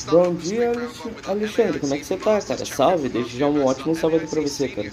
Bom dia, Alexandre. Como é que você tá, cara? Salve, desde já um ótimo sábado pra você, cara.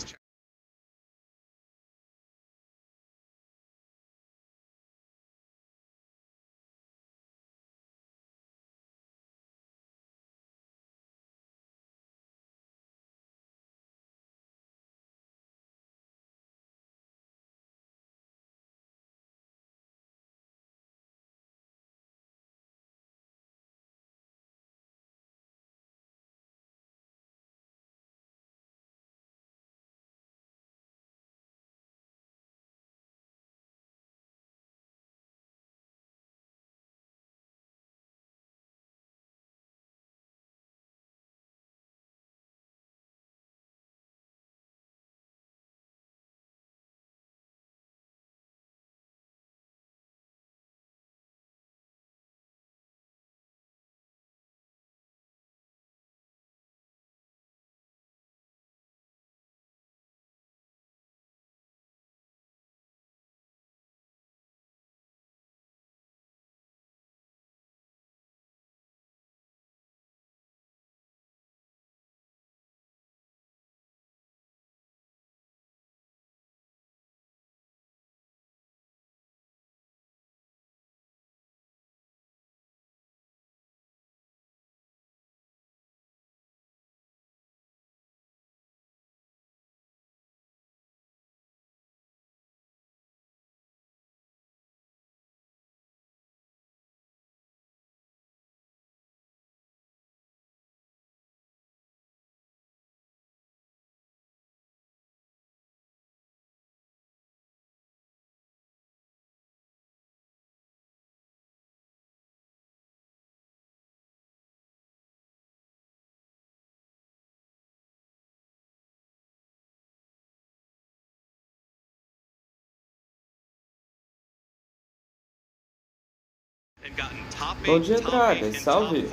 Bom dia, Dragas. Salve.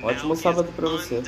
Ótimo sábado pra você.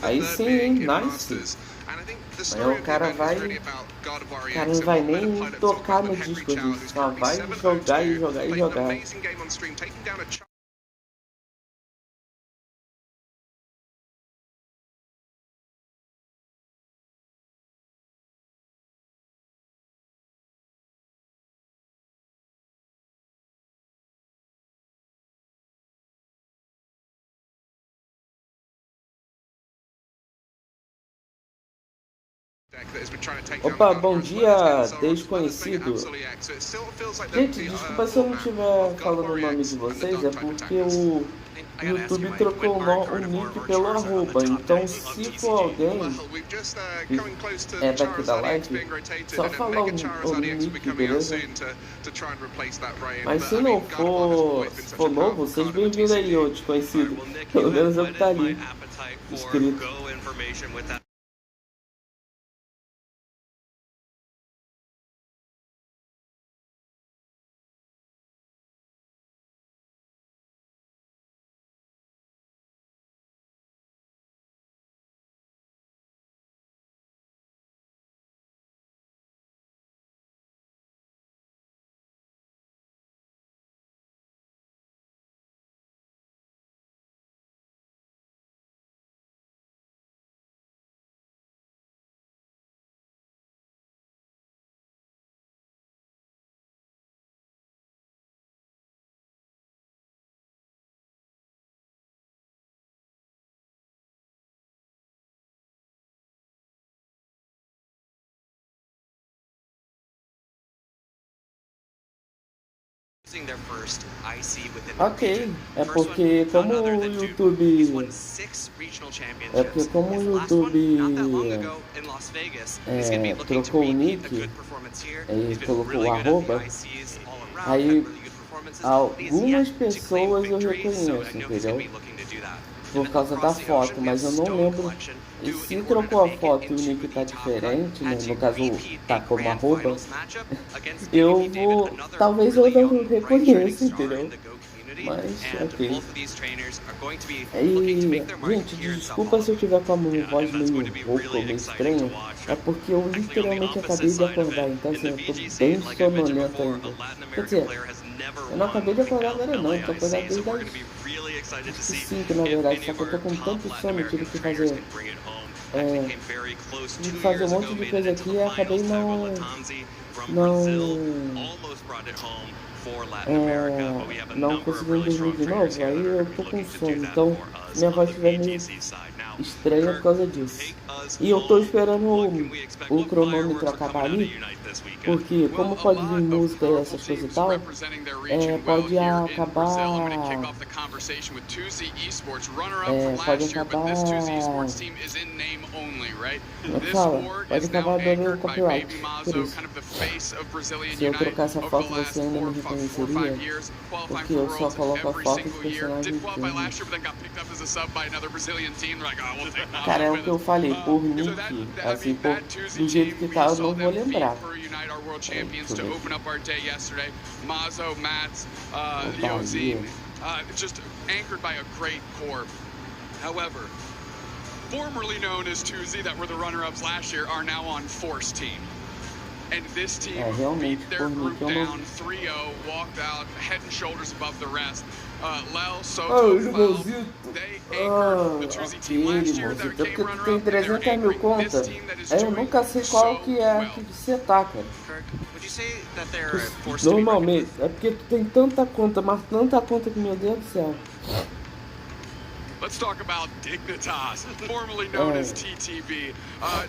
Aí sim, hein? Nice. Aí o cara vai. O cara não vai nem tocar no disco ali. Só vai jogar e jogar e jogar. Opa, bom dia, desconhecido. Gente, desculpa se eu não estiver falando o nome de vocês, é porque o YouTube trocou o nick pelo arroba. Então, se for alguém que é daqui da live, só falar o nick, beleza? Mas se não for, se for novo, vocês bem-vindos aí, ô desconhecido. Pelo menos eu que tá ali, inscrito. Ok, é porque como o YouTube trocou o nick e colocou o arroba, aí algumas pessoas eu reconheço, entendeu? Por causa da foto, mas eu não lembro. E se trocou a foto e o nick tá diferente, né? No caso tá como arroba, eu vou. Talvez eu não reconheça, entendeu? Mas, ok. E, gente, desculpa se eu tiver com a voz meio rouca ou meio estranha. É porque eu literalmente acabei de acordar, então assim, eu tô bem sonolento ainda. Quer dizer, eu não acabei de acordar agora não, eu tô acordado desde as 5 na verdade, só que eu tô com tanto sono, eu tive que fazer um monte de coisa aqui e acabei não conseguindo dormir de novo, aí eu tô com sono, então se minha voz estiver meio estranha por causa disso. E eu tô esperando o cronômetro acabar ali, porque como pode vir música e essas coisas e tal, pode acabar. Pode acabar. Como é que fala? Pode acabar dando copyright. Por isso. Se eu trocar essa foto, você ainda me reconheceria? Porque eu só coloco a foto dos personagens de filme. Cara, é o que eu falei, por nick, assim, do jeito que tá, eu não vou lembrar. Just anchored by a great core. However, formerly known as 2Z, that were the runner-ups last year, are now on Force Team. And this team beat their group down 3-0, walked out head and shoulders above the rest. Léo, Soto, Paulo, they anchored the 2Z team last year. They're game runner-up, and they're anchoring this team that is doing so well. Eu nunca sei qual que é que você tá, cara. Normalmente, é porque tu tem tanta conta, mas tanta conta que, meu Deus do céu. Let's talk about Dignitas, formerly known as TTB.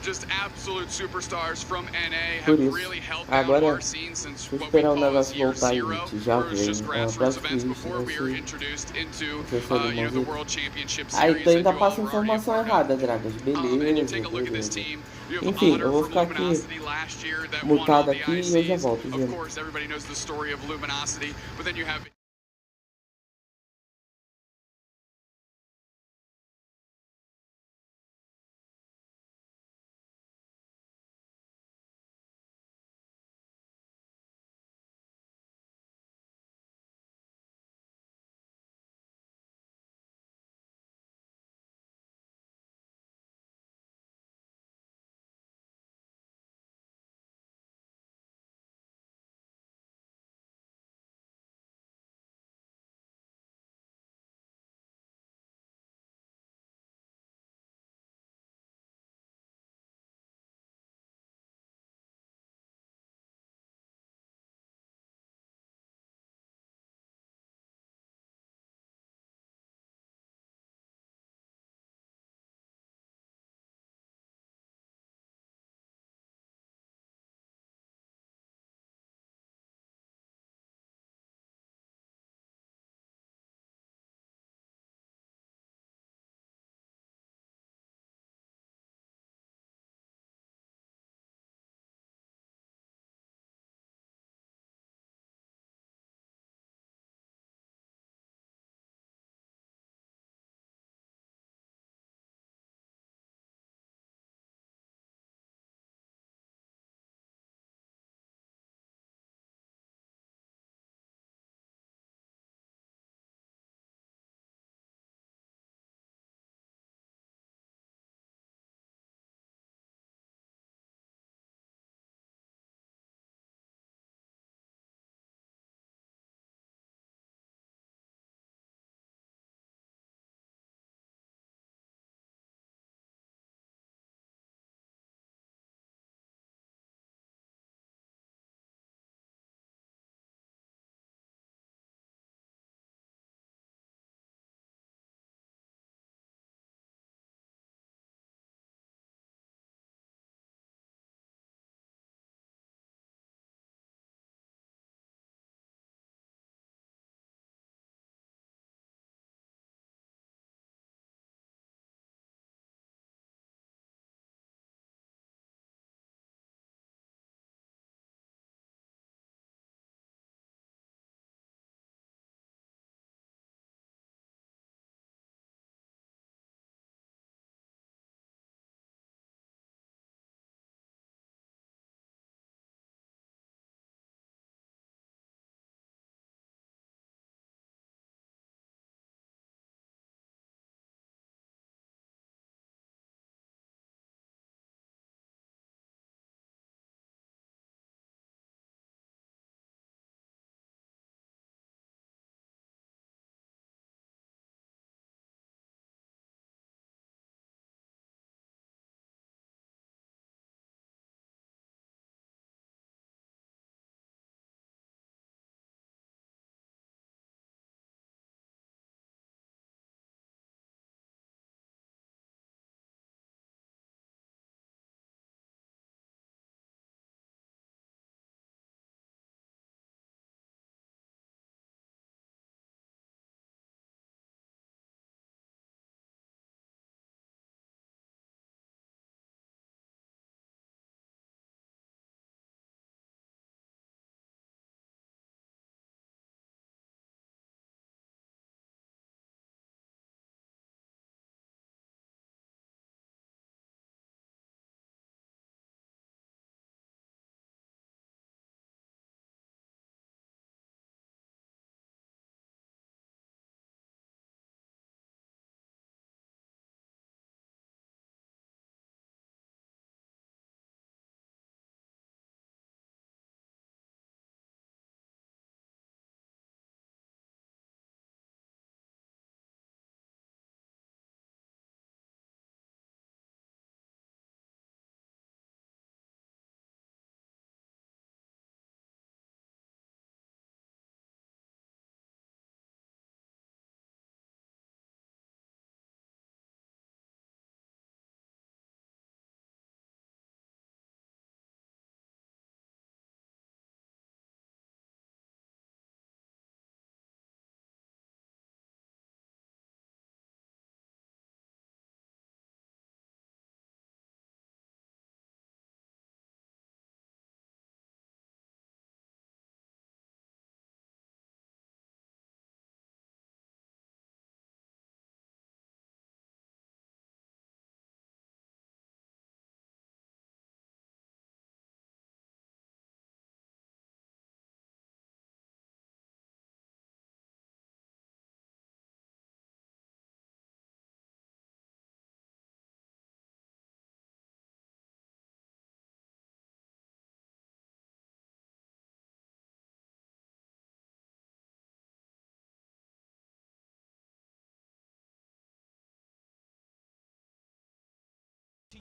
Just absolute superstars from NA have really held down our scene since what we call as year zero, where it was just grassroots events before we were introduced into the World Championship Series. Tu ainda passa informação errada, Dragas. Beleza. Enfim, eu vou ficar aqui mutado aqui e eu já volto, gente.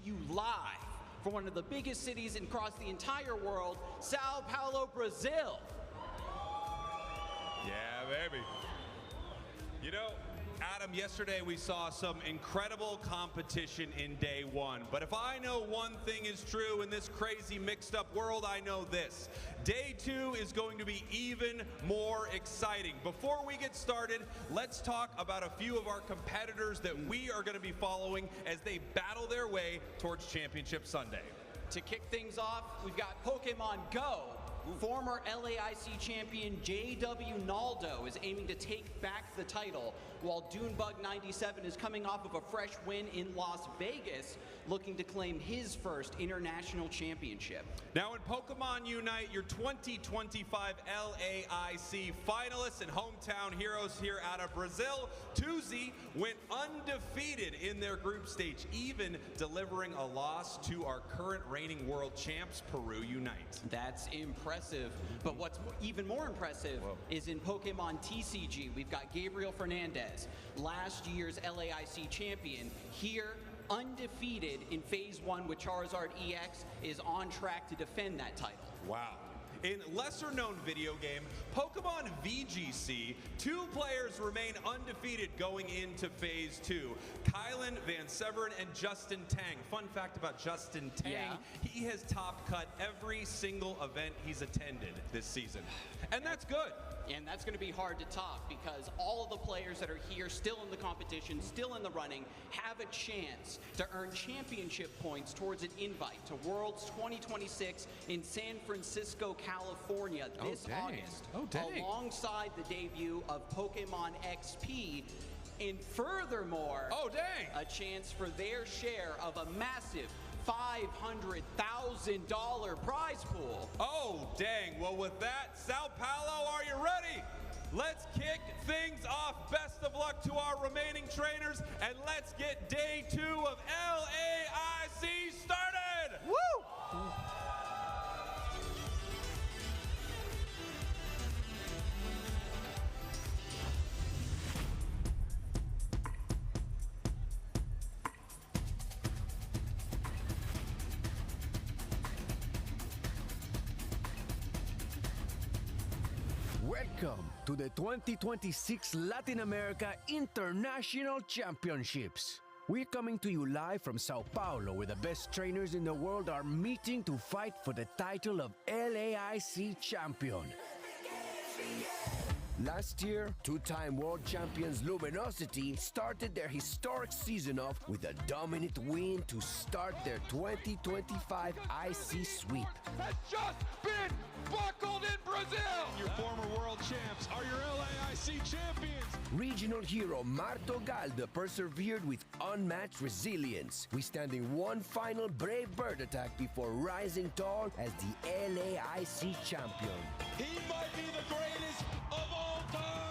you live from one of the biggest cities across the entire world, Sao Paulo, Brazil. Yeah, baby. You know, Adam, yesterday we saw some incredible competition in day one. But if I know one thing is true in this crazy mixed up world, I know this. Day two is going to be even more exciting. Before we get started, let's talk about a few of our competitors that we are going to be following as they battle their way towards Championship Sunday. To kick things off, we've got Pokemon Go. Former LAIC champion JW Naldo is aiming to take back the title, while Dunebug 97 is coming off of a fresh win in Las Vegas, looking to claim his first international championship. Now in Pokemon Unite, your 2025 LAIC finalists and hometown heroes here out of Brazil, Tuzi went undefeated in their group stage, even delivering a loss to our current reigning world champs, Peru Unite. That's impressive. But what's even more impressive is in Pokemon TCG, we've got Gabriel Fernandez, last year's LAIC champion, here undefeated in Phase 1 with Charizard EX, is on track to defend that title. Wow. In lesser-known video game, Pokemon VGC, two players remain undefeated going into Phase 2. Kylan Van Severen and Justin Tang. Fun fact about Justin Tang, he has top cut every single event he's attended this season. And that's good. And that's going to be hard to top because all of the players that are here still in the competition, still in the running, have a chance to earn championship points towards an invite to Worlds 2026 in San Francisco, California this August, alongside the debut of Pokemon XP. And furthermore, a chance for their share of a massive $500,000 prize pool. Oh, dang. Well, with that, Sao Paulo, are you ready? Let's kick things off. Best of luck to our remaining trainers, and let's get day 2 of LAIC started. Woo! Welcome to the 2026 Latin America International Championships. We're coming to you live from Sao Paulo, where the best trainers in the world are meeting to fight for the title of LAIC champion. Last year, two-time world champions Luminosity started their historic season off with a dominant win to start their 2025 IC sweep. Has just been buckled in Brazil! Your former world champs are your LAIC champions! Regional hero Marto Galde persevered with unmatched resilience, withstanding one final brave bird attack before rising tall as the LAIC champion. He might be the greatest of all time!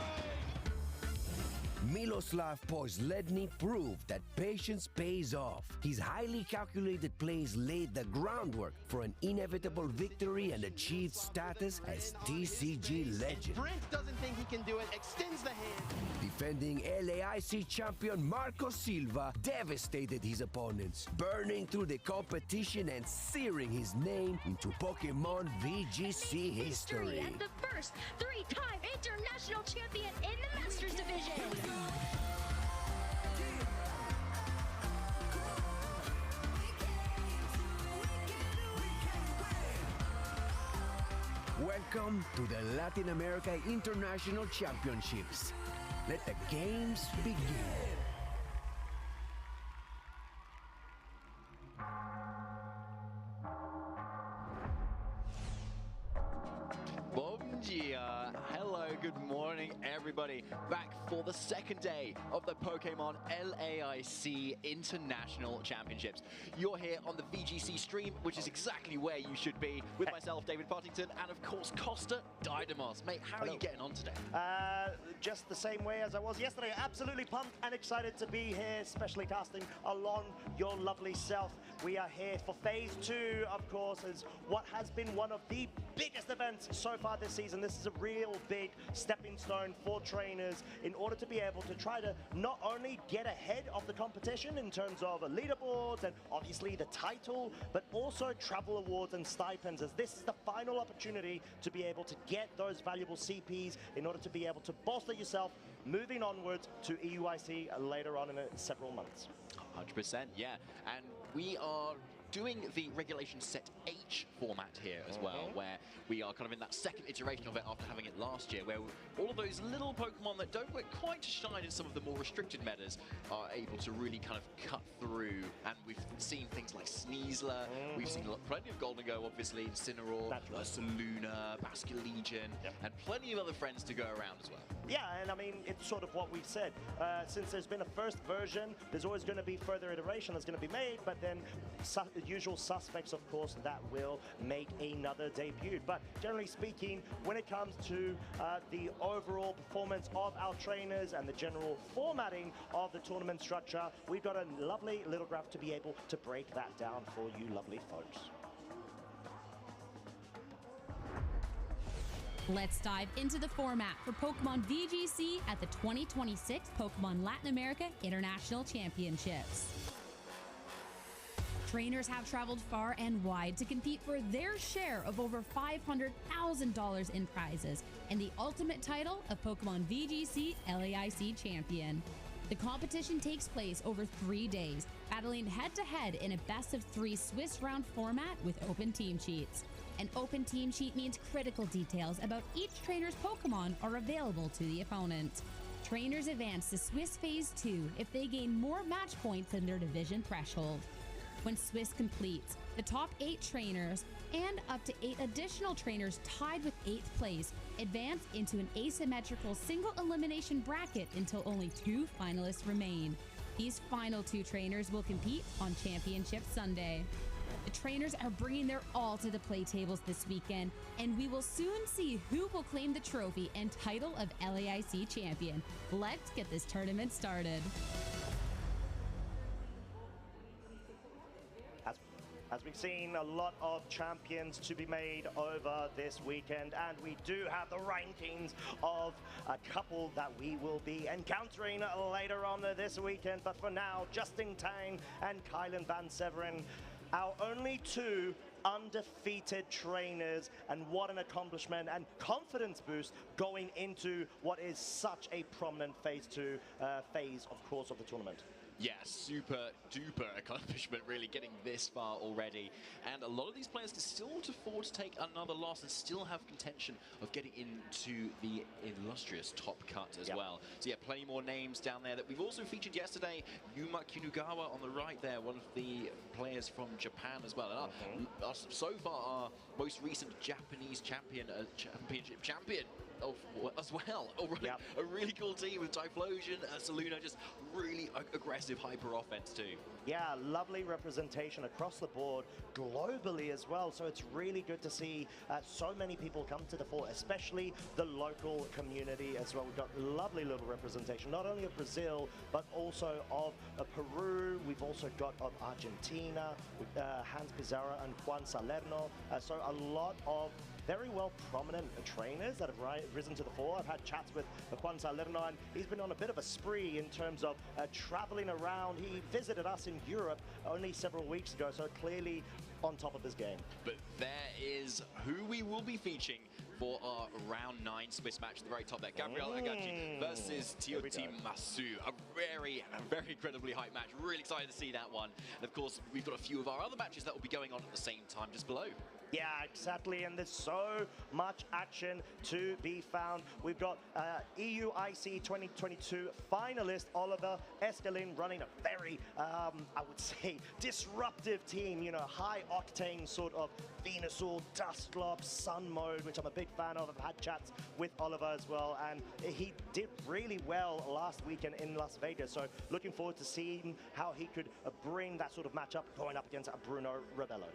Miloslav Posledny proved that patience pays off. His highly calculated plays laid the groundwork for an inevitable victory and achieved status as TCG legend. Brent doesn't think he can do it, extends the hand. Defending LAIC champion Marco Silva devastated his opponents, burning through the competition and searing his name into Pokemon VGC history. As the first three-time international champion in the Masters Division. Welcome to the Latin America International Championships. Let the games begin. Bom dia. Hello, good morning, everybody. Back for the second day of the Pokemon LAIC International Championships. You're here on the VGC stream, which is exactly where you should be, with myself, David Partington, and of course, Costa Didymos. Mate, how are you getting on today? Just the same way as I was yesterday. Absolutely pumped and excited to be here, especially casting along your lovely self. We are here for Phase 2, of course, as what has been one of the biggest events so far this season. This is a real big stepping stone for trainers in order to be able to try to not only get ahead of the competition in terms of leaderboards and obviously the title, but also travel awards and stipends, as this is the final opportunity to be able to get those valuable CPs in order to be able to bolster yourself moving onwards to EUIC later on in several months. 100%, yeah. And we are doing the Regulation Set H format here as well, where we are kind of in that second iteration of it after having it last year, where all of those little Pokemon that don't get quite to shine in some of the more restricted metas are able to really kind of cut through. And we've seen things like Sneasler, we've seen plenty of Golden Go, obviously, Incineroar, Saluna, Basculegion, and plenty of other friends to go around as well. Yeah, and I mean, it's sort of what we've said. Since there's been a first version, there's always going to be further iteration that's going to be made, but then the usual suspects, of course, that will make another debut. But generally speaking, when it comes to the overall performance of our trainers and the general formatting of the tournament structure, we've got a lovely little graph to be able to break that down for you lovely folks. Let's dive into the format for Pokemon VGC at the 2026 Pokemon Latin America International Championships. Trainers have traveled far and wide to compete for their share of over $500,000 in prizes and the ultimate title of Pokemon VGC LAIC Champion. The competition takes place over 3 days, battling head-to-head in a best-of-3 Swiss round format with open team sheets. An open team sheet means critical details about each trainer's Pokemon are available to the opponent. Trainers advance to Swiss Phase 2 if they gain more match points than their division threshold. When Swiss completes, the top 8 trainers and up to 8 additional trainers tied with 8th place advance into an asymmetrical single elimination bracket until only 2 finalists remain. These final 2 trainers will compete on Championship Sunday. The trainers are bringing their all to the play tables this weekend, and we will soon see who will claim the trophy and title of LAIC champion. Let's get this tournament started. As we've seen, a lot of champions to be made over this weekend, and we do have the rankings of a couple that we will be encountering later on this weekend. But for now, Justin Tang and Kylan Van Severen, our only 2 undefeated trainers, and what an accomplishment and confidence boost going into what is such a prominent phase 2 phase, of course, of the tournament. Yeah, super duper accomplishment, really, getting this far already. And a lot of these players can still afford to take another loss and still have contention of getting into the illustrious top cut as well. So yeah, plenty more names down there that we've also featured yesterday. Yuma Kinugawa on the right there, one of the players from Japan as well. And so far, our most recent Japanese championship champion as well. A really cool team with Typhlosion, Saluna, just really aggressive hyper offense too. Yeah, lovely representation across the board, globally as well. So it's really good to see so many people come to the fore, especially the local community as well. We've got lovely little representation, not only of Brazil, but also of Peru. We've also got of Argentina, with Hans Pizarro and Juan Salerno. So a lot of very well prominent trainers that have risen to the fore. I've had chats with Juan Salerno, and he's been on a bit of a spree in terms of traveling around. He visited us in Europe only several weeks ago, so clearly on top of his game. But there is who we will be featuring for our round 9 Swiss match at the very top there. Gabriel Agachi versus Teoti Masu. A very incredibly hype match. Really excited to see that one. And of course, we've got a few of our other matches that will be going on at the same time just below. Yeah, exactly, and there's so much action to be found. We've got EUIC 2022 finalist Oliver Escalin running a very, I would say, disruptive team. You know, high-octane sort of Venusaur, Dusclops, Sun Mode, which I'm a big fan of. I've had chats with Oliver as well, and he did really well last weekend in Las Vegas. So looking forward to seeing how he could bring that sort of matchup going up against Bruno Rebello.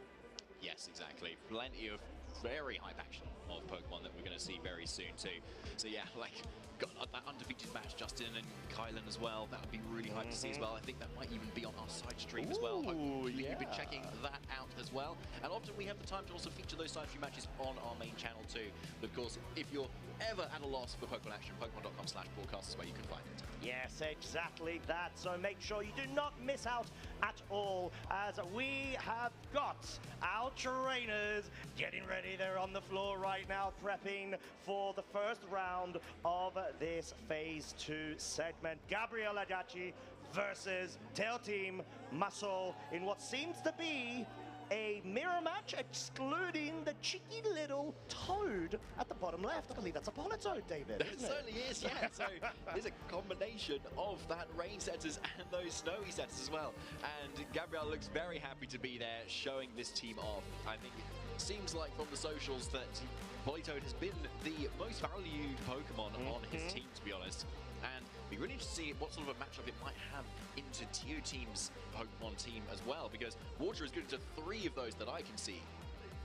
Yes, exactly. Plenty of very hype action of Pokemon that we're going to see very soon too. So yeah, like got that undefeated match, Justin and Kylan as well. That would be really hype to see as well. I think that might even be on our side stream as well. Hopefully you've been checking that out as well. And often we have the time to also feature those side view matches on our main channel too. But of course, if you're ever at a loss for Pokemon action, Pokemon.com/broadcast is where you can find it. Yes, exactly that. So make sure you do not miss out at all, as we have got our trainers getting ready. They're on the floor right now, prepping for the first round of this Phase 2 segment. Gabriel Adachi versus Tail Team Muscle in what seems to be a mirror match, excluding the cheeky little toad at the bottom left. I believe that's a Politoad, David. It certainly is, yeah. So there's a combination of that rain setters and those snowy setters as well. And Gabriel looks very happy to be there, showing this team off. I think it seems like from the socials that Politoad has been the most valued Pokemon on his team, to be honest. And it'd be really interesting to see what sort of a matchup it might have into Tio Team's Pokemon team as well, because Water is good into 3 of those that I can see.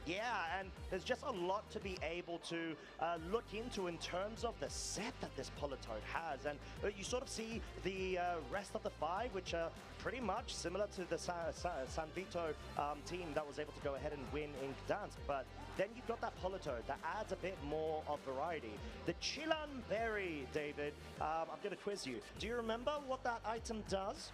Yeah, and there's just a lot to be able to look into in terms of the set that this Politoad has. And you sort of see the rest of the 5, which are pretty much similar to the San Vito team that was able to go ahead and win in Gdansk. But then you've got that Politoad that adds a bit more of variety. The Chilan Berry, David, I'm going to quiz you. Do you remember what that item does?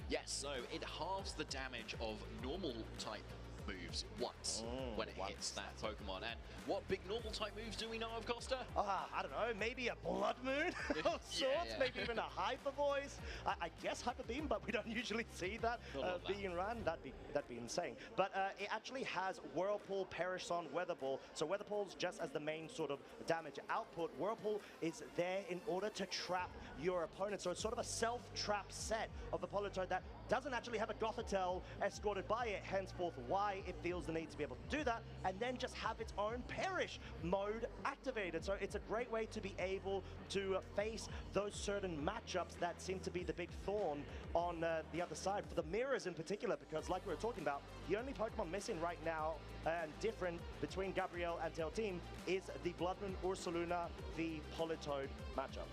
Yes, so it halves the damage of normal type moves once when it hits that Pokemon. And what big normal type moves do we know of, Costa? I don't know, maybe a Blood Moon of sorts, maybe even a Hyper Voice. I guess Hyper Beam, but we don't usually see that being run. That'd be insane. But it actually has Whirlpool, Perish on, Weather Ball. So Weather Ball's just as the main sort of damage output. Whirlpool is there in order to trap your opponent. So it's sort of a self-trap set of the Politoad that doesn't actually have a Gothitelle escorted by it, henceforth why it feels the need to be able to do that, and then just have its own Perish mode activated. So it's a great way to be able to face those certain matchups that seem to be the big thorn on the other side, for the mirrors in particular, because like we were talking about, the only Pokemon missing right now and different between Gabriel and Tail Team is the Bloodmoon Ursaluna v Politoad matchup.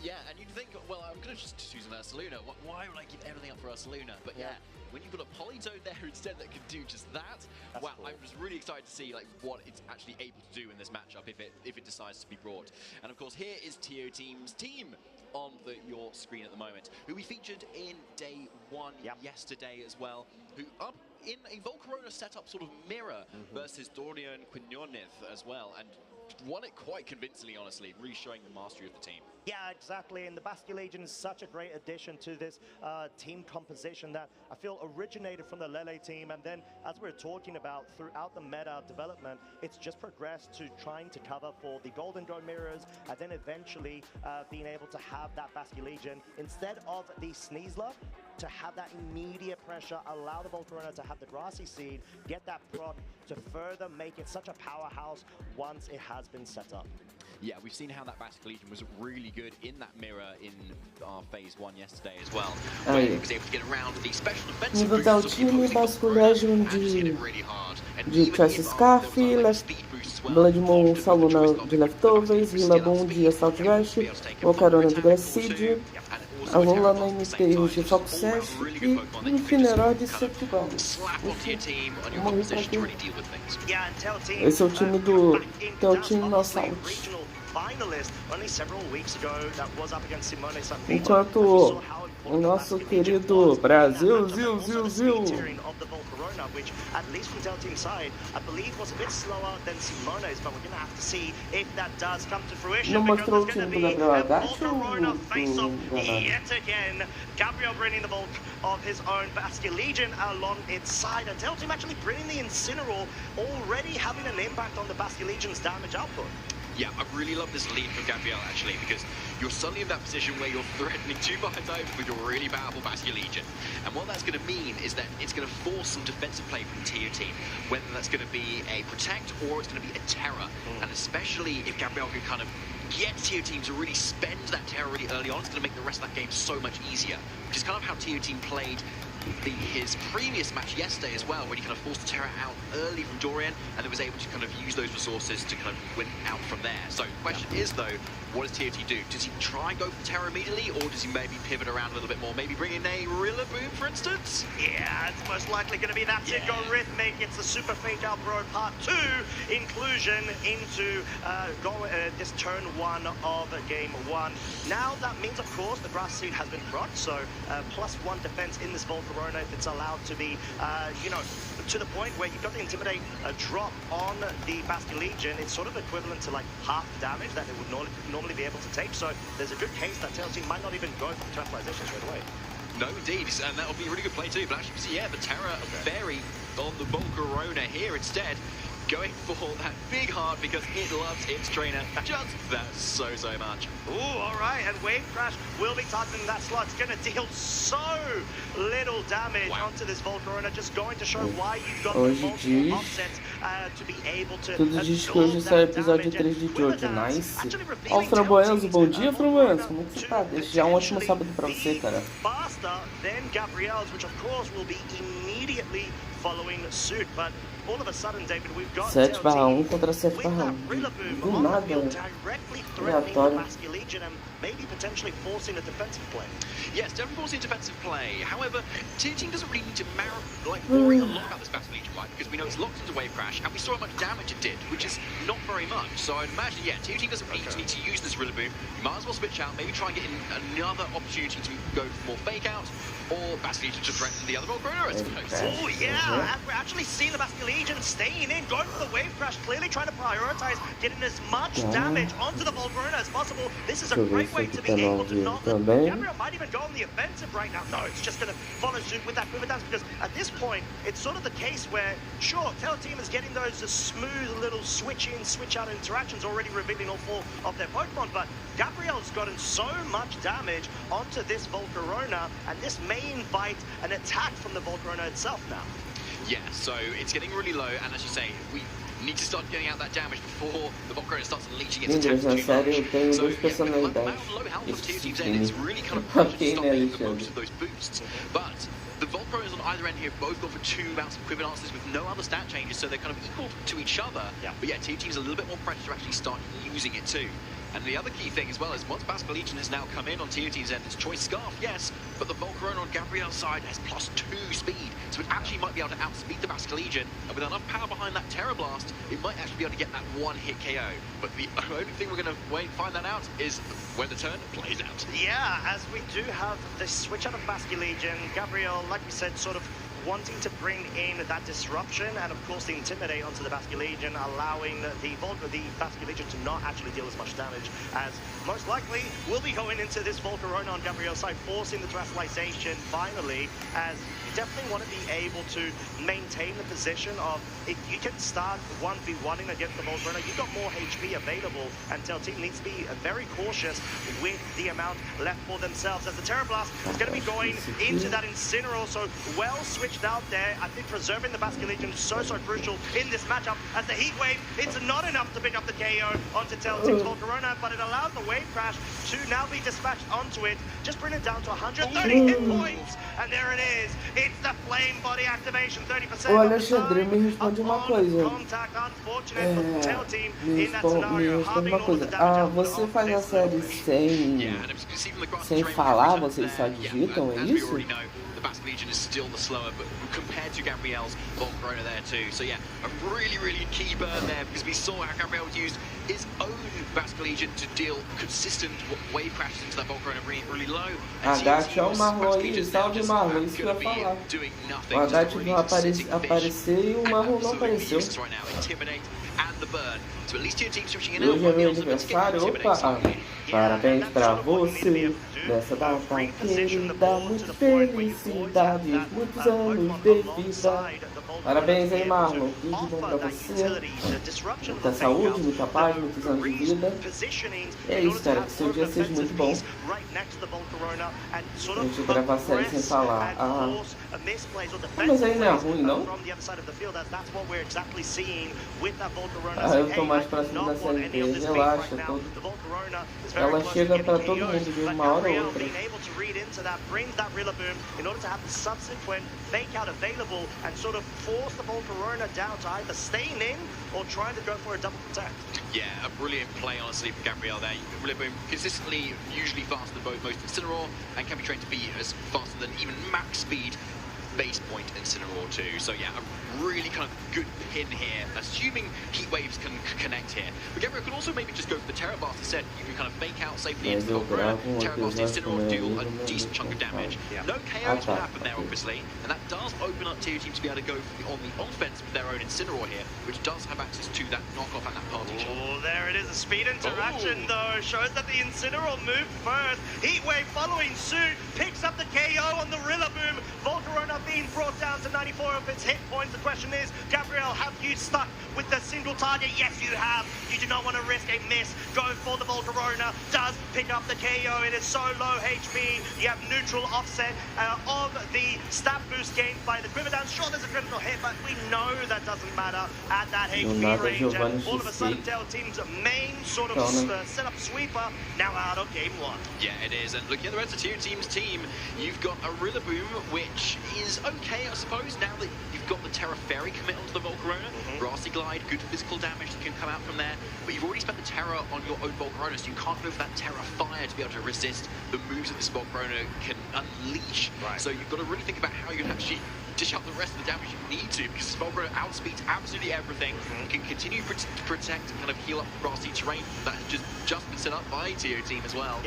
Yeah, and you'd think, well, I'm going to just choose an Ursaluna. Why would I give everything up for Ursaluna? But yeah, when you've got a Politoad there instead that can do just that, wow, cool. I'm just really excited to see like what it's actually able to do in this matchup if it decides to be brought. And of course, here is Tio Team's team on your screen at the moment, who we featured in day 1 yesterday as well, who up in a Volcarona setup sort of mirror versus Dorian Quinonith as well, and won it quite convincingly, honestly, really showing the mastery of the team. Yeah, exactly, and the Basculegion is such a great addition to this team composition that I feel originated from the Lele team, and then as we were talking about throughout the meta development, it's just progressed to trying to cover for the Golden Drone mirrors, and then eventually being able to have that Basculegion instead of the Sneasler, to have that immediate pressure, allow the Volcarona to have the Grassy Seed, get that proc to further make it such a powerhouse once it has been set up. Yeah, we've seen how that Basculegion was really good in that mirror in our Phase 1 yesterday as well, where he was able to get around the special defensive Nível da time, Basculegion de Trash Scarf, Bloodmoon Saluna de Leftovers, Rillaboom de Assault Rush, Volcarona de Grassseed, Alola NT de Fox Sash e Incineroar de Septicon. Esse é o time do Tail Team Assault. Enquanto o nosso querido Brasil, which at least from Tail Team's side, I believe was a bit slower than Simone's, but we're going to have to see if that does come to fruition, because there's going to be a Volcarona face-off yet again. Gabriel bringing the bulk of his own Basculegion along its side, and Tail Team actually bringing the Incineroar, already having an impact on the Basculegion's damage output. Yeah, I really love this lead from Gabriel, actually, because you're suddenly in that position where you're threatening 2 types with your really powerful Basculegion. And what that's going to mean is that it's going to force some defensive play from the Tio Team, whether that's going to be a Protect or it's going to be a Terror. And especially if Gabriel can kind of get Tio Team to really spend that Terror really early on, it's going to make the rest of that game so much easier, which is kind of how Tio Team played his previous match yesterday as well, when he kind of forced the Terror out early from Dorian and then was able to kind of use those resources to kind of win out from there. So the question is, though, what does TOT do? Does he try and go for Terra immediately, or does he maybe pivot around a little bit more? Maybe bring in a Rillaboom, for instance? Yeah, it's most likely going to be that Go Rhythmic. It's the Super Fake Out Bro Part 2 inclusion into this turn 1 of Game 1. Now, that means, of course, the Grass Seed has been procced, so +1 defense in this Volcarona if it's allowed to be, you know, to the point where you've got the Intimidate drop on the Basculegion. It's sort of equivalent to like half the damage that it would normally be able to take, so there's a good case that Tail Team might not even go for the Tranquilization straight away. No, indeed, and that'll be a really good play too, but actually, see, yeah, the Terra Fairy on the Volcarona here instead, going for that big heart because it loves its trainer just that so much. Ooh, all right, and Wave Crash will be targeting that slot. It's going to deal so little damage onto this Volcarona, just going to show why you've got the multiple offsets to be able to Tudo diz que hoje sai o episódio 3 de Jojo, nice. Ó, o Framboenzo, bom dia, Framboenzo, como que você tá? Desde já um ótimo sábado pra você, cara. Faster than Gabriel's, which of course will be immediately following suit, but all of a sudden, David, we've got 7/1 contra 7/1. Do nada, aleatório. Maybe potentially forcing a defensive play. Yes, definitely forcing a defensive play. However, Team doesn't really need to worry a lot about this Basculegion fight because we know it's locked into Wave Crash and we saw how much damage it did, which is not very much. So I'd imagine, yeah, Team doesn't really need to use this Rillaboom. You might as well switch out, maybe try and get in another opportunity to go for more fake out, or Basculegion to threaten the other Volcarona, I suppose. Oh yeah, we're actually seeing the Basculegion staying in, going for the Wave Crash, clearly trying to prioritize getting as much damage onto the Volcarona as possible. This is a great way to be able to knock them. Gabriel might even go on the offensive right now. No, it's just going to follow suit with that Quiver Dance because at this point, it's sort of the case where, sure, Tail Team is getting those smooth little switch in, switch out interactions, already revealing all 4 of their Pokemon, but Gabriel's gotten so much damage onto this Volcarona, and this may invite an attack from the Volcarona itself now. Yeah, so it's getting really low, and as you say, we need to start getting out that damage before the Volcarona starts unleashing its attacks too much. So, low health of Tier Team's end, it's really kind of stopping most of those boosts. But the Volcaronas on either end here have both gone for 2 bouts of Quiver Dances with no other stat changes, so they're kind of equal to each other. Yeah. But yeah, Tier Team's a little bit more pressure to actually start using it too. And the other key thing as well is once Basculegion has now come in on TOT's end, it's Choice Scarf, yes, but the Volcarona on Gabriel's side has +2 speed, so it actually might be able to outspeed the Basculegion, and with enough power behind that Terra Blast, it might actually be able to get that 1-hit KO. But the only thing we're going to wait and find that out is when the turn plays out. Yeah, as we do have the switch out of Basculegion, Gabriel, like we said, sort of wanting to bring in that disruption and of course the Intimidate onto the Basculegion, allowing the Basculegion to not actually deal as much damage as most likely will be going into this Volcarona on Gabriel's side, forcing the Terastallization finally, as you definitely want to be able to maintain the position of, if you can start 1v1ing against the Volcarona, you've got more HP available, and Tail Team needs to be very cautious with the amount left for themselves, as the Terra Blast is going to be going into that Incineroar, so well switched out there. I think preserving the Basculegion is so crucial in this matchup, as the Heat Wave, it's not enough to pick up the KO onto Tail Team's Volcarona, but it allows the Wave Crash to now be dispatched onto it, just bring it down to 130 hit points, and there it is. It's the Flame Body activation, 30%. O Alexandre me responde uma coisa. Me responde uma coisa. Ah, você faz a série sem falar, vocês só digitam, é isso? Basculegion is still the slower, but compared to Gabriel's Volcarona there too. So yeah, a really key burn there, because we saw how Gabriel used his own Basculegion to deal consistent wave crashes into that Volcarona really low. Haddad é o Marlon aí, salve Marlon, isso que eu ia falar. O Haddad não apareceu e o Marlon não apareceu. Hoje é meu aniversário, opa! Parabéns pra você, nessa data querida, muitas felicidades, muitos anos de vida. Parabéns aí, Marlon, tudo de bom pra você, muita saúde, muita paz, muitos anos de vida. É isso, cara, que seu dia seja muito bom. A gente gravar a série sem falar. Mas aí não é ruim, não? Eu tô mais próximo da série B, relaxa, ela chega pra todo mundo de uma hora ou outra. force the Volcarona down to either staying in or trying to go for a double protect. Yeah, a brilliant play, honestly, from Gabriel there. Rillaboom consistently, usually faster than both most Incineroar, and can be trained to be as faster than even max speed base point Incineroar too. So yeah, a really kind of good pin here, assuming Heat Waves can connect here. But Gabriel can also maybe just go for the Terra Blast instead. You can kind of fake out safely into the Volcarona, Terra Blast Incineroar, deal a decent chunk of damage. No KOs will happen there, obviously, and that does open up tier team to be able to go on the offense with their own Incineroar here, which does have access to that knockoff and that party shot. Oh, there it is, a speed interaction though, shows that the Incineroar moved first. Heatwave following suit, picks up the KO on the Rillaboom. Volcarona being brought down to 94 of its hit points. The question is, Gabriel, have you stuck with the single target? Yes, you have. You do not want to risk a miss. Go for the Volcarona. Does pick up the KO. It is so low HP. You have neutral offset of the stab boost gained by the Quiver Dance. Sure, there's a critical hit, but we know that doesn't matter at that HP range. And all of a sudden, Tail Team's main sort of setup sweeper now out of game one. Yeah, it is. And looking at the rest of Tier Team's team, you've got a Rillaboom, which is okay, I suppose, now that you've got the Terra Fairy commit onto the Volcarona. Grassy Glide, good physical damage that can come out from there, but you've already spent the Terra on your own Volcarona, so you can't go for that Terra Fire to be able to resist the moves that this Volcarona can unleash. So you've got to really think about how you can actually dish out the rest of the damage you need to, because this Volcarona outspeeds absolutely everything. You can continue to protect and kind of heal up grassy terrain that has just been set up by TO Team as well.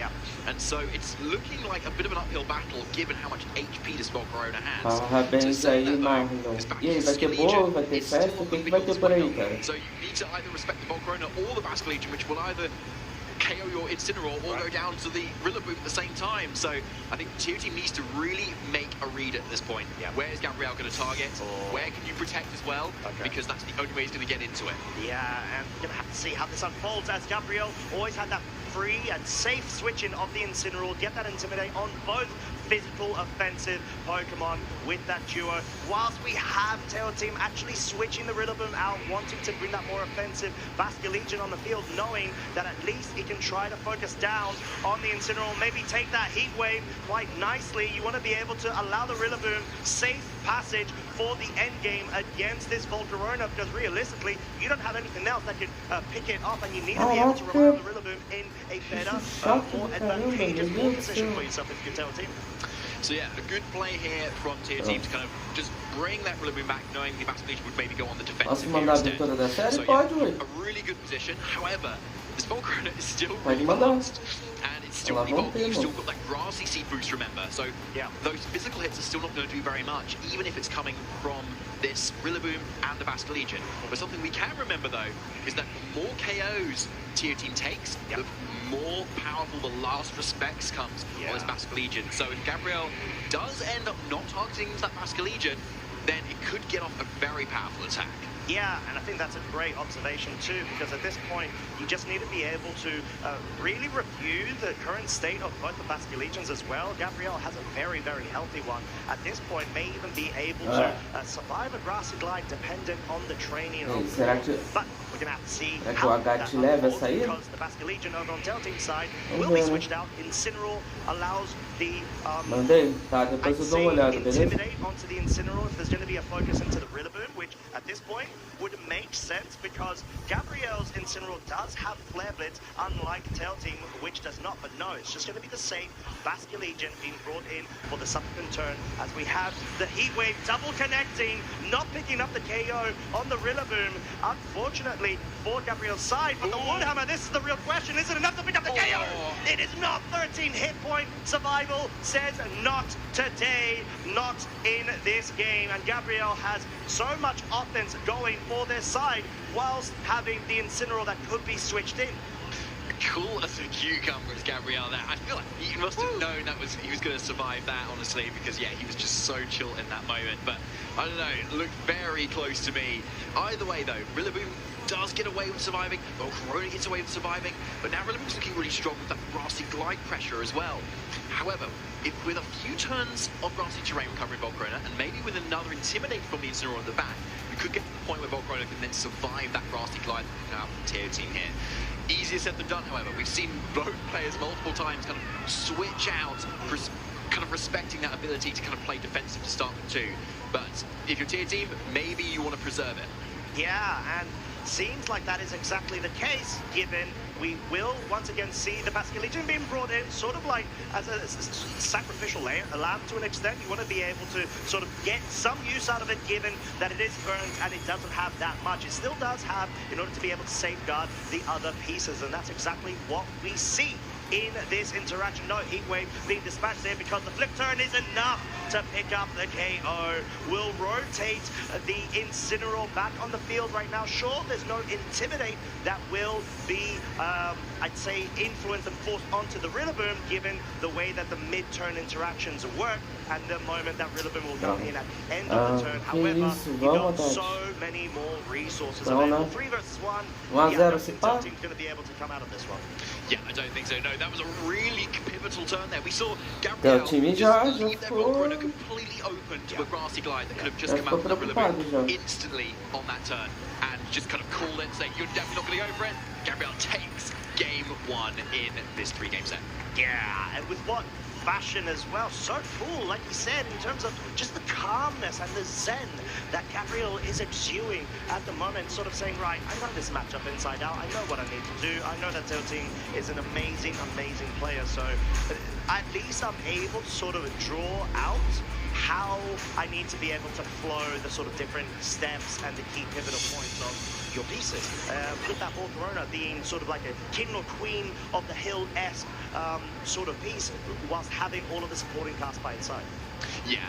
And so it's looking like a bit of an uphill battle, given how much HP this Volcarona has. Parabéns aí, Marlon. E aí, vai ter bolo, vai ter festa? O que vai ter por aí, cara? So you need to either respect the Volcarona or the Basque Legion, which will either KO your Incineroar or go down to the Rillaboom at the same time. So I think TO Team needs to really make a read at this point. Where is Gabriel going to target? Where can you protect as well? Because that's the only way he's going to get into it. Yeah, and we're going to have to see how this unfolds, as Gabriel always had that free and safe switching of the Incineroar, get that Intimidate on both physical offensive Pokemon with that duo, whilst we have Tail Team actually switching the Rillaboom out, wanting to bring that more offensive Basque Legion on the field, knowing that at least he can try to focus down on the Incineroar, maybe take that Heat Wave quite nicely. You want to be able to allow the Rillaboom safe passage for the end game against this Volcarona, because realistically, you don't have anything else that can pick it up, and you need to be able to rely on the Rillaboom in a better, more advantageous position for yourself if you can Tail Team. So yeah, a good play here from Tier Team to kind of just bring that Rillaboom back, knowing the Basque Legion would maybe go on the defensive here instead. So yeah, a really good position. However, this Volcarona is still lost, and it's still evolving. You've still got that grassy seed boost, remember. So yeah, those physical hits are still not going to do very much, even if it's coming from this Rillaboom and the Basque Legion. But something we can remember though is that the more KOs Tier Team takes, the more powerful the last respects comes on this Basque Legion. So if Gabriel does end up not targeting that Basque Legion, then it could get off a very powerful attack. Yeah, and I think that's a great observation too, because at this point, you just need to be able to really review the current state of both the Basque Legions as well. Gabriel has a very, very healthy one. At this point, may even be able to survive a Grassy Glide dependent on the training. But we're going to have to see how that unfolds, because the Basque Legion over on Tail Team's side will be switched out. Incineroar allows the Intimidate onto the Incineroar if there's going to be a focus into the Rillaboom, which at this point would make sense, because Gabriel's Incineroar does have Flare Blitz, unlike Tail Team, which does not. But no, it's just going to be the safe Basque Legion being brought in for the subsequent turn, as we have the Heat Wave double connecting, not picking up the KO on the Rillaboom, unfortunately for Gabriel's side. But the Warhammer, this is the real question, is it enough to pick up the KO? It is not. 13 hit point survival says not today, not in this game. And Gabriel has so much offense going for their side, whilst having the Incineroar that could be switched in. Cool as a cucumber is Gabriel there. I feel like he must have known he was going to survive that, honestly, because yeah, he was just so chill in that moment. But I don't know, it looked very close to me. Either way though, Rillaboom does get away with surviving, Volcarona gets away with surviving, but now Rillaboom's looking really strong with that Grassy Glide pressure as well. However, if with a few turns of Grassy terrain recovering Volcarona, and maybe with another Intimidate from the Incineroar on the back, we could get to the point where Volcarona can then survive that Grassy Glide out from Tier Team here. Easier said than done, however. We've seen both players multiple times kind of switch out kind of respecting that ability to kind of play defensive to start with too. But if you're tier team, maybe you want to preserve it. Yeah, and seems like that is exactly the case, given we will once again see the Basque Legion being brought in sort of like as a sacrificial lamb to an extent. You want to be able to sort of get some use out of it, given that it is earned and it doesn't have that much. It still does have, in order to be able to safeguard the other pieces, and that's exactly what we see in this interaction. No Heatwave being dispatched there because the flip turn is enough to pick up the KO. Will rotate the Incineroar back on the field right now. Sure, there's no Intimidate that will be, I'd say, influenced and forced onto the Rillaboom, given the way that the mid-turn interactions work. And the moment that Rillaboom will come in at the end of the turn. However, you got so many more resources available. 3 versus 1. Yeah, I don't think the team's going to be able to come out of this one. Yeah, I don't think so. No, that was a really pivotal turn there. We saw Gabriel leave their Volcarona completely open to a grassy glide that could have just come out from the Rillaboom instantly on that turn, and just kind of call it and say, you're definitely not going to go for it. Gabriel takes game 1 in this 3-game set. Yeah, and with what fashion as well. So cool, like you said, in terms of just the calmness and the zen that Gabriel is exuding at the moment, sort of saying, right, I know this matchup inside out, I know what I need to do, I know that Tilting is an amazing, amazing player, so at least I'm able to sort of draw out how I need to be able to flow the sort of different steps and the key pivotal points of your pieces. With that Volcarona being sort of like a king or queen of the hill-esque sort of piece, whilst having all of the supporting cast by its side. Yeah,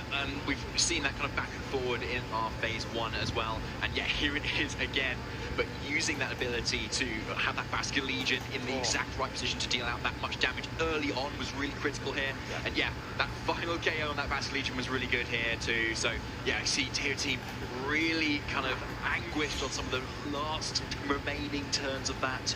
we've seen that kind of back and forward in our phase 1 as well, and yeah, here it is again. But using that ability to have that Basque Legion in the exact right position to deal out that much damage early on was really critical here. Yeah. And yeah, that final KO on that Basque Legion was really good here too. So yeah, I see tier team really kind of anguished on some of the last remaining turns of that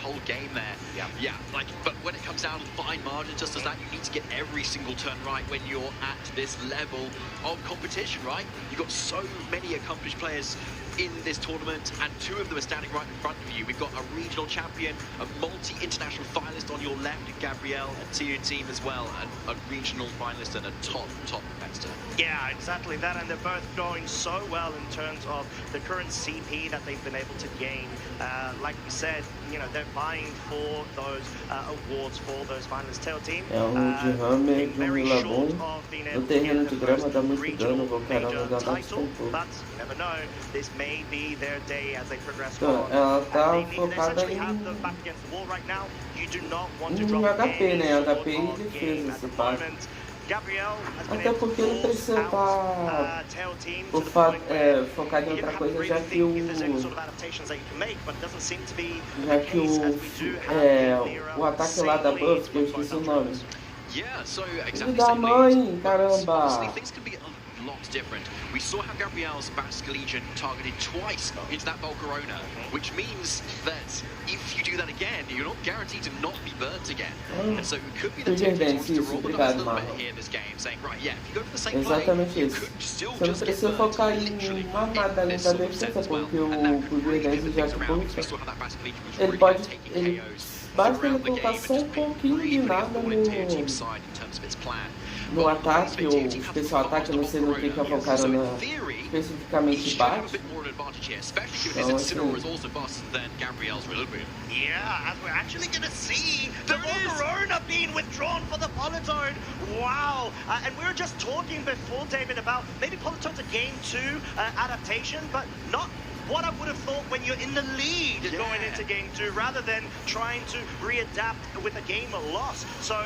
whole game there. Yeah, like, but when it comes down to fine margins, just as that, you need to get every single turn right when you're at this level of competition, right? You've got so many accomplished players in this tournament, and 2 of them are standing right in front of you. We've got a regional champion, a multi-international finalist on your left, Gabriel, a tier team as well, and a regional finalist and a top competitor. Yeah, exactly that, and they're both going so well in terms of the current CP that they've been able to gain. Like we said, you know, they're vying for those awards for those finalists. Tail team, very short of being able to get the first regional major title, but you never know, this may be their day as they progress on. They essentially have them back against the wall right now. You do not want to drop any sort of game at the moment. Gabriel has been able to force out Tail team to the point where you have to really think if there's any sort of adaptations that you can make, but it doesn't seem to be the case as we do have o ataque lá da Buff, que eu esqueci o nome. Yeah, so exactly. Da mãe, caramba! Honestly, things can be a lot different. We saw how Gabriel's Basque Legion targeted twice into that Volcarona, which means that if you do that again, you're not guaranteed to not be burnt again. And so it could be that Tilting wants to roll the dice a little bit here in this game, saying, right, yeah, if you go for the same play, you could still just get burnt literally in this sort of sense as well. And that could really move things around, because we saw how that Basque Legion was really good at taking KOs basta ele colocar só pouquinho de nada no ataque, ou especial ataque, eu não sei no que a Volcarona especificamente bate. Então, yeah, as we're actually going to see the Volcarona being withdrawn for the Polytone. Wow. And we were just talking before, David, about maybe Polytone's a Game 2 adaptation, but not what I would have thought when you're in the lead going into Game 2, rather than trying to readapt with a game loss. So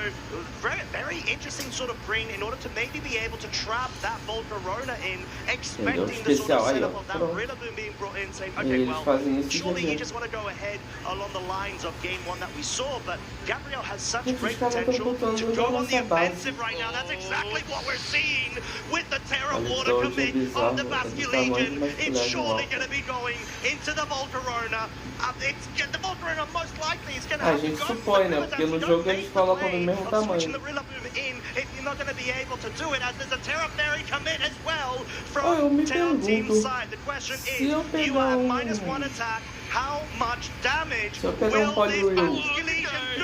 very, very interesting sort of bring in order to maybe be able to trap that Volcarona in, expecting the sort of setup of that Rillaboom being brought in, saying, okay, well, surely you just want to go ahead along the lines of Game 1 that we saw, but Gabriel has such great potential to go on the offensive right now. That's exactly what we're seeing with the Terra Water commit of the Basque Legion. It's surely going to be going into the Volcarona. The Volcarona most likely is going to have to go supõe, né? Porque no jogo eles colocam do mesmo tamanho. If you're not going to be able to do it, as there's a Terra Fairy commit as well from Tail Team's side. The question is, you have -1 attack. How much damage will this Basque Legion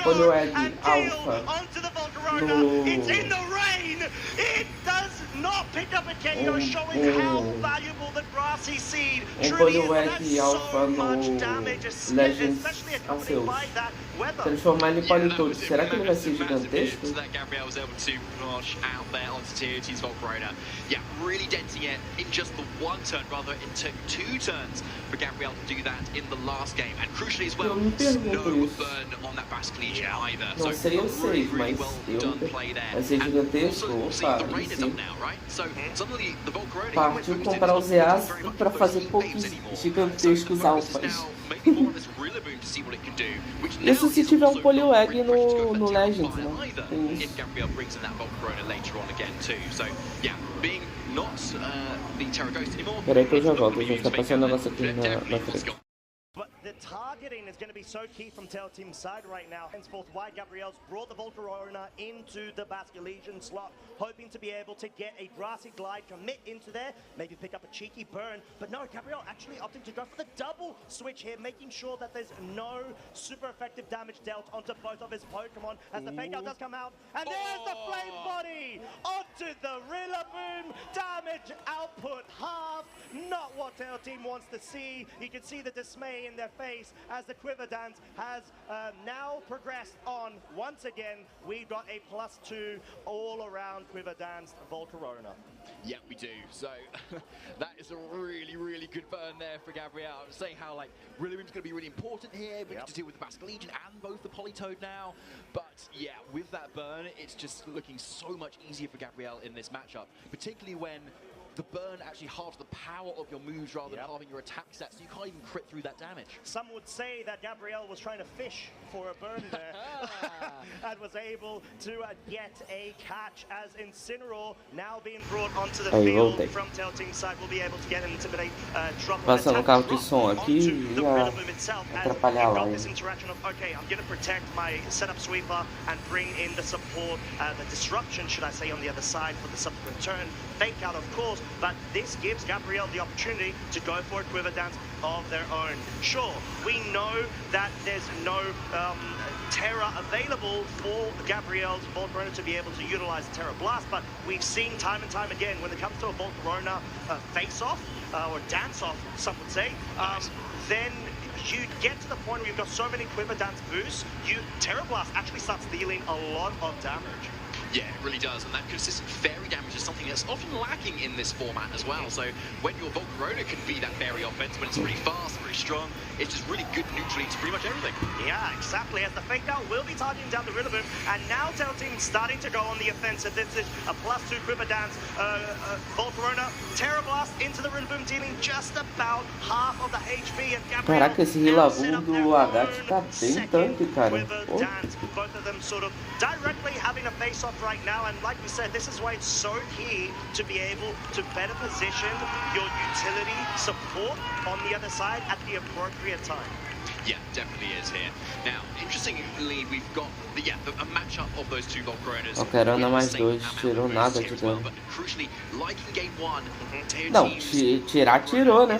do and deal onto the Volcarona? It's in the rain It does not pick up a KO, showing how valuable the grassy seed truly is. That's so much damage, especially accompanied by that weather. Transformar ele em politoad. Será que ele vai ser gigantesco? That Gabriel was able to push out there onto tier 2's Volcarona. Yeah, really denting it in just the one turn, rather it took 2 turns for Gabriel to do that in the last game. And crucially as well, no burn on that Basque Legion either. Não sei, eu sei, mas vai ser gigantesco. Opa, aí sim. Partiu comprar os EAs para fazer poucos gigantescos alfas. Isso se tiver um Poliwag no Legends, né? Tem isso. Peraí que eu já volto, a gente tá passando um negócio aqui na frente. But the targeting is going to be so key from Tail Team's side right now. Henceforth, why Gabriel's brought the Volcarona into the Basque Legion slot, hoping to be able to get a grassy glide, commit into there, maybe pick up a cheeky burn. But no, Gabriel actually opting to go for the double switch here, making sure that there's no super effective damage dealt onto both of his Pokemon as the fake out does come out. And there's the flame body onto the Rillaboom. Damage output half. Not what Tail Team wants to see. You can see the dismay in their face as the Quiver Dance has now progressed on. Once again, we've got a +2 all around Quiver Dance Volcarona. Yeah, we do. So that is a really, really good burn there for Gabriel. I was saying how like Rillaboom's going to be really important here. We have to deal with the Basque Legion and both the Politoad now. But yeah, with that burn, it's just looking so much easier for Gabriel in this matchup, particularly when the burn actually halves the power of your moves rather than halving your attack set, so you can't even crit through that damage. Some would say that Gabriel was trying to fish for a burn there and was able to get a catch as Incineroar now being brought onto the field from Tail Team's side will be able to get an Intimidate drop Passando o carro de som aqui e atrapalhar lá. This interaction of, okay, I'm going to protect my setup sweeper and bring in the support, the disruption, should I say, on the other side for the subsequent turn. Fake out, of course, but this gives Gabriel the opportunity to go for a Quiver Dance of their own. Sure, we know that there's no Terra available for Gabriel's Volcarona to be able to utilize Terra Blast, but we've seen time and time again when it comes to a Volcarona face-off, or dance-off, some would say, then you get to the point where you've got so many Quiver Dance boosts, Terra Blast actually starts dealing a lot of damage. Yeah, it really does, and that consistent fairy damage is something that's often lacking in this format as well. So when your Volcarona can be that fairy offense, when it's really fast, very strong, it's just really good neutrally to pretty much everything. Yeah, exactly. As the fake out will be targeting down the Rillaboom, and now Tail Team starting to go on the offensive. This is a +2 Quiver Dance Volcarona. Terra Blast into the Rillaboom, dealing just about half of the HP. And Gabriel, caraca, esse Rillaboom do Agat tá bem tanque, cara. Both of them sort of directly having a face-off right now, and like we said, this is why it's so key to be able to better position your utility support on the other side at the appropriate time. Yeah, definitely is here. Now, interestingly, we've got a matchup of those two Volcaronas. Volcarona mais 2, tirou nada de dano. But crucially, like in game 1, não, tirar tirou, né?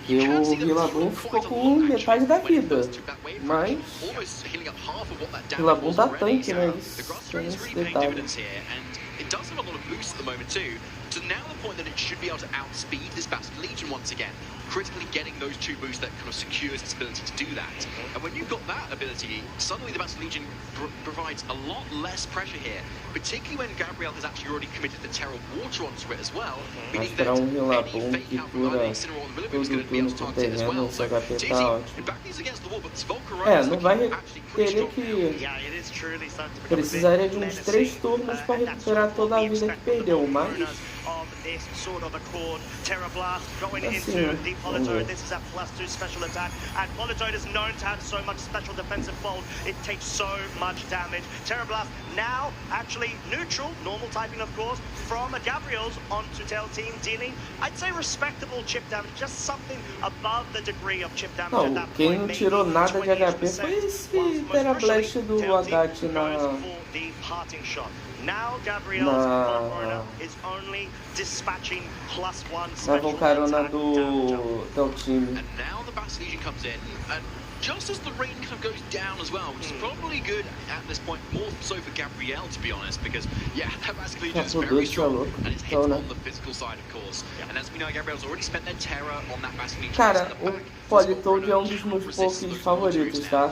E o Rillaboom ficou com metade da vida. Mas o Rillaboom tá tanque, né? Isso tem esse detalhe. It does have a lot of boost at the moment too, to now the point that it should be able to outspeed this Basque Legion once again, critically getting those 2 boosts that kind of secures its ability to do that. And when you've got that ability, suddenly the Basque Legion provides a lot less pressure here, particularly when Gabriel has actually already committed the Terra Water onto it as well, meaning that any fake out from either Incineroar or the Rillaboom is going to be able to target it as well. So TC, back these against the wall, but this Volcarona não vai teria que precisaria de uns 3 turnos para recuperar toda a vida que perdeu, mas of this sort of accord. Terra Blast going into the Politoad. This is a +2 special attack, and Politoad is known to have so much special defensive fold. It takes so much damage. Terra Blast now actually neutral, normal typing of course, from a Gabriel's onto Tail Team, dealing, I'd say, respectable chip damage, just something above the degree of chip damage at that point. Quem não tirou nada de HP foi esse Terra Blast do Agat na Now Gabriel's Volcarona is only dispatching +1 na Volcarona do Tail Team. And now the Basque Legion comes in, and just as the rain kind of goes down as well, which is probably good at this point, more so for Gabriel, to be honest, because, yeah, that Vasquez is very strong, and it's hit on the physical side, of course. And as we know, Gabriel's already spent their terror on that Vasquez. Cara, o Politoad é dos meus poucos favoritos, tá?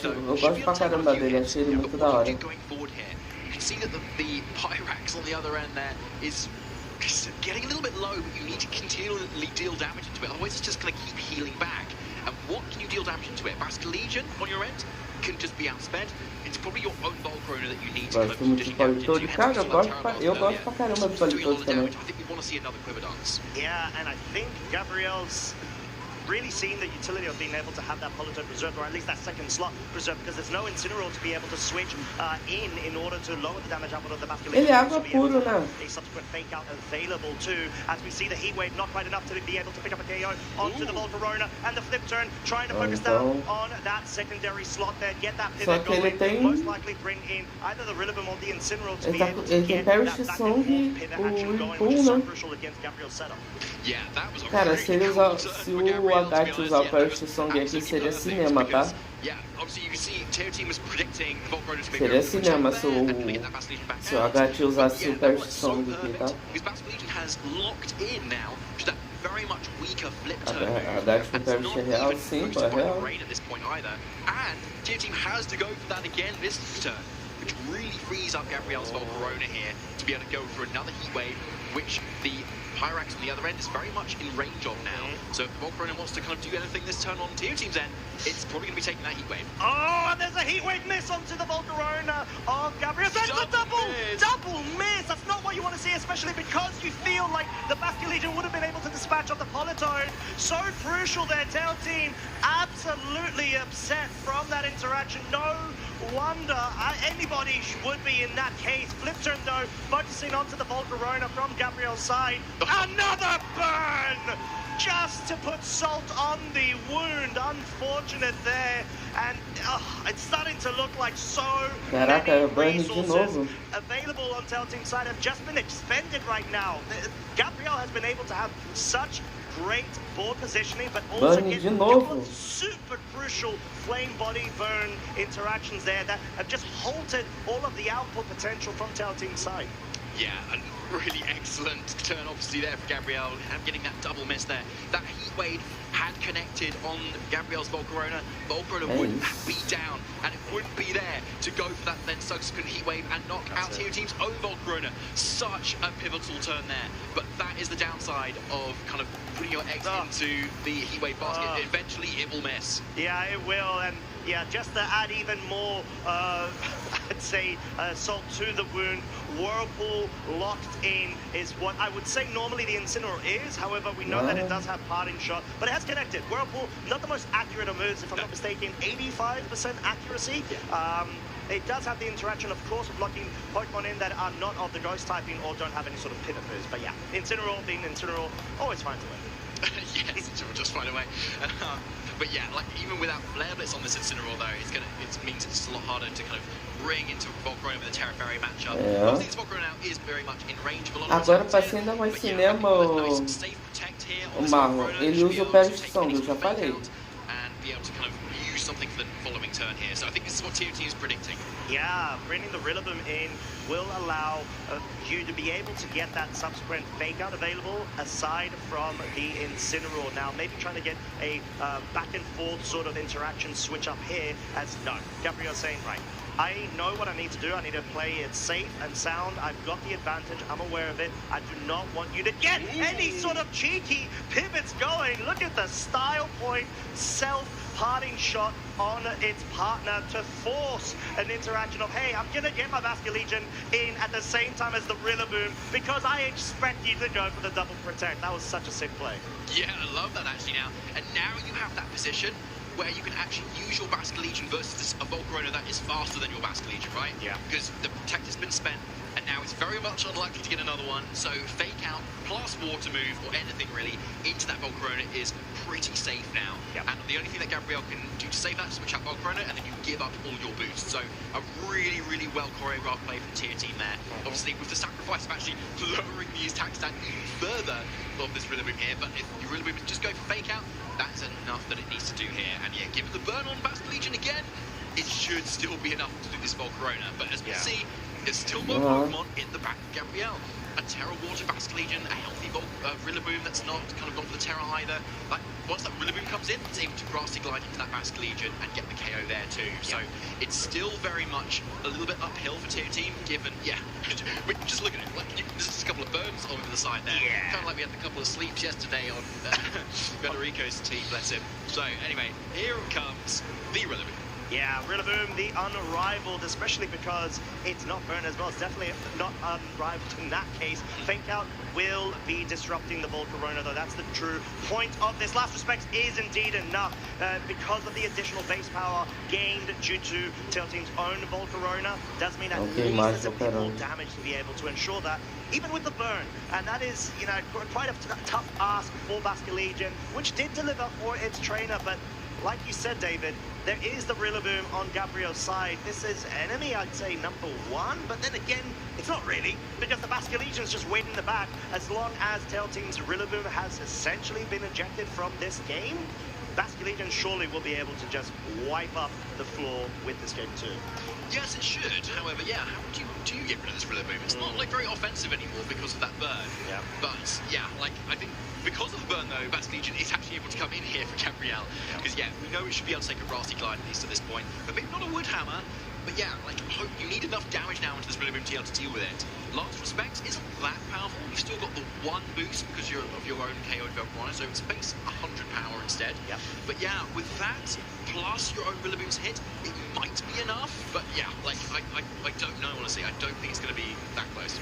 Eu gosto pra caramba dele, achei ele muito da hora. See that the Pyrax on the other end there is getting a little bit low, but you need to continually deal damage into it, otherwise it's just going to keep healing back. And what can you deal damage into it? Vasquez Legion on your end can just be outsped. It's probably your own Volcarona that you need to kind of condition damage into. Cara, eu gosto pra caramba do Politoad também. I think we want to see another Quiver Dance. Yeah, and I think Gabriel's really seeing the utility of being able to have that Politoad reserved, or at least that second slot reserved, because there's no Incineroar to be able to switch in order to lower the damage output of the Vasquez. Ele é água puro, né? A subsequent fake out available too, as we see the heat wave not quite enough to be able to pick up a KO onto the Volcarona, and the flip turn trying to focus down on that secondary slot there, get that pivot going, most likely bring in either the Rillaboom or the Incineroar to be able to get that back and forth pivot action going, which is so crucial against Gabriel's setup. Yeah, that was a Cara, se o H usar o Perish Song aqui seria cinema, tá? Seria cinema se o H usasse o Perish Song aqui, tá? A H com Perish é real, sim, pô, é real. And Tear Team has to go for that again this turn, which really frees up Gabriel's Volcarona here to be able to go for another heat wave, which the Pyrax on the other end is very much in range of now. So if Volcarona wants to kind of do anything this turn on Tear Team's end, it's probably going to be taking that heat wave. Oh, and there's a heat wave miss onto the Volcarona of Gabriel. That's a double miss. That's not what you want to see, especially because you feel like the Vasquez Legion would have been able to dispatch off the Politoad. So crucial there. Tail Team absolutely upset from that interaction. No wonder anybody would be in that case. Flip turn though, focusing onto the Volcarona from Gabriel's side. Another burn! Just to put salt on the wound. Unfortunate there. And it's starting to look like so many resources available on Tail Team's side have just been expended right now. Gabriel has been able to have such great board positioning, but also get super crucial flame body burn interactions there that have just halted all of the output potential from Tail Team's side. Yeah, a really excellent turn obviously there for Gabriel, getting that double miss there. That heat wave had connected on Gabriel's Volcarona. Volcarona wouldn't be down, and it wouldn't be there to go for that then subsequent heat wave and knock out Team Team's own Volcarona. Such a pivotal turn there, but that is the downside of kind of putting your eggs into the heat wave basket. Eventually it will miss. Yeah, it will, and yeah, just to add even more, I'd say, salt to the wound, Whirlpool locked in is what I would say normally the Incineroar is. However, we know that it does have parting shot, but it has connected. Whirlpool, not the most accurate of moves, if I'm not mistaken, 85% accuracy. It does have the interaction, of course, of blocking Pokemon in that are not of the ghost typing or don't have any sort of pivot moves. But yeah, Incineroar being Incineroar always finds a way. Yes, it will just find a way. But yeah, like even without Flare Blitz on this Incineroar though, it means it's a lot harder to kind of bring into Volcarona with a Terra Fairy matchup. Obviously this Volcarona now is very much in range of a lot of agora pra ser ainda mais cinema o Marlon, ele usa o Perish Song, eu já falei. And be able to kind of use something for the following turn here. So I think this is what Team Team is predicting. Yeah, bringing the Rillaboom in will allow you to be able to get that subsequent fake out available aside from the Incineroar. Now, maybe trying to get a back and forth sort of interaction switch up here as no. Gabriel's saying, right, I know what I need to do. I need to play it safe and sound. I've got the advantage. I'm aware of it. I do not want you to get any sort of cheeky pivots going. Look at the style point self-parting shot on its partner to force an interaction of, hey, I'm going to get my Vasquez Legion in at the same time as the Rillaboom because I expect you to go for the double protect. That was such a sick play. Yeah, I love that actually now. And now you have that position where you can actually use your Vasquez Legion versus a Volcarona that is faster than your Vasquez Legion, right? Yeah. Because the protect has been spent, and now it's very much unlikely to get another one. So fake out plus water move or anything really into that Volcarona is pretty safe now. And the only thing that Gabriel can do to save that is switch out Volcarona, and then you give up all your boosts. So a really, really well choreographed play from the tier team there. Obviously, with the sacrifice of actually lowering the attack stat even further of this Rillaboom here, but if your Rillaboom just go for fake out, that's enough that it needs to do here. And yeah, given the burn on Basque Legion again, it should still be enough to do this Volcarona. But as we'll see, there's still more Pokemon in the back of Gabriel. A Terra Water Basque Legion, a healthy Rillaboom that's not kind of gone for the Terra either. Like, once that Rillaboom comes in, it's able to grassy glide into that Basque Legion and get the KO there too. So it's still very much a little bit uphill for tier team, given, just look at it. Like, there's just a couple of burns all over the side there. Kind of like we had a couple of sleeps yesterday on Federico's team, bless him. So anyway, here comes the Rillaboom. Yeah, Rillaboom, the unrivaled, especially because it's not burn as well. It's definitely not unrivaled in that case. Fake out will be disrupting the Volcarona, though. That's the true point of this. Last Respects is indeed enough because of the additional base power gained due to Tail Team's own Volcarona. Does mean at least there's a bit more damage to be able to ensure that, even with the burn. And that is, you know, quite a tough ask for Basque Legion, which did deliver for its trainer, but like you said, David, there is the Rillaboom on Gabriel's side. This is enemy, I'd say, number one, but then again, it's not really, because the Basque Legion's just waiting in the back. As long as Tail Team's Rillaboom has essentially been ejected from this game, Basque Legion surely will be able to just wipe up the floor with this game too. Yes, it should. However, how do you get rid of this Rillaboom? It's not like very offensive anymore because of that burn. But like I think because of the burn though, Basque Legion is actually able to come in here for Gabriel. Because we know it should be able to take a grassy glide at least at this point, but maybe not a wood hammer. But like you need enough damage now into this Rillaboom to be able to deal with it. Last Respects isn't that powerful. You've still got the one boost because you're of your own KO'd Volcarona, so it's base 100 power instead. But with that plus your own Rillaboom's hit, it might be enough. But like I don't know honestly. I don't think it's going to be that close.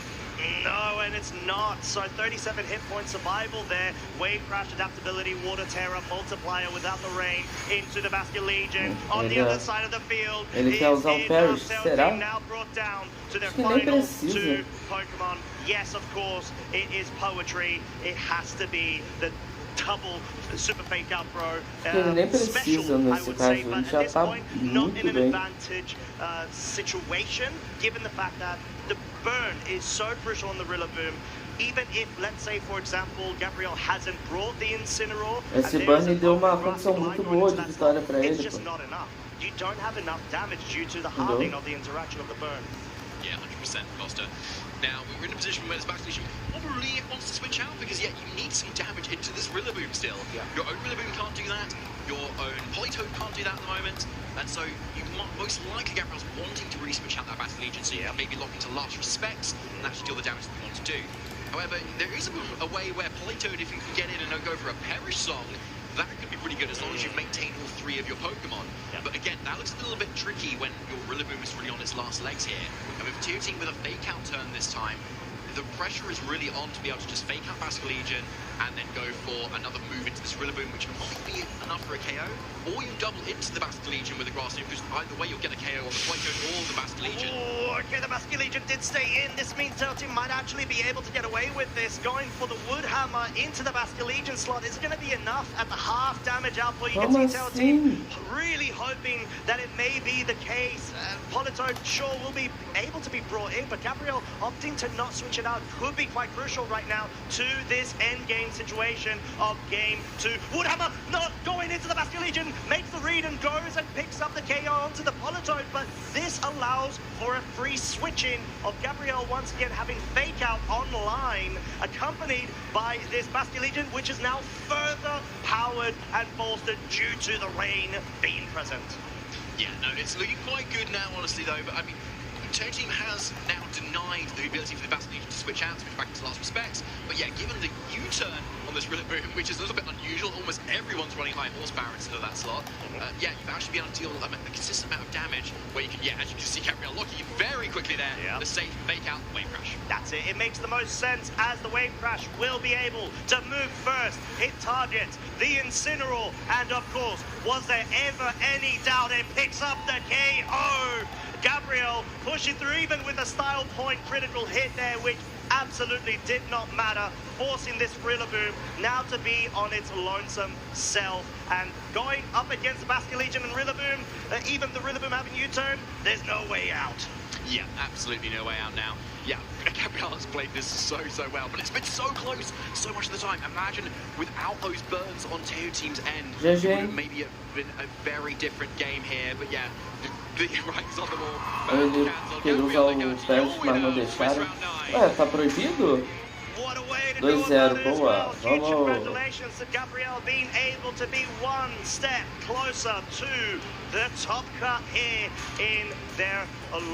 No, and it's not. So 37 hit point survival there. Wave Crash, adaptability, Water Terror, multiplier without the rain into the Basque Legion. On the other side of the field, ele quer usar o Parrish, será? now brought down to their Acho que nem final precisa. two Pokemon. Yes, of course, it is poetry. It has to be the double super fake out bro. Ele nem precisa nesse caso, ele já tá not in muito an bem. advantage situation, given the fact that the burn is so crucial on the Rillaboom. Even if, let's say, for example, Gabriel hasn't brought the Incineroar, Esse burn deu uma condição muito boa de vitória pra it's ele. just not enough. You don't have enough damage due to the halving of the interaction of the burn. Yeah, 100%, Costa. Now, we're in a position where this Basque Legion probably wants to switch out because, you need some damage into this Rillaboom still. Your own Rillaboom can't do that. Your own Politoad can't do that at the moment. And so, you most likely Gabriel's wanting to really switch out that Basque Legion so you can maybe lock into Last Respects and actually deal the damage that you want to do. However, there is a way where Politoad, if you can get in and go for a Perish Song, that could be pretty good as long as you maintain all three of your Pokemon. But again, that looks a little bit tricky when your Rillaboom is really on its last legs here. And with tier team with a fake out turn this time, the pressure is really on to be able to just fake out Basque Legion and then go for another move into this Rillaboom, which might be enough for a KO. Or you double into the Basque Legion with a Grass Leaf, because either way you'll get a KO on the Politoad or the Basque Legion. Oh, okay, the Basque Legion did stay in. This means Tail Team might actually be able to get away with this. Going for the Wood Hammer into the Basque Legion slot is going to be enough at the half damage output. You can see Tail Team really hoping that it may be the case. Politoad sure will be able to be brought in, but Gabriel opting to not switch it out could be quite crucial right now to this end game situation of game 2. Woodhammer not going into the Basque Legion, makes the read and goes and picks up the KO onto the Politoad, but this allows for a free switch-in of Gabriel once again having fake out online, accompanied by this Basque Legion, which is now further powered and bolstered due to the rain being present. Yeah, no, it's looking quite good now, honestly, though, but I mean, Tail Team has now denied the ability for the Basque Legion to switch out, switch back into Last Respects. But yeah, given the U-turn on this Rillaboom, which is a little bit unusual, almost everyone's running high horsepower instead of that slot. You've actually been able to deal a consistent amount of damage, where you can, as you can see, Gabriel locking in very quickly there. The safe fake out Wave Crash. That's it. It makes the most sense as the Wave Crash will be able to move first, hit targets, the Incineroar, and of course, was there ever any doubt it picks up the KO? Gabriel pushing through even with a style point critical hit there, which absolutely did not matter, forcing this Rillaboom now to be on its lonesome self and going up against the Basque Legion and Rillaboom. Even the Rillaboom having U-turn, there's no way out. Yeah, absolutely no way out now. Yeah, Gabriel has played this so well, but it's been so close so much of the time. Imagine without those burns on Teo Team's end, it would have maybe been a very different game here, but yeah, the rights on the ball. Ele usar o teste, mas não deixaram. Ué, tá proibido? 2-0, boa, vamos! Congratulations to Gabriel being able to be one step closer to the top cut here in their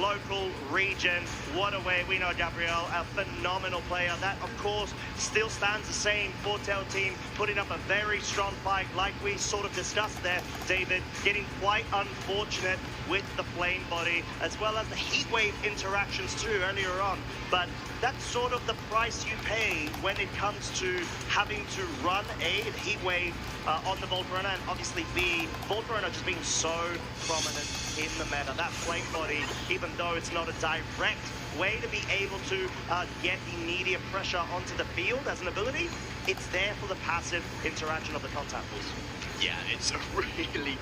local region. What a way. We know Gabriel, a phenomenal player. That, of course, still stands the same for Teo Team, putting up a very strong fight like we sort of discussed there, David, getting quite unfortunate with the flame body, as well as the heat wave interactions too earlier on. But that's sort of the price you pay when it comes to having to run A, heat wave on the Volcarona, and obviously B, Volcarona just being so prominent in the meta. That flame body, even though it's not a direct way to be able to get immediate pressure onto the field as an ability, it's there for the passive interaction of the contact boost. Yeah, it's a really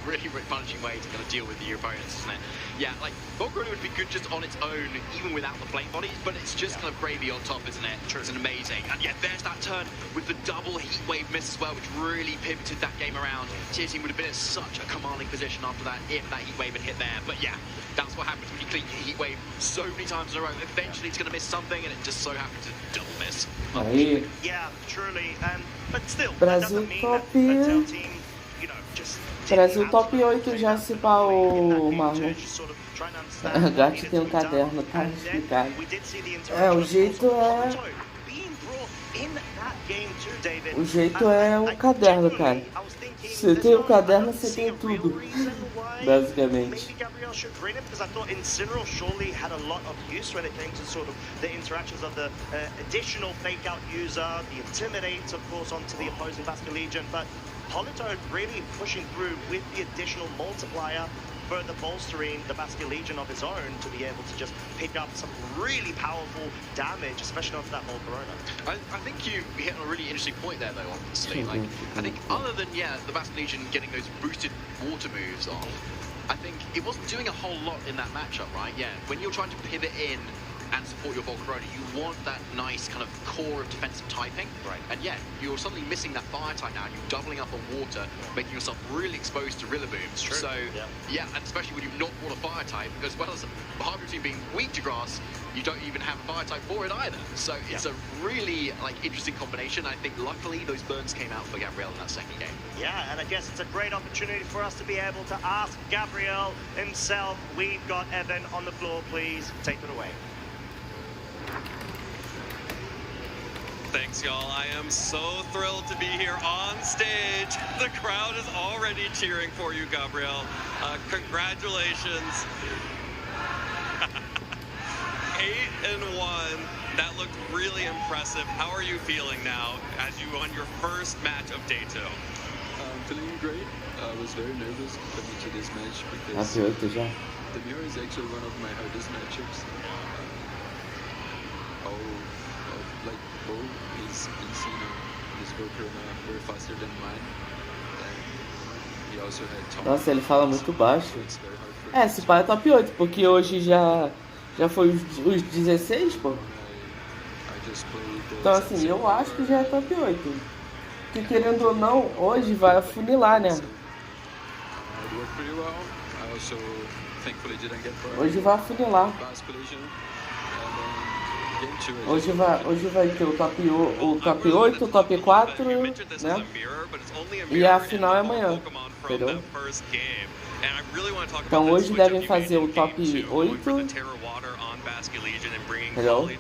punishing way to kind of deal with your opponents, isn't it? Yeah, like, Volcarona would be good just on its own, even without the flame bodies, but it's just kind of gravy on top, isn't it? True. It's an amazing. And yeah, there's that turn with the double heat wave miss as well, which really pivoted that game around. Teo Team would have been in such a commanding position after that, if that heat wave had hit there. But yeah, that's what happens when you clean your heat wave so many times in a row. Eventually it's going to miss something, and it just so happens to double miss. Aí. Yeah, truly. But still, Brasil top. Brasil top 8 já se pá o Marlon. A Gat tem um caderno, tá explicado. É, o jeito é... O jeito é o caderno, cara. Você tem o caderno, você tem tudo. Basicamente. Because I thought Incineral surely had a lot of use when it came to sort of the interactions of the additional fake out user, the intimidate, of course, onto the opposing Basque Legion, but Politoad really pushing through with the additional multiplier, further bolstering the Basque Legion of his own to be able to just pick up some really powerful damage, especially onto that Volcarona. I think you hit on a really interesting point there, though, honestly. Like, I think other than, yeah, the Basque Legion getting those boosted water moves off, I think it wasn't doing a whole lot in that matchup, right? Yeah, when you're trying to pivot in and support your Volcarona, you want that nice kind of core of defensive typing. Right. And yeah, you're suddenly missing that fire type now, and you're doubling up on water, making yourself really exposed to Rillabooms. True. So, yeah, and especially when you've not brought a fire type, as well as half your team being weak to grass, you don't even have a fire type for it either. So it's a really interesting combination. I think luckily those burns came out for Gabriel in that second game. Yeah, and I guess it's a great opportunity for us to be able to ask Gabriel himself. We've got Evan on the floor, please take it away. Thanks, y'all. I am so thrilled to be here on stage. The crowd is already cheering for you, Gabriel. Congratulations. 8-1. That looked really impressive. How are you feeling now as you won your first match of day 2? I'm feeling great. I was very nervous coming to this match because the mirror is actually one of my hardest matchups. Bo is insane. His Volcarona were faster than mine. And he also had top. Nossa, ele fala muito baixo. É, esse pai é top 8, porque hoje já foi os 16, pô. Então assim, eu acho que já é top 8. Porque querendo ou não, hoje vai afunilar, né? Hoje vai afunilar. Hoje vai ter o top 8, o top 4, né? E a final é amanhã, entendeu? Então hoje devem fazer o top 8, entendeu?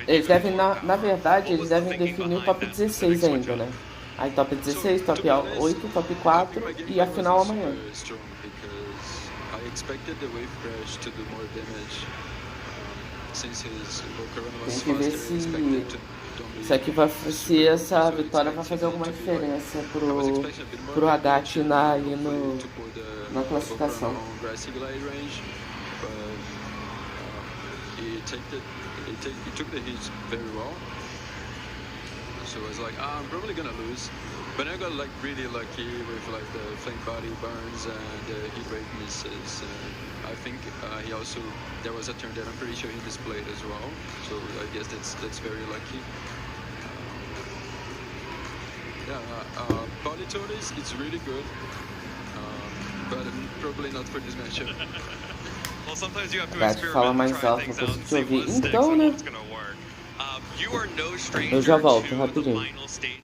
Eles devem, na verdade, eles devem definir o top 16 ainda, né? Aí top 16, top 8, top 4 e a final amanhã. Tem que ver se essa vitória vai fazer alguma diferença pro Hagat ali na classificação. he took the hits very well. So I was like, I'm probably gonna lose. But I got like really lucky with like the flank body burns and the hit rate misses. I think there was a turn that I'm pretty sure he displayed as well. So I guess that's very lucky. Paulo it's really good, but probably not for this matchup. Well, sometimes you have to Gato fala experiment and mais try alto, things não out and consigo te see ouvir. what sticks Então, and né? what's gonna work. You are no Eu stranger já volto, to the rapidinho. final stage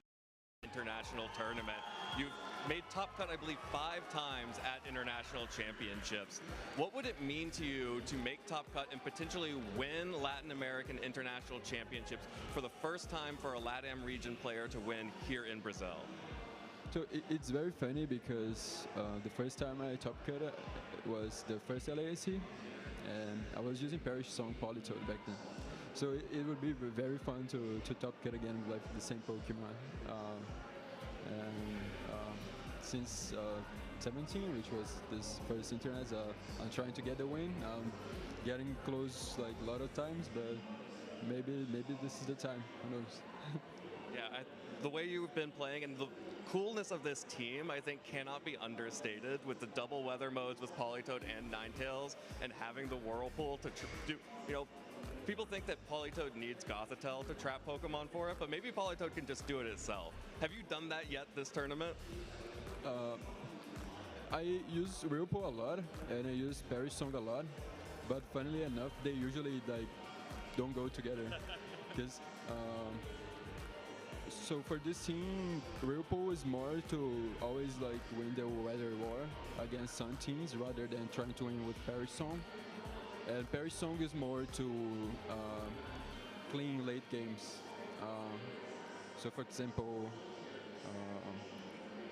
international tournament. You've made top cut, I believe, 5 times at international championships. What would it mean to you to make top cut and potentially win Latin American international championships for the first time for a LATAM region player to win here in Brazil? So it's very funny because the first time I top cut was the first LAIC, and I was using Parrish Song Paulo back then. So it would be very fun to top cut again with like the same Pokemon. Since 17, which was this first internet, I'm trying to get the win. Getting close like a lot of times, but maybe this is the time. Who knows? Yeah, the way you've been playing and the coolness of this team, I think, cannot be understated with the double weather modes with Politoed and Ninetales and having the Whirlpool to do, people think that Politoed needs Gothitelle to trap Pokemon for it, but maybe Politoed can just do it itself. Have you done that yet this tournament? I use Whirlpool a lot, and I use Parrish Song a lot, but funnily enough, they usually like don't go together. Because so for this team, Whirlpool is more to always like win the weather war against some teams rather than trying to win with Parrish Song. And Parrish Song is more to clean late games. So for example,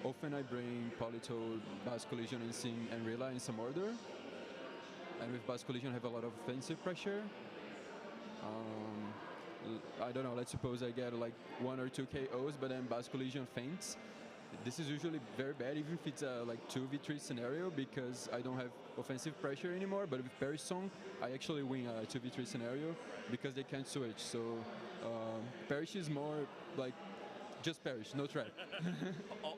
often I bring Politoed, Bass Collision, and Sing and Rilla in some order. And with Bass Collision I have a lot of offensive pressure. I don't know, let's suppose I get like 1 or 2 KOs, but then Bass Collision faints. This is usually very bad, even if it's a like 2v3 scenario, because I don't have offensive pressure anymore. But with Parrish Song, I actually win a 2v3 scenario because they can't switch. So Parrish is more like just Parrish, no trap.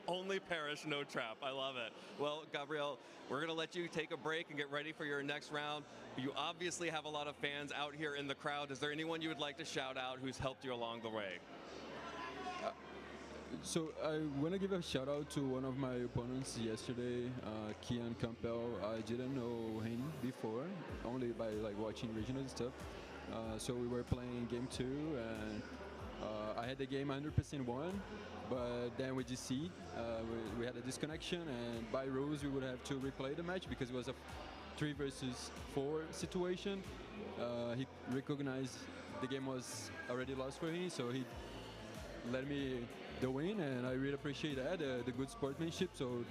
Only Parrish, no trap. I love it. Well, Gabriel, we're going to let you take a break and get ready for your next round. You obviously have a lot of fans out here in the crowd. Is there anyone you would like to shout out who's helped you along the way? So I want to give a shout out to one of my opponents yesterday, Kian Campbell. I didn't know him before, only by like watching regional and stuff. So we were playing game 2, and I had the game 100% won, but then with GC, we had a disconnection, and by rules we would have to replay the match because it was a 3 versus 4 situation. He recognized the game was already lost for him, so he let me the win, and I really appreciate that, the good sportsmanship. So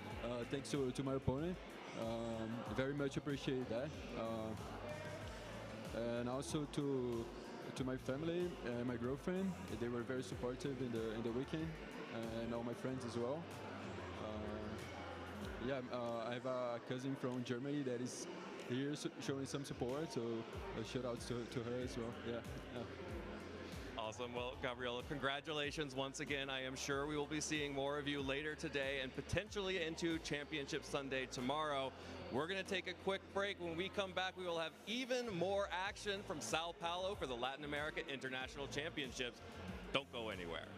thanks to my opponent, very much appreciate that, and also to my family and my girlfriend. They were very supportive in the weekend, and all my friends as well. I have a cousin from Germany that is here showing some support, so shout outs to her as well. Yeah. Awesome. Well, Gabriela, congratulations once again. I am sure we will be seeing more of you later today and potentially into Championship Sunday tomorrow. We're going to take a quick break. When we come back, we will have even more action from Sao Paulo for the Latin America International Championships. Don't go anywhere.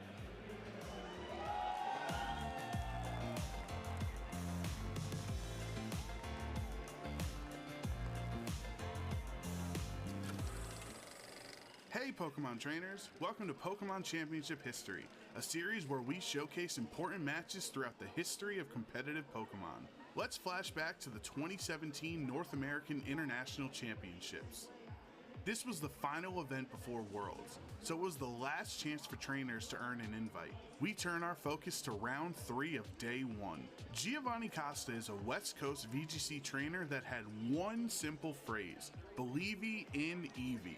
Hey Pokemon trainers, welcome to Pokemon Championship History, a series where we showcase important matches throughout the history of competitive Pokemon. Let's flash back to the 2017 North American International Championships. This was the final event before Worlds, so it was the last chance for trainers to earn an invite. We turn our focus to round 3 of day 1. Giovanni Costa is a West Coast VGC trainer that had one simple phrase, "Believe in Eevee."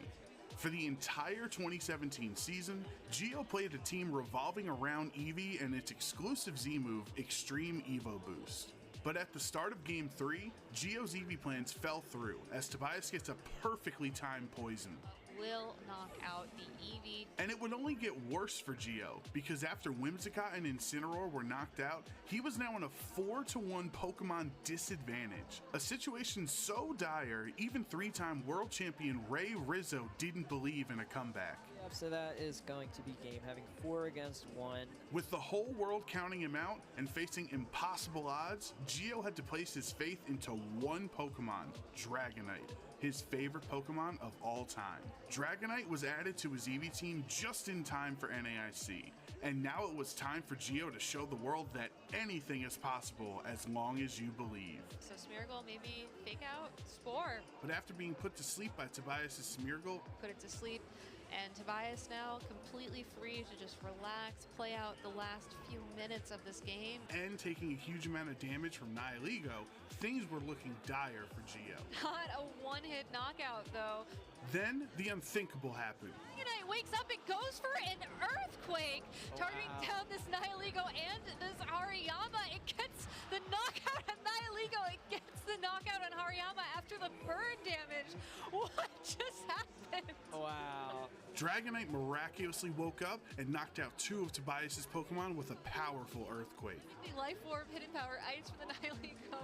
For the entire 2017 season, Gio played a team revolving around Eevee and its exclusive Z move, Extreme Evo Boost. But at the start of Game 3, Gio's EV plans fell through as Tobias gets a perfectly timed poison. Will knock out the EV. And it would only get worse for Gio, because after Whimsicott and Incineroar were knocked out, he was now in a 4-1 Pokemon disadvantage. A situation so dire, even 3-time world champion Ray Rizzo didn't believe in a comeback. Yep, so that is going to be game, having 4 against 1. With the whole world counting him out and facing impossible odds, Gio had to place his faith into one Pokemon, Dragonite, his favorite Pokemon of all time. Dragonite was added to his EV team just in time for NAIC, and now it was time for Gio to show the world that anything is possible as long as you believe. So Smeargle maybe fake out Spore. But after being put to sleep by Tobias' Smeargle, put it to sleep, and Tobias now completely free to just relax, play out the last few minutes of this game. And taking a huge amount of damage from Nihilego, things were looking dire for Gio. Not a one-hit knockout, though. Then the unthinkable happened. Dragonite wakes up and goes for an Earthquake, targeting down this Nihilego and this Hariyama. It gets the knockout on Nihilego. It gets the knockout on Hariyama after the burn damage. What just happened? Wow. Dragonite miraculously woke up and knocked out 2 of Tobias' Pokemon with a powerful Earthquake. The Life Orb, Hidden Power Ice for the Nihilego,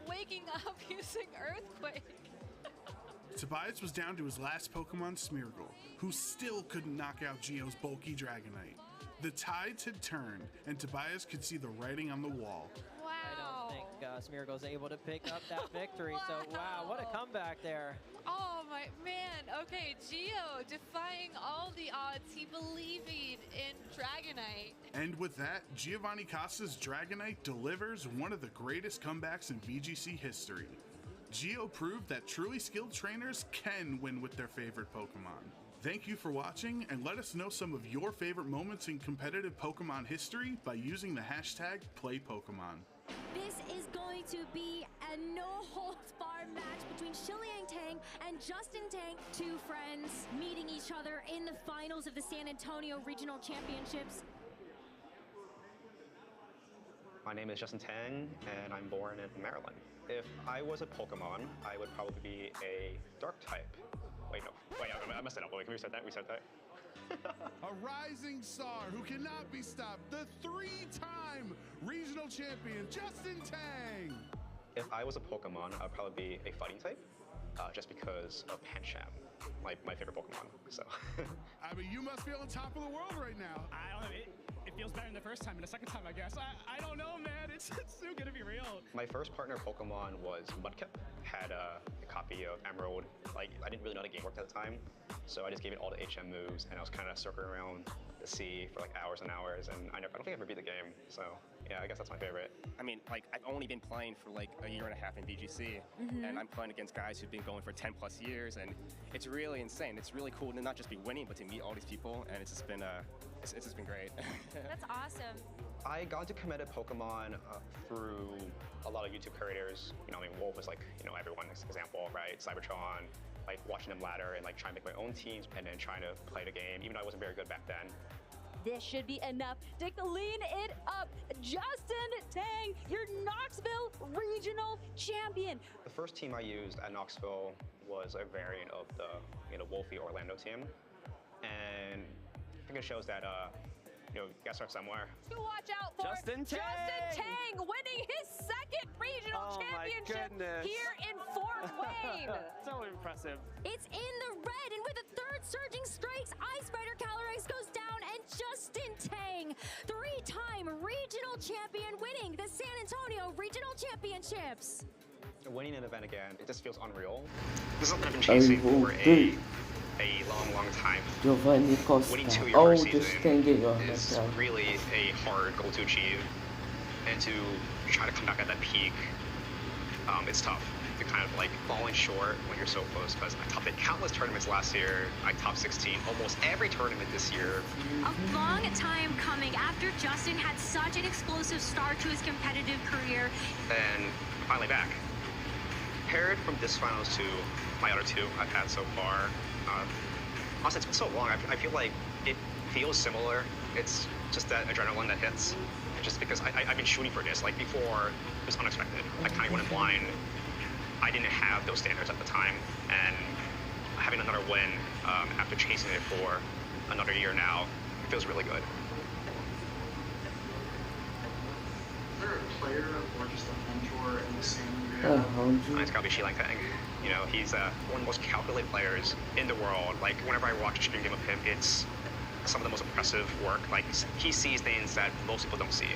waking up using Earthquake. Tobias was down to his last Pokemon, Smeargle, who still couldn't knock out Gio's bulky Dragonite. The tides had turned, and Tobias could see the writing on the wall. Wow. I don't think Smeargle's able to pick up that victory, so wow, what a comeback there. Oh my man, okay, Gio defying all the odds, he believing in Dragonite. And with that, Giovanni Costa's Dragonite delivers one of the greatest comebacks in VGC history. Gio proved that truly skilled trainers can win with their favorite Pokemon. Thank you for watching, and let us know some of your favorite moments in competitive Pokemon history by using the hashtag #PlayPokemon. This is going to be a no-holds-barred match between Shiliang Tang and Justin Tang, 2 friends meeting each other in the finals of the San Antonio Regional Championships. My name is Justin Tang, and I'm born in Maryland. If I was a Pokemon, I would probably be a Dark type. Wait, no. Wait, I messed it up. Wait, can we restart that? A rising star who cannot be stopped, the 3-time regional champion, Justin Tang. If I was a Pokemon, I'd probably be a fighting type, just because of Pancham, my favorite Pokemon, so. I mean, you must be on top of the world right now. I don't know, it feels better than the first time and the second time, I guess. I don't know, man, it's too good to be real. My first partner Pokemon was Mudkip, had a copy of Emerald. Like, I didn't really know the game worked at the time, so I just gave it all the HM moves, and I was kind of circling around the sea for like hours and hours, and I don't think I ever beat the game, so yeah, I guess that's my favorite. I mean, like, I've only been playing for like a year and a half in VGC, and I'm playing against guys who've been going for 10 plus years, and it's really insane. It's really cool to not just be winning, but to meet all these people, and it's just been great. That's awesome. I got into competitive Pokemon through a lot of YouTube creators. You know, I mean, Wolf was like, you know, everyone's example, right? Cybertron, like watching them ladder and like trying to make my own teams and then trying to play the game, even though I wasn't very good back then. This should be enough to clean it up. Justin Tang, your Knoxville Regional Champion. The first team I used at Knoxville was a variant of the, you know, Wolfie Orlando team, and I think it shows that you know, you gotta start somewhere. To watch out for Justin Tang winning his 2nd regional championship here in Fort Wayne. So impressive. It's in the red, and with a 3rd surging strikes, Ice Spider Calyrex goes down, and Justin Tang, 3-time regional champion, winning the San Antonio Regional Championships. Winning an event again, it just feels unreal. This is something I've been chasing for a long time. Giovanni Costa. Winning 2 Oh, your this season thing is really a hard goal to achieve, and to try to come back at that peak, it's tough. You're kind of like falling short when you're so close, because I topped countless tournaments last year. I topped 16 almost every tournament this year. A long time coming after Justin had such an explosive start to his competitive career. And finally back. Compared from this finals to my other 2 I've had so far, honestly, it's been so long. I feel like it feels similar It's just that adrenaline that hits. Just because I've been shooting for this, like before, it was unexpected. I kind of went in blind. I didn't have those standards at the time, and having another win after chasing it for another year now, it feels really good. Is there a player or just a mentor in the same It's gotta be Xiliang Tang. You know, he's one of the most calculated players in the world. Like, whenever I watch a stream game of him, it's some of the most impressive work. Like, he sees things that most people don't see.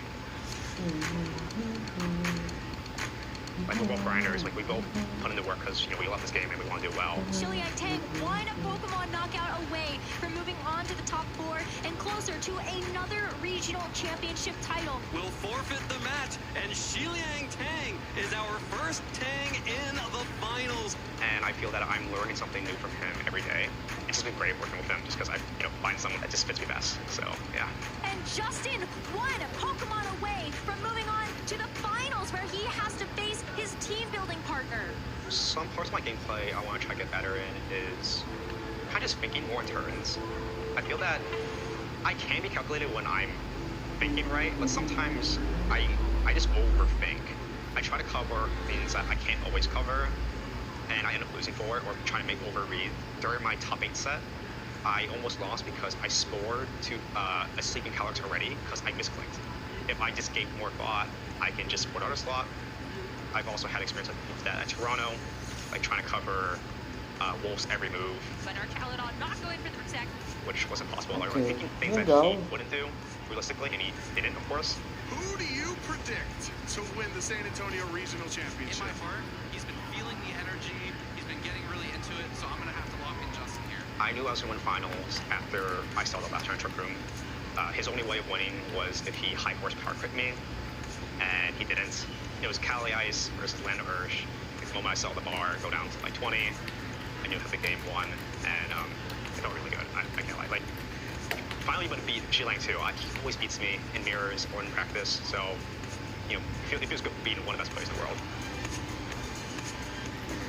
Like, we're both grinders. Like, we both put in the work because, you know, we love this game and we want to do well. Xiliang Tang one Pokemon knockout away from moving on to the top 4 and closer to another regional championship title. We'll forfeit the match, and Xiliang Tang is our first Tang in the finals. And I feel that I'm learning something new from him every day. It's just been great working with him just because I, you know, find someone that just fits me best. So, yeah. And Justin one Pokemon away from moving on to the finals where he has to face his team building partner. Some parts of my gameplay I want to try to get better in is kind of just thinking more in turns. I feel that I can be calculated when I'm thinking right, but sometimes I just overthink. I try to cover things that I can't always cover, and I end up losing for it or trying to make overread. During my top 8 set, I almost lost because I scored to a sleeping Calyrex already because I misclicked. If I just gave more thought, I can just put out a slot. I've also had experience with that at Toronto, like trying to cover Wolf's every move. But our Caledon not going for the protect. Which wasn't possible. I was Okay, thinking things that legal. he wouldn't do, realistically, and he didn't, of course. Who do you predict to win the San Antonio Regional Championship? In my heart, he's been feeling the energy, he's been getting really into it, so I'm going to have to lock in Justin here. I knew I was going to win finals after I saw the last turn trick room. His only way of winning was if he high horsepower crit me, and he didn't. It was Cali Ice versus Land of Ursh. The moment I saw the bar go down to like 20, I knew that the game won, and it felt really good. I can't lie. Like, finally able to beat Xiliang too. He always beats me in mirrors or in practice, so, you know, it feels good beating one of the best players in the world.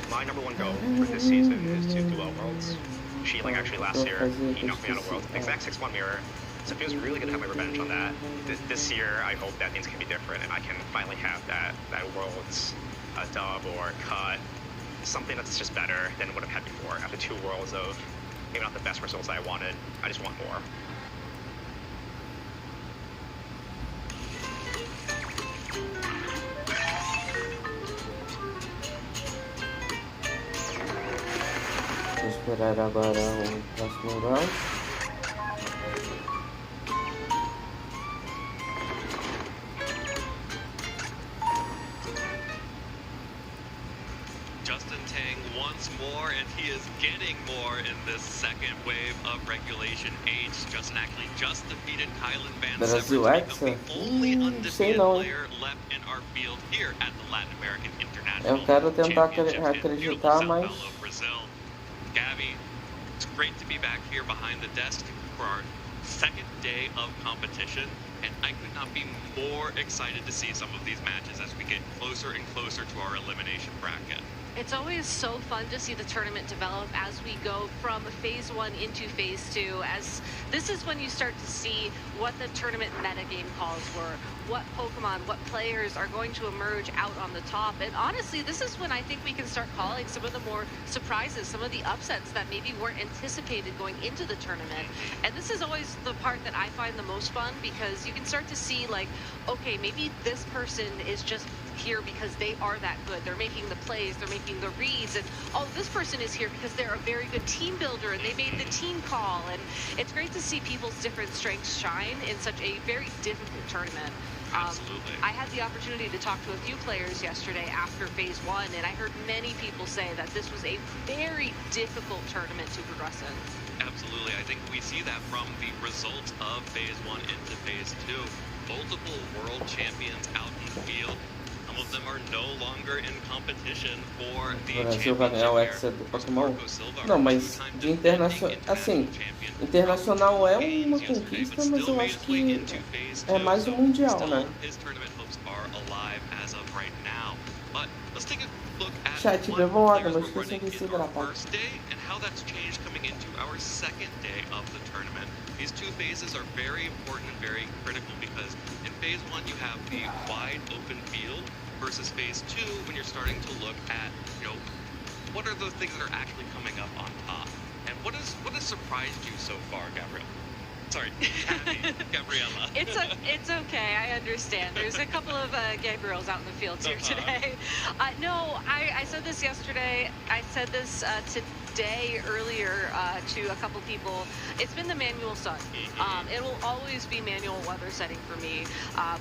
My #1 goal for this season is to duel Worlds. Xiliang actually last year, he knocked me out of Worlds. Exact 6-1 mirror. So it feels really good to have my revenge on that. This year, I hope that things can be different and I can finally have that Worlds dub or cut. Something that's just better than what I've had before. After 2 Worlds of maybe not the best results I wanted, I just want more. Vou esperar agora o próximo round. Justin Tang once more, and he is getting more in this second wave of Regulation H. Justin actually just defeated Kylan Van Brasil Severn, Hexa? only undefeated Sei não. player left in our field here at the Latin American International Eu quero tentar Championship in beautiful acreditar, Sao mas Paulo, Brazil. Gabby, it's great to be back here behind the desk for our second day of competition, and I could not be more excited to see some of these matches as we get closer and closer to our elimination bracket. It's always so fun to see the tournament develop as we go from phase 1 into phase 2, as this is when you start to see what the tournament metagame calls for, what Pokemon, what players are going to emerge out on the top. And honestly, this is when I think we can start calling some of the more surprises, some of the upsets that maybe weren't anticipated going into the tournament. And this is always the part that I find the most fun, because you can start to see, like, okay, maybe this person is just here because they are that good. They're making the plays, they're making the reads, and oh, this person is here because they're a very good team builder and they made the team call. And it's great to see people's different strengths shine in such a very difficult tournament. Absolutely. I had the opportunity to talk to a few players yesterday after phase 1, and I heard many people say that this was a very difficult tournament to progress in. Absolutely. I think we see that from the results of phase 1 into phase 2. Multiple world champions out in the field. Some of them are no longer in competition for the o Brasil vai ganhar o Hexa do Pokémon. Não, mas de internacional, assim, internacional é uma conquista, mas eu acho que é mais um mundial, né? Chat, bebam água, não esqueçam de se hidratar. And how that's changed coming into our second day of the tournament. These two phases are very important and very critical because in phase 1 you have the wide open field versus phase 2 when you're starting to look at, what are the things that are actually coming up on top? And what has surprised you so far, Gabrielle? Sorry, Gabriella. It's okay. I understand. There's a couple of Gabriels out in the fields here today. No, I said this yesterday. I said this today earlier to a couple people. It's been the manual sun. It will always be manual weather setting for me.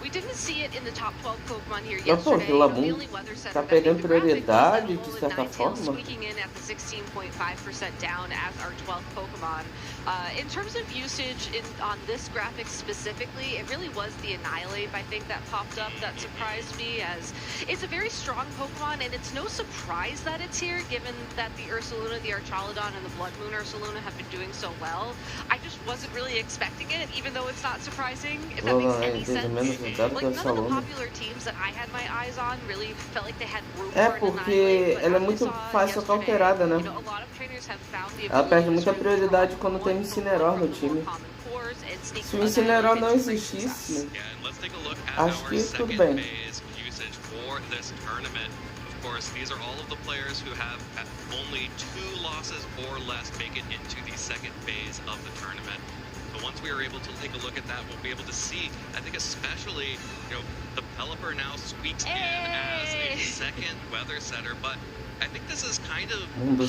We didn't see it in the top 12 Pokemon here yesterday. The only weather setting tá perdendo prioridade de certa forma. Squeaking in at the 16.5% down as our 12th Pokemon. In terms of usage on this graphic specifically, it really was the Annihilate, I think, that popped up that surprised me, as it's a very strong Pokemon, and it's no surprise that it's here, given that the Ursaluna, the Archaludon, and the Blood Moon Ursaluna have been doing so well. I just wasn't really expecting it, even though it's not surprising, if that makes any sense. Like, none of the popular teams that I had my eyes on really felt like they had room for an porque ela é muito fácil alterada, né? Ela perde muita prioridade quando tem Incineroar no time. Se o Incineroar não existisse, acho que tudo bem. Of course, these are all of the players who have only 2 losses or less make it into the second phase of the tournament. So once we are able to take a look at that, we'll be able to see, I think especially, the Pelipper now squeaks in as a second weather setter, but I think this is kind of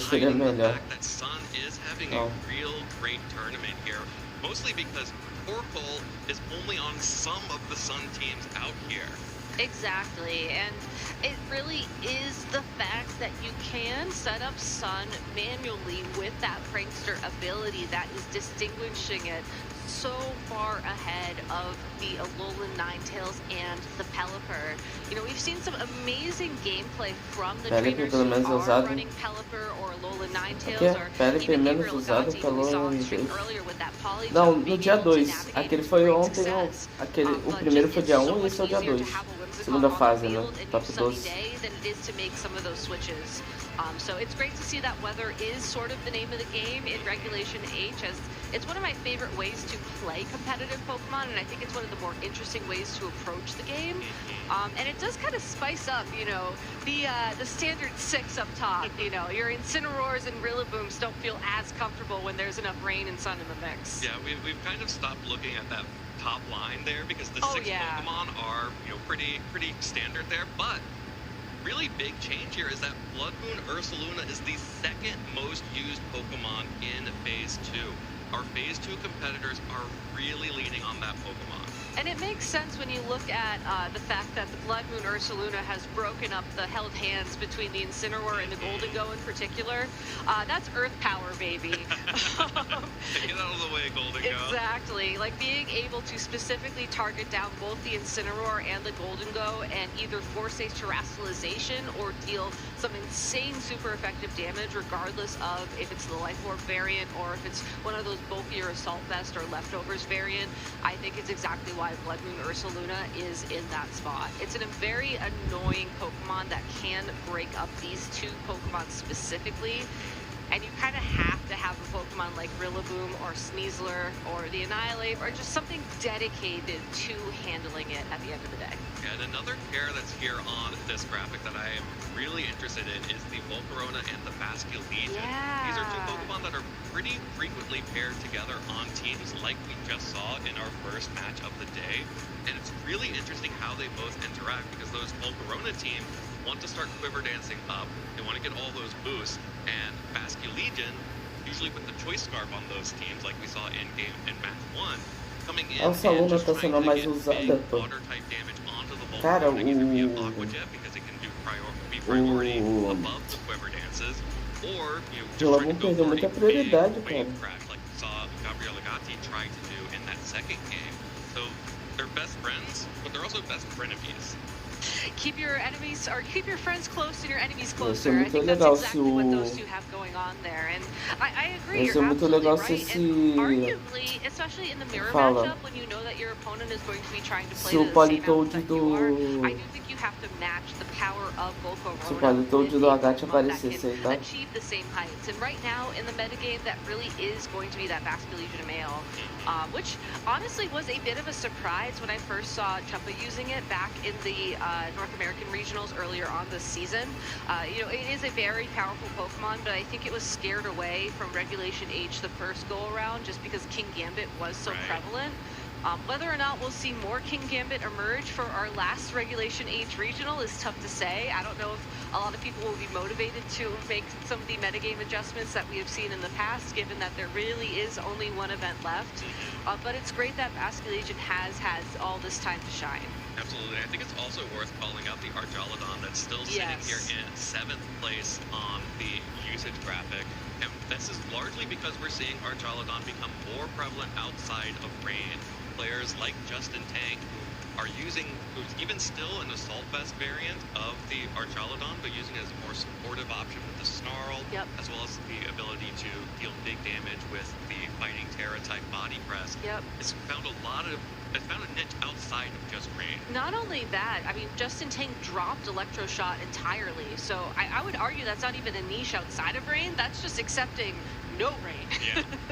hiding the fact that Sun is having a real great tournament here, mostly because Torkoal is only on some of the Sun teams out here. Exactly, and it really is the fact that you can set up Sun manually with that prankster ability that is distinguishing it so far ahead of the Alolan Ninetales and the Pelipper. We've seen some amazing gameplay from the trainers who are running Pelipper or Alolan Ninetales, or even Gabriel Legati, who we saw on the stream earlier with that Polytone. Não, no dia 2. Aquele foi ontem, o primeiro foi dia 1 e esse é o dia 2. Segunda fase, né? Top 12. So it's great to see that weather is sort of the name of the game in Regulation H, as it's one of my favorite ways to play competitive Pokemon, and I think it's one of the more interesting ways to approach the game. And it does kind of spice up, the standard 6 up top. Your Incineroars and Rillabooms don't feel as comfortable when there's enough rain and sun in the mix. Yeah, we've kind of stopped looking at that top line there because the 6 Pokemon are, pretty standard there, but really big change here is that Blood Moon Ursaluna is the second most used Pokemon in Phase 2. Our Phase 2 competitors are really leaning on that Pokemon. And it makes sense when you look at the fact that the Blood Moon Ursaluna has broken up the held hands between the Incineroar and the Golden Go in particular. That's Earth power, baby. Get out of the way, Golden Go. Exactly. Like being able to specifically target down both the Incineroar and the Golden Go and either force a terrestrialization or deal some insane super effective damage, regardless of if it's the Life Orb variant or if it's one of those bulkier Assault Vest or Leftovers variant. I think it's exactly why Blood Moon Ursaluna is in that spot. It's a very annoying Pokemon that can break up these 2 Pokemon specifically, and you kind of have to have a Pokemon like Rillaboom or Sneasler or the Annihilate or just something dedicated to handling it at the end of the day. And another pair that's here on this graphic that I am really interested in is the Volcarona and the Basculegion. Yeah. These are 2 Pokemon that are pretty frequently paired together on teams like we just saw in our first match of the day. And it's really interesting how they both interact because those Volcarona teams want to start quiver dancing up. They want to get all those boosts. And Basculegion, usually with the Choice Scarf on those teams like we saw in match 1, coming in Essa aluna está sendo a mais usada, pô. Cara, priority above the quiver dances, or Rillaboom perdeu muita prioridade, cara. Like we saw Gabriel Legati try to do in that second game. So they're best friends, but they're also best frenemies. Keep your enemies, or keep your friends close and your enemies Vai ser closer. I muito think that's legal se exactly what o. those two have going on there. And I agree, Vai you're ser muito absolutely legal se right. esse. And arguably, especially in the mirror Fala. matchup, when you know that your opponent is going to be trying to play Se to o the same Politoad element that you are, do. I do think you have to match the power of both Se o Corona Politoad with do a Agathe Pokemon that aparecesse aí, can tá? achieve the same heights. And right now, in the metagame, that really is going to be that Basculegion male, which honestly was a bit of a surprise when I first saw Chumpa using it back in the North American regionals earlier on this season. You know, it is a very powerful Pokemon, but I think it was scared away from Regulation H the first go around just because King Gambit was so prevalent. Whether or not we'll see more King Gambit emerge for our last Regulation H regional is tough to say. I don't know if a lot of people will be motivated to make some of the metagame adjustments that we have seen in the past, given that there really is only one event left. But it's great that Basculegion has had all this time to shine. Absolutely. I think it's also worth calling out the Archaludon that's still sitting here in 7th place on the usage graphic. And this is largely because we're seeing Archaludon become more prevalent outside of rain. Players like Justin Tank, who are using, who's even still an Assault Vest variant of the Archaludon, but using it as a more supportive option with the Snarl, as well as the ability to deal big damage with the Fighting Terra type body press. It's found a niche outside of just rain. Not only that, I mean, Justin Tank dropped Electroshock entirely, so I would argue that's not even a niche outside of rain. That's just accepting no rain.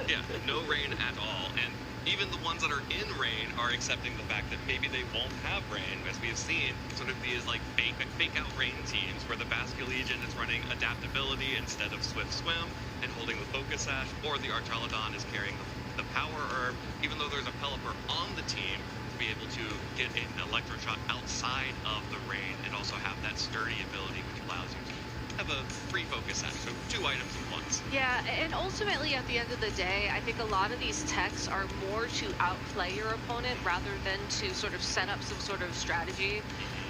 Yeah, no rain at all. And even the ones that are in rain are accepting the fact that maybe they won't have rain, as we have seen sort of these like fake out rain teams where the Basculegion is running adaptability instead of Swift Swim and holding the Focus Sash, or the Archaludon is carrying the Power Herb, even though there's a Pelipper on the team, to be able to get an Electroshock outside of the rain and also have that sturdy ability which allows you to have a free Focus Sash, so 2 items at once. Yeah, and ultimately at the end of the day, I think a lot of these techs are more to outplay your opponent rather than to sort of set up some sort of strategy.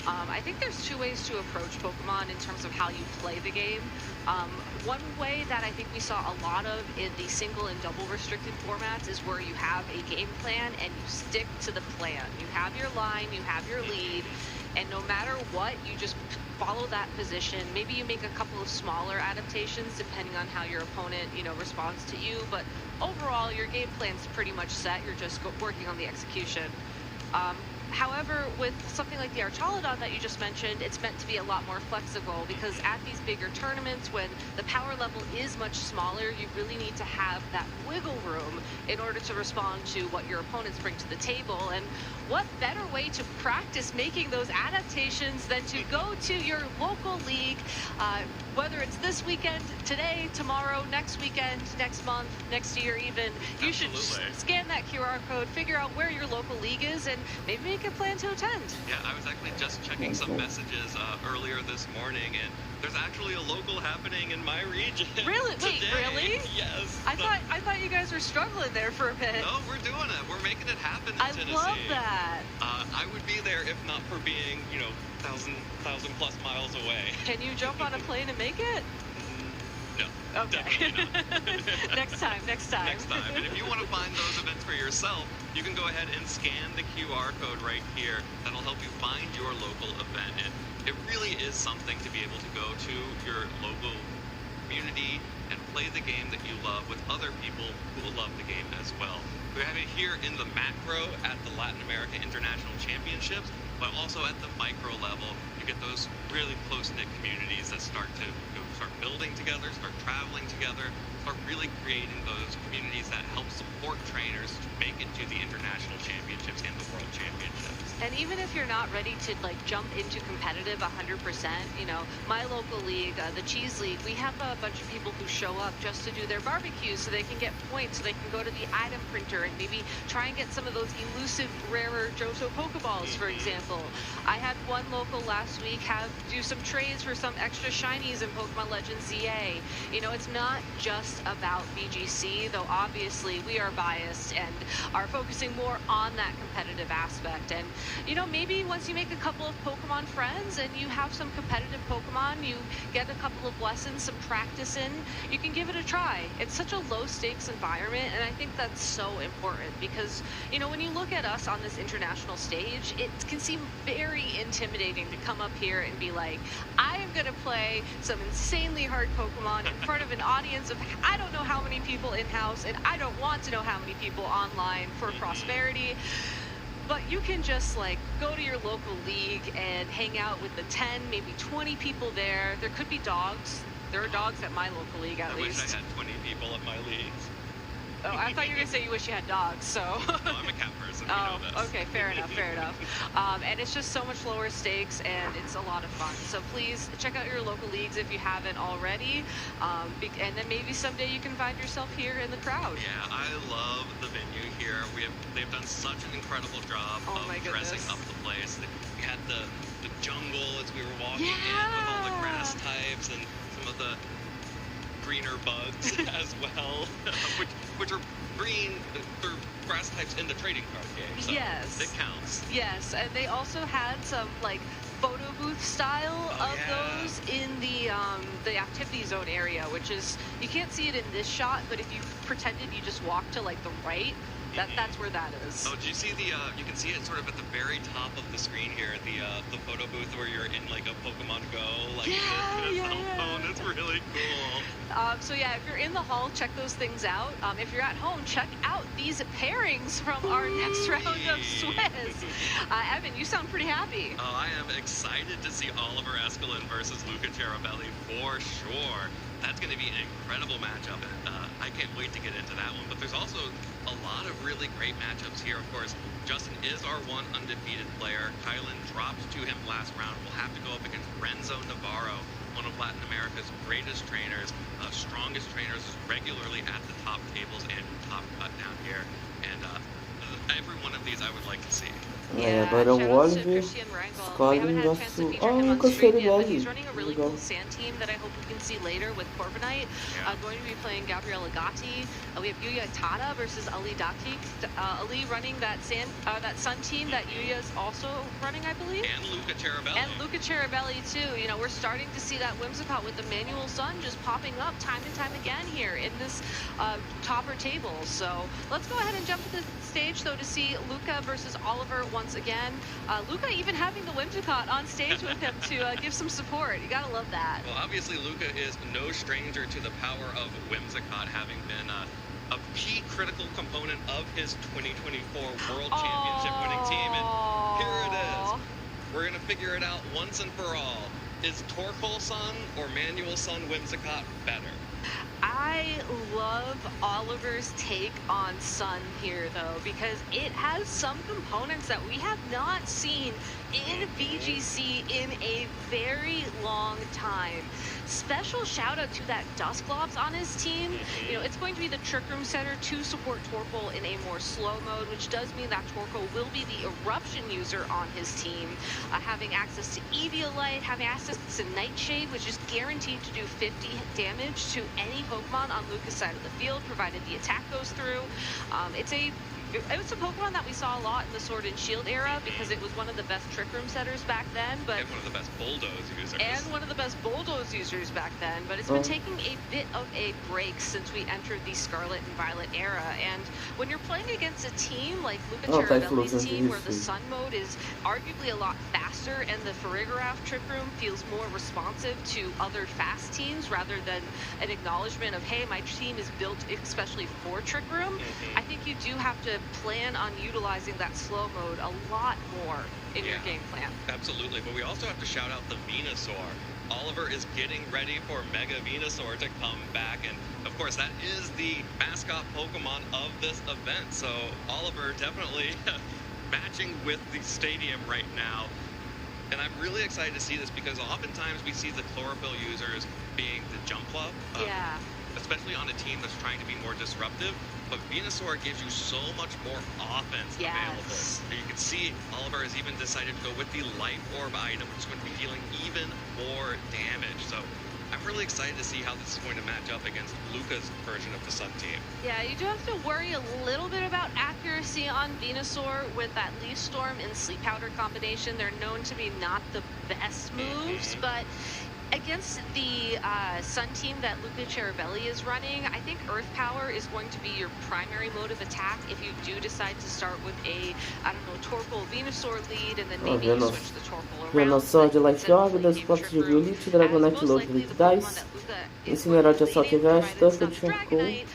I think there's 2 ways to approach Pokemon in terms of how you play the game. One way that I think we saw a lot of in the single and double restricted formats is where you have a game plan and you stick to the plan. You have your line, you have your lead, and no matter what, you just follow that position. Maybe you make a couple of smaller adaptations depending on how your opponent, you know, responds to you, but overall your game plan's pretty much set. You're just working on the execution. However, with something like the Archaludon that you just mentioned, it's meant to be a lot more flexible because at these bigger tournaments, when the power level is much smaller, you really need to have that wiggle room in order to respond to what your opponents bring to the table. And what better way to practice making those adaptations than to go to your local league, whether it's this weekend, today, tomorrow, next weekend, next month, next year even. You should scan that QR code, figure out where your local league is, and maybe make a plan to attend. Yeah, I was actually just checking some messages earlier this morning, and there's actually a local happening in my region. Really? Wait, really? Yes. I thought you guys were struggling there for a bit. No, we're doing it. We're making it happen in Tennessee. I love that. I would be there if not for being, you know, 1,000 plus miles away. Can you jump on a plane and make it? No. Okay. Definitely not. Next time. Next time. And if you want to find those events for yourself, you can go ahead and scan the QR code right here. That'll help you find your local event. And it really is something to be able to go to your local community and play the game that you love with other people who will love the game as well. We have it here in the macro at the Latin America International Championships, but also at the micro level, you get those really close-knit communities that start building together, start traveling together, start really creating those communities that help support trainers to make it to the international championships and the world championships. And even if you're not ready to like jump into competitive 100%, you know, my local league, the Cheese League, we have a bunch of people who show up just to do their barbecues so they can get points, so they can go to the item printer and maybe try and get some of those elusive, rarer Johto Pokeballs, for example. I had one local last week do some trades for some extra shinies in Pokemon legend ZA. You know, it's not just about VGC, though obviously we are biased and are focusing more on that competitive aspect. And, you know, maybe once you make a couple of Pokemon friends and you have some competitive Pokemon, you get a couple of lessons, some practice in, you can give it a try. It's such a low stakes environment, and I think that's so important because, you know, when you look at us on this international stage, it can seem very intimidating to come up here and be like, I am going to play some insanely hard Pokemon in front of an audience of I don't know how many people in-house, and I don't want to know how many people online for prosperity. But you can just like go to your local league and hang out with the 10, maybe 20 people there. There could be dogs. There are dogs at my local league at least. I wish I had 20 people at my leagues. Oh, I thought you were going to say you wish you had dogs, so. No, I'm a cat person. Oh, okay, fair enough, fair enough. And it's just so much lower stakes, and it's a lot of fun. So please check out your local leagues if you haven't already, and then maybe someday you can find yourself here in the crowd. Yeah, I love the venue here. They've done such an incredible job of dressing up the place. We had the jungle as we were walking in with all the grass types and some of the greener bugs as well, which are green for grass types in the trading card game. So yes, it counts. Yes, and they also had some like photo booth style of those in the activity zone area, which is you can't see it in this shot, but if you pretended you just walked to like the right. That's where that is. Oh, did you see you can see it sort of at the very top of the screen here, the photo booth where you're in like a Pokemon Go, like cell phone. It's really cool. So yeah, if you're in the hall, check those things out. If you're at home, check out these pairings from our next round of Swiss. Evan, you sound pretty happy. Oh, I am excited to see Oliver Escalon versus Luca Ceribelli for sure. That's going to be an incredible matchup. I can't wait to get into that one. But there's also a lot of really great matchups here. Of course, Justin is our one undefeated player. Kylan dropped to him last round. We'll have to go up against Renzo Navarro, one of Latin America's greatest trainers, strongest trainers, regularly at the top tables and top cut down here. And every one of these I would like to see. Agora o Oliver escolhe o nosso... nunca sei igual. He's running a really cool sand team that I hope we can see later with Corviknight. Going to be playing Gabriel Agati. We have Yuya Tada versus Ali Datik. Ali running that sun team that Yuya's also running, I believe. And Luca Ceribelli. And Luca Ceribelli too. You know, we're starting to see that Whimsicott with the manual sun just popping up time and time again here in this topper table. So let's go ahead and jump to the stage though to see Luca versus Oliver once again. Luca even having the Whimsicott on stage with him to give some support. You gotta love that. Well, obviously Luca is no stranger to the power of Whimsicott, having been a key critical component of his 2024 World Championship winning team. And here it is. We're gonna figure it out once and for all. Is Torkoal Sun or Manual Sun Whimsicott better? I love Oliver's take on Sun here, though, because it has some components that we have not seen in VGC in a very long time. Special shout out to that Dusclops on his team. You know, it's going to be the Trick Room Center to support Torkoal in a more slow mode, which does mean that Torkoal will be the Eruption user on his team, having access to Eviolite, having access to Nightshade, which is guaranteed to do 50 damage to any Pokemon on Luca's side of the field, provided the attack goes through. It was a Pokemon that we saw a lot in the Sword and Shield era because it was one of the best Trick Room setters back then. But and one of the best Bulldoze users. And one of the best Bulldoze users back then. But it's been taking a bit of a break since we entered the Scarlet and Violet era. And when you're playing against a team like Luca Ceribelli's team, where the Sun mode is arguably a lot faster and the Farigiraf Trick Room feels more responsive to other fast teams rather than an acknowledgement of, hey, my team is built especially for Trick Room, I think you do have to plan on utilizing that slow mode a lot more in your game plan. Absolutely, but we also have to shout out the Venusaur. Oliver is getting ready for Mega Venusaur to come back, and of course that is the mascot Pokemon of this event, so Oliver definitely matching with the stadium right now. And I'm really excited to see this because oftentimes we see the Chlorophyll users being the jump club. Especially on a team that's trying to be more disruptive. But Venusaur gives you so much more offense available. And you can see Oliver has even decided to go with the Life Orb item, which is going to be dealing even more damage. So I'm really excited to see how this is going to match up against Luca's version of the Sun team. Yeah, you do have to worry a little bit about accuracy on Venusaur with that Leaf Storm and Sleep Powder combination. They're known to be not the best moves, but against the Sun team that Luca Cherubelli is running, I think Earth Power is going to be your primary mode of attack if you do decide to start with a, I don't know, Torkoal Venusaur lead and then maybe you switch the Torkoal around. Venusaur de Life Orb, 2 pontos de Violite, Dragonite Loaded with Dice, Incineroar só que veste, Turtle Charcoal,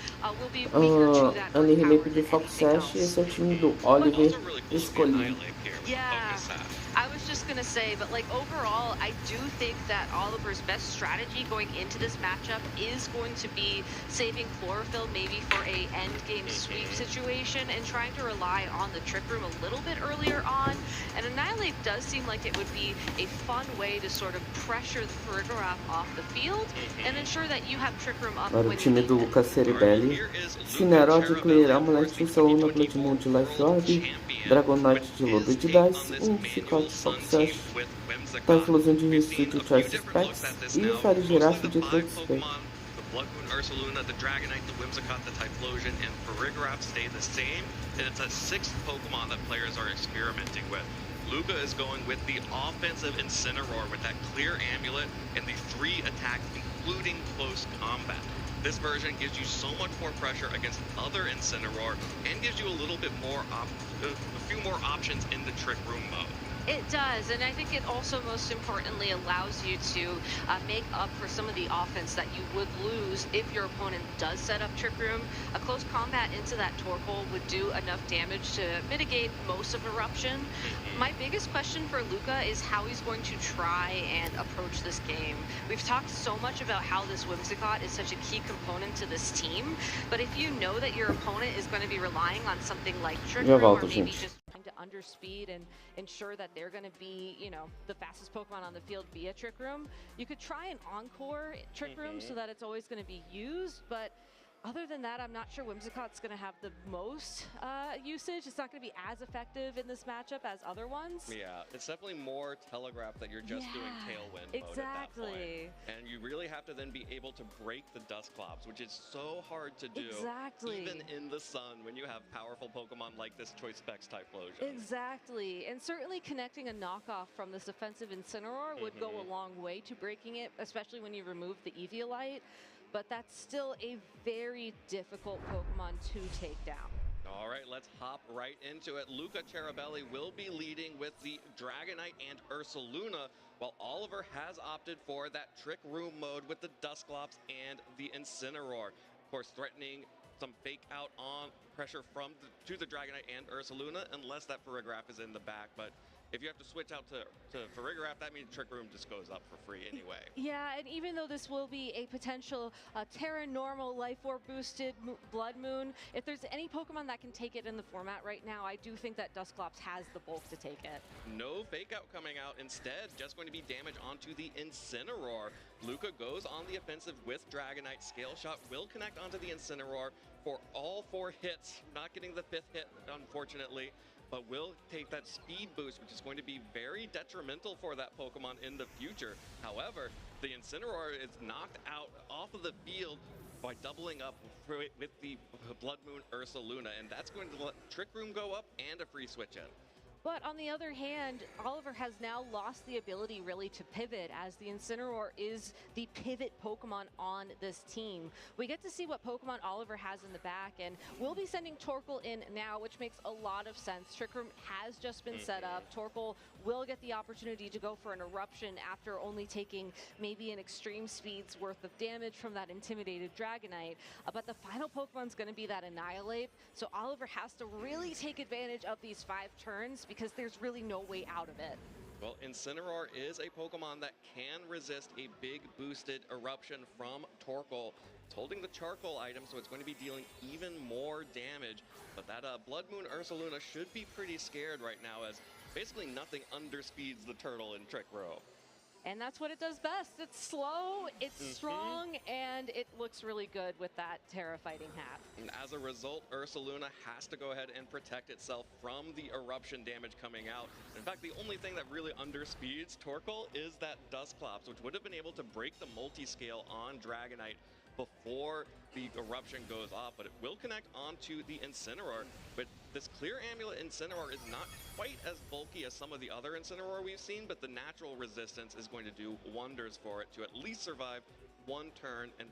Annihilate de Fox Sash, e esse é o time do Oliver escolhido. Yeah, I was just gonna say, but like overall, I do think that Oliver's best strategy going into this matchup is going to be saving Chlorophyll maybe for a end game sweep situation and trying to rely on the Trick Room a little bit earlier on. And Annihilate does seem like it would be a fun way to sort of pressure the Farigiraf off the field and ensure that you have Trick Room up Para o when time do Luca Cherubelli, Incineroar de Clear, Amulet de Saluna, Blood Moon de Life Orb, Dragonite de Loaded Dice, Chicote Fox Sash, Typhlosion de History de Choice Specs e Farigiraf de Trick Spec. The Blood Moon Ursaluna, the Dragonite, the Whimsicott, the Typhlosion, and Farigiraf stay the same, and it's a 6th Pokemon that players are experimenting with. Luca is going with the offensive Incineroar with that clear amulet and the 3 attacks, including close combat. This version gives you so much more pressure against other Incineroar and gives you a little bit more, a few more options in the Trick Room mode. It does, and I think it also most importantly allows you to make up for some of the offense that you would lose if your opponent does set up Trick Room. A close combat into that Torkoal would do enough damage to mitigate most of Eruption. My biggest question for Luca is how he's going to try and approach this game. We've talked so much about how this Whimsicott is such a key component to this team, but if you know that your opponent is going to be relying on something like Trick Room or maybe just trying to underspeed and ensure that they're going to be, you know, the fastest Pokemon on the field via Trick Room, you could try an Encore Trick Room so that it's always going to be used, but other than that, I'm not sure Whimsicott's going to have the most usage. It's not going to be as effective in this matchup as other ones. Yeah, it's definitely more telegraphed that you're just doing Tailwind mode at that point. And you really have to then be able to break the Dusclops, which is so hard to do. Even in the sun when you have powerful Pokemon like this Choice Specs Typhlosion. Exactly, and certainly connecting a knockoff from this offensive Incineroar would go a long way to breaking it, especially when you remove the Eviolite. But that's still a very difficult Pokemon to take down. All right, let's hop right into it. Luca Cherubelli will be leading with the Dragonite and Ursaluna, while Oliver has opted for that Trick Room mode with the Dusclops and the Incineroar. Of course, threatening some fake out on pressure to the Dragonite and Ursaluna, unless that Farigiraf is in the back. But if you have to switch out to Farigiraf, that means Trick Room just goes up for free anyway. Yeah, and even though this will be a potential Terra Normal Life Orb boosted Blood Moon, if there's any Pokemon that can take it in the format right now, I do think that Dusclops has the bulk to take it. No fake out coming out. Instead, just going to be damage onto the Incineroar. Luca goes on the offensive with Dragonite. Scale Shot will connect onto the Incineroar for all 4 hits. Not getting the 5th hit, unfortunately, but will take that speed boost, which is going to be very detrimental for that Pokemon in the future. However, the Incineroar is knocked out off of the field by doubling up with the Blood Moon Ursaluna, and that's going to let Trick Room go up and a free switch in. But on the other hand, Oliver has now lost the ability really to pivot, as the Incineroar is the pivot Pokemon on this team. We get to see what Pokemon Oliver has in the back, and we'll be sending Torkoal in now, which makes a lot of sense. Trick Room has just been set up. Torkoal will get the opportunity to go for an Eruption after only taking maybe an extreme speed's worth of damage from that intimidated Dragonite. But the final Pokemon's going to be that Annihilate, so Oliver has to really take advantage of these 5 turns because there's really no way out of it. Well, Incineroar is a Pokemon that can resist a big boosted Eruption from Torkoal. It's holding the Charcoal item, so it's going to be dealing even more damage. But that Blood Moon Ursaluna should be pretty scared right now, as basically nothing underspeeds the turtle in Trick Row. And that's what it does best. It's slow, it's strong, and it looks really good with that Terra fighting hat. And as a result, Ursaluna has to go ahead and protect itself from the eruption damage coming out. In fact, the only thing that really underspeeds Torkoal is that Dusclops, which would have been able to break the multi-scale on Dragonite before the eruption goes off, but it will connect onto the Incineroar. But this clear amulet Incineroar is not quite as bulky as some of the other Incineroar we've seen, but the natural resistance is going to do wonders for it to at least survive one turn and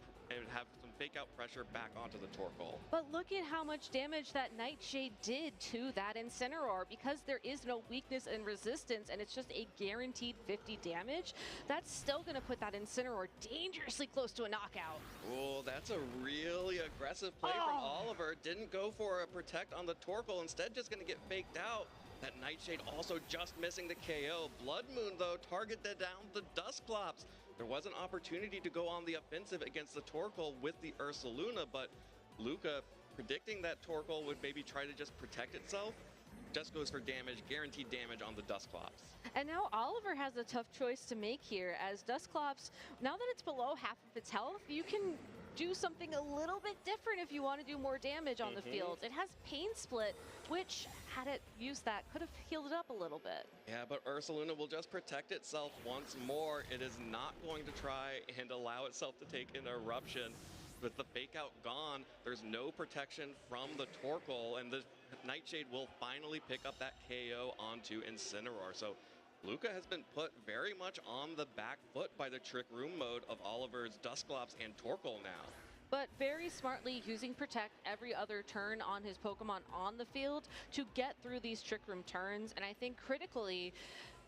have some fake out pressure back onto the Torkoal. But look at how much damage that Nightshade did to that Incineroar. Because there is no weakness and resistance and it's just a guaranteed 50 damage, that's still going to put that Incineroar dangerously close to a knockout. Oh, that's a really aggressive play from Oliver. Didn't go for a protect on the Torkoal, instead just going to get faked out. That Nightshade also just missing the KO. Blood Moon, though, targeted down the Dusclops. There was an opportunity to go on the offensive against the Torkoal with the Ursaluna, but Luca, predicting that Torkoal would maybe try to just protect itself, just goes for damage, guaranteed damage on the Dusclops. And now Oliver has a tough choice to make here, as Dusclops, now that it's below half of its health, you can do something a little bit different if you want to do more damage on the field. It has Pain Split, which, had it used that, could have healed it up a little bit. Yeah, but Ursaluna will just protect itself once more. It is not going to try and allow itself to take an eruption. With the fake out gone, there's no protection from the Torkoal, and the Nightshade will finally pick up that KO onto Incineroar. So Luca has been put very much on the back foot by the Trick Room mode of Oliver's Dusclops and Torkoal now. But very smartly using Protect every other turn on his Pokemon on the field to get through these Trick Room turns. And I think critically,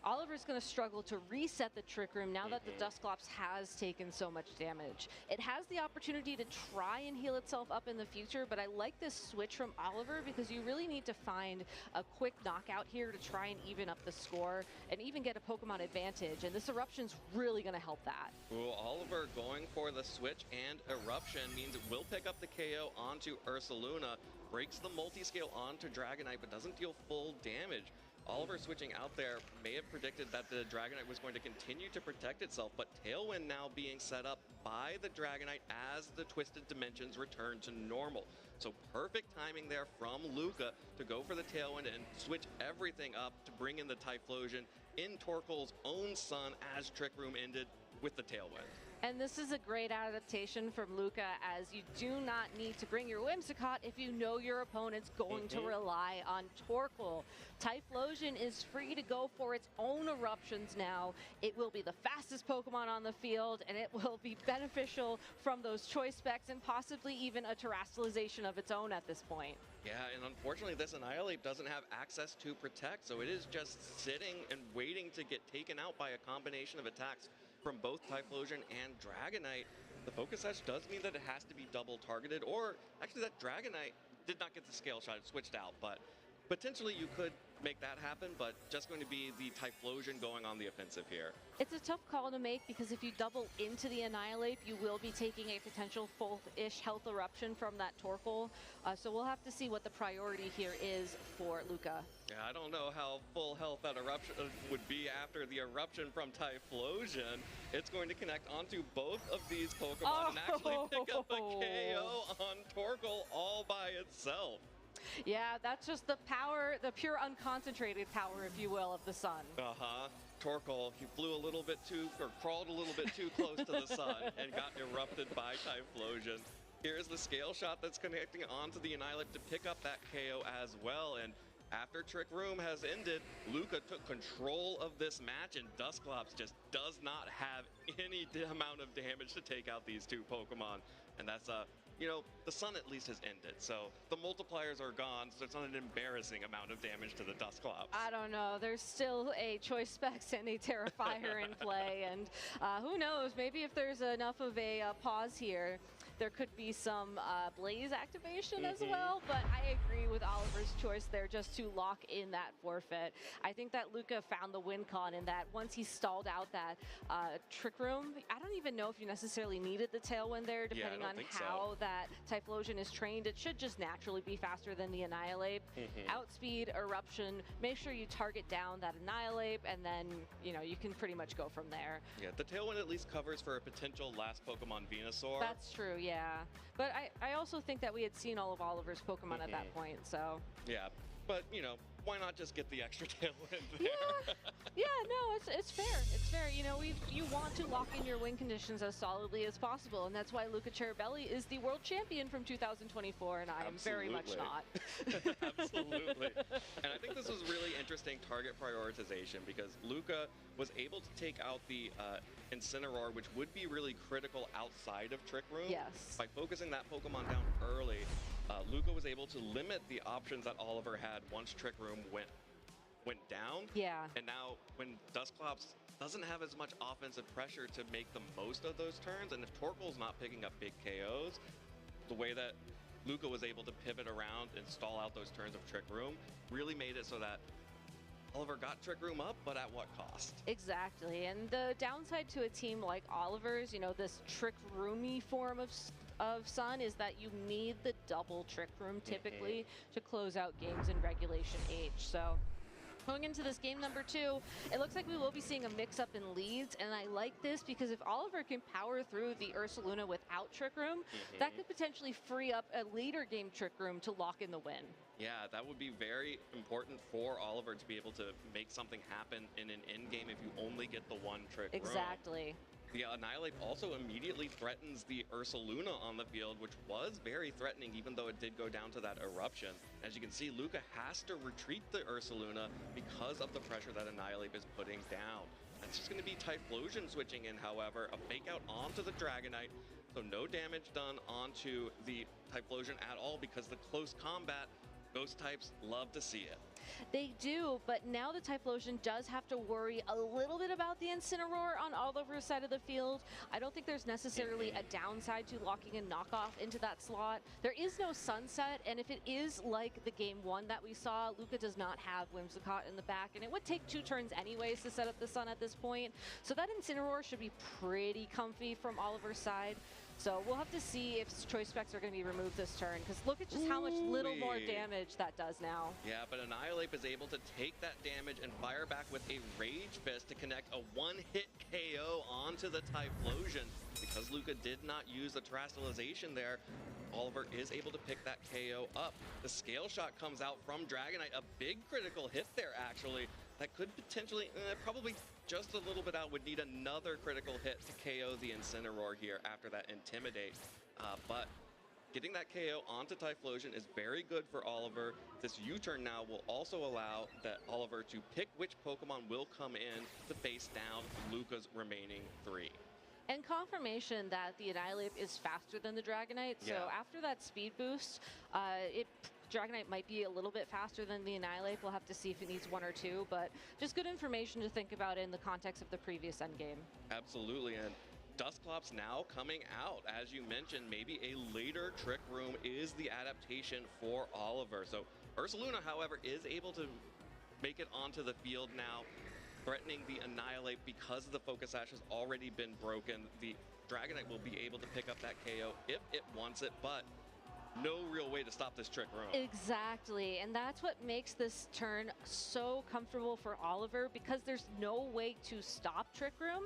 Oliver's going to struggle to reset the Trick Room now that the Dusclops has taken so much damage. It has the opportunity to try and heal itself up in the future, but I like this switch from Oliver because you really need to find a quick knockout here to try and even up the score and even get a Pokemon advantage, and this Eruption's really going to help that. Well, Oliver going for the switch and Eruption means it will pick up the KO onto Ursaluna, breaks the multi-scale onto Dragonite, but doesn't deal full damage. Oliver switching out there may have predicted that the Dragonite was going to continue to protect itself, but Tailwind now being set up by the Dragonite as the Twisted Dimensions return to normal. So perfect timing there from Luca to go for the Tailwind and switch everything up to bring in the Typhlosion in Torkoal's own sun as Trick Room ended with the Tailwind. And this is a great adaptation from Luca, as you do not need to bring your Whimsicott if you know your opponent's going to rely on Torkoal. Typhlosion is free to go for its own eruptions now. It will be the fastest Pokemon on the field, and it will be beneficial from those choice specs and possibly even a terrestrialization of its own at this point. Yeah, and unfortunately this Annihilate doesn't have access to Protect, so it is just sitting and waiting to get taken out by a combination of attacks from both Typhlosion and Dragonite. The Focus Sash does mean that it has to be double targeted, or actually that Dragonite did not get the scale shot, it switched out, but potentially you could make that happen, but just going to be the Typhlosion going on the offensive here. It's a tough call to make because if you double into the Annihilate, you will be taking a potential full-ish health eruption from that Torkoal. So we'll have to see what the priority here is for Luca. Yeah, I don't know how full health that eruption would be after the eruption from Typhlosion. It's going to connect onto both of these Pokemon and actually pick up a KO on Torkoal all by itself. Yeah, that's just the power, the pure unconcentrated power, if you will, of the sun. Torkoal, he flew a little bit too, or crawled a little bit too close to the sun and got erupted by Typhlosion. Here's the scale shot that's connecting onto the Annihilate to pick up that KO as well. And after Trick Room has ended, Luca took control of this match, and Dusclops just does not have any amount of damage to take out these two Pokemon. And that's you know, the sun at least has ended, so the multipliers are gone, so it's not an embarrassing amount of damage to the Dusclops. I don't know. There's still a Choice Specs and a Terrifier in play, and who knows, maybe if there's enough of a pause here, there could be some Blaze activation as well, but I agree with Oliver's choice there just to lock in that forfeit. I think that Luca found the win con in that once he stalled out that Trick Room, I don't even know if you necessarily needed the tailwind there, depending on how that Typhlosion is trained. It should just naturally be faster than the Annihilate. Outspeed, Eruption, make sure you target down that Annihilate, and then, you know, you can pretty much go from there. Yeah, the tailwind at least covers for a potential last Pokemon Venusaur. That's true, yeah. But I also think that we had seen all of Oliver's Pokemon at that point, so. Yeah, but, you know, why not just get the extra tailwind there? Yeah, no, it's fair. It's fair. You know, you want to lock in your win conditions as solidly as possible, and that's why Luca Ceribelli is the world champion from 2024, and I am very much not. Absolutely. And I think this was really interesting target prioritization because Luca was able to take out the Incineroar, which would be really critical outside of Trick Room. Yes. By focusing that Pokemon down early, Luca was able to limit the options that Oliver had once Trick Room went down. Yeah. And now when Dusclops doesn't have as much offensive pressure to make the most of those turns, and if Torkoal's not picking up big KOs, the way that Luca was able to pivot around and stall out those turns of Trick Room really made it so that Oliver got Trick Room up, but at what cost? Exactly, and the downside to a team like Oliver's, you know, this Trick Roomy form of Sun is that you need the double Trick Room typically to close out games in Regulation H. So going into this game number 2, it looks like we will be seeing a mix-up in leads, and I like this because if Oliver can power through the Ursaluna without Trick Room, that could potentially free up a later game Trick Room to lock in the win. Yeah, that would be very important for Oliver to be able to make something happen in an end game if you only get the one Trick Room. Exactly. The Annihilate also immediately threatens the Ursaluna on the field, which was very threatening, even though it did go down to that Eruption. As you can see, Luca has to retreat the Ursaluna because of the pressure that Annihilate is putting down. That's just going to be Typhlosion switching in, however, a fake out onto the Dragonite, so no damage done onto the Typhlosion at all because the close combat, Ghost types love to see it. They do, but now the Typhlosion does have to worry a little bit about the Incineroar on Oliver's side of the field. I don't think there's necessarily a downside to locking a knockoff into that slot. There is no Sunset, and if it is like the game 1 that we saw, Luca does not have Whimsicott in the back, and it would take 2 turns anyways to set up the Sun at this point. So that Incineroar should be pretty comfy from Oliver's side. So we'll have to see if choice specs are going to be removed this turn, because look at just how much little more damage that does now. Yeah, but Annihilate is able to take that damage and fire back with a Rage Fist to connect a one-hit KO onto the Typhlosion. Because Luca did not use the Terastallization there, Oliver is able to pick that KO up. The Scale Shot comes out from Dragonite, a big critical hit there actually. That could potentially, probably just a little bit out, would need another critical hit to KO the Incineroar here after that Intimidate. But getting that KO onto Typhlosion is very good for Oliver. This U-turn now will also allow that Oliver to pick which Pokemon will come in to face down Luca's remaining 3. And confirmation that the Annihilate is faster than the Dragonite. So after that speed boost, Dragonite might be a little bit faster than the Annihilate. We'll have to see if it needs 1 or 2, but just good information to think about in the context of the previous endgame. Absolutely, and Dusclops now coming out. As you mentioned, maybe a later Trick Room is the adaptation for Oliver. So Ursaluna, however, is able to make it onto the field now, threatening the Annihilate because the Focus Sash has already been broken. The Dragonite will be able to pick up that KO if it wants it, but no real way to stop this Trick Room. Exactly, and that's what makes this turn so comfortable for Oliver, because there's no way to stop Trick Room.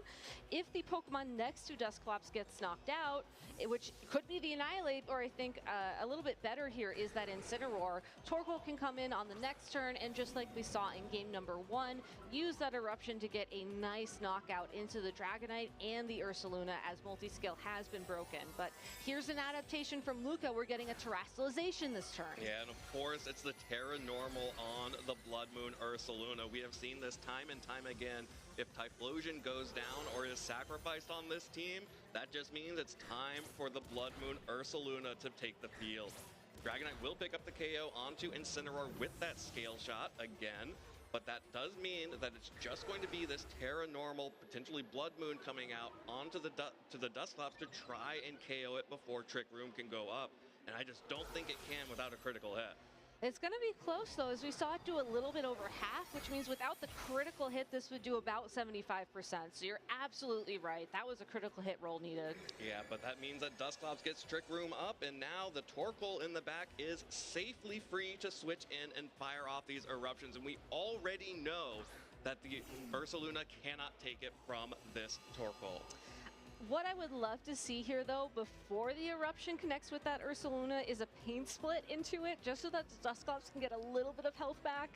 If the Pokemon next to Dusclops gets knocked out, which could be the Annihilate, or I think a little bit better here is that Incineroar, Torkoal can come in on the next turn, and just like we saw in game number 1, use that Eruption to get a nice knockout into the Dragonite and the Ursaluna, as multi-skill has been broken. But here's an adaptation from Luca. We're getting a Terastallization this turn. Yeah, and of course, it's the Terra Normal on the Blood Moon Ursaluna. We have seen this time and time again. If Typhlosion goes down or is sacrificed on this team, that just means it's time for the Blood Moon Ursaluna to take the field. Dragonite will pick up the KO onto Incineroar with that Scale Shot again, but that does mean that it's just going to be this Terra Normal, potentially Blood Moon coming out onto the Dusclops to try and KO it before Trick Room can go up. And I just don't think it can without a critical hit. It's going to be close, though, as we saw it do a little bit over half, which means without the critical hit, this would do about 75%. So you're absolutely right. That was a critical hit roll needed. Yeah, but that means that Dusclops gets Trick Room up, and now the Torkoal in the back is safely free to switch in and fire off these eruptions. And we already know that the Ursaluna cannot take it from this Torkoal. What I would love to see here, though, before the eruption connects with that Ursaluna is a paint split into it, just so that the Dusclops can get a little bit of health back,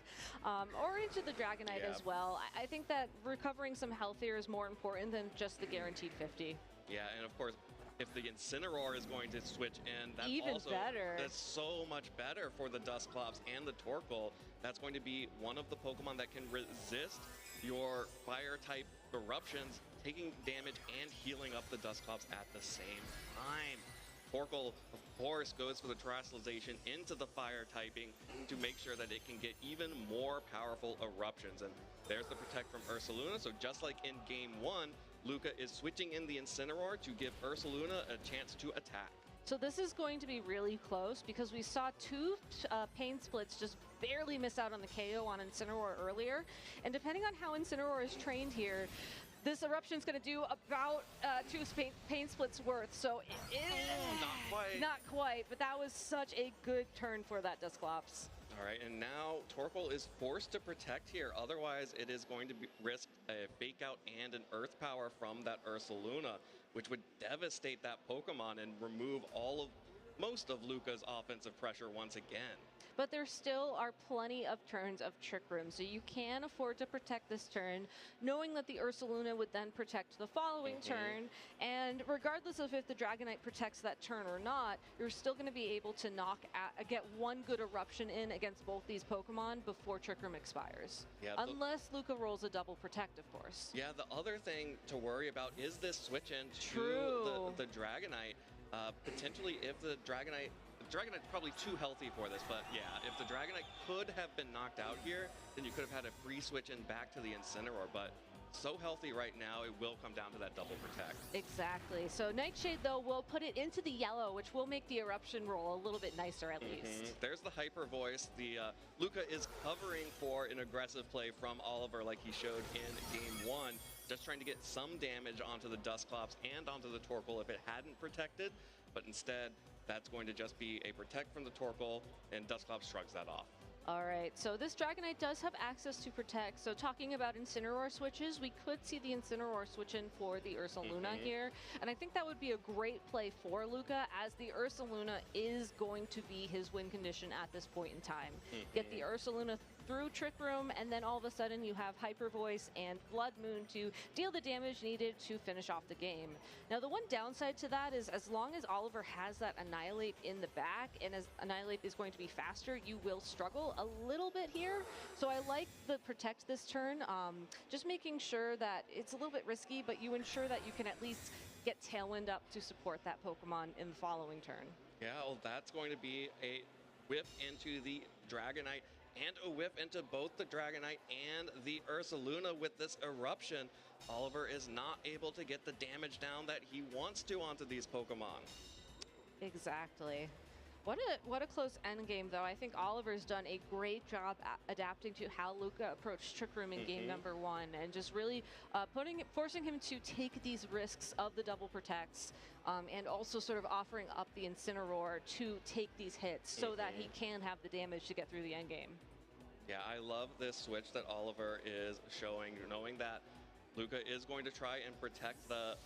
or into the Dragonite as well. I think that recovering some health here is more important than just the guaranteed 50. Yeah, and of course, if the Incineroar is going to switch in, that's even also better. That's so much better for the Dusclops and the Torkoal. That's going to be one of the Pokemon that can resist your fire-type eruptions, taking damage and healing up the Dusclops at the same time. Torkoal, of course, goes for the Terrestrialization into the fire typing to make sure that it can get even more powerful eruptions. And there's the Protect from Ursaluna. So just like in Game 1, Luca is switching in the Incineroar to give Ursaluna a chance to attack. So this is going to be really close because we saw two pain splits just barely miss out on the KO on Incineroar earlier. And depending on how Incineroar is trained here, this eruption is going to do about 2 pain splits worth. So not quite, but that was such a good turn for that Dusclops. All right, and now Torkoal is forced to protect here. Otherwise, it is going to risk a Fake Out and an Earth Power from that Ursaluna, which would devastate that Pokemon and remove most of Luca's offensive pressure once again. But there still are plenty of turns of Trick Room, so you can afford to protect this turn, knowing that the Ursaluna would then protect the following turn. And regardless of if the Dragonite protects that turn or not, you're still going to be able to get one good eruption in against both these Pokemon before Trick Room expires. Yeah, unless Luca rolls a double protect, of course. Yeah, the other thing to worry about is this switch in to the Dragonite. Potentially, if the Dragonite's probably too healthy for this, but yeah, if the Dragonite could have been knocked out here, then you could have had a free switch in back to the Incineroar, but so healthy right now, it will come down to that double protect. Exactly. So Nightshade, though, will put it into the yellow, which will make the eruption roll a little bit nicer at least. There's the Hyper Voice. The Luca is covering for an aggressive play from Oliver like he showed in Game 1, just trying to get some damage onto the Dusclops and onto the Torkoal if it hadn't protected, but instead, that's going to just be a protect from the Torkoal, and Dusclops shrugs that off. All right, so this Dragonite does have access to protect. So talking about Incineroar switches, we could see the Incineroar switch in for the Ursaluna here. And I think that would be a great play for Luca, as the Ursaluna is going to be his win condition at this point in time. Get the Ursaluna through Trick Room, and then all of a sudden you have Hyper Voice and Blood Moon to deal the damage needed to finish off the game. Now, the one downside to that is as long as Oliver has that Annihilate in the back, and as Annihilate is going to be faster, you will struggle a little bit here. So I like the protect this turn, just making sure that it's a little bit risky, but you ensure that you can at least get Tailwind up to support that Pokemon in the following turn. Yeah, well, that's going to be a whip into the Dragonite and a whip into both the Dragonite and the Ursaluna with this eruption. Oliver is not able to get the damage down that he wants to onto these Pokemon. Exactly. What a close endgame, though. I think Oliver's done a great job adapting to how Luca approached Trick Room in game number 1, and just really forcing him to take these risks of the double protects, and also sort of offering up the Incineroar to take these hits so that he can have the damage to get through the endgame. Yeah, I love this switch that Oliver is showing, knowing that Luca is going to try and protect the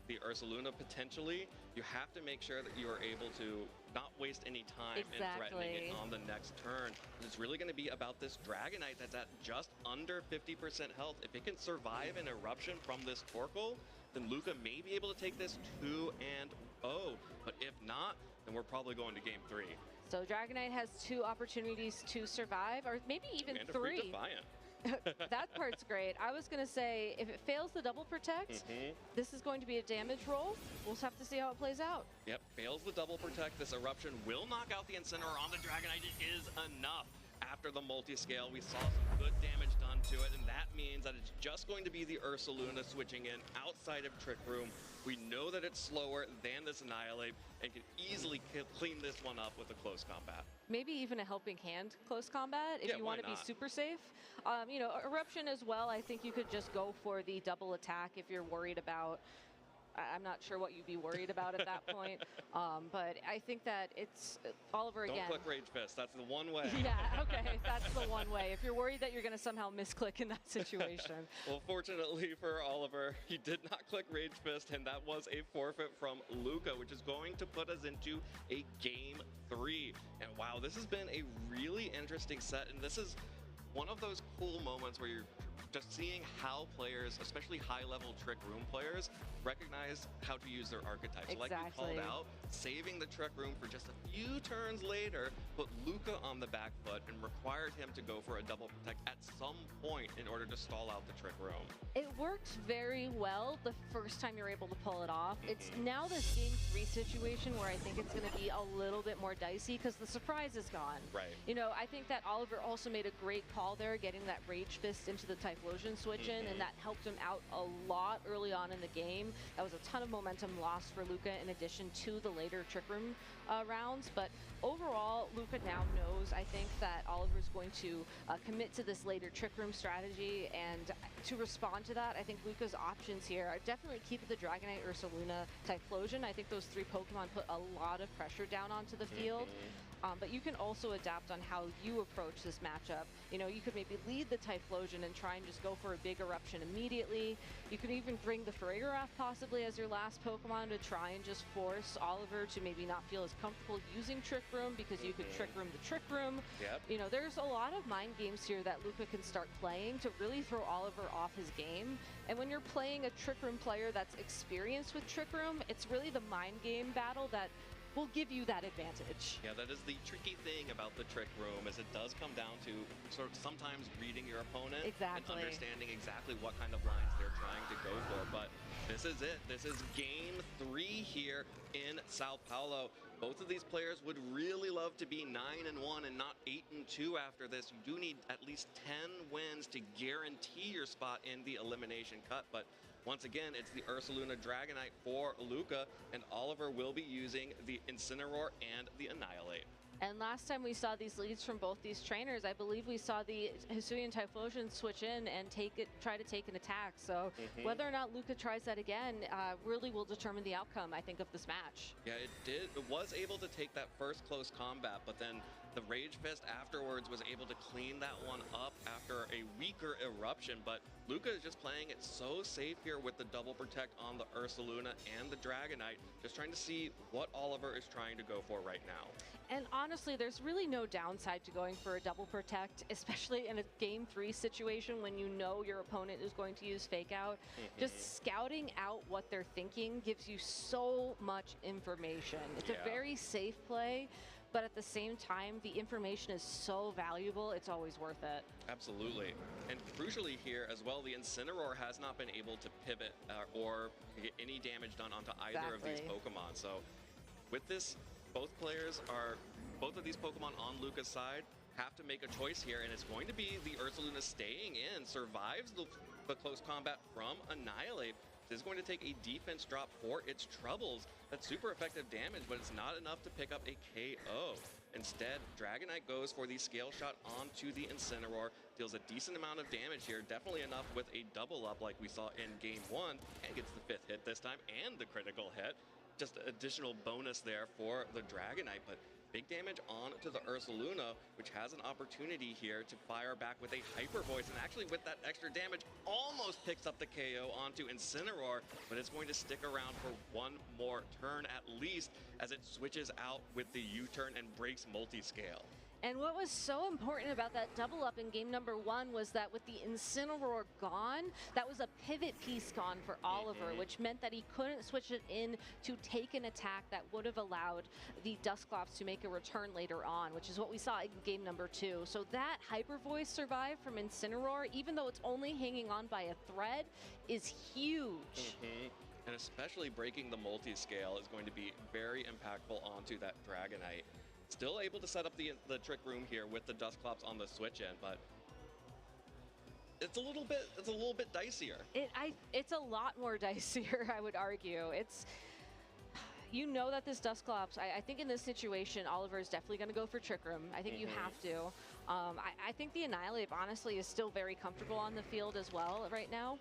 Ursaluna potentially. You have to make sure that you are able to not waste any time in threatening it on the next turn. And it's really going to be about this Dragonite that's at just under 50% health. If it can survive an eruption from this Torkoal, then Luca may be able to take this 2-0. But if not, then we're probably going to game 3. So Dragonite has 2 opportunities to survive, or maybe even 3. Free Defiant. That part's great. I was going to say, if it fails the double protect, this is going to be a damage roll. We'll just have to see how it plays out. Yep, fails the double protect. This eruption will knock out the Incineroar on the Dragonite. It is enough. After after the multi-scale. We saw some good damage done to it, and that means that it's just going to be the Ursaluna switching in outside of Trick Room. We know that it's slower than this Annihilate and can easily clean this one up with a close combat. Maybe even a helping hand close combat if you want to be super safe. You know, Eruption as well, I think you could just go for the double attack if you're worried about. I'm not sure what you'd be worried about at that point, but I think that it's Oliver again. Don't click Rage Fist. That's the one way. Yeah, okay, that's the one way. If you're worried that you're going to somehow misclick in that situation. Well, fortunately for Oliver, he did not click Rage Fist, and that was a forfeit from Luca, which is going to put us into a Game 3. And wow, this has been a really interesting set, and this is one of those cool moments where you're just seeing how players, especially high-level Trick Room players, recognize how to use their archetypes. Exactly. Like we called out, saving the Trick Room for just a few turns later, put Luca on the back foot and required him to go for a double protect at some point in order to stall out the Trick Room. It worked very well the first time you're able to pull it off. It's now this Game 3 situation where I think it's going to be a little bit more dicey because the surprise is gone. Right. You know, I think that Oliver also made a great call there, getting that Rage Fist into the Typhlosion switch in, and that helped him out a lot early on in the game. That was a ton of momentum lost for Luca in addition to the later Trick Room rounds. But overall, Luca now knows, I think, that Oliver's going to commit to this later Trick Room strategy, and to respond to that, I think Luca's options here are definitely keep the Dragonite, Ursaluna, Typhlosion. I think those three Pokemon put a lot of pressure down onto the field. But you can also adapt on how you approach this matchup. You know, you could maybe lead the Typhlosion and try and just go for a big eruption immediately. You could even bring the Farigiraf possibly as your last Pokemon to try and just force Oliver to maybe not feel as comfortable using Trick Room, because you could Trick Room the Trick Room. Yep. You know, there's a lot of mind games here that Luca can start playing to really throw Oliver off his game. And when you're playing a Trick Room player that's experienced with Trick Room, it's really the mind game battle that will give you that advantage. Yeah, that is the tricky thing about the Trick Room, is it does come down to sort of sometimes reading your opponent and understanding exactly what kind of lines they're trying to go for. But this is it. This is Game 3 here in Sao Paulo. Both of these players would really love to be 9-1 and not 8-2 after this. You do need at least 10 wins to guarantee your spot in the elimination cut. But once again, it's the Ursaluna Dragonite for Luca, and Oliver will be using the Incineroar and the Annihilate. And last time we saw these leads from both these trainers, I believe we saw the Hisuian Typhlosion switch in and try to take an attack. So whether or not Luca tries that again really will determine the outcome, I think, of this match. Yeah, it did. It was able to take that first close combat, but then the Rage Fist afterwards was able to clean that one up after a weaker eruption. But Luca is just playing it so safe here with the double protect on the Ursaluna and the Dragonite, just trying to see what Oliver is trying to go for right now. And honestly, there's really no downside to going for a double protect, especially in a Game 3 situation when you know your opponent is going to use Fake Out. Just scouting out what they're thinking gives you so much information. It's a very safe play, but at the same time, the information is so valuable, it's always worth it. Absolutely. And crucially here as well, the Incineroar has not been able to pivot or get any damage done onto either of these Pokemon. So with this, both of these Pokemon on Luca's side have to make a choice here, and it's going to be the Ursaluna staying in, survives the close combat from Annihilate. This is going to take a defense drop for its troubles. That's super effective damage, but it's not enough to pick up a KO. Instead, Dragonite goes for the Scale Shot onto the Incineroar, deals a decent amount of damage here, definitely enough with a double up like we saw in Game 1, and gets the 5th hit this time and the critical hit. Just additional bonus there for the Dragonite, but big damage on to the Ursaluna, which has an opportunity here to fire back with a Hyper Voice, and actually with that extra damage almost picks up the KO onto Incineroar, but it's going to stick around for one more turn at least as it switches out with the U-turn and breaks multi-scale. And what was so important about that double up in game number 1 was that with the Incineroar gone, that was a pivot piece gone for Oliver, which meant that he couldn't switch it in to take an attack that would have allowed the Dusclops to make a return later on, which is what we saw in game number 2. So that Hyper Voice survive from Incineroar, even though it's only hanging on by a thread, is huge. And especially breaking the multi-scale is going to be very impactful onto that Dragonite. Still able to set up the Trick Room here with the Dusclops on the switch end, but it's a little bit dicier. It's a lot more dicier, I would argue. You know that this Dusclops, I think in this situation, Oliver is definitely going to go for Trick Room. I think you have to. I think the Annihilate, honestly, is still very comfortable on the field as well right now.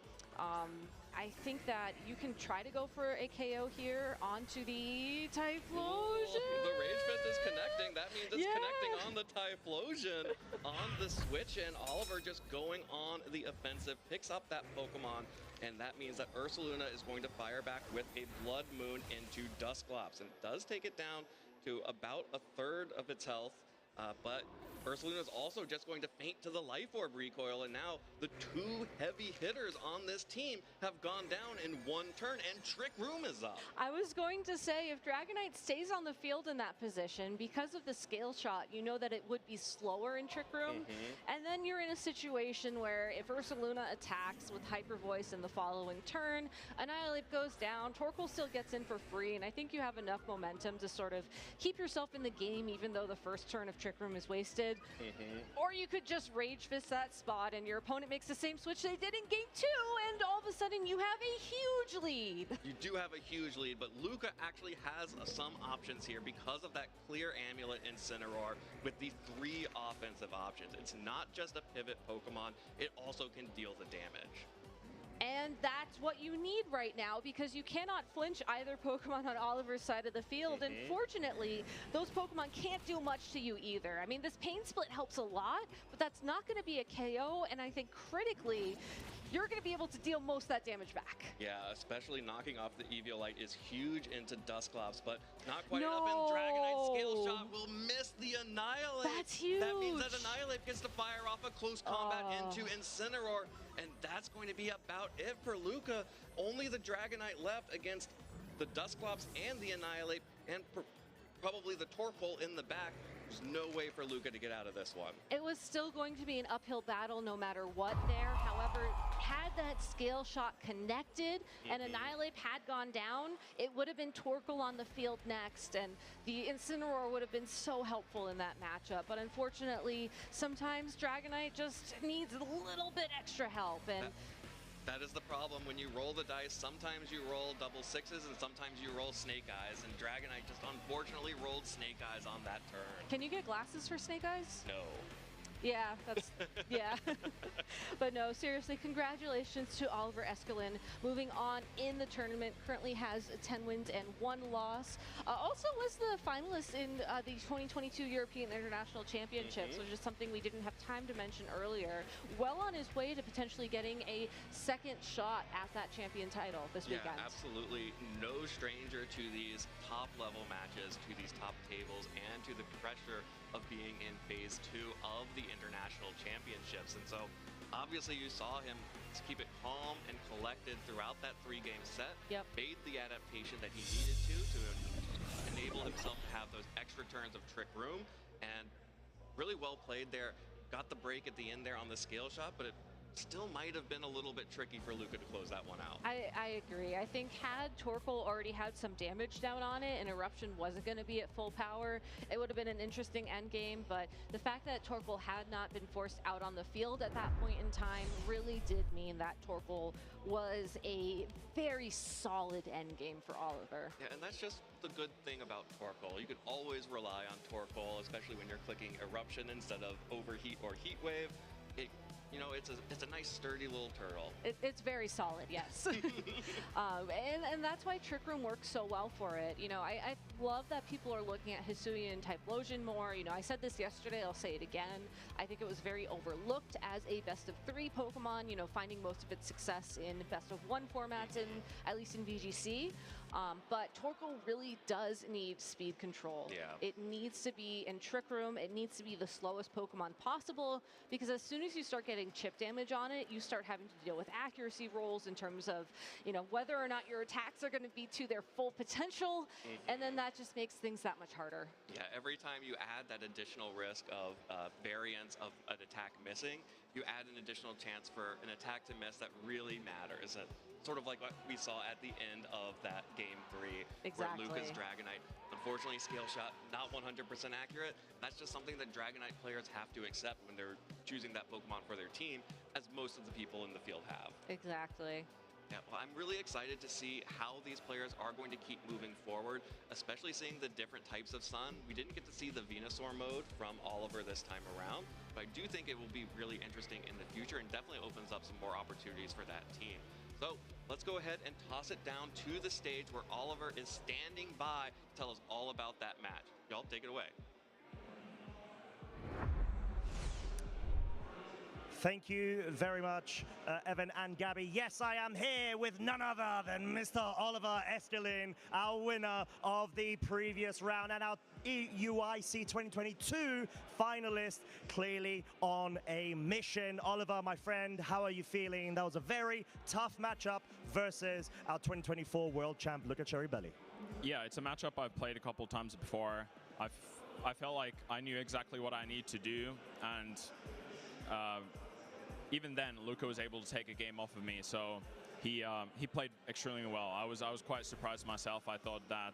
I think that you can try to go for a KO here onto the Typhlosion. The Rage Fist is connecting. That means it's connecting on the Typhlosion on the switch, and Oliver just going on the offensive, picks up that Pokemon, and that means that Ursaluna is going to fire back with a Blood Moon into Dusclops, and does take it down to about a third of its health. But Ursaluna is also just going to feint to the Life Orb recoil, and now the two heavy hitters on this team have gone down in one turn, and Trick Room is up. I was going to say, if Dragonite stays on the field in that position, because of the scale shot, you know that it would be slower in Trick Room, and then you're in a situation where if Ursaluna attacks with Hyper Voice in the following turn, Annihilate goes down, Torkoal still gets in for free, and I think you have enough momentum to sort of keep yourself in the game, even though the first turn of Trick Room is wasted. Or you could just Rage Fist that spot and your opponent makes the same switch they did in game 2, and all of a sudden you have a huge lead. You do have a huge lead, but Luca actually has some options here because of that clear Amulet Incineroar with the 3 offensive options. It's not just a pivot Pokemon, it also can deal the damage. And that's what you need right now, because you cannot flinch either Pokemon on Oliver's side of the field. And fortunately, those Pokemon can't do much to you either. I mean, this Pain Split helps a lot, but that's not going to be a KO. And I think critically, you're going to be able to deal most of that damage back. Yeah, especially knocking off the Eviolite is huge into Dusclops, but not quite enough, and Dragonite Scale Shot will miss the Annihilate. That's huge. That means that Annihilate gets to fire off a close combat into Incineroar, and that's going to be about it for Luca. Only the Dragonite left against the Dusclops and the Annihilate, and probably the Torkoal in the back. There's no way for Luca to get out of this one. It was still going to be an uphill battle no matter what there. However, had that scale shot connected and Annihilate had gone down, it would have been Torkoal on the field next, and the Incineroar would have been so helpful in that matchup. But unfortunately, sometimes Dragonite just needs a little bit extra help. And that is the problem when you roll the dice. Sometimes you roll double 6s and sometimes you roll Snake Eyes, and Dragonite just unfortunately rolled Snake Eyes on that turn. Can you get glasses for Snake Eyes? No. Yeah, that's, yeah. But no, seriously, congratulations to Oliver Escalin. Moving on in the tournament, currently has 10 wins and 1 loss. Also was the finalist in the 2022 European International Championships, which is something we didn't have time to mention earlier. Well on his way to potentially getting a second shot at that champion title this weekend. Yeah, absolutely no stranger to these top-level matches, to these top tables, and to the pressure of being in phase 2 of the international championships. And so obviously you saw him keep it calm and collected throughout that 3-game set. Made the adaptation that he needed to enable himself to have those extra turns of Trick Room, and really well played there. Got the break at the end there on the scale shot, but it still might have been a little bit tricky for Luca to close that one out. I agree. I think had Torkoal already had some damage down on it and Eruption wasn't going to be at full power, it would have been an interesting end game. But the fact that Torkoal had not been forced out on the field at that point in time really did mean that Torkoal was a very solid end game for Oliver. Yeah, and that's just the good thing about Torkoal. You can always rely on Torkoal, especially when you're clicking Eruption instead of Overheat or Heat Wave. You know, it's a nice sturdy little turtle. It's very solid, yes. And that's why Trick Room works so well for it. You know, I love that people are looking at Hisuian and Typhlosion more. You know, I said this yesterday, I'll say it again. I think it was very overlooked as a best of 3 Pokemon, you know, finding most of its success in best of 1 formats, at least in VGC. But Torkoal really does need speed control. Yeah. It needs to be in Trick Room, it needs to be the slowest Pokemon possible, because as soon as you start getting chip damage on it, you start having to deal with accuracy rolls in terms of, you know, whether or not your attacks are going to be to their full potential, and then that just makes things that much harder. Yeah, every time you add that additional risk of variance of an attack missing, you add an additional chance for an attack to miss that really matters. And sort of like what we saw at the end of that game 3, Exactly. where Luca's Dragonite Unfortunately, scale shot not 100% accurate. That's just something that Dragonite players have to accept when they're choosing that Pokemon for their team, as most of the people in the field have. Exactly. Yeah, well, I'm really excited to see how these players are going to keep moving forward, especially seeing the different types of Sun. We didn't get to see the Venusaur mode from Oliver this time around, but I do think it will be really interesting in the future and definitely opens up some more opportunities for that team. So let's go ahead and toss it down to the stage where Oliver is standing by to tell us all about that match. Y'all take it away. Thank you very much, Evan and Gabby. Yes, I am here with none other than Mr. Oliver Estelin, our winner of the previous round and our EUIC 2022 finalist, clearly on a mission. Oliver, my friend, how are you feeling? That was a very tough matchup versus our 2024 world champ, Luca Cherrybelly. Yeah, it's a matchup I've played a couple times before. I felt like I knew exactly what I need to do, and even then, Luca was able to take a game off of me, so he played extremely well. I was quite surprised myself. I thought that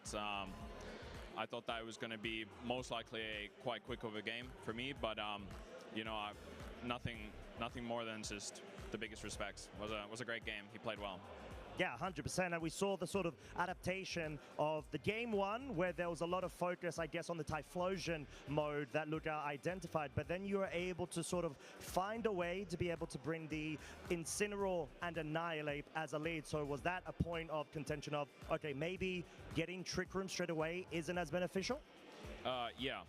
it was going to be most likely a quite quick of a game for me, but you know, nothing more than just the biggest respects. It was a great game. He played well. Yeah, 100%. And we saw the sort of adaptation of the game one, where there was a lot of focus, I guess, on the Typhlosion mode that Luca identified. But then you were able to sort of find a way to be able to bring the Incineroar and Annihilate as a lead. So was that a point of contention of, okay, maybe getting Trick Room straight away isn't as beneficial? Yeah.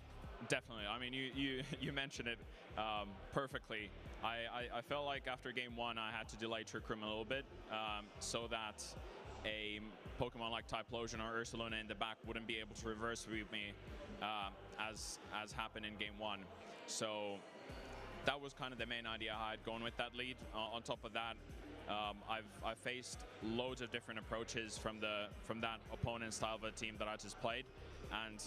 Definitely. I mean, you mentioned it perfectly. I felt like after game one, I had to delay Trick Room a little bit so that a Pokemon like Typhlosion or Ursaluna in the back wouldn't be able to reverse sweep me as happened in game one. So that was kind of the main idea I had going with that lead. On top of that, I've faced loads of different approaches from that opponent's style of a team that I just played, and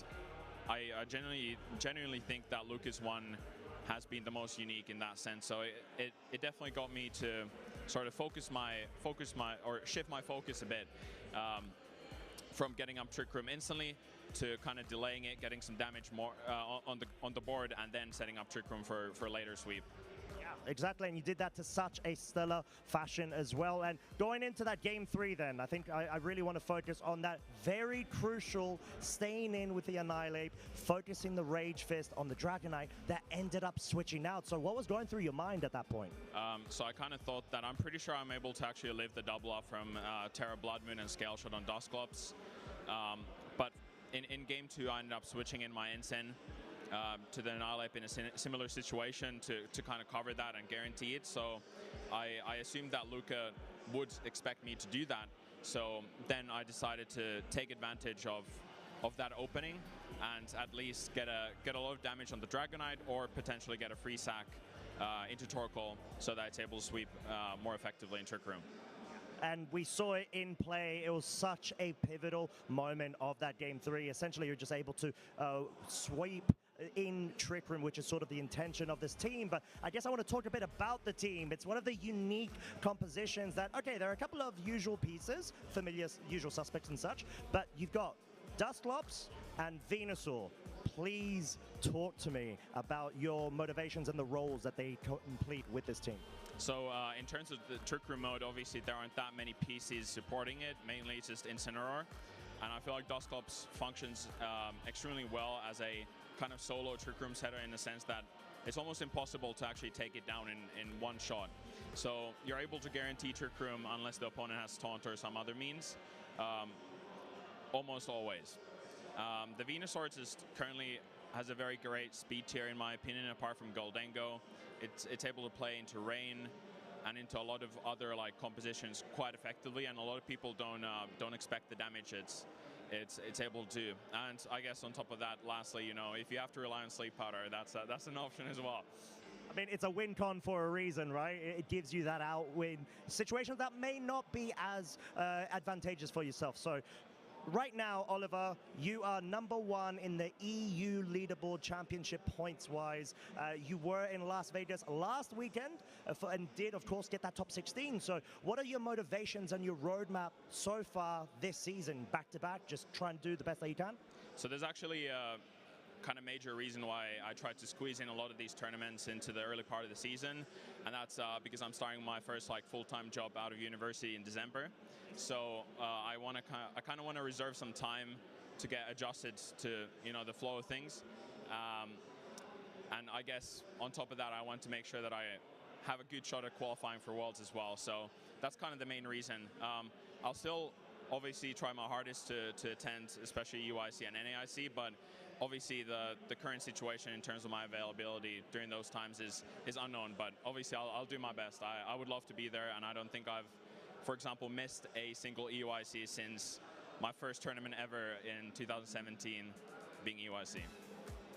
I genuinely think that Lucas one has been the most unique in that sense. So it definitely got me to sort of shift my focus a bit from getting up Trick Room instantly to kind of delaying it, getting some damage more on the board, and then setting up Trick Room for later sweep. Yeah, exactly, and you did that to such a stellar fashion as well. And going into that game three then, I think I really want to focus on that very crucial staying in with the Annihilate, focusing the Rage Fist on the Dragonite that ended up switching out. So what was going through your mind at that point? So I kind of thought that I'm pretty sure I'm able to actually live the double up from Terra Blood Moon and Scale Shot on Dusclops. But in game two, I ended up switching in my Incin to the Annihilate in a similar situation to kind of cover that and guarantee it. So I assumed that Luca would expect me to do that. So then I decided to take advantage of that opening and at least get a lot of damage on the Dragonite, or potentially get a free sack into Torkoal so that it's able to sweep more effectively in Trick Room. And we saw it in play. It was such a pivotal moment of that game three. Essentially, you're just able to sweep in Trick Room, which is sort of the intention of this team. But I guess I want to talk a bit about the team. It's one of the unique compositions that, okay, there are a couple of usual pieces, familiar usual suspects and such, but you've got Dusclops and Venusaur. Please talk to me about your motivations and the roles that they complete with this team. So in terms of the Trick Room mode, obviously there aren't that many pieces supporting it. Mainly it's just Incineroar. And I feel like Dusclops functions extremely well as a kind of solo Trick Room setter, in the sense that it's almost impossible to actually take it down in one shot. So you're able to guarantee Trick Room unless the opponent has Taunt or some other means, almost always. The Venusaur just currently has a very great speed tier, in my opinion. Apart from Goldengo, it's able to play into Rain and into a lot of other like compositions quite effectively, and a lot of people don't expect the damage it's able to do. And I guess on top of that, lastly, you know, if you have to rely on Sleep Powder, that's an option as well. I mean, it's a win con for a reason, right? It gives you that out-win situations that may not be as advantageous for yourself. So right now, Oliver, you are #1 in the EU leaderboard championship points-wise. You were in Las Vegas last weekend and did, of course, get that top 16. So what are your motivations and your roadmap so far this season? Back-to-back, just try and do the best that you can? So there's actually a kind of major reason why I tried to squeeze in a lot of these tournaments into the early part of the season, and that's because I'm starting my first like full-time job out of university in December. So I kind of want to reserve some time to get adjusted to the flow of things, and I guess on top of that, I want to make sure that I have a good shot at qualifying for Worlds as well. So that's kind of the main reason. I'll still obviously try my hardest to attend, especially UIC and NAIC, but obviously the current situation in terms of my availability during those times is unknown. But obviously I'll do my best. I would love to be there, and I don't think I've, for example, missed a single EUIC since my first tournament ever in 2017 being EUIC.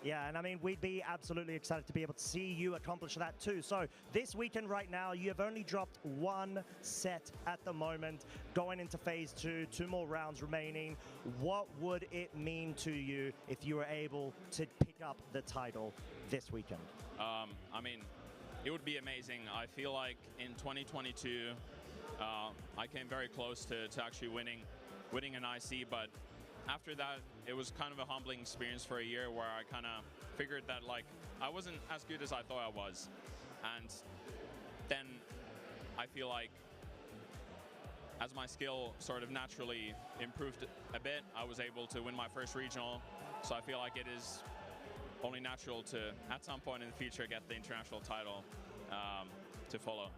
Yeah, and I mean, we'd be absolutely excited to be able to see you accomplish that too. So this weekend right now, you have only dropped one set at the moment, going into phase 2, 2 more rounds remaining. What would it mean to you if you were able to pick up the title this weekend? I mean, it would be amazing. I feel like in 2022, I came very close to actually winning an IC, but after that, it was kind of a humbling experience for a year where I kind of figured that like I wasn't as good as I thought I was, and then I feel like as my skill sort of naturally improved a bit, I was able to win my first regional. So I feel like it is only natural to at some point in the future get the international title to follow.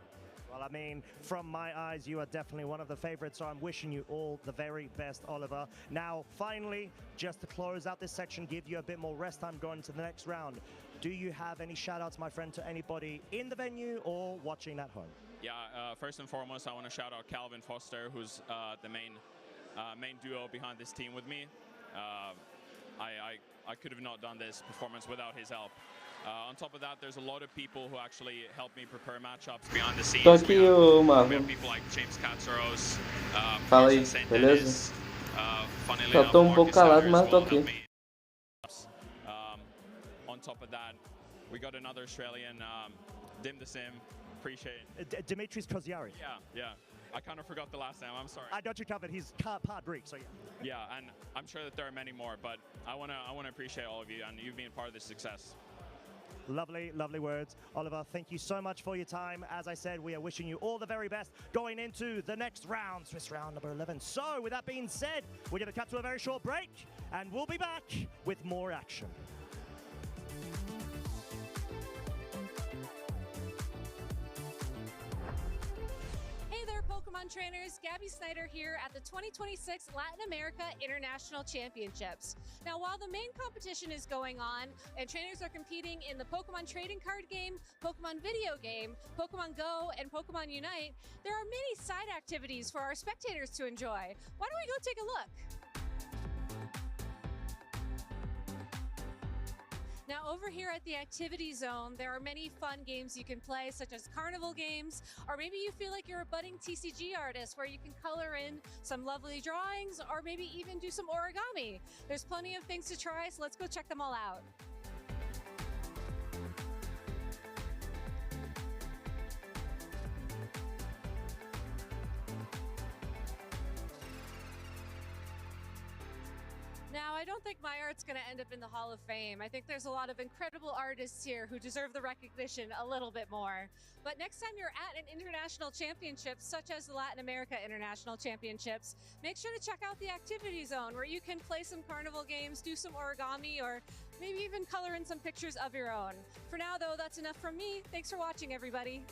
Well, I mean, from my eyes, you are definitely one of the favorites, so I'm wishing you all the very best, Oliver. Now, finally, just to close out this section, give you a bit more rest time going to the next round. Do you have any shout-outs, my friend, to anybody in the venue or watching at home? Yeah, first and foremost, I want to shout out Calvin Foster, who's the main duo behind this team with me. I could have not done this performance without his help. On top of that, there's a lot of people who actually help me prepare matchups behind the scenes. Tô aqui, ô Marlon. We have people like James Katsaros, Fala aí, beleza? Só tô pouco calado, mas tô aqui. On top of that, we got another Australian, Dim the Sim. Appreciate it. Dimitris Koziari. Yeah. I kind of forgot the last name. I'm sorry. I got you covered. He's part Greek, so yeah. Yeah, and I'm sure that there are many more, but I wanna appreciate all of you, and you've been part of this success. Lovely, lovely words. Oliver, thank you so much for your time. As I said, we are wishing you all the very best going into the next round, Swiss round number 11. So with that being said, we're going to cut to a very short break, and we'll be back with more action. Hey there, Pokemon trainers. Gabby Snyder here at the 2026 Latin America International Championships. Now, while the main competition is going on and trainers are competing in the Pokemon trading card game, Pokemon video game, Pokemon Go, and Pokemon Unite, there are many side activities for our spectators to enjoy. Why don't we go take a look? Now, over here at the activity zone, there are many fun games you can play, such as carnival games, or maybe you feel like you're a budding TCG artist where you can color in some lovely drawings, or maybe even do some origami. There's plenty of things to try, so let's go check them all out. Now, I don't think my art's going to end up in the Hall of Fame. I think there's a lot of incredible artists here who deserve the recognition a little bit more. But next time you're at an international championship, such as the Latin America International Championships, make sure to check out the activity zone where you can play some carnival games, do some origami, or maybe even color in some pictures of your own. For now, though, that's enough from me. Thanks for watching, everybody.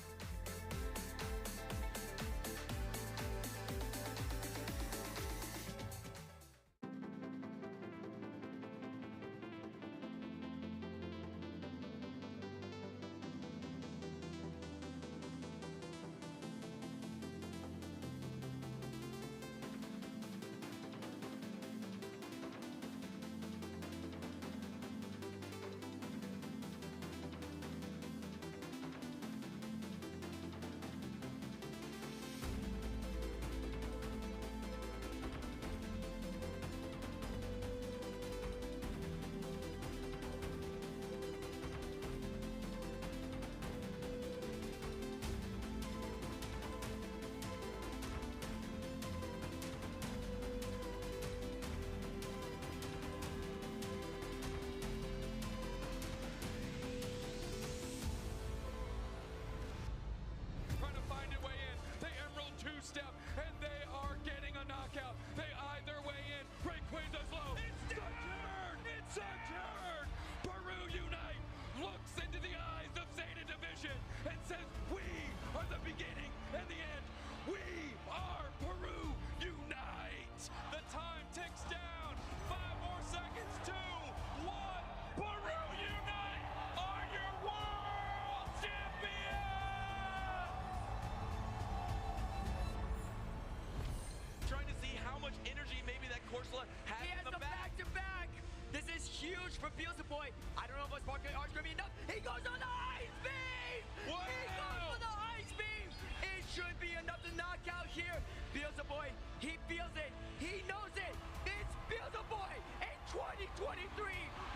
much energy maybe that Corsola had in the back. Back-to-back. This is huge for Fields Boy. I don't know if a Spark Arch going to be enough. He goes on the Ice Beam! Wow. He goes for the Ice Beam! It should be enough to knock out here. Fields Boy, he feels it. He knows it. It's Fields Boy in 2023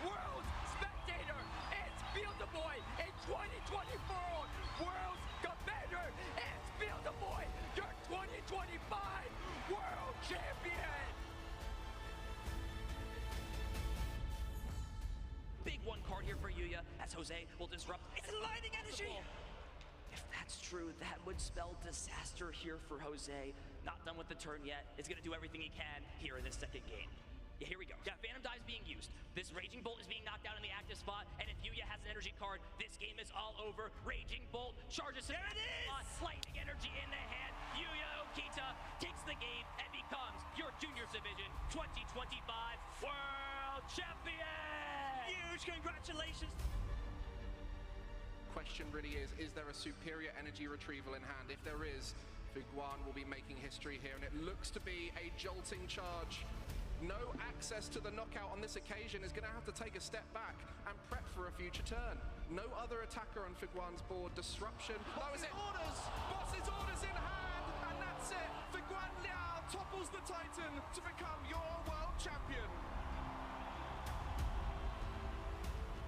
World's Spectator. It's Fields Boy in 2024 World's Commander. It's Fields Boy, your 2025 World Champion. Big one card here for Yuya as Jose will disrupt. It's lightning energy! If that's true, that would spell disaster here for Jose. Not done with the turn yet. Is going to do everything he can here in this second game. Yeah, here we go. Yeah, Phantom Dive is being used. This Raging Bolt is being knocked out in the active spot, and if Yuya has an energy card, this game is all over. Raging Bolt charges him. There it is! Lightning energy in the hand. Yuya Okita takes the game and becomes your Juniors Division 2025 World Champion! Huge congratulations! Question really is there a superior energy retrieval in hand? If there is, Figuan will be making history here, and it looks to be a jolting charge. No access to the knockout on this occasion, is going to have to take a step back and prep for a future turn. No other attacker on Figuan's board. Disruption. That was it. Boss's orders in hand, and that's it. Figuan Liao topples the Titan to become your world champion.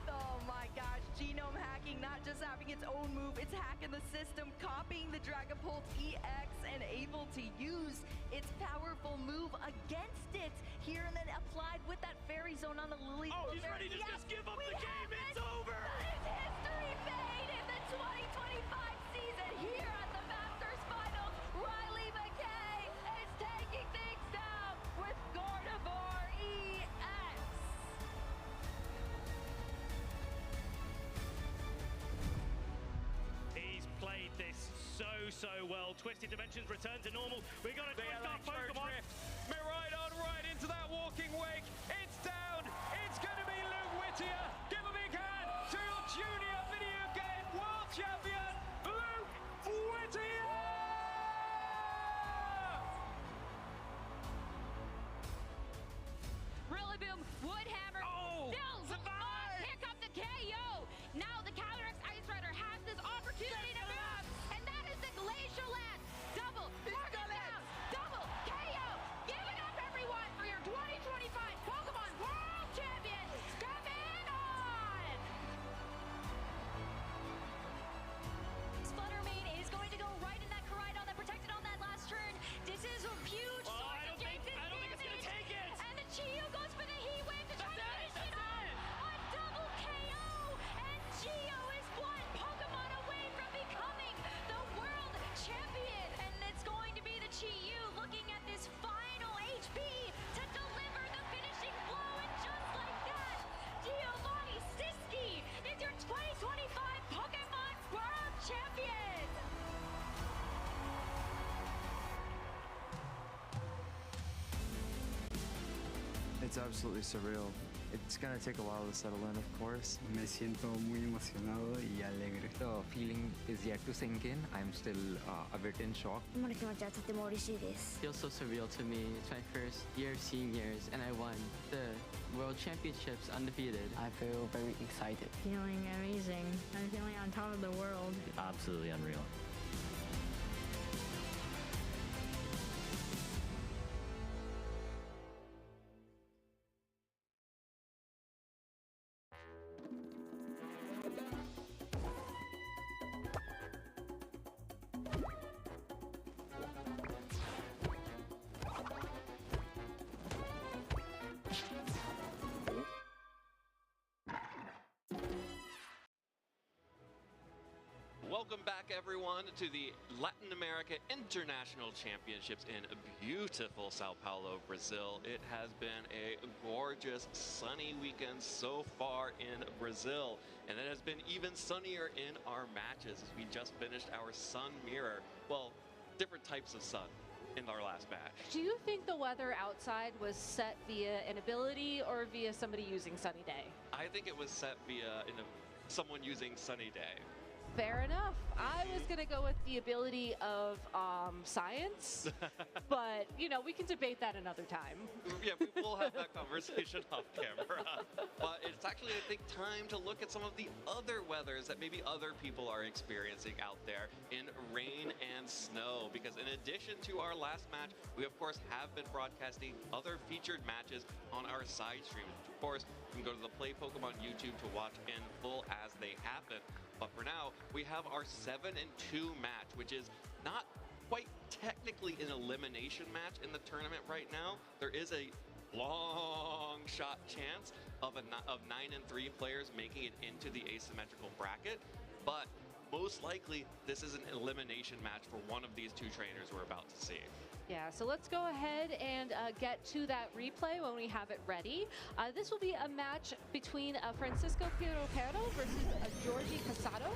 Oh my gosh, Genome hacking, not just having its own move, it's hacking the system, copying the Dragapult EX and able to use its powerful move against it here and then applied with that Fairy Zone on the Lily. Oh, he's ready to just give up the game. It's over. That is history made in the 2025 season here at the Masters Finals. Riley McKay is taking things down with Gardevoir EX. He's played this so well. Twisted Dimensions return to normal. We got a twin-star Pokemon. Miraidon right into that walking wake. It's down. It's going to be Luke Whittier. Give a big hand to your junior video game world champion, Luke Whittier! Rillaboom, Woodhammer, still pick up the KO. Now the Calyrex Ice Rider has this opportunity to move, and that is the Glacial Lance. Double, down, double KO. Give it up, everyone, for your 2025 Pokemon World Champion, Sputtermane is going to go right in that Koraidon that protected on that last turn. This is a huge source of Jason's damage. And the Chio goes for the Heat Wave to try to finish it off. A double KO. And Chio is one Pokemon away from becoming the world champion. And it's going to be the Chiyu looking at this final HP to deliver the finishing blow. And just like that, Giovanni Siski is your 2025 Pokemon World Champion. It's absolutely surreal. It's gonna take a while to settle in, of course. Me siento muy emocionado y alegre. The feeling is yet to sink in. I'm still a bit in shock. Feels so surreal to me. It's my first year of seniors, and I won the World Championships undefeated. I feel very excited. Feeling amazing. I'm feeling on top of the world. Absolutely unreal. Welcome back, everyone, to the Latin America International Championships in beautiful Sao Paulo, Brazil. It has been a gorgeous, sunny weekend so far in Brazil, and it has been even sunnier in our matches as we just finished our sun mirror. Well, different types of sun in our last match. Do you think the weather outside was set via an ability or via somebody using Sunny Day? I think it was set via someone using Sunny Day. Fair enough. I was going to go with the ability of science, but, you know, we can debate that another time. Yeah, we will have that conversation off camera. But it's actually, I think, time to look at some of the other weathers that maybe other people are experiencing out there in rain and snow. Because in addition to our last match, we, of course, have been broadcasting other featured matches on our side streams. Of course, you can go to the Play Pokemon YouTube to watch in full as they happen. But for now, we have our 7-2 match, which is not quite technically an elimination match in the tournament right now. There is a long shot chance of 9-3 players making it into the asymmetrical bracket, but most likely this is an elimination match for one of these two trainers we're about to see. Yeah, so let's go ahead and get to that replay when we have it ready. This will be a match between Francisco Piero versus Georgie Casado.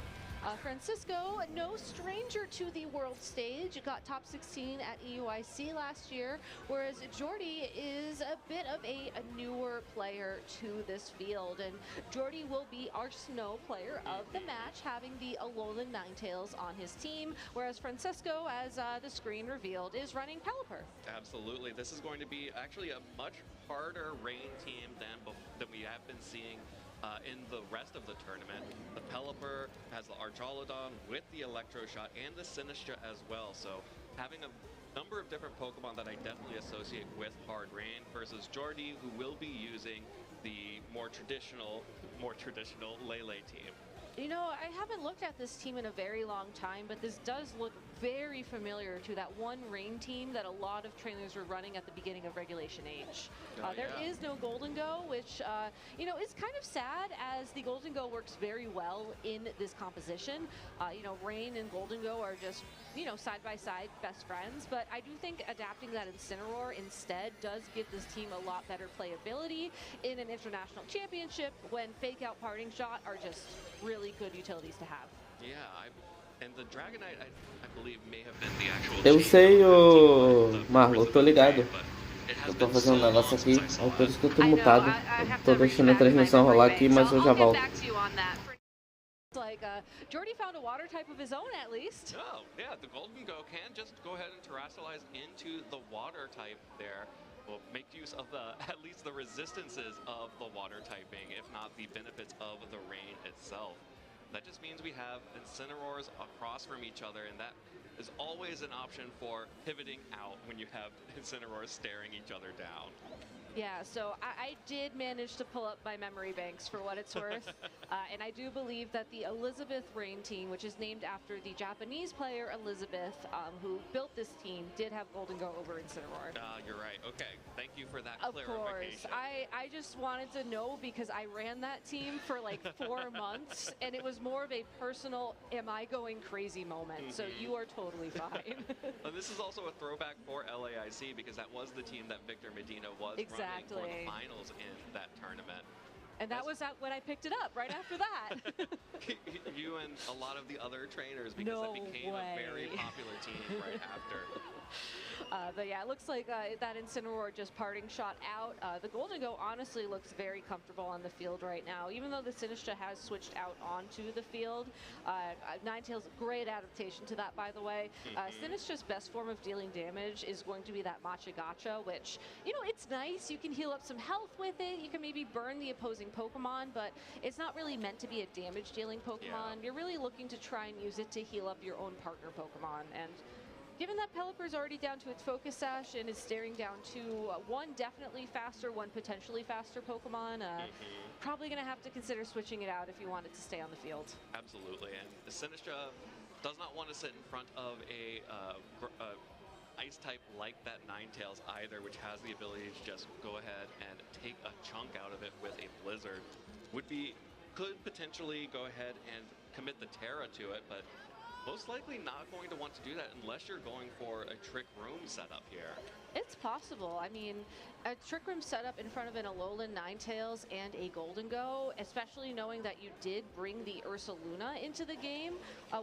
Francisco, no stranger to the world stage, got top 16 at EUIC last year, whereas Jordy is a bit of a newer player to this field. And Jordy will be our snow player of the match, having the Alolan Ninetales on his team, whereas Francisco, as the screen revealed, is running Pelipper. Absolutely. This is going to be actually a much harder rain team than we have been seeing in the rest of the tournament. The Pelipper has the Archaludon with the Electro Shot and the Sinistra as well. So having a number of different Pokemon that I definitely associate with hard rain versus Jordy, who will be using the more traditional Lele team. You know, I haven't looked at this team in a very long time, but this does look very familiar to that one rain team that a lot of trainers were running at the beginning of Regulation H. There is no Golden Go, which, you know, is kind of sad, as the Golden Go works very well in this composition. You know, Rain and Golden Go are just, you know, side by side best friends, but I do think adapting that Incineroar instead does give this team a lot better playability in an international championship when Fake Out Parting Shot are just really good utilities to have. Yeah, and the Dragonite, I believe, may have been the actual. Eu sei, ô Marlo, eu tô ligado. Eu tô fazendo um negócio aqui, é por isso que eu tô mutado. Eu tô deixando a transmissão rolar aqui, mas eu já volto. Like Jordy found a water type of his own, at least. Oh, yeah, the Golden Go can just go ahead and terrestrialize into the water type there. Will make use of at least the resistances of the water typing, if not the benefits of the rain itself. That just means we have Incineroars across from each other, and that is always an option for pivoting out when you have Incineroars staring each other down. Yeah, so I did manage to pull up my memory banks for what it's worth. And I do believe that the Elizabeth Rain team, which is named after the Japanese player Elizabeth, who built this team, did have Golden Go over Incineroar. You're right. Okay, thank you for that Of clarification. course. I just wanted to know because I ran that team for like 4 months, and it was more of a personal, am I going crazy moment. So you are totally fine. And this is also a throwback for LAIC, because that was the team that Victor Medina was running for the finals in that tournament. And that was when I picked it up, right after that. You and a lot of the other trainers, because it became a very popular team right after. But yeah, it looks like that Incineroar just parting shot out. The Golden Go honestly looks very comfortable on the field right now, even though the Sinistra has switched out onto the field. Ninetales, great adaptation to that, by the way. Sinistra's best form of dealing damage is going to be that Matcha Gacha, which, you know, it's nice. You can heal up some health with it. You can maybe burn the opposing Pokemon, but it's not really meant to be a damage dealing Pokemon. You're really looking to try and use it to heal up your own partner Pokemon. And given that Pelipper's already down to its Focus Sash and is staring down to one definitely faster, one potentially faster Pokemon, probably going to have to consider switching it out if you want it to stay on the field. Absolutely, and the Sinistra does not want to sit in front of a ice type like that Ninetales either, which has the ability to just go ahead and take a chunk out of it with a Blizzard. Could potentially go ahead and commit the Terra to it, but most likely not going to want to do that unless you're going for a Trick Room setup here. It's possible. I mean, a Trick Room setup in front of an Alolan Ninetales and a Golden Go, especially knowing that you did bring the Ursaluna into the game,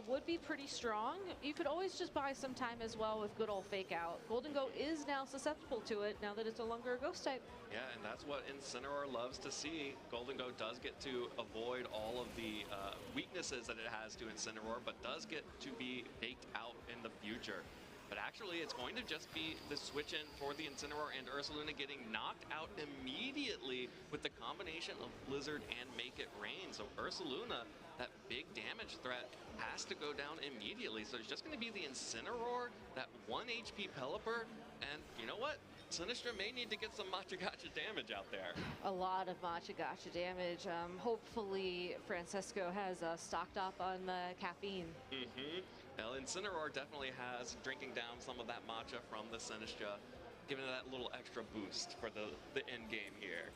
would be pretty strong. You could always just buy some time as well with good old Fake Out. Golden Go is now susceptible to it now that it's no longer a Ghost type. Yeah, and that's what Incineroar loves to see. Golden Go does get to avoid all of the weaknesses that it has to Incineroar, but does get to be faked out in the future. But actually, it's going to just be the switch in for the Incineroar and Ursaluna getting knocked out immediately with the combination of Blizzard and Make It Rain. So Ursaluna, that big damage threat, has to go down immediately. So it's just going to be the Incineroar, that 1 HP Pelipper, and you know what? Sinistra may need to get some Macha Gotcha damage out there. A lot of Macha Gotcha damage. Hopefully, Francesco has stocked up on the caffeine. Well, Incineroar definitely has drinking down some of that matcha from the Sinistra, giving it that little extra boost for the end game here.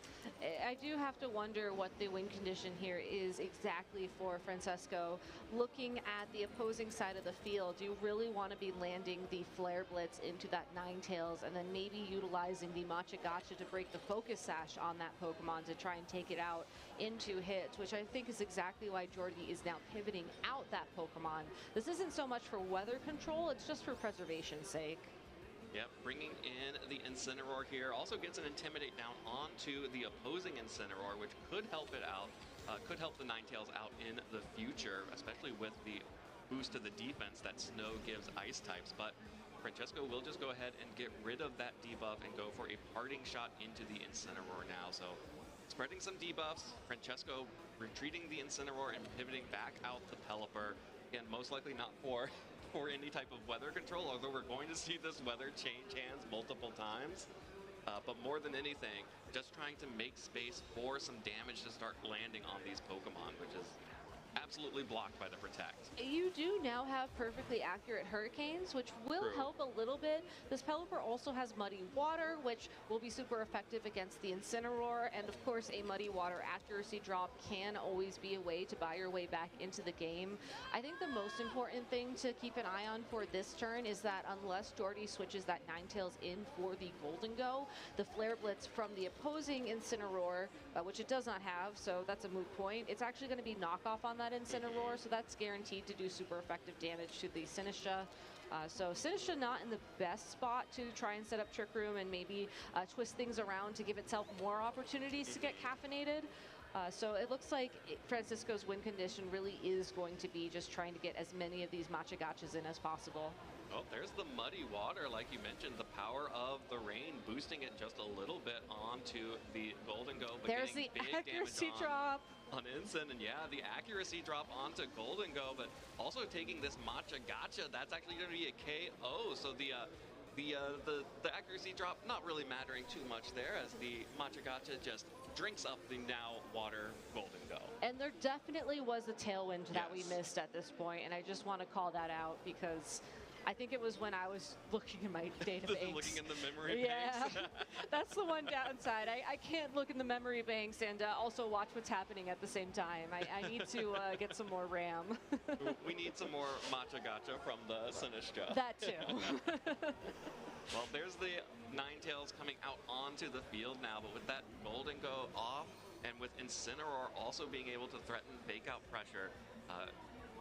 I do have to wonder what the win condition here is exactly for Francesco. Looking at the opposing side of the field, you really want to be landing the Flare Blitz into that Ninetales and then maybe utilizing the Macha Gotcha to break the Focus Sash on that Pokemon to try and take it out into hits, which I think is exactly why Jordy is now pivoting out that Pokemon. This isn't so much for weather control, it's just for preservation's sake. Yep, bringing in the Incineroar here also gets an Intimidate down onto the opposing Incineroar, which could help it out, could help the Ninetales out in the future, especially with the boost to the defense that Snow gives Ice types. But Francesco will just go ahead and get rid of that debuff and go for a parting shot into the Incineroar now. So spreading some debuffs, Francesco retreating the Incineroar and pivoting back out the Pelipper. Again, most likely not for any type of weather control, although we're going to see this weather change hands multiple times. But more than anything, just trying to make space for some damage to start landing on these Pokemon, which is absolutely blocked by the Protect. You do now have perfectly accurate Hurricanes, which will help a little bit. This Pelipper also has Muddy Water, which will be super effective against the Incineroar, and of course a Muddy Water accuracy drop can always be a way to buy your way back into the game. I think the most important thing to keep an eye on for this turn is that unless Jordy switches that Ninetales in for the Golden Go, the Flare Blitz from the opposing Incineroar, which it does not have, so that's a moot point, it's actually going to be knockoff on that Incineroar, so that's guaranteed to do super effective damage to the Sinistra. So Sinistra not in the best spot to try and set up Trick Room and maybe twist things around to give itself more opportunities to get caffeinated. So it looks like Francisco's win condition really is going to be just trying to get as many of these Macha Gotchas in as possible. Well, there's the Muddy Water, like you mentioned, the power of the rain, boosting it just a little bit onto the Golden Go. But there's the accuracy drop on Incin, and yeah, the accuracy drop onto Golden Go, but also taking this Macha Gotcha, that's actually going to be a KO. So the accuracy drop not really mattering too much there, as the Macha Gotcha just drinks up the now water Golden Go. And there definitely was a tailwind that we missed at this point, and I just want to call that out because I think it was when I was looking in my database. Looking in the memory banks. That's the one downside. I can't look in the memory banks and also watch what's happening at the same time. I need to get some more RAM. We need some more Macha Gotcha from the Sinistra. That too. Well, there's the Ninetales coming out onto the field now, but with that Golden Go off, and with Incineroar also being able to threaten Fake Out pressure,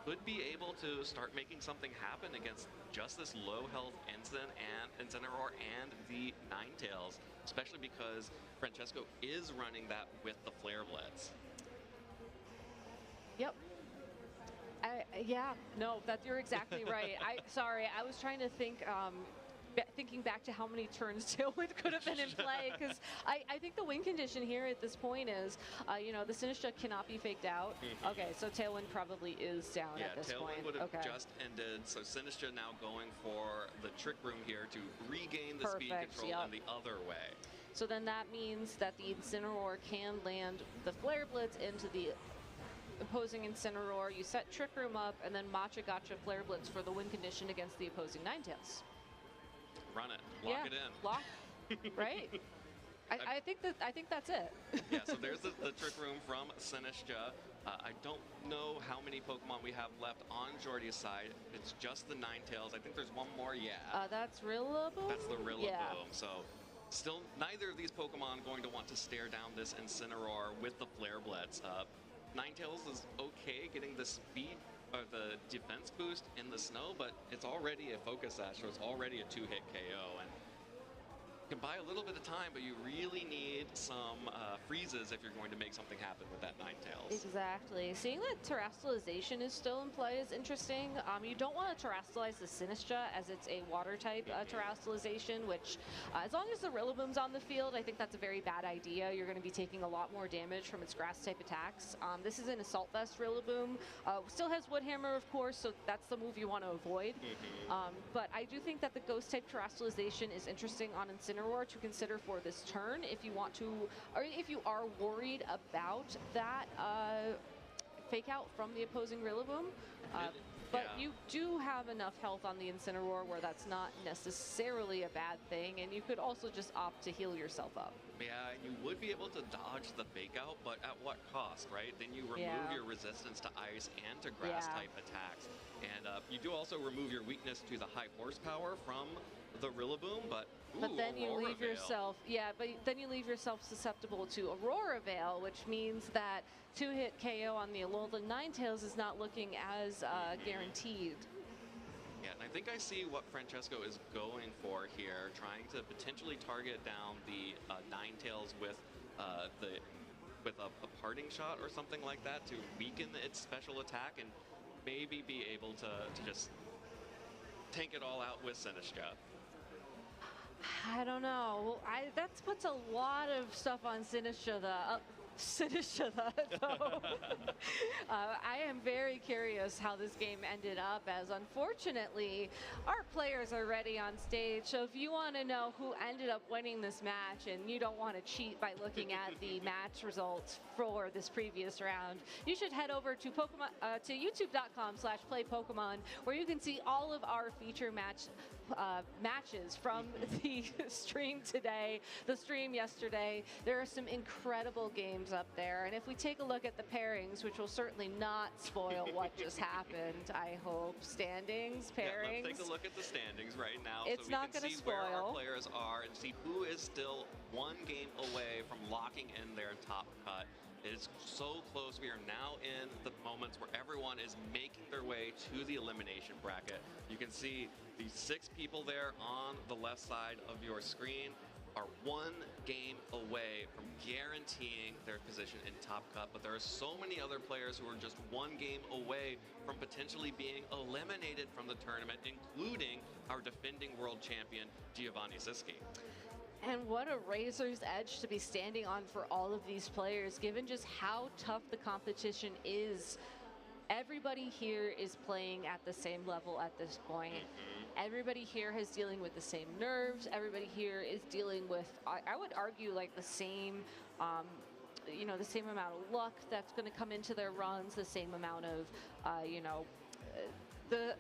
could be able to start making something happen against just this low health Incineroar and the Ninetales, especially because Francesco is running that with the Flare Blitz. Yep. Yeah, no, you're exactly right. Sorry, I was trying to think, thinking back to how many turns Tailwind could have been in play, because I think the win condition here at this point is, you know, the Sinistra cannot be faked out. Okay, so Tailwind probably is down at this point. Yeah, Tailwind would have just ended, so Sinistra now going for the Trick Room here to regain the speed control in the other way. So then that means that the Incineroar can land the Flare Blitz into the opposing Incineroar. You set Trick Room up, and then Macha Gotcha Flare Blitz for the win condition against the opposing Ninetales. Run it, lock it in. Lock, right? I think that's it. Yeah, so there's the Trick Room from Sinistra. I don't know how many Pokemon we have left on Jordy's side. It's just the Ninetales. I think there's one more, yeah. That's Rillaboom? That's the Rillaboom. Yeah. So still, neither of these Pokemon going to want to stare down this Incineroar with the Flare Blitz. Ninetales is okay getting the speed or the defense boost in the snow, but it's already a Focus Sash, so it's already a 2-hit KO. And you can buy a little bit of time, but you really need some freezes if you're going to make something happen with that Ninetales. Exactly. Seeing that Terastallization is still in play is interesting. You don't want to Terastallize the Sinistra as it's a water type Terastallization, which as long as the Rillaboom's on the field, I think that's a very bad idea. You're going to be taking a lot more damage from its grass type attacks. This is an Assault Vest Rillaboom. Still has Wood Hammer, of course, so that's the move you want to avoid. But I do think that the Ghost type Terastallization is interesting on Incineroar to consider for this turn if you want to, or if you are worried about that fake out from the opposing Rillaboom. But you do have enough health on the Incineroar where that's not necessarily a bad thing, and you could also just opt to heal yourself up. Yeah, you would be able to dodge the fake out, but at what cost, right? Then you remove your resistance to ice and to grass type attacks. And you do also remove your weakness to the high horsepower from the Rillaboom, but then you Aurora leave Veil. yourself, but then you leave yourself susceptible to Aurora Veil, which means that 2-hit KO on the Alolan Ninetales is not looking as guaranteed. Yeah, and I think I see what Francesco is going for here, trying to potentially target down the Ninetales with a parting shot or something like that to weaken its special attack and maybe be able to just tank it all out with Sinistra. I don't know. That puts a lot of stuff on Sinistra, though. I am very curious how this game ended up, as unfortunately our players are ready on stage. So if you want to know who ended up winning this match and you don't want to cheat by looking at the match results for this previous round, you should head over to to youtube.com/playpokemon, where you can see all of our feature matches from the stream today, the stream yesterday. There are some incredible games up there, and if we take a look at the pairings, which will certainly not spoil what just happened, I hope. Standings, pairings. Yeah, let's take a look at the standings right now, It's so we not can gonna see where our spoil. players are and see who is still one game away from locking in their top cut. It is so close. We are now in the moments where everyone is making their way to the elimination bracket. You can see the 6 people there on the left side of your screen are one game away from guaranteeing their position in top cut, but there are so many other players who are just one game away from potentially being eliminated from the tournament, including our defending world champion, Giovanni Siski. And what a razor's edge to be standing on for all of these players, given just how tough the competition is. Everybody here is playing at the same level at this point. Everybody here is dealing with the same nerves. Everybody here is dealing with, I would argue, like the same, the same amount of luck that's going to come into their runs, the same amount of, the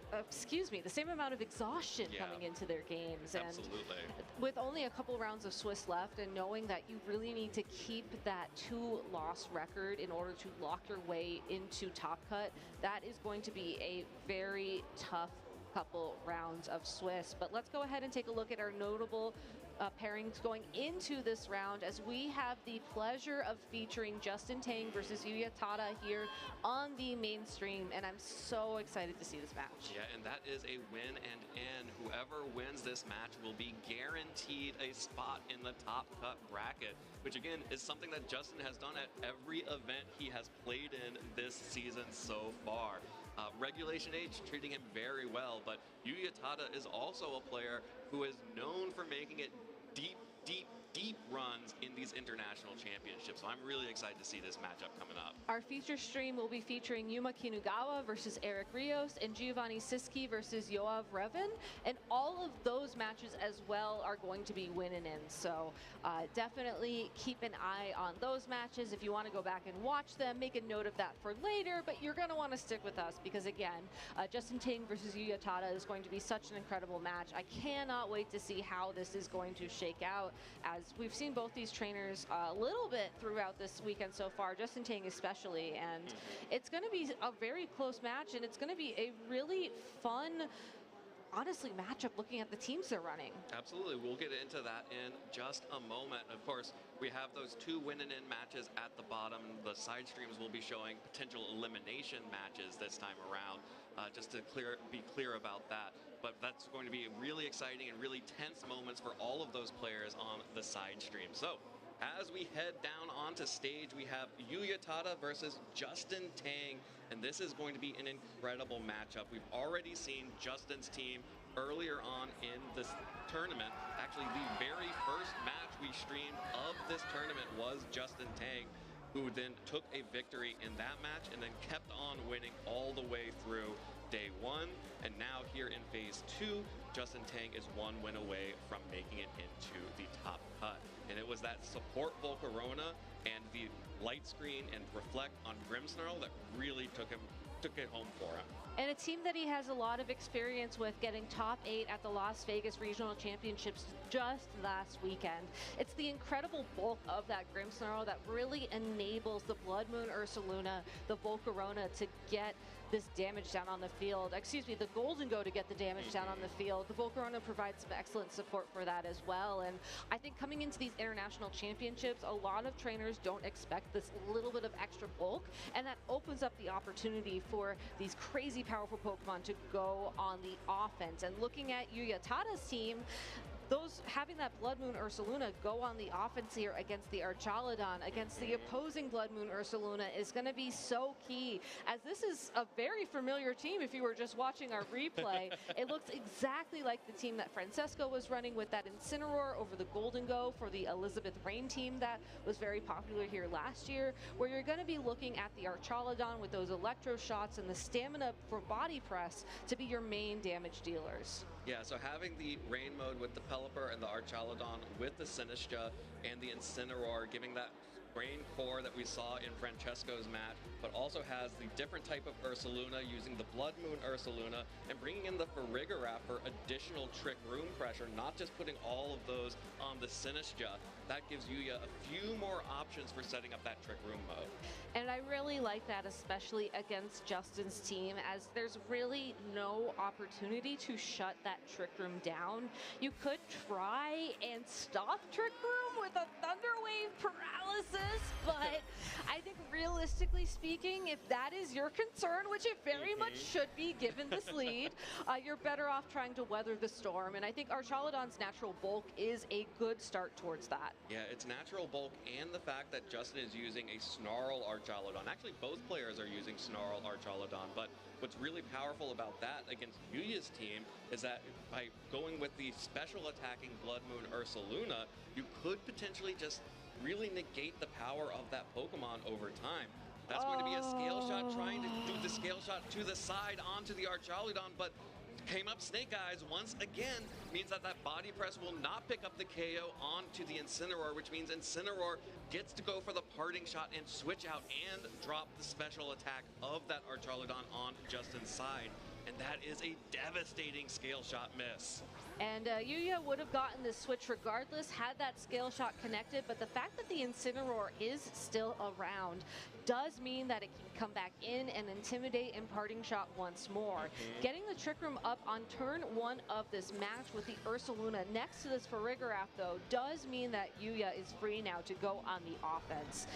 same amount of exhaustion coming into their games. Absolutely. And with only a couple rounds of Swiss left, and knowing that you really need to keep that 2-loss record in order to lock your way into top cut, that is going to be a very tough couple rounds of Swiss. But let's go ahead and take a look at our notable pairings going into this round, as we have the pleasure of featuring Justin Tang versus Yuya Tada here on the main stream, and I'm so excited to see this match. Yeah, and that is a win and end. Whoever wins this match will be guaranteed a spot in the top cut bracket, which again is something that Justin has done at every event he has played in this season so far. Regulation Age treating him very well, but Yuya Tada is also a player who is known for making it deep runs in these international championships. So I'm really excited to see this matchup coming up. Our feature stream will be featuring Yuma Kinugawa versus Eric Rios and Giovanni Siski versus Yoav Revin, and all of those matches as well are going to be win and ends. So definitely keep an eye on those matches. If you want to go back and watch them, make a note of that for later, but you're going to want to stick with us because, again, Justin Tang versus Yuya Tada is going to be such an incredible match. I cannot wait to see how this is going to shake out, as as we've seen both these trainers a little bit throughout this weekend so far, Justin Tang especially, and it's going to be a very close match, and it's going to be a really fun, honestly, matchup looking at the teams they're running. Absolutely. We'll get into that in just a moment. Of course, we have those 2 win-and-in matches at the bottom. The side streams will be showing potential elimination matches this time around, just to be clear about that. But that's going to be really exciting and really tense moments for all of those players on the side stream. So, as we head down onto stage, we have Yuya Tada versus Justin Tang, and this is going to be an incredible matchup. We've already seen Justin's team earlier on in this tournament. Actually, the very first match we streamed of this tournament was Justin Tang, who then took a victory in that match and then kept on winning all the way through day 1. And now here in phase 2, Justin Tang is 1 win away from making it into the top cut. And it was that support Volcarona and the light screen and reflect on Grimmsnarl that really took it home for him. And a team that he has a lot of experience with, getting top 8 at the Las Vegas Regional Championships just last weekend. It's the incredible bulk of that Grimmsnarl that really enables the Blood Moon Ursaluna, the Volcarona, to get this damage down on the field. Excuse me, the Golden Go to get the damage down on the field. The Volcarona provides some excellent support for that as well. And I think coming into these international championships, a lot of trainers don't expect this little bit of extra bulk, and that opens up the opportunity for these crazy powerful Pokemon to go on the offense. And looking at Yuya Tada's team, having that Blood Moon Ursaluna go on the offense here against the Archaludon, against the opposing Blood Moon Ursaluna, is going to be so key, as this is a very familiar team if you were just watching our replay. It looks exactly like the team that Francesco was running with that Incineroar over the Golden Go for the Elizabeth Rain team that was very popular here last year, where you're going to be looking at the Archaludon with those electro shots and the stamina for body press to be your main damage dealers. Yeah, so having the Rain mode with the Pelipper and the Archaludon with the Sinistcha and the Incineroar, giving that Rain core that we saw in Francesco's match, but also has the different type of Ursaluna using the Blood Moon Ursaluna and bringing in the Farigiraf for additional Trick Room pressure, not just putting all of those on the Sinistcha. That gives Yuya a few more options for setting up that Trick Room mode. And I really like that, especially against Justin's team, as there's really no opportunity to shut that Trick Room down. You could try and stop Trick Room with a Thunder Wave paralysis, but I think realistically speaking, if that is your concern, which it very much should be given this lead, you're better off trying to weather the storm. And I think Archaludon's natural bulk is a good start towards that. Yeah, it's natural bulk and the fact that Justin is using a Snarl Archaludon. Actually, both players are using Snarl Archaludon, but what's really powerful about that against Yuya's team is that by going with the special attacking Blood Moon Ursaluna, you could potentially just really negate the power of that Pokemon over time. That's going to be a Scale Shot trying to do the Scale Shot to the side onto the Archaludon, but came up Snake Eyes once again, means that that Body Press will not pick up the KO onto the Incineroar, which means Incineroar gets to go for the Parting Shot and switch out and drop the special attack of that Archaludon on Justin's side. And that is a devastating Scale Shot miss. And Yuya would have gotten this switch regardless had that Scale Shot connected, but the fact that the Incineroar is still around does mean that it can come back in and intimidate and Parting Shot once more. Getting the Trick Room up on turn 1 of this match with the Ursaluna next to this Farigiraf, though, does mean that Yuya is free now to go on the offense.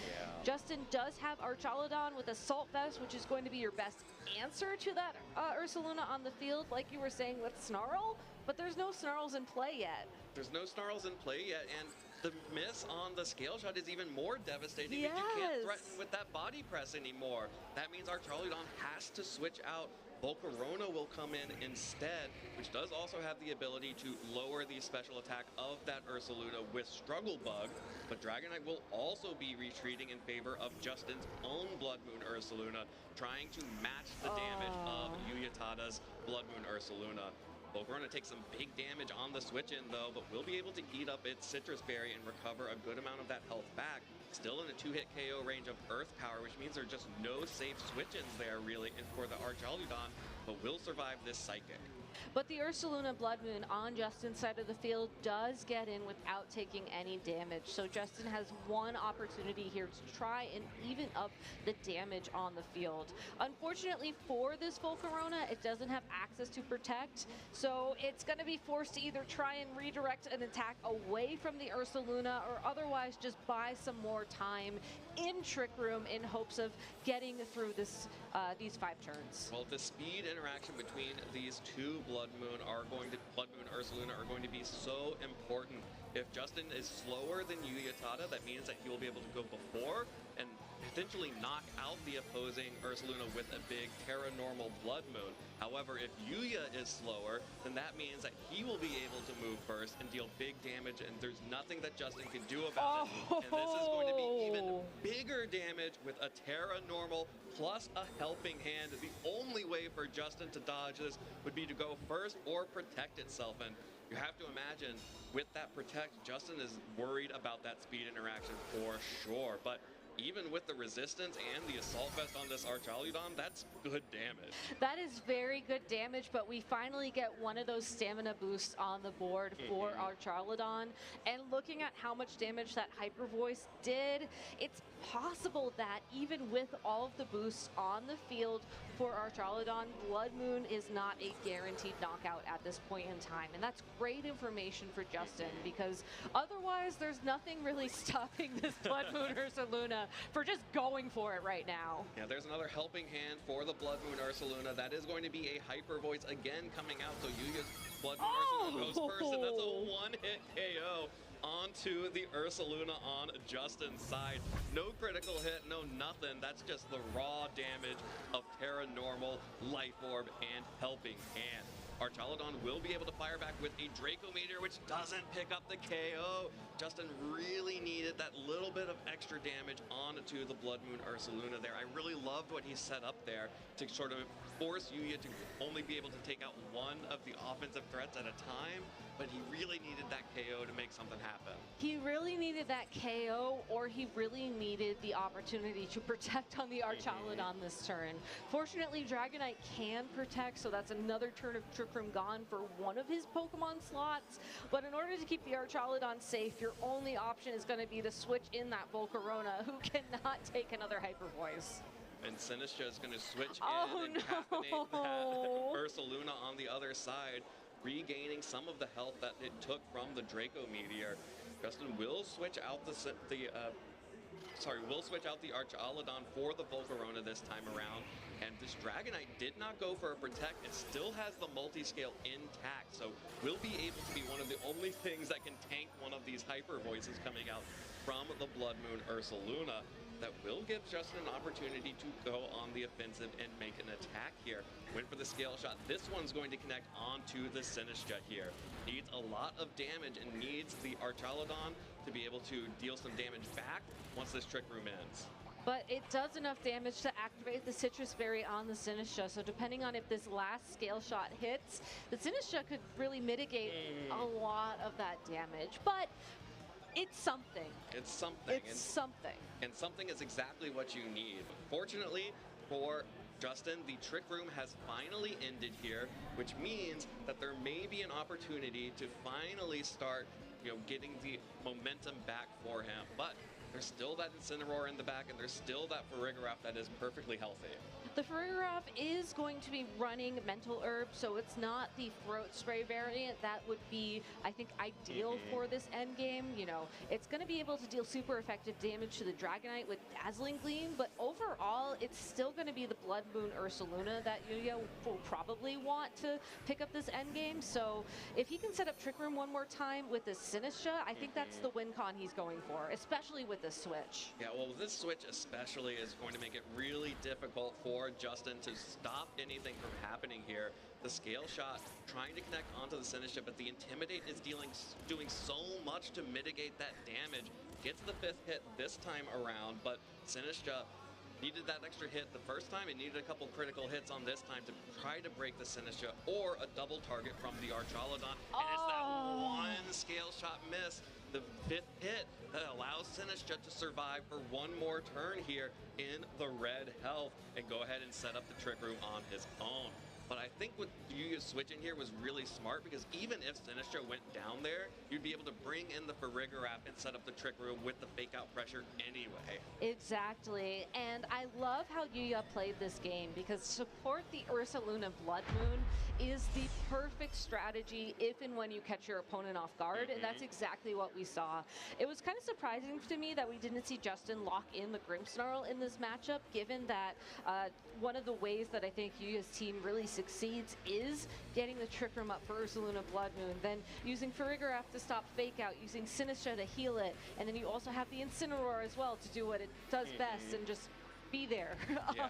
Justin does have Archaludon with Assault Vest, which is going to be your best answer to that Ursaluna on the field, like you were saying with Snarl, but there's no Snarls in play yet. There's no Snarls in play yet, and the miss on the Scale Shot is even more devastating because you can't threaten with that Body Press anymore. That means Archaludon has to switch out. Volcarona will come in instead, which does also have the ability to lower the special attack of that Ursaluna with Struggle Bug, but Dragonite will also be retreating in favor of Justin's own Blood Moon Ursaluna, trying to match the damage of Yuya Tada's Blood Moon Ursaluna. Volcarona takes some big damage on the switch-in, though, but will be able to eat up its Citrus Berry and recover a good amount of that health back. Still in a 2-hit KO range of Earth Power, which means there are just no safe switch-ins there, really, for the Archaludon, but will survive this Psychic. But the Ursaluna Blood Moon on Justin's side of the field does get in without taking any damage. So Justin has one opportunity here to try and even up the damage on the field. Unfortunately for this Volcarona, it doesn't have access to protect. So it's going to be forced to either try and redirect an attack away from the Ursaluna or otherwise just buy some more time in Trick Room in hopes of getting through this these 5 turns. Well, the speed interaction between these two Blood Moon Ursaluna are going to be so important. If Justin is slower than Yuyatada, that means that he will be able to go before and potentially knock out the opposing Ursaluna with a big Terra Normal Blood Moon. However, if Yuya is slower, then that means that he will be able to move first and deal big damage, and there's nothing that Justin can do about it. And this is going to be even bigger damage with a Terra Normal plus a Helping Hand. The only way for Justin to dodge this would be to go first or protect itself. And you have to imagine, with that protect, Justin is worried about that speed interaction for sure. But even with the resistance and the assault vest on this Archaludon, that's good damage. That is very good damage, but we finally get one of those stamina boosts on the board for Archaludon. And looking at how much damage that Hyper Voice did, it's possible that even with all of the boosts on the field for Archaludon, Blood Moon is not a guaranteed knockout at this point in time. And that's great information for Justin, because otherwise there's nothing really stopping this Blood Moon Ursaluna for just going for it right now. Yeah, there's another Helping Hand for the Blood Moon Ursaluna. That is going to be a Hyper Voice again coming out. So Yuya's Blood Moon Ursaluna goes first, and that's a one-hit KO onto the Ursaluna on Justin's side. No critical hit, no nothing. That's just the raw damage of Terra Normal, Life Orb, and Helping Hand. Archaludon will be able to fire back with a Draco Meteor, which doesn't pick up the KO. Justin really needed that little bit of extra damage onto the Blood Moon Ursaluna there. I really loved what he set up there to sort of force Yuya to only be able to take out one of the offensive threats at a time, but he really needed that KO to make something happen. He really needed that KO, or he really needed the opportunity to protect on the Archaludon this turn. Fortunately, Dragonite can protect, so that's another turn of Trick Room gone for one of his Pokemon slots. But in order to keep the Archaludon safe, your only option is going to be to switch in that Volcarona, who cannot take another Hyper Voice. And Sinistra is going to switch in and caffeinate that Ursaluna on the other side, regaining some of the health that it took from the Draco Meteor. Justin will switch out the Archaludon for the Volcarona this time around. And this Dragonite did not go for a protect. It still has the multi-scale intact, so will be able to be one of the only things that can tank one of these Hyper Voices coming out from the Blood Moon Ursaluna. That will give Justin an opportunity to go on the offensive and make an attack here. Went for the scale shot. This one's going to connect onto the Sinistra here. Needs a lot of damage and needs the Archaludon to be able to deal some damage back once this Trick Room ends. But it does enough damage to activate the Citrus Berry on the Sinistra, so depending on if this last scale shot hits, the Sinistra could really mitigate a lot of that damage. But it's something. It's something. It's something. And something is exactly what you need. Fortunately for Justin, the Trick Room has finally ended here, which means that there may be an opportunity to finally start, getting the momentum back for him. But there's still that Incineroar in the back, and there's still that Farigiraf that is perfectly healthy. The Farigiraf is going to be running Mental Herb, so it's not the Throat Spray variant that would be, I think, ideal for this end game. It's going to be able to deal super effective damage to the Dragonite with Dazzling Gleam, but overall, it's still going to be the Blood Moon Ursaluna that Yuya will probably want to pick up this end game. So if he can set up Trick Room one more time with this Sinistra, I think that's the win con he's going for, especially with this switch. Yeah, well, this switch especially is going to make it really difficult for Justin to stop anything from happening here. The scale shot trying to connect onto the Sinistra, but the Intimidate is doing so much to mitigate that damage. Gets the 5th hit this time around, but Sinistra needed that extra hit the first time. It needed a couple critical hits on this time to try to break the Sinistra or a double target from the Archaludon. And it's that one scale shot miss, the 5th hit, that allows Sinistra to survive for one more turn here in the red health and go ahead and set up the Trick Room on his own. But I think what Yuya switching here was really smart, because even if Sinistcha went down there, you'd be able to bring in the Farigiraf and set up the Trick Room with the fake out pressure anyway. Exactly, and I love how Yuya played this game, because support the Ursaluna Blood Moon is the perfect strategy if and when you catch your opponent off guard, and that's exactly what we saw. It was kind of surprising to me that we didn't see Justin lock in the Grimmsnarl in this matchup, given that one of the ways that I think Yuya's team really succeeds is getting the Trick Room up for Ursaluna Blood Moon, then using Farigiraf to stop fake out, using Sinistcha to heal it, and then you also have the Incineroar as well to do what it does best and just be there. Yeah.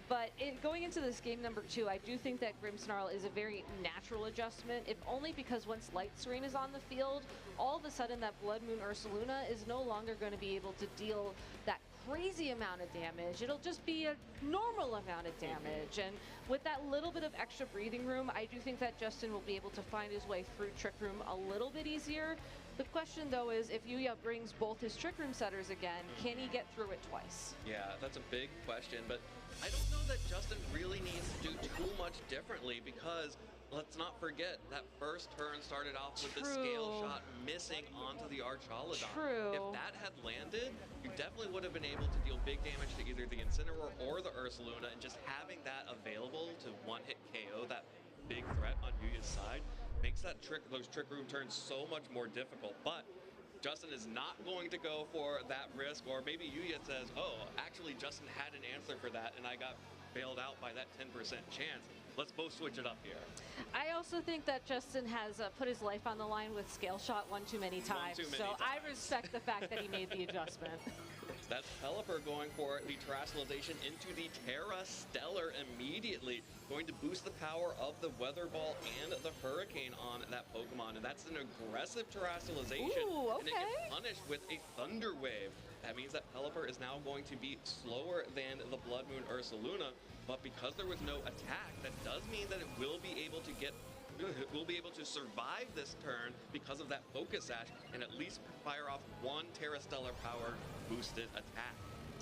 But going into this game number 2, I do think that Grimmsnarl is a very natural adjustment, if only because once Light Serene is on the field, all of a sudden that Blood Moon Ursaluna is no longer going to be able to deal that crazy amount of damage. It'll just be a normal amount of damage. And with that little bit of extra breathing room, I do think that Justin will be able to find his way through Trick Room a little bit easier. The question, though, is if Yuya brings both his Trick Room setters again, can he get through it twice? Yeah, that's a big question, but I don't know that Justin really needs to do too much differently, because let's not forget that first turn started off with the scale shot missing onto the Archaludon. True. If that had landed, you definitely would have been able to deal big damage to either the Incineroar or the Ursaluna, and just having that available to one-hit KO that big threat on Yuya's side makes those Trick Room turns so much more difficult. But Justin is not going to go for that risk, or maybe Yuya says, oh, actually Justin had an answer for that and I got bailed out by that 10% chance. Let's both switch it up here. I also think that Justin has put his life on the line with Scale Shot one too many times. I respect the fact that he made the adjustment. That's Pelipper going for the Terastallization into the Terra Stellar immediately. Going to boost the power of the Weather Ball and the Hurricane on that Pokemon. And that's an aggressive Terastallization. Ooh, okay. And it gets punished with a Thunder Wave. That means that Pelipper is now going to be slower than the Blood Moon Ursaluna. But because there was no attack, that does mean that it will be able to survive this turn because of that Focus Sash, and at least fire off one Terra Stellar powered boosted attack.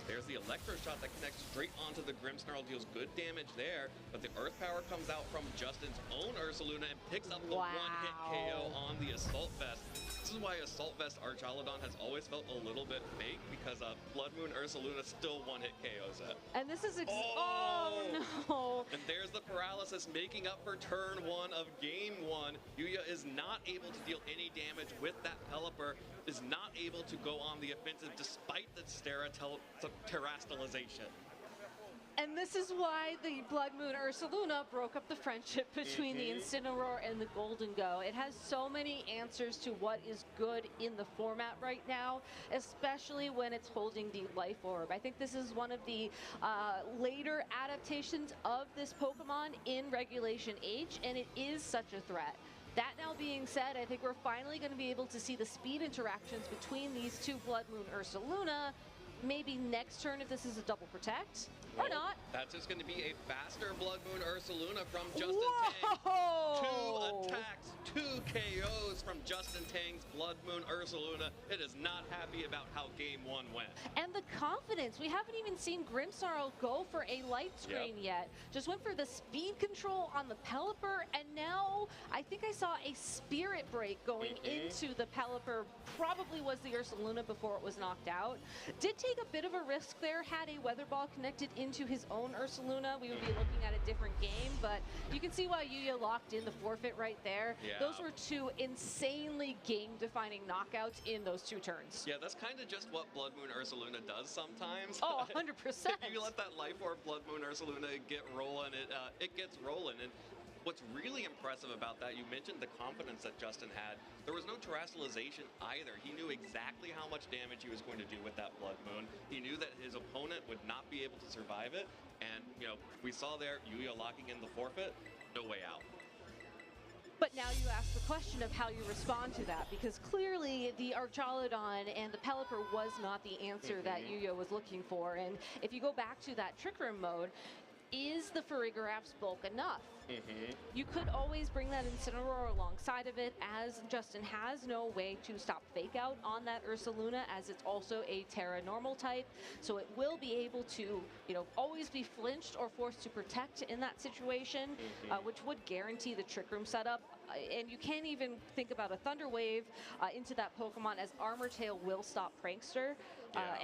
There's the Electro Shot that connects straight onto the Grimmsnarl, deals good damage there, but the Earth Power comes out from Justin's own Ursaluna and picks up the one-hit KO on the Assault Vest. This is why Assault Vest Archaludon has always felt a little bit fake, because Blood Moon Ursaluna still one-hit KOs it. And this is oh no! And there's the paralysis making up for turn 1 of game 1. Yuya is not able to deal any damage with that Pelipper, is not able to go on the offensive despite the Terastallization. And this is why the Blood Moon Ursaluna broke up the friendship between the Incineroar and the Golden Go. It has so many answers to what is good in the format right now, especially when it's holding the Life Orb. I think this is one of the later adaptations of this Pokemon in Regulation H, and it is such a threat. That now being said, I think we're finally going to be able to see the speed interactions between these two Blood Moon Ursaluna. Maybe next turn if this is a double protect, or not. That's just going to be a faster Blood Moon Ursaluna from Justin Tang. 2 attacks, 2 KOs from Justin Tang's Blood Moon Ursaluna. It is not happy about how game 1 went. And the confidence. We haven't even seen Grimmsnarl go for a light screen yet. Just went for the speed control on the Pelipper, and now I think I saw a Spirit Break going into the Pelipper. Probably was the Ursaluna before it was knocked out. Did take a bit of a risk there. Had a Weather Ball connected into his own Ursaluna, we would be looking at a different game, but you can see why Yuya locked in the forfeit right there. Those were 2 insanely game-defining knockouts in those 2 turns. Yeah, that's kind of just what Blood Moon Ursaluna does sometimes. Oh, 100%. If you let that Life Orb Blood Moon Ursaluna get rolling, it gets rolling. And what's really impressive about that, you mentioned the confidence that Justin had. There was no Terastallization either. He knew exactly how much damage he was going to do with that Blood Moon. He knew that his opponent would not be able to survive it. And, you know, we saw there Yuya locking in the forfeit. No way out. But now you ask the question of how you respond to that, because clearly the Archaludon and the Pelipper was not the answer that Yuya was looking for. And if you go back to that Trick Room mode, is the Farigiraf's bulk enough? You could always bring that Incineroar alongside of it, as Justin has no way to stop Fake Out on that Ursaluna, as it's also a Terra normal type, so it will be able to, you know, always be flinched or forced to protect in that situation, which would guarantee the Trick Room setup. And you can't even think about a Thunder Wave into that Pokemon, as Armor Tail will stop Prankster.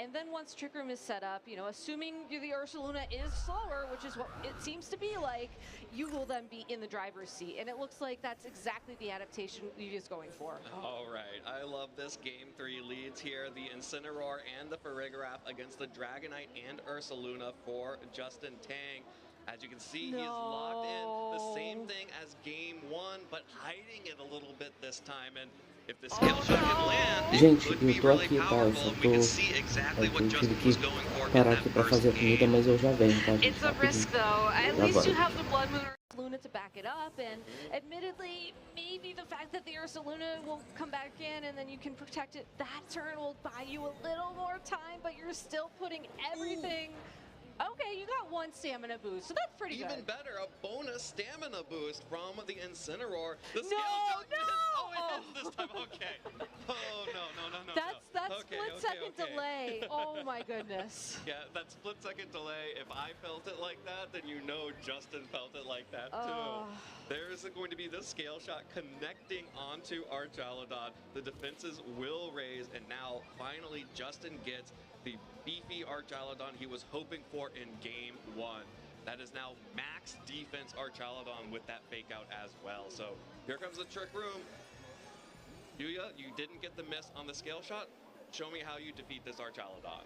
And then once Trick Room is set up, you know, assuming the Ursaluna is slower, which is what it seems to be like, you will then be in the driver's seat. And it looks like that's exactly the adaptation Yuya's going for. All right, I love this Game 3 leads here. The Incineroar and the Farigiraf against the Dragonite and Ursaluna for Justin Tang. As you can see, he's locked in the same thing as Game 1, but hiding it a little bit this time. And if the scale shot can land, it could be really powerful. We can see exactly what Justin was going for in that first game. It's a risk, though. At least you have the Blood Moon Luna to back it up, and admittedly, maybe the fact that the Ursaluna will come back in and then you can protect it that turn will buy you a little more time, but you're still putting everything. Okay, you got one stamina boost, so that's pretty good. Even better, a bonus stamina boost from the Incineroar. The No, scale shot no! Oh, it hits this time. Okay. Oh, no. That's split-second delay. Oh, my goodness. Yeah, that split-second delay, if I felt it like that, then you know Justin felt it like that, too. There's going to be this scale shot connecting onto Archaludon. The defenses will raise, and now, finally, Justin gets the beefy Archaludon he was hoping for in Game 1. That is now max defense Archaludon with that Fake Out as well. So here comes the Trick Room. Yuya, you didn't get the miss on the scale shot. Show me how you defeat this Archaludon.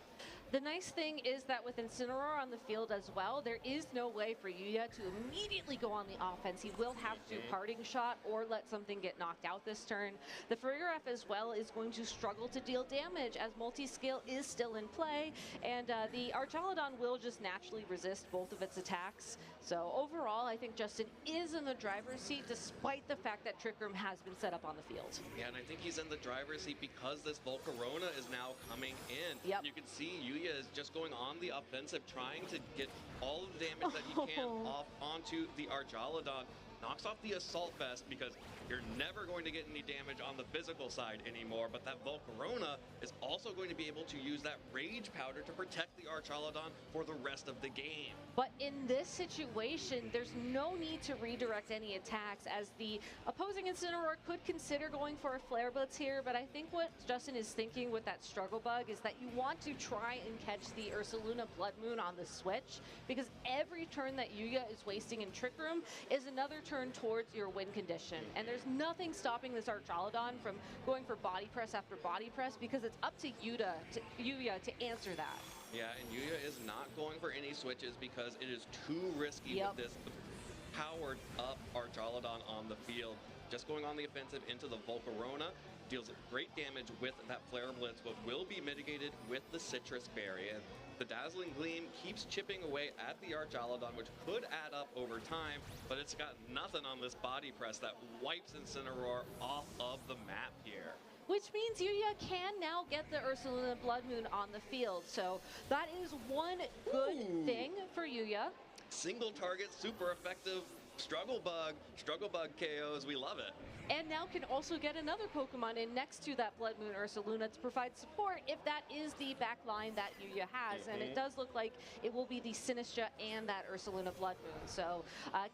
The nice thing is that with Incineroar on the field as well, there is no way for Yuya to immediately go on the offense. He will have to parting shot or let something get knocked out this turn. The Farigiraf as well is going to struggle to deal damage, as multi-scale is still in play, and the Archaludon will just naturally resist both of its attacks. So overall, I think Justin is in the driver's seat, despite the fact that Trick Room has been set up on the field. Yeah, and I think he's in the driver's seat because this Volcarona is now coming in. You can see Yuya is just going on the offensive, trying to get all of the damage that he can off onto the Archaludon. Knocks off the Assault Vest because you're never going to get any damage on the physical side anymore, but that Volcarona is also going to be able to use that Rage Powder to protect the Archaludon for the rest of the game. But in this situation, there's no need to redirect any attacks, as the opposing Incineroar could consider going for a Flare Blitz here, but I think what Justin is thinking with that Struggle Bug is that you want to try and catch the Ursaluna Blood Moon on the switch, because every turn that Yuya is wasting in Trick Room is another turn towards your win condition. And there's nothing stopping this Archaludon from going for body press after body press, because it's up to Yuya to answer that. Yeah, and Yuya is not going for any switches because it is too risky with this powered up Archaludon on the field. Just going on the offensive into the Volcarona deals great damage with that Flare Blitz, but will be mitigated with the Citrus Berry. And the Dazzling Gleam keeps chipping away at the Archaludon, which could add up over time, but it's got nothing on this body press that wipes Incineroar off of the map here. Which means Yuya can now get the Ursaluna Blood Moon on the field. So that is one good thing for Yuya. Single target, super effective Struggle Bug KOs, we love it. And now can also get another Pokemon in next to that Blood Moon Ursaluna to provide support if that is the back line that Yuya has. And it does look like it will be the Sinistra and that Ursaluna Blood Moon. So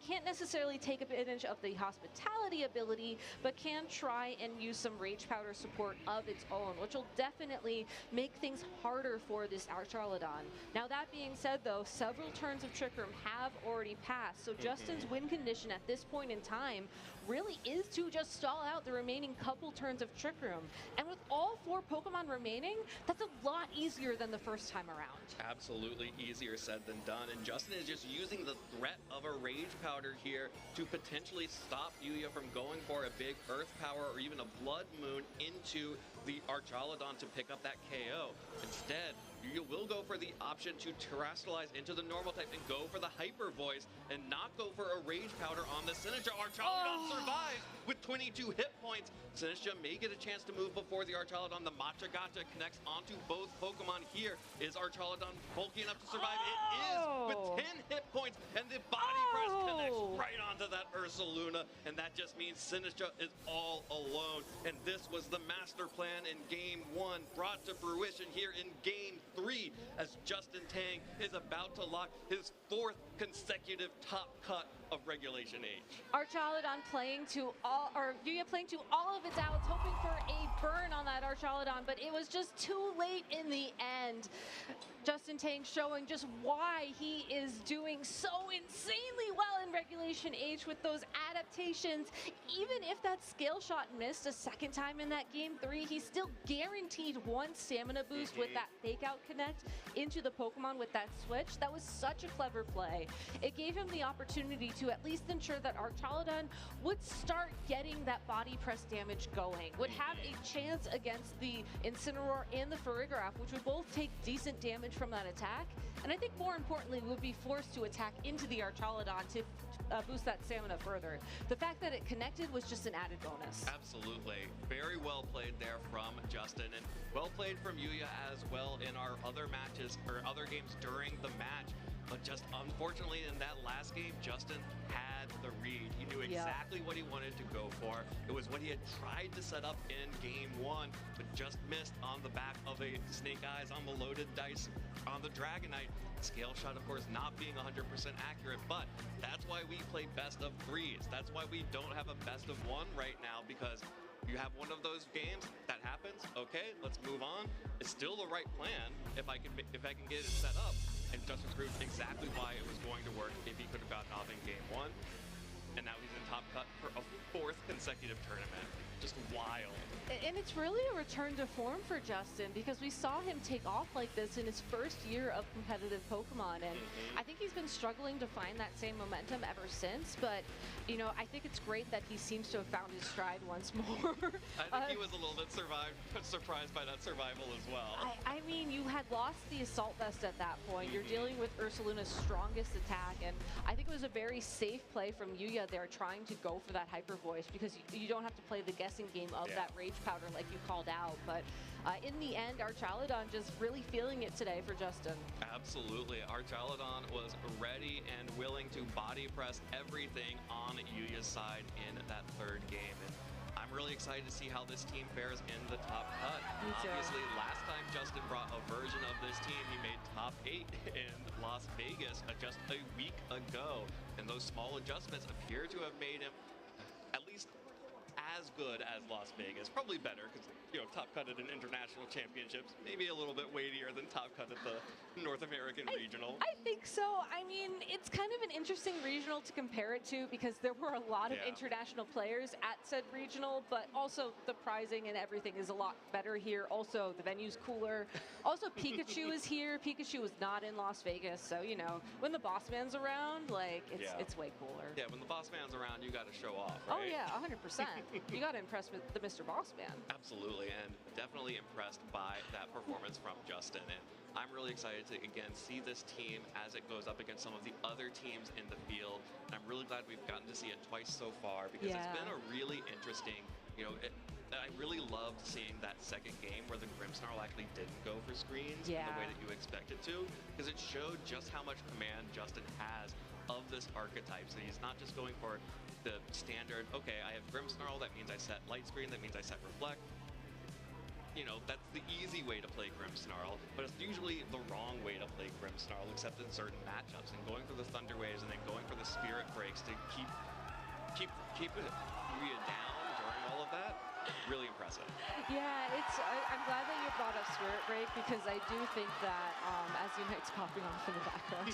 can't necessarily take advantage of the Hospitality ability, but can try and use some Rage Powder support of its own, which will definitely make things harder for this Archaludon. Now that being said though, several turns of Trick Room have already passed, so Justin's win condition at this point in time really is to just stall out the remaining couple turns of Trick Room. And with all 4 Pokemon remaining, that's a lot easier than the first time around. Absolutely easier said than done. And Justin is just using the threat of a Rage Powder here to potentially stop Yuya from going for a big Earth Power or even a Blood Moon into the Archaludon to pick up that KO. Instead, you will go for the option to Terrestrialize into the normal type and go for the Hyper Voice and not go for a Rage Powder on the Sinistra. Archaludon survives, with 22 hit points. Sinistcha may get a chance to move before the Archaludon. The Matcha Gotcha connects onto both Pokemon here. Is Archaludon bulky enough to survive? It is with 10 hit points, and the body press connects right onto that Ursaluna, and that just means Sinistcha is all alone. And this was the master plan in Game 1, brought to fruition here in Game 3, as Justin Tang is about to lock his 4th consecutive top cut of Regulation H. Archaludon playing to all, or Yuya playing to all of its outs, hoping for a burn on that Archaludon, but it was just too late in the end. Justin Tang showing just why he is doing so insanely well in Regulation H with those adaptations. Even if that scale shot missed a second time in that Game 3, he still guaranteed 1 stamina boost with that fake out connect into the Pokemon with that switch. That was such a clever play. It gave him the opportunity to at least ensure that Archaludon would start getting that body press damage going, would have a chance against the Incineroar and the Farigiraf, which would both take decent damage from that attack, and I think more importantly would be forced to attack into the Archaludon to boost that stamina further. The fact that it connected was just an added bonus. Absolutely. Very well played there from Justin, and well played from Yuya as well in our other matches, or other games during the match. But just unfortunately in that last game, Justin had the read. He knew exactly what he wanted to go for. It was what he had tried to set up in Game 1, but just missed on the back of a Snake Eyes on the loaded dice on the Dragonite. Scale shot, of course, not being 100% accurate, but that's why we play best of 3s. That's why we don't have a best of 1 right now, because you have one of those games that happens. Okay, let's move on. It's still the right plan if I can get it set up. And Justin proved exactly why it was going to work if he could have gotten off in Game 1. And now he's in top cut for a 4th consecutive tournament. Just wild. And it's really a return to form for Justin, because we saw him take off like this in his first year of competitive Pokemon, and I think he's been struggling to find that same momentum ever since, but you know, I think it's great that he seems to have found his stride once more. I think he was a little bit surprised by that survival as well. I mean, you had lost the Assault Vest at that point. You're dealing with Ursaluna's strongest attack, and I think it was a very safe play from Yuya there, trying to go for that Hyper Voice, because you don't have to play the guessing game of that Rage Powder like you called out. But in the end, Archaludon just really feeling it today for Justin. Absolutely. Archaludon was ready and willing to body press everything on Yuya's side in that 3rd game. And I'm really excited to see how this team fares in the top cut. Obviously, last time Justin brought a version of this team, he made top 8 in Las Vegas just a week ago. And those small adjustments appear to have made him at least as good as Las Vegas. Probably better, because, you know, top cut at an international championships, maybe a little bit weightier than top cut at the North American regional. I think so. I mean, it's kind of an interesting regional to compare it to, because there were a lot of international players at said regional, but also the prizing and everything is a lot better here. Also, the venue's cooler. Also, Pikachu is here. Pikachu was not in Las Vegas, so, you know, when the boss man's around, like, it's way cooler. Yeah, when the boss man's around, you got to show off, right? Oh, yeah, 100%. You got to impress with the Mr. Boss Man. Absolutely, and definitely impressed by that performance from Justin. And I'm really excited to, again, see this team as it goes up against some of the other teams in the field. And I'm really glad we've gotten to see it twice so far, because it's been a really interesting, you know, I really loved seeing that second game where the Grimmsnarl actually didn't go for screens in the way that you expect it to, because it showed just how much command Justin has of this archetype. So he's not just going for the standard, okay, I have Grimmsnarl, that means I set Light Screen, that means I set Reflect. You know, that's the easy way to play Grimmsnarl, but it's usually the wrong way to play Grimmsnarl, except in certain matchups, and going for the Thunder Waves and then going for the Spirit Breaks to keep it down during all of that. Really impressive. Yeah, I'm glad that you brought up Spirit Break, because I do think that, as Unite's popping off in the background,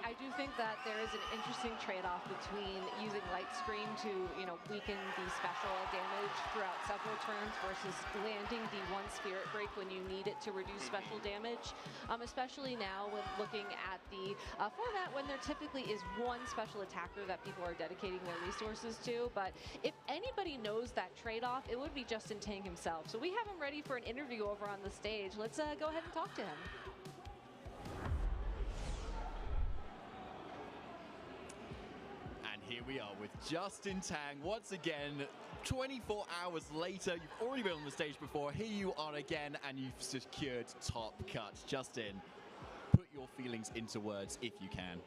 I do think that there is an interesting trade-off between using Light Screen to, you know, weaken the special damage throughout several turns versus landing the 1 Spirit Break when you need it to reduce special damage, especially now when looking at the format when there typically is 1 special attacker that people are dedicating their resources to. But if anybody knows that trade-off, it would be Justin Tang himself. So we have him ready for an interview over on the stage. Let's go ahead and talk to him. And here we are with Justin Tang once again. 24 hours later, you've already been on the stage before. Here you are again, and you've secured top cuts. Justin, put your feelings into words if you can.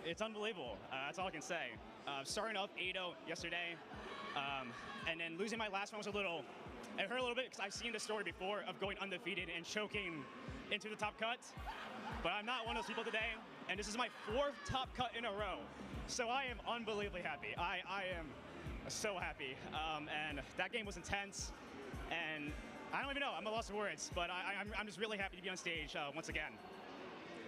It's unbelievable. That's all I can say. Starting off 8-0 yesterday, and then losing my last one was it hurt a little bit because I've seen the story before of going undefeated and choking into the top cut. But I'm not one of those people today, and this is my 4th top cut in a row. So I am unbelievably happy. I am so happy. And that game was intense, and I don't even know. I'm at a loss of words, but I'm just really happy to be on stage once again.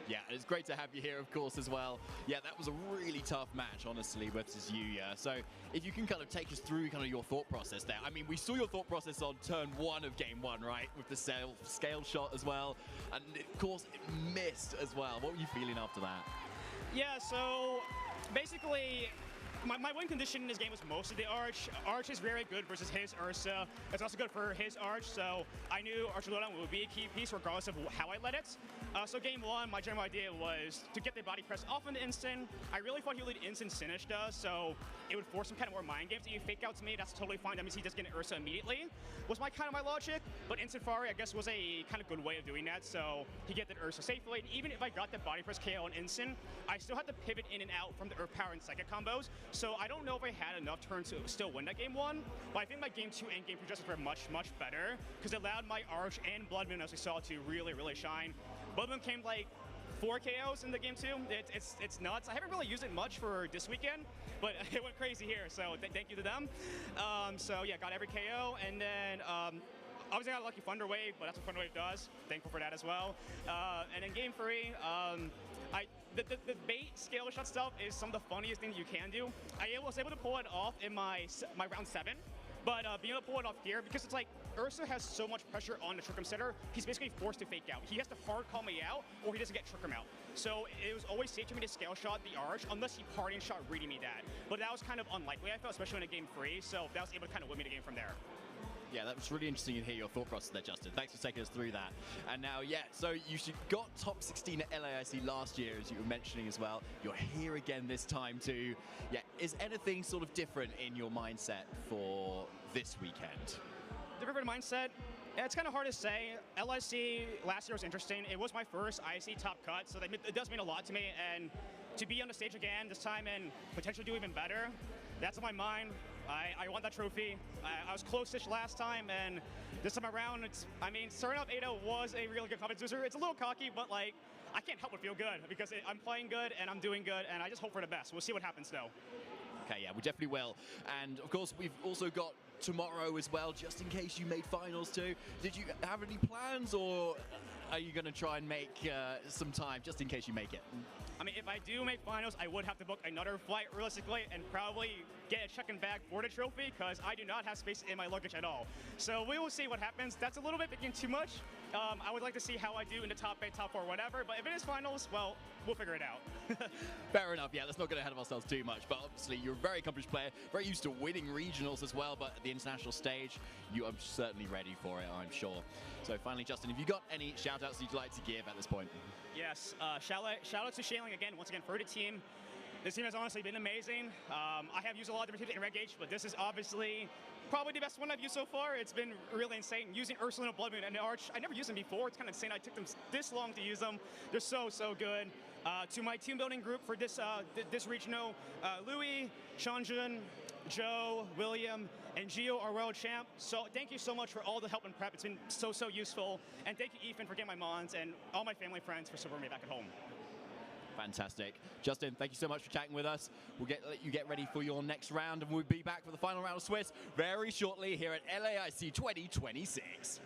Yeah, it's great to have you here, of course, as well. Yeah, that was a really tough match, honestly, versus Yuya. So if you can kind of take us through kind of your thought process there. I mean, we saw your thought process on turn 1 of game 1, right? With the scale shot as well. And, of course, it missed as well. What were you feeling after that? Yeah, so basically, my win condition in this game was mostly the Arch. Arch is very good versus his Ursa. It's also good for his Arch, so I knew Arch Lowdown would be a key piece regardless of how I led it. So game 1, my general idea was to get the body press off in the instant. I really thought he would lead instant Sinishta, so it would force some kind of more mind games that you fake out to me. That's totally fine. That means he does get an Ursa immediately. Was my logic, but instant Fari, I guess, was a kind of good way of doing that, so he get that Ursa safely. And even if I got that body press KO on instant, I still had to pivot in and out from the Earth Power and Psychic combos. So I don't know if I had enough turns to still win that game 1, but I think my game 2 and game 3 adjustments were much, much better because it allowed my Arch and Blood Moon, as we saw, to really, really shine. Blood Moon came like 4 KOs in the game 2. It's nuts. I haven't really used it much for this weekend, but it went crazy here, so thank you to them. So yeah, got every KO, and then obviously I got a lucky Thunder Wave, but that's what Thunder Wave does. Thankful for that as well. And in game 3, the bait scale shot stuff is some of the funniest things you can do. I was able to pull it off in my round 7, but being able to pull it off here, because it's like Ursa has so much pressure on the Trick Room setter, he's basically forced to fake out. He has to hard call me out, or he doesn't get Trick Room out. So it was always safe for me to scale shot the Arch, unless he party and shot reading me that. But that was kind of unlikely, I felt, especially in a game 3, so that was able to kind of win me the game from there. Yeah, that was really interesting to hear your thought process there, Justin. Thanks for taking us through that. And now, yeah, so you got top 16 at LAIC last year, as you were mentioning as well. You're here again this time too. Yeah, is anything sort of different in your mindset for this weekend? Different mindset? Yeah, it's kind of hard to say. LIC last year was interesting. It was my first IC top cut, so it does mean a lot to me. And to be on the stage again this time and potentially do even better, that's on my mind. I want that trophy. I was close-ish last time, and this time around, starting off 8-0 was a really good confidence booster. It's a little cocky, but like, I can't help but feel good because I'm playing good and I'm doing good, and I just hope for the best. We'll see what happens, though. Okay, yeah, we definitely will. And of course, we've also got tomorrow as well, just in case you made finals too. Did you have any plans, or are you going to try and make some time just in case you make it? I mean, if I do make finals, I would have to book another flight realistically and probably get a check-in bag for the trophy because I do not have space in my luggage at all. So we will see what happens. That's a little bit picking too much. I would like to see how I do in the top 8, top 4, whatever. But if it is finals, well, we'll figure it out. Fair enough. Yeah, let's not get ahead of ourselves too much. But obviously, you're a very accomplished player, very used to winning regionals as well. But at the international stage, you are certainly ready for it, I'm sure. So finally, Justin, have you got any shout-outs you'd like to give at this point? Yes, shout out to Shaling again, once again, for the team. This team has honestly been amazing. I have used a lot of different teams in Reagindo, but this is obviously probably the best one I've used so far. It's been really insane. Using Ursula, Blood Moon, and Arch, I never used them before. It's kind of insane. I took them this long to use them. They're so, so good. To my team building group for this regional, Louis, Shanjun, Joe, William, and Gio, our world champ. So thank you so much for all the help and prep. It's been so, so useful. And thank you, Ethan, for getting my mons, and all my family friends for supporting me back at home. Fantastic. Justin, thank you so much for chatting with us. We'll let you get ready for your next round, and we'll be back for the final round of Swiss very shortly here at LAIC 2026.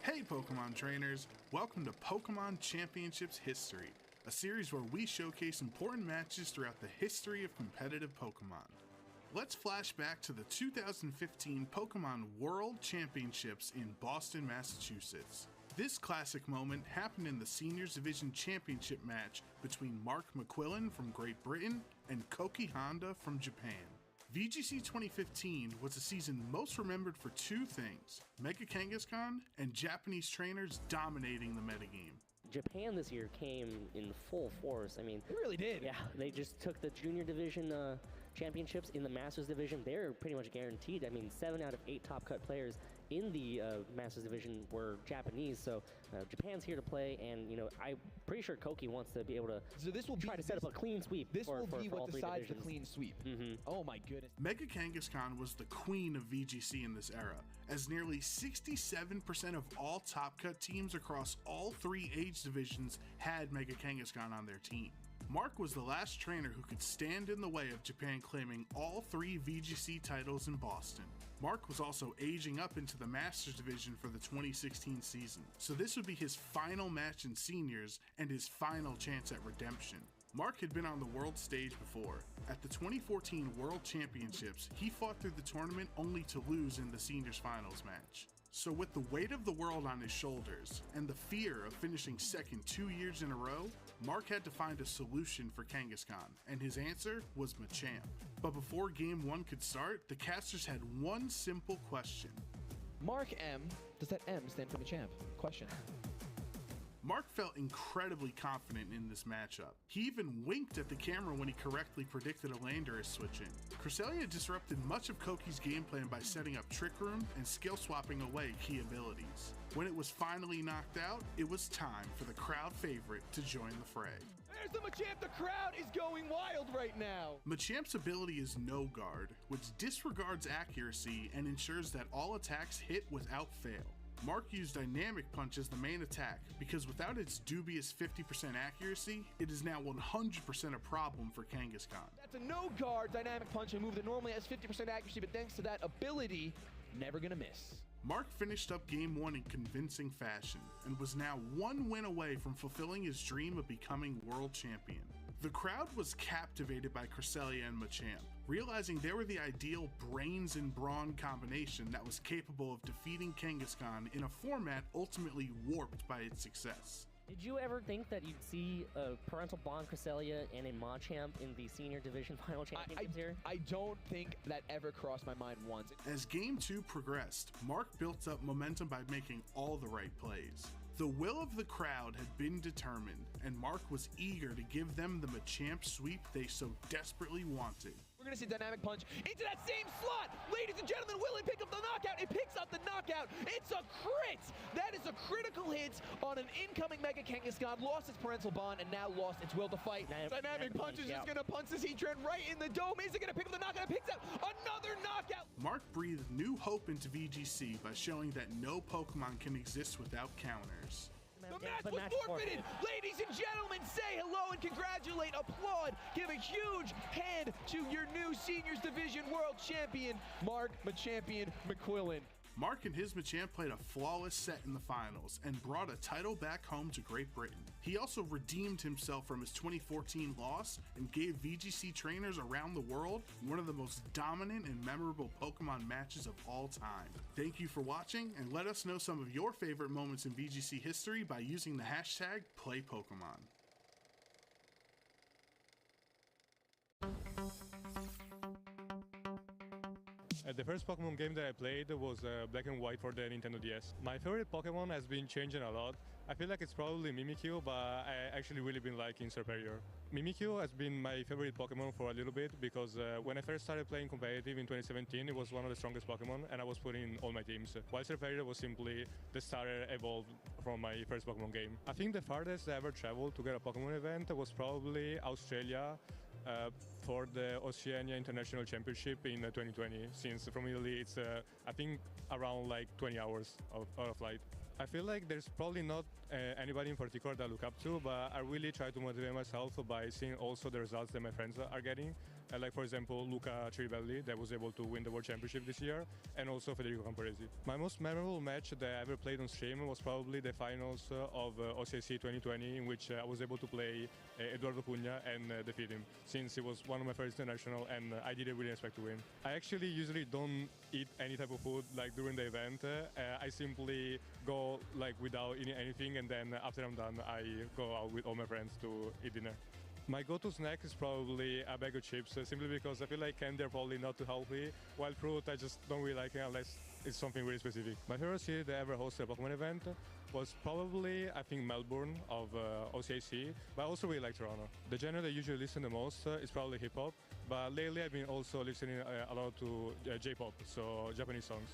Hey Pokemon trainers, welcome to Pokemon Championships History, a series where we showcase important matches throughout the history of competitive Pokemon. Let's flash back to the 2015 Pokemon World Championships in Boston, Massachusetts. This classic moment happened in the Seniors Division Championship match between Mark McQuillan from Great Britain and Koki Honda from Japan. VGC 2015 was a season most remembered for two things: Mega Kangaskhan and Japanese trainers dominating the metagame. Japan this year came in full force. I mean, it really did. Yeah, they just took the junior division championships in the Masters division. They're pretty much guaranteed. I mean, 7 out of 8 top cut players in the Masters division were Japanese. So Japan's here to play, and I'm pretty sure Koki wants to be able to try to set up a clean sweep. This will be for what all three decides the divisions. clean sweep. Oh my goodness. Mega Kangaskhan was the queen of VGC in this era, as nearly 67% of all top cut teams across all 3 age divisions had Mega Kangaskhan on their team. Mark was the last trainer who could stand in the way of Japan claiming all 3 VGC titles in Boston. Mark was also aging up into the Masters division for the 2016 season, so this would be his final match in seniors and his final chance at redemption. Mark had been on the world stage before. At the 2014 World Championships, he fought through the tournament only to lose in the seniors finals match. So with the weight of the world on his shoulders and the fear of finishing second 2 years in a row, Mark had to find a solution for Kangaskhan, and his answer was Machamp. But before game 1 could start, the casters had one simple question. Mark M, does that M stand for Machamp? Question. Mark felt incredibly confident in this matchup. He even winked at the camera when he correctly predicted a Landorus switch in. Cresselia disrupted much of Koki's game plan by setting up Trick Room and skill swapping away key abilities. When it was finally knocked out, it was time for the crowd favorite to join the fray. There's the Machamp, the crowd is going wild right now. Machamp's ability is No Guard, which disregards accuracy and ensures that all attacks hit without fail. Mark used Dynamic Punch as the main attack because without its dubious 50% accuracy, it is now 100% a problem for Kangaskhan. That's a no guard Dynamic Punch, a move that normally has 50% accuracy, but thanks to that ability, never gonna miss. Mark finished up game 1 in convincing fashion and was now 1 win away from fulfilling his dream of becoming world champion. The crowd was captivated by Cresselia and Machamp, realizing they were the ideal brains and brawn combination that was capable of defeating Kangaskhan in a format ultimately warped by its success. Did you ever think that you'd see a Parental Bond Cresselia and a Machamp in the senior division final championships here? I don't think that ever crossed my mind once. As game 2 progressed, Mark built up momentum by making all the right plays. The will of the crowd had been determined, and Mark was eager to give them the Machamp sweep they so desperately wanted. We're gonna see Dynamic Punch into that same slot. Ladies and gentlemen, will it pick up the knockout? It picks up the knockout. It's a crit. That is a critical hit on an incoming Mega Kangaskhan. Lost its Parental Bond and now lost its will to fight. Dynamic Punch is just gonna punch this Heatran right in the dome. Is it gonna pick up the knockout? It picks out another knockout. Mark breathed new hope into VGC by showing that no Pokemon can exist without counters. The match was forfeited. Ladies and gentlemen, say hello and congratulate, applaud, give a huge hand to your new Seniors Division World Champion, Mark Machampion McQuillan. Mark and his Machamp played a flawless set in the finals and brought a title back home to Great Britain. He also redeemed himself from his 2014 loss and gave VGC trainers around the world one of the most dominant and memorable Pokemon matches of all time. Thank you for watching, and let us know some of your favorite moments in VGC history by using the hashtag #PlayPokemon. The first Pokemon game that I played was Black and White for the Nintendo DS. My favorite Pokemon has been changing a lot. I feel like it's probably Mimikyu, but I actually really been liking Serperior. Mimikyu has been my favorite Pokemon for a little bit because when I first started playing competitive in 2017, it was one of the strongest Pokemon and I was putting in all my teams. While Serperior was simply the starter evolved from my first Pokemon game. I think the farthest I ever traveled to get a Pokemon event was probably Australia, for the Oceania International Championship in 2020, since from Italy it's I think around like 20 hours of flight. I feel like there's probably not anybody in particular that I look up to, but I really try to motivate myself by seeing also the results that my friends are getting. Like for example, Luca Ciribelli, that was able to win the World Championship this year, and also Federico Camporesi. My most memorable match that I ever played on stream was probably the finals of OCC 2020, in which I was able to play Eduardo Cunha and defeat him, since it was one of my first international and I didn't really expect to win. I actually usually don't eat any type of food like during the event. I simply go like without eating anything, and then after I'm done, I go out with all my friends to eat dinner. My go-to snack is probably a bag of chips, simply because I feel like candy are probably not too healthy, while fruit I just don't really like it unless it's something really specific. My favorite city that ever hosted a Pokemon event was probably, I think, Melbourne of OCAC, but I also really like Toronto. The genre that I usually listen the most is probably hip-hop, but lately I've been also listening a lot to J-pop, so Japanese songs.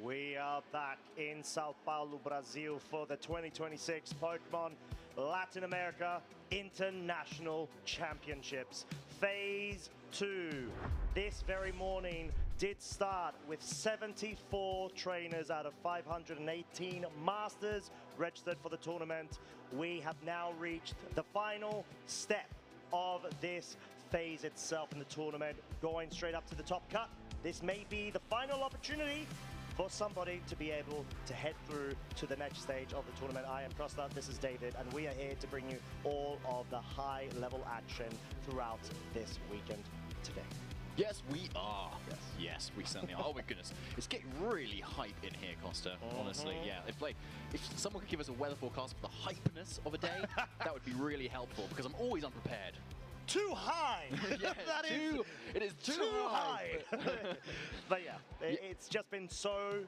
We are back in Sao Paulo, Brazil for the 2026 Pokemon Latin America International Championships. Phase 2. This very morning did start with 74 trainers out of 518 masters registered for the tournament. We have now reached the final step of this phase itself in the tournament, going straight up to the top cut. This may be the final opportunity for somebody to be able to head through to the next stage of the tournament. I am Costa, this is David, and we are here to bring you all of the high-level action throughout this weekend today. Yes, we are. Yes, we certainly are. Oh my goodness, it's getting really hype in here, Costa. Honestly, yeah. If someone could give us a weather forecast for the hypeness of a day, that would be really helpful because I'm always unprepared. Too high! Yes, it is too high! But yeah, it's just been so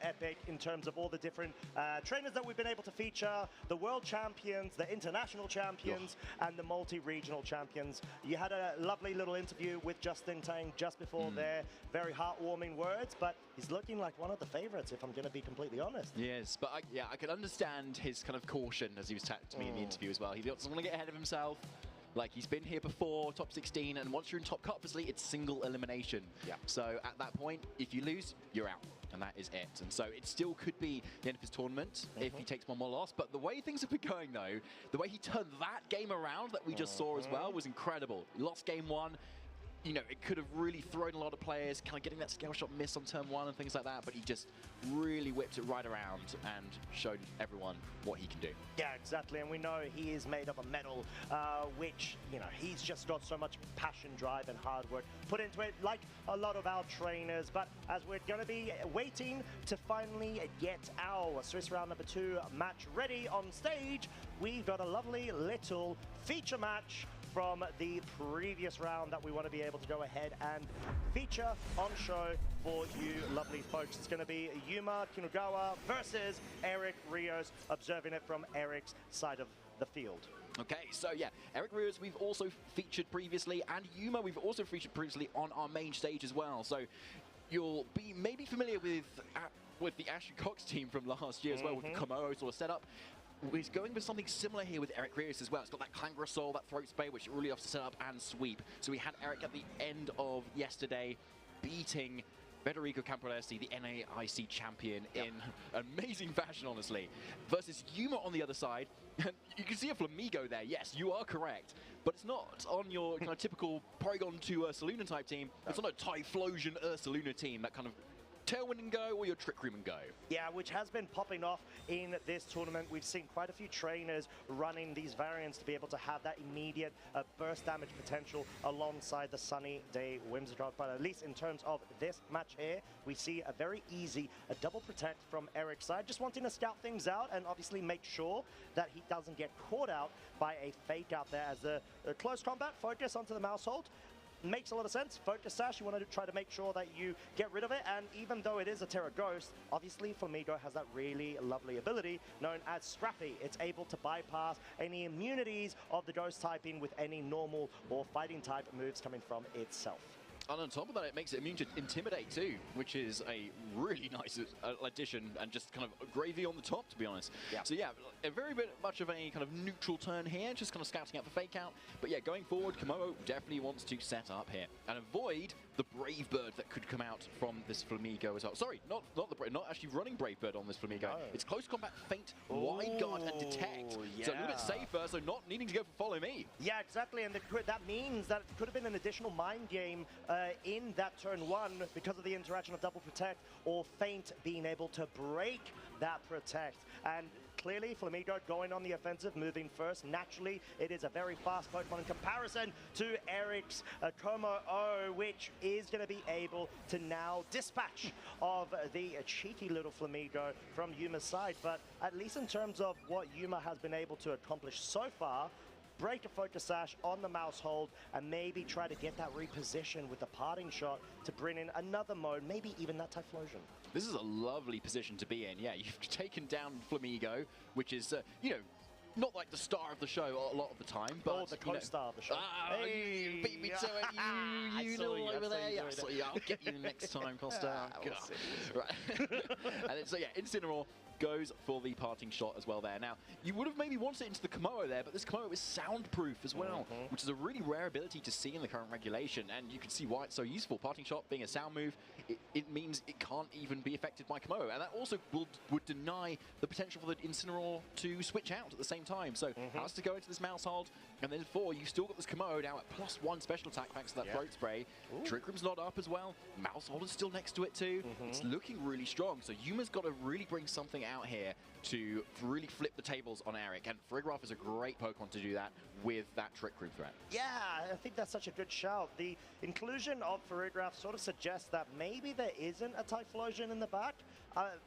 epic in terms of all the different trainers that we've been able to feature, the world champions, the international champions, and the multi-regional champions. You had a lovely little interview with Justin Tang just before there. Very heartwarming words, but he's looking like one of the favorites, if I'm going to be completely honest. Yes, but I can understand his kind of caution as he was talking to me in the interview as well. He doesn't want to get ahead of himself. Like, he's been here before, top 16, and once you're in top cut, obviously, it's single elimination. Yeah. So at that point, if you lose, you're out, and that is it. And so it still could be the end of his tournament if he takes one more loss. But the way things have been going, though, the way he turned that game around that we just saw as well was incredible. Lost game one. You know, it could have really thrown a lot of players, kind of getting that scale shot miss on turn one and things like that, but he just really whipped it right around and showed everyone what he can do. Yeah, exactly, and we know he is made of a metal, which, you know, he's just got so much passion, drive, and hard work put into it, like a lot of our trainers. But as we're going to be waiting to finally get our Swiss round number 2 match ready on stage, we've got a lovely little feature match from the previous round that we want to be able to go ahead and feature on show for you lovely folks. It's going to be Yuma Kinugawa versus Eric Rios, observing it from Eric's side of the field. Okay, so yeah, Eric Rios we've also featured previously, and Yuma we've also featured previously on our main stage as well. So you'll be maybe familiar with the Ashley Cox team from last year as well, with the Komodo sort of setup. He's going with something similar here with Eric Rios as well. It's got that Clangor Soul, that Throat Spray, which really offers set up and sweep. So we had Eric at the end of yesterday beating Federico Camporesi, the LAIC champion, in amazing fashion, honestly, versus Yuma on the other side. And you can see a Flamigo there. Yes, you are correct. But it's not on your kind of typical Porygon to Ursaluna type team. It's on a Typhlosion Ursaluna team, that kind of Tailwind and Go or your Trick Room and Go. Yeah, which has been popping off in this tournament. We've seen quite a few trainers running these variants to be able to have that immediate burst damage potential alongside the Sunny Day Whimsicott. But at least in terms of this match here, we see a very easy double protect from Eric's side, just wanting to scout things out and obviously make sure that he doesn't get caught out by a fake out there as the close combat focus onto the mouse hold. Makes a lot of sense. Focus Sash, you want to try to make sure that you get rid of it, and even though it is a Terra Ghost, obviously Flamigo has that really lovely ability known as Scrappy. It's able to bypass any immunities of the Ghost typing with any normal or fighting type moves coming from itself. And on top of that, it makes it immune to Intimidate too, which is a really nice addition and just kind of gravy on the top, to be honest. Yeah. So yeah, a very much of a kind of neutral turn here, just kind of scouting out the fake out. But yeah, going forward, Komodo definitely wants to set up here and avoid the Brave Bird that could come out from this Flamigo as well. Sorry, not actually running Brave Bird on this Flamigo. No. It's Close Combat, Feint, Wide Guard, and Detect. Yeah. So a little bit safer, so not needing to go for Follow Me. Yeah, exactly, and that means that it could have been an additional mind game in that turn one because of the interaction of Double Protect or Feint being able to break that Protect. And clearly, Flamigo going on the offensive, moving first. Naturally, it is a very fast Pokemon in comparison to Eric's Como-O, which is going to be able to now dispatch of the cheeky little Flamigo from Yuma's side. But at least in terms of what Yuma has been able to accomplish so far, break a Focus Sash on the mouse hold and maybe try to get that reposition with the parting shot to bring in another mode, maybe even that Typhlosion. This is a lovely position to be in. Yeah, you've taken down Flamigo, which is, you know, not like the star of the show a lot of the time, but or the co-star of the show. Hey, you beat me to it. You know over there. Yeah, I'll get you next time, Costa. Right. And then, so yeah, Incineroar goes for the parting shot as well there. Now, you would have maybe wanted it into the Komodo there, but this Komodo is soundproof as well, which is a really rare ability to see in the current regulation, and you can see why it's so useful. Parting shot being a sound move, it means it can't even be affected by Komodo, and that also would deny the potential for the Incineroar to switch out at the same time. So has to go into this mouse hold, and then you've still got this Komodo now at +1 special attack thanks to that Throat Spray. Trick Room's not up as well. Mouse hold is still next to it too. It's looking really strong. So Yuma's got to really bring something out here to really flip the tables on Eric, and Farigiraf is a great Pokemon to do that with that Trick Room threat. Yeah, I think that's such a good shout. The inclusion of Farigiraf sort of suggests that maybe there isn't a Typhlosion in the back,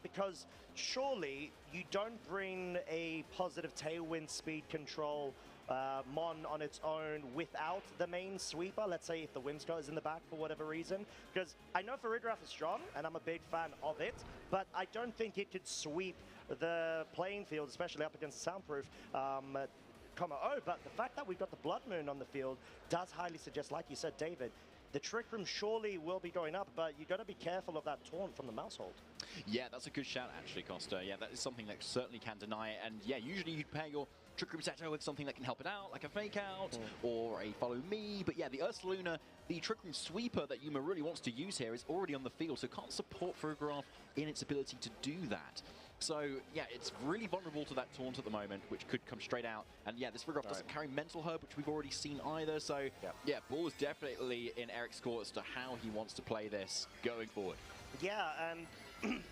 because surely you don't bring a positive Tailwind speed control Mon on its own without the main sweeper. Let's say if the Whimsicott is in the back for whatever reason, because I know Farigiraf is strong and I'm a big fan of it, but I don't think it could sweep the playing field, especially up against the soundproof Como-O. But the fact that we've got the Blood Moon on the field does highly suggest, like you said, David, the Trick Room surely will be going up, but you got to be careful of that taunt from the mouse hold. Yeah, that's a good shout actually, Costa. Yeah, that is something that certainly can deny it. And yeah, usually you'd pair your Trick Room Setter with something that can help it out, like a Fake Out or a Follow Me. But yeah, the Ursaluna, the Trick Room Sweeper that Yuma really wants to use here is already on the field, so can't support Farigiraf in its ability to do that. So yeah, it's really vulnerable to that taunt at the moment, which could come straight out. And yeah, this Farigiraf doesn't carry Mental Herb, which we've already seen either. So yeah, ball is definitely in Eric's court as to how he wants to play this going forward. Yeah, and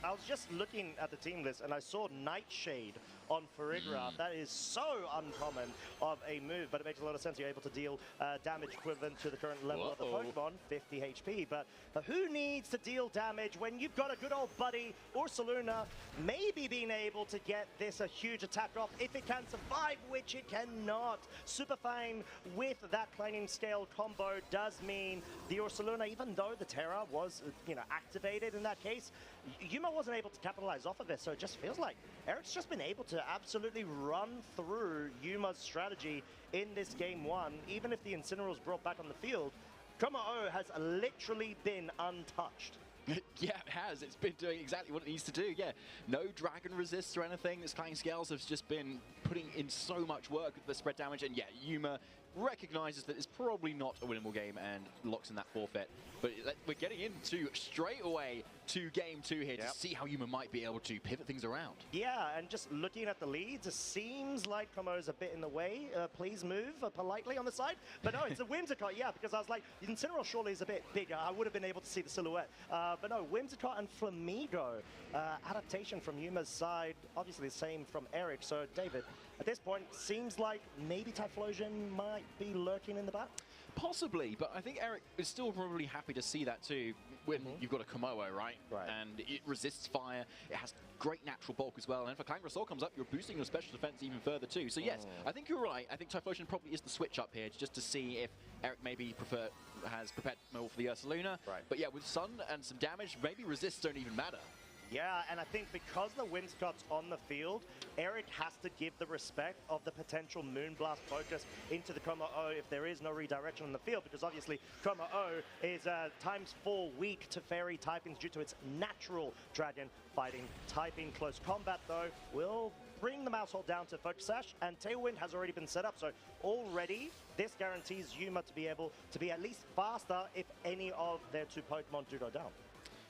I was just looking at the team list and I saw Nightshade on Farigiraf. That is so uncommon of a move, but it makes a lot of sense. You're able to deal damage equivalent to the current level of the Pokemon, 50 HP. But who needs to deal damage when you've got a good old buddy, Ursaluna, maybe being able to get this a huge attack off if it can survive, which it cannot. Superfine with that Clanging Scale combo does mean the Ursaluna, even though the Terra was activated in that case, Yuma wasn't able to capitalize off of it, so it just feels like Eric's just been able to absolutely run through Yuma's strategy in this game one. Even if the Incineroar's brought back on the field, Como-O has literally been untouched. Yeah, it has. It's been doing exactly what it needs to do. Yeah, no dragon resists or anything. This Clanging Scales has just been putting in so much work with the spread damage, and yeah, Yuma recognizes that it's probably not a winnable game and locks in that forfeit. But we're getting into straight away to game 2 here to see how Yuma might be able to pivot things around. Yeah, and just looking at the leads, it seems like Como's a bit in the way. Please move politely on the side. But no, it's a Whimsicott, yeah, because I was like, Incineroar surely is a bit bigger. I would have been able to see the silhouette. But no, Whimsicott and Flamigo. Adaptation from Yuma's side, obviously the same from Eric. So, David, at this point, seems like maybe Typhlosion might be lurking in the back? Possibly, but I think Eric is still probably happy to see that too when you've got a Komodo, right? And it resists fire, it has great natural bulk as well, and if a Clanging comes up, you're boosting your special defense even further too. So yes, I think you're right. I think Typhlosion probably is the switch up here, just to see if Eric maybe has prepared more for the Ursaluna. But yeah, with Sun and some damage, maybe resists don't even matter. Yeah, and I think because the Whimsicott's on the field, Eric has to give the respect of the potential Moonblast focus into the Chroma-O if there is no redirection on the field, because obviously Chroma-O is ×4 weak to fairy typings due to its natural dragon fighting typing. Close combat, though, will bring the Mousehold down to Focus Sash, and Tailwind has already been set up, so already this guarantees Yuma to be able to be at least faster if any of their 2 Pokemon do go down.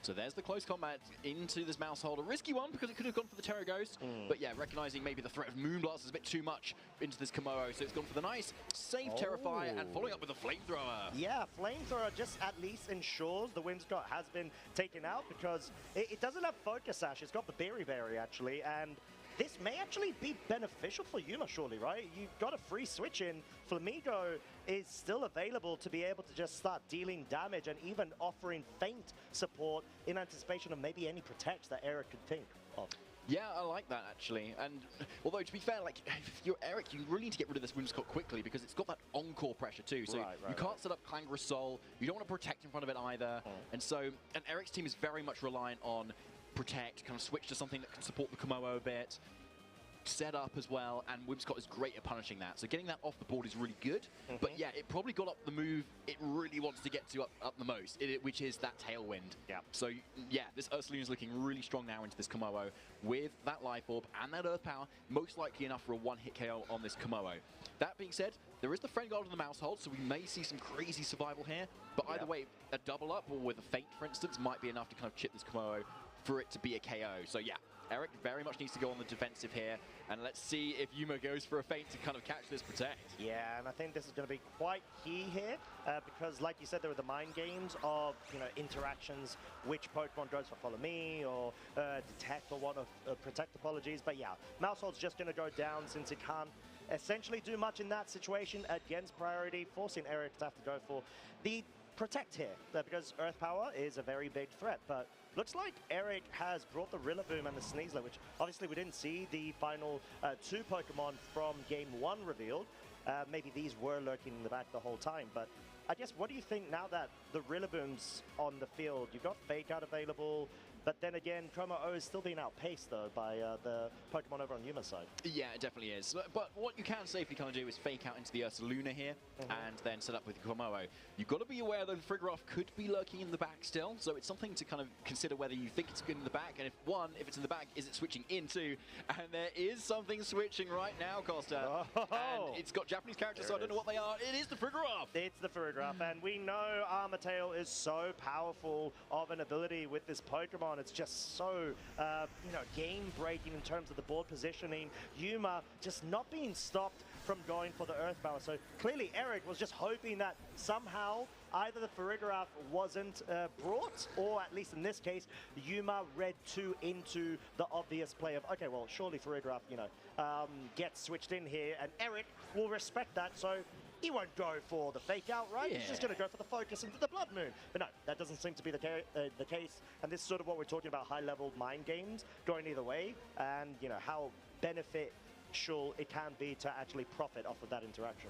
So there's the close combat into this Mousehold. A risky one because it could have gone for the Terra Ghost. But yeah, recognizing maybe the threat of Moonblast is a bit too much into this Komodo. So it's gone for the nice, safe Terrafire and following up with a Flamethrower. Yeah, Flamethrower just at least ensures the Whimsicott has been taken out because it doesn't have Focus Sash. It's got the Berry actually, and this may actually be beneficial for Yuma, surely, right? You've got a free switch in. Flamigo is still available to be able to just start dealing damage and even offering feint support in anticipation of maybe any protects that Eric could think of. Yeah, I like that actually. And although to be fair, like if you're Eric, you really need to get rid of this Whimsicott quickly because it's got that encore pressure too. So you can't set up Clangrisol. You don't want to protect in front of it either. And so, and Eric's team is very much reliant on protect, kind of switch to something that can support the Komodo a bit, set up as well, and Whimsicott is great at punishing that. So getting that off the board is really good. But yeah, it probably got up the move it really wants to get to up the most, which is that Tailwind. Yeah. So yeah, this Ursaluna is looking really strong now into this Komodo with that Life Orb and that Earth Power, most likely enough for a one-hit KO on this Komodo. That being said, there is the Friend Guard on the Mousehold, so we may see some crazy survival here. But either way, a double up or with a feint, for instance, might be enough to kind of chip this Komodo for it to be a KO. So yeah, Eric very much needs to go on the defensive here, and let's see if Yuma goes for a feint to kind of catch this protect. Yeah, and I think this is going to be quite key here, because like you said, there were the mind games of, you know, interactions, which Pokemon goes for Follow Me, or Detect, or one of Protect, apologies. But yeah, Mousehold's just going to go down since it can't essentially do much in that situation against priority, forcing Eric to have to go for the Protect here, because Earth Power is a very big threat. But looks like Eric has brought the Rillaboom and the Sneasler, which obviously we didn't see the final 2 Pokemon from Game 1 revealed. Maybe these were lurking in the back the whole time, but I guess what do you think now that the Rillaboom's on the field? You've got Fake Out available, but then again, Chroma-O is still being outpaced, though, by the Pokemon over on Yuma's side. Yeah, it definitely is. But what you can safely kind of do is fake out into the Ursaluna here and then set up with Komodo. You've got to be aware that the Frigoroth could be lurking in the back still, so it's something to kind of consider whether you think it's in the back, and if it's in the back, is it switching into? And there is something switching right now, Costa. And it's got Japanese characters, so I don't know what they are. It is the Frigoroth! It's the Frigoroth, and we know Armatail is so powerful of an ability with this Pokemon. It's just so, you know, game-breaking in terms of the board positioning. Yuma just not being stopped from going for the Earth Power. So clearly Eric was just hoping that somehow either the Farigiraf wasn't brought, or at least in this case, Yuma read 2 into the obvious play of, okay, well, surely Farigiraf, you know, gets switched in here, and Eric will respect that. So he won't go for the fake out, right? Yeah. He's just going to go for the focus into the Blood Moon. But no, that doesn't seem to be the case. And this is sort of what we're talking about, high-level mind games going either way, and, you know, how beneficial it can be to actually profit off of that interaction.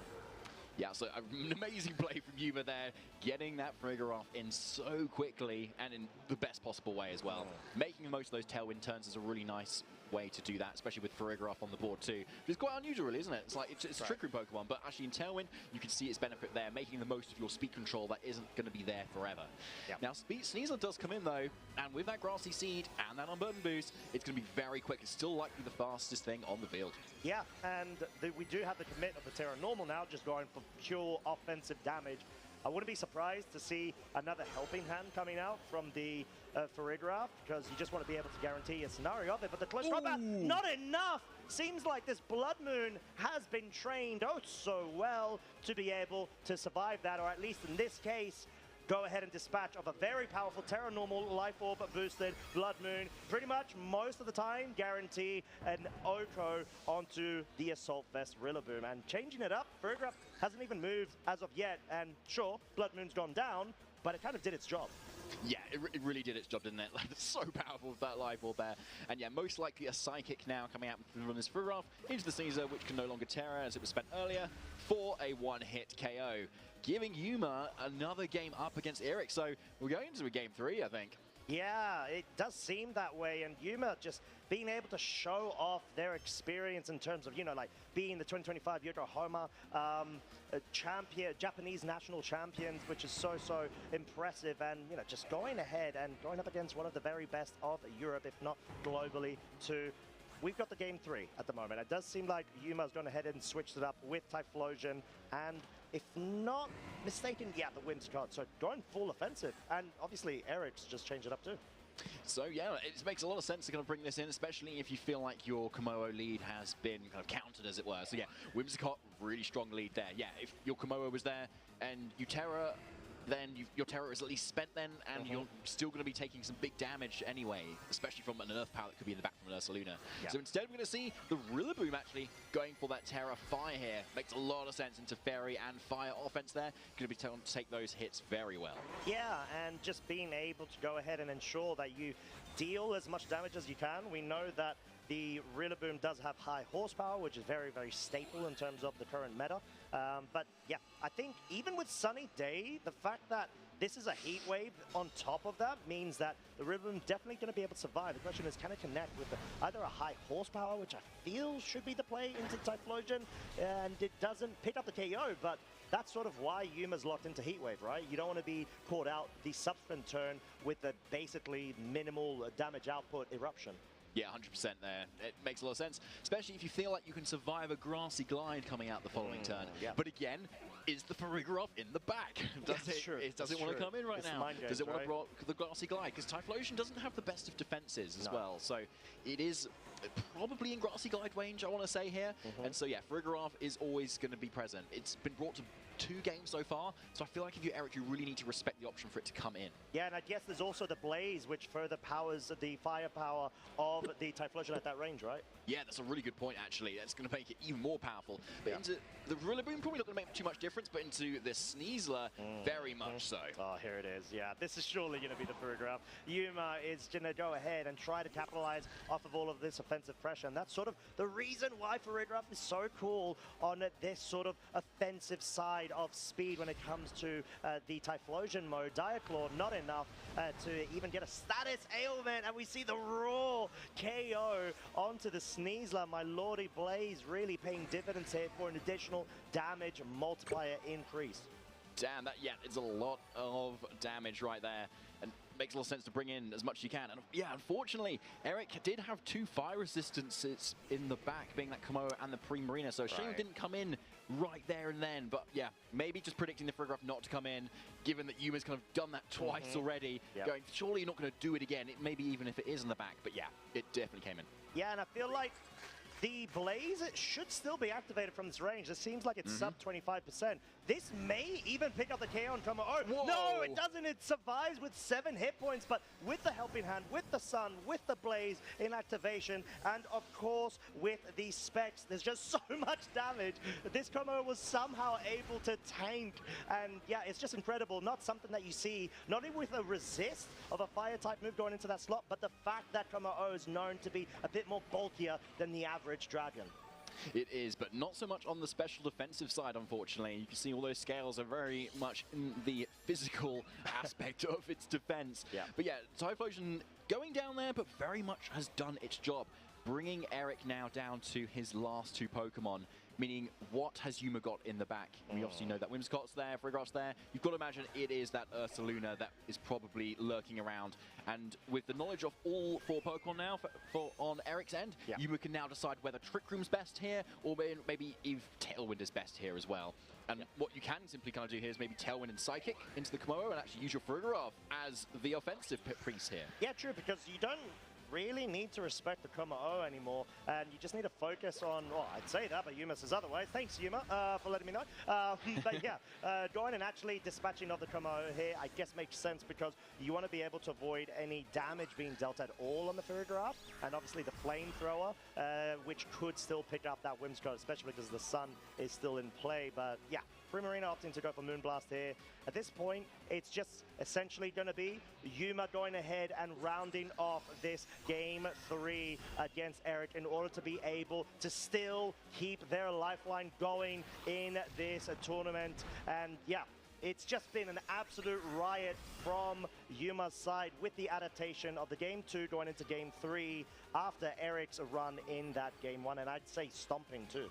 Yeah, so an amazing play from Yuma there, getting that Frigoroth in so quickly and in the best possible way as well. Making the most of those Tailwind turns is a really nice way to do that, especially with Farigiraf on the board too. It's quite unusual, really, isn't it? It's like it's a trickery Pokemon, but actually in Tailwind, you can see its benefit there, making the most of your speed control that isn't going to be there forever. Yep. Now, Sneasler does come in though, and with that Grassy Seed and that Unburden boost, it's going to be very quick. It's still likely the fastest thing on the field. Yeah, and we do have the commit of the Terra Normal now, just going for pure offensive damage. I wouldn't be surprised to see another helping hand coming out from the Farigiraf, because you just want to be able to guarantee a scenario of it. But the close combat, not enough! Seems like this Blood Moon has been trained oh so well to be able to survive that, or at least in this case, go ahead and dispatch of a very powerful Terra Normal Life Orb boosted Blood Moon. Pretty much most of the time guarantee an Oko onto the Assault Vest Rillaboom. And changing it up, Farigiraf hasn't even moved as of yet. And sure, Blood Moon's gone down, but it kind of did its job. Yeah, it really did its job, didn't it? Like, it's so powerful with that Life Orb there. And yeah, most likely a Psychic now coming out from this Farigiraf into the Caesar, which can no longer Terra as it was spent earlier, for a one-hit KO. Giving Yuma another game up against Eric. So we're going into a game 3, I think. Yeah, it does seem that way, and Yuma just being able to show off their experience in terms of, you know, like being the 2025 Yokohama champion, Japanese national champions, which is so impressive, and, you know, just going ahead and going up against one of the very best of Europe, if not globally, to... We've got the game 3 at the moment. It does seem like Yuma's gone ahead and switched it up with Typhlosion, and if not mistaken, yeah, the Wind card. So going full offensive, and obviously Eric's just changed it up too. So yeah, it makes a lot of sense to kind of bring this in, especially if you feel like your Komodo lead has been kind of countered, as it were. So yeah, Whimsicott, really strong lead there. Yeah, if your Komodo was there and you Terra, then your Terror is at least spent then, and you're still going to be taking some big damage anyway, especially from an Earth Power that could be in the back from an Ursaluna. Yeah. So instead we're going to see the Rillaboom actually going for that Terra Fire here. Makes a lot of sense into Fairy and Fire offense there. Going to be able to take those hits very well. Yeah, and just being able to go ahead and ensure that you deal as much damage as you can. We know that the Rillaboom does have high horsepower, which is very staple in terms of the current meta. But yeah, I think even with Sunny Day, the fact that this is a heat wave on top of that means that the Rillaboom definitely going to be able to survive. The question is, can it connect with either a high horsepower, which I feel should be the play into Typhlosion, and it doesn't pick up the KO, but that's sort of why Yuma's locked into Heatwave, right? You don't want to be caught out the subsequent turn with the basically minimal damage output Eruption. Yeah, 100% there. It makes a lot of sense, especially if you feel like you can survive a Grassy Glide coming out the following turn. Yeah. But again, is the Farigiraf in the back? Does it want to come in right now? Does it want to block the Grassy Glide? Because Typhlosion doesn't have the best of defenses as well. So it is probably in Grassy Glide range, I want to say here. And so yeah, Farigiraf is always going to be present. It's been brought to 2 games so far, so I feel like if you're Eric, you really need to respect the option for it to come in. Yeah, and I guess there's also the Blaze, which further powers the firepower of the Typhlosion at that range, right? Yeah, that's a really good point, actually. That's going to make it even more powerful. But into the Rillaboom, probably not going to make too much difference, but into the Sneasler, very much so. Oh, here it is. Yeah, this is surely going to be the Farigiraf. Yuma is going to go ahead and try to capitalize off of all of this offensive pressure, and that's sort of the reason why Farigiraf is so cool on this sort of offensive side of speed when it comes to the Typhlosion mode. Diaclaw, not enough to even get a status ailment, and we see the raw KO onto the Sneasler. My lordy Blaze really paying dividends here for an additional damage multiplier increase. Damn, that, yeah, it's a lot of damage right there. And makes a lot of sense to bring in as much as you can. And yeah, unfortunately, Eric did have 2 fire resistances in the back, being that Komodo and the Primarina. So shame it didn't come in right there and then. But yeah, maybe just predicting the Farigiraf not to come in, given that Yuma's kind of done that twice already. Going, surely you're not going to do it again. Maybe even if it is in the back. But yeah, it definitely came in. Yeah, and I feel like the Blaze should still be activated from this range. It seems like it's sub 25%. This may even pick up the KO and come. Oh, no, it doesn't. It survives with 7 hit points, but with the Helping Hand, with the Sun, with the Blaze in activation, and of course with the Specs, there's just so much damage. This combo was somehow able to tank, and yeah, it's just incredible. Not something that you see, not even with a resist of a Fire-type move going into that slot, but the fact that Komo-O is known to be a bit more bulkier than the average Dragon. It is, but not so much on the special defensive side, unfortunately. You can see all those scales are very much in the physical aspect of its defense. But yeah, Typhlosion going down there, but very much has done its job. bringing Eric now down to his last 2 Pokemon, meaning what has Yuma got in the back? We obviously know that Whimsicott's there, Frigot's there. You've got to imagine it is that Ursaluna that is probably lurking around. And with the knowledge of all 4 Pokemon now on Eric's end, Yuma can now decide whether Trick Room's best here or maybe if Tailwind is best here as well. And what you can simply kind of do here is maybe Tailwind and Psychic into the Komodo and actually use your Frigorov as the offensive priest here. Yeah, true, because you don't really need to respect the Komo-O anymore, and you just need to focus on, well, I'd say that, but Yuma says otherwise. Thanks, Yuma, for letting me know. But yeah, going and actually dispatching of the Komo-O here, I guess makes sense because you want to be able to avoid any damage being dealt at all on the Farigiraf, and obviously the Flamethrower, which could still pick up that Whimsicott, especially because the Sun is still in play. But yeah, Primarina opting to go for Moonblast here. At this point, it's just essentially going to be Yuma going ahead and rounding off this Game 3 against Eric in order to be able to still keep their lifeline going in this tournament. And yeah, it's just been an absolute riot from Yuma's side with the adaptation of the Game 2 going into Game 3 after Eric's run in that Game 1, and I'd say stomping too.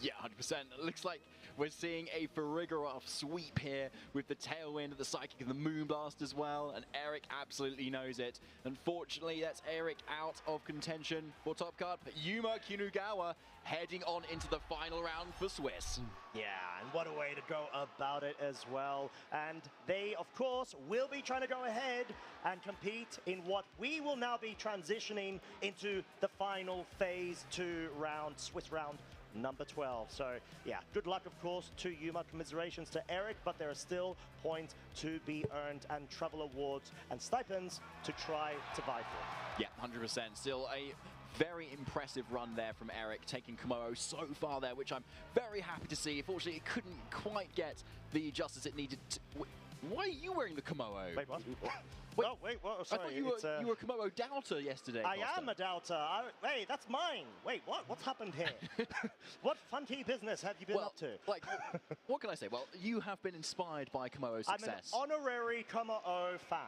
Yeah, 100%. It looks like we're seeing a Farigiraf sweep here with the Tailwind, the Psychic, and the Moonblast as well, and Eric absolutely knows it. Unfortunately, that's Eric out of contention for top card, but Yuma Kinugawa heading on into the final round for Swiss. Yeah, and what a way to go about it as well. And they, of course, will be trying to go ahead and compete in what we will now be transitioning into the final Phase 2 round, Swiss round number 12. So yeah, good luck of course to Yuma, commiserations to Eric, but there are still points to be earned and travel awards and stipends to try to vie for. Yeah, 100%. Still a very impressive run there from Eric, taking Komodo so far there, which I'm very happy to see. Unfortunately, it couldn't quite get the justice it needed to... Why are you wearing the Komodo? Wait, what? Wait, oh, wait, what? Sorry, I thought you were a Komodo doubter yesterday, I Costa. am a doubter. Hey, that's mine. Wait, what? What's happened here? What funky business have you been up to? Like, what can I say? Well, you have been inspired by Komodo's success. I'm an honorary Komo-O fan.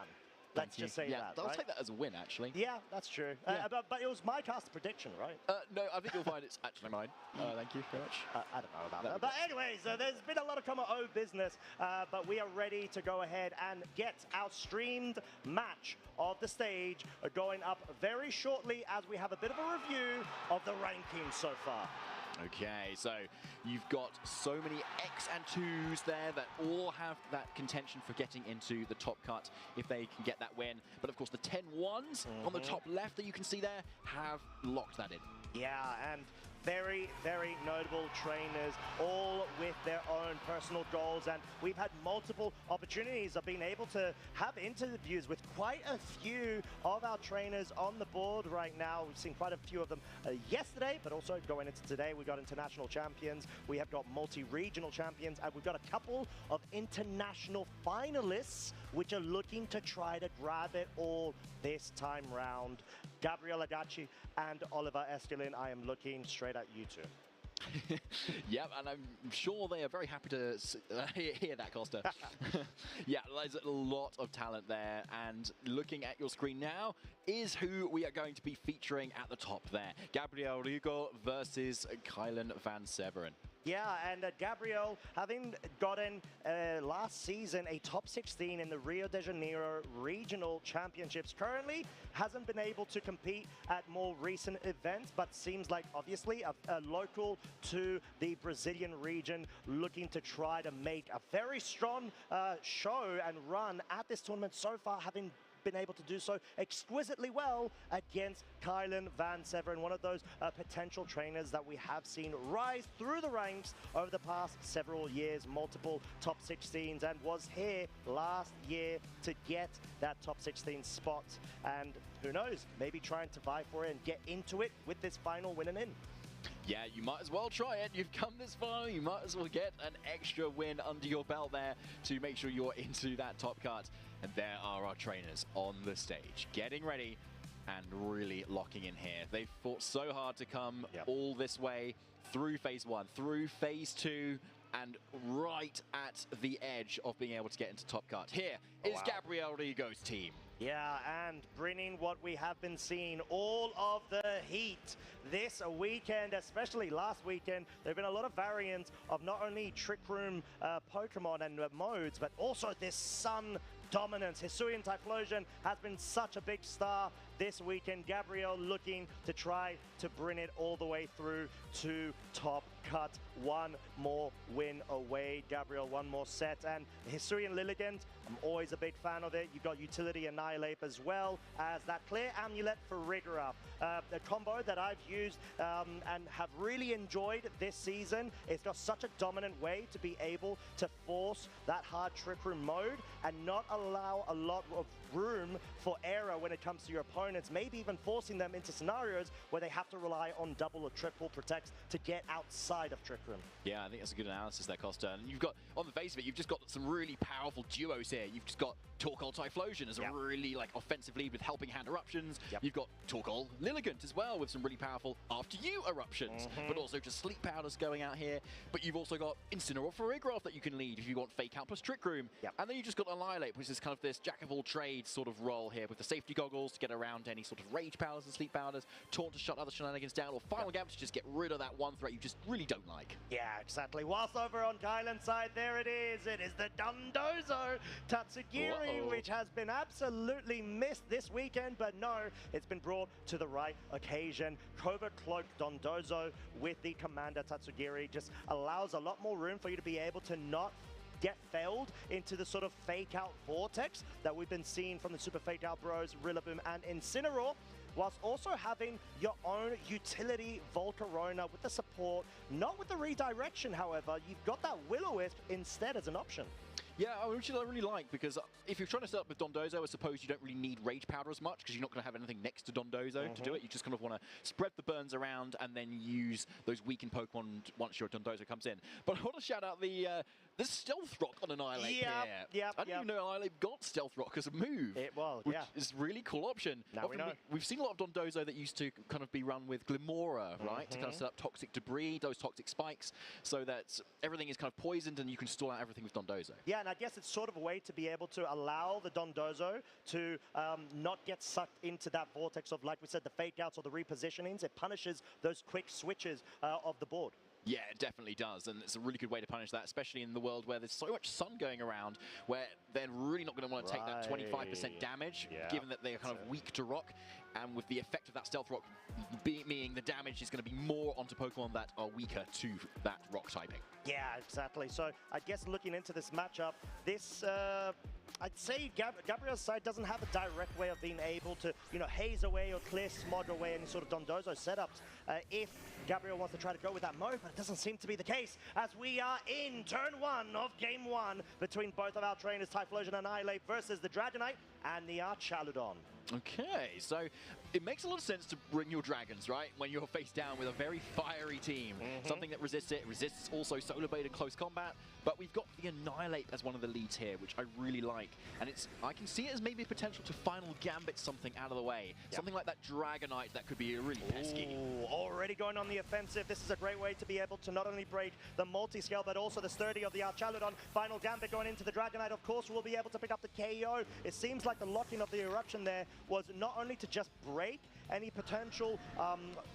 Let's just say that. I'll right? take that as a win, actually. Yeah, that's true. Yeah. But it was my cast prediction, right? No, I think you'll find it's actually mine. Thank you very much. I don't know about that. But anyways, there's been a lot of Komo-O business, but we are ready to go ahead and get our streamed match of the stage going up very shortly as we have a bit of a review of the rankings so far. Okay, so you've got so many X and 2s there that all have that contention for getting into the top cut if they can get that win. But of course, the 10-1s on the top left that you can see there have locked that in. Yeah, and very, very notable trainers, all with their own personal goals. And we've had multiple opportunities of being able to have interviews with quite a few of our trainers on the board right now. We've seen quite a few of them yesterday, but also going into today, we've got international champions, we have got multi-regional champions, and we've got a couple of international finalists which are looking to try to grab it all this time round. Gabriel Agachi and Oliver Estelin, I am looking straight at you two. Yep, and I'm sure they are very happy to hear that, Costa. Yeah, there's a lot of talent there, and looking at your screen now is who we are going to be featuring at the top there. Gabriel Rigo versus Kylan Van Severen. Yeah, and Gabriel, having gotten last season a top 16 in the Rio de Janeiro Regional Championships, currently hasn't been able to compete at more recent events, but seems like obviously a local to the Brazilian region, looking to try to make a very strong show and run at this tournament so far, having been able to do so exquisitely well against Kylan Van Severen, one of those potential trainers that we have seen rise through the ranks over the past several years, multiple top 16s, and was here last year to get that top 16 spot. And who knows, maybe trying to vie for it and get into it with this final win and in. Yeah, you might as well try it. You've come this far, you might as well get an extra win under your belt there to make sure you're into that top cut. And there are our trainers on the stage, getting ready and really locking in here. They've fought so hard to come all this way through Phase 1, through Phase 2, and right right at the edge of being able to get into top cut. Here is Gabriel Rigo's team. Yeah, and bringing what we have been seeing, all of the heat this weekend, especially last weekend. There have been a lot of variants of not only Trick Room Pokemon and modes, but also this Sun dominance. Hisuian Typhlosion has been such a big star this weekend. Gabriel looking to try to bring it all the way through to top cut. One more win away. Gabriel, one more set. And Hisuian Lilligant, I'm always a big fan of it. You've got Utility Annihilate as well as that Clear Amulet for Rigor-Up. The combo that I've used and have really enjoyed this season. It's got such a dominant way to be able to force that hard Trick Room mode and not allow a lot of room for error when it comes to your opponents, maybe even forcing them into scenarios where they have to rely on double or triple protects to get outside of Trick Room. Yeah, I think that's a good analysis there, Costa. And you've got, on the face of it, you've just got some really powerful duos here. You've just got Torkoal Typhlosion as a really offensive lead with helping hand eruptions. You've got Torkoal Lilligant as well with some really powerful after you eruptions, but also just sleep powders going out here. But you've also got Incineroar for Rigour that you can lead if you want Fake Out plus Trick Room. And then you just got Annihilate, which is kind of this jack of all trades sort of role here with the safety goggles to get around any sort of rage powders and sleep powders, taunt to shut other shenanigans down, or final gambit to just get rid of that one threat you just really don't like. Yeah, exactly. Whilst over on Kylan's side, there it is. It is the Dondozo Tatsugiri, which has been absolutely missed this weekend, but no, it's been brought to the right occasion. Covert Cloak Dondozo with the Commander Tatsugiri just allows a lot more room for you to be able to not get failed into the sort of fake out vortex that we've been seeing from the Super Fake Out Bros, Rillaboom and Incineroar, whilst also having your own utility Volcarona with the support, not with the redirection, however. You've got that Will-O-Wisp instead as an option. Yeah, which I really like, because if you're trying to set up with Dondozo, I suppose you don't really need Rage Powder as much, because you're not going to have anything next to Dondozo to do it. You just kind of want to spread the burns around and then use those weakened Pokemon once your Dondozo comes in. But I want to shout out the Stealth Rock on Annihilate here. I didn't even know Annihilate got Stealth Rock as a move. Which is a really cool option. Now we know. We've seen a lot of Dondozo that used to kind of be run with Glimora, right? To kind of set up toxic debris, those toxic spikes, so that everything is kind of poisoned and you can stall out everything with Dondozo. Yeah, and I guess it's sort of a way to be able to allow the Dondozo to not get sucked into that vortex of, like we said, the fake outs or the repositionings. It punishes those quick switches of the board. Yeah, it definitely does, and it's a really good way to punish that, especially in the world where there's so much sun going around, where they're really not going to want to take that 25% damage, given that they are kind of weak to rock, and with the effect of that Stealth Rock meaning the damage is going to be more onto Pokemon that are weaker to that rock typing. Yeah, exactly. So I guess looking into this matchup, this I'd say Gabriel's side doesn't have a direct way of being able to, haze away or clear smog away any sort of Dondozo setups if Gabriel wants to try to go with that mode, but it doesn't seem to be the case, as we are in turn 1 of game 1 between both of our trainers, Typhlosion Annihilate versus the Dragonite and the Archaludon. Okay, so it makes a lot of sense to bring your dragons, right? When you're face down with a very fiery team. Something that resists it, resists also Solar Blade in close combat. But we've got the Annihilate as one of the leads here, which I really like. And I can see it as maybe a potential to final gambit something out of the way. Something like that Dragonite that could be really pesky. Ooh, already going on the offensive. This is a great way to be able to not only break the multi-scale, but also the sturdy of the Archaludon. Final gambit going into the Dragonite, of course, will be able to pick up the KO. It seems like the lock-in of the eruption there was not only to just break any potential,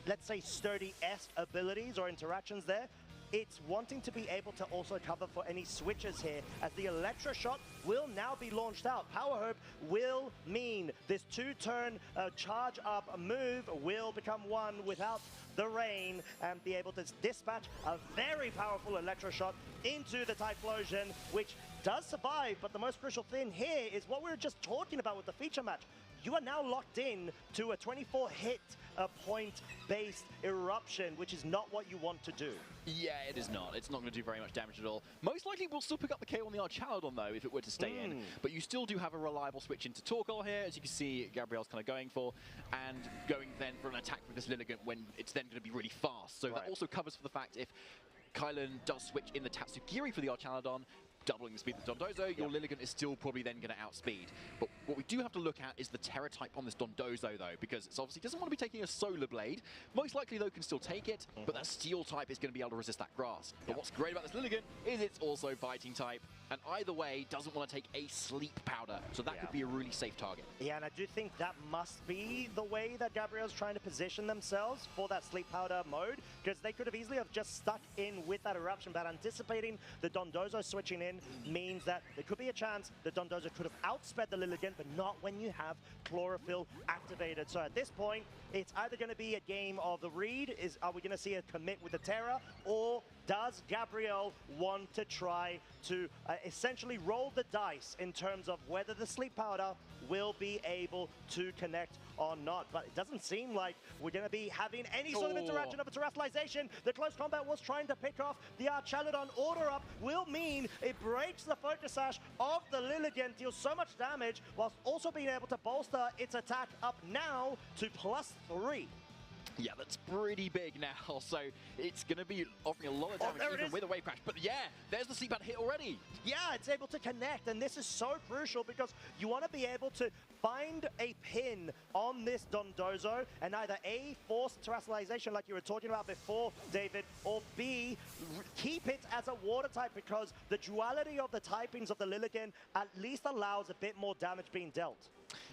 let's say, sturdy-esque abilities or interactions there, it's wanting to be able to also cover for any switches here, as the Electro Shot will now be launched out. Power Herb will mean this 2-turn charge-up move will become one without the rain and be able to dispatch a very powerful Electro Shot into the Typhlosion, which does survive, but the most crucial thing here is what we were just talking about with the feature match. You are now locked in to a 24-hit point-based eruption, which is not what you want to do. Yeah, it is not. It's not going to do very much damage at all. Most likely, we'll still pick up the KO on the Archaludon, though, if it were to stay in. But you still do have a reliable switch into Torkoal here, as you can see Gabriel's kind of going for, and going then for an attack with this Lilligant when it's then going to be really fast. So that also covers for the fact if Kylan does switch in the Tatsugiri for the Archaludon, doubling the speed of the Dondozo, your Lilligant is still probably then going to outspeed. But what we do have to look at is the Terra type on this Dondozo, though, because it obviously doesn't want to be taking a Solar Blade. Most likely, though, can still take it, but that Steel type is going to be able to resist that Grass. But what's great about this Lilligant is it's also Fighting type, and either way, doesn't want to take a Sleep Powder, so that could be a really safe target. Yeah, and I do think that must be the way that Gabriel's trying to position themselves for that Sleep Powder mode, because they could have easily have just stuck in with that Eruption, but anticipating the Dondozo switching in means that there could be a chance the Dondozo could have outsped the Lilligant, but not when you have Chlorophyll activated. So at this point, it's either going to be a game of the read, are we going to see a commit with the Terra, or does Gabriel want to try to essentially roll the dice in terms of whether the Sleep Powder will be able to connect or not? But it doesn't seem like we're going to be having any sort of interaction of a Terrestrialization. The close combat was trying to pick off the Archaludon. Order up will mean it breaks the Focus Sash of the Lilligant, deals so much damage, whilst also being able to bolster its attack up now to +3. Yeah, that's pretty big now, so it's going to be offering a lot of damage even with a Wave Crash. But yeah, there's the Sleep Pad hit already. Yeah, it's able to connect, and this is so crucial because you want to be able to find a pin on this Dondozo and either A, force Terrestrialization like you were talking about before, David, or B, keep it as a water type because the duality of the typings of the Lilligant at least allows a bit more damage being dealt.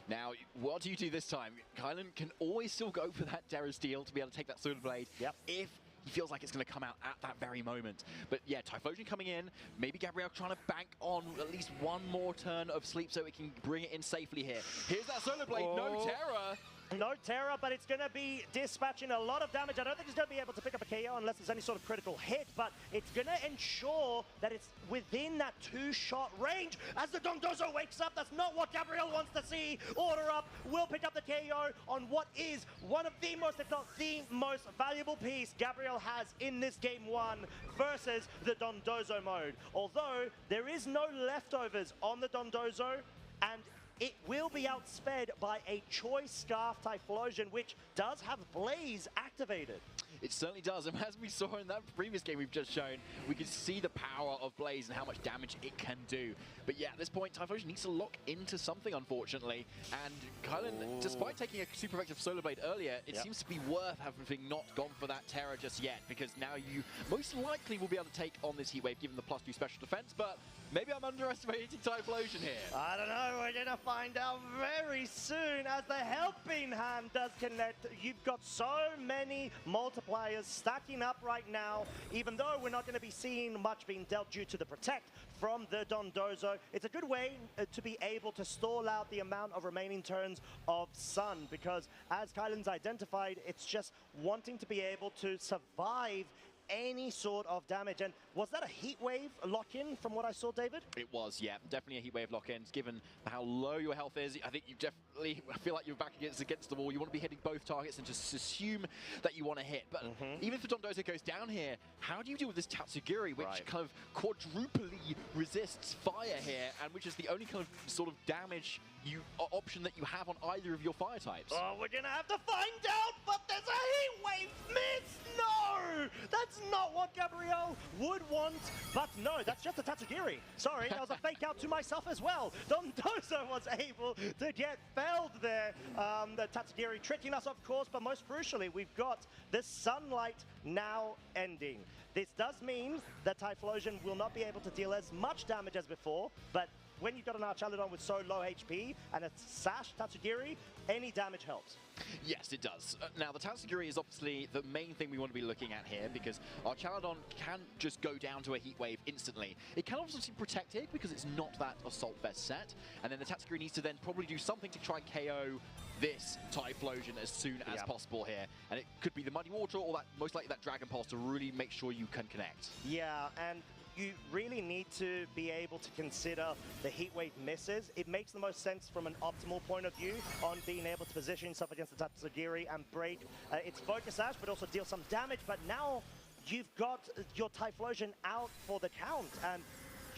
Now, what do you do this time? Kylan can always still go for that Terra Steel to be able to take that Solar Blade if he feels like it's going to come out at that very moment. But yeah, Typhlosion coming in, maybe Gabriel trying to bank on at least one more turn of sleep so it can bring it in safely here. Here's that Solar Blade, no Terra. No Terra, but it's going to be dispatching a lot of damage. I don't think it's going to be able to pick up a KO unless there's any sort of critical hit, but it's going to ensure that it's within that 2-shot range. As the Dondozo wakes up, that's not what Gabriel wants to see. Order up will pick up the KO on what is one of the most, if not the most valuable piece Gabriel has in this game 1 versus the Dondozo mode. Although there is no leftovers on the Dondozo, and it will be outsped by a Choice Scarf Typhlosion, which does have Blaze activated. It certainly does, and as we saw in that previous game we've just shown, we can see the power of Blaze and how much damage it can do. But yeah, at this point, Typhlosion needs to lock into something, unfortunately, and Kylan, despite taking a super effective Solar Blade earlier, it seems to be worth having not gone for that Terra just yet, because now you most likely will be able to take on this Heatwave given the +2 special defense, but maybe I'm underestimating Typhlosion here. I don't know, we're going to find out very soon as the helping hand does connect. You've got so many multipliers stacking up right now, even though we're not going to be seeing much being dealt due to the Protect from the Dondozo. It's a good way to be able to stall out the amount of remaining turns of Sun, because as Kylan's identified, it's just wanting to be able to survive any sort of damage. And was that a Heat Wave lock-in from what I saw, David? It was, yeah, definitely a Heat Wave lock-in. Given how low your health is, I think you definitely feel like you're back against the wall. You want to be hitting both targets and just assume that you want to hit. But even if the Dondozo goes down here, how do you deal with this Tatsugiri, which kind of quadruply resists fire here, and which is the only kind of sort of damage option that you have on either of your fire types? Oh, we're gonna have to find out, but there's a Heat Wave miss! No! That's not what Gabriel would want, but no, that's just a Tatsugiri. Sorry, that was a fake out to myself as well. Dondozo was able to get felled there. The Tatsugiri tricking us, of course, but most crucially, we've got the Sunlight now ending. This does mean that Typhlosion will not be able to deal as much damage as before, but when you've got an Archaludon with so low HP and a Sash Tatsugiri, any damage helps. Yes, it does. Now, the Tatsugiri is obviously the main thing we want to be looking at here, because Archaludon can just go down to a Heat Wave instantly. It can obviously protect it because it's not that Assault Vest set, and then the Tatsugiri needs to then probably do something to try and KO this Typhlosion as soon as possible here. And it could be the Muddy Water or that most likely that Dragon Pulse to really make sure you can connect. Yeah, and you really need to be able to consider the Heat Wave misses. It makes the most sense from an optimal point of view on being able to position yourself against the Tatsugiri and break its Focus Sash, but also deal some damage. But now you've got your Typhlosion out for the count, and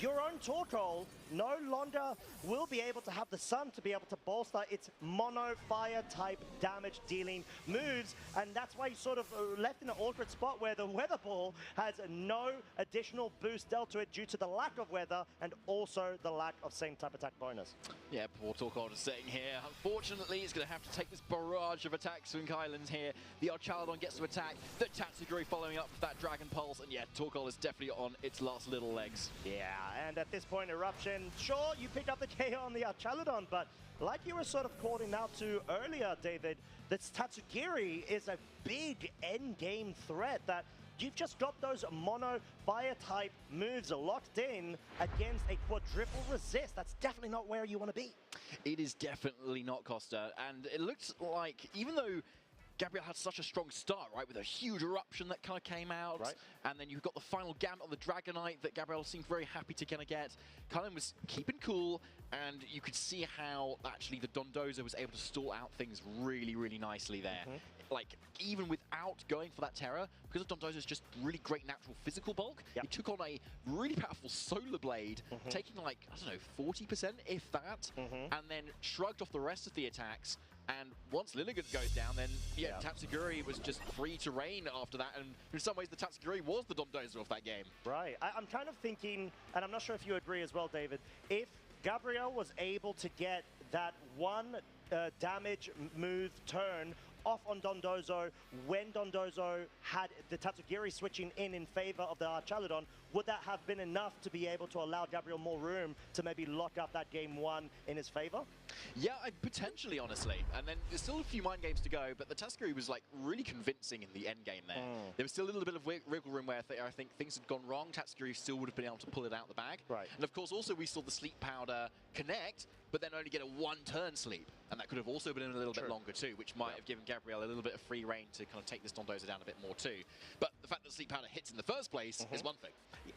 your own Torkoal no longer will be able to have the sun to be able to bolster its mono fire type damage dealing moves, and that's why he's sort of left in an awkward spot where the weather ball has no additional boost dealt to it due to the lack of weather and also the lack of same type attack bonus. Yeah, poor Torkoal is sitting here. Unfortunately, he's going to have to take this barrage of attacks from Kylan's here. The Archaladon gets to attack, the Tatsuguri following up with that Dragon Pulse, and yeah, Torkoal is definitely on its last little legs. Yeah, and at this point, Eruption, sure, you pick up the KO on the Archaladon, but like you were sort of calling out to earlier, David, this Tatsugiri is a big endgame threat that you've just got those mono fire type moves locked in against a quadruple resist. That's definitely not where you want to be. It is definitely not, Costa, and it looks like, even though Gabriel had such a strong start, right, with a huge eruption that kind of came out, right, and then you've got the final gambit on the Dragonite that Gabriel seemed very happy to kind of get. Kylan was keeping cool, and you could see how actually the Dondozo was able to stall out things really, really nicely there. Like, even without going for that Terror, because of Dondozo's just really great natural physical bulk, he took on a really powerful Solar Blade, taking like, I don't know, 40%, if that, and then shrugged off the rest of the attacks. And once Lilligant goes down, then yeah, Tatsuguri was just free to reign after that, and in some ways the Tatsuguri was the Dondozo of that game. Right, I'm kind of thinking, and I'm not sure if you agree as well, David, if Gabriel was able to get that one damage move turn off on Dondozo when Dondozo had the Tatsugiri switching in favor of the Archaladon, would that have been enough to be able to allow Gabriel more room to maybe lock up that game one in his favor? Yeah, potentially, honestly. And then there's still a few mind games to go, but the Tatsugiri was like really convincing in the end game there. There was still a little bit of wiggle room where I think things had gone wrong. Tatsugiri still would have been able to pull it out the bag. Right. And of course, also we saw the Sleep Powder connect, but then only get a one-turn sleep. And that could have also been a little bit longer too, which might have given Gabriel a little bit of free reign to kind of take this Dondozo down a bit more too. But the fact that Sleep Powder hits in the first place is one thing.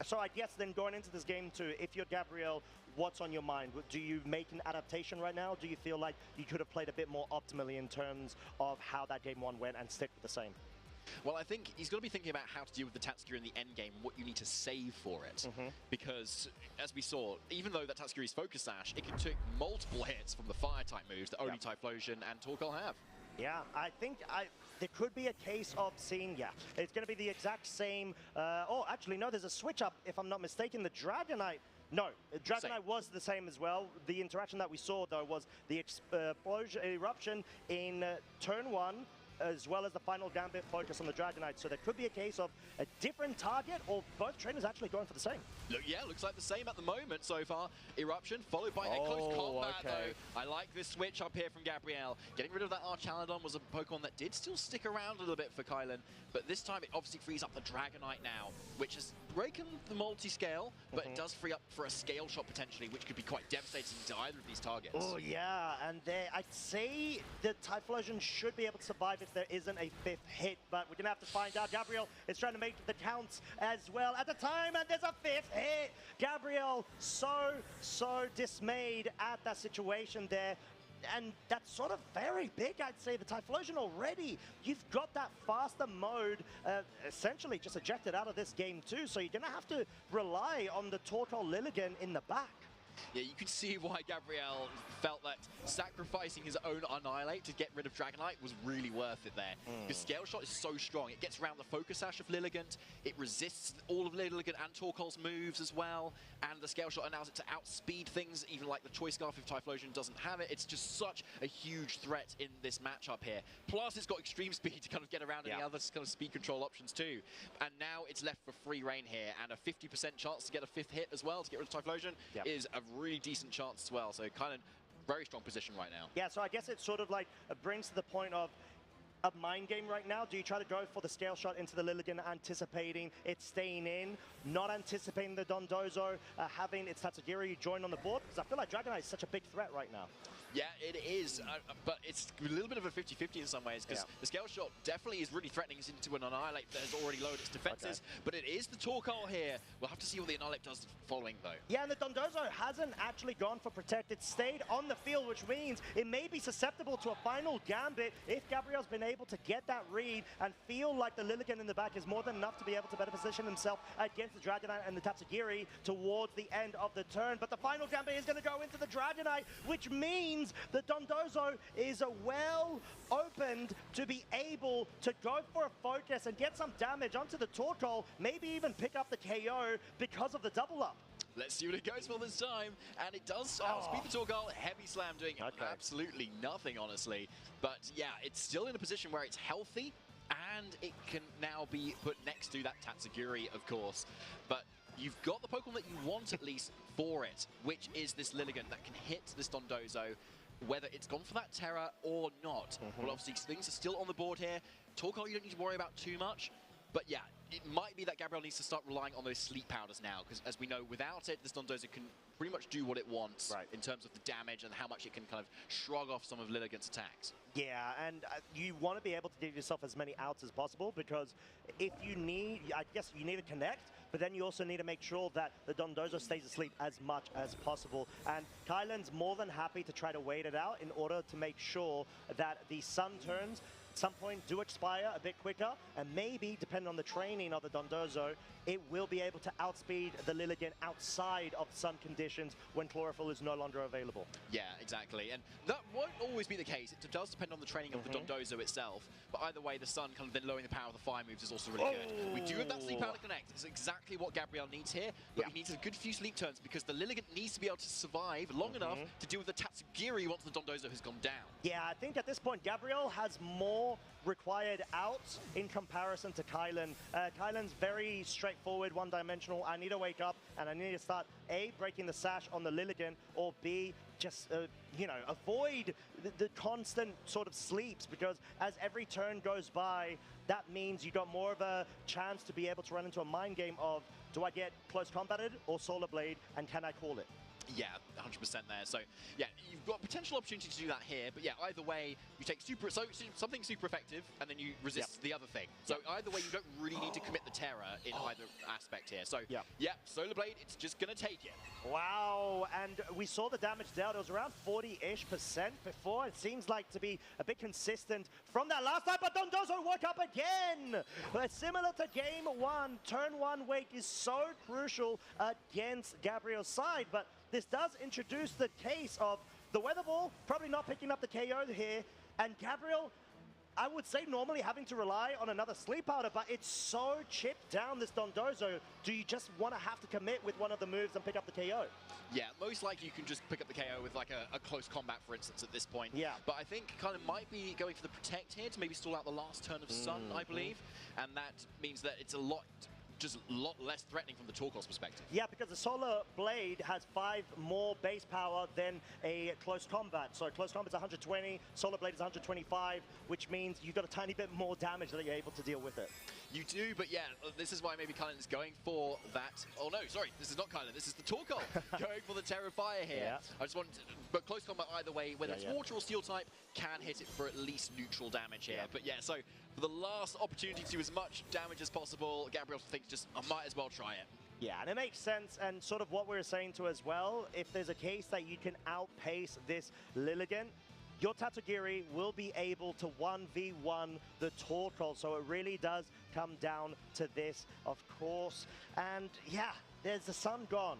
So I guess then going into this game too, if you're Gabriel, what's on your mind? Do you make an adaptation right now? Do you feel like you could have played a bit more optimally in terms of how that game one went and stick with the same? Well, I think he's got to be thinking about how to deal with the Tatsugiri in the end game, what you need to save for it. Because, as we saw, even though that Tatsugiri's Focus Sash, it can take multiple hits from the Fire-type moves that only Typhlosion and Torkoal have. Yeah, I think there could be a case of seeing, it's going to be the exact same, oh, actually, no, there's a switch-up, if I'm not mistaken, the Dragonite. No, Dragonite was the same as well. The interaction that we saw, though, was the explosion, eruption in turn one, as well as the final gambit focus on the Dragonite. So there could be a case of a different target, or both trainers actually going for the same. Look, yeah, looks like the same at the moment so far. Eruption followed by a close combat, though. I like this switch up here from Gabriel. Getting rid of that Archaladon was a Pokemon that did still stick around a little bit for Kylan, but this time it obviously frees up the Dragonite now, which has broken the multi-scale, but it does free up for a scale shot potentially, which could be quite devastating to either of these targets. Oh, yeah, and I'd say the Typhlosion should be able to survive if there isn't a fifth hit, but we're going to have to find out. Gabriel is trying to make the counts as well at the time, and there's a fifth hit. Gabriel so dismayed at that situation there. And that's sort of very big, I'd say, the Typhlosion already. You've got that faster mode essentially just ejected out of this game too, so you're going to have to rely on the Torkoal Lilligant in the back. Yeah, you can see why Gabriel felt that sacrificing his own Annihilate to get rid of Dragonite was really worth it there. Because Scale Shot is so strong. It gets around the Focus Sash of Lilligant. It resists all of Lilligant and Torkoal's moves as well. And the Scale Shot allows it to outspeed things, even like the Choice Scarf if Typhlosion doesn't have it. It's just such a huge threat in this matchup here. Plus, it's got extreme speed to kind of get around any other kind of speed control options too. And now it's left for free reign here. And a 50% chance to get a fifth hit as well, to get rid of Typhlosion, is a really decent chance as well. So kind of very strong position right now. Yeah, so I guess it sort of like brings to the point of a mind game right now. Do you try to go for the scale shot into the Lilligant, anticipating it staying in, not anticipating the Dondozo having its Tatsugiri join on the board? Because I feel like Dragonite is such a big threat right now. Yeah, it is, but it's a little bit of a 50-50 in some ways, because the Scale Shot definitely is really threatening us into an Annihilate that has already lowered its defenses, but it is the Torkoal here. We'll have to see what the Annihilate does following, though. Yeah, and the Dondozo hasn't actually gone for Protect. It stayed on the field, which means it may be susceptible to a final Gambit if Gabriel's been able to get that read and feel like the Lilligant in the back is more than enough to be able to better position himself against the Dragonite and the Tatsugiri towards the end of the turn. But the final Gambit is going to go into the Dragonite, which means the Dondozo is well opened to be able to go for a focus and get some damage onto the Torkoal, maybe even pick up the KO because of the double up. Let's see what it goes for this time, and it does outspeed the Torkoal. Heavy slam doing absolutely nothing, honestly. But yeah, it's still in a position where it's healthy, and it can now be put next to that Tatsugiri, of course. But you've got the Pokemon that you want at least for it, which is this Lilligant that can hit this Dondozo, whether it's gone for that Terra or not. Well, obviously, things are still on the board here. Torkoal, you don't need to worry about too much. But yeah, it might be that Gabriel needs to start relying on those sleep powders now, because as we know, without it, this Dondozo can pretty much do what it wants in terms of the damage and how much it can kind of shrug off some of Lilligant's attacks. Yeah, and you want to be able to give yourself as many outs as possible, because if you need, I guess you need to connect, but then you also need to make sure that the Dondozo stays asleep as much as possible. And Kylan's more than happy to try to wait it out in order to make sure that the Sun turns at some point do expire a bit quicker, and maybe, depending on the training of the Dondozo, it will be able to outspeed the Lilligant outside of sun conditions when Chlorophyll is no longer available. Yeah, exactly. And that won't always be the case. It does depend on the training of the Dondozo itself. But either way, the Sun kind of then lowering the power of the fire moves is also really good. We do have that sleep power to connect. It's exactly what Gabriel needs here. But he needs a good few sleep turns, because the Lilligant needs to be able to survive long enough to deal with the Tatsugiri once the Dondozo has gone down. Yeah, I think at this point, Gabriel has more required outs in comparison to Kylan. Kylan's very straightforward, one-dimensional. I need to wake up and I need to start A, breaking the sash on the Lilligant, or B, just, you know, avoid the constant sort of sleeps, because as every turn goes by, that means you got more of a chance to be able to run into a mind game of, do I get close combated or Solar Blade, and can I call it? Yeah, 100% there. So, yeah, you've got potential opportunity to do that here. But yeah, either way, you take something super effective, and then you resist the other thing. So either way, you don't really need to commit the Terror in either aspect here. So yeah, Solar Blade, it's just going to take it. Wow, and we saw the damage dealt. It was around 40-ish% before. It seems like to be a bit consistent from that last time, but Dondozo woke up again. But similar to game one, turn one wake is so crucial against Gabriel's side, but this does introduce the case of the Weather Ball probably not picking up the KO here, and Gabriel, I would say, normally having to rely on another sleep powder, but it's so chipped down, this Dondozo. Do you just want to have to commit with one of the moves and pick up the KO? Yeah, most likely you can just pick up the KO with like a close combat, for instance, at this point. Yeah. But I think kind of might be going for the Protect here to maybe stall out the last turn of Sun, I believe, and that means that it's just a lot less threatening from the Torkoal's perspective. Yeah, because the Solar Blade has 5 more base power than a close combat. So close combat's 120, Solar Blade is 125, which means you've got a tiny bit more damage that you're able to deal with it. You do, but yeah, this is why maybe Kylan is going for that. Oh no, sorry, this is not Kylan, this is the Torkoal going for the Terra Fire here. Yeah. I just want, but close combat either way, whether it's water or steel type, can hit it for at least neutral damage here. But yeah, so for the last opportunity to do as much damage as possible, Gabriel thinks just, I might as well try it. Yeah, and it makes sense, and sort of what we were saying to as well, if there's a case that you can outpace this Lilligant, your Tatsugiri will be able to 1v1 the Torkoal, so it really does come down to this, of course. And yeah, there's the Sun gone.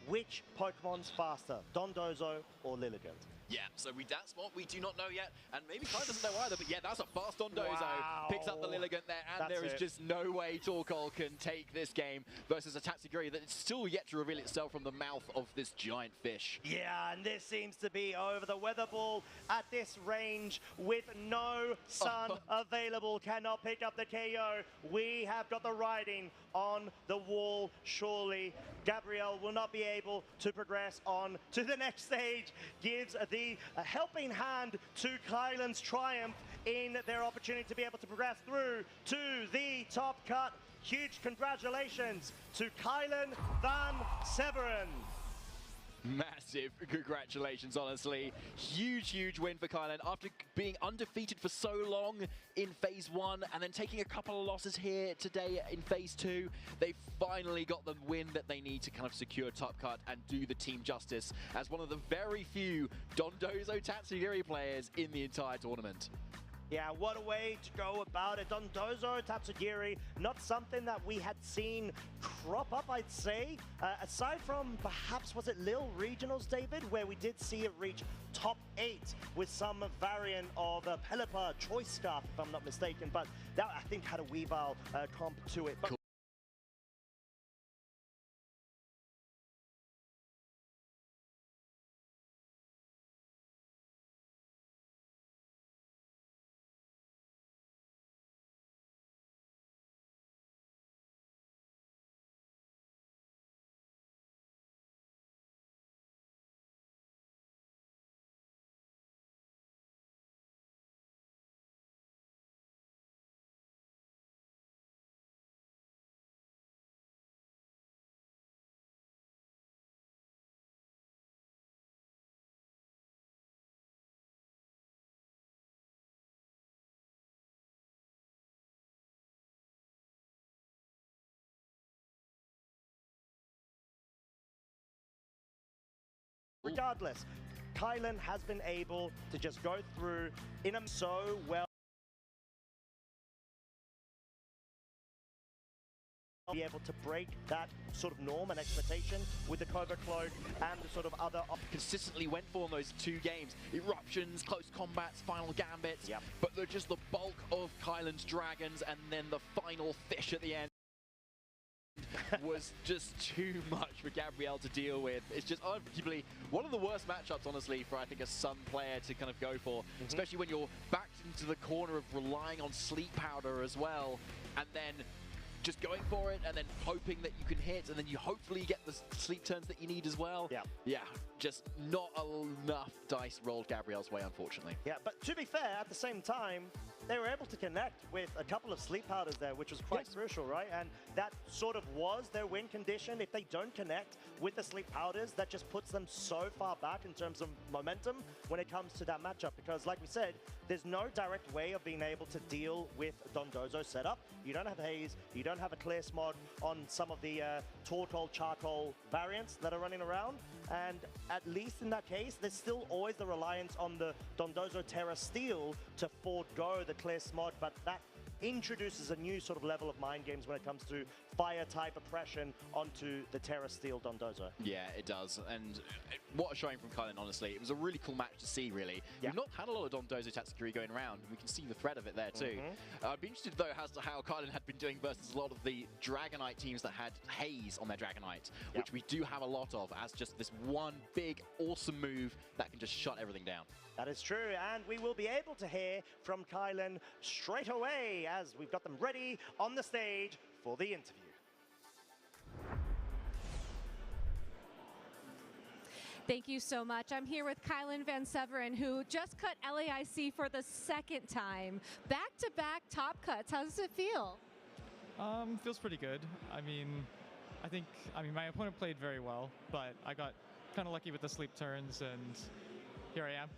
Which Pokemon's faster, Dondozo or Lilligant? Yeah, so that's what we do not know yet, and maybe Kai doesn't know either, but yeah, that's a fast Dondozo. Picks up the Lilligant there, and there is just no way Torkoal can take this game versus a Tatsugiri that is still yet to reveal itself from the mouth of this giant fish. Yeah, and this seems to be over. The Weather Ball at this range with no Sun available cannot pick up the KO. We have got the writing on the wall, surely. Gabriel will not be able to progress on to the next stage. Gives the helping hand to Kylan's Triumph in their opportunity to be able to progress through to the top cut. Huge congratulations to Kylan Van Severen. Massive congratulations, honestly. Huge win for Kylan. After being undefeated for so long in Phase 1 and then taking a couple of losses here today in Phase 2, they finally got the win that they need to kind of secure top cut and do the team justice as one of the very few Dondozo Tatsugiri players in the entire tournament. Yeah, what a way to go about it. Dondozo, Tatsugiri, not something that we had seen crop up, I'd say. Aside from perhaps, was it Lil Regionals, David, where we did see it reach top 8 with some variant of Pelipper Choice Scarf, if I'm not mistaken. But that, I think, had a Weavile comp to it. But regardless, Kylan has been able to just go through in a so well. Be able to break that sort of norm and expectation with the Covert Cloak and the sort of other consistently went for in those 2 games. Eruptions, close combats, final gambits, but they're just the bulk of Kylan's dragons, and then the final fish at the end was just too much for Gabrielle to deal with. It's just arguably one of the worst matchups, honestly, for I think a Sun player to kind of go for, especially when you're backed into the corner of relying on sleep powder as well, and then just going for it and then hoping that you can hit, and then you hopefully get the sleep turns that you need as well. Yeah, just not enough dice rolled Gabrielle's way, unfortunately. Yeah, but to be fair, at the same time, they were able to connect with a couple of sleep powders there, which was quite crucial, right? And that sort of was their win condition. If they don't connect with the sleep powders, that just puts them so far back in terms of momentum when it comes to that matchup. Because like we said, there's no direct way of being able to deal with Dondozo setup. You don't have Haze, you don't have a clear smog on some of the Tortol, Charcoal variants that are running around. And at least in that case, there's still always the reliance on the Dondozo Terra Steel to forego the clear smog, but that introduces a new sort of level of mind games when it comes to fire type oppression onto the Terra Steel Dondozo. Yeah, it does. And what a showing from Kylan, honestly. It was a really cool match to see, really. We've not had a lot of Dondozo Tatsugiri going around. We can see the threat of it there, too. I'd be interested, though, as to how Kylan had been doing versus a lot of the Dragonite teams that had Haze on their Dragonite, which we do have a lot of as just this one big, awesome move that can just shut everything down. That is true, and we will be able to hear from Kylan straight away as we've got them ready on the stage for the interview. Thank you so much. I'm here with Kylan Van Severen, who just cut LAIC for the 2nd time. Back-to-back top cuts. How does it feel? Feels pretty good. I mean, my opponent played very well, but I got kind of lucky with the sleep turns, and here I am.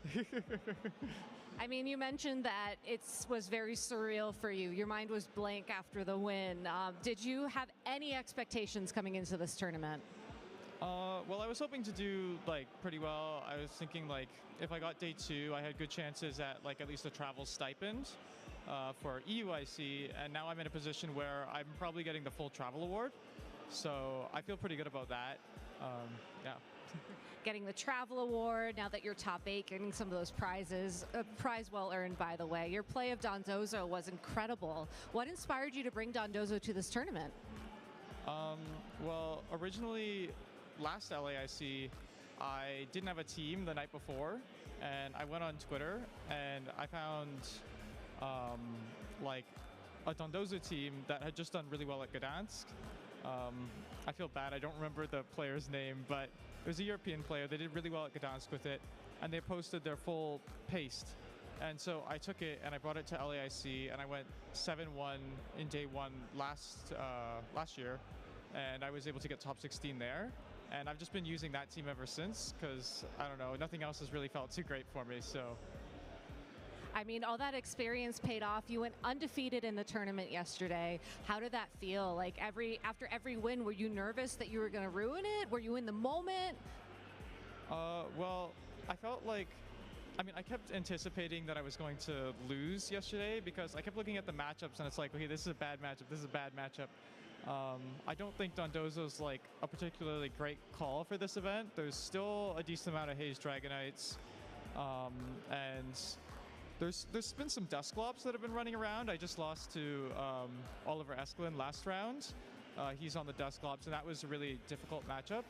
I mean, you mentioned that it was very surreal for you. Your mind was blank after the win. Did you have any expectations coming into this tournament? Well, I was hoping to do pretty well. I was thinking if I got day 2, I had good chances at at least a travel stipend for EUIC, and now I'm in a position where I'm probably getting the full travel award. So I feel pretty good about that. Yeah. Getting the travel award, now that you're top 8, getting some of those prizes. A prize well earned, by the way. Your play of Dondozo was incredible. What inspired you to bring Dondozo to this tournament? Well, originally, last LAIC, I didn't have a team the night before, and I went on Twitter, and I found a Dondozo team that had just done really well at Gdansk. I feel bad, I don't remember the player's name, but it was a European player. They did really well at Gdansk with it, and they posted their full paste. And so I took it and I brought it to LAIC, and I went 7-1 in day 1 last year, and I was able to get top 16 there. And I've just been using that team ever since, because, I don't know, nothing else has really felt too great for me, so. I mean, all that experience paid off. You went undefeated in the tournament yesterday. How did that feel? After every win, were you nervous that you were going to ruin it? Were you in the moment? Well, I felt like I mean, I kept anticipating that I was going to lose yesterday because I kept looking at the matchups and it's like, okay, this is a bad matchup, this is a bad matchup. I don't think Dondozo's like a particularly great call for this event. There's still a decent amount of Haze Dragonites, and there's been some Dusclops that have been running around. I just lost to Oliver Eskelin last round. He's on the Dusclops, and that was a really difficult matchup.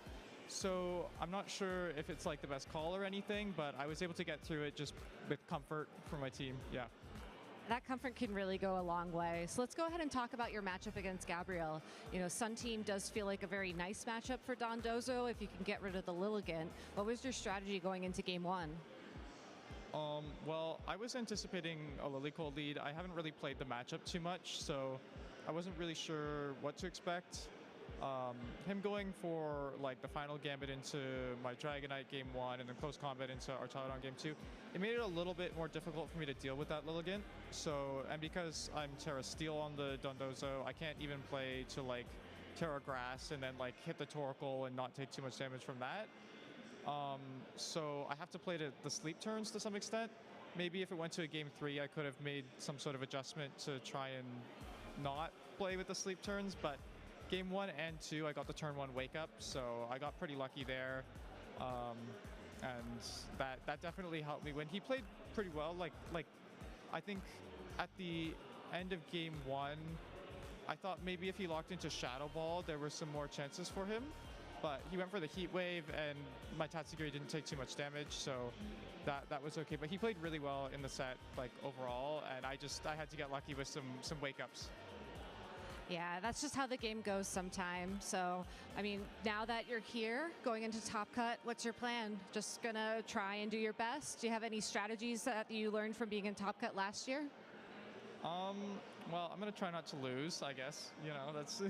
So I'm not sure if it's like the best call or anything, but I was able to get through it just with comfort for my team. Yeah. That comfort can really go a long way. So let's go ahead and talk about your matchup against Gabriel. You know, Sun Team does feel like a very nice matchup for Dondozo if you can get rid of the Lilligant. What was your strategy going into game one? Well, I was anticipating a Lilycold lead. I haven't really played the matchup too much, so I wasn't really sure what to expect. Him going for like the final gambit into my Dragonite game 1 and then close combat into Archaludon game 2, it made it a little bit more difficult for me to deal with that Lilligant. So, and because I'm Terra Steel on the Dondozo, I can't even play to like Terra Grass and then like hit the Torkoal and not take too much damage from that. So I have to play the sleep turns to some extent. Maybe if it went to a game 3, I could have made some sort of adjustment to try and not play with the sleep turns, but game 1 and 2, I got the turn 1 wake up, so I got pretty lucky there, and that definitely helped me win. He played pretty well. Like I think at the end of game 1, I thought maybe if he locked into Shadow Ball, there were some more chances for him, but he went for the Heat Wave, and my Tatsugiri didn't take too much damage, so that was okay. But he played really well in the set, like overall, and I had to get lucky with some wake ups. Yeah, that's just how the game goes sometimes. So, I mean, now that you're here, going into Top Cut, what's your plan? Just gonna try and do your best? Do you have any strategies that you learned from being in Top Cut last year? Well, I'm gonna try not to lose, I guess. You know, that's.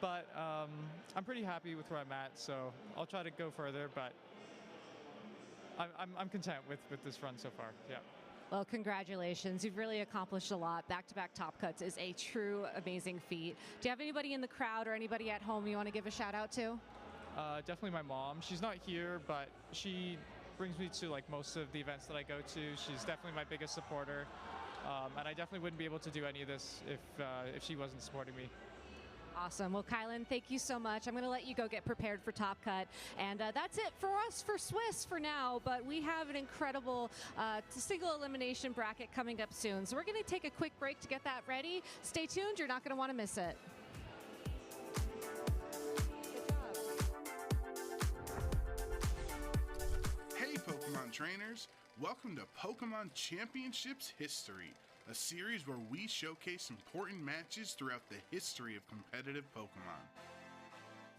But I'm pretty happy with where I'm at, so I'll try to go further. But I'm content with this run so far. Yeah. Well, congratulations. You've really accomplished a lot. Back-to-back Top Cuts is a true amazing feat. Do you have anybody in the crowd or anybody at home you want to give a shout out to? Definitely my mom. She's not here, but she brings me to like most of the events that I go to. She's definitely my biggest supporter. And I definitely wouldn't be able to do any of this if she wasn't supporting me. Awesome. Well, Kylan, thank you so much. I'm going to let you go get prepared for Top Cut. And that's it for us for Swiss for now. But we have an incredible single elimination bracket coming up soon. So we're going to take a quick break to get that ready. Stay tuned. You're not going to want to miss it. Hey, Pokemon trainers. Welcome to Pokemon Championships History, a series where we showcase important matches throughout the history of competitive Pokemon.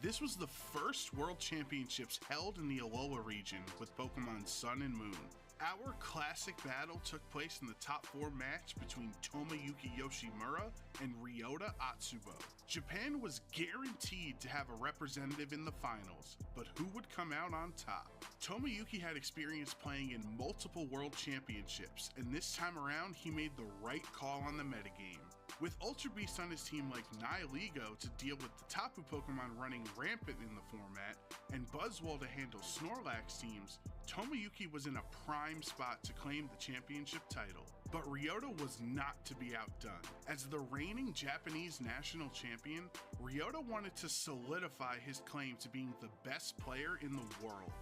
This was the first World Championships held in the Alola region with Pokemon Sun and Moon. Our classic battle took place in the top 4 match between Tomoyuki Yoshimura and Ryota Atsubo. Japan was guaranteed to have a representative in the finals, but who would come out on top? Tomoyuki had experience playing in multiple World Championships, and this time around he made the right call on the metagame. With Ultra Beast on his team like Nihilego to deal with the Tapu Pokemon running rampant in the format, and Buzzwole to handle Snorlax teams, Tomoyuki was in a prime spot to claim the championship title. But Ryota was not to be outdone. As the reigning Japanese national champion, Ryota wanted to solidify his claim to being the best player in the world.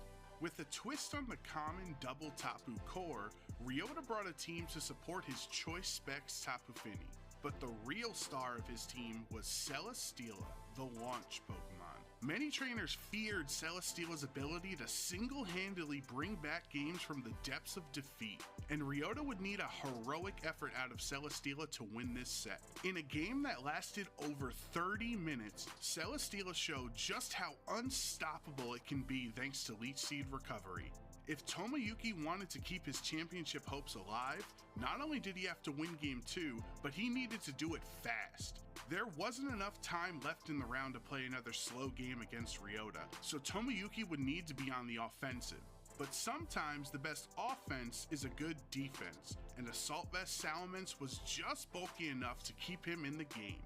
With a twist on the common double Tapu core, Ryota brought a team to support his choice specs Tapu Fini. But the real star of his team was Celesteela, the launch Pokemon. Many trainers feared Celesteela's ability to single-handedly bring back games from the depths of defeat, and Ryota would need a heroic effort out of Celesteela to win this set. In a game that lasted over 30 minutes, Celesteela showed just how unstoppable it can be thanks to Leech Seed recovery. If Tomoyuki wanted to keep his championship hopes alive, not only did he have to win game 2, but he needed to do it fast. There wasn't enough time left in the round to play another slow game against Ryota, so Tomoyuki would need to be on the offensive. But sometimes the best offense is a good defense, and Assault Vest Salamence was just bulky enough to keep him in the game.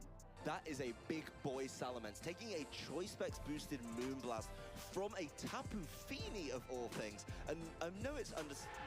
That is a big boy Salamence, taking a Choice Specs boosted Moonblast from a Tapu Fini of all things. And I know it's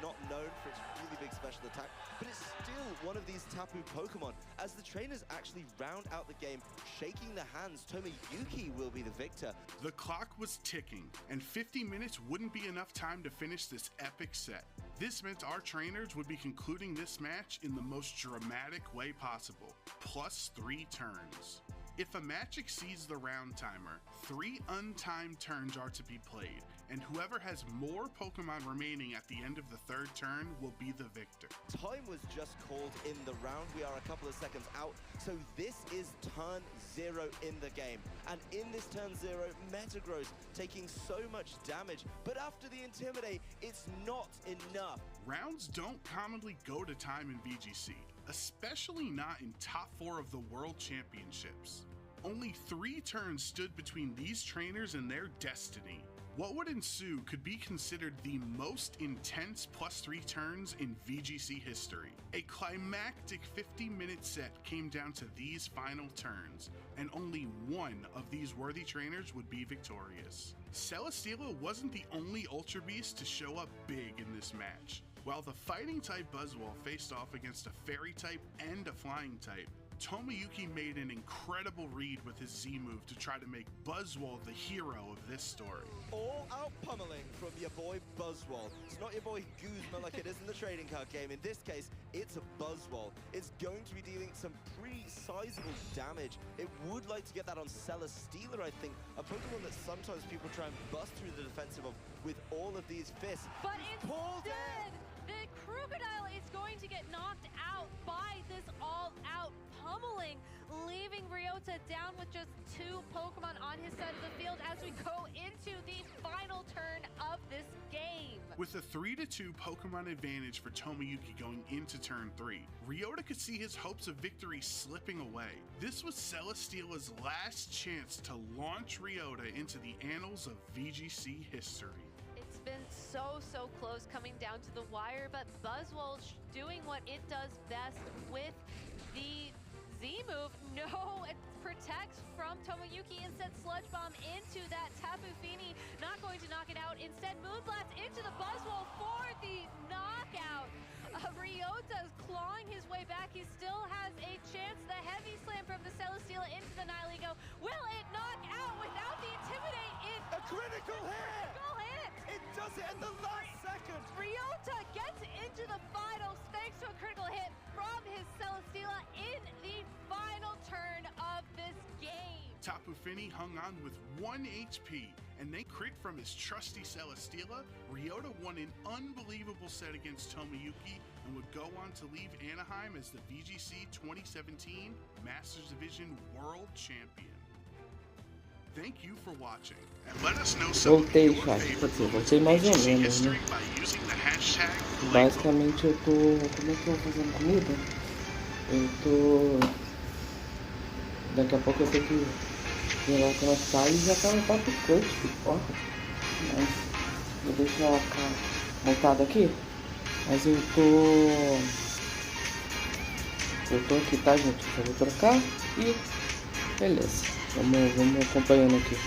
not known for its really big special attack, but it's still one of these Tapu Pokemon. As the trainers actually round out the game, shaking the hands, Tomoyuki will be the victor. The clock was ticking, and 50 minutes wouldn't be enough time to finish this epic set. This meant our trainers would be concluding this match in the most dramatic way possible, +3 turns. If a match exceeds the round timer, 3 untimed turns are to be played, and whoever has more Pokemon remaining at the end of the 3rd turn will be the victor. Time was just called in the round. We are a couple of seconds out, so this is turn 0 in the game. And in this turn 0, Metagross taking so much damage, but after the Intimidate, it's not enough. Rounds don't commonly go to time in VGC, especially not in top 4 of the World Championships. Only 3 turns stood between these trainers and their destiny. What would ensue could be considered the most intense +3 turns in VGC history. A climactic 50-minute set came down to these final turns, and only one of these worthy trainers would be victorious. Celesteela wasn't the only Ultra Beast to show up big in this match. While the fighting type Buzzwole faced off against a fairy type and a flying type, Tomoyuki made an incredible read with his Z move to try to make Buzzwole the hero of this story. All out pummeling from your boy Buzzwole. It's not your boy Guzma like it is in the trading card game. In this case, it's a Buzzwole. It's going to be dealing some pretty sizable damage. It would like to get that on Celesteela, I think, a Pokemon that sometimes people try and bust through the defensive of with all of these fists. But instead, the Crocodile is going to get knocked out by this all-out pummeling, leaving Ryota down with just 2 Pokemon on his side of the field as we go into the final turn of this game. With a 3-2 Pokemon advantage for Tomoyuki going into turn 3, Ryota could see his hopes of victory slipping away. This was Celesteela's last chance to launch Ryota into the annals of VGC history. It's been so close coming down to the wire, but Buzzwole doing what it does best with the Z move. No, it protects from Tomoyuki. Instead, Sludge Bomb into that Tapu Fini. Not going to knock it out. Instead, Moonblast into the Buzzwole for the knockout. Ryota's clawing his way back. He still has a chance. The Heavy Slam from the Celesteela into the Nihilego. Will it knock out without the Intimidate? A critical hit! It does it in the last second! Ryota gets into the finals thanks to a critical hit from his Celesteela in the final turn of this game. Tapu Fini hung on with 1 HP, and they crit from his trusty Celesteela. Ryota won an unbelievable set against Tomoyuki and would go on to leave Anaheim as the VGC 2017 Masters Division World Champion. Thank you for watching, and let us know some of your favorite mais ou VGC menos, history né? by using the hashtag LAIC. Basicamente eu tô... Como é que eu vou fazendo comida? Eu tô... Daqui a pouco eu tenho que ir lá conectar e já tá no top cut, pipoca. Mas vou deixar ela montada aqui. Mas eu tô aqui, tá, gente? Eu vou trocar e beleza. Vamos acompanhando aqui.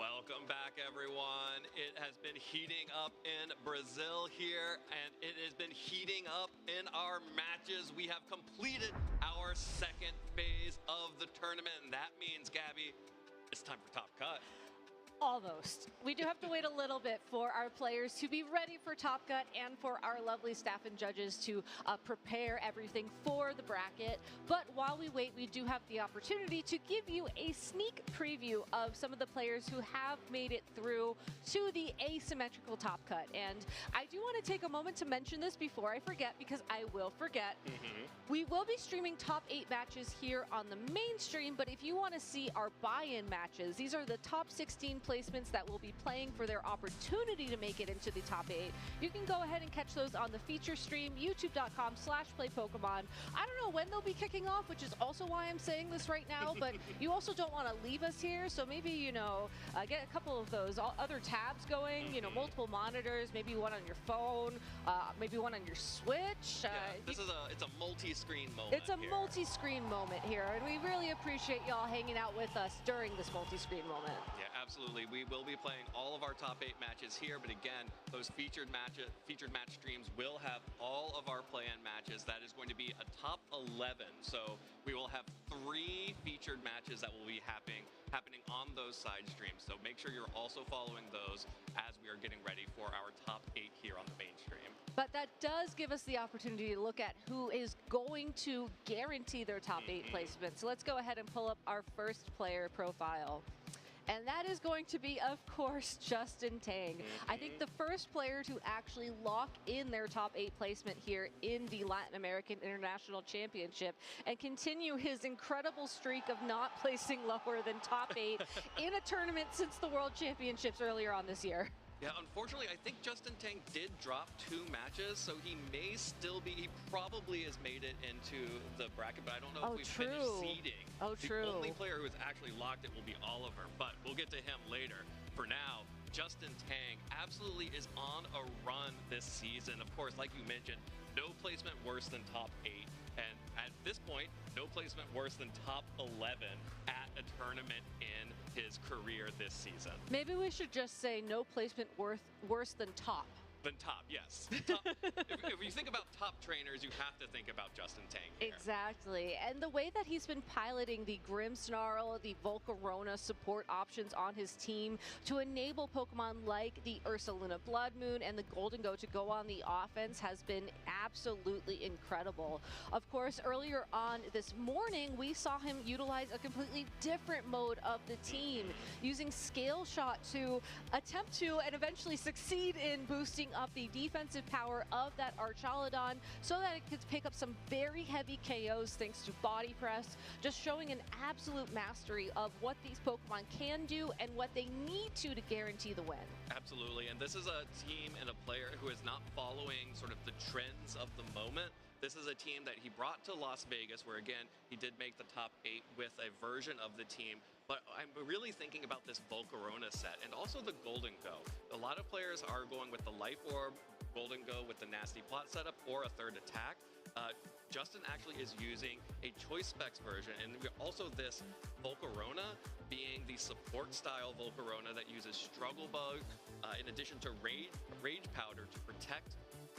Welcome back, everyone. It has been heating up in Brazil here, and it has been heating up in our matches. We have completed our second phase of the tournament, and that means, Gabby, it's time for Top Cut. Almost. We do have to wait a little bit for our players to be ready for Top Cut and for our lovely staff and judges to prepare everything for the bracket. But while we wait, we do have the opportunity to give you a sneak preview of some of the players who have made it through to the asymmetrical Top Cut. And I do want to take a moment to mention this before I forget, because I will forget. We will be streaming top 8 matches here on the main stream, but if you want to see our buy-in matches, these are the top 16 placements that will be playing for their opportunity to make it into the top 8. You can go ahead and catch those on the feature stream, youtube.com/playpokemon. I don't know when they'll be kicking off, which is also why I'm saying this right now, but you also don't want to leave us here, so maybe, you know, get a couple of those other tabs going, you know, multiple monitors, maybe one on your phone, maybe one on your Switch. It's a multi-screen moment. It's a multi-screen moment here, and we really appreciate y'all hanging out with us during this multi-screen moment. Yeah, absolutely. We will be playing all of our top 8 matches here, but again, those featured match streams will have all of our play-in matches. That is going to be a top 11. So we will have 3 featured matches that will be happening on those side streams. So make sure you're also following those as we are getting ready for our top 8 here on the main stream. But that does give us the opportunity to look at who is going to guarantee their top 8 placement. So let's go ahead and pull up our first player profile. And that is going to be, of course, Justin Tang. I think the first player to actually lock in their top 8 placement here in the Latin American International Championship and continue his incredible streak of not placing lower than top 8 in a tournament since the World Championships earlier on this year. Yeah, unfortunately, I think Justin Tang did drop 2 matches, so he may still be, he probably has made it into the bracket, but I don't know if we've finished seeding. The only player who has actually locked it will be Oliver, but we'll get to him later. For now, Justin Tang absolutely is on a run this season. Of course, like you mentioned, no placement worse than top 8. And at this point, no placement worse than top 11 at a tournament in his career this season. Maybe we should just say no placement worse than top. Than top, yes. If you think about top trainers, you have to think about Justin Tang here. Exactly. And the way that he's been piloting the Grimmsnarl, the Volcarona support options on his team to enable Pokemon like the Ursaluna Blood Moon and the Goldengo to go on the offense has been absolutely incredible. Of course, earlier on this morning, we saw him utilize a completely different mode of the team, using Scale Shot to attempt to and eventually succeed in boosting up the defensive power of that Archaludon so that it could pick up some very heavy KOs thanks to Body Press, just showing an absolute mastery of what these Pokemon can do and what they need to guarantee the win. Absolutely, and this is a team and a player who is not following sort of the trends of the moment. This is a team that he brought to Las Vegas, where again, he did make the top 8 with a version of the team. But I'm really thinking about this Volcarona set and also the Goldengo. A lot of players are going with the Life Orb, Goldengo with the Nasty Plot setup, or a third attack. Justin actually is using a Choice Specs version, and also this Volcarona being the support style Volcarona that uses Struggle Bug in addition to Rage Powder to protect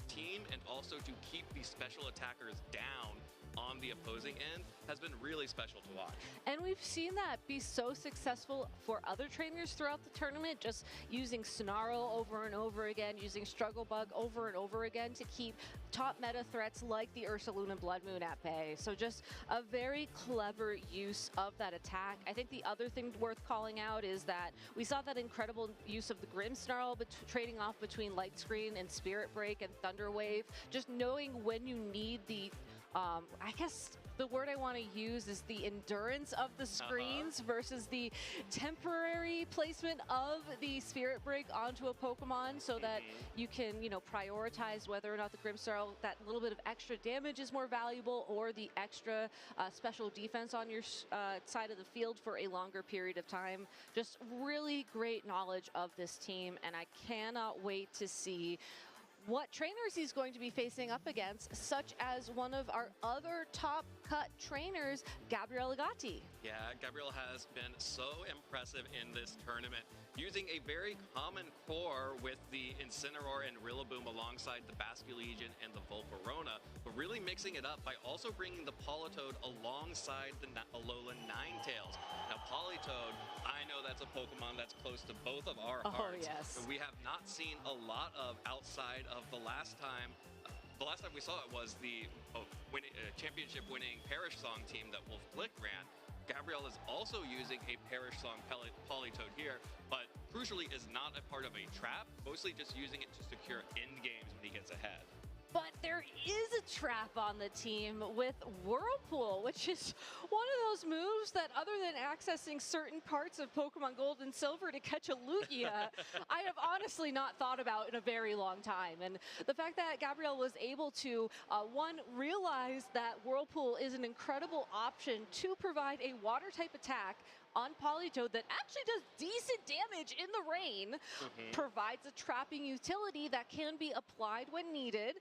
team and also to keep the special attackers down on the opposing end has been really special to watch. And we've seen that be so successful for other trainers throughout the tournament, just using Snarl over and over again, using Struggle Bug over and over again to keep top meta threats like the Ursaluna Blood Moon at bay. So just a very clever use of that attack. I think the other thing worth calling out is that we saw that incredible use of the Grimmsnarl trading off between Light Screen and Spirit Break and Thunder Wave, just knowing when you need the I guess the word I want to use is the endurance of the screens versus the temporary placement of the Spirit Break onto a Pokemon so that you can, you know, prioritize whether or not the Grimmsnarl, that little bit of extra damage is more valuable or the extra special defense on your side of the field for a longer period of time. Just really great knowledge of this team, and I cannot wait to see what trainers he's going to be facing up against, such as one of our other top cut trainers, Gabriel Agati. Yeah, Gabriel has been so impressive in this tournament, using a very common core with the Incineroar and Rillaboom alongside the Basculegion and the Volcarona, but really mixing it up by also bringing the Politoed alongside the Alolan Ninetales. Now, Politoed, I know that's a Pokemon that's close to both of our hearts. Oh, yes. We have not seen a lot of outside of the last time. The last time we saw it was the championship-winning Perish Song team that Wolf Glick ran. Gabriel is also using a Perish Song Politoed here, but crucially is not a part of a trap, mostly just using it to secure end games when he gets ahead. But there is a trap on the team with Whirlpool, which is one of those moves that, other than accessing certain parts of Pokemon Gold and Silver to catch a Lugia, I have honestly not thought about in a very long time. And the fact that Gabriel was able to, one, realize that Whirlpool is an incredible option to provide a water-type attack on Politoed that actually does decent damage in the rain, provides a trapping utility that can be applied when needed,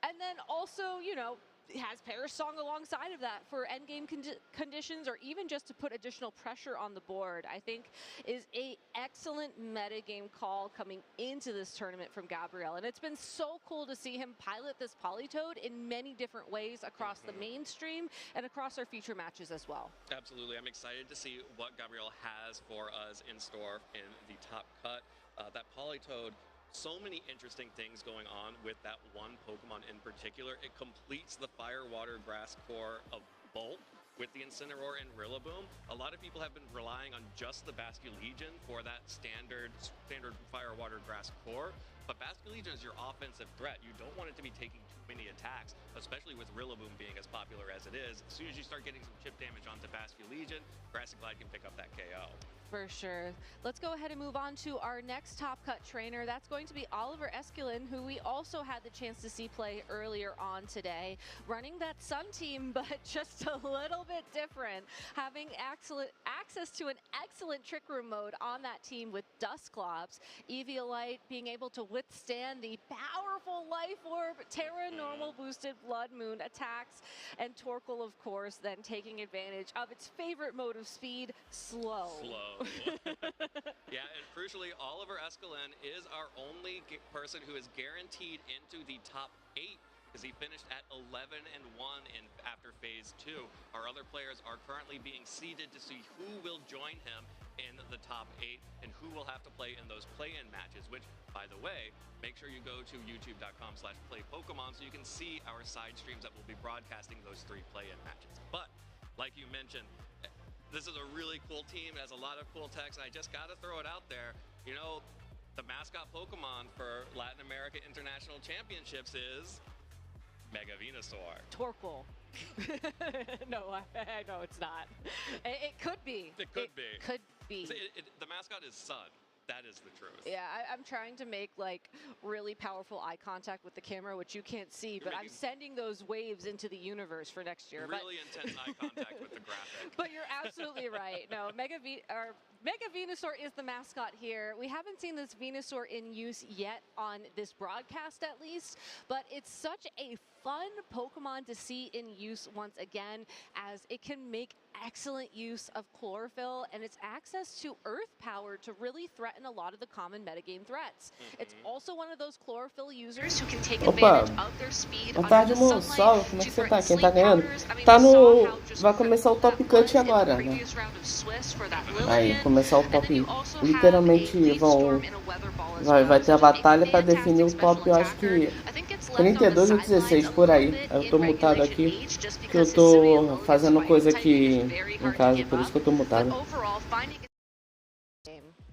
and then also, you know, has Perish Song alongside of that for endgame conditions, or even just to put additional pressure on the board. I think is a excellent metagame call coming into this tournament from Gabriel, and it's been so cool to see him pilot this Politoed in many different ways across the mainstream and across our future matches as well. Absolutely. I'm excited to see what Gabriel has for us in store in the top cut. That Politoed, so many interesting things going on with that one Pokemon in particular. It completes the Fire, Water, Grass core of bulk with the Incineroar and Rillaboom. A lot of people have been relying on just the Basculegion for that standard Fire, Water, Grass core. But Basculegion is your offensive threat. You don't want it to be taking too many attacks, especially with Rillaboom being as popular as it is. As soon as you start getting some chip damage onto Basculegion, Grass and Glide can pick up that KO. For sure. Let's go ahead and move on to our next top cut trainer. That's going to be Oliver Eskelin, who we also had the chance to see play earlier on today. Running that Sun team, but just a little bit different. Having access to an excellent Trick Room mode on that team with Dusclops. Eviolite being able to withstand the powerful Life Orb, Terra Normal boosted Blood Moon attacks, and Torkoal, of course, then taking advantage of its favorite mode of speed, slow. Yeah, and crucially, Oliver Eskelin is our only person who is guaranteed into the top 8, because he finished at 11-1 after Phase 2. Our other players are currently being seeded to see who will join him in the top 8 and who will have to play in those play-in matches, which, by the way, make sure you go to youtube.com/playpokemon so you can see our side streams that will be broadcasting those 3 play-in matches. But, like you mentioned, this is a really cool team. It has a lot of cool techs, and I just got to throw it out there. You know, the mascot Pokemon for Latin America International Championships is Mega Venusaur. Torkoal. No, no, it's not. It could be. It could be. Could be. The mascot is Sun. That is the truth. Yeah, I'm trying to make like really powerful eye contact with the camera, which you can't see, but I'm sending those waves into the universe for next year. Really intense eye contact with the graphic. But you're absolutely right. No, Mega Venusaur is the mascot here. We haven't seen this Venusaur in use yet on this broadcast, at least, but it's such a fun Pokemon to see in use once again, as it can make excellent use of Chlorophyll and its access to Earth power to really threaten a lot of the common metagame threats. It's also one of those Chlorophyll users who can take advantage of their speed Boa tarde, under the Saulo, sunlight como é que to você tá? threaten Quem tá sleep ganhando? powders. I mean, Tá we saw no... how just Vai começar o top cut agora, né? previous round of Swiss for that Aí, Lillian. começar o top... Literalmente vão... Vai ter a batalha pra definir o top, eu acho que... 32 ou 16 por aí. Eu tô mutado aqui, que eu tô fazendo coisa aqui em casa, por isso que eu tô mutado.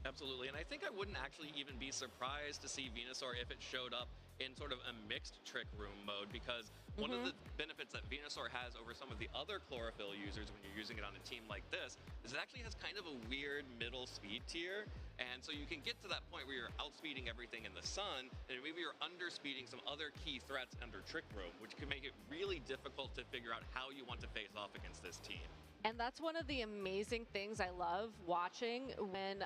Absolutely, and I think I wouldn't actually even be surprised to see Venusaur if it showed up in sort of a mixed Trick Room mode, because one of the benefits that Venusaur has over some of the other Chlorophyll users when you're using it on a team like this is it actually has kind of a weird middle speed tier, and so you can get to that point where you're outspeeding everything in the sun, and maybe you're underspeeding some other key threats under Trick Room, which can make it really difficult to figure out how you want to face off against this team. And that's one of the amazing things I love watching when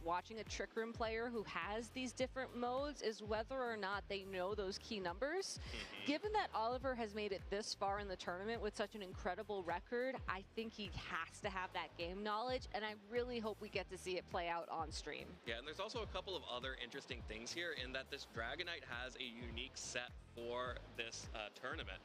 watching a Trick Room player who has these different modes is whether or not they know those key numbers. Given that Oliver has made it this far in the tournament with such an incredible record, I think he has to have that game knowledge, and I really hope we get to see it play out on stream. Yeah, and there's also a couple of other interesting things here in that this Dragonite has a unique set for this tournament.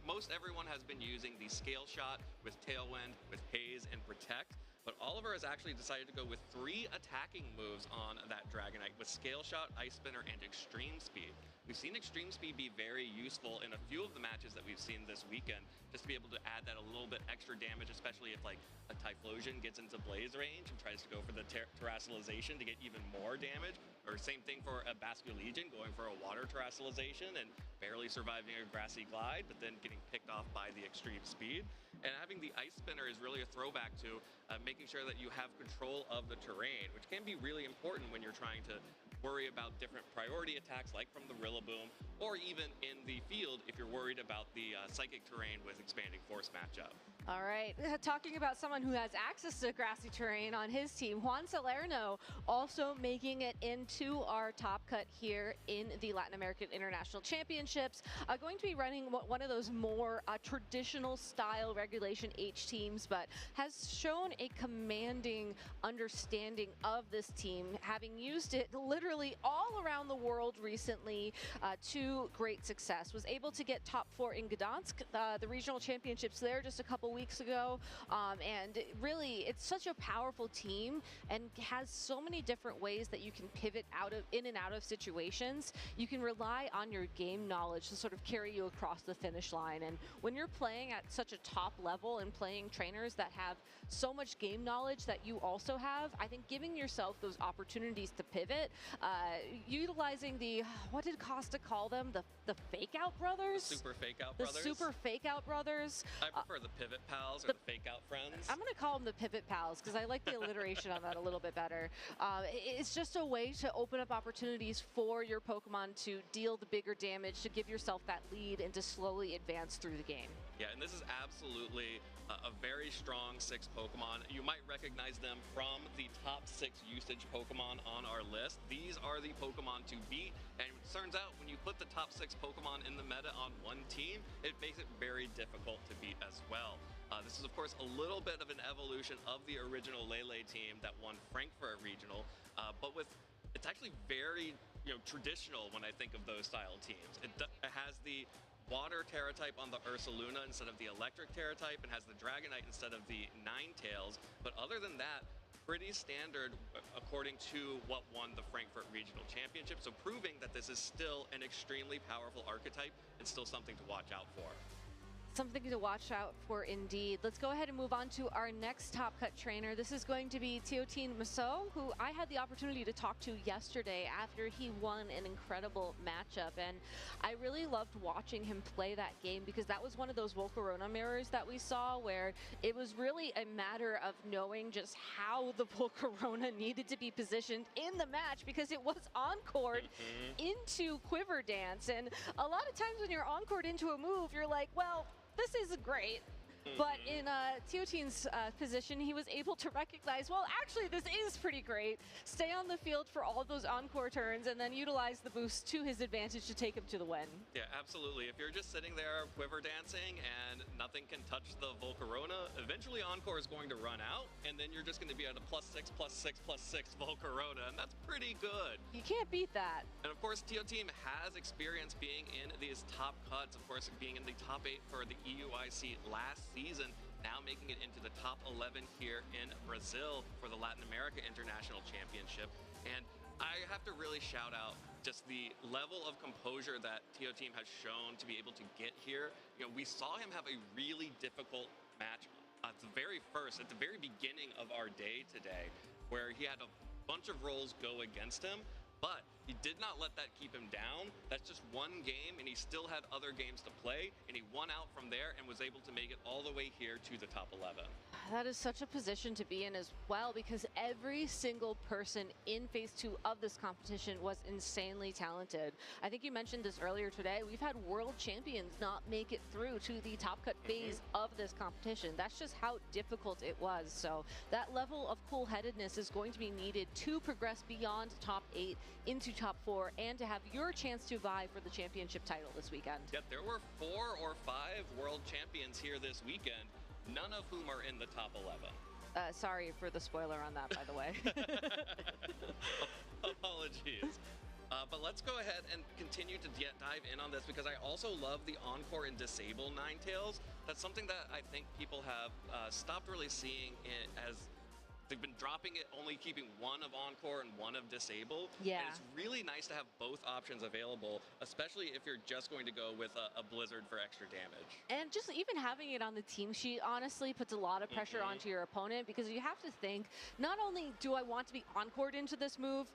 Most everyone has been using the Scale Shot with Tailwind, with Haze, and Protect, but Oliver has actually decided to go with 3 attacking moves on that Dragonite with Scale Shot, Ice Spinner, and Extreme Speed. We've seen Extreme Speed be very useful in a few of the matches that we've seen this weekend, just to be able to add that a little bit extra damage, especially if like a Typhlosion gets into Blaze range and tries to go for the Terrassalization to get even more damage, or same thing for a Basculegion going for a Water Terrassalization and barely surviving a Grassy Glide, but then getting picked off by the Extreme Speed. And having the Ice Spinner is really a throwback to making sure that you have control of the terrain, which can be really important when you're trying to worry about different priority attacks like from the Rillaboom, or even in the field if you're worried about the Psychic terrain with Expanding Force matchup. All right, talking about someone who has access to grassy terrain on his team, Juan Salerno also making it into our top cut here in the Latin American International Championships. Going to be running one of those more traditional style Regulation H teams, but has shown a commanding understanding of this team, having used it literally all around the world recently to great success. Was able to get top 4 in Gdansk, the regional championships there just a couple weeks ago, and really it's such a powerful team and has so many different ways that you can pivot in and out of situations. You can rely on your game knowledge to sort of carry you across the finish line, and when you're playing at such a top level and playing trainers that have so much game knowledge that you also have, I think giving yourself those opportunities to pivot, utilizing the, what did Costa call them, the fake out brothers? The super fake out the brothers? Super fake out brothers. I prefer the Pivot Pals or the Fake Out Friends. I'm gonna call them the Pivot Pals because I like the alliteration on that a little bit better. It's just a way to open up opportunities for your Pokemon to deal the bigger damage, to give yourself that lead and to slowly advance through the game. Yeah, and this is absolutely a very strong 6 Pokemon. You might recognize them from the top 6 usage Pokemon on our list. These are the Pokemon to beat, and it turns out when you put the top 6 Pokemon in the meta on one team, it makes it very difficult to beat as well. This is, of course, a little bit of an evolution of the original LAIC team that won Frankfurt Regional, but it's actually very traditional when I think of those style teams. It has the Water Terra-type on the Ursaluna instead of the Electric Terra-type, and has the Dragonite instead of the Ninetales, but other than that, pretty standard according to what won the Frankfurt Regional Championship, so proving that this is still an extremely powerful archetype and still something to watch out for. Something to watch out for indeed. Let's go ahead and move on to our next top cut trainer. This is going to be Teotihuacan Musso, who I had the opportunity to talk to yesterday after he won an incredible matchup. And I really loved watching him play that game because that was one of those Volcarona mirrors that we saw where it was really a matter of knowing just how the Volcarona needed to be positioned in the match because it was encored into Quiver Dance. And a lot of times when you're encored into a move, you're like, well, this is great. But in Teotihuacan's position, he was able to recognize, well, actually, this is pretty great. Stay on the field for all of those encore turns and then utilize the boost to his advantage to take him to the win. Yeah, absolutely. If you're just sitting there quiver dancing and nothing can touch the Volcarona, eventually Encore is going to run out, and then you're just going to be at a +6, +6, +6 Volcarona, and that's pretty good. You can't beat that. And of course, Teotihuacan has experience being in these top cuts, of course, being in the top 8 for the EUIC last season, now making it into the top 11 here in Brazil for the Latin America International Championship. And I have to really shout out just the level of composure that Teotihuacan has shown to be able to get here. We saw him have a really difficult match at the very beginning of our day today, where he had a bunch of rolls go against him, but he did not let that keep him down. That's just one game, and he still had other games to play, and he won out from there and was able to make it all the way here to the top 11. That is such a position to be in as well, because every single person in phase 2 of this competition was insanely talented. I think you mentioned this earlier today. We've had world champions not make it through to the top cut phase of this competition. That's just how difficult it was. So that level of cool-headedness is going to be needed to progress beyond top 8 into top 4 and to have your chance to vie for the championship title this weekend. Yeah, there were 4 or 5 world champions here this weekend, none of whom are in the top 11. Sorry for the spoiler on that, by the way. Apologies. But let's go ahead and continue to dive in on this, because I also love the Encore and Disable Ninetales. That's something that I think people have stopped really seeing it as. They've been dropping it, only keeping one of Encore and one of Disable. Yeah. And it's really nice to have both options available, especially if you're just going to go with a Blizzard for extra damage. And just even having it on the team sheet honestly puts a lot of pressure onto your opponent, because you have to think, not only do I want to be encored into this move,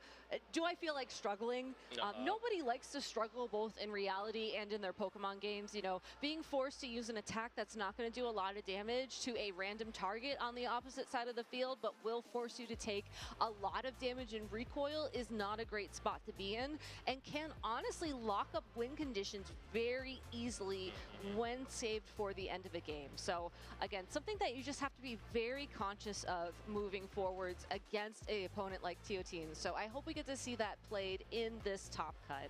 do I feel like struggling? Nobody likes to struggle both in reality and in their Pokemon games. You know, being forced to use an attack that's not going to do a lot of damage to a random target on the opposite side of the field, but will force you to take a lot of damage in recoil is not a great spot to be in, and can honestly lock up win conditions very easily when saved for the end of a game. So again, something that you just have to be very conscious of moving forwards against an opponent like Teotihuacan. So I hope we get to see that played in this top cut.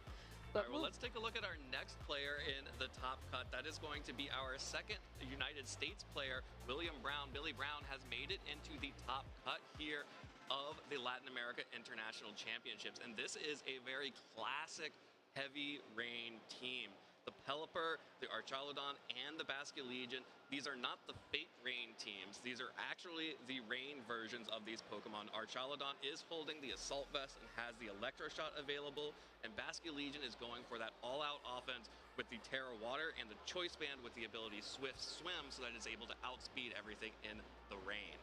All right, well, let's take a look at our next player in the top cut. That is going to be our second United States player, William Brown. Billy Brown has made it into the top cut here of the Latin America International Championships. And this is a very classic heavy rain team. The Pelipper, the Archaludon, and the Basque Legion, these are not the Fate Rain teams. These are actually the rain versions of these Pokemon. Archaludon is holding the Assault Vest and has the Electro Shot available, and Basque Legion is going for that all-out offense with the Terra Water and the Choice Band with the ability Swift Swim, so that it's able to outspeed everything in the rain.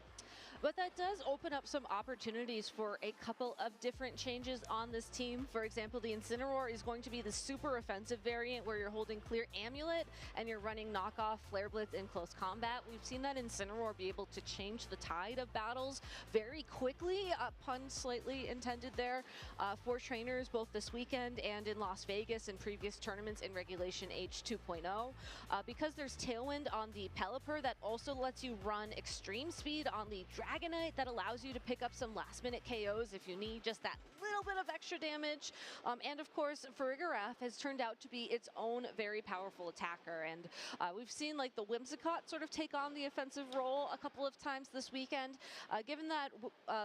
But that does open up some opportunities for a couple of different changes on this team. For example, the Incineroar is going to be the super offensive variant where you're holding Clear Amulet and you're running knockoff Flare Blitz in close combat. We've seen that Incineroar be able to change the tide of battles very quickly, pun slightly intended there, for trainers both this weekend and in Las Vegas and previous tournaments in Regulation H 2.0. Because there's Tailwind on the Pelipper, that also lets you run extreme speed on the Dragonite, that allows you to pick up some last-minute KOs if you need just that little bit of extra damage. And of course, Farigiraf has turned out to be its own very powerful attacker. And we've seen like the Whimsicott sort of take on the offensive role a couple of times this weekend. Given that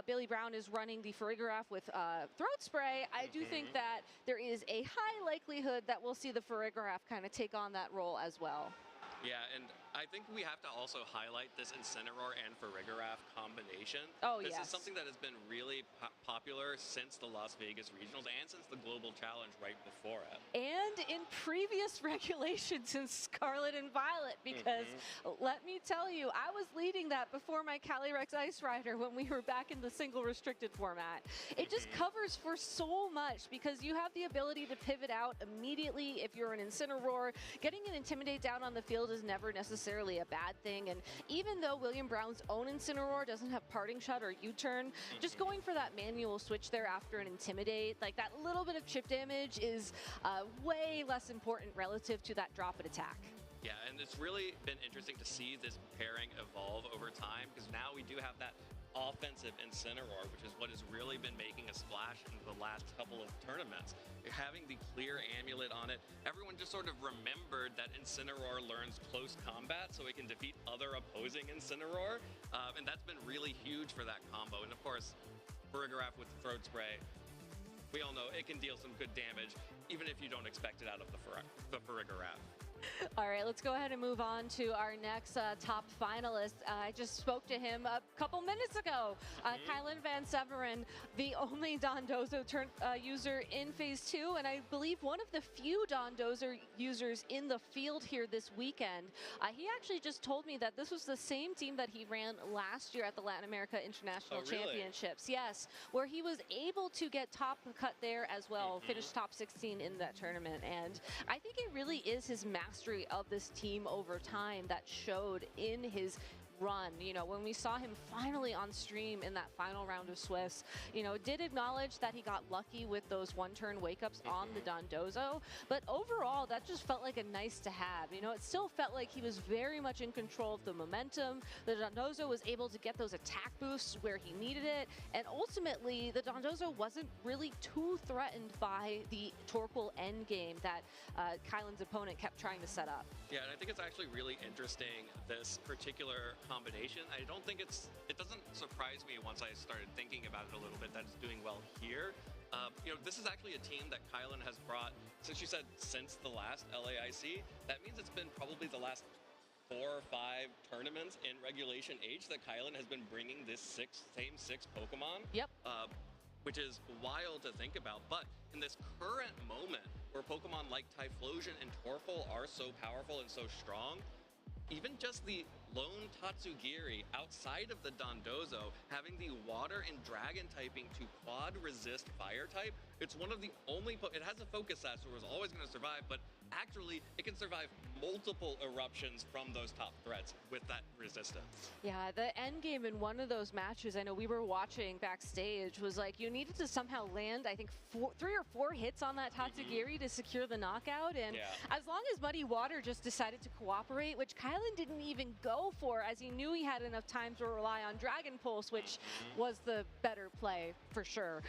Billy Brown is running the Farigiraf with Throat Spray, I do think that there is a high likelihood that we'll see the Farigiraf kind of take on that role as well. Yeah, and I think we have to also highlight this Incineroar and Farigiraf combination. Oh, this yes. is something that has been really popular since the Las Vegas Regionals and since the Global Challenge right before it. And in previous regulations in Scarlet and Violet, because let me tell you, I was leading that before my Calyrex Ice Rider when we were back in the single restricted format. It just covers for so much, because you have the ability to pivot out immediately if you're an Incineroar. Getting an Intimidate down on the field is never necessarily a bad thing, and even though William Brown's own Incineroar doesn't have Parting Shot or U-Turn, just going for that manual switch there after an Intimidate, like that little bit of chip damage is way less important relative to that drop and attack. Yeah, and it's really been interesting to see this pairing evolve over time, because now we do have that offensive Incineroar, which is what has really been making a splash in the last couple of tournaments. Having the Clear Amulet on it, everyone just sort of remembered that Incineroar learns close combat so it can defeat other opposing Incineroar, and that's been really huge for that combo. And of course, Farigiraf with Throat Spray, we all know it can deal some good damage, even if you don't expect it out of the Farigiraf. All right, let's go ahead and move on to our next top finalist. I just spoke to him a couple minutes ago. Kylan Van Severen, the only Dondozo user in Phase 2, and I believe one of the few Dondozo users in the field here this weekend. He actually just told me that this was the same team that he ran last year at the Latin America International Championships. Yes, where he was able to get top cut there as well, finished top 16 in that tournament. And I think it really is his mastery of this team over time that showed in his run. You know, when we saw him finally on stream in that final round of Swiss, you know, did acknowledge that he got lucky with those one-turn wake-ups on the Dondozo, but overall, that just felt like a nice to have. You know, it still felt like he was very much in control of the momentum. The Dondozo was able to get those attack boosts where he needed it, and ultimately, the Dondozo wasn't really too threatened by the Torquil endgame that Kylan's opponent kept trying to set up. Yeah, and I think it's actually really interesting, this particular combination. I don't think it doesn't surprise me once I started thinking about it a little bit that it's doing well here. You know, this is actually a team that Kylan has brought, since you said since the last LAIC, that means it's been probably the last 4 or 5 tournaments in Regulation H that Kylan has been bringing this same six Pokemon. Yep. Which is wild to think about, but in this current moment where Pokemon like Typhlosion and Torkoal are so powerful and so strong, even just the lone Tatsugiri outside of the Dondozo having the water and dragon typing to quad resist fire type, it's one of the only, it has a focus sash, so it was always going to survive, but actually it can survive multiple eruptions from those top threats with that resistance. Yeah, the end game in one of those matches, I know we were watching backstage, was like you needed to somehow land, I think, 3 or 4 hits on that Tatsugiri to secure the knockout, and as long as Muddy Water just decided to cooperate, which Kylan didn't even go for, as he knew he had enough time to rely on Dragon Pulse, which was the better play for sure.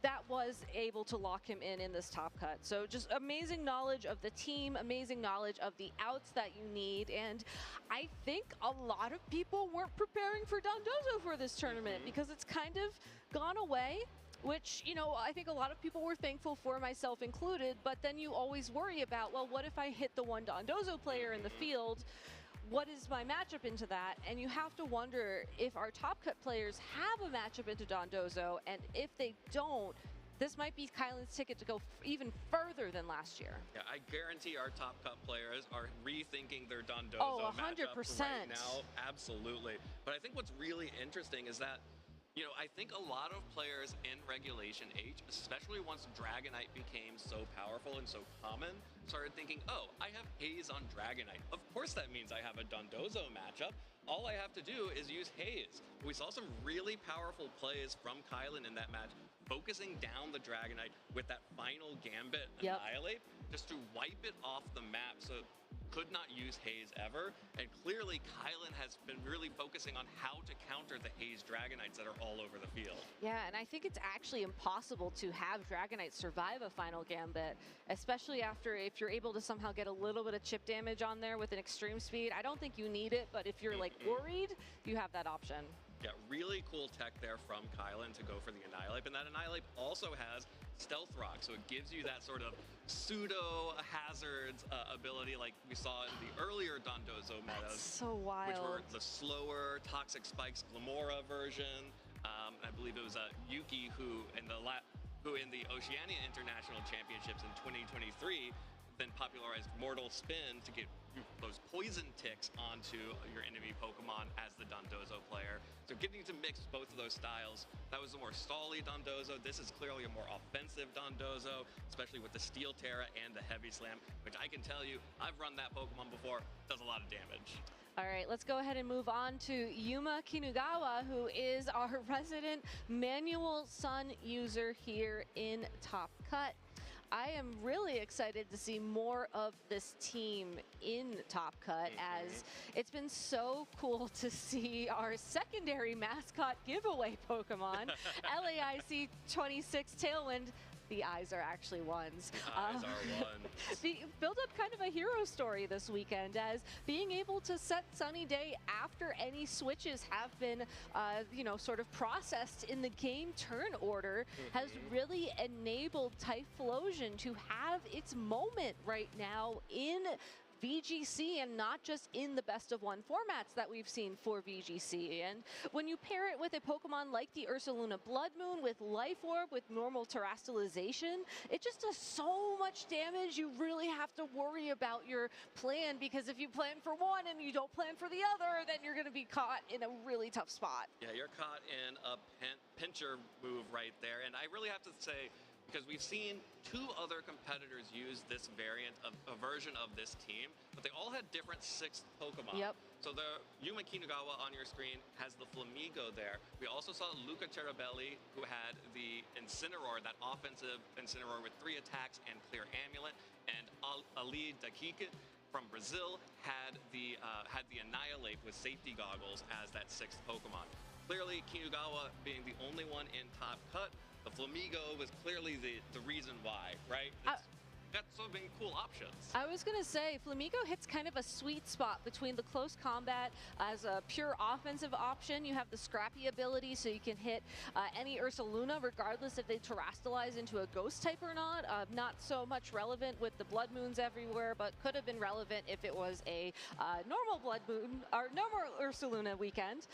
That was able to lock him in this top cut. So just amazing knowledge of the team, amazing knowledge of the outs that you need. And I think a lot of people weren't preparing for Dondozo for this tournament because it's kind of gone away, which, you know, I think a lot of people were thankful for, myself included. But then you always worry about, well, what if I hit the one Dondozo player in the field? What is my matchup into that? And you have to wonder if our top cut players have a matchup into Dondozo, and if they don't, this might be Kylan's ticket to go even further than last year. Yeah, I guarantee our top cut players are rethinking their Dondozo matchup right now. Absolutely. But I think what's really interesting is that, you know, I think a lot of players in Regulation H, especially once Dragonite became so powerful and so common, started thinking, oh, I have Haze on Dragonite. Of course that means I have a Dondozo matchup. All I have to do is use Haze. We saw some really powerful plays from Kylan in that match, focusing down the Dragonite with that final Gambit Annihilate, just to wipe it off the map. So could not use Haze ever, and clearly Kylan has been really focusing on how to counter the Haze Dragonites that are all over the field. Yeah, and I think it's actually impossible to have Dragonite survive a final Gambit, especially after if you're able to somehow get a little bit of chip damage on there with an extreme speed. I don't think you need it, but if you're like worried, you have that option. Yeah, really cool tech there from Kylan to go for the Annihilate, and that Annihilate also has Stealth Rock, so it gives you that sort of pseudo hazards ability like we saw in the earlier Dondozo metas. That's so wild. Which were the slower Toxic Spikes Glamora version. I believe it was Yuki who in the Oceania International Championships in 2023 then popularized Mortal Spin to get those poison ticks onto your enemy Pokemon as the Dondozo player. So getting to mix both of those styles, that was the more stally Dondozo. This is clearly a more offensive Dondozo, especially with the Steel Terra and the Heavy Slam, which I can tell you, I've run that Pokemon before, does a lot of damage. All right, let's go ahead and move on to Yuma Kinugawa, who is our resident Manual Sun user here in Top Cut. I am really excited to see more of this team in Top Cut, as it's been so cool to see our secondary mascot giveaway Pokemon, LAIC 26 Tailwind. The eyes are actually ones. The eyes are ones. Build up kind of a hero story this weekend, as being able to set Sunny Day after any switches have been, you know, sort of processed in the game turn order has really enabled Typhlosion to have its moment right now in VGC, and not just in the best of one formats that we've seen for VGC. And when you pair it with a Pokemon like the Ursaluna Blood Moon with Life Orb, with normal terastallization, it just does so much damage. You really have to worry about your plan, because if you plan for one and you don't plan for the other, then you're going to be caught in a really tough spot. Yeah, you're caught in a pincher move right there. And I really have to say, because we've seen two other competitors use this variant of a version of this team, but they all had different 6th Pokemon. Yep. So the Yuma Kinugawa on your screen has the Flamigo there. We also saw Luca Cerabelli, who had the Incineroar, that offensive Incineroar with 3 attacks and Clear Amulet, and Ali Dakik from Brazil had the Annihilate with safety goggles as that 6th Pokemon. Clearly, Kinugawa being the only one in top cut, the Flamigo was clearly the reason why, right? It's got so many cool options. I was going to say, Flamigo hits kind of a sweet spot between the close combat as a pure offensive option. You have the scrappy ability, so you can hit any Ursaluna, regardless if they terrestrialize into a ghost type or not. Not so much relevant with the Blood Moons everywhere, but could have been relevant if it was a normal Blood Moon or normal Ursaluna weekend.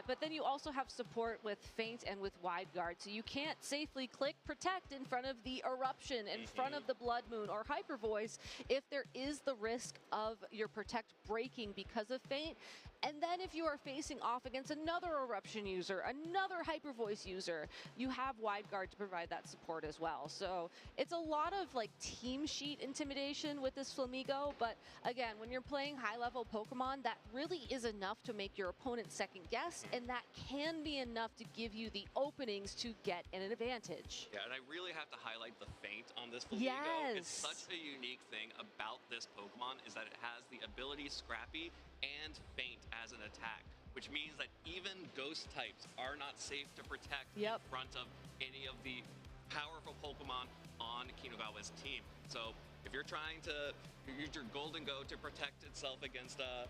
But then you also have support with Feint and with Wide Guard, so you can't safely click Protect in front of the Eruption, in front of the Blood Moon or Hyper Voice if there is the risk of your Protect breaking because of Feint. And then if you are facing off against another Eruption user, another Hyper Voice user, you have Wide Guard to provide that support as well. So it's a lot of like team sheet intimidation with this Flamigo, but again, when you're playing high-level Pokemon, that really is enough to make your opponent second guess, and that can be enough to give you the openings to get an advantage. Yeah, and I really have to highlight the Feint on this Flamigo. Yes. It's such a unique thing about this Pokemon is that it has the ability Scrappy and Feint as an attack, which means that even ghost types are not safe to protect in front of any of the powerful Pokemon on Kinugawa's team. So if you're trying to use your Golden Go to protect itself against a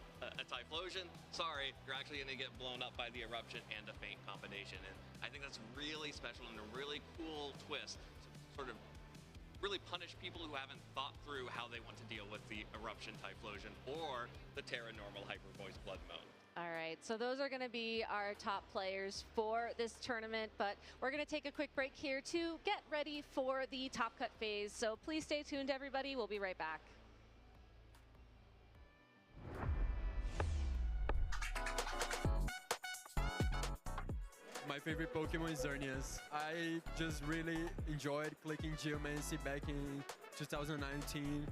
Typhlosion, sorry, you're actually going to get blown up by the Eruption and a Feint combination. And I think that's really special and a really cool twist to sort of really punish people who haven't thought through how they want to deal with the Eruption Typhlosion or the Terra Normal Hyper Voice Blood Moan. All right, so those are going to be our top players for this tournament, but we're going to take a quick break here to get ready for the Top Cut phase. So please stay tuned, everybody. We'll be right back. My favorite Pokemon is Xerneas. I just really enjoyed clicking Geomancy back in 2019.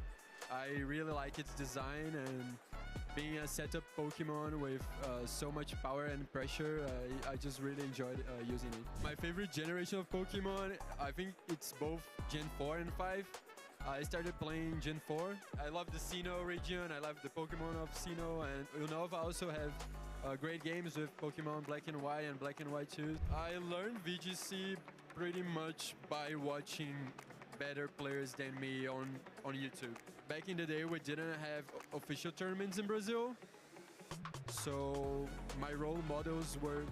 I really like its design, and being a setup Pokemon with so much power and pressure, I just really enjoyed using it. My favorite generation of Pokemon, I think it's both Gen 4 and 5. I started playing Gen 4. I love the Sinnoh region, I love the Pokemon of Sinnoh, and Unova also have great games with Pokemon Black and White and Black and White 2. I learned VGC pretty much by watching better players than me on YouTube. Back in the day, we didn't have official tournaments in Brazil, so my role models were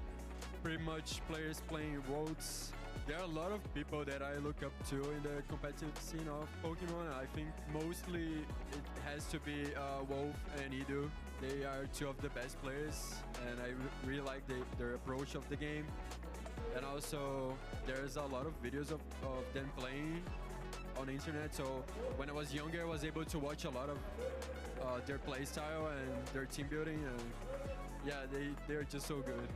pretty much players playing Worlds. There are a lot of people that I look up to in the competitive scene of Pokemon. I think mostly it has to be Wolf and Edu. They are two of the best players, and I really like their approach of the game. And also, there's a lot of videos of them playing on the internet. So when I was younger, I was able to watch a lot of their play style and their team building. And yeah, they're just so good.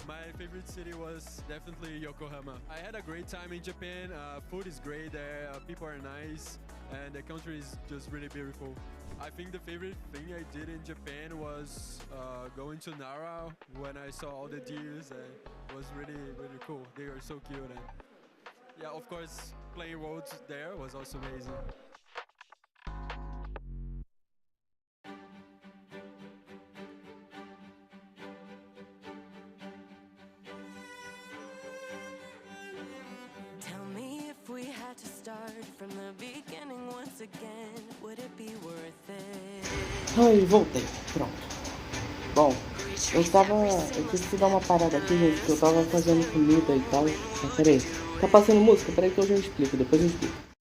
My favorite city was definitely Yokohama. I had a great time in Japan. Food is great there, people are nice, and the country is just really beautiful. I think the favorite thing I did in Japan was going to Nara when I saw all the deers. It was really, really cool. They are so cute. And yeah, of course, playing Worlds there was also amazing. Tell me if we had to start from the beginning once again, would it be worth it? Ai, voltei. Pronto. Bom, eu tive que dar uma parada aqui, gente, que eu tava fazendo comida e tal. Mas peraí. Tá passando música? Peraí que eu já explico, depois eu explico.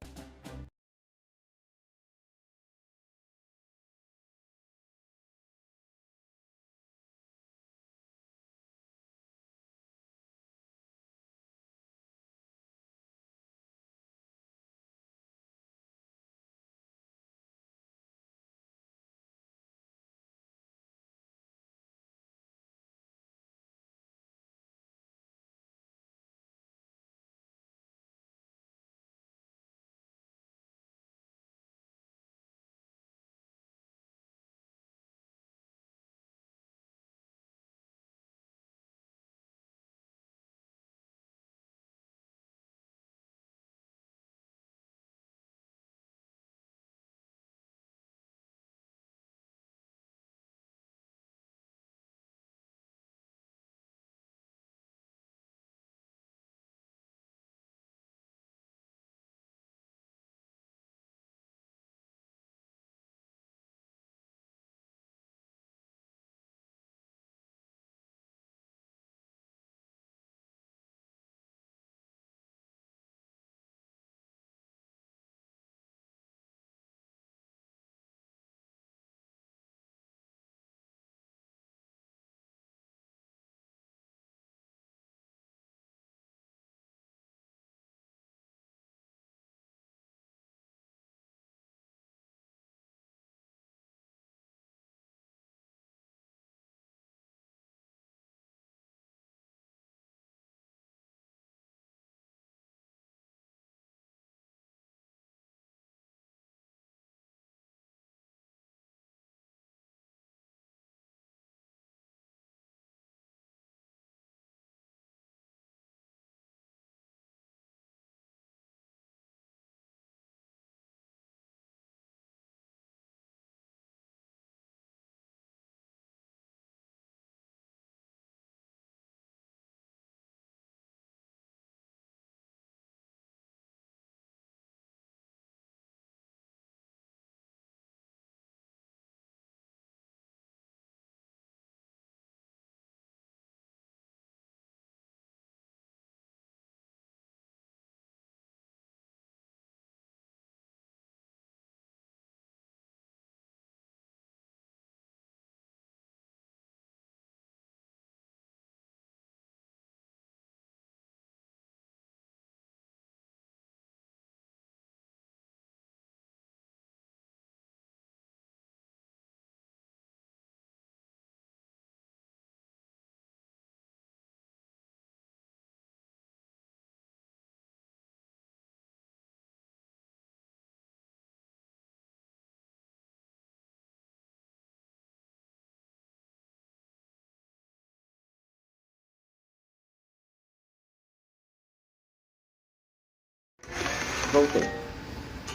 Voltei.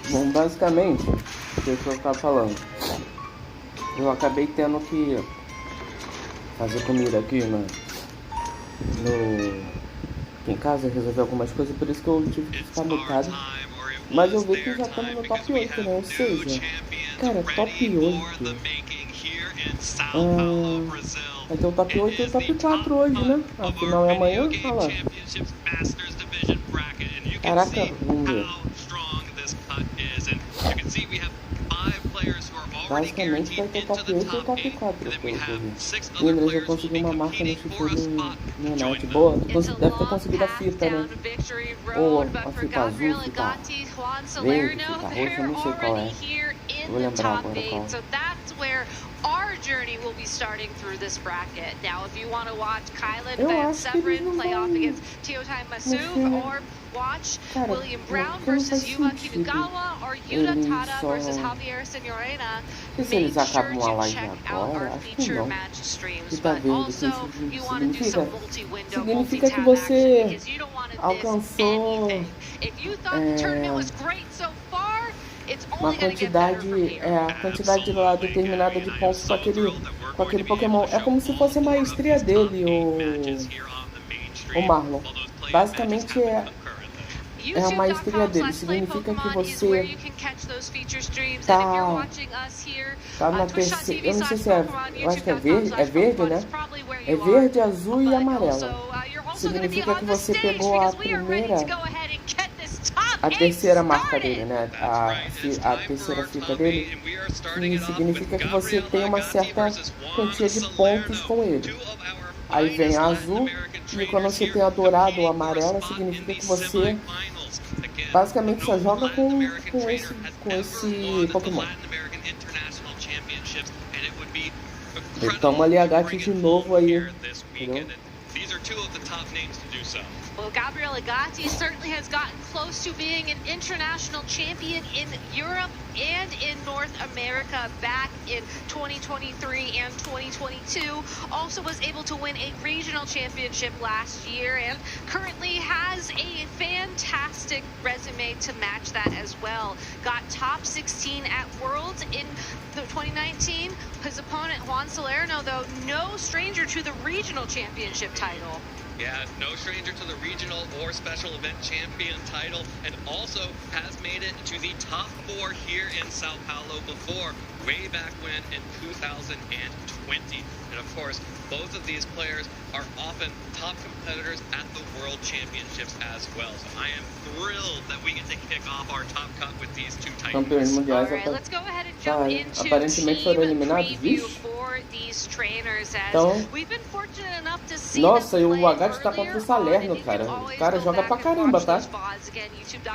Bom, basicamente, o que eu tava falando, eu acabei tendo que fazer comida aqui em casa, resolver algumas coisas, por isso que eu tive que ficar mutado. Mas eu vi que já estamos no top 8, né? Ou seja, cara, top 8. Vai ter o top 8 e o top 4 hoje, né? Afinal é amanhã, olha lá. Caraca, vamos ver. Basicamente vai ter o top 8 e o top 4, pelo que eu vi. O André já conseguiu uma marca no chute no net. Boa, deve ter conseguido a fita, né? Ou a fita azul, fita verde, fita roxa, não sei qual é. Vou lembrar agora qual. Our journey will be starting through this bracket. Now, if you want to watch Kylan Van Severin play off against Teotai Masuv, or watch William Brown versus Yuma Kinugawa, or Yuta Tada versus Javier Signorina, make sure to check out our feature match streams. But also, you want to do some multi-window, multi-tab action because you don't want to miss anything. If you thought the tournament was great so far, uma quantidade, a quantidade lá determinada de pontos com aquele Pokémon. É como se fosse a maestria dele, o Marlon. Basicamente é a maestria dele. Significa que você tá na terceira. Eu não sei se é. Eu acho que é verde, né? É verde, azul e amarelo. Significa que você pegou a terceira marca dele, né? A terceira fita dele. E significa que você tem uma certa quantia de pontos com ele. Aí vem a azul, e quando você tem a dourada ou a amarela, significa que você basicamente só joga com esse Pokémon. Então ali a Gatti de novo aí, entendeu? Well, Gabriel Agati certainly has gotten close to being an international champion in Europe and in North America back in 2023 and 2022. Also was able to win a regional championship last year and currently has a fantastic resume to match that as well. Got top 16 at Worlds in 2019. His opponent, Juan Salerno, though, no stranger to the regional championship title. Yeah, no stranger to the regional or special event champion title, and also has made it to the top 4 here in Sao Paulo before, way back when in 2020. And of course, both of these players are often top competitors at the World Championships as well. So I am thrilled that we get to kick off our top cut with these two titans. All right, let's go ahead and jump into team preview for these trainers as we've been fortunate enough to see. Nossa, e o Agati tá contra o Salerno, cara. O cara joga pra caramba, tá?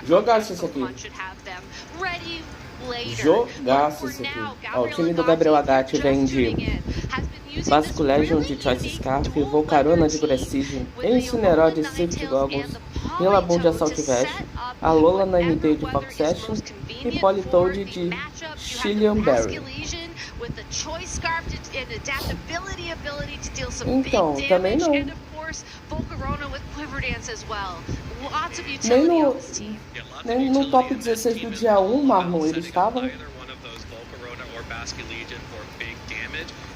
Jogaço esse aqui. Jogaço esse aqui. Ó, o time do Gabriel Agati vem de Vasco Legion de Choice Scarf, Volcarona de Prestige, Incineró de Civic Goggles, Rilabum de Assault Vest, Alola na MD de Fox Session e Politoad de Chilean Berry. Então, também não. Nem no top 16 do dia 1, Marlon, eles estavam.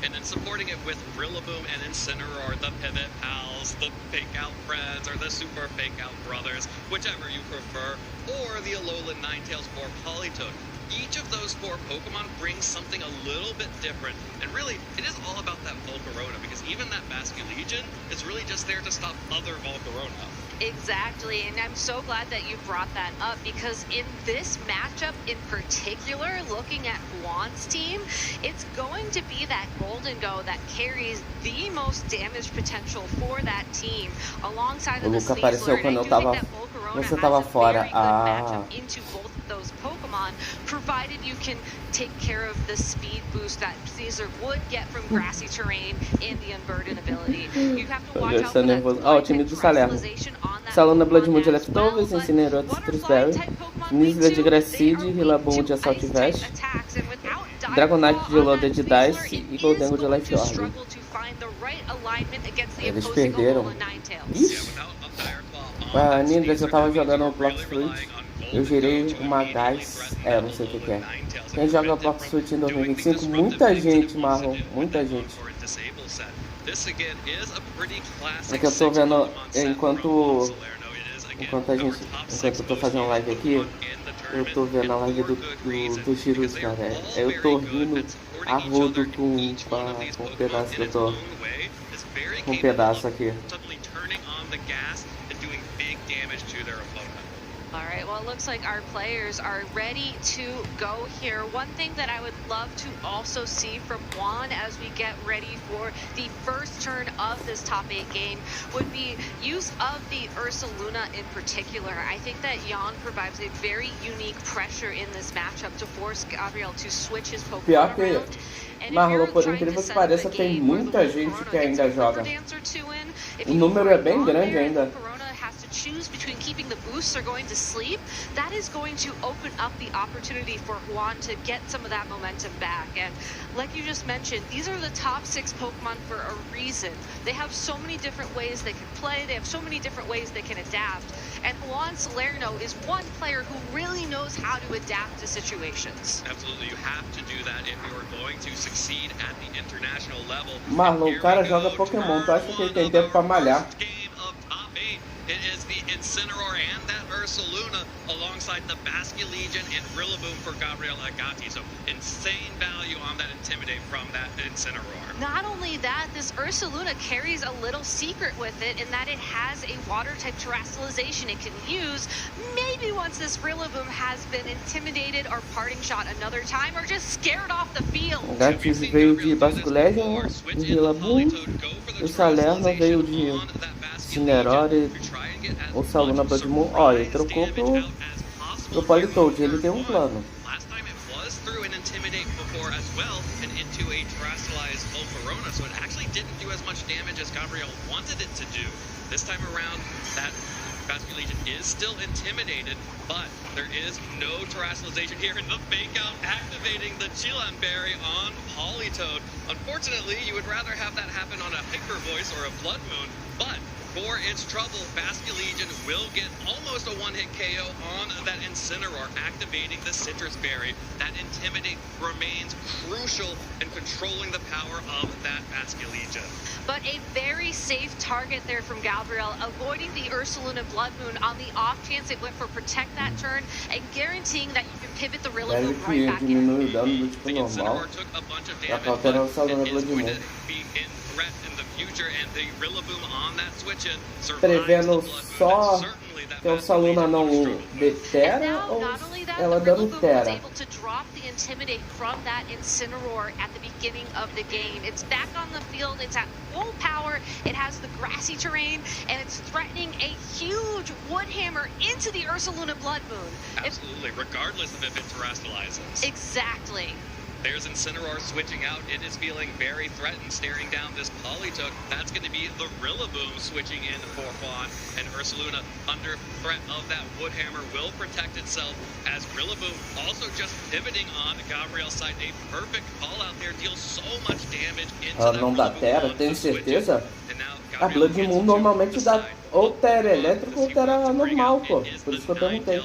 And then supporting it with Rillaboom and Incineroar, the Pivot Pals, the Fake Out Friends, or the Super Fake Out Brothers, whichever you prefer, or the Alolan Ninetales for Politoad. Each of those 4 Pokemon brings something a little bit different, and really, it is all about that Volcarona, because even that Basculegion is really just there to stop other Volcarona. Exactly, and I'm so glad that you brought that up because in this matchup in particular, looking at Juan's team, it's going to be that Golden Go that carries the most damage potential for that team alongside of the Sleezler, and I do think that Volcarona has a very good matchup into both of those Pokemon, provided you can take care of the speed boost that Caesar would get from grassy terrain and the unburden ability. You have to watch out for that crystallization on that Salona Blood Moon de Leftovers, Incineroar de Citrusberry, Nisla de Grassseed, Rilabum de Assault Vest, Dragonite de Loader de Dice e Goldengo de Life Orb. Eles perderam. Ixi! A Nidra já tava jogando o Block Fruit. Eu girei uma gás, não sei o que é. Quem joga Box Switch em 2025? Muita gente, Marlon, muita gente. É que eu tô vendo, enquanto eu tô fazendo live aqui, eu tô vendo a live do Giros, cara. Eu tô rindo a rodo com o pedaço que eu tô. Com um pedaço aqui. All right, well, it looks like our players are ready to go here. One thing that I would love to also see from Juan as we get ready for the first turn of this top 8 game would be use of the Ursa Luna in particular. I think that Jan provides a very unique pressure in this matchup to force Gabriel to switch his Pokemon around. Marlon, por incrível que pareça, tem muita gente que ainda joga. O número é bem grande ainda. Choose between keeping the boosts or going to sleep, that is going to open up the opportunity for Juan to get some of that momentum back. And like you just mentioned, these are the top 6 Pokemon for a reason. They have so many different ways they can play, they have so many different ways they can adapt. And Juan Salerno is one player who really knows how to adapt to situations. Absolutely, you have to do that if you're going to succeed at the international level. Marlon, o cara joga Pokémon, tu acha que ele tem tempo pra malhar? It is the Incineroar and that Ursa Luna alongside the Basculegion and Rillaboom for Gabriel Agati. So insane value on that Intimidate from that Incineroar. Not only that, this Ursa Luna carries a little secret with it in that it has a water-type terrestrialization it can use maybe once this Rillaboom has been intimidated or parting shot another time or just scared off the field. O Gatis veio de Basculegion, de Rillaboom, o Salerno veio de Incineroar e o Saluna Blood Moon. Ó, ele trocou pro Politoad, ele tem um plano. Last time it was through an Intimidate before as well and into a terrestrialized Volcarona, so it actually didn't do as much damage as Gabriel wanted it to do. This time around, that Basculegion is still intimidated, but there is no terrestrialization here in the fake out, activating the Chilan Berry on Politoad. Unfortunately, you would rather have that happen on a Hyper Voice or a Blood Moon, but for its trouble, Basculegion will get almost a one-hit KO on that Incineroar, activating the Citrus Berry. That Intimidate remains crucial in controlling the power of that Basculegion. But a very safe target there from Gabriel, avoiding the Ursaluna Blood Moon on the off chance it went for Protect that turn and guaranteeing that you can pivot the Rillaboom right back in. Diminui o dano do tipo normal. Pra cauterar o Saluna Blood Moon. Prevendo só que o Saluna não detera ou ela dando terra? Able to drop the Intimidate from that Incineroar at the beginning of the game. It's back on the field, it's at full power, it has the grassy terrain, and it's threatening a huge wood hammer into the Ursaluna Blood Moon. Absolutely, regardless of if it terrestrializes. Exactly. There's Incineroar switching out. It is feeling very threatened, staring down this Politoad. That's going to be the Rillaboom switching in for Fawn. And Ursaluna, under threat of that Woodhammer, will protect itself as Rillaboom also just pivoting on Gabriel's side. A perfect call out there, deals so much damage into that não dá terra, tenho certeza? A Blood Moon normalmente dá ou terra elétrica ou terra normal, pô. Por isso que eu perguntei.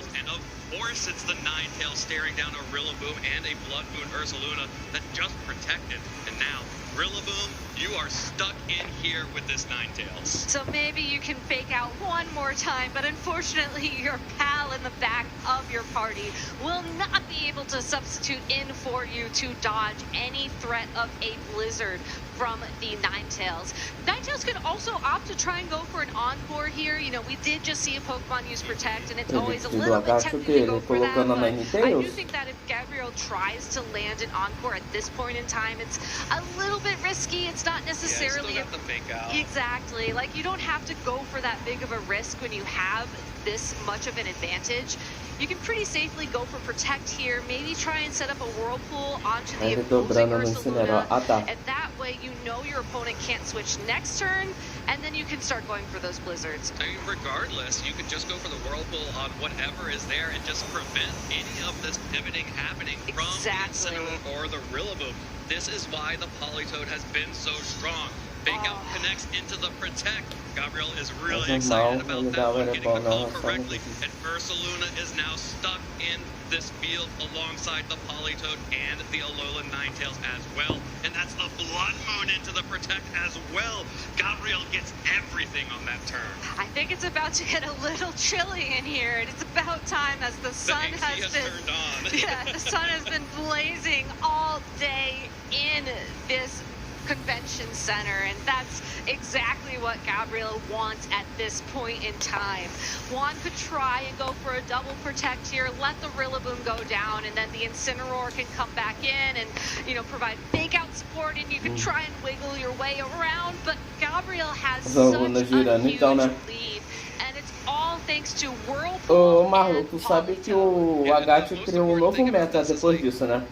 It's the Ninetales staring down a Rillaboom and a Blood Moon Ursaluna that just protected. And now, Rillaboom, you are stuck in here with this Ninetales. So maybe you can fake out one more time, but unfortunately your pal in the back of your party will not be able to substitute in for you to dodge any threat of a blizzard from the Ninetales. Ninetales could also opt to try and go for an Encore here. You know, we did just see a Pokemon use Protect, and it's always a little bit tempting to go for that, but I do think that if Gabriel tries to land an Encore at this point in time, it's a little bit risky. It's not necessarily the fake out. Exactly. Like, you don't have to go for that big of a risk when you have this much of an advantage. You can pretty safely go for Protect here, maybe try and set up a Whirlpool onto the opposing Ursaluna, and that way you know your opponent can't switch next turn, and then you can start going for those Blizzards. I mean, regardless, you can just go for the Whirlpool on whatever is there and just prevent any of this pivoting happening from the Incineroar or the Rillaboom. This is why the Politoad has been so strong. Fake out connects into the protect. Gabriel is really Mas excited normal, ele about dá that o one, getting the aeroball na call relação correctly. And Ursaluna is now stuck in this field alongside the Polytoad and the Alolan Ninetales as well. And that's the Blood Moon into the protect as well. Gabriel gets everything on that turn. I think it's about to get a little chilly in here, and it's about time as the sun has been turned on. Yeah, the sun has been blazing all day in this convention center, and that's exactly what Gabriel wants at this point in time. Juan could try and go for a double protect here, let the Rillaboom go down, and then the Incineroar can come back in and, you know, provide fake out support, and you can try and wiggle your way around, but Gabriel has such a huge lead, and it's all thanks to Whirlpool. Ô Marlon, tu sabe que o Agat criou um novo meta depois disso, né?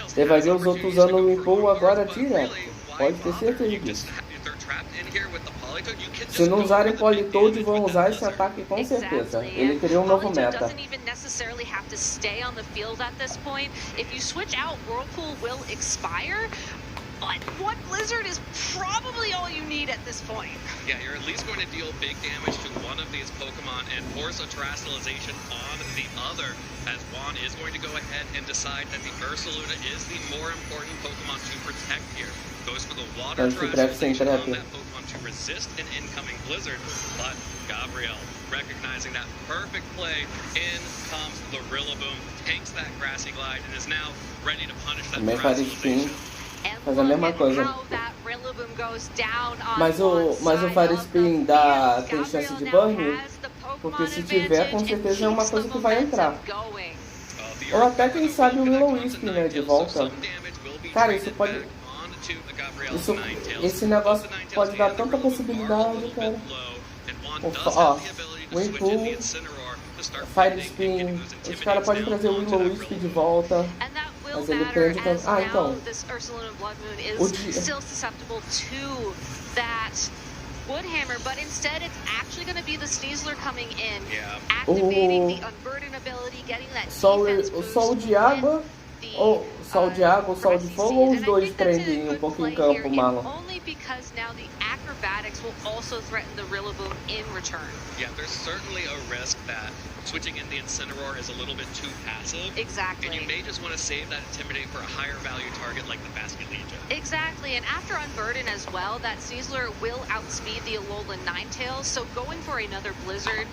Você vai ver os outros usando o Impul agora direto. Pode ter certeza disso. Se não usarem Politoad, vão usar esse ataque com certeza. Ele criou um novo meta. Doesn't even necessarily have to stay on the field at this point. If you switch out, Whirlpool will expire. But one Blizzard is probably all you need at this point. Yeah, you're at least going to deal big damage to one of these Pokemon and force a Terastallization on the other, as Juan is going to go ahead and decide that the Ursaluna is the more important Pokemon to protect here. Goes for the Water Terastallization on that Pokemon to resist an incoming Blizzard, but Gabriel recognizing that perfect play, in comes the Rillaboom, takes that Grassy Glide, and is now ready to punish that Terastallization. Faz a mesma coisa. Mas o Fire Spin tem chance de burn? Porque se tiver, com certeza é uma coisa que vai entrar. Ou até quem sabe o Will-O-Wisp, né, de volta. Cara, isso pode... Esse negócio pode dar tanta possibilidade, cara. Ó, o Impul, Fire Spin, os caras podem trazer o Will-O-Wisp de volta. Mas ele prende tanto... Ah, então... O still susceptible to that Woodhammer, but instead it's actually going to be the Sneasler coming in, activating the Unburden ability, getting that defense boost. Sol de água, ou sol de água, ou sol de fogo, ou os dois prendem um pouco em campo, Marlon? Only because now the acrobatics will also threaten the Rillaboom in return. Yeah, there's certainly a risk that switching in the Incineroar is a little bit too passive. Exactly. And you may just want to save that Intimidate for a higher value target like the Basket Legion. Exactly, and after Unburden as well, that Sneasler will outspeed the Alolan Ninetales, so going for another Blizzard,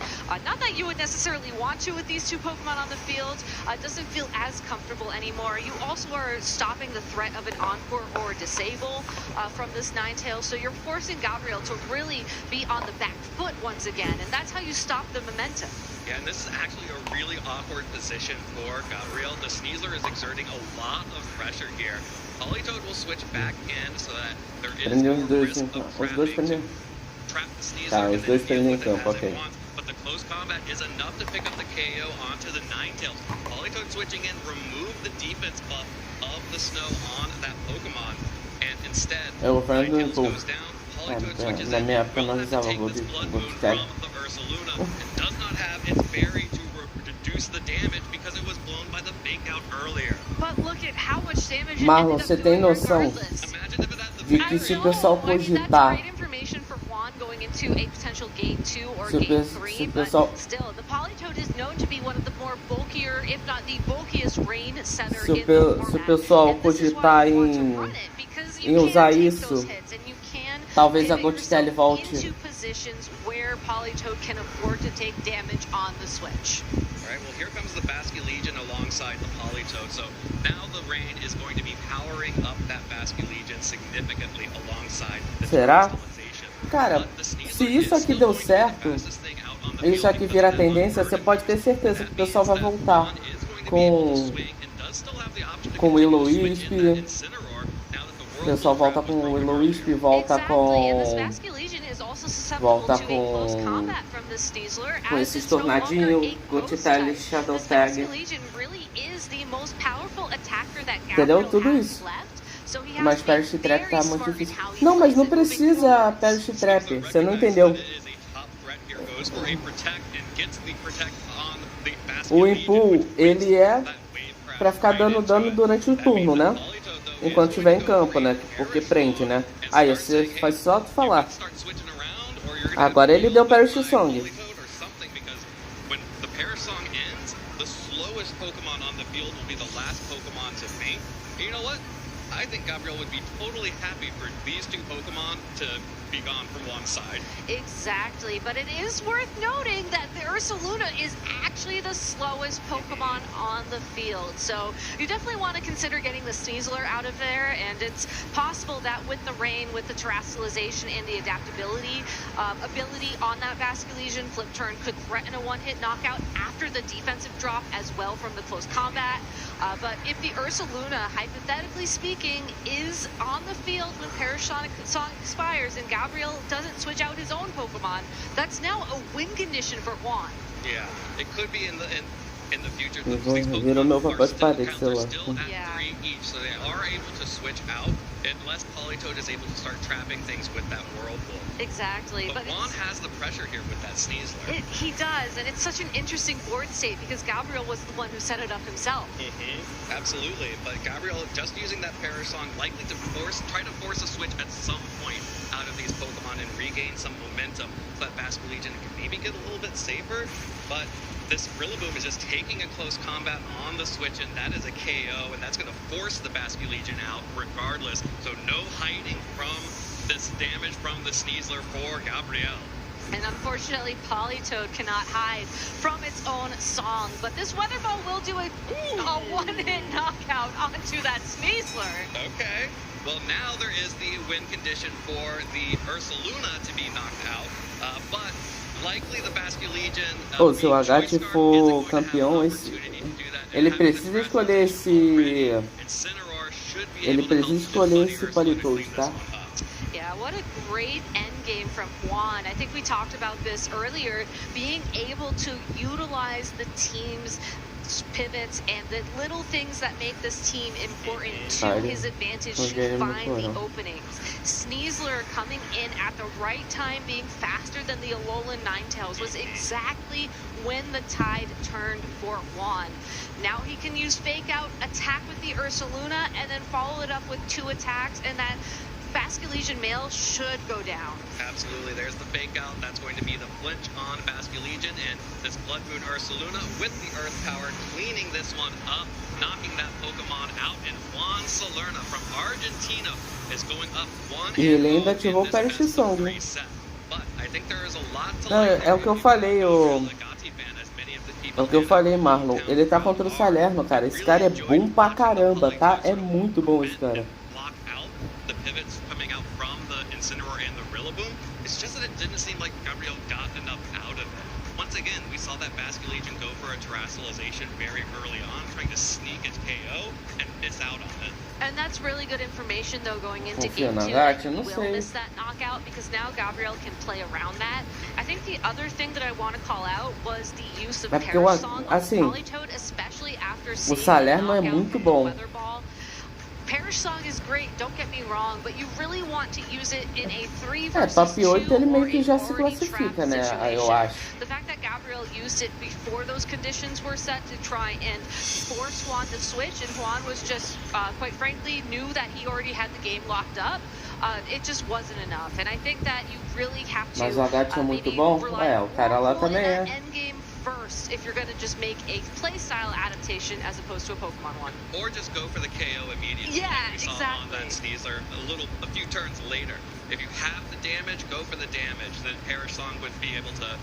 not that you would necessarily want to with these two Pokemon on the field, doesn't feel as comfortable anymore. You also are stopping the threat of an Encore or Disable from this Ninetale, so you're forcing Gabriel to really be on the back foot once again, and that's how you stop the momentum. Yeah, and this is actually a really awkward position for Gabriel. The Sneasler is exerting a lot of pressure here. Politoad will switch back in so that there is more risk of trapping to trap the Sneasler and then deal with it as it wants. But the close combat is enough to pick up the KO onto the Ninetales. Politoad switching in removed the defense buff of the snow on that Pokemon. And instead, Ninetales goes down. Politoad switches in, will have to take this Blood Moon from the Ursaluna, and does not have its berry to reduce the damage because it was blown by the fake out earlier. But look at how much damage Marlon, você tem noção de que se o pessoal cogitar... Going into a potential game 2 or game 3, but still, the Politoad is known to be one of the more bulkier, if not the bulkiest rain setter in the format. Se o pessoal cogitar em usar isso, talvez a Gottstelle volte. Into positions where Politoad can afford to take damage on the switch. Alright, well here comes the Basket Legion alongside the Politoad, so now the rain is going to be powering up that Basket Legion significantly alongside the Será? Cara, se isso aqui deu certo, isso aqui vira tendência, você pode ter certeza que o pessoal vai voltar com o Will-O-Wisp. O pessoal volta com o Will-O-Wisp, volta com esses tornadinhos, Gottstelle, Shadow Tag. Entendeu? Tudo isso. Mas Perish Trap tá muito difícil. Não, mas não precisa Perish Trap. Você não entendeu. O Impul, ele é pra ficar dando dano durante o turno, né? enquanto estiver em campo, né? Porque prende, né? Aí você faz só tu falar. Agora ele deu Perish Song. When the Parasong ends, the slowest Pokemon on the field will be the last Pokemon to faint. And you know what? I think Gabriel would be totally happy for these two Pokemon to be gone from one side. Exactly, but it is worth noting that the Ursaluna is actually the slowest Pokemon on the field. So you definitely want to consider getting the Sneasler out of there, and it's possible that with the rain, with the terrestrialization and the adaptability ability on that Basculegion, Flip Turn could threaten a one-hit knockout after the defensive drop as well from the close combat. But if the Ursaluna, hypothetically speaking, is on the field when Parasonic Song expires and Gabriel doesn't switch out his own Pokemon, that's now a win condition for Juan. Yeah, it could be in the future. Virou meu papel de parede, sei lá. Three each, so they are able to switch out unless Politoed is able to start trapping things with that Whirlpool. Exactly, but Juan has the pressure here with that Sneasler. He does, and it's such an interesting board state because Gabriel was the one who set it up himself. Absolutely, but Gabriel just using that Parasong likely to try to force a switch at some point out of these Pokemon and regain some momentum so that Basculegion can maybe get a little bit safer, but this Rillaboom is just taking a close combat on the switch, and that is a KO, and that's going to force the Basculegion out regardless. So no hiding from this damage from the Sneasler for Gabriel. And unfortunately, Politoed cannot hide from its own song. But this Weather Ball will do a one-hit knockout onto that Sneasler. Okay. Well, now there is the win condition for the Ursaluna to be knocked out. But likely the Basculegion... Pô, se o Agat for campeão, ele precisa escolher esse... Ele precisa escolher esse Politoed, tá? Yeah, what a great endgame from Juan. I think we talked about this earlier, being able to utilize the team's pivots and the little things that make this team important to his advantage to find the openings. Sneasler coming in at the right time, being faster than the Alolan Ninetales, was exactly when the tide turned for Juan. Now he can use Fake Out, attack with the Ursaluna, and then follow it up with 2 attacks, and that Basculegion male should go down. Absolutely, there's the Fake Out. That's going to be the flinch on Basculegion, and this Blood Moon Ursaluna with the Earth Power cleaning this one up, knocking that Pokemon out, and Juan Salerno from Argentina is going up 1-0. E ele ainda ativou o Perish Song. Não, é o que eu falei, É o que eu falei, Marlon. Ele tá contra o Salerno, cara. Esse cara é bom pra caramba, tá? É muito bom esse cara. The pivots coming out from the Incineroar and the Rillaboom. It's just that it didn't seem like Gabriel got enough out of it. Once again, we saw that Basculegion go for a terrestrialization very early on, trying to sneak its KO and miss out on it. And that's really good information, though, going into Game 2. Will miss that knockout because now Gabriel can play around that. I think the other thing that I want to call out was the use of Parasong on Politoed, especially after seeing o Salerno é muito bom. Perish Song is great, don't get me wrong, but you really want to use it in a 3 É, versus top 8 2 ele meio or que a já se already classifica, trapped né? Eu situation. acho. The fact that Gabriel used it before those conditions were set to try and force Juan to switch, and Juan was just, quite frankly, knew that he already had the game locked up. It just wasn't enough, and I think that you really have to Mas o Agat é muito bom? É, o cara lá também é. Endgame first if you're going to just make a playstyle adaptation as opposed to a Pokemon one. Or just go for the KO immediately. Yeah, like we saw on that Sneasler a few turns later. If you have the damage, go for the damage. Then Parasong would be able to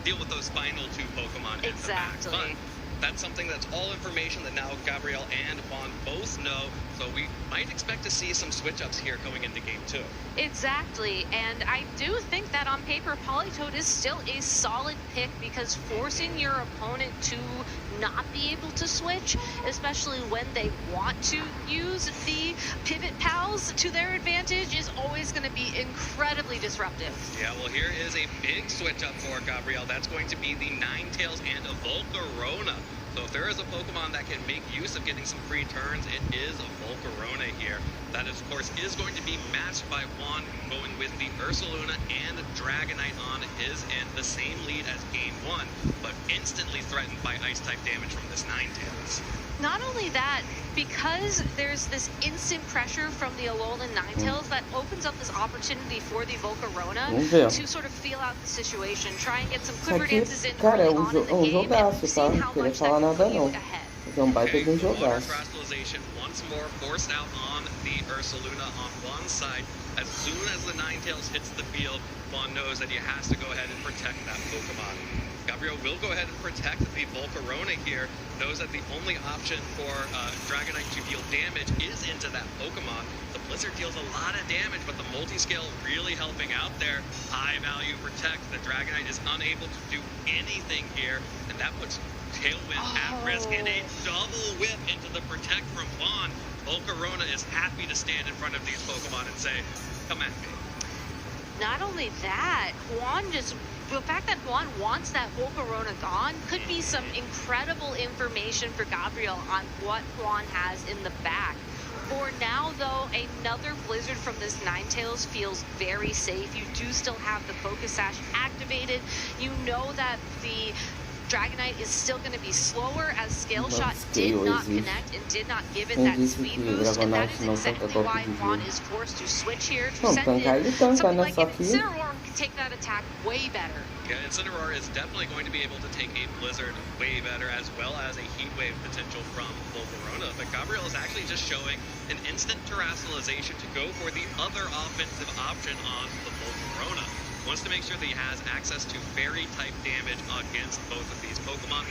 deal with those final 2 Pokemon in the back. But that's something that's all information that now Gabriel and Juan both know. So we might expect to see some switch-ups here going into Game 2. Exactly, and I do think that on paper, Politoed is still a solid pick because forcing your opponent to not be able to switch, especially when they want to use the pivot pals to their advantage, is always going to be incredibly disruptive. Yeah, well, here is a big switch-up for Gabriel. That's going to be the Ninetales and a Volcarona. So if there is a Pokemon that can make use of getting some free turns, it is a Volcarona here. That, of course, is going to be matched by Juan going with the Ursaluna and Dragonite on his end, the same lead as Game 1. But in instantly threatened by Ice-type damage from this Ninetales. Not only that, because there's this instant pressure from the Alolan Ninetales that opens up this opportunity for the Volcarona to sort of feel out the situation, try and get some Isso quiver aqui, dances in cara, early on in the game, and jogaço, we've tá? seen Não how queria much that falar can nada put you não. ahead. Mas é um baita de um Water jogaço. Crystallization once more forced out on the Ursaluna on one side. As soon as the Ninetales hits the field, Juan knows that he has to go ahead and protect that Pokemon. Gabriel will go ahead and protect the Volcarona here, knows that the only option for Dragonite to deal damage is into that Pokemon. The Blizzard deals a lot of damage, but the multi-scale really helping out there. High value protect. The Dragonite is unable to do anything here, and that puts Tailwind at risk, and a double whip into the protect from Juan. Volcarona is happy to stand in front of these Pokemon and say, come at me. Not only that, the fact that Juan wants that Volcarona gone could be some incredible information for Gabriel on what Juan has in the back. For now, though, another Blizzard from this Ninetales feels very safe. You do still have the Focus Sash activated. You know that the Dragonite is still going to be slower as Scale Shot did not connect and did not give it that speed boost, and that is exactly why Juan is forced to switch here to send in something like an Incineroar who can take that attack way better. Yeah, Incineroar is definitely going to be able to take a Blizzard way better, as well as a Heat Wave potential from Volcarona. But Gabriel is actually just showing an instant Terastallization to go for the other offensive option on the Volcarona. Wants to make sure that he has access to fairy-type damage against both of these Pokemon.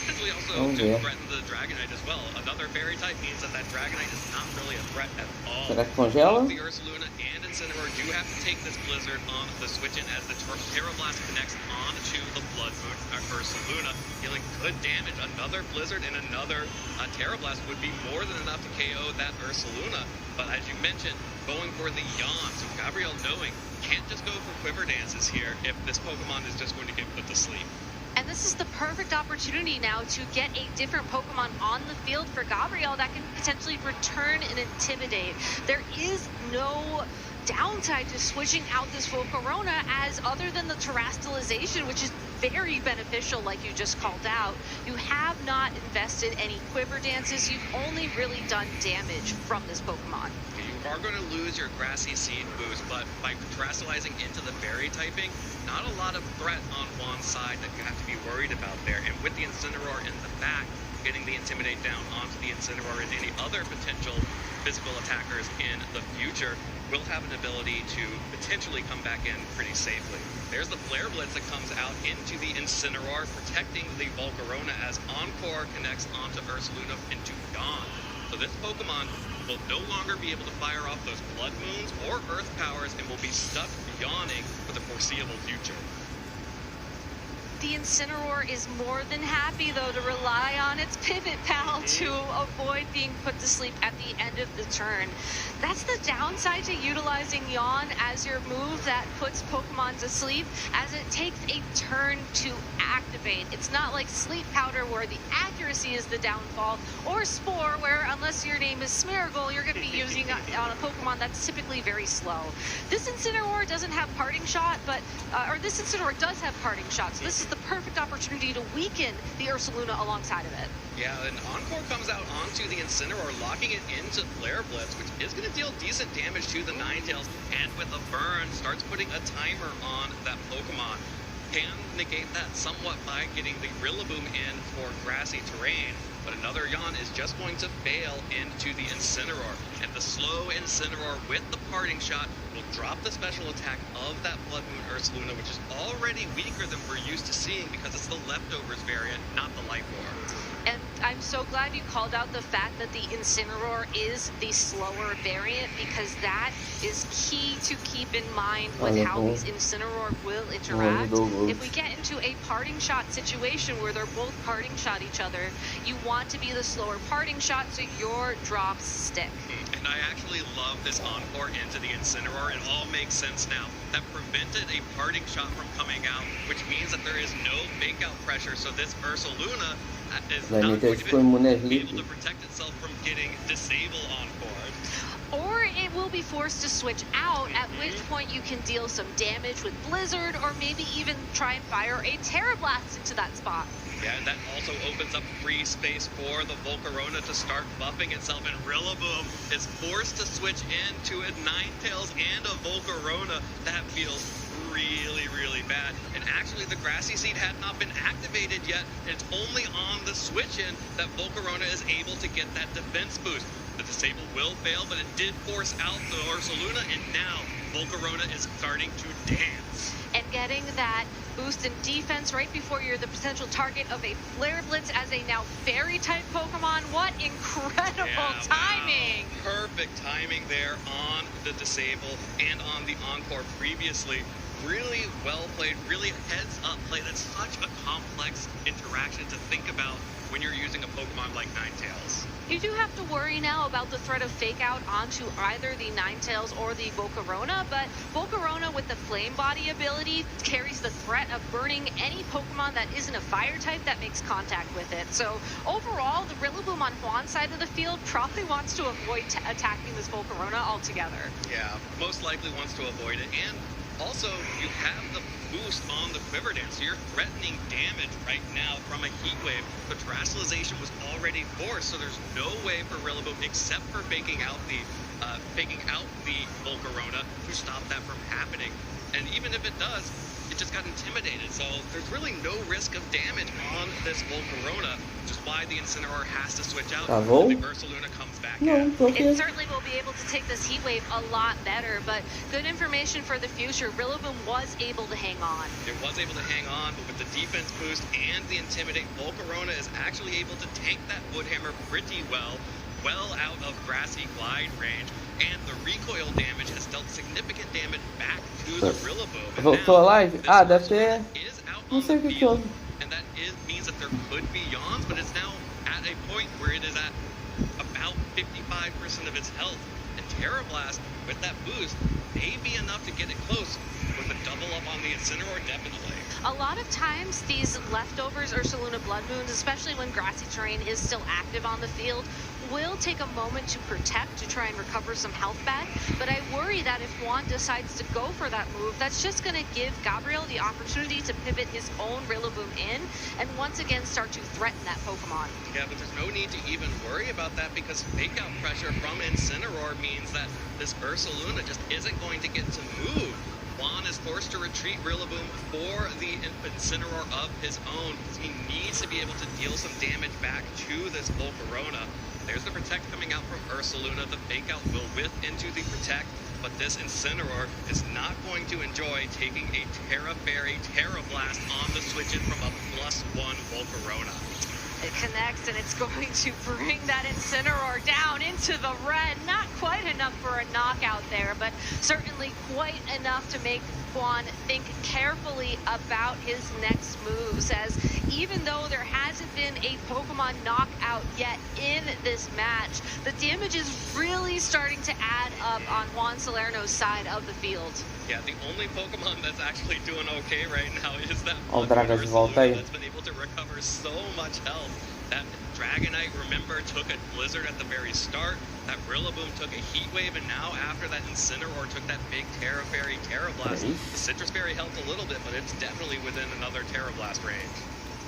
Potentially also to threaten the Dragonite as well. Another fairy-type means that that Dragonite is not really a threat at all. Será que congela? Both the Ursaluna and Incineroar do have to take this Blizzard on the switch-in as the Terra Blast connects onto the Blood Moon Ursaluna, dealing good damage. Another Blizzard and another Terra Blast would be more than enough to KO that Ursaluna. But as you mentioned, going for the Yawn. So Gabriel knowing can't just go for Quiver Dances here if this Pokemon is just going to get put to sleep. And this is the perfect opportunity now to get a different Pokemon on the field for Gabriel that can potentially return and intimidate. There is no downside to switching out this Volcarona, as other than the Terastallization, which is very beneficial like you just called out, you have not invested any Quiver Dances. You've only really done damage from this Pokemon. You are going to lose your Grassy Seed boost, but by Terastallizing into the Fairy typing, not a lot of threat on one side that you have to be worried about there. And with the Incineroar in the back, getting the Intimidate down onto the Incineroar and any other potential physical attackers in the future, will have an ability to potentially come back in pretty safely. There's the Flare Blitz that comes out into the Incineroar, protecting the Volcarona as Encore connects onto Ursaluna into Yawn. So this Pokemon will no longer be able to fire off those Blood Moons or Earth Powers and will be stuck yawning for the foreseeable future. The Incineroar is more than happy, though, to rely on its Pivot Pal to avoid being put to sleep at the end of the turn. That's the downside to utilizing Yawn as your move that puts Pokemon to sleep, as it takes a turn to activate. It's not like Sleep Powder, where the accuracy is the downfall, or Spore, where unless your name is Smeargle, you're going to be using on a Pokemon that's typically very slow. This Incineroar doesn't have Parting Shot, but this Incineroar does have Parting Shot, so this is the perfect opportunity to weaken the Ursaluna alongside of it. Yeah, and Encore comes out onto the Incineroar, locking it into Flare Blitz, which is going to deal decent damage to the Ninetales, and with a burn, starts putting a timer on that Pokemon. Can negate that somewhat by getting the Rillaboom in for grassy terrain, but another Yawn is just going to fail into the Incineroar, and the slow Incineroar with the Parting Shot will drop the special attack of that Blood Moon Ursaluna, which is already weaker than we're used to seeing because it's the Leftovers variant, not the Life Orb. And I'm so glad you called out the fact that the Incineroar is the slower variant, because that is key to keep in mind with how these Incineroar will interact. If we get into a Parting Shot situation where they're both Parting Shot each other, you want to be the slower Parting Shot so your drops stick. And I actually love this Encore into the Incineroar. It all makes sense now. That prevented a Parting Shot from coming out, which means that there is no fake out pressure, so this Ursaluna is Vai not meter going tipo imune a to be able hit. to protect itself from getting disable on board. Or it will be forced to switch out, at which point you can deal some damage with Blizzard, or maybe even try and fire a Terra Blast into that spot. Yeah, and that also opens up free space for the Volcarona to start buffing itself, and Rillaboom is forced to switch into a Ninetales and a Volcarona. That feels really, really bad. And actually, the Grassy Seed had not been activated yet. It's only on the switch-in that Volcarona is able to get that defense boost. The disable will fail, but it did force out the Ursaluna, and now Volcarona is starting to dance. And getting that boost in defense right before you're the potential target of a Flare Blitz as a now Fairy-type Pokemon. What incredible timing! Wow. Perfect timing there on the disable and on the encore previously. Really well played, really heads-up play. That's such a complex interaction to think about when you're using a Pokemon like Ninetales. You do have to worry now about the threat of Fake Out onto either the Ninetales or the Volcarona, but Volcarona with the Flame Body ability carries the threat of burning any Pokemon that isn't a Fire type that makes contact with it. So overall, the Rillaboom on Juan's side of the field probably wants to avoid attacking this Volcarona altogether. Yeah, most likely wants to avoid it. And also, you have the boost on the Quiver Dance, so you're threatening damage right now from a Heat Wave. The Terastallization was already forced, so there's no way for Rillaboom, except for faking out the Volcarona, to stop that from happening. And even if it does, it just got intimidated, so there's really no risk of damage on this Volcarona, which is why the Incineroar has to switch out. The Ursaluna comes back in. It certainly will be able to take this Heat Wave a lot better, but good information for the future. Rillaboom was able to hang on. It was able to hang on, but with the defense boost and the Intimidate, Volcarona is actually able to tank that Woodhammer pretty well out of Grassy Glide range, and the recoil damage has dealt significant damage back to the Rillaboom. Voltou a live? Ah, deve ter... Não sei o que houve. And that means that there could be yawns, but it's now at a point where it is at about 55% of its health. And Terra Blast, with that boost, may be enough to get it close. With a double up on the Incineroar, definitely. A lot of times, these leftovers Ursaluna Blood Moons, especially when grassy terrain is still active on the field, will take a moment to protect, to try and recover some health back. But I worry that if Juan decides to go for that move, that's just going to give Gabriel the opportunity to pivot his own Rillaboom in and once again start to threaten that Pokemon. Yeah, but there's no need to even worry about that, because fake out pressure from Incineroar means that this Ursaluna just isn't going to get to move. Juan is forced to retreat Rillaboom for the Incineroar of his own, because he needs to be able to deal some damage back to this Volcarona. There's the Protect coming out from Ursaluna. The Fake Out will whiff into the Protect, but this Incineroar is not going to enjoy taking a Terra Fairy, Terra Blast on the switch-in from a +1 Volcarona. It connects, and it's going to bring that Incineroar down into the red. Not quite enough for a knockout there, but certainly quite enough to make Juan think carefully about his next moves, as even though there hasn't been a Pokemon knockout yet in this match, the damage is really starting to add up on Juan Salerno's side of the field. Yeah, the only Pokemon that's actually doing okay right now is that Dragas volta aí. that's been able to recover so much health. That Dragonite, remember, took a Blizzard at the very start. That Rillaboom took a Heat Wave, and now after that Incineroar took that big Terra Fairy, Terra Blast. The Citrus Fairy helped a little bit, but it's definitely within another Terra Blast range.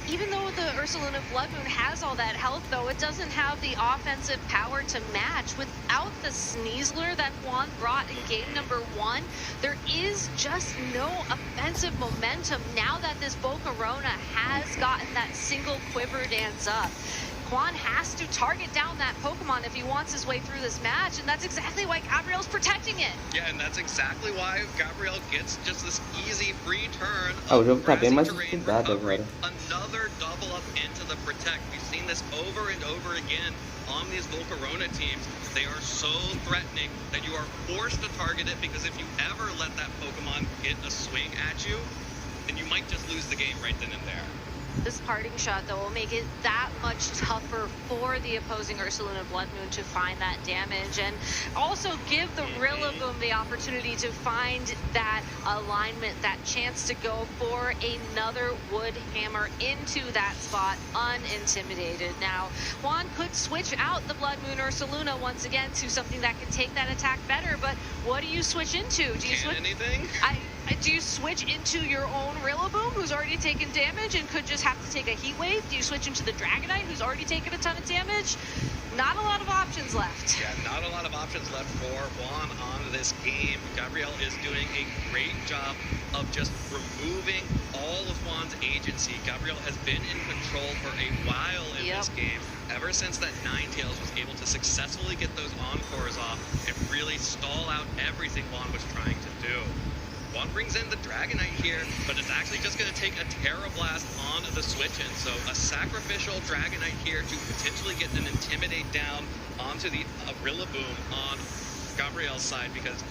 Even though the Ursaluna Blood Moon has all that health, though, it doesn't have the offensive power to match. Without the Sneasler that Juan brought in game number 1, there is just no offensive momentum now that this Volcarona has gotten that single Quiver Dance up. Juan has to target down that Pokemon if he wants his way through this match, and that's exactly why Gabriel's protecting it. Yeah, and that's exactly why Gabriel gets just this easy free turn. O jogo tá bem mais estudado agora. Another double up into the Protect. We've seen this over and over again on these Volcarona teams. They are so threatening that you are forced to target it, because if you ever let that Pokemon get a swing at you, then you might just lose the game right then and there. This parting shot, though, will make it that much tougher for the opposing Ursaluna Blood Moon to find that damage, and also give the Rillaboom the opportunity to find that alignment, that chance to go for another Wood Hammer into that spot unintimidated. Now, Juan could switch out the Blood Moon Ursaluna once again to something that can take that attack better, but what do you switch into? Do you switch anything? Do you switch into your own Rillaboom, who's already taken damage and could just have to take a Heat Wave? Do you switch into the Dragonite, who's already taken a ton of damage? Not a lot of options left. Yeah, not a lot of options left for Juan on this game. Gabriel is doing a great job of just removing all of Juan's agency. Gabriel has been in control for a while in this game, ever since that Ninetales was able to successfully get those Encores off and really stall out everything Juan was trying to do. Juan brings in the Dragonite here, but it's actually just going to take a Terra Blast on the switch-in. So a sacrificial Dragonite here to potentially get an Intimidate down onto the Rillaboom on Gabriel's side, because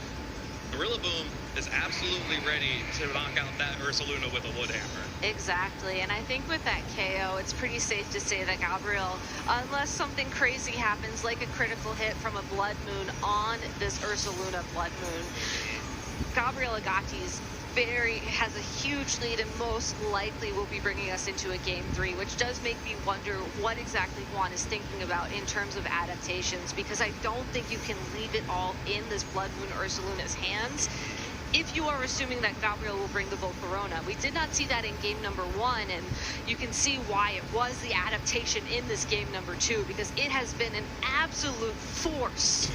the Rillaboom is absolutely ready to knock out that Ursaluna with a Wood Hammer. Exactly, and I think with that KO, it's pretty safe to say that Gabriel, unless something crazy happens, like a critical hit from a Blood Moon on this Ursaluna Blood Moon, Gabriel Agati's has a huge lead and most likely will be bringing us into a Game 3, which does make me wonder what exactly Juan is thinking about in terms of adaptations, because I don't think you can leave it all in this Blood Moon Ursaluna's hands if you are assuming that Gabriel will bring the Volcarona. We did not see that in game number 1, and you can see why it was the adaptation in this game number 2, because it has been an absolute force.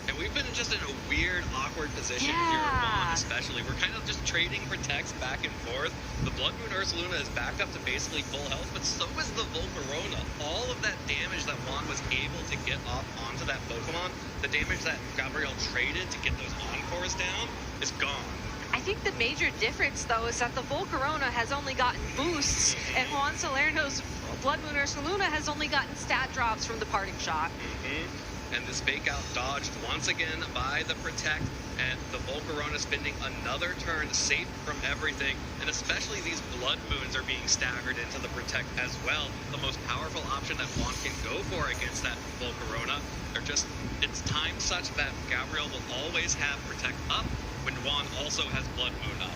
And we've been just in a weird, awkward position here at Juan especially. We're kind of just trading protects back and forth. The Blood Moon Ursaluna is back up to basically full health, but so is the Volcarona. All of that damage that Juan was able to get off onto that Pokemon, the damage that Gabriel traded to get those Encores down, is gone. I think the major difference, though, is that the Volcarona has only gotten boosts, and Juan Salerno's Blood Moon Ursaluna has only gotten stat drops from the parting shot. And this fake out dodged once again by the Protect, and the Volcarona spending another turn safe from everything, and especially these Blood Moons are being staggered into the Protect as well. The most powerful option that Juan can go for against that Volcarona. It's timed such that Gabriel will always have Protect up when Juan also has Blood Moon up.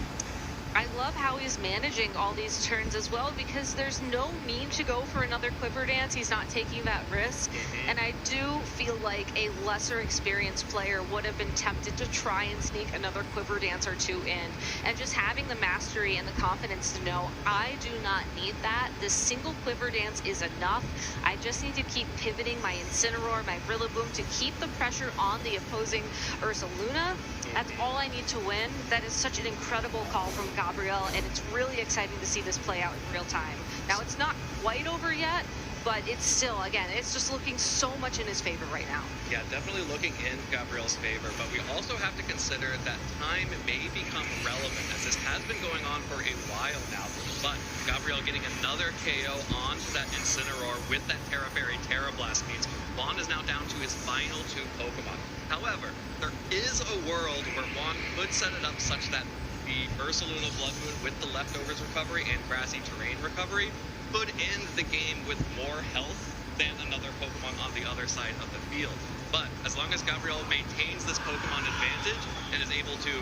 I love how he's managing all these turns as well, because there's no need to go for another Quiver Dance. He's not taking that risk. And I do feel like a lesser experienced player would have been tempted to try and sneak another Quiver Dance or two in. And just having the mastery and the confidence to know, I do not need that. This single Quiver Dance is enough. I just need to keep pivoting my Incineroar, my Rillaboom, to keep the pressure on the opposing Ursaluna. That's all I need to win. That is such an incredible call from Gabriel, and it's really exciting to see this play out in real time. Now, it's not quite over yet, but it's still, again, it's just looking so much in his favor right now. Yeah, definitely looking in Gabriel's favor, but we also have to consider that time may become relevant, as this has been going on for a while now. But Gabriel getting another KO on that Incineroar with that Terra Fairy Terra Blast means Juan is now down to his final 2 Pokemon. However, there is a world where Juan could set it up such that the Ursaluna Blood Moon with the Leftovers recovery and Grassy Terrain recovery could end the game with more health than another Pokemon on the other side of the field. But as long as Gabriel maintains this Pokemon advantage and is able to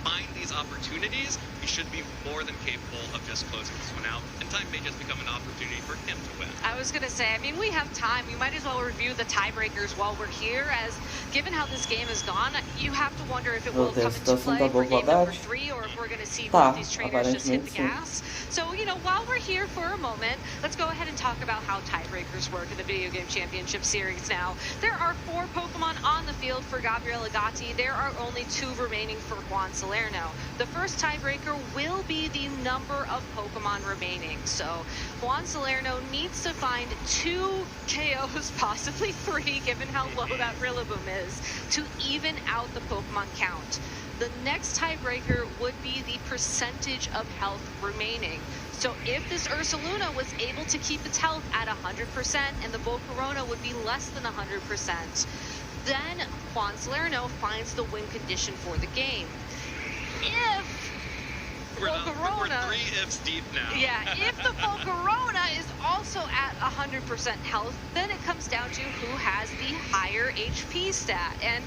find these opportunities, he should be more than capable of just closing this one out, and time may just become an opportunity for him to win. I was going to say, I mean, we have time. We might as well review the tiebreakers while we're here, as given how this game has gone, you have to wonder if it will come into play for game number 3, or if we're going to see one of these trainers just hit the gas. So, while we're here for a moment, let's go ahead and talk about how tiebreakers work in the Video Game Championship Series now. There are 4 Pokemon on the field for Gabriel Agati. There are only 2 remaining for Juan Salerno. The first tiebreaker will be the number of Pokemon remaining. So Juan Salerno needs to find 2 KOs, possibly 3, given how low that Rillaboom is, to even out the Pokemon count. The next tiebreaker would be the percentage of health remaining. So if this Ursaluna was able to keep its health at 100% and the Volcarona would be less than 100%, then Juan Salerno finds the win condition for the game. If Volcarona... We're 3 ifs deep now. Yeah, if the Volcarona is also at 100% health, then it comes down to who has the higher HP stat. And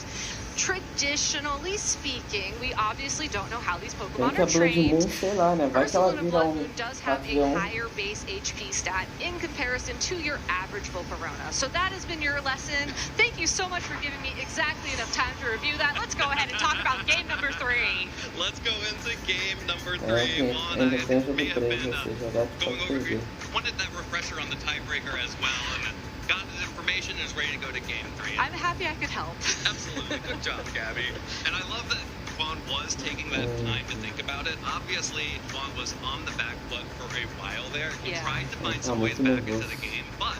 traditionally speaking, we obviously don't know how these Pokemon Tem que are a Blood trained. Moon, sei lá, né? Vai que ela Ursaluna vira Blood Moon does have a avião. higher base HP stat in comparison to your average Volcarona. So that has been your lesson. Thank you so much for giving me exactly enough time to review that. Let's go ahead and talk about game number 3. Let's go into game number 3. Ainda tem jogo 3, ou seja, já Going pode over, perder. wanted that refresher on the tiebreaker as well, and got his information and is ready to go to game 3. I'm happy I could help. Absolutely, good job, Gabby. And I love that Juan was taking that time to think about it. Obviously, Juan was on the back foot for a while there. He tried to find some ways back into the game, but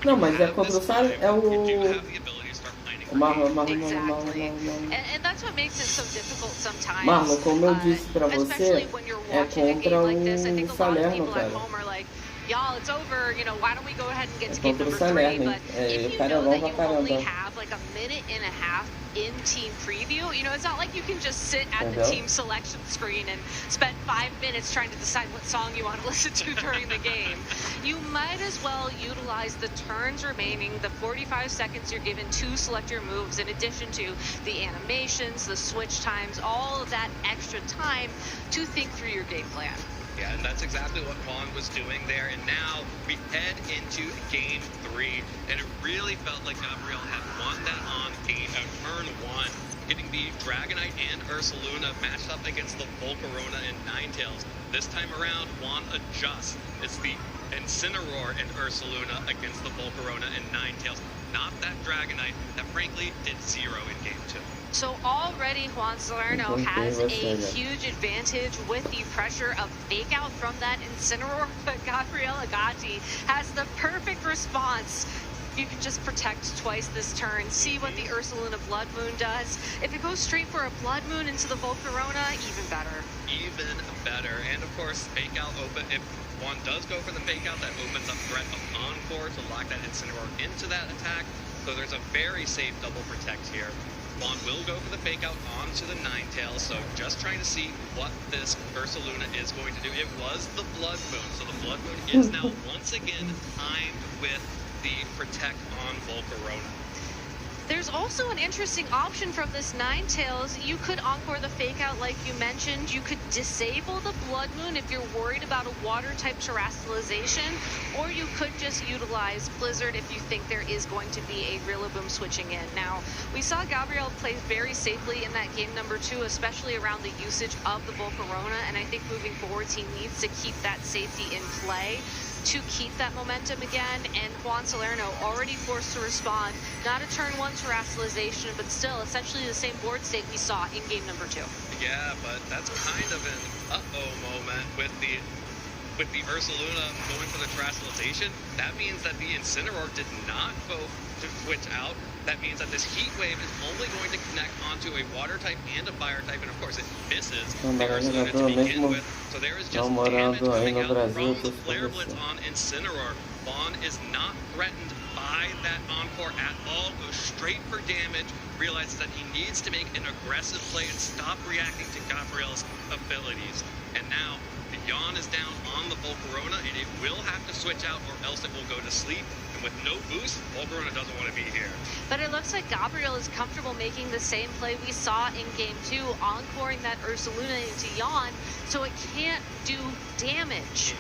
Não, mas é contra o Sal, é o... Marlon. And that's what makes it so difficult sometimes. Marlon, como eu disse pra você, especially when you're é watching a game contra like this. I think a lot of Salerno, people at cara. home are like, y'all, it's over, you know, why don't we go ahead and get to game Contra o number 3? Salerno, But if o you cara é know bom that pra you only caramba. have like a minute and a half in team preview, you know, it's not like you can just sit at the Entendeu? team selection screen and spend 5 minutes trying to decide what song you want to listen to during the game. You might as well utilize the turns remaining, the 45 seconds you're given to select your moves, in addition to the animations, the switch times, all of that extra time to think through your game plan. yeah, and that's exactly what Juan was doing there. And now we head into game 3, and it really felt like Gabriel had won that on turn 1, getting the Dragonite and Ursaluna matched up against the Volcarona and Ninetales. This time around, Juan adjusts. It's the Incineroar and Ursaluna against the Volcarona and Ninetales, not that Dragonite that frankly did 0 in game 2. So already Juan Salerno has a huge advantage with the pressure of fake out from that Incineroar, but Gabriel Agati has the perfect response. You can just protect twice this turn. See what the Ursaluna Blood Moon does. If it goes straight for a Blood Moon into the Volcarona, even better. Even better. And of course, fake out open. If Juan does go for the fake out, that opens up threat of Encore to lock that Incineroar into that attack. So there's a very safe double protect here. Juan will go for the fake out onto the Ninetales, so just trying to see what this Ursaluna is going to do. It was the Blood Moon, so the Blood Moon is now once again timed with the protect on Volcarona. There's also an interesting option from this Ninetales. You could Encore the fake out like you mentioned. You could disable the Blood Moon if you're worried about a water type terrestrialization, or you could just utilize Blizzard if you think there is going to be a Rillaboom switching in. Now, we saw Gabriel play very safely in that game number 2, especially around the usage of the Volcarona, and I think moving forwards he needs to keep that safety in play to keep that momentum again. And Juan Salerno already forced to respond. Not a turn 1 terrestrialization, but still essentially the same board state we saw in game number 2. Yeah, but that's kind of an uh-oh moment with the Ursaluna going for the terrestrialization. That means that the Incineroar did not go to switch out. That means that this Heat Wave is only going to connect onto a water type and a fire type, and of course it misses the Ursaluna to begin with. So there is just damage coming out from the Flare Blitz on Incineroar. Juan is not threatened by that Encore at all, goes straight for damage, realizes that he needs to make an aggressive play and stop reacting to Gabriel's abilities. And now, the Yawn is down on the Volcarona, and it will have to switch out or else it will go to sleep. And with no boost, Volcarona doesn't want to be here. But it looks like Gabriel is comfortable making the same play we saw in game 2, encoring that Ursaluna into Yawn, so it can't do damage.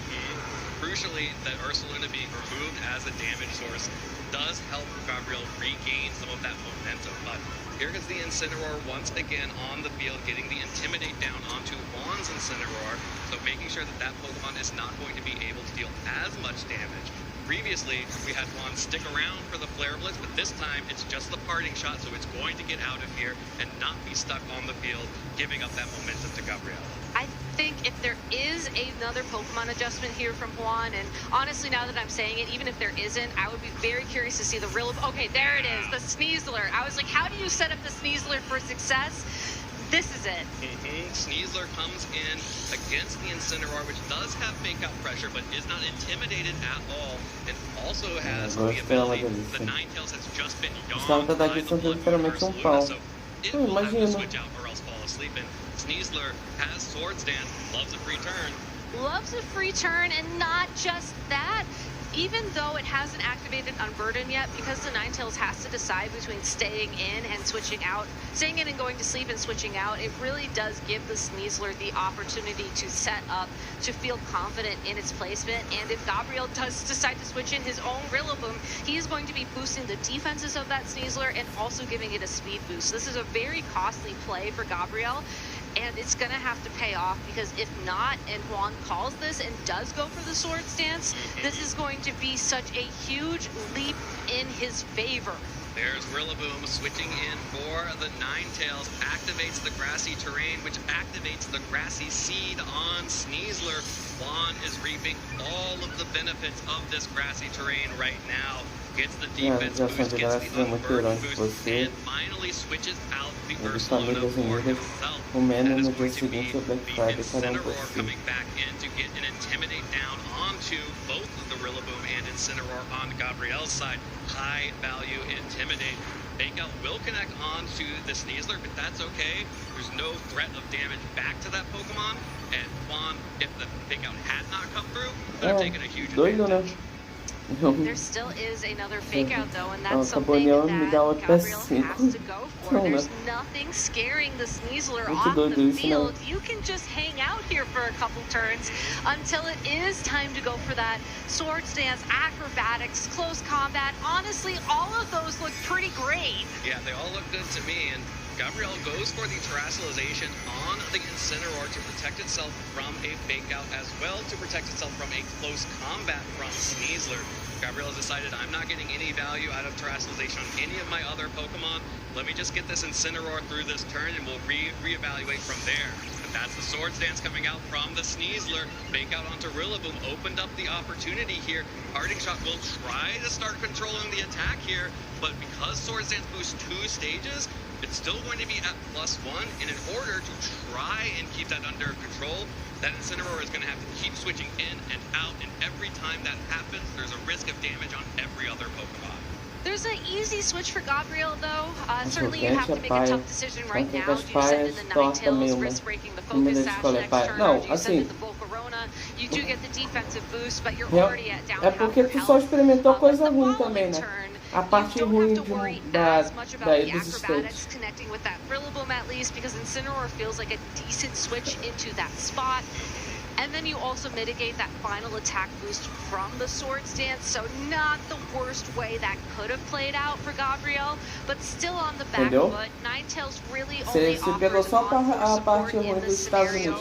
Crucially, that Ursaluna being removed as a damage source does help Gabriel regain some of that momentum. But here is the Incineroar once again on the field, getting the Intimidate down onto Juan's Incineroar, so making sure that that Pokemon is not going to be able to deal as much damage. Previously, we had Juan stick around for the Flare Blitz, but this time it's just the parting shot, so it's going to get out of here and not be stuck on the field, giving up that momentum to Gabriel. I think if there is another Pokemon adjustment here from Juan, and honestly, now that I'm saying it, even if there isn't, I would be very curious to see the real... Okay, there it is, the Sneasler. I was like, how do you set up the Sneasler for success? This is it. Sneasler comes in against the Incineroar, which does have fake out pressure, but is not intimidated at all, and also has the ability. The Ninetales has just been yawned by the Blood Moon Ursaluna, so it will have to switch out or else fall asleep. And Sneasler has Swords Dance, loves a free turn. Loves a free turn, and not just that. Even though it hasn't activated Unburden yet, because the Ninetales has to decide between staying in and switching out, staying in and going to sleep and switching out, it really does give the Sneasler the opportunity to set up, to feel confident in its placement. And if Gabriel does decide to switch in his own Rillaboom, he is going to be boosting the defenses of that Sneasler and also giving it a speed boost. This is a very costly play for Gabriel. And it's going to have to pay off, because if not, and Juan calls this and does go for the Swords Dance, this is going to be such a huge leap in his favor. There's Rillaboom switching in for the Ninetales, activates the grassy terrain, which activates the grassy seed on Sneasler. Juan is reaping all of the benefits of this grassy terrain right now. Gets the defense boost, gets the Unburden boost, and finally switches out the Ursaluna for himself. That is going to be the Incineroar coming back in to get an Intimidate down onto both of the Rillaboom and Incineroar on Gabriel's side. High value Intimidate. Fake Out will connect onto the Sneasler, but that's okay. There's no threat of damage back to that Pokemon. And Juan, if the Fake Out had not come through, would have taken a huge advantage. There still is another fake out though, and that's something that Gabriel has to go for. There's nothing scaring the Sneasler off the field. You can just hang out here for a couple turns until it is time to go for that Swords Dance, Acrobatics, Close Combat. Honestly, all of those look pretty great. Yeah, they all look good to me, and Gabriel goes for the Terrestrialization on the Incineroar to protect itself from a fake out, as well to protect itself from a close combat from Sneasler. Gabriel has decided, I'm not getting any value out of Terrestrialization on any of my other Pokemon. Let me just get this Incineroar through this turn, and we'll reevaluate from there. But that's the Swords Dance coming out from the Sneasler. Fake out onto Rillaboom opened up the opportunity here. Parting Shot will try to start controlling the attack here, but because Swords Dance boosts 2 stages, it's still going to be at +1, and in order to try and keep that under control, that Incineroar is going to have to keep switching in and out, and every time that happens, there's a risk of damage on every other Pokemon. There's an easy switch for Gabriel, though. Certainly you have to make a tough decision right now. Do you send in the Ninetales, risk breaking the Focus Sash next turn, or do you send in the Volcarona? You do get the defensive boost, but you're already at down half porque tu só experimentou coisa ruim também, né? A parte ruim dos states. Connecting with that Rillaboom at least, because Incineroar feels like a decent switch into that spot. And then you also mitigate that final attack boost from the Swords Dance, so not the worst way that could have played out for Gabriel, but still on the back foot. Ninetales really only offers one support in this scenario.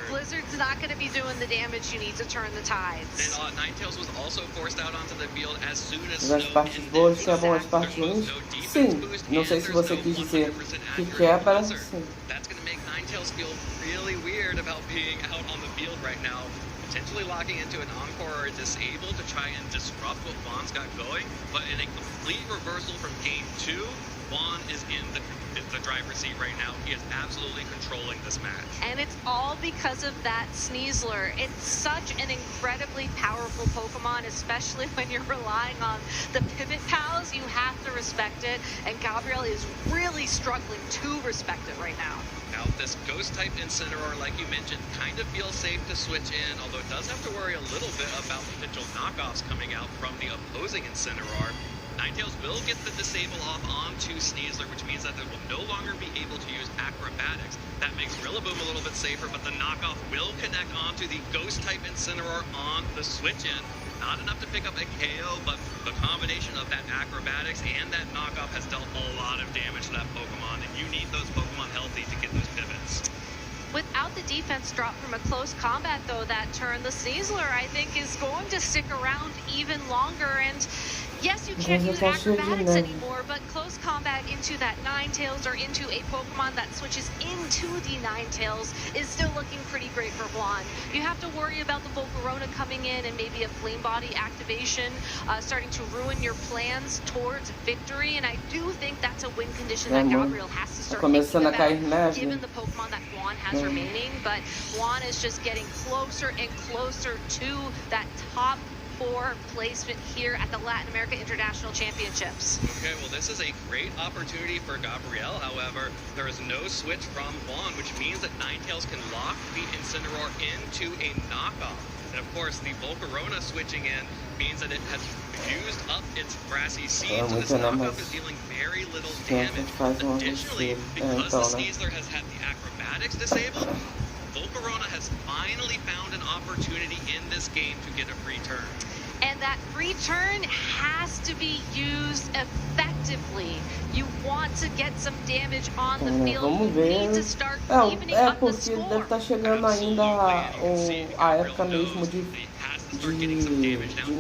Blizzard's not going to be doing the damage you need to turn the tides. And Ninetales was also forced out onto the field as soon as As partes boas chamam as partes ruins? Sim. Não sei se você quis dizer que quebra. Sim. That's going to make Ninetales feel really weird about being out on the field right now, potentially locking into an Encore or a Disable to try and disrupt what Juan's got going, but in a complete reversal from Game 2, Juan is in the driver's seat right now. He is absolutely controlling this match. And it's all because of that Sneasler. It's such an incredibly powerful Pokemon, especially when you're relying on the pivot pals. You have to respect it, and Gabriel is really struggling to respect it right now. Now, this Ghost-type Incineroar, like you mentioned, kind of feels safe to switch in, although it does have to worry a little bit about potential knockoffs coming out from the opposing Incineroar. Ninetales will get the Disable off onto Sneasler, which means that they will no longer be able to use Acrobatics. That makes Rillaboom a little bit safer, but the knockoff will connect onto the Ghost-type Incineroar on the switch-in. Not enough to pick up a KO, but the combination of that Acrobatics and that knockoff has dealt a lot of damage to that Pokemon, and you need those Pokemon healthy to get those pivots. Without the defense drop from a close combat, though, that turn, the Sneasler, I think, is going to stick around even longer. And yes, you can't use Acrobatics anymore, but close combat into that Ninetales or into a Pokemon that switches into the Ninetales is still looking pretty great for Juan. You have to worry about the Volcarona coming in and maybe a Flame Body activation starting to ruin your plans towards victory, and I do think that's a win condition that Gabriel has to start thinking about, given the Pokemon that Juan has remaining, but Juan is just getting closer and closer to that top 4 placement here at the Latin America International Championships. Okay, well, this is a great opportunity for Gabriel. However, there is no switch from Juan, which means that Ninetales can lock the Incineroar into a knockoff. And of course, the Volcarona switching in means that it has used up its grassy seed, so this knockoff is dealing very little damage. Additionally, because the Sneasler has had the acrobatics disabled, Volcarona has finally found an opportunity in this game to get a free turn. And that free turn has to be used effectively. You want to get some damage on the field. Vamos You need ver. to start evening up the Porque score. deve estar chegando ainda a época mesmo de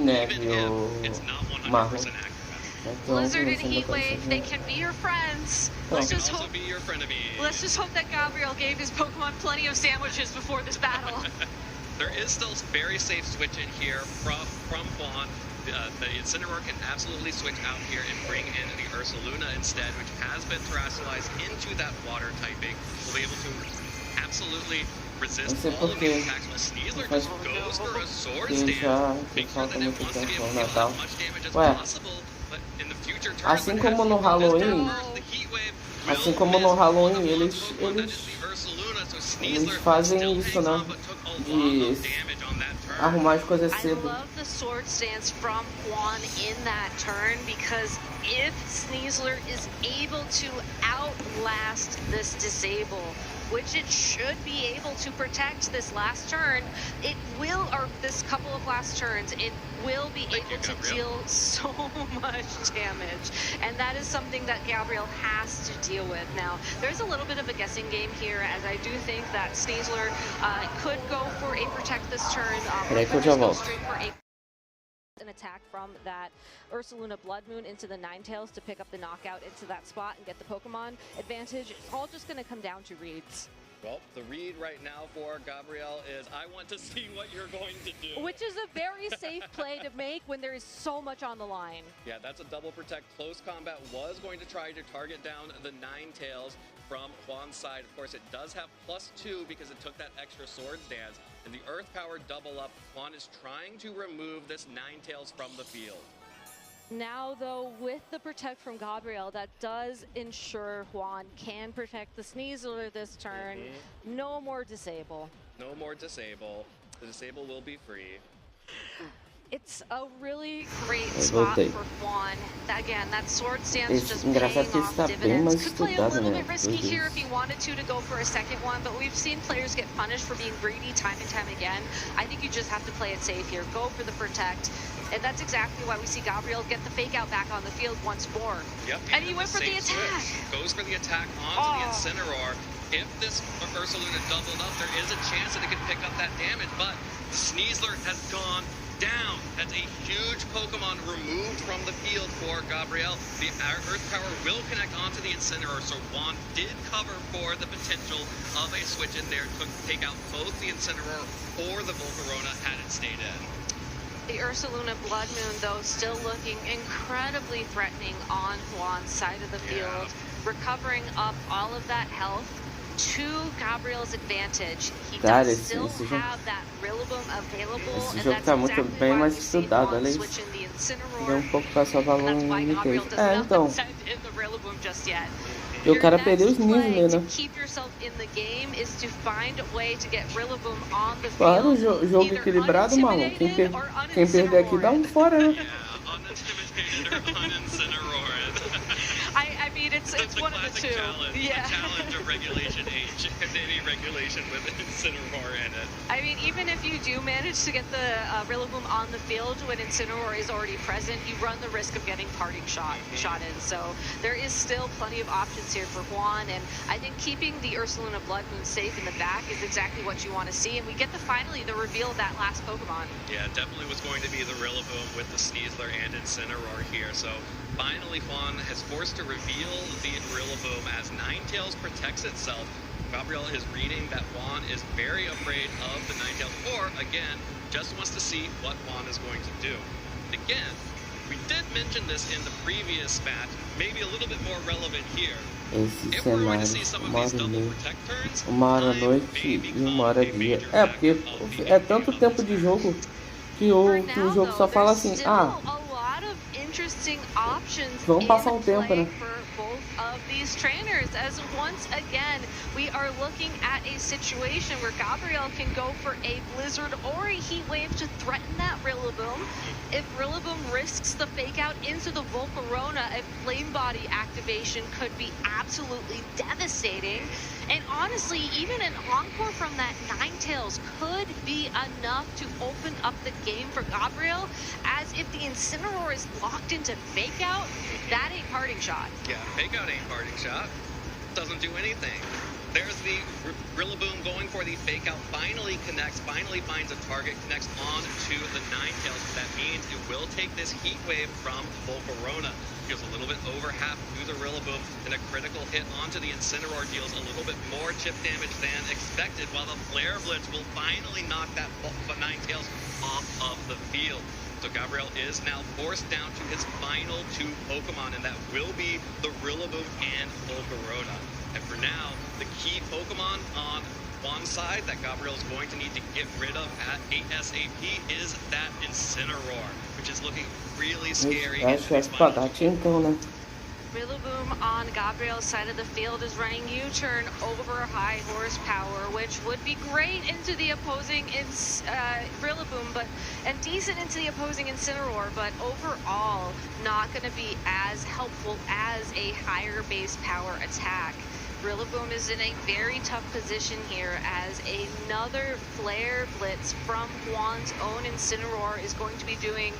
neve ou marrom. Blizzard and Heatwave, they can be your friends. Let's just hope. Be your frenemies. Let's just hope that Gabriel gave his Pokemon plenty of sandwiches before this battle. There is still very safe switch in here from Juan. The Incineroar can absolutely switch out here and bring in the Ursaluna instead, which has been terrestrialized into that water typing. Will be able to absolutely resist all of the attacks. While Sneasler just goes for a Sword Stance. Make sure that it wants to be able to deal as much damage as possible, but in the future turns, Assim como no Halloween, eles fazem isso, né? De arrumar as coisas I cedo. love the sword stance from Juan in that turn, because if Sneasler is able to outlast this disable, which it should be able to protect this last turn, it will, or this couple of last turns, it will be able to deal so much damage. And that is something that Gabriel has to deal with. Now, there's a little bit of a guessing game here, as I do think that Sneasler could go for a protect this turn. Peraí que eu já volto. An attack from that Ursaluna Blood Moon into the Ninetales to pick up the knockout into that spot and get the Pokemon advantage. It's all just going to come down to reads. Well, the read right now for Gabriel is, I want to see what you're going to do. Which is a very safe play to make when there is so much on the line. Yeah, that's a double protect. Close combat was going to try to target down the Ninetales from Juan's side. Of course, it does have +2 because it took that extra Sword Dance. And the Earth Power double up, Juan is trying to remove this Ninetales from the field. Now, though, with the protect from Gabriel, that does ensure Juan can protect the Sneasler this turn. No more disable. No more disable. The disable will be free. It's a really great spot for Juan. Again, that sword stance just paying off dividends. Could play a little bit risky here if he wanted to go for a second one, but we've seen players get punished for being greedy time and time again. I think you just have to play it safe here. Go for the protect. And that's exactly why we see Gabriel get the fake out back on the field once more. Yep. And he went for the attack. Goes for the attack onto the Incineroar. If this Ursaluna doubled up, there is a chance that it could pick up that damage, but Sneasler has gone down. That's a huge Pokemon removed from the field for Gabriel. The Earth Power will connect onto the Incineroar, so Juan did cover for the potential of a switch in there to take out both the Incineroar or the Volcarona had it stayed in. The Ursaluna Blood Moon, though, still looking incredibly threatening on Juan's side of the field, recovering up all of that health to Gabriel's advantage. He does still have that Rillaboom available, Esse and jogo that's tá muito exactly bem why mais we see estudado, Juan olha switching the isso. Incineroar. Deu pouco pra salvar And that's why o Gabriel Nickels. does Então. not send in the Rillaboom just yet. E o cara perdeu os níveis, To né? keep yourself in the game is to find a way to get Rillaboom on the Claro, field. jogo equilibrado, mano. Quem perder aqui dá fora, né? I mean, it's one of the two. Yeah. The challenge of Regulation H. Any regulation with Incineroar in it. I mean, even if you do manage to get the Rillaboom on the field when Incineroar is already present, you run the risk of getting parting shot in. So there is still plenty of options here for Juan, and I think keeping the Ursaluna Blood Moon safe in the back is exactly what you want to see. And we get finally the reveal of that last Pokemon. Yeah, definitely was going to be the Rillaboom with the Sneasler and Incineroar here. So finally, Juan has forced to reveal the Rillaboom as Ninetales protects itself. Gabriel is reading that Juan is very afraid of the Ninetales, or again, just wants to see what Juan is going to do. Again, we did mention this in the previous match, maybe a little bit more relevant here. Esse cenário, uma hora à noite e uma hora dia. É, porque é tanto tempo de jogo que o jogo só fala assim, ah, vamos passar um tempo, né? Of these trainers, as once again we are looking at a situation where Gabriel can go for a blizzard or a heat wave to threaten that Rillaboom. If Rillaboom risks the fake out into the Volcarona, a flame body activation could be absolutely devastating. And honestly, even an encore from that Ninetales could be enough to open up the game for Gabriel, as if the Incineroar is locked into fake out, that ain't parting shot. Yeah, fake out ain't parting shot. Doesn't do anything. There's the Rillaboom going for the fake out, finally connects, finally finds a target, connects on to the Ninetales. That means it will take this heat wave from Volcarona. Deals a little bit over half to the Rillaboom, and a critical hit onto the Incineroar deals a little bit more chip damage than expected, while the Flare Blitz will finally knock that Ninetales off of the field. So Gabriel is now forced down to his final two Pokemon, and that will be the Rillaboom and Volcarona. And for now, the key Pokemon on one side that Gabriel is going to need to get rid of at ASAP is that Incineroar, which is looking really scary. Então, né? Rillaboom on Gabriel's side of the field is running U-turn over high horsepower, which would be great into the opposing Rillaboom, and decent into the opposing Incineroar, but overall not going to be as helpful as a higher base power attack. Rillaboom is in a very tough position here, as another Flare Blitz from Juan's own Incineroar is going to be doing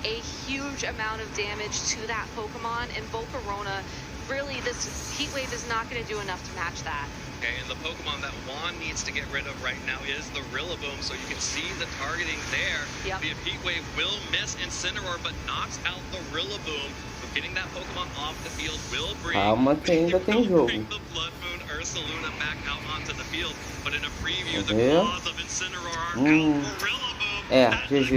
a huge amount of damage to that Pokemon, and Volcarona, really this Heat Wave is not going to do enough to match that. Okay, and the Pokemon that Juan needs to get rid of right now is the Rillaboom, so you can see the targeting there. Yep. The Heat Wave will miss Incineroar, but knocks out the Rillaboom. So getting that Pokemon off the field will bring, Calma que ainda tem jogo. the Blood Moon Ursaluna back out onto the field. But in a preview, the ver. claws of Incineroar are out for Rillaboom. GG.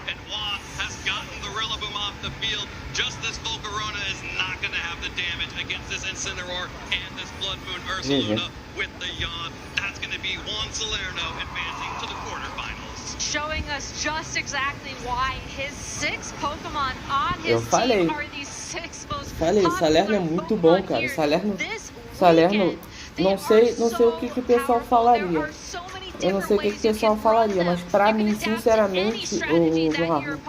And Juan has gotten the Rillaboom off the field. Just this Volcarona is not going to have the damage against this Incineroar and this Blood Moon Ursaluna with the yawn. That's going to be Juan Salerno advancing to the quarterfinals. Showing us just exactly why his 6 Pokemon on his team are the 6 most o Salerno é muito bom, cara. Salerno, não sei o que o pessoal falaria. Eu não sei o que o pessoal falaria, mas pra mim, sinceramente, o João,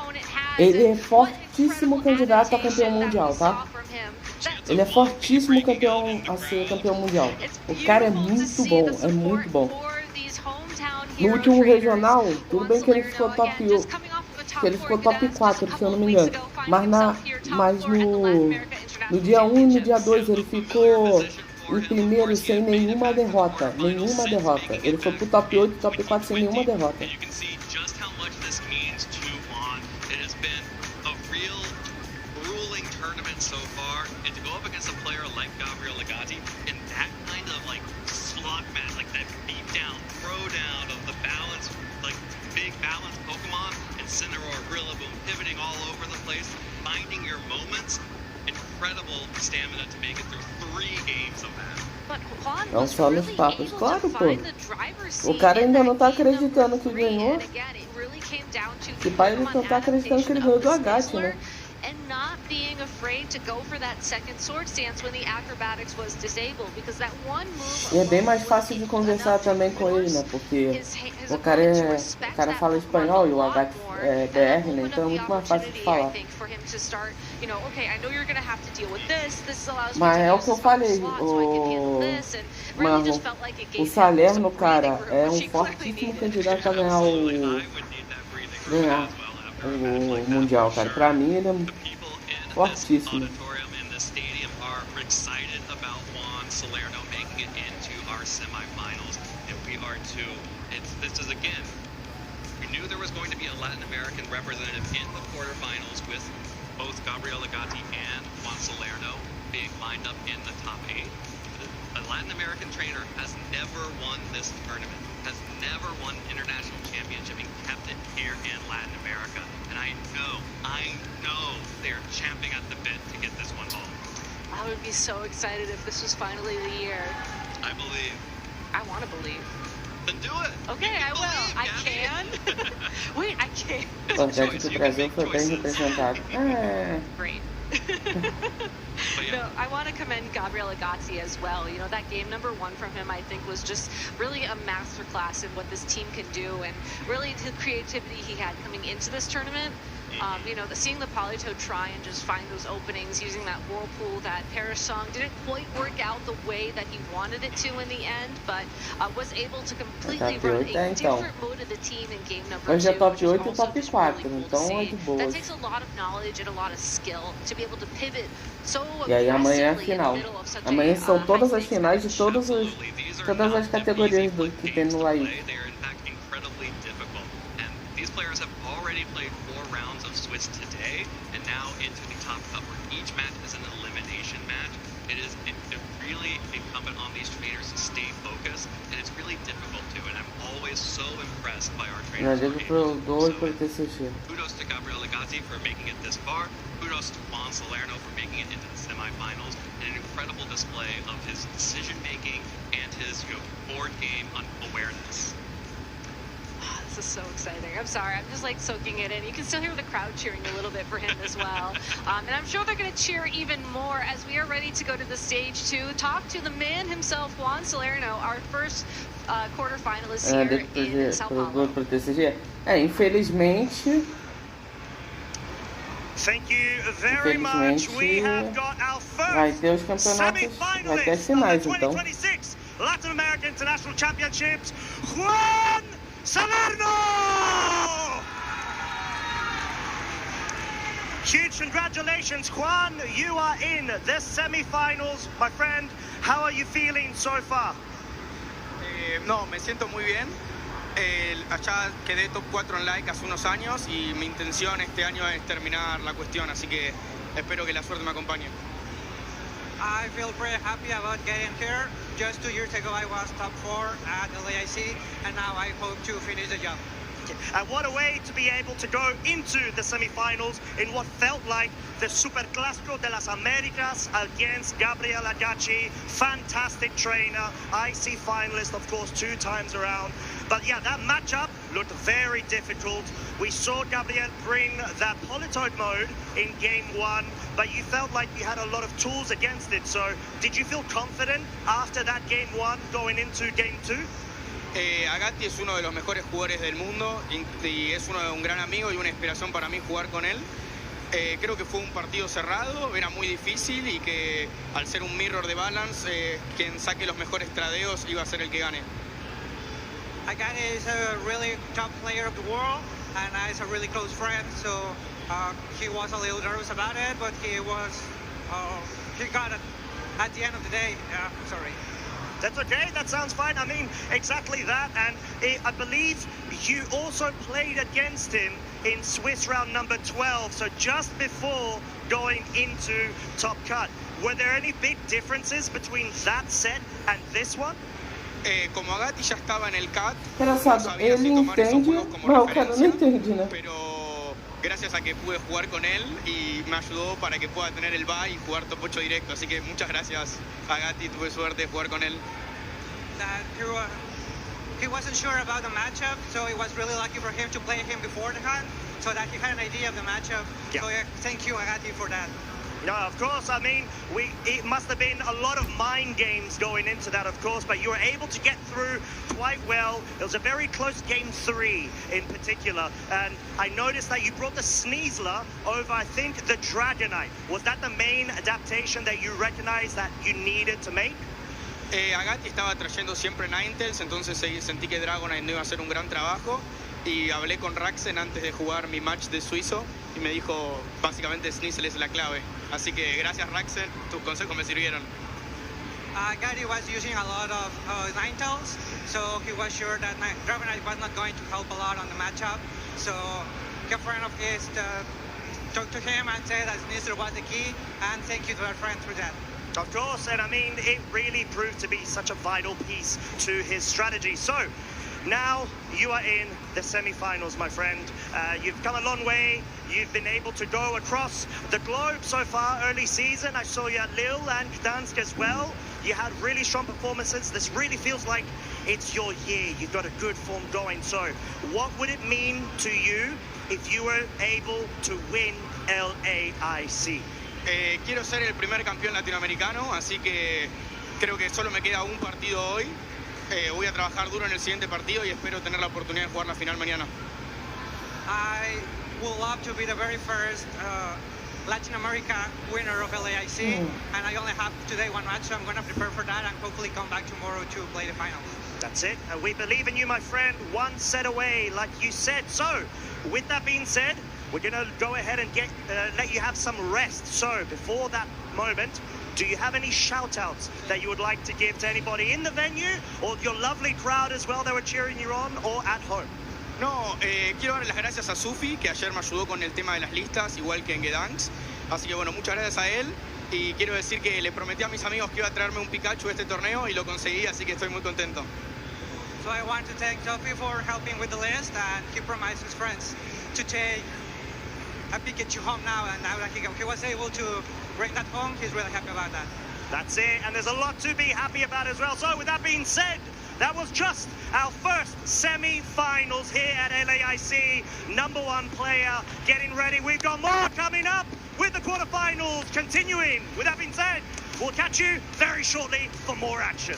ele é fortíssimo candidato a campeão mundial, tá? Ele é fortíssimo a ser campeão mundial. O cara é muito bom, é muito bom. No último regional, tudo bem que ele ficou top 4, se eu não me engano. Mas no dia 1 e no dia 2 ele ficou em primeiro sem nenhuma derrota. Ele foi pro top 8 e top 4 sem nenhuma derrota. Não só nos papos, claro, pô. O cara ainda não tá acreditando que ganhou. Que pai ele não tá acreditando que ele ganhou do Agathe, né? And not being afraid to go for that second sword stance when the acrobatics was disabled, because that one move. E é bem mais fácil de conversar também com ele, né? Porque o cara fala espanhol e o Agathe é BR, né? Então é muito mais fácil de falar. Mas é o que eu falei, o Salerno, cara, é um fortíssimo candidato a ganhar o Mundial, cara. Pra mim ele é fortíssimo. Latin American representative in the quarterfinals, with both Gabriel Agati and Juan Salerno being lined up in the top 8. A Latin American trainer has never won this tournament, has never won an international championship and kept it here in Latin America. And I know they're champing at the bit to get this one home. I would be so excited if this was finally the year. I believe. I want to believe. Then do it. Okay, I will. I can. Wait, I can. Importante que o Brasil foi bem representado. Great. No, I want to commend Gabriel Agazzi as well. You know, that game number 1 from him, I think, was just really a masterclass in what this team can do, and really the creativity he had coming into this tournament. You know, seeing the Polito try and just find those openings using that whirlpool, that Paris song didn't quite work out the way that he wanted it to in the end, but was able to completely run a different mode of the team in game number 2. Hoje é top 8 e top 4, então é de boa. That takes a lot of knowledge and a lot of skill to be able to pivot so E aí amanhã é a aggressively in the final. middle of such Amanhã a são todas as finais de todas as categorias que tem no LAIC. They are in fact incredibly difficult, and these players have already played 4 rounds of Swiss today, and now into the top cup, where each match is an elimination match. It is really incumbent on these trainers to stay focused, and it's really difficult to, and I'm always so impressed by our trainers. Kudos to Gabriel Agazzi for making it this far. Kudos to Juan Salerno for making it into the semifinals, and an incredible display of his decision making and his board game awareness. This is so exciting. I'm sorry, I'm just like soaking it in. You can still hear the crowd cheering a little bit for him as well. And I'm sure they're going to cheer even more as we are ready to go to the stage to talk to the man himself, Juan Salerno, our first quarterfinalist here in Sao Paulo. Infelizmente. Thank you very much. We have got our Vai ter os first campeonatos, vai ter as finais, então. 2026 Latin American International Championships, Juan Salerno! Huge congratulations, Juan. You are in the semi-finals, my friend. How are you feeling so far? No, me siento muy bien. Allá quedé top 4 en LAIC hace unos años y mi intención este año es terminar la cuestión, así que espero que la suerte me acompañe. I feel very happy about getting here. Just 2 years ago I was top 4 at LAIC, and now I hope to finish the job. And what a way to be able to go into the semi-finals in what felt like the Superclásico de las Americas against Gabriel Agazzi. Fantastic trainer, IC finalist, of course, 2 times around. But yeah, that matchup looked very difficult. We saw Gabriel bring that polytoad mode in game 1, but you felt like you had a lot of tools against it. So did you feel confident after that game 1 going into game 2? Agazzi es uno de los mejores jugadores del mundo y es un gran amigo y una inspiración para mí jugar con él. Creo que fue un partido cerrado, era muy difícil y que al ser un mirror de balance, quien saque los mejores tradeos iba a ser el que gane. Agazzi is a really top player of the world, and is a really close friend, so he was a little nervous about it, but he got it at the end of the day. Sorry. That's okay, that sounds fine. I mean, exactly that. And I believe you also played against him in Swiss round number 12, so just before going into Top Cut. Were there any big differences between that set and this one? Como Agazzi ya estaba en el CAT, Engraçado, ele entende, mas o cara não entende, né? Pero gracias a que pude jugar con él y me ayudó para que pueda tener el bye y jugar top 8 directo. Así que muchas gracias a Agazzi, tuve suerte de jugar con él. He wasn't sure about the matchup, so it was really lucky for him to play him beforehand, so that he had an idea of the matchup. Yeah. So thank you, Agazzi, for that. No, of course. I mean, it must have been a lot of mind games going into that, of course, but you were able to get through quite well. It was a very close game 3 in particular, and I noticed that you brought the Sneasler over, I think, the Dragonite. Was that the main adaptation that you recognized that you needed to make? Agazzi estaba trayendo siempre Ninetales, entonces sentí que Dragonite no iba a hacer un gran trabajo y hablé con Raxen antes de jugar mi match de suizo y me dijo básicamente Sneasel es la clave. Así que gracias Raxen, tus consejos me sirvieron. Agazzi was using a lot of Ninetales, so he was sure that Dragonite was not going to help a lot on the matchup. So a friend of his talked to him and said that Sneasel was the key, and thank you to our friend for that. Of course, and I mean, it really proved to be such a vital piece to his strategy. So, now you are in the semi-finals, my friend. You've come a long way. You've been able to go across the globe so far early season. I saw you at Lille and Gdansk as well. You had really strong performances. This really feels like It's your year. You've got a good form going. So what would it mean to you if you were able to win LAIC? Quiero ser el primer campeón latinoamericano, así que creo que solo me queda un partido hoy. Voy a trabajar duro en el siguiente partido y espero tener la oportunidad de jugar la final mañana. I would love to be the very first Latin America winner of LAIC, and I only have today one match, so I'm going to prepare for that and hopefully come back tomorrow to play the finals. That's it. We believe in you, my friend. One set away, like you said. So, with that being said, we're going to go ahead and let you have some rest. So, before that moment, do you have any shout-outs that you would like to give to anybody in the venue or your lovely crowd as well that were cheering you on, or at home? No, quiero dar las gracias a Sufi, que ayer me ayudó con el tema de las listas, igual que en Gdansk. Así que bueno, muchas gracias a él. Y quiero decir que le prometí a mis amigos que iba a traerme un Pikachu a este torneo y lo conseguí, así que estoy muy contento. So I want to thank Sophie for helping with the list, and he promised his friends to take a Pikachu home now, and now that he was able to bring that home, he's really happy about that. That's it, and there's a lot to be happy about as well. So with that being said, that was just our first semi-finals here at LAIC. Number one player getting ready. We've got more coming up with the quarterfinals continuing. With that being said, we'll catch you very shortly for more action.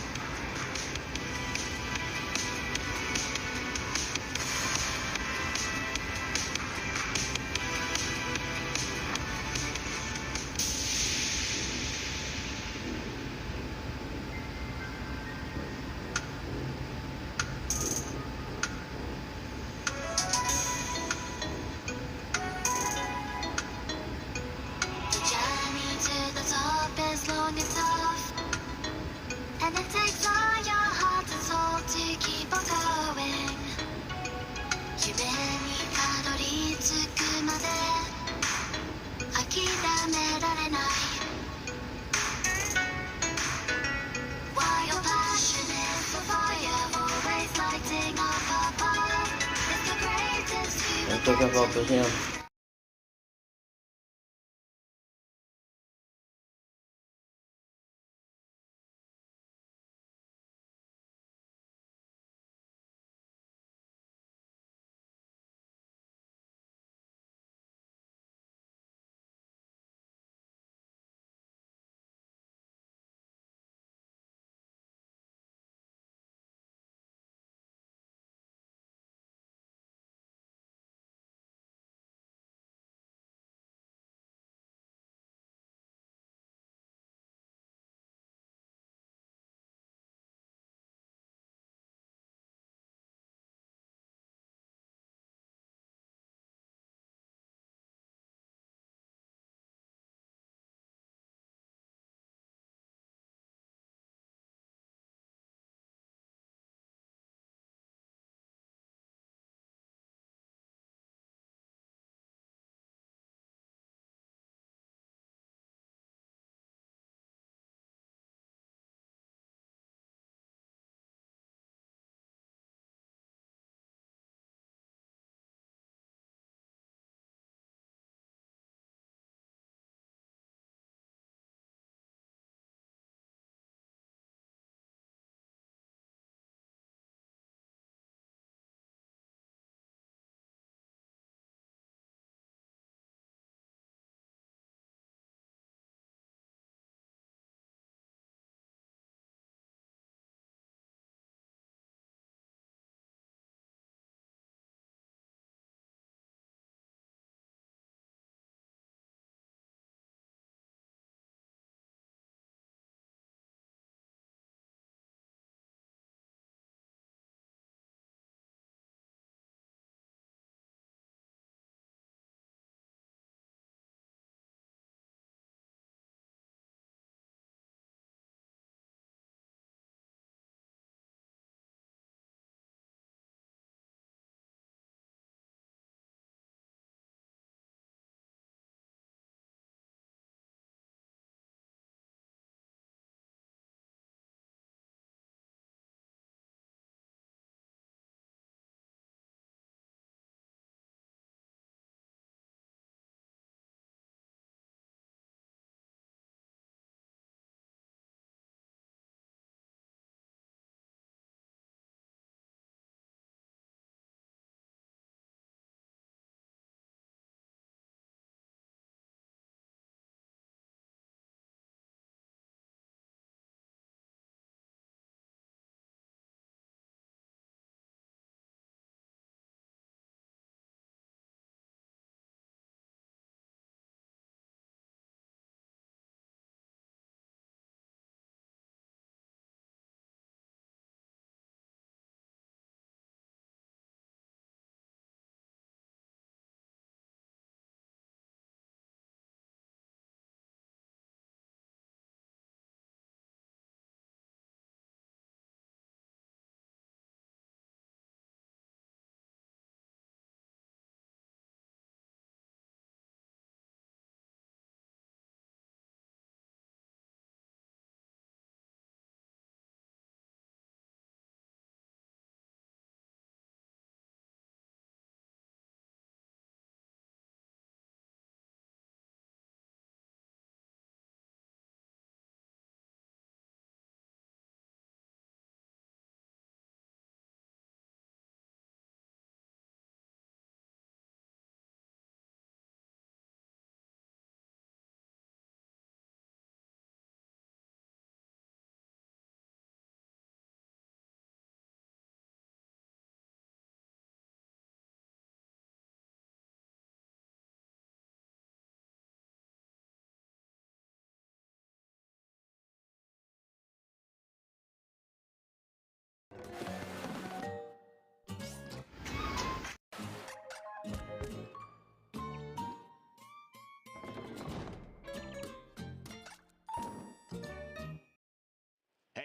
Então já volto, gente.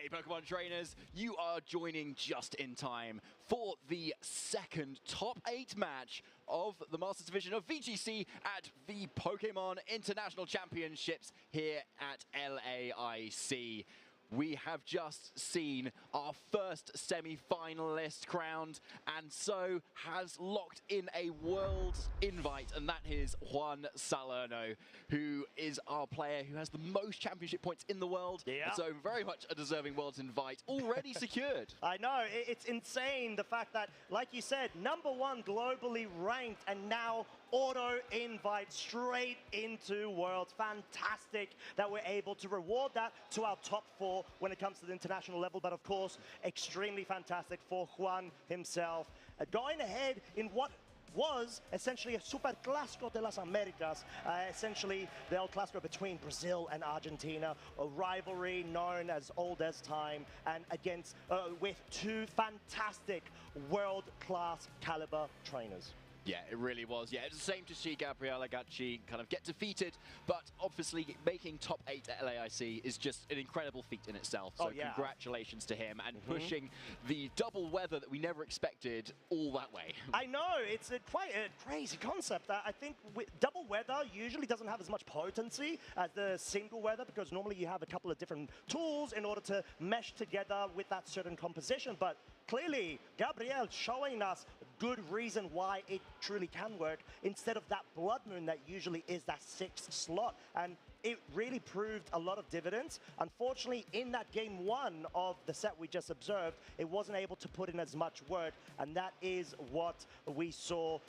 Hey Pokemon trainers, you are joining just in time for the second top 8 match of the Masters Division of VGC at the Pokemon International Championships here at LAIC. We have just seen our first semi-finalist crowned, and so has locked in a world invite, and that is Juan Salerno, who is our player who has the most championship points in the world. Yeah. So very much a deserving world invite already secured. I know, it's insane the fact that, like you said, #1 globally ranked, and now auto invite straight into Worlds. Fantastic that we're able to reward that to our top 4 when it comes to the international level, but of course, extremely fantastic for Juan himself. Going ahead in what was essentially a Super Clásico de las Americas, essentially the El Clásico between Brazil and Argentina, a rivalry known as old as time, and against with 2 fantastic world-class caliber trainers. Yeah, it really was. Yeah, it's the same to see Gabriel Agacci kind of get defeated, but obviously making top 8 at LAIC is just an incredible feat in itself. So congratulations to him, and pushing the double weather that we never expected all that way. I know, it's quite a crazy concept. I think double weather usually doesn't have as much potency as the single weather, because normally you have a couple of different tools in order to mesh together with that certain composition, but clearly, Gabriel showing us good reason why it truly can work instead of that Blood Moon that usually is that 6th slot. And it really proved a lot of dividends. Unfortunately, in that game 1 of the set we just observed, it wasn't able to put in as much work, and that is what we saw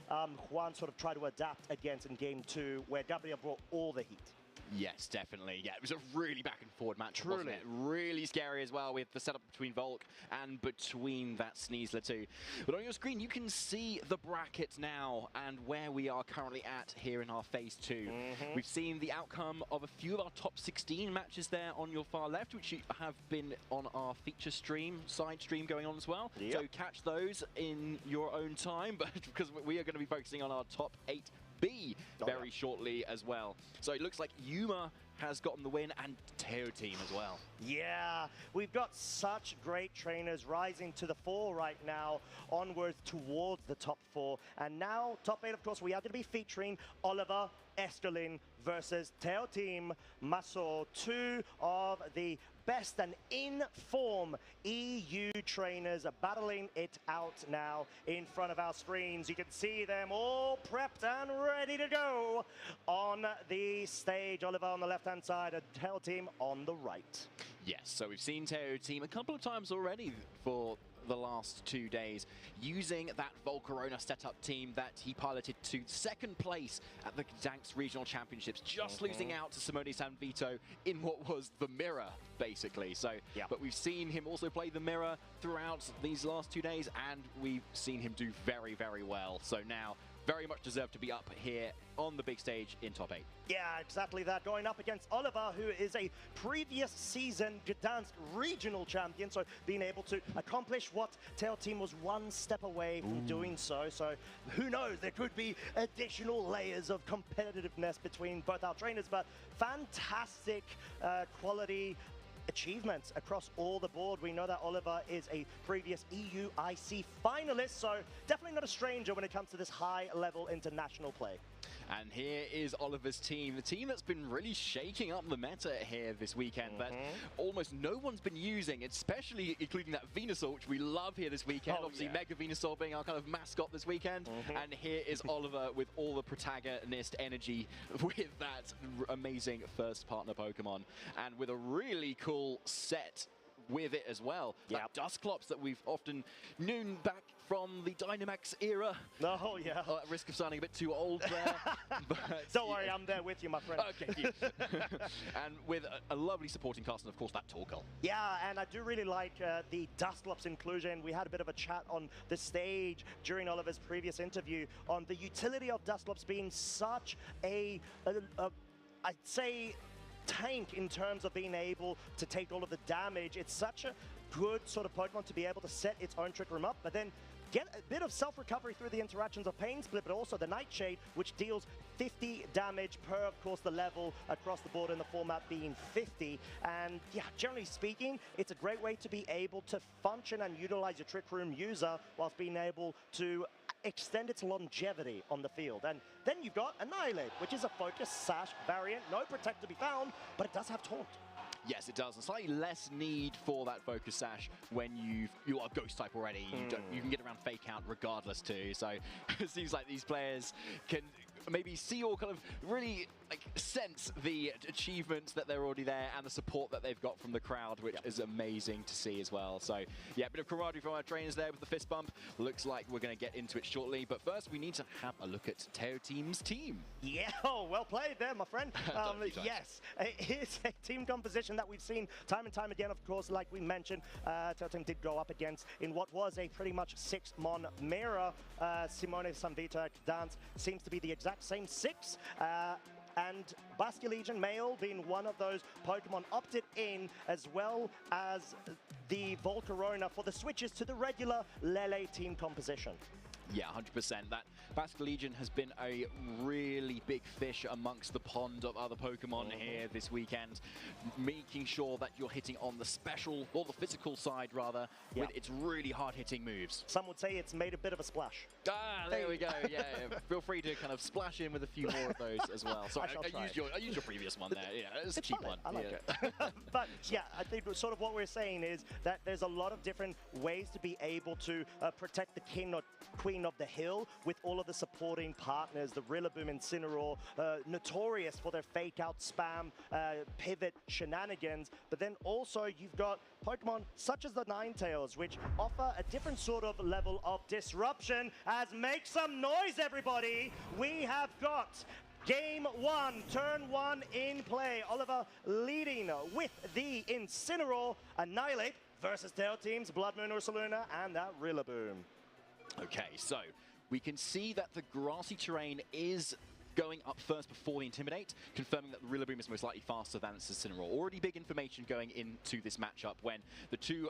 Juan sort of try to adapt against in game 2, where Gabriel brought all the heat. Yes, definitely. Yeah, it was a really back and forward match, wasn't it? Really scary as well, with the setup between Volk and between that Sneasler too. But on your screen, you can see the bracket now and where we are currently at here in our phase 2. We've seen the outcome of a few of our top 16 matches there on your far left, which have been on our feature stream, side stream going on as well. So catch those in your own time, but because we are going to be focusing on our top 8B very shortly as well. So it looks like Yuma has gotten the win, and Teo team as well. Yeah, we've got such great trainers rising to the fore right now, onwards towards the top 4. And now, top 8, of course, we are going to be featuring Oliver Eskelin versus Teo team Maso, 2 of the best and in-form EU trainers are battling it out now in front of our screens. You can see them all prepped and ready to go on the stage. Oliver on the left-hand side and Teo team on the right. Yes, so we've seen Teo team a couple of times already for the last 2 days, using that Volcarona setup team that he piloted to 2nd place at the Gdansk Regional Championships, just losing out to Simone Sanvito in what was the mirror, basically. So, but we've seen him also play the mirror throughout these last 2 days, and we've seen him do very, very well. So now, very much deserved to be up here on the big stage in top 8. Yeah, exactly that. Going up against Oliver, who is a previous season Gdansk regional champion. So being able to accomplish what Teo team was 1 step away from doing so. So who knows, there could be additional layers of competitiveness between both our trainers, but fantastic quality achievements across all the board. We know that Oliver is a previous EU IC finalist, so definitely not a stranger when it comes to this high-level international play. And here is Oliver's team, the team that's been really shaking up the meta here this weekend, that almost no one's been using, especially including that Venusaur, which we love here this weekend. Obviously, Mega Venusaur being our kind of mascot this weekend. And here is Oliver with all the protagonist energy with that amazing first partner Pokemon. And with a really cool set with it as well. That Dusclops that we've often known back from the Dynamax era. Oh, yeah. At risk of sounding a bit too old there. But don't worry, I'm there with you, my friend. Okay, and with a lovely supporting cast, and of course that Torkoal. Yeah, and I do really like the Dusclops inclusion. We had a bit of a chat on the stage during Oliver's previous interview on the utility of Dusclops being such a I'd say, tank in terms of being able to take all of the damage. It's such a good sort of Pokemon to be able to set its own Trick Room up, but then get a bit of self-recovery through the interactions of Pain Split, but also the Nightshade, which deals 50 damage per, of course, the level across the board, and the format being 50. And yeah, generally speaking, it's a great way to be able to function and utilize your Trick Room user whilst being able to extend its longevity on the field. And then you've got Annihilate, which is a focus sash variant. No protect to be found, but it does have taunt. Yes, it does. And slightly less need for that focus sash when you are ghost type already. You can get around fake out regardless too. So it seems like these players can maybe see or kind of really like sense the achievements that they're already there and the support that they've got from the crowd, which is amazing to see as well. So yeah, a bit of camaraderie from our trainers there with the fist bump. Looks like we're going to get into it shortly, but first we need to have a look at Teo Team's team. Yeah, well played there, my friend. Yes, it's a team composition that we've seen time and time again. Of course, like we mentioned, Teo Team did go up against in what was a pretty much 6-mon mirror. Simone Sanvita Dance seems to be the exact same 6. And Basque Legion Male being one of those Pokemon opted in, as well as the Volcarona for the switches to the regular LAIC team composition. Yeah, 100%. That Basque Legion has been a really big fish amongst the pond of other Pokemon here this weekend, making sure that you're hitting on the special, or the physical side rather, with its really hard-hitting moves. Some would say it's made a bit of a splash. Ah, there we go. Yeah, feel free to kind of splash in with a few more of those as well. Sorry, I used your previous one there. Yeah, it's a cheap one. I like it. But yeah, I think sort of what we're saying is that there's a lot of different ways to be able to protect the king or queen of the hill with all of the supporting partners. The Rillaboom and Incineroar, notorious for their fake out spam, pivot shenanigans, but then also you've got Pokemon such as the Ninetales, which offer a different sort of level of disruption. As make some noise, everybody, we have got Game 1, Turn 1 in play. Oliver leading with the Incineroar. Annihilate versus Teo Team's Blood Moon Ursaluna and that Rillaboom. Okay, so we can see that the grassy terrain is going up first before the Intimidate, confirming that the Rillaboom is most likely faster than Incineroar. Already big information going into this matchup when the two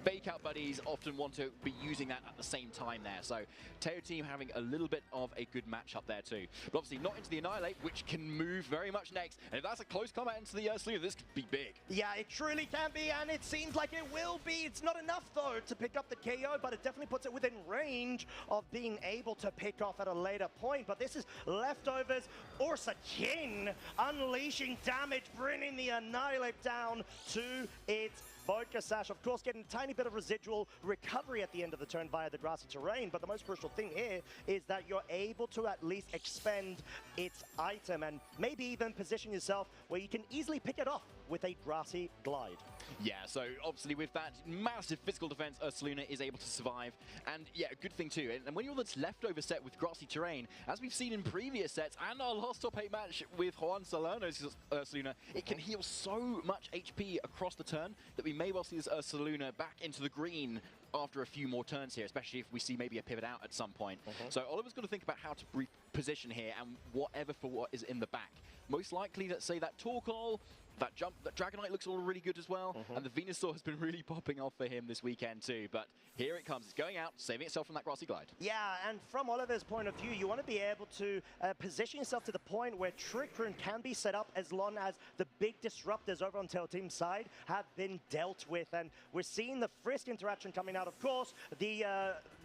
fake-out buddies often want to be using that at the same time there. So Teo Team having a little bit of a good matchup there too. But obviously not into the Annihilate, which can move very much next. And if that's a close combat into the Ursaluna, this could be big. Yeah, it truly can be, and it seems like it will be. It's not enough though to pick up the KO, but it definitely puts it within range of being able to pick off at a later point. But this is leftovers. Ursa Kin unleashing damage, bringing the Annihilate down to its Focus Sash. Of course, getting a tiny bit of residual recovery at the end of the turn via the grassy terrain, but the most crucial thing here is that you're able to at least expend its item and maybe even position yourself where you can easily pick it off with a grassy glide. Yeah, so obviously with that massive physical defense, Ursaluna is able to survive. And yeah, a good thing too. And when you're this leftover set with grassy terrain, as we've seen in previous sets and our last top 8 match with Juan Salerno's Ursaluna, it can heal so much HP across the turn that we may well see this Ursaluna back into the green after a few more turns here, especially if we see maybe a pivot out at some point. So Oliver's got to think about how to reposition here and whatever for what is in the back. Most likely, let's say that Torkoal, that jump, that Dragonite looks all really good as well, and the Venusaur has been really popping off for him this weekend too. But here it comes, it's going out, saving itself from that grassy glide. Yeah, and from Oliver's point of view, you want to be able to position yourself to the point where Trick Room can be set up as long as the big disruptors over on Teo Team's side have been dealt with. And we're seeing the Frisk interaction coming out, of course. The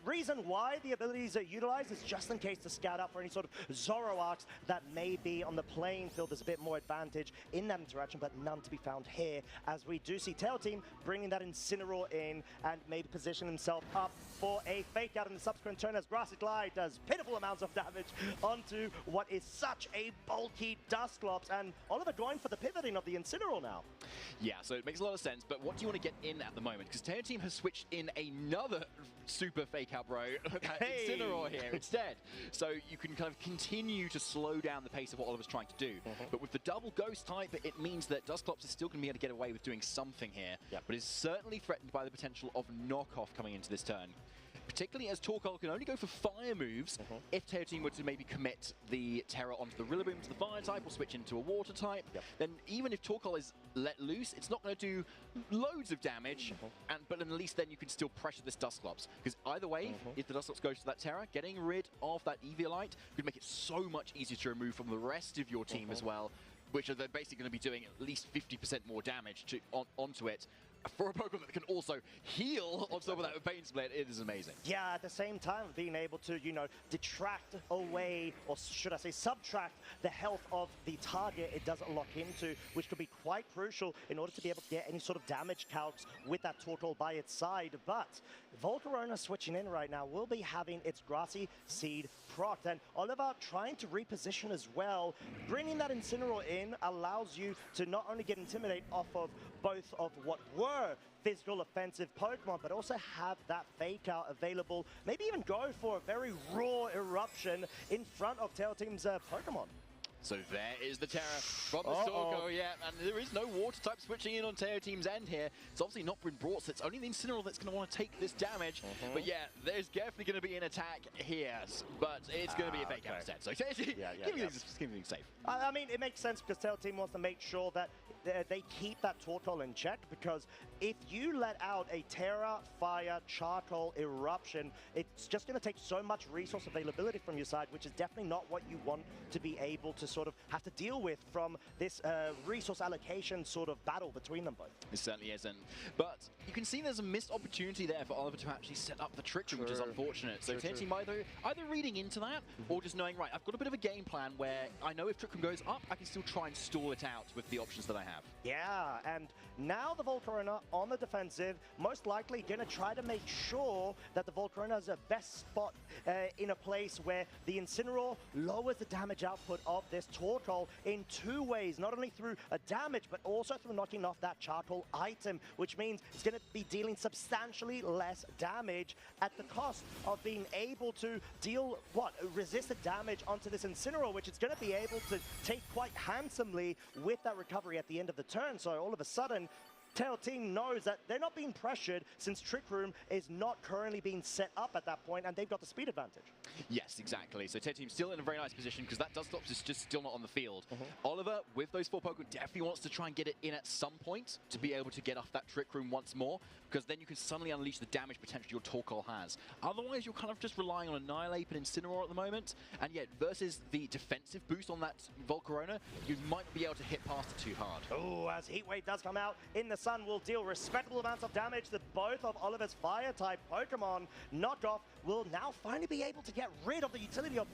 reason why the abilities are utilized is just in case to scout out for any sort of Zoroarks that may be on the playing field. There's a bit more advantage in that interaction, but none to be found here, as we do see Teo Team bringing that Incineroar in and maybe position himself up for a fake out in the subsequent turn as Grassy Glide does pitiful amounts of damage onto what is such a bulky Dusclops, and Oliver going for the pivoting of the Incineroar now. Yeah, so it makes a lot of sense, but what do you want to get in at the moment? Because Teo Team has switched in another super fake out bro, Incineroar here instead. So you can kind of continue to slow down the pace of what Oliver's trying to do. But with the double ghost type, it means that Dusclops is still going to be able to get away with doing something here, but is certainly threatened by the potential of knockoff coming into this turn. particularly as Torkoal can only go for fire moves if Teotihuacan were to maybe commit the Terra onto the Rillaboom to the fire type or switch into a water type, then even if Torkoal is let loose, it's not going to do loads of damage, but at least then you can still pressure this Dusclops. Because either way, if the Dusclops goes to that Terra, getting rid of that Eviolite could make it so much easier to remove from the rest of your team as well, which are they're basically going to be doing at least 50% more damage onto it. For a Pokemon that can also heal on top of that with Pain Split, it is amazing. Yeah, at the same time, being able to, you know, detract away, or should I say subtract, the health of the target it doesn't lock into, which could be quite crucial in order to be able to get any sort of damage calcs with that Torkoal by its side. But Volcarona switching in right now will be having its Grassy Seed proc, and Oliver trying to reposition as well. Bringing that Incineroar in allows you to not only get Intimidate off of both of what were physical offensive Pokemon, but also have that Fake Out available. Maybe even go for a very raw Eruption in front of Tail Team's Pokemon. So there is the Terra from the Storko, yeah, and there is no water type switching in on Teo Team's end here. It's obviously not been brought, so it's only the Incineroar that's going to want to take this damage. But yeah, there's definitely going to be an attack here, but it's going to be a fake out instead. So give me things safe. I mean, it makes sense because Tail Team wants to make sure that they keep that Torkoal in check, because if you let out a Terra, Fire, Charcoal, Eruption, it's just going to take so much resource availability from your side, which is definitely not what you want to be able to sort of have to deal with from this resource allocation sort of battle between them both. It certainly isn't. But you can see there's a missed opportunity there for Oliver to actually set up the Trick Room, which is unfortunate. So Tail Team either reading into that or just knowing, right, I've got a bit of a game plan where I know if Trick Room goes up, I can still try and stall it out with the options that I have. Yeah, and now the Volcarona on the defensive, most likely going to try to make sure that the Volcarona has a best spot in a place where the Incineroar lowers the damage output of this Torkoal in two ways, not only through a damage, but also through knocking off that Charcoal item, which means it's going to be dealing substantially less damage at the cost of being able to deal, resisted damage onto this Incineroar, which it's going to be able to take quite handsomely with that recovery at the end of the turn. So all of a sudden, Tail Team knows that they're not being pressured since Trick Room is not currently being set up at that point, and they've got the speed advantage. Yes, exactly. So Tail Team still in a very nice position because that Dusclops is just still not on the field. Oliver, with those 4 Pokemon, definitely wants to try and get it in at some point to be able to get off that Trick Room once more, because then you can suddenly unleash the damage potential your Torkoal has. Otherwise, you're kind of just relying on Annihilate and Incineroar at the moment, and yet versus the defensive boost on that Volcarona, you might be able to hit past it too hard. Oh, as Heat Wave does come out in the sun, will deal respectable amounts of damage to both of Oliver's Fire-type Pokemon. Knockoff will now finally be able to get rid of the utility of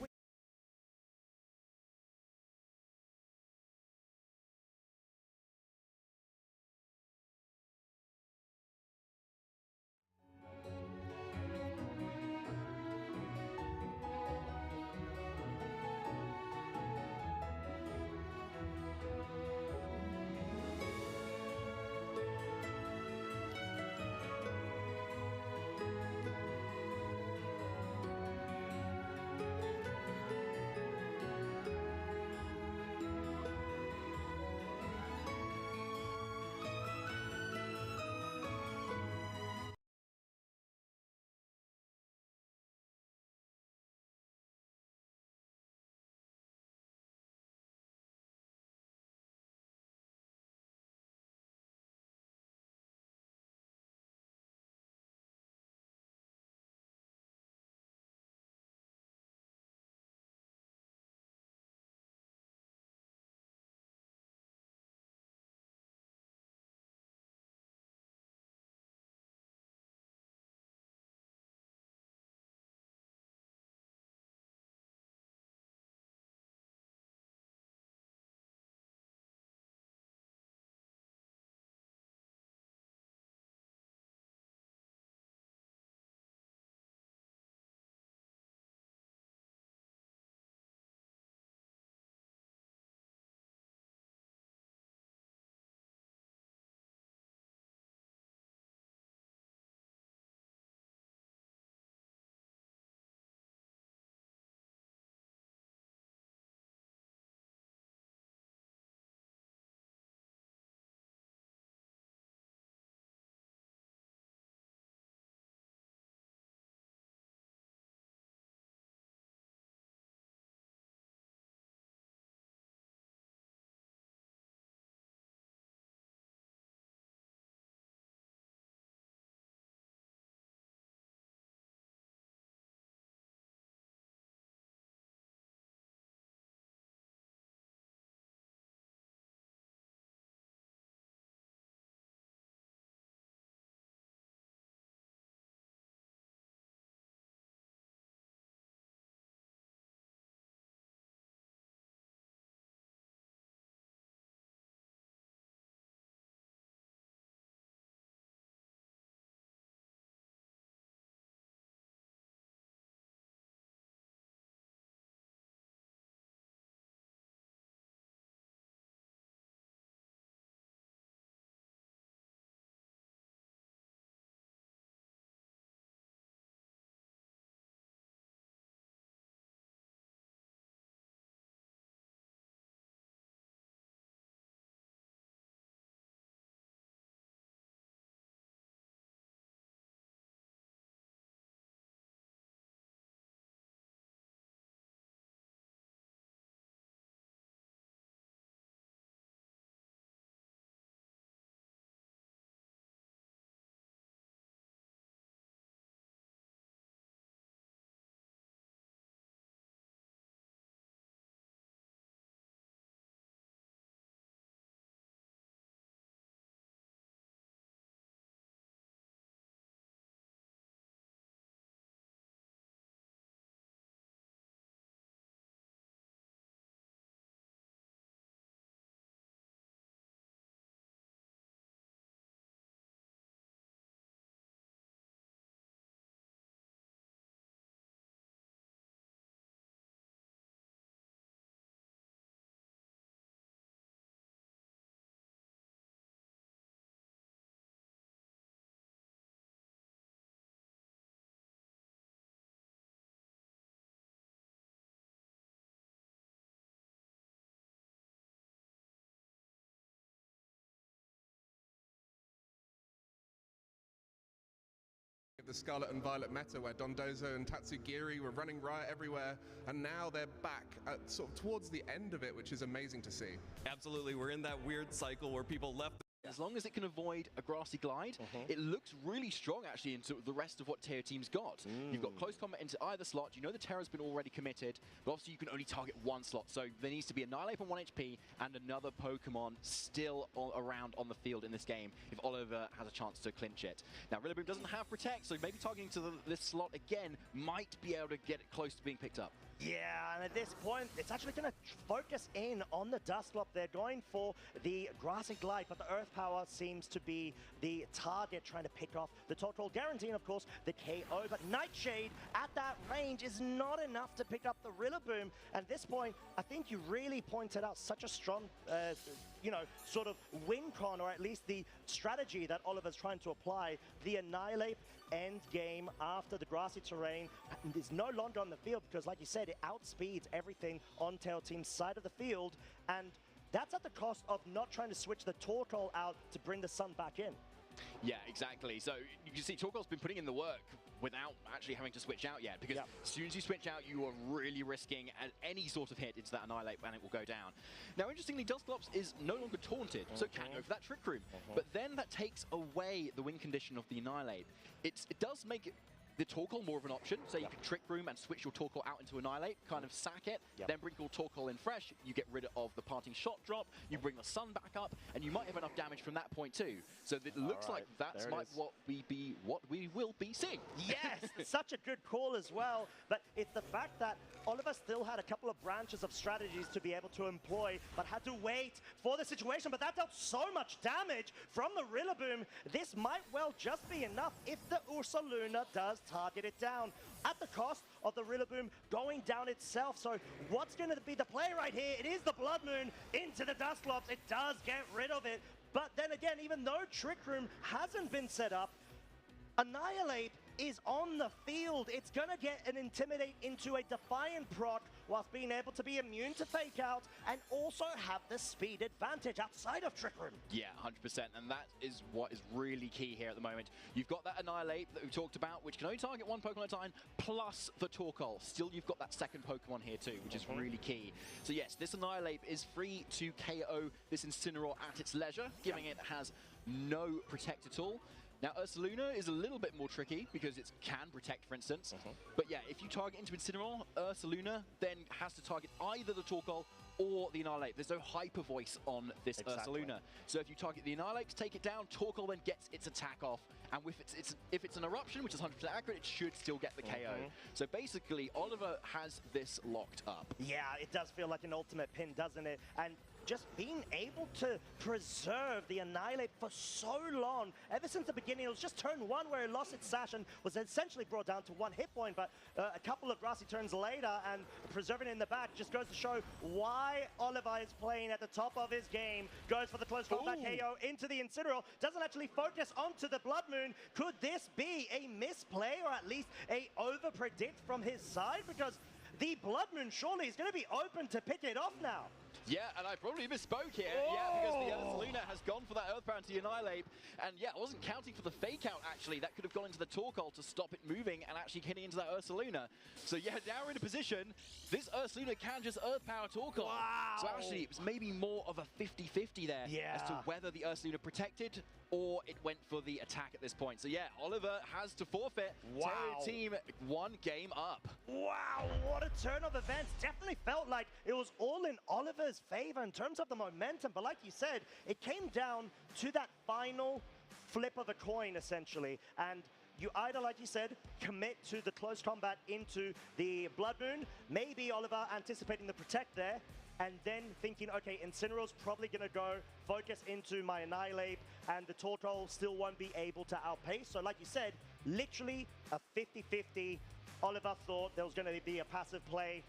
the Scarlet and Violet meta where Dondozo and Tatsugiri were running riot everywhere, and now they're back at sort of towards the end of it, which is amazing to see. Absolutely, we're in that weird cycle where people left. As long as it can avoid a grassy glide, it looks really strong actually into the rest of what Teo team's got. You've got close combat into either slot. You know the Terra's been already committed, but obviously you can only target one slot. So there needs to be Annihilate on 1 HP and another Pokemon still around on the field in this game if Oliver has a chance to clinch it. Now Rillaboom doesn't have Protect, so maybe targeting to this slot again might be able to get it close to being picked up. Yeah, and at this point, it's actually going to focus in on the Dusclops. They're going for the Grassy Glide, but the Earth Power seems to be the target, trying to pick off the Total, guaranteeing, of course, the KO. But Nightshade at that range is not enough to pick up the Rillaboom. At this point, I think you really pointed out such a strong, you know, sort of win con, or at least the strategy that Oliver's trying to apply. The Annihilate end game after the grassy terrain is no longer on the field because, like you said, it outspeeds everything on Tail Team's side of the field, and that's at the cost of not trying to switch the Torkoal out to bring the Sun back in. Yeah, exactly. So you can see Torkoal's been putting in the work without actually having to switch out yet, because as soon as you switch out, you are really risking any sort of hit into that Annihilate and it will go down. Now, interestingly, Dusclops is no longer taunted, so can go for that Trick Room. But then that takes away the win condition of the Annihilate. It does make the Torkoal more of an option, so you can Trick Room and switch your Torkoal out into Annihilate, kind of sack it, then bring your Torkoal in fresh, you get rid of the parting shot drop, you bring the Sun back up, and you might have enough damage from that point too. So it looks like that's what we will be seeing. Yes, such a good call as well, but it's the fact that Oliver still had a couple of branches of strategies to be able to employ, but had to wait for the situation. But that dealt so much damage from the Rillaboom. This might well just be enough if the Ursaluna does target it down, at the cost of the Rillaboom going down itself. So what's going to be the play right here? It is the Blood Moon into the Dusclops. It does get rid of it. But then again, even though Trick Room hasn't been set up, Annihilate is on the field. It's going to get an Intimidate into a Defiant proc whilst being able to be immune to Fake Out and also have the speed advantage outside of Trick Room. Yeah, 100%, and that is what is really key here at the moment. You've got that Annihilate that we talked about, which can only target one Pokemon at a time, plus the Torkoal. Still, you've got that second Pokemon here too, which is really key. So yes, this Annihilate is free to KO this Incineroar at its leisure, giving it has no Protect at all. Now, Ursaluna is a little bit more tricky because it can Protect, for instance. But yeah, if you target into Incineroar, Ursaluna then has to target either the Torkoal or the Annihilate. There's no Hyper Voice on this Ursaluna. So if you target the Annihilate to take it down, Torkoal then gets its attack off. And if it's an Eruption, which is 100% accurate, it should still get the KO. So basically, Oliver has this locked up. Yeah, it does feel like an ultimate pin, doesn't it? And just being able to preserve the Annihilate for so long. Ever since the beginning, it was just turn 1 where it lost its sash and was essentially brought down to 1 hit point, but a couple of grassy turns later and preserving it in the back just goes to show why Oliver is playing at the top of his game. Goes for the close combat KO into the Incineroar, doesn't actually focus onto the Blood Moon. Could this be a misplay or at least a over-predict from his side? Because the Blood Moon surely is going to be open to pick it off now. Yeah, and I probably misspoke here. Yeah, because the Ursaluna has gone for that Earthbound to Annihilate. And yeah, I wasn't counting for the Fake Out, actually. That could have gone into the Torkoal to stop it moving and actually hitting into that Ursaluna. So yeah, now we're in a position. This Ursaluna can just Earth Power Torkoal. Wow. So actually, it was maybe more of a 50-50 there as to whether the Ursaluna protected or it went for the attack at this point. So yeah, Oliver has to forfeit. Wow. Tail Team 1 game up. Wow, what a turn of events. Definitely felt like it was all in Oliver's favor in terms of the momentum. But like you said, it came down to that final flip of a coin, essentially. And you either, like you said, commit to the close combat into the Blood Moon. Maybe Oliver anticipating the Protect there, and then thinking, okay, Incineroar's probably going to go focus into my Annihilate, and the Torkoal still won't be able to outpace. So like you said, literally a 50-50. Oliver thought there was going to be a passive play,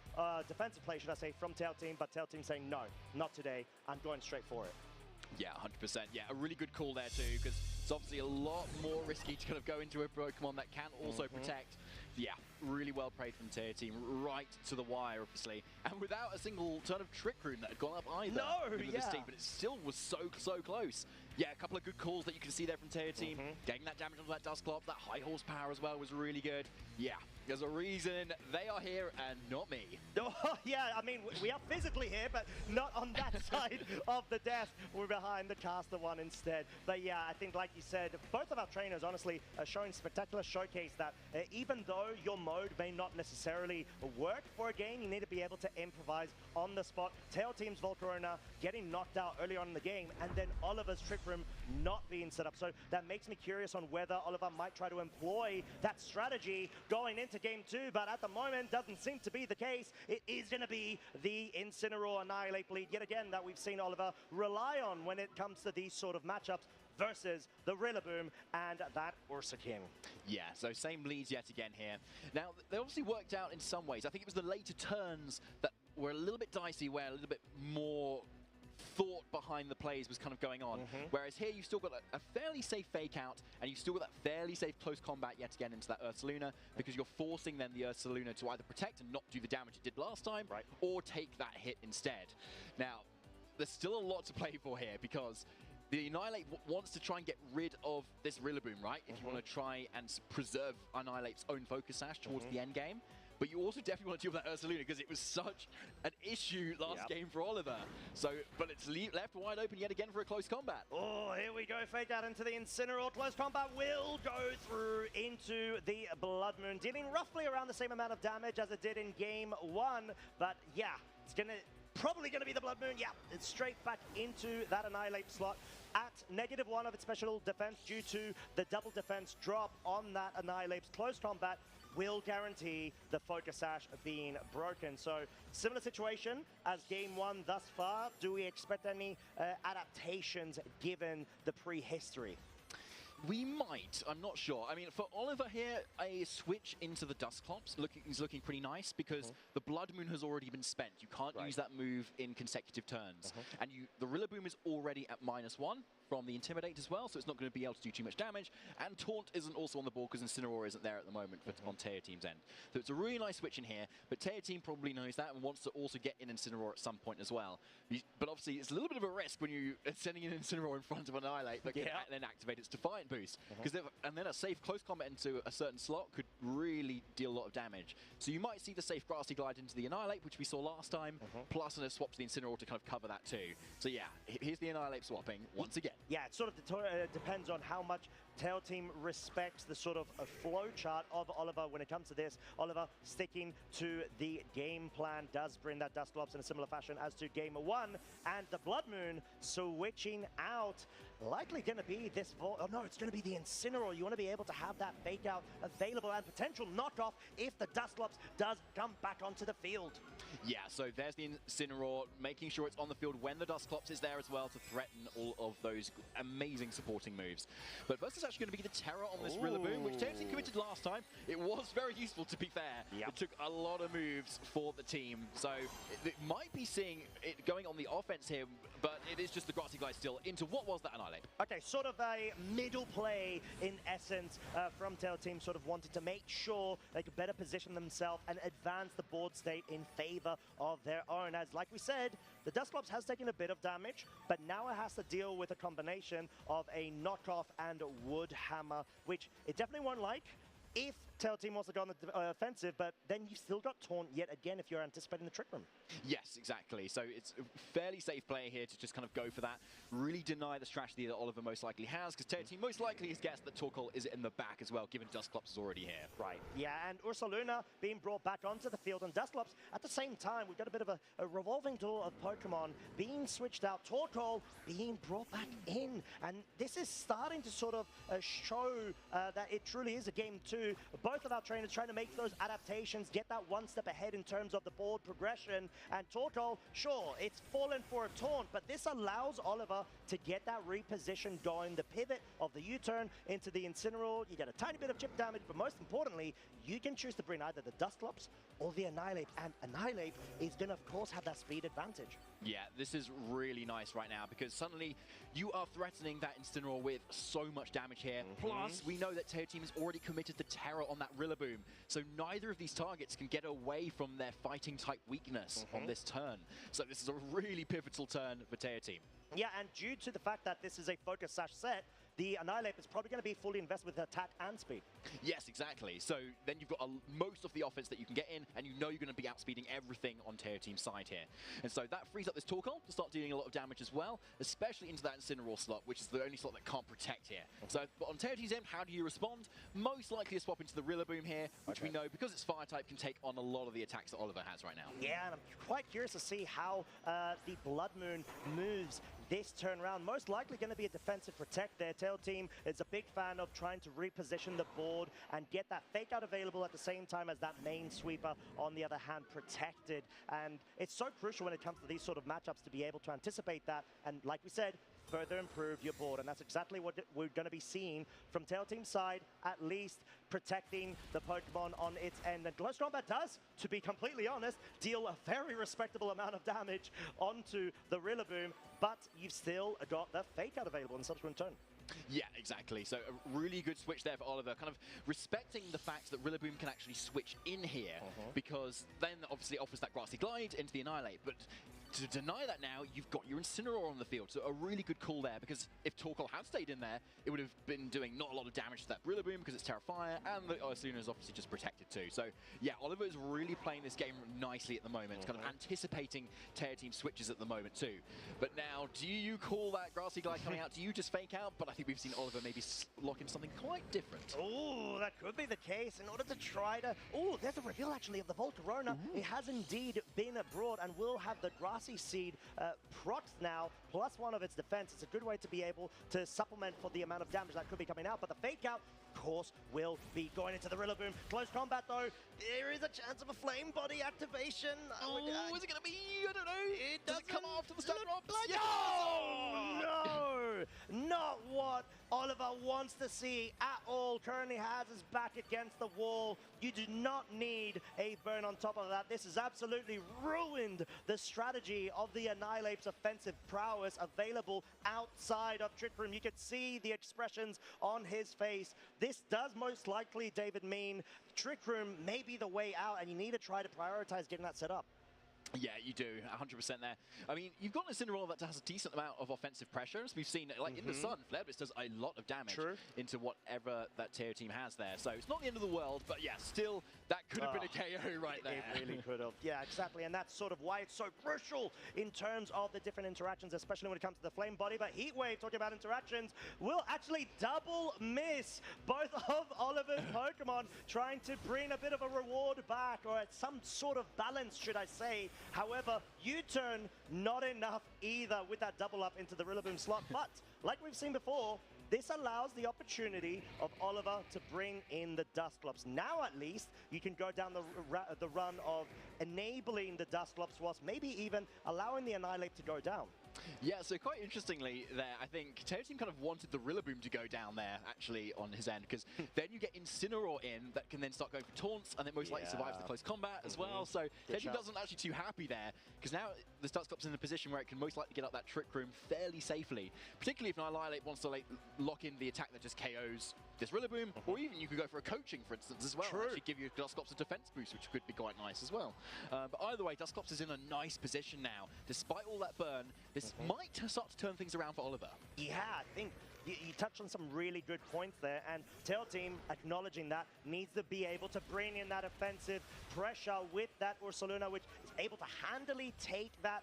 defensive play, should I say, from Tail Team, but Tail Team saying, no, not today. I'm going straight for it. Yeah, 100%. Yeah, a really good call there too, because it's obviously a lot more risky to kind of go into a Pokemon that can also protect Yeah, really well played from Tear Team, right to the wire, obviously, and without a single turn of Trick Room that had gone up either. No, This team, but it still was so close. Yeah, a couple of good calls that you can see there from Tear Team. Getting that damage onto that Dustclops, that high horsepower as well was really good. Yeah, there's a reason they are here and not me. Oh, yeah, I mean, we are physically here, but not on that side of the desk. We're behind the caster one instead. But yeah, I think, like you said, both of our trainers, honestly, are showing spectacular showcase that even though your mode may not necessarily work for a game, you need to be able to improvise on the spot. Tail Team's Volcarona getting knocked out early on in the game, and then Oliver's Trick Room not being set up. So that makes me curious on whether Oliver might try to employ that strategy going into game 2, but at the moment doesn't seem to be the case. It is going to be the Incineroar Annihilate bleed yet again that we've seen Oliver rely on when it comes to these sort of matchups versus the Rillaboom and that Ursa King. Yeah, so same bleeds yet again here. Now, they obviously worked out in some ways. I think it was the later turns that were a little bit dicey, where a little bit more thought behind the plays was kind of going on. Whereas here you've still got a fairly safe fake out, and you've still got that fairly safe close combat yet again into that Ursaluna, because you're forcing then the Ursaluna to either protect and not do the damage it did last time, or take that hit instead. Now, there's still a lot to play for here, because the Annihilate wants to try and get rid of this Rillaboom, right? If you want to try and preserve Annihilate's own focus sash towards the end game. But you also definitely want to deal with that Ursaluna, because it was such an issue last game for Oliver. So, but it's left wide open yet again for a close combat. Oh, here we go. Fake out into the Incineroar. Close combat will go through into the Blood Moon, dealing roughly around the same amount of damage as it did in game 1. But yeah, it's probably going to be the Blood Moon. Yeah, it's straight back into that Annihilate slot at -1 of its special defense due to the double defense drop on that Annihilate's close combat will guarantee the focus sash being broken. So similar situation as game 1 thus far. Do we expect any adaptations given the prehistory? We might, I'm not sure. I mean, for Oliver here, a switch into the Dustclops is looking pretty nice, because the Blood Moon has already been spent. You can't use that move in consecutive turns. And the Rillaboom is already at -1 from the Intimidate as well, so it's not going to be able to do too much damage. And Taunt isn't also on the board, because Incineroar isn't there at the moment on Tear Team's end. So it's a really nice switch in here, but Tear Team probably knows that and wants to also get in Incineroar at some point as well. But obviously, it's a little bit of a risk when you're sending in Incineroar in front of Annihilate that can then activate its Defiant boost. And then a safe close combat into a certain slot could really deal a lot of damage. So you might see the safe Grassy Glide into the Annihilate, which we saw last time, plus a swap to the Incineroar to kind of cover that too. So yeah, here's the Annihilate swapping once again. Yeah, it sort of depends on how much Tail Team respects the sort of flow chart of Oliver when it comes to this. Oliver sticking to the game plan, does bring that Dustclops in a similar fashion as to game 1, and the Blood Moon switching out. Likely going to be this it's going to be the Incineroar. You want to be able to have that fake out available and potential knockoff if the Dustclops does come back onto the field. Yeah, so there's the Incineroar, making sure it's on the field when the Dustclops is there as well to threaten all of those amazing supporting moves. But first, it's actually going to be the Terror on this Rillaboom, which Team committed last time. It was very useful, to be fair. It took a lot of moves for the team, so it might be seeing it going on the offense here, but it is just the Grassy Glide still into what was that Annihilate. Okay, sort of a middle play in essence from Tail Team, sort of wanted to make sure they could better position themselves and advance the board state in favor of their own. As like we said, the Dustclops has taken a bit of damage, but now it has to deal with a combination of a knockoff and a wood hammer, which it definitely won't like if Tail Team wants to go on the offensive, but then you've still got Taunt yet again if you're anticipating the Trick Room. Yes, exactly. So it's a fairly safe play here to just kind of go for that. Really deny the strategy that Oliver most likely has, because Tail Team most likely has guessed that Torkoal is in the back as well, given Dustclops is already here. Right. Yeah, and Ursaluna being brought back onto the field, and Dustclops at the same time, we've got a bit of a revolving door of Pokemon being switched out, Torkoal being brought back in, and this is starting to sort of show that it truly is a game 2. Both of our trainers trying to make those adaptations, get that one step ahead in terms of the board progression. And Torkoal, sure, it's fallen for a taunt, but this allows Oliver to get that reposition going, the pivot of the U-turn into the Incineroar. You get a tiny bit of chip damage, but most importantly, you can choose to bring either the Dustclops or the Annihilate, and Annihilate is going to, of course, have that speed advantage. Yeah, this is really nice right now, because suddenly you are threatening that Incineroar with so much damage here. Plus, we know that Tail Team has already committed the Terror on on that Rillaboom. So neither of these targets can get away from their fighting type weakness on this turn. So this is a really pivotal turn for Teo Team. Yeah, and due to the fact that this is a focus sash set, the Annihilate is probably going to be fully invested with attack and speed. Yes, exactly. So then you've got most of the offense that you can get in, and you know you're going to be outspeeding everything on Teo Team's side here. And so that frees up this Torkoal to start dealing a lot of damage as well, especially into that Incineroar slot, which is the only slot that can't protect here. So but on Teo Team's end, how do you respond? Most likely a swap into the Rillaboom here, which we know, because it's fire type, can take on a lot of the attacks that Oliver has right now. Yeah, and I'm quite curious to see how the Blood Moon moves this turn round. Most likely going to be a defensive protect there. Tail Team is a big fan of trying to reposition the board and get that fake out available at the same time as that main sweeper, on the other hand, protected. And it's so crucial when it comes to these sort of matchups to be able to anticipate that. And like we said, further improve your board. And that's exactly what we're going to be seeing from Tail Team's side, at least protecting the Pokemon on its end. And Close Combat does, to be completely honest, deal a very respectable amount of damage onto the Rillaboom, but you've still got the fake out available in subsequent turn. Yeah, exactly. So a really good switch there for Oliver, kind of respecting the fact that Rillaboom can actually switch in here, because then obviously it offers that Grassy Glide into the Annihilate, but to deny that now, you've got your Incineroar on the field. So a really good call there, because if Torkoal had stayed in there, it would have been doing not a lot of damage to that Rillaboom because it's Terra Fire, and the Arceus is obviously just protected too. So yeah, Oliver is really playing this game nicely at the moment, kind of anticipating Teo Team switches at the moment too. But now, do you call that Grassy Glide coming out? Do you just fake out? But I think we've seen Oliver maybe lock in something quite different. Oh, that could be the case in order to try to... Oh, there's a reveal actually of the Volcarona. It has indeed been brought and will have the Grassy Seed procs now, plus one of its defense. It's a good way to be able to supplement for the amount of damage that could be coming out. But the fake out, of course, will be going into the Rillaboom. Close combat though, there is a chance of a flame body activation. Oh, is it going to be? I don't know. Does it come after the stun drops? Like no, not what Oliver wants to see at all. Currently has his back against the wall. You do not need a burn on top of that. This has absolutely ruined the strategy of the Annihilate's offensive prowess available outside of Trick Room. You could see the expressions on his face. This does most likely, David, mean Trick Room may be the way out, and you need to try to prioritize getting that set up. Yeah, you do, 100% there. I mean, you've got an Incineroar that has a decent amount of offensive pressure. As we've seen, like in the sun, Flare Blitz does a lot of damage into whatever that Teo Team has there. So it's not the end of the world, but yeah, still, that could have been a KO right there. It really could have. Yeah, exactly. And that's sort of why it's so crucial in terms of the different interactions, especially when it comes to the Flame Body. But Heat Wave, talking about interactions, will actually double miss both of Oliver's Pokemon, trying to bring a bit of a reward back, or some sort of balance, should I say. However, U-turn, not enough either with that double up into the Rillaboom slot. But like we've seen before, this allows the opportunity of Oliver to bring in the Dusclops. Now, at least, you can go down the run of enabling the Dusclops, whilst maybe even allowing the Annihilate to go down. Yeah, so quite interestingly there, I think Teo Team kind of wanted the Rillaboom to go down there, actually, on his end, because then you get Incineroar in that can then start going for taunts, and it most likely survives the close combat as well. So Teo Team doesn't actually too happy there, because now the Dusclops in a position where it can most likely get up that Trick Room fairly safely, particularly if Annihilate wants to lock in the attack that just KOs this Rillaboom, or even you could go for a coaching, for instance, as well. Actually give you Dusclops a defense boost, which could be quite nice as well. But either way, Dusclops is in a nice position now. Despite all that burn, this might start to turn things around for Oliver. Yeah, I think you touched on some really good points there, and Tail Team, acknowledging that, needs to be able to bring in that offensive pressure with that Ursaluna, which is able to handily take that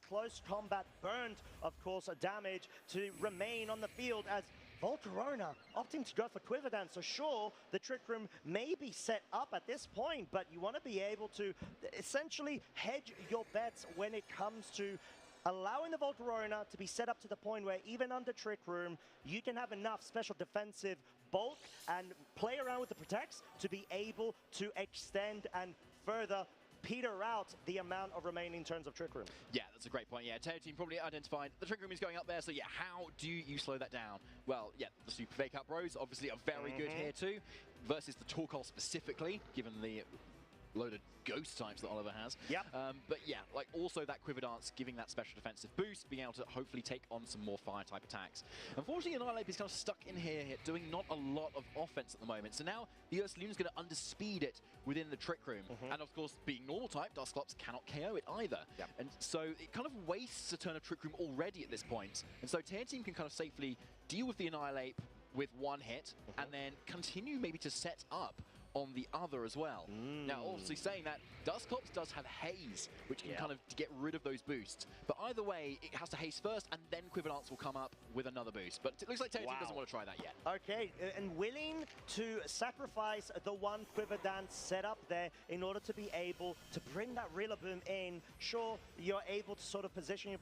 close combat burnt, of course, damage to remain on the field, as Volcarona opting to go for Quiver Dance. So sure, the Trick Room may be set up at this point, but you want to be able to essentially hedge your bets when it comes to allowing the Volcarona to be set up to the point where even under Trick Room, you can have enough special defensive bulk and play around with the protects to be able to extend and further peter out the amount of remaining turns of Trick Room. Yeah, that's a great point. Yeah, Teo Team probably identified the Trick Room is going up there, so yeah, how do you slow that down? Well, yeah, the Super Fake Out Bros obviously are very good here too, versus the Torkoal specifically, given the load of ghost types that Oliver has. Yep. But yeah, like also that Quiver Dance giving that special defensive boost, being able to hopefully take on some more fire type attacks. Unfortunately, Annihilate is kind of stuck in here, doing not a lot of offense at the moment. So now the Ursaluna is going to underspeed it within the Trick Room. And of course, being normal type, Dusclops cannot KO it either. Yep. And so it kind of wastes a turn of Trick Room already at this point. And so Tear Team can kind of safely deal with the Annihilate with one hit and then continue maybe to set up on the other as well. Now, obviously saying that, Dusclops does have Haze, which can kind of get rid of those boosts. But either way, it has to Haze first, and then Quiver Dance will come up with another boost. But it looks like Tear Team doesn't want to try that yet. Okay, and willing to sacrifice the one Quiver Dance setup there in order to be able to bring that Rillaboom in. Sure, you're able to sort of position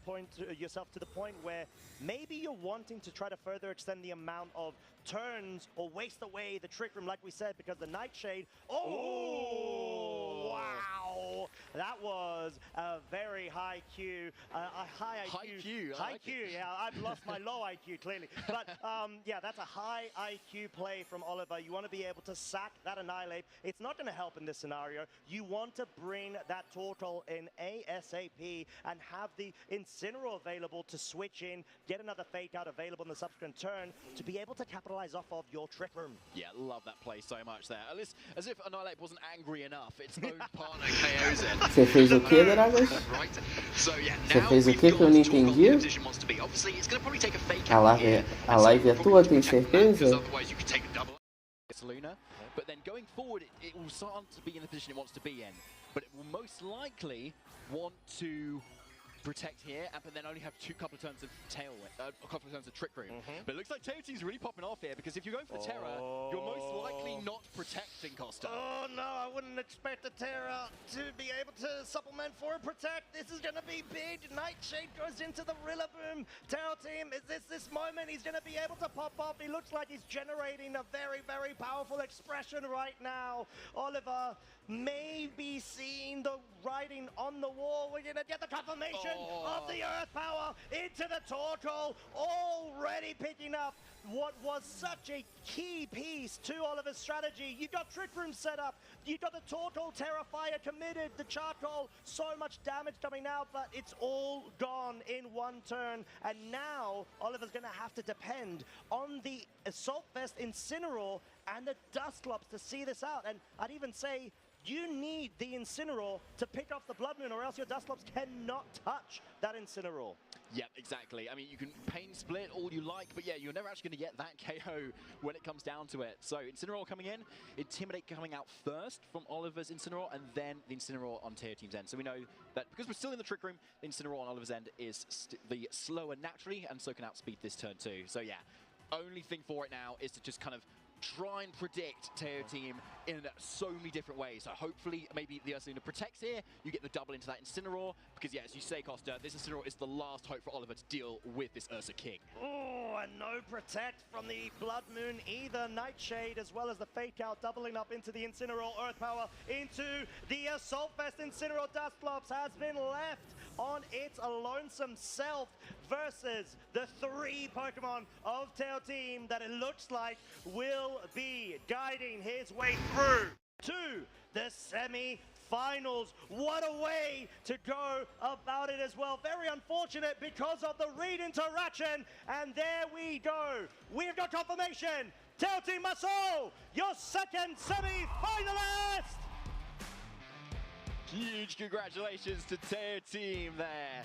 yourself to the point where maybe you're wanting to try to further extend the amount of turns or waste away the Trick Room, like we said, because the Nightshade. Oh, wow! That was a very high Q, a high IQ. High Q, I like it. Yeah, I've lost my low IQ clearly, but yeah, that's a high IQ play from Oliver. You want to be able to sack that Annihilate. It's not going to help in this scenario. You want to bring that Turtle in ASAP and have the Incineroar available to switch in, get another Fake Out available in the subsequent turn to be able to capitalize off of your Trick Room. Yeah, love that play so much there. At least, as if Annihilate wasn't angry enough, its own partner KOs it. Você fez o que, Dragas? Você fez o que eu não entendi? A live é tua, tem certeza? Luna, but then going forward, it will start to be in the position it wants to be in, but it will most likely want to protect here, but then only have a couple of turns of a couple of turns of Trick Room. But it looks like Tear Team's really popping off here, because if you're going for the Terror, you're most likely not protecting Costa. Oh no, I wouldn't expect the Terror to be able to supplement for a Protect. This is going to be big. Nightshade goes into the Rillaboom. Terror Team, is this moment he's going to be able to pop off? He looks like he's generating a very, very powerful expression right now. Oliver may be seeing the writing on the wall. We're going to get the confirmation of the Earth Power into the Turtle, already picking up what was such a key piece to Oliver's strategy. You got Trick Room set up, you got the Turtle Terrifier committed, the Charcoal, so much damage coming out, but it's all gone in one turn. And now Oliver's going to have to depend on the Assault Vest Incineroar and the Dusclops to see this out. And I'd even say you need the Incineroar to pick off the Blood Moon, or else your Dusclops cannot touch that Incineroar. Yeah, exactly. I mean, you can Pain Split all you like, but yeah, you're never actually going to get that KO when it comes down to it. So Incineroar coming in, Intimidate coming out first from Oliver's Incineroar, and then the Incineroar on Tear Team's end. So we know that because we're still in the Trick Room, the Incineroar on Oliver's end is the slower naturally, and so can outspeed this turn too. So yeah, only thing for it now is to just kind of try and predict Tear Team in so many different ways. So hopefully maybe the Ursaluna protects here, you get the double into that Incineroar, because yeah, as you say, Costa, this Incineroar is the last hope for Oliver to deal with this Ursa King. Oh, and no Protect from the Blood Moon either. Nightshade as well as the Fake Out doubling up into the Incineroar Earth Power, into the Assault Vest. Incineroar Dusclops has been left on its lonesome self versus the 3 Pokemon of Tear Team that it looks like will be guiding his way through to the semi-finals. What a way to go about it as well. Very unfortunate because of the read interaction, and there we go. We've got confirmation. Tear Team Muscle, your second semi-finalist! Huge congratulations to Tear Team there.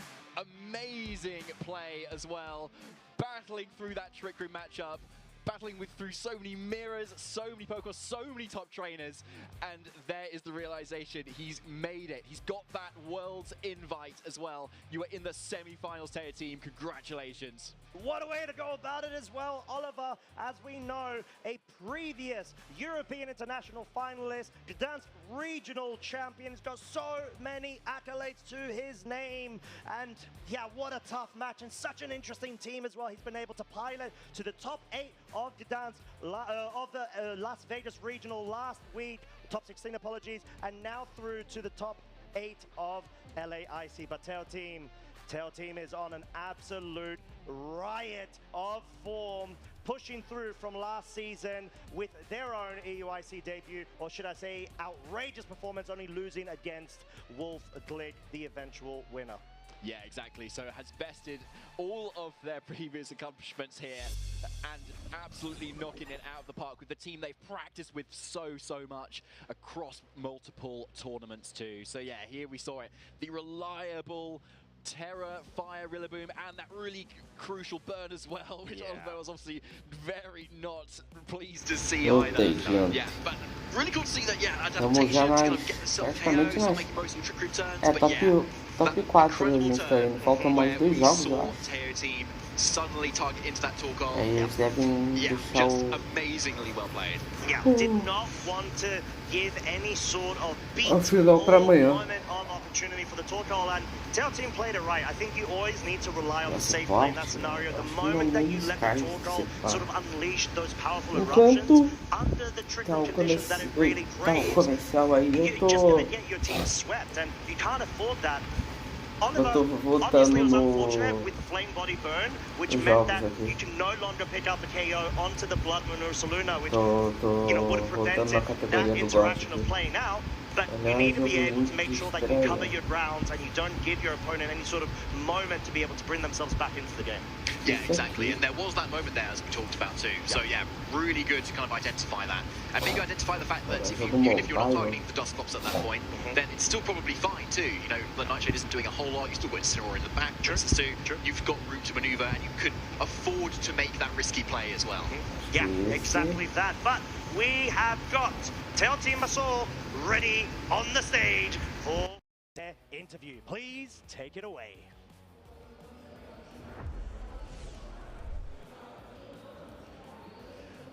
Amazing play as well. Battling through that Trick Room matchup. Battling through so many mirrors, so many Pokemon, so many top trainers. And there is the realization. He's made it. He's got that World's invite as well. You are in the semi-finals, Tear Team. Congratulations. What a way to go about it as well. Oliver, as we know, a previous European International finalist, Gdansk regional champion. He's got so many accolades to his name. And yeah, what a tough match, and such an interesting team as well. He's been able to pilot to the top 8 of Gdansk, of the Las Vegas regional last week, top 16, apologies, and now through to the top 8 of LAIC. But Tear Team is on an absolute riot of form, pushing through from last season with their own EUIC debut, or should I say outrageous performance, only losing against Wolf Glick, the eventual winner. Yeah, exactly. So it has bested all of their previous accomplishments here and absolutely knocking it out of the park with the team they've practiced with so much across multiple tournaments too. So yeah, here we saw it. The reliable Terror, Fire, Rillaboom, and that really crucial burn as well, which I was obviously very not pleased to see either. Yeah, but really cool to see that, adaptation's going to get the self-KO, so making most of the trick returns, but top 4 a gente tá indo. Faltam mais 2 jogos, eu acho. Suddenly target into that Torkoal. Eles devem deixar just amazingly well played. Yeah, did not want to give any sort of beat final pra amanhã. moment of opportunity for the Torkoal, and Tail Team played it right. I think you always need to rely on the safe play in that scenario. The moment that you let the Torkoal sort of unleash those powerful eruptions under the trickle conditions that it really creates, you just gonna get your team swept, and you can't afford that. Oliver obviously was unfortunate with the flame body burn, which meant that you can no longer pick up a KO onto the Blood Moon or Saluna, which would have prevented that interaction of playing out. But you need to be able to make sure that you cover your grounds and you don't give your opponent any sort of moment to be able to bring themselves back into the game. Yeah, exactly. And there was that moment there, as we talked about too. So yeah, really good to kind of identify that. And maybe identify the fact that even if you're not targeting the dust box at that point, then it's still probably fine too. You know, the Nightshade isn't doing a whole lot. You've still got Incineroar in the back, Princess too. You've got room to maneuver, and you could afford to make that risky play as well. Yeah, exactly that. But we have got Tail Team Masol ready on the stage for their interview. Please take it away.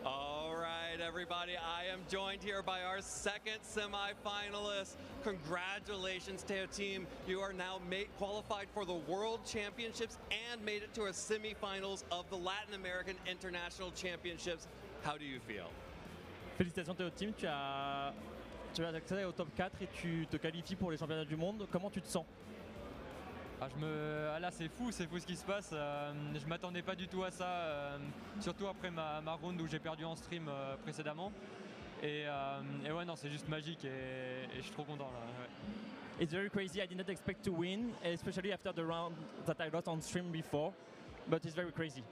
All right, everybody, I am joined here by our second semi-finalist. Congratulations, Teo Team. You are now qualified for the World Championships and made it to our semi-finals of the Latin American International Championships. How do you feel? Félicitations Teo Team, tu as accès au top 4 et tu te qualifies pour les championnats du monde. Comment tu te sens? Là c'est fou ce qui se passe, je m'attendais pas du tout à ça, surtout après ma round où j'ai perdu en stream précédemment. Et ouais, non, c'est juste magique et je suis trop content là. Ouais. It's very crazy, I did not expect to win, especially after the round that I lost on stream before, but it's very crazy.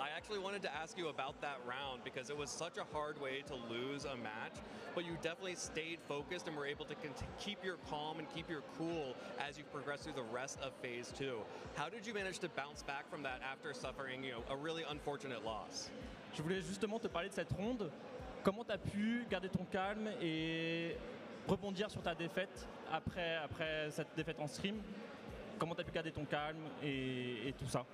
I actually wanted to ask you about that round because it was such a hard way to lose a match, but you definitely stayed focused and were able to keep your calm and keep your cool as you progressed through the rest of Phase 2. How did you manage to bounce back from that after suffering, a really unfortunate loss? Je voulais justement te parler de cette ronde. Comment tu as pu garder ton calme et rebondir sur ta défaite après cette défaite en stream? Comment tu as pu garder ton calme et tout ça?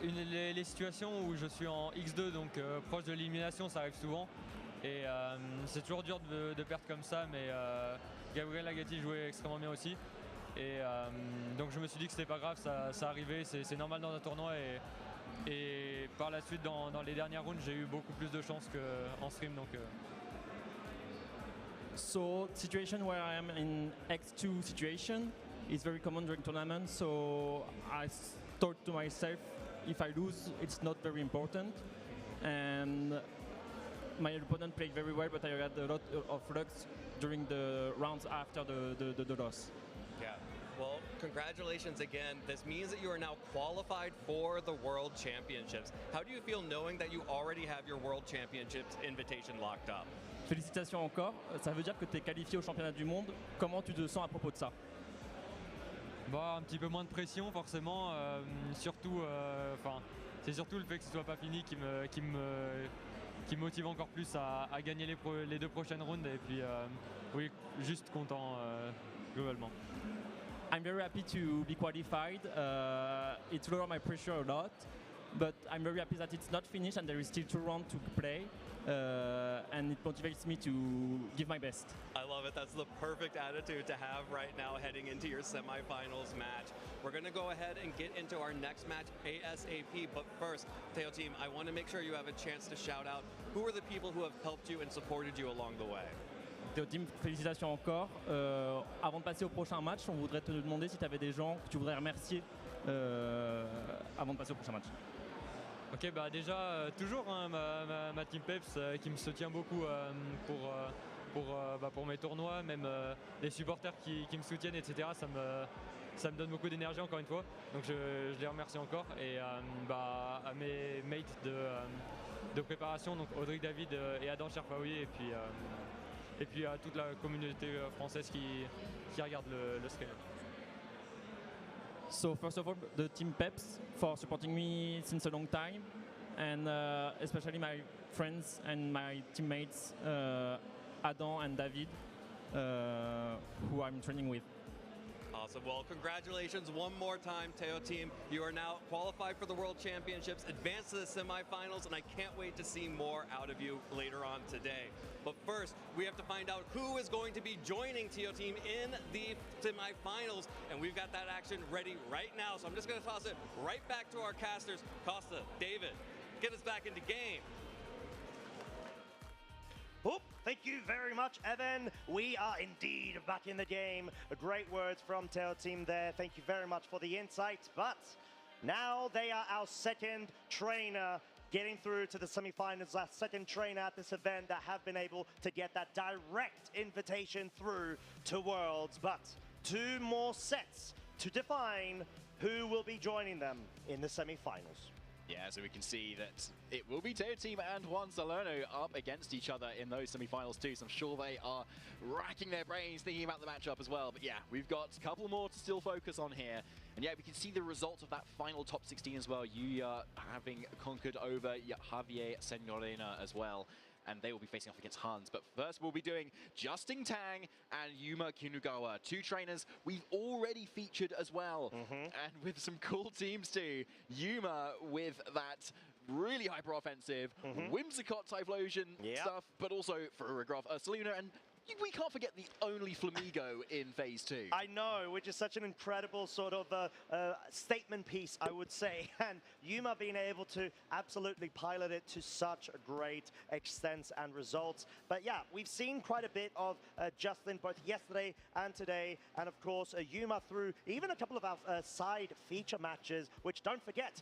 Les situations où je suis en X2, donc proche de l'élimination, ça arrive souvent. Et c'est toujours dur de perdre comme ça, mais Gabriel Agati jouait extrêmement bien aussi. Et donc je me suis dit que c'était pas grave, ça arrivait, c'est normal dans un tournoi. Et par la suite, dans les dernières rounds, j'ai eu beaucoup plus de chance qu'en stream. Donc, So, situation where I am in X2 situation is very common during tournaments, so I thought to myself, if I lose, it's not very important. And my opponent played very well, but I had a lot of luck during the rounds after the loss. Yeah, well, congratulations again. This means that you are now qualified for the World Championships. How do you feel knowing that you already have your World Championships invitation locked up? Félicitations encore, ça veut dire que tu es qualifié au championnat du monde. Comment tu te sens à propos de ça? Un petit peu moins de pression forcément, surtout, c'est surtout le fait que ce soit pas fini qui me motive encore plus à gagner les 2 prochaines rounds et puis oui, juste content globalement. I'm very happy to be qualified. It lowered my pressure a lot, but I'm very happy that it's not finished and there is still 2 rounds to play. And it motivates me to give my best. I love it. That's the perfect attitude to have right now heading into your semifinals match. We're going to go ahead and get into our next match ASAP, but first, Teo Team, I want to make sure you have a chance to shout out who are the people who have helped you and supported you along the way. Teo Team, félicitations encore. Avant de passer au prochain match, on voudrait te demander si tu avais des gens que tu voudrais remercier avant de passer au prochain match. Ok, bah déjà, toujours hein, ma team Peps qui me soutient beaucoup pour mes tournois, même les supporters qui me soutiennent, etc. Ça me donne beaucoup d'énergie encore une fois. Donc je les remercie encore. Et à mes mates de préparation, donc Audrey David et Adam Cherfaoui, et puis à toute la communauté française qui regarde le stream. So first of all, the team Peps for supporting me since a long time, and especially my friends and my teammates, Adam and David, who I'm training with. Awesome. Well, congratulations one more time, Teo team. You are now qualified for the World Championships, advanced to the semifinals, and I can't wait to see more out of you later on today. But first, we have to find out who is going to be joining Teo team in the semifinals, and we've got that action ready right now. So I'm just going to toss it right back to our casters. Costa, David, get us back into game. Oh, thank you very much, Evan. We are indeed back in the game. Great words from Teo team there. Thank you very much for the insights. But now they are our second trainer getting through to the semifinals. Our second trainer at this event that have been able to get that direct invitation through to Worlds. But 2 more sets to define who will be joining them in the semifinals. Yeah, so we can see that it will be Teo team and Juan Salerno up against each other in those semi-finals too, so I'm sure they are racking their brains thinking about the matchup as well. But yeah, we've got a couple more to still focus on here. And yeah, we can see the results of that final top 16 as well. Yuya having conquered over Javier Senorena as well. And they will be facing off against Hans. But first we'll be doing Justin Tang and Yuma Kinugawa, 2 trainers we've already featured as well. And with some cool teams too. Yuma with that really hyper-offensive, Whimsicott Typhlosion stuff, but also for Rigrov, Selena, and we can't forget the only Flamigo in Phase 2. I know, which is such an incredible sort of statement piece, I would say. And Yuma being able to absolutely pilot it to such a great extent and results. But yeah, we've seen quite a bit of Justin both yesterday and today. And of course, Yuma through even a couple of our side feature matches, which don't forget,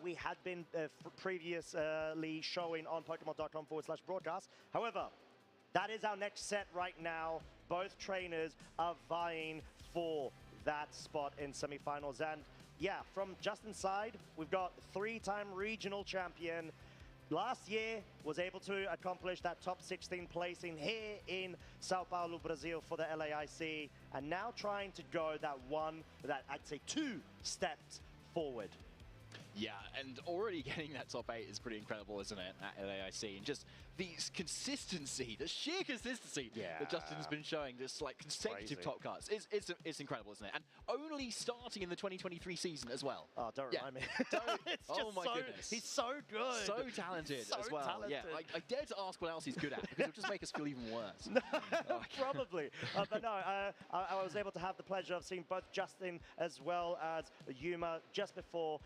we had been previously showing on Pokemon.com/broadcast. However, that is our next set right now. Both trainers are vying for that spot in semifinals. And yeah, from Justin's side, we've got 3-time regional champion. Last year was able to accomplish that top 16 placing here in Sao Paulo, Brazil for the LAIC. And now trying to go I'd say 2 steps forward. Yeah, and already getting that top 8 is pretty incredible, isn't it, at LAIC? And just the consistency, the sheer consistency that Justin's been showing, just like consecutive top cuts, it's incredible, isn't it? And only starting in the 2023 season as well. Oh, don't remind me. It's just my goodness. He's so good. So talented as well. Talented. Yeah, I dare to ask what else he's good at, because it'll just make us feel even worse. Probably. But no, I was able to have the pleasure of seeing both Justin as well as Yuma just before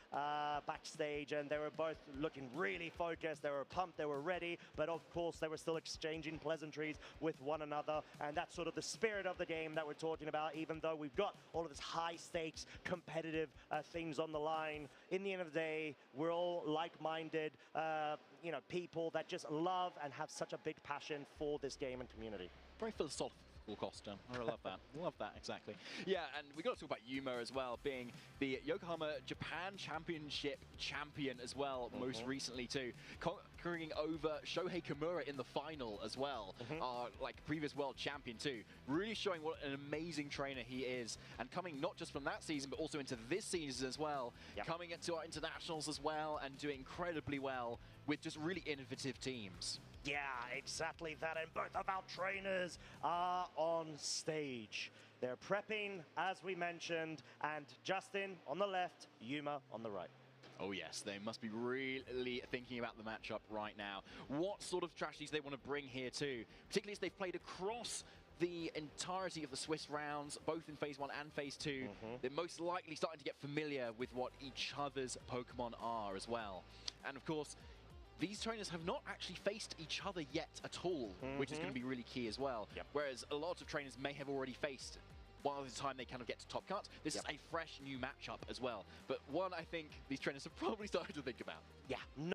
backstage, and they were both looking really focused. They were pumped, they were ready, but of course they were still exchanging pleasantries with one another, and that's sort of the spirit of the game that we're talking about. Even though we've got all of this high stakes competitive things on the line, in the end of the day we're all like-minded people that just love and have such a big passion for this game and community. Very philosophical, Costa. I love that. Love that, exactly. Yeah, and we got to talk about Yuma as well, being the Yokohama Japan Championship champion as well, most recently too. Conquering over Shohei Kimura in the final as well, like previous world champion too. Really showing what an amazing trainer he is, and coming not just from that season, but also into this season as well. Coming into our internationals as well, and doing incredibly well with just really innovative teams. Yeah, exactly that. And both of our trainers are on stage. They're prepping, as we mentioned, and Justin on the left, Yuma on the right. Oh yes, they must be really thinking about the matchup right now. What sort of strategies they want to bring here too, particularly as they've played across the entirety of the Swiss rounds, both in Phase 1 and Phase 2. They're most likely starting to get familiar with what each other's Pokemon are as well. And of course, these trainers have not actually faced each other yet at all, which is going to be really key as well. Whereas a lot of trainers may have already faced while the time they kind of get to top cut. This is a fresh new matchup as well, but one I think these trainers have probably started to think about. Yeah. No.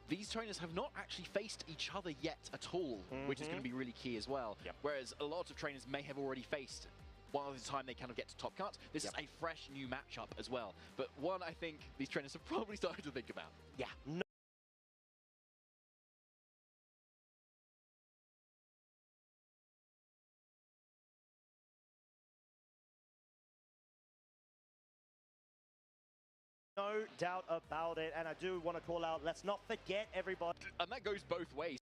These trainers have not actually faced each other yet at all, which is going to be really key as well. Whereas a lot of trainers may have already faced while the time they kind of get to top cut. This is a fresh new matchup as well, but one I think these trainers have probably started to think about. Yeah. No. No doubt about it, and I do want to call out, let's not forget everybody. And that goes both ways.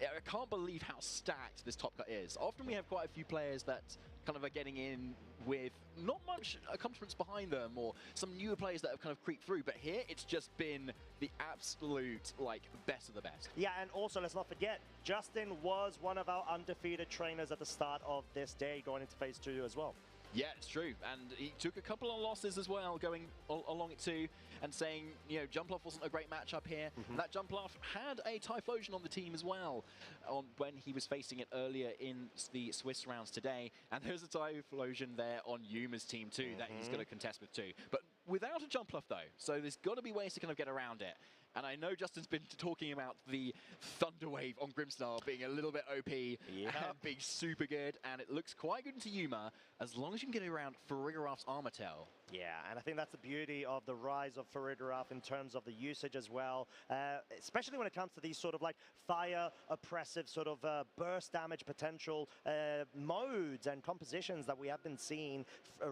I can't believe how stacked this top cut is. Often we have quite a few players that kind of are getting in with not much accomplishments behind them, or some newer players that have kind of creeped through, but here it's just been the absolute, like, best of the best. Yeah, and also let's not forget, Justin was one of our undefeated trainers at the start of this day, going into phase 2 as well. Yeah, it's true, and he took a couple of losses as well, going along it too, and saying, you know, Jumpluff wasn't a great matchup here. And that Jumpluff had a Typhlosion on the team as well, when he was facing it earlier in the Swiss rounds today, and there's a Typhlosion there on Yuma's team too that he's going to contest with too. But without a Jumpluff though, so there's got to be ways to kind of get around it. And I know Justin's been talking about the Thunder Wave on Grimmsnarl being a little bit OP and being super good, and it looks quite good into Yuma, as long as you can get around Farigiraf's Armor Tail. Yeah, and I think that's the beauty of the rise of Farigiraf in terms of the usage as well, especially when it comes to these sort of like fire oppressive sort of burst damage potential modes and compositions that we have been seeing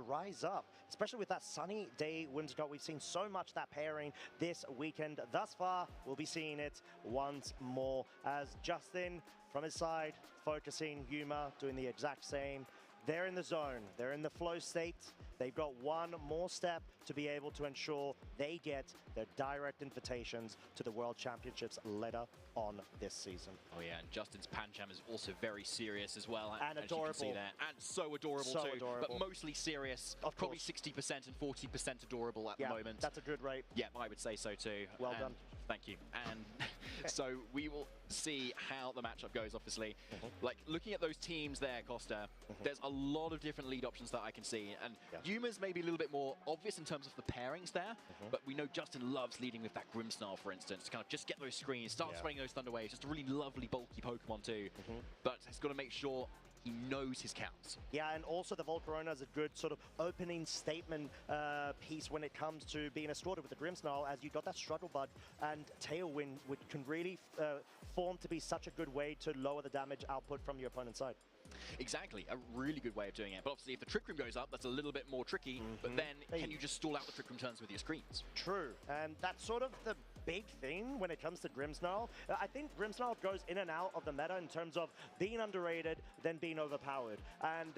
rise up, especially with that Sunny Day Whimsicott. We've seen so much that pairing this weekend. Thus far, we'll be seeing it once more as Justin from his side focusing, Yuma doing the exact same. They're in the zone, they're in the flow state. They've got one more step to be able to ensure they get their direct invitations to the World Championships later on this season. Oh yeah, and Justin's Pancham is also very serious as well. And adorable. As you can see there. And so adorable so too. Adorable. But mostly serious. Of probably course. 60% and 40% adorable at the moment. That's a good rate. Yeah, I would say so too. Well done. Thank you. And so we will see how the matchup goes, obviously. Like, looking at those teams there, Costa, there's a lot of different lead options that I can see. And Yuma's maybe a little bit more obvious in terms of the pairings there, but we know Justin loves leading with that Grimmsnarl, for instance, to kind of just get those screens, start spreading those Thunder Waves, just a really lovely, bulky Pokemon too. But he's got to make sure he knows his counts. Yeah, and also the Volcarona is a good sort of opening statement piece when it comes to being escorted with the Grimmsnarl, as you got that Struggle Bug and Tailwind, which can really form to be such a good way to lower the damage output from your opponent's side. Exactly, a really good way of doing it. But obviously, if the Trick Room goes up, that's a little bit more tricky. But then, can you just stall out the Trick Room turns with your screens? True, and that's sort of the big thing when it comes to Grimmsnarl. I think Grimmsnarl goes in and out of the meta in terms of being underrated, then being overpowered. And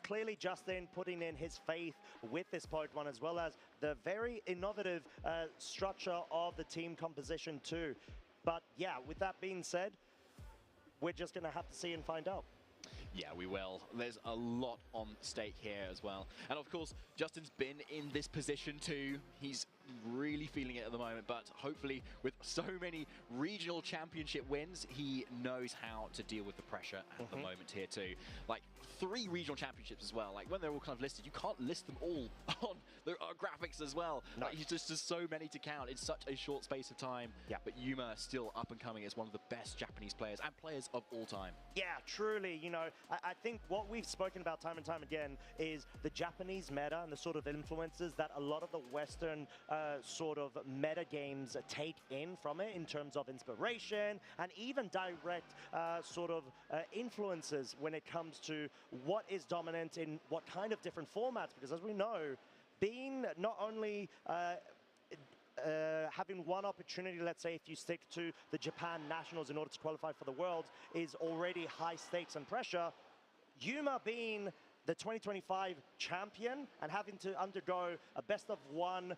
clearly, Justin putting in his faith with this Pokemon, as well as the very innovative structure of the team composition too. But yeah, with that being said, we're just going to have to see and find out. Yeah, we will. There's a lot on stake here as well. And of course, Justin's been in this position too. He's really feeling it at the moment, but hopefully with so many regional championship wins, he knows how to deal with the pressure at the moment here too. Like 3 regional championships as well. Like when they're all kind of listed, you can't list them all on the graphics as well. No. Like, there's just so many to count in such a short space of time. Yeah. But Yuma still up and coming as one of the best Japanese players and players of all time. Yeah, truly, you know, I think what we've spoken about time and time again is the Japanese meta and the sort of influences that a lot of the Western sort of meta games take in from it in terms of inspiration and even direct sort of influences when it comes to what is dominant in what kind of different formats, because as we know, being not only having one opportunity, let's say if you stick to the Japan Nationals in order to qualify for the Worlds, is already high stakes and pressure. Yuma being the 2025 champion and having to undergo a best-of-1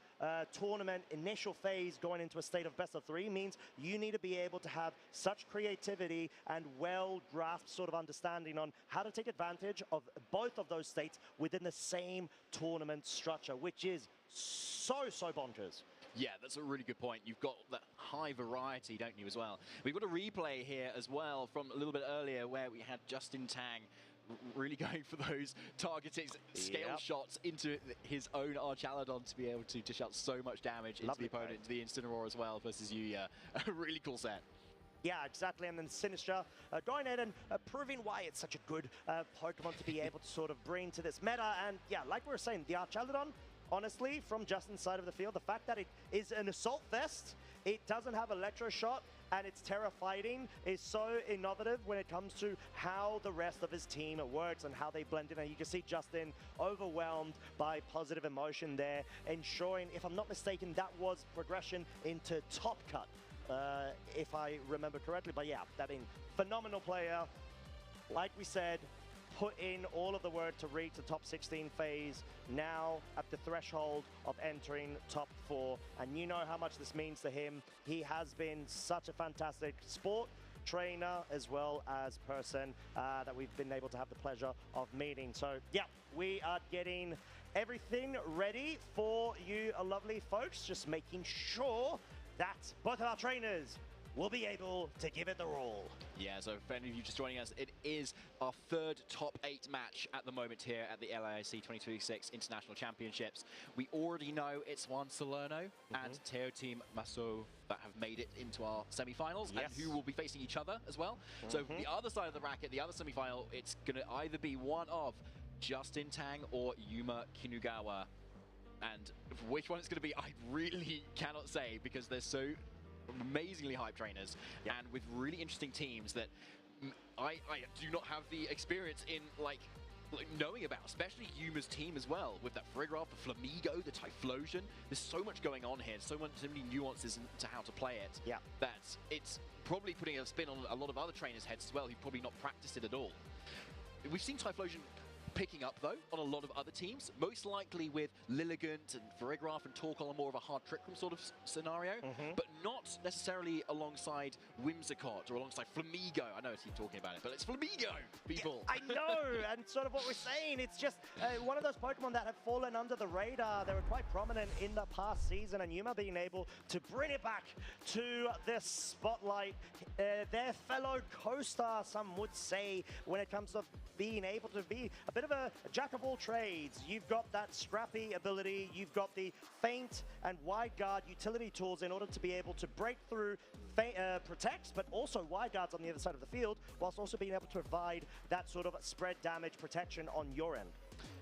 tournament initial phase going into a state of best-of-3 means you need to be able to have such creativity and well-grasped sort of understanding on how to take advantage of both of those states within the same tournament structure, which is so bonkers. Yeah, that's a really good point. You've got that high variety, don't you, as well? We've got a replay here as well from a little bit earlier where we had Justin Tang really going for those targeted scale shots into his own Archaladon to be able to dish out so much damage into the opponent, into the Incineroar as well versus Yuya. A really cool set. Yeah, exactly. And then Sinister going in and proving why it's such a good Pokemon to be able to sort of bring to this meta. And yeah, like we were saying, the Archaladon, honestly, from Justin's side of the field, the fact that it is an Assault Vest, it doesn't have Electro Shot, and its Terra Fighting is so innovative when it comes to how the rest of his team works and how they blend in. And you can see Justin overwhelmed by positive emotion there, ensuring, if I'm not mistaken, that was progression into Top Cut, if I remember correctly. But yeah, that being phenomenal player. Like we said, put in all of the work to reach the top 16 phase, now at the threshold of entering top 4. And you know how much this means to him. He has been such a fantastic sport trainer as well as person that we've been able to have the pleasure of meeting. So yeah, we are getting everything ready for you lovely folks, just making sure that both of our trainers will be able to give it the all. Yeah, so for any of you just joining us, it is our third top 8 match at the moment here at the LAIC 2026 International Championships. We already know it's Juan Salerno and Teo Team Maso that have made it into our semi-finals, and who will be facing each other as well. So the other side of the bracket, the other semi-final, it's going to either be one of Justin Tang or Yuma Kinugawa. And which one it's going to be, I really cannot say, because they're so amazingly hype trainers and with really interesting teams that I do not have the experience in like knowing about, especially Yuma's team as well, with that Friggrath, the Flamigo, the Typhlosion. There's so much going on here, so many nuances into how to play it, that it's probably putting a spin on a lot of other trainers' heads as well who've probably not practiced it at all. We've seen Typhlosion picking up though on a lot of other teams, most likely with Lilligant and Friggrath and Torkoal on more of a hard trick room sort of scenario, but not necessarily alongside Whimsicott or alongside Flamigo. I know I keep talking about it, but it's Flamigo, people. I know, and sort of what we're saying, it's just one of those Pokemon that have fallen under the radar. They were quite prominent in the past season, and Yuma being able to bring it back to the spotlight. Their fellow co-star, some would say, when it comes to being able to be a bit of a jack of all trades. You've got that scrappy ability, you've got the feint and wide guard utility tools in order to be able to break through protects, but also wide guards on the other side of the field, whilst also being able to provide that sort of spread damage protection on your end.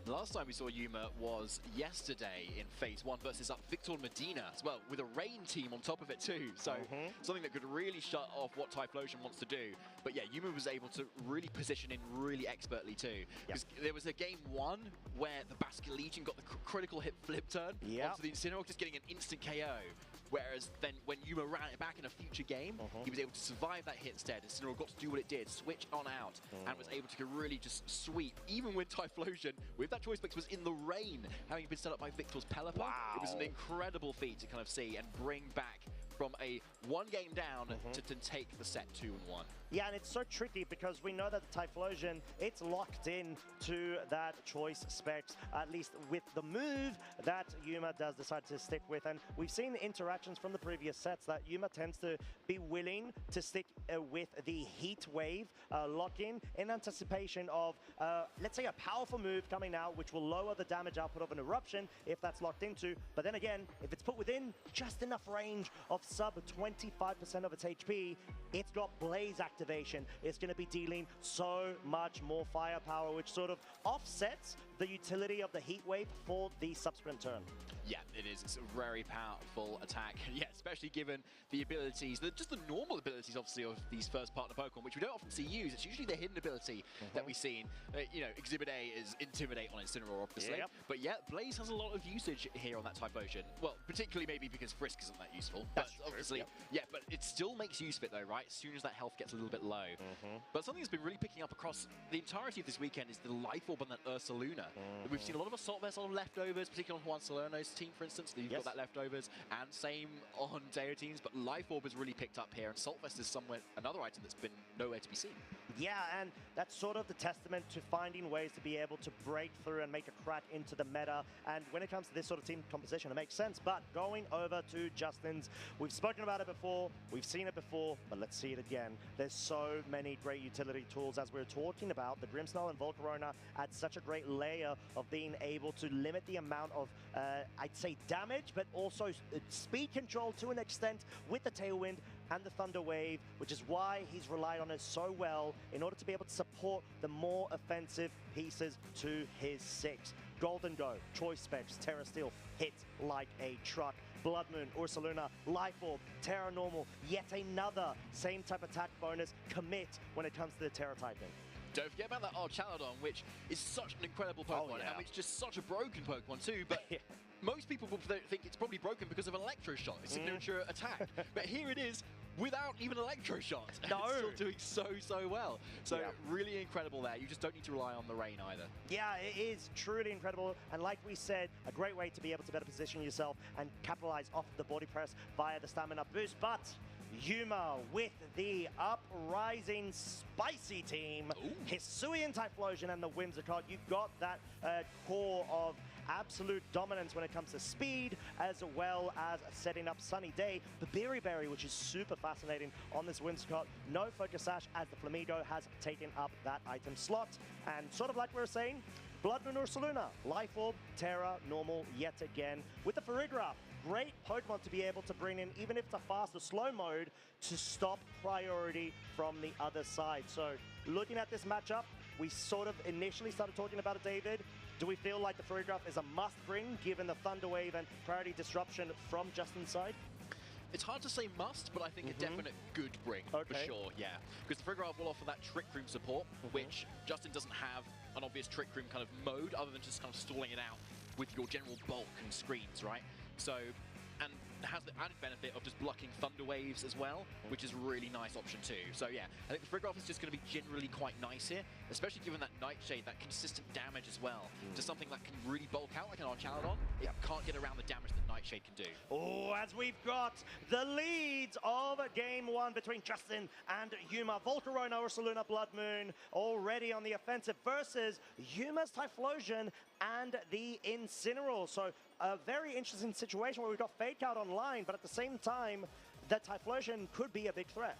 The last time we saw Yuma was yesterday in Phase 1 versus Victor Medina as well, with a Rain team on top of it too. So something that could really shut off what Typhlosion wants to do. But yeah, Yuma was able to really position in really expertly too. Because there was a game 1 where the Basculegion got the critical hit flip turn onto the Incineroar, just getting an instant KO. Whereas then when Yuma ran it back in a future game, he was able to survive that hit instead. Incineroar got to do what it did, switch on out, and was able to really just sweep. Even when Typhlosion, with that choice picks, was in the rain, having been set up by Victor's Pelipper. It was an incredible feat to kind of see and bring back from a 1 game down to take the set 2-1. Yeah, and it's so tricky because we know that the Typhlosion, it's locked in to that choice specs, at least with the move that Yuma does decide to stick with. And we've seen interactions from the previous sets that Yuma tends to be willing to stick with the Heat Wave lock-in in anticipation of, let's say, a powerful move coming out, which will lower the damage output of an Eruption if that's locked into. But then again, if it's put within just enough range of sub 25% of its HP, it's got Blaze activation. It's going to be dealing so much more firepower, which sort of offsets the utility of the Heat Wave for the subsequent turn. Yeah, it is. It's a very powerful attack. Yeah, especially given the abilities, just the normal abilities, obviously, of these first partner Pokemon, which we don't often see used. It's usually the hidden ability that we've seen. You know, Exhibit A is Intimidate on Incineroar, obviously. Yep. But yeah, Blaze has a lot of usage here on that Typhlosion. Well, particularly maybe because Frisk isn't that useful. That's but obviously, yeah, but it still makes use of it, though, right? As soon as that health gets a little bit low. But something that's been really picking up across the entirety of this weekend is the Life Orb on that Ursaluna. We've seen a lot of Assault Vessel leftovers, particularly on Juan Salerno's team, for instance. You've got that leftovers, and same on Deo teams, but Life Orb has really picked up here, and Salt Vest is somewhere, another item that's been nowhere to be seen. Yeah, and that's sort of the testament to finding ways to be able to break through and make a crack into the meta. And when it comes to this sort of team composition, it makes sense. But going over to Justin's, we've spoken about it before, we've seen it before, but let's see it again. There's so many great utility tools, as we're talking about. The Grimmsnarl and Volcarona add such a great layer of being able to limit the amount of, I'd say, damage, but also speed control to an extent with the Tailwind and the Thunder Wave, which is why he's relied on it so well in order to be able to support the more offensive pieces to his 6. Golden Go, Choice Specs, Terra Steel, hit like a truck. Blood Moon, Ursaluna, Life Orb, Terra Normal, yet another same type attack bonus commit when it comes to the Terra typing. Don't forget about that Archaladon, which is such an incredible Pokemon, and which is just such a broken Pokemon too, but most people will think it's probably broken because of Electro Shot, its signature attack. But here it is, without even Electro Shot. And it's still doing so well. So really incredible there. You just don't need to rely on the rain either. Yeah, it is truly incredible. And like we said, a great way to be able to better position yourself and capitalize off the body press via the stamina boost. But Yuma with the uprising spicy team, Hisuian Typhlosion and the Whimsicott. You've got that core of absolute dominance when it comes to speed, as well as setting up Sunny Day. The Berry, which is super fascinating on this Whimsicott. No Focus Sash, as the Flamigo has taken up that item slot. And sort of like we were saying, Blood Moon Ursaluna, Life Orb, Terra, Normal yet again. With the Farigiraf, great Pokemon to be able to bring in, even if it's a fast or slow mode, to stop priority from the other side. So looking at this matchup, we sort of initially started talking about it, David. Do we feel like the Farigiraf is a must-bring, given the Thunder Wave and priority disruption from Justin's side? It's hard to say must, but I think a definite good bring, for sure, yeah. Because the Farigiraf will offer that Trick Room support, which Justin doesn't have an obvious Trick Room kind of mode, other than just kind of stalling it out with your general bulk and screens, right? So, and has the added benefit of just blocking Thunder Waves as well, which is a really nice option too. So yeah, I think the Farigiraf is just going to be generally quite nice here, especially given that Nightshade, that consistent damage as well. Just something that can really bulk out like an Archaladon. It can't get around the damage that Nightshade can do. Oh, as we've got the leads of Game 1 between Justin and Yuma. Volcarona, Ursaluna, Blood Moon already on the offensive versus Yuma's Typhlosion and the Incineroar. So a very interesting situation where we've got Fake Out online, but at the same time, the Typhlosion could be a big threat.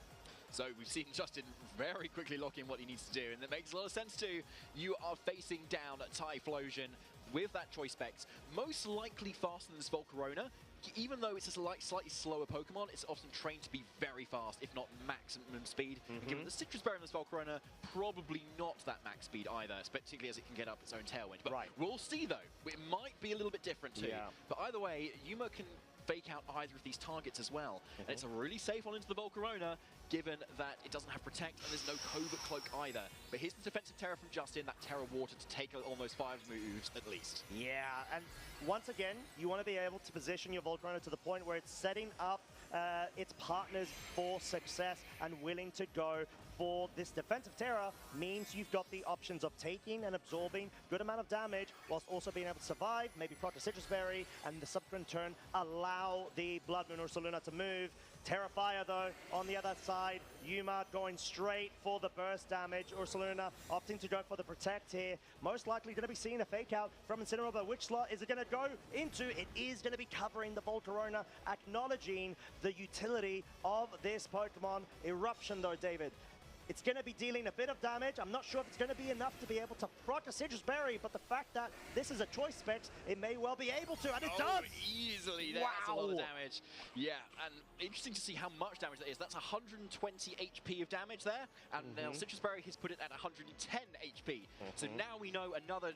So we've seen Justin very quickly lock in what he needs to do, and it makes a lot of sense too. You are facing down Typhlosion with that Choice Specs, most likely faster than this Volcarona. Even though it's a slightly slower Pokemon, it's often trained to be very fast, if not maximum speed. Given the Citrus Berry in this Volcarona, probably not that max speed either, particularly as it can get up its own Tailwind. But we'll see though, it might be a little bit different too. But either way, Yuma can fake out either of these targets as well. And it's a really safe one into the Volcarona, given that it doesn't have Protect and there's no Covert Cloak either. But here's the defensive Terra from Justin, that Terra Water to take almost 5 moves at least. Yeah, and once again, you want to be able to position your Volcarona to the point where it's setting up its partners for success and willing to go for this defensive Terra. Means you've got the options of taking and absorbing good amount of damage whilst also being able to survive, maybe proc a Citrus Berry, and the subsequent turn allow the Blood Moon Ursaluna to move. Terra Fire though, on the other side, Yuma going straight for the burst damage. Ursaluna opting to go for the Protect here. Most likely going to be seeing a Fake Out from Incineroar, but which slot is it going to go into? It is going to be covering the Volcarona, acknowledging the utility of this Pokemon. Eruption though, David. It's going to be dealing a bit of damage. I'm not sure if it's going to be enough to be able to proc a Citrus Berry, but the fact that this is a Choice Specs, it may well be able to, and it does! Easily, that's a lot of damage. Yeah, and interesting to see how much damage that is. That's 120 HP of damage there, and now Citrus Berry has put it at 110 HP. So now we know another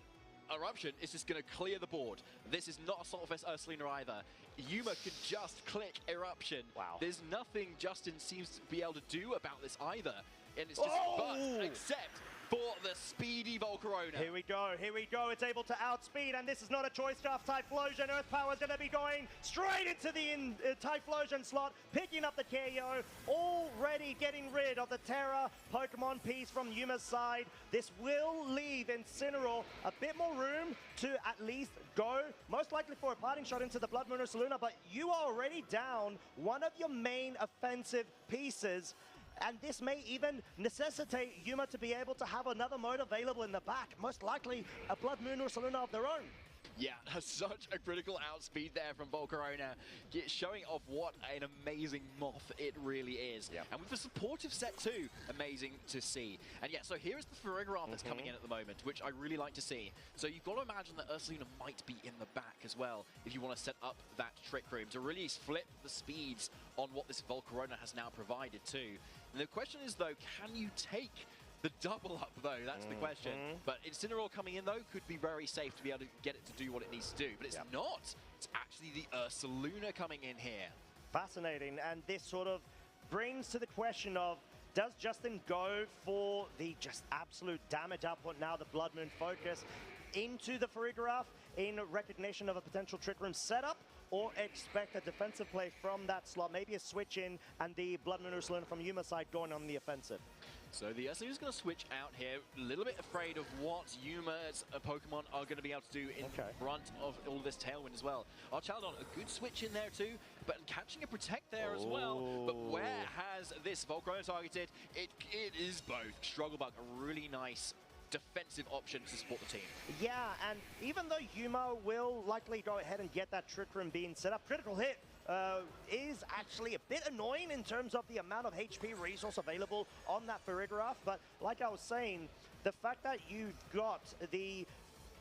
Eruption is just going to clear the board. This is not Assault Vest Ursaluna either. Yuma could just click Eruption. Wow. There's nothing Justin seems to be able to do about this either. And it's just but except for the speedy Volcarona. Here we go, it's able to outspeed, and this is not a choice scarf Typhlosion. Earth Power is going to be going straight into the Typhlosion slot, picking up the KO, already getting rid of the Terra Pokemon piece from Yuma's side. This will leave Incineroar a bit more room to at least go, most likely for a parting shot into the Blood Moon Ursaluna, but you are already down one of your main offensive pieces. And this may even necessitate Yuma to be able to have another mode available in the back, most likely a Blood Moon Ursaluna of their own. Yeah, such a critical outspeed there from Volcarona, showing off what an amazing moth it really is. Yep. And with the supportive set too, amazing to see. And yeah, so here is the Farigiraf that's coming in at the moment, which I really like to see. So you've got to imagine that Ursaluna might be in the back as well, if you want to set up that Trick Room to really flip the speeds on what this Volcarona has now provided too. And the question is though, can you take the double up, though? That's the question. But Incineroar coming in, though, could be very safe to be able to get it to do what it needs to do. But it's not. It's actually the Ursaluna coming in here. Fascinating. And this sort of brings to the question of, does Justin go for the just absolute damage output now, the Blood Moon focus, into the Farigiraf in recognition of a potential Trick Room setup? Or expect a defensive play from that slot, maybe a switch in, and the Blood Moon Ursaluna from Yuma's side going on the offensive? So the Ursaluna's going to switch out here, a little bit afraid of what Yuma's Pokemon are going to be able to do in front of all this Tailwind as well. Our Chaldon, a good switch in there too, but catching a Protect there as well. But where has this Volcarona targeted? It is both. Struggle Bug, a really nice defensive option to support the team. Yeah, and even though Yuma will likely go ahead and get that Trick Room being set up, critical hit is actually a bit annoying in terms of the amount of HP resource available on that Farigiraf. But like I was saying, the fact that you've got the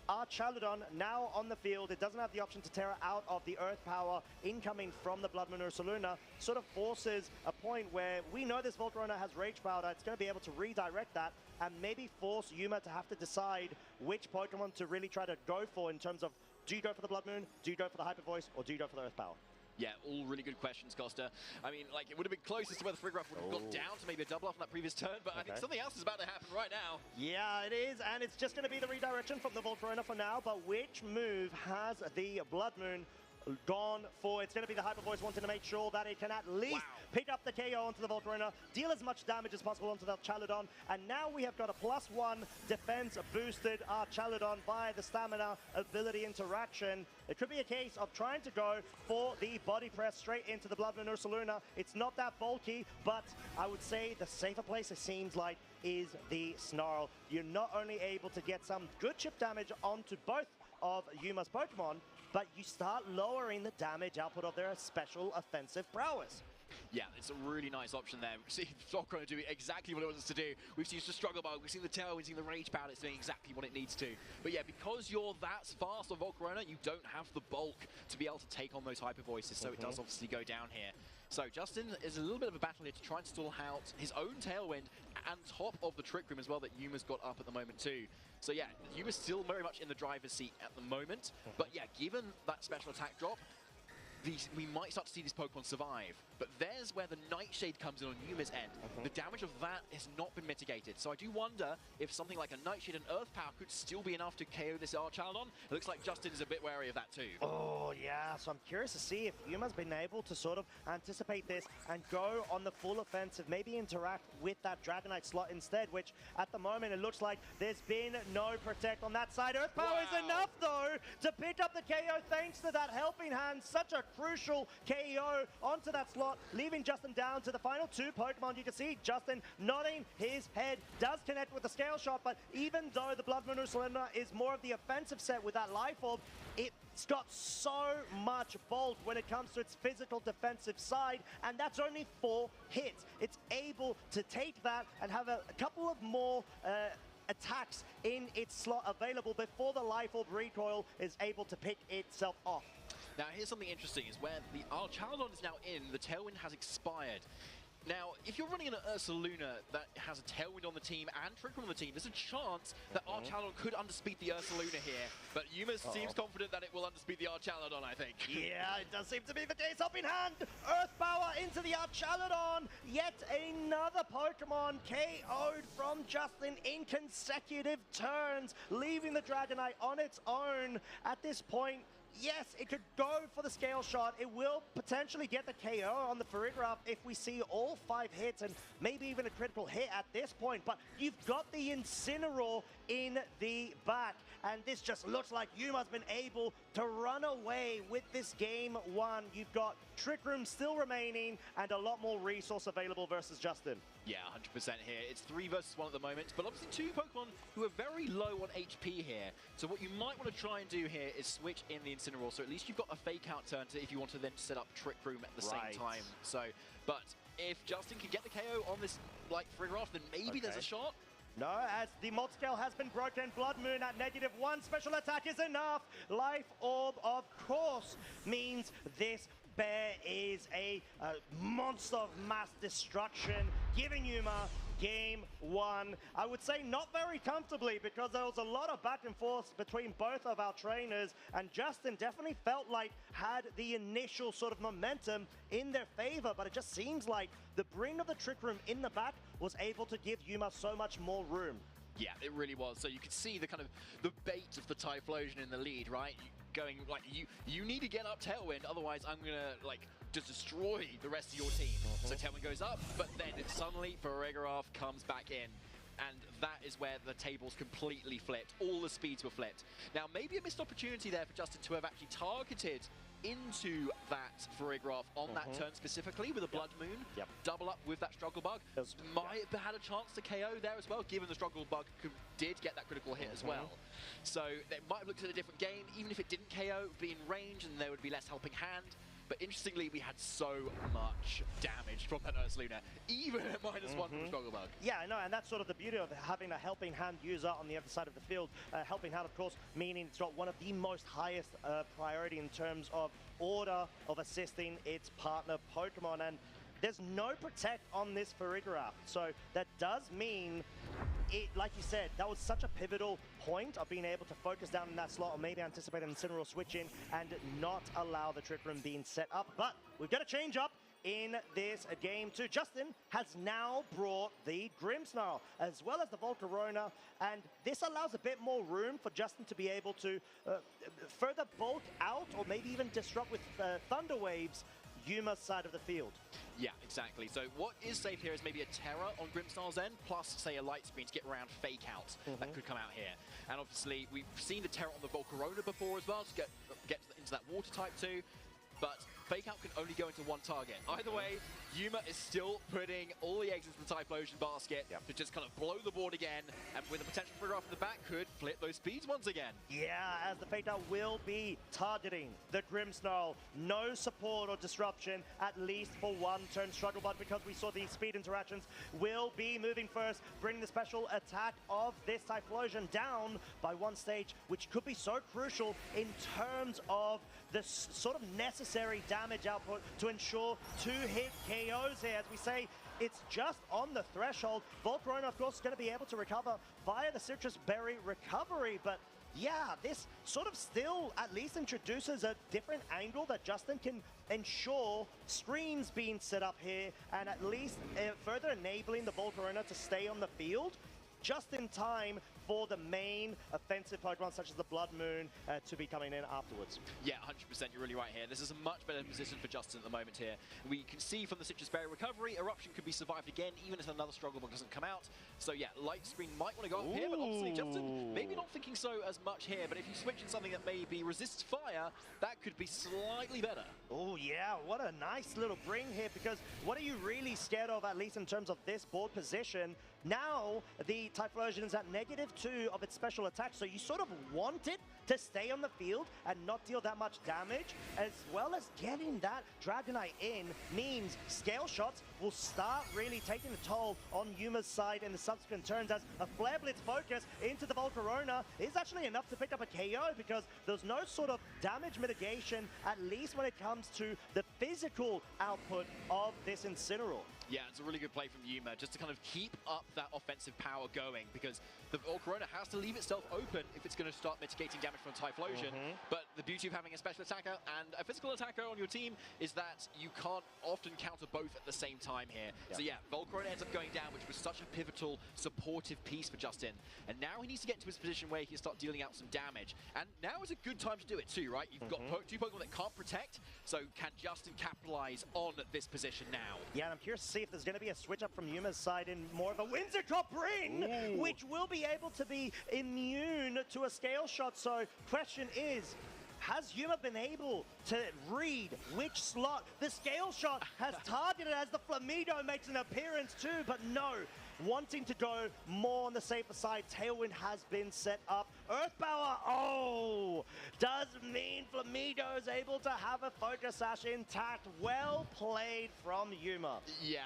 Archaludon now on the field, it doesn't have the option to Terra out of the Earth Power incoming from the Blood Moon Ursaluna, sort of forces a point where we know this Volcarona has Rage Powder. It's going to be able to redirect that and maybe force Yuma to have to decide which Pokemon to really try to go for in terms of, do you go for the Blood Moon, do you go for the Hyper Voice, or do you go for the Earth Power? Yeah, all really good questions, Costa. I mean, like, it would have been closest to where the Farigiraf would have gone down to maybe a double off in that previous turn, but I think something else is about to happen right now. Yeah, it is, and it's just going to be the redirection from the Volcarona for now, but which move has the Blood Moon gone for? It's going to be the Hyper Voice, wanting to make sure that it can at least pick up the KO onto the Volcarona, deal as much damage as possible onto the Chaludon, and now we have got a +1 defense boosted Chaludon by the stamina ability interaction. It could be a case of trying to go for the body press straight into the Blood Moon Ursaluna. It's not that bulky, but I would say the safer place, it seems like, is the Snarl. You're not only able to get some good chip damage onto both of Yuma's Pokemon, but you start lowering the damage output of their special offensive prowess. Yeah, it's a really nice option there. We've seen Volcarona do exactly what it wants to do. We've seen the Struggle Bug, we've seen the Tail, we've seen the Rage Powder. It's doing exactly what it needs to. But yeah, because you're that fast on Volcarona, you don't have the bulk to be able to take on those Hyper Voices, so it does obviously go down here. So Justin is a little bit of a battle here to try and stall out his own Tailwind and top of the Trick Room as well that Yuma's got up at the moment too. So yeah, Yuma's still very much in the driver's seat at the moment. But yeah, given that special attack drop, we might start to see these Pokemon survive. But there's where the Nightshade comes in on Yuma's end. The damage of that has not been mitigated. So I do wonder if something like a Nightshade and Earth Power could still be enough to KO this Archaludon. It looks like Justin is a bit wary of that too. Oh yeah, so I'm curious to see if Yuma's been able to sort of anticipate this and go on the full offensive, maybe interact with that Dragonite slot instead, which at the moment it looks like there's been no Protect on that side. Earth Power is enough though to pick up the KO thanks to that helping hand. Such a crucial KO onto that slot, leaving Justin down to the final two Pokemon. You can see Justin nodding his head, does connect with the Scale Shot, but even though the Blood Moon Ursaluna is more of the offensive set with that Life Orb, it's got so much bulk when it comes to its physical defensive side, and that's only 4 hits. It's able to take that and have a couple of more attacks in its slot available before the Life Orb recoil is able to pick itself off. Now here's something interesting, is where the Archaludon is now in, the Tailwind has expired. Now, if you're running an Ursaluna that has a Tailwind on the team and Trick Room on the team, there's a chance that Archaludon could underspeed the Ursaluna here. But Yuma seems confident that it will underspeed the Archaludon, I think. Yeah, it does seem to be the case. Up in hand, Earth Power into the Archaludon. Yet another Pokemon KO'd from Justin in consecutive turns, leaving the Dragonite on its own. At this point, yes, it could go for the scale shot. It will potentially get the KO on the Farigiraf if we see all 5 hits and maybe even a critical hit at this point. But you've got the Incineroar in the back. And this just looks like Yuma's been able to run away with this game 1. You've got Trick Room still remaining and a lot more resource available versus Justin. Yeah, 100% here. It's 3 versus 1 at the moment, but obviously 2 Pokemon who are very low on HP here. So what you might want to try and do here is switch in the Incineroar, so at least you've got a Fake Out turn to if you want to then set up Trick Room at the same time. So, but if Justin can get the KO on this, like, Farigiraf, then maybe there's a shot. No, as the multi-scale has been broken, Blood Moon at -1, special attack is enough. Life Orb, of course, means this bear is a monster of mass destruction, giving Yuma game 1. I would say not very comfortably because there was a lot of back and forth between both of our trainers, and Justin definitely felt like had the initial sort of momentum in their favor, but it just seems like the bring of the Trick Room in the back was able to give Yuma so much more room. Yeah, it really was. So you could see the kind of the bait of the Typhlosion in the lead, right? Going like, you need to get up Tailwind, otherwise I'm gonna like just destroy the rest of your team. So Tailwind goes up, but then suddenly Farigiraf comes back in. And that is where the tables completely flipped. All the speeds were flipped. Now, maybe a missed opportunity there for Justin to have actually targeted into that Farigiraf on that turn specifically with a Blood Moon. Double up with that Struggle Bug. Might have had a chance to KO there as well, given the Struggle Bug did get that critical hit as well. So they might have looked at a different game. Even if it didn't KO, it would be in range and there would be less helping hand. But interestingly, we had so much damage from that Ursaluna, even at -1 from Struggle Bug. Yeah, I know, and that's sort of the beauty of having a helping hand user on the other side of the field. Helping hand, of course, meaning it's got one of the most highest priority in terms of order of assisting its partner Pokemon. And there's no Protect on this Farigiraf, so that does mean it, like you said, that was such a pivotal point of being able to focus down in that slot or maybe anticipate an Incineroar switch in and not allow the Trick Room being set up. But we've got a change up in this game too. Justin has now brought the Grimmsnarl as well as the Volcarona, and this allows a bit more room for Justin to be able to further bulk out or maybe even disrupt with Thunder Waves Yuma's side of the field. Yeah, exactly. So what is safe here is maybe a Terror on Grimmsnarl's end, plus, say, a Light Screen to get around Fake Out that could come out here. And obviously, we've seen the Terror on the Volcarona before as well to get into that Water type too. But Fake Out can only go into one target. Either way, Yuma is still putting all the eggs into the Typhlosion basket to just kind of blow the board again, and with a potential Farigiraf in the back, could flip those speeds once again. Yeah, as the Fake Out will be targeting the Grimmsnarl. No support or disruption, at least for one turn Struggle Bug, because we saw the speed interactions will be moving first, bringing the special attack of this Typhlosion down by 1 stage, which could be so crucial in terms of the sort of necessary damage output to ensure 2-hit KOs here. As we say, it's just on the threshold. Volcarona, of course, is going to be able to recover via the Citrus Berry recovery, but yeah, this sort of still at least introduces a different angle that Justin can ensure screens being set up here and at least further enabling the Volcarona to stay on the field just in time for the main offensive Pokemon such as the Blood Moon to be coming in afterwards. Yeah, 100%, you're really right here. This is a much better position for Justin at the moment here. We can see from the Citrus Berry recovery, Eruption could be survived again, even if another Struggle Bug doesn't come out. So yeah, Light Screen might want to go up here, but obviously Justin maybe not thinking so as much here, but if you switch in something that maybe resists fire, that could be slightly better. Oh yeah, what a nice little bring here, because what are you really scared of, at least in terms of this board position? Now, the Typhlosion is at -2 of its special attack, so you sort of want it to stay on the field and not deal that much damage, as well as getting that Dragonite in, means scale shots will start really taking a toll on Yuma's side in the subsequent turns, as a Flare Blitz focus into the Volcarona is actually enough to pick up a KO, because there's no sort of damage mitigation, at least when it comes to the physical output of this Incineroar. Yeah, it's a really good play from Yuma, just to kind of keep up that offensive power going, because the Volcarona has to leave itself open if it's going to start mitigating damage from Typhlosion. But the beauty of having a special attacker and a physical attacker on your team is that you can't often counter both at the same time here. So yeah, Volcarona ends up going down, which was such a pivotal, supportive piece for Justin. And now he needs to get into his position where he can start dealing out some damage. And now is a good time to do it too, right? You've got two Pokemon that can't protect, so can Justin capitalize on this position now? Yeah, and I'm curious to see if there's going to be a switch up from Yuma's side in more of a Whimsicott Ring, which will be able to be immune to a scale shot. So question is, has Yuma been able to read which slot the scale shot has targeted, as the Flamigo makes an appearance too? But no, wanting to go more on the safer side, Tailwind has been set up. Earth Power, does mean Flamigo is able to have a Focus Sash intact. Well played from Yuma. Yeah,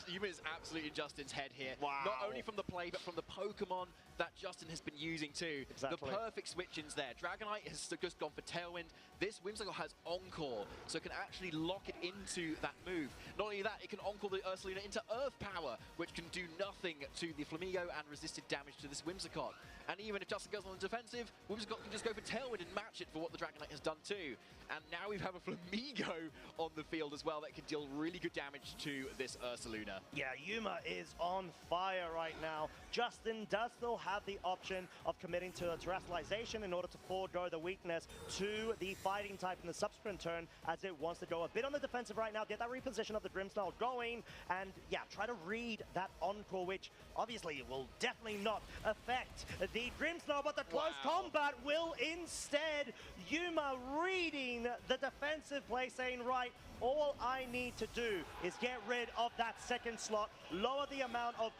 Yuma is absolutely in Justin's head here. Wow. Not only from the play, but from the Pokemon that Justin has been using too. Exactly. The perfect switch-ins there. Dragonite has just gone for Tailwind. This Whimsicott has Encore, so it can actually lock it into that move. Not only that, it can Encore the Ursaluna into Earth Power, which can do nothing to the Flamigo and resisted damage to this Whimsicott. And even if Justin goes on the defensive, Whimsicott can just go for Tailwind and match it for what the Dragonite has done too. And now we have a Flamigo on the field as well that can deal really good damage to this Ursaluna. Yeah, Yuma is on fire right now. Justin does still have the option of committing to a Terrestrialization in order to forego the weakness to the fighting type in the subsequent turn, as it wants to go a bit on the defensive right now, get that reposition of the Grimmsnarl going, and yeah, try to read that Encore, which obviously will definitely not affect the Grimmsnarl, but the close combat will instead. Yuma reading the defensive play, saying, right, all I need to do is get rid of that second slot, lower the amount of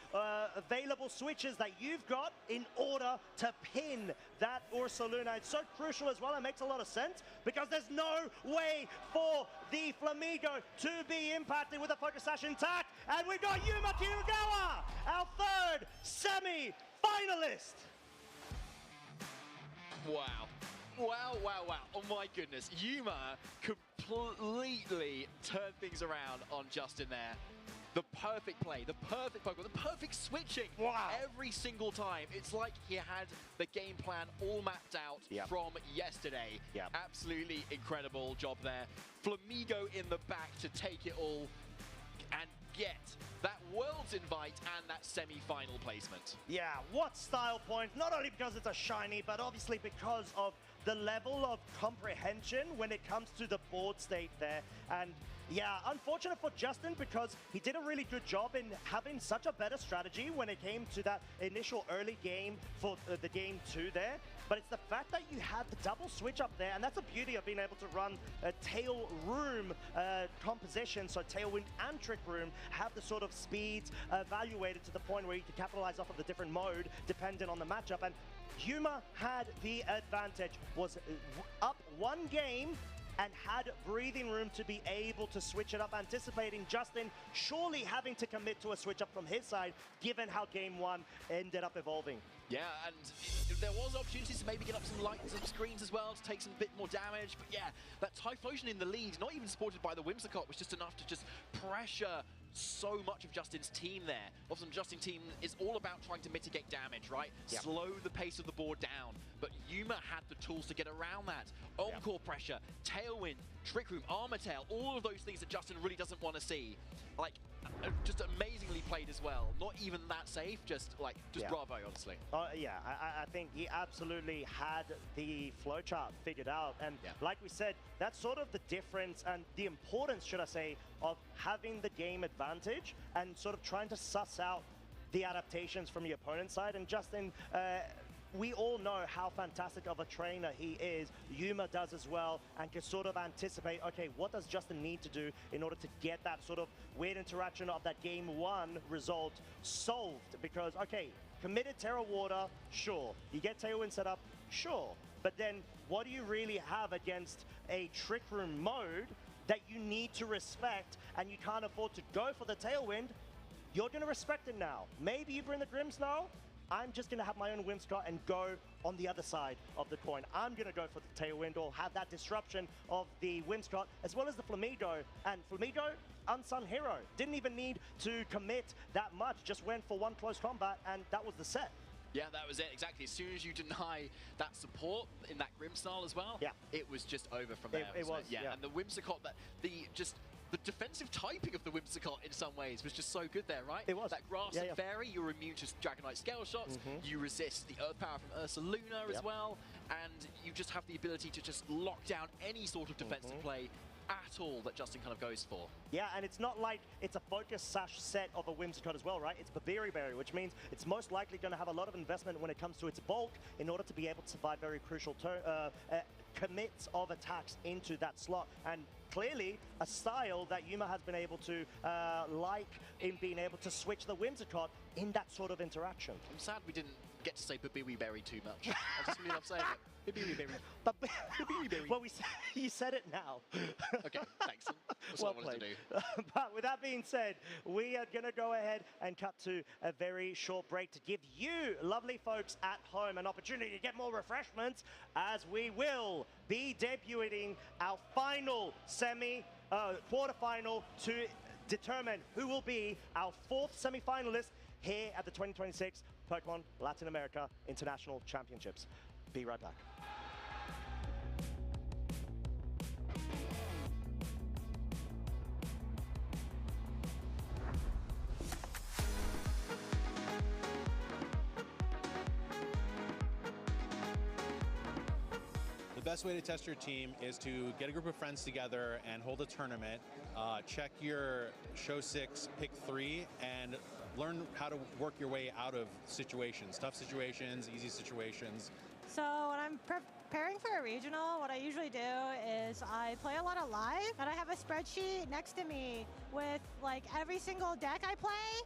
available switches that you've got in order to pin that Ursaluna. It's so crucial as well. It makes a lot of sense because there's no way for the Flamigo to be impacted with a Focus Sash intact. And we've got Yuma Kirugawa, our third semi-finalist. Wow. Wow, wow, wow. Oh my goodness. Yuma completely turned things around on Justin there. The perfect play, the perfect Pokemon, the perfect switching. Wow. Every single time. It's like he had the game plan all mapped out from yesterday. Absolutely incredible job there. Flamigo in the back to take it all and get that Worlds invite and that semi-final placement. Yeah, what style point, not only because it's a shiny, but obviously because of the level of comprehension when it comes to the board state there. And yeah, unfortunate for Justin because he did a really good job in having such a better strategy when it came to that initial early game for the game 2 there. But it's the fact that you had the double switch up there, and that's the beauty of being able to run a Tail Room composition, so Tailwind and Trick Room have the sort of speeds evaluated to the point where you can capitalize off of the different mode depending on the matchup. And Yuma had the advantage, was up one game and had breathing room to be able to switch it up, anticipating Justin surely having to commit to a switch up from his side, given how game 1 ended up evolving. Yeah, and there was opportunities to maybe get up some lights and screens as well to take some bit more damage, but yeah, that Typhlosion in the lead, not even supported by the Whimsicott, was just enough to just pressure so much of Justin's team there. Often Justin's team is all about trying to mitigate damage, right? Slow the pace of the board down. But Yuma had the tools to get around that. Encore pressure, Tailwind, Trick Room, Armor Tail, all of those things that Justin really doesn't want to see. Like, just amazingly played as well. Not even that safe, just bravo, honestly. Yeah, I think he absolutely had the flowchart figured out. And like we said, that's sort of the difference and the importance, should I say, of having the game advantage and sort of trying to suss out the adaptations from your opponent's side. And Justin, we all know how fantastic of a trainer he is. Yuma does as well, and can sort of anticipate, okay, what does Justin need to do in order to get that sort of weird interaction of that game 1 result solved? Because, okay, committed Terra Water, sure. You get Tailwind set up, sure. But then what do you really have against a Trick Room mode that you need to respect and you can't afford to go for the Tailwind? You're going to respect it now. Maybe you bring the Grimmsnarl. I'm just going to have my own Whimsicott and go on the other side of the coin. I'm going to go for the Tailwind or have that disruption of the Whimsicott as well as the Flamigo. And Flamigo, unsung hero. Didn't even need to commit that much. Just went for one close combat and that was the set. Yeah, that was it, exactly. As soon as you deny that support in that Grimmsnarl as well, it was just over from there. It was, yeah. And the Whimsicott, the defensive typing of the Whimsicott in some ways was just so good there, right? It was. That Grass and Fairy, you're immune to Dragonite Scale Shots, you resist the Earth Power from Ursaluna as well, and you just have the ability to just lock down any sort of defensive play at all that Justin kind of goes for. Yeah, and it's not like it's a focus sash set of a Whimsicott as well, right? It's Babiri Berry, which means it's most likely going to have a lot of investment when it comes to its bulk in order to be able to survive very crucial commits of attacks into that slot. And clearly a style that Yuma has been able to like in being able to switch the Whimsicott in that sort of interaction. I'm sad we didn't get to say Babiri Berry too much. I just really love saying it. Babiri Berry. Babiri Berry. Well, you said it now. Okay, thanks. That's Well what I wanted played. to do. But with that being said, we are going to go ahead and cut to a very short break to give you, lovely folks at home, an opportunity to get more refreshments as we will be debuting our final quarterfinal to determine who will be our fourth semi-finalist here at the 2026 Pokemon Latin America International Championships. Be right back. The best way to test your team is to get a group of friends together and hold a tournament. Check your show 6, pick 3, and learn how to work your way out of situations, tough situations, easy situations. So when I'm preparing for a regional, what I usually do is I play a lot of live, and I have a spreadsheet next to me with like every single deck I play,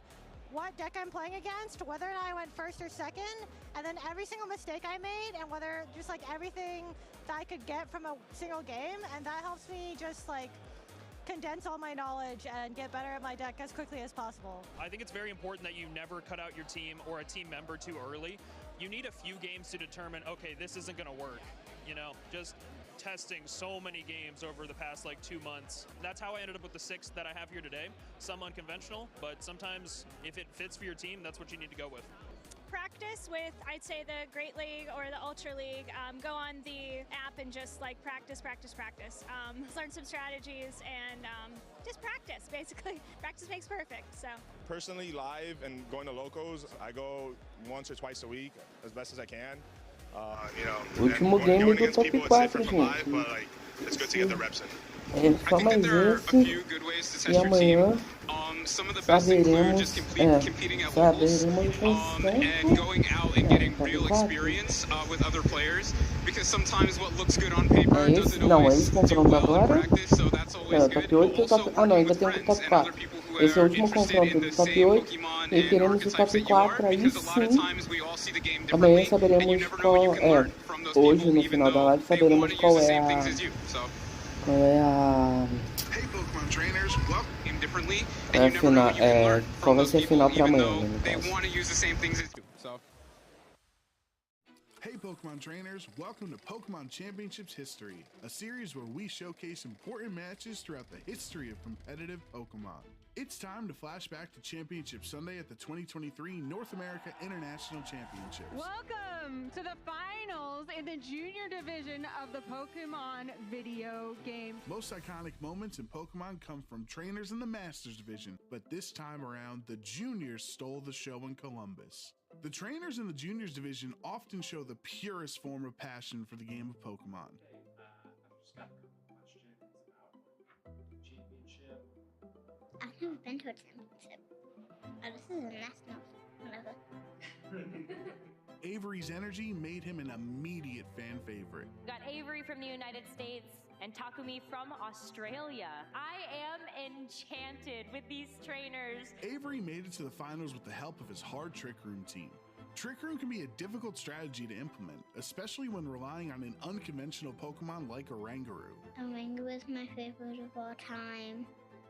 what deck I'm playing against, whether or not I went first or second, and then every single mistake I made, and whether just like everything that I could get from a single game, and that helps me just like condense all my knowledge and get better at my deck as quickly as possible. I think it's very important that you never cut out your team or a team member too early. You need a few games to determine, okay, this isn't gonna work. You know, just testing so many games over the past like 2 months. That's how I ended up with the 6 that I have here today. Some unconventional, but sometimes if it fits for your team, that's what you need to go with. Practice with, I'd say, the Great League or the Ultra League. Go on the app and just like practice. Learn some strategies and just practice, basically. Practice makes perfect, so. Personally, live and going to locals, I go once or twice a week as best as I can. Último game do top 4, gente. It's good to get the reps in. É só mais esse e amanhã saberemos and going out and getting real experience with other players, because sometimes what looks good on paper doesn't always do well in practice, so that's always good. Also ainda tem o top 4. Esse é o último confronto do top 8 e queremos o top 4, aí sim amanhã saberemos qual é. Hoje no final da live saberemos qual é qual vai ser a final para amanhã, no caso. Hey Pokemon trainers, welcome to Pokemon Championships History, a series where we showcase important matches throughout the history of competitive Pokemon. It's time to flash back to Championship Sunday at the 2023 North America International Championships. Welcome to the finals in the junior division of the Pokemon video game. Most iconic moments in Pokemon come from trainers in the Masters division, but this time around, the juniors stole the show in Columbus. The trainers in the juniors division often show the purest form of passion for the game of Pokemon. I've never been to a championship. Oh, this is a national, whatever. Avery's energy made him an immediate fan favorite. We got Avery from the United States and Takumi from Australia. I am enchanted with these trainers. Avery made it to the finals with the help of his hard Trick Room team. Trick Room can be a difficult strategy to implement, especially when relying on an unconventional Pokemon like Oranguru. Oranguru is my favorite of all time.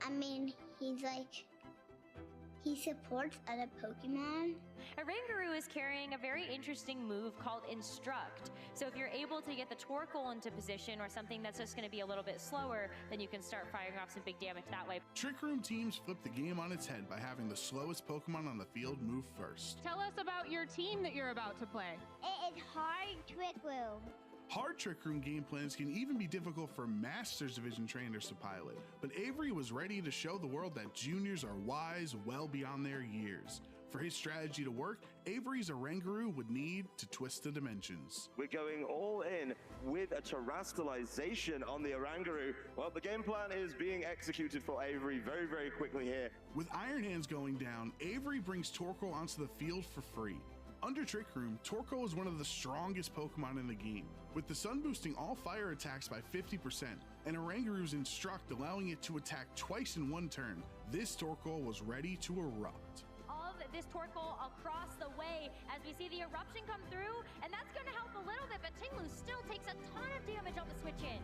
I mean, he supports other Pokemon. Oranguru is carrying a very interesting move called Instruct. So if you're able to get the Torkoal into position or something that's just going to be a little bit slower, then you can start firing off some big damage that way. Trick Room teams flip the game on its head by having the slowest Pokemon on the field move first. Tell us about your team that you're about to play. It is hard Trick Room. Hard Trick Room game plans can even be difficult for Masters Division trainers to pilot, but Avery was ready to show the world that juniors are wise well beyond their years. For his strategy to work, Avery's Oranguru would need to twist the dimensions. We're going all in with a terastallization on the Oranguru. Well, the game plan is being executed for Avery very, very quickly here. With Iron Hands going down, Avery brings Torkoal onto the field for free. Under Trick Room, Torkoal is one of the strongest Pokemon in the game, with the Sun boosting all fire attacks by 50%, and Oranguru's Instruct allowing it to attack twice in one turn. This Torkoal was ready to erupt. Of this Torkoal across the way as we see the eruption come through, and that's going to help a little bit, but Tinglu still takes a ton of damage on the switch in.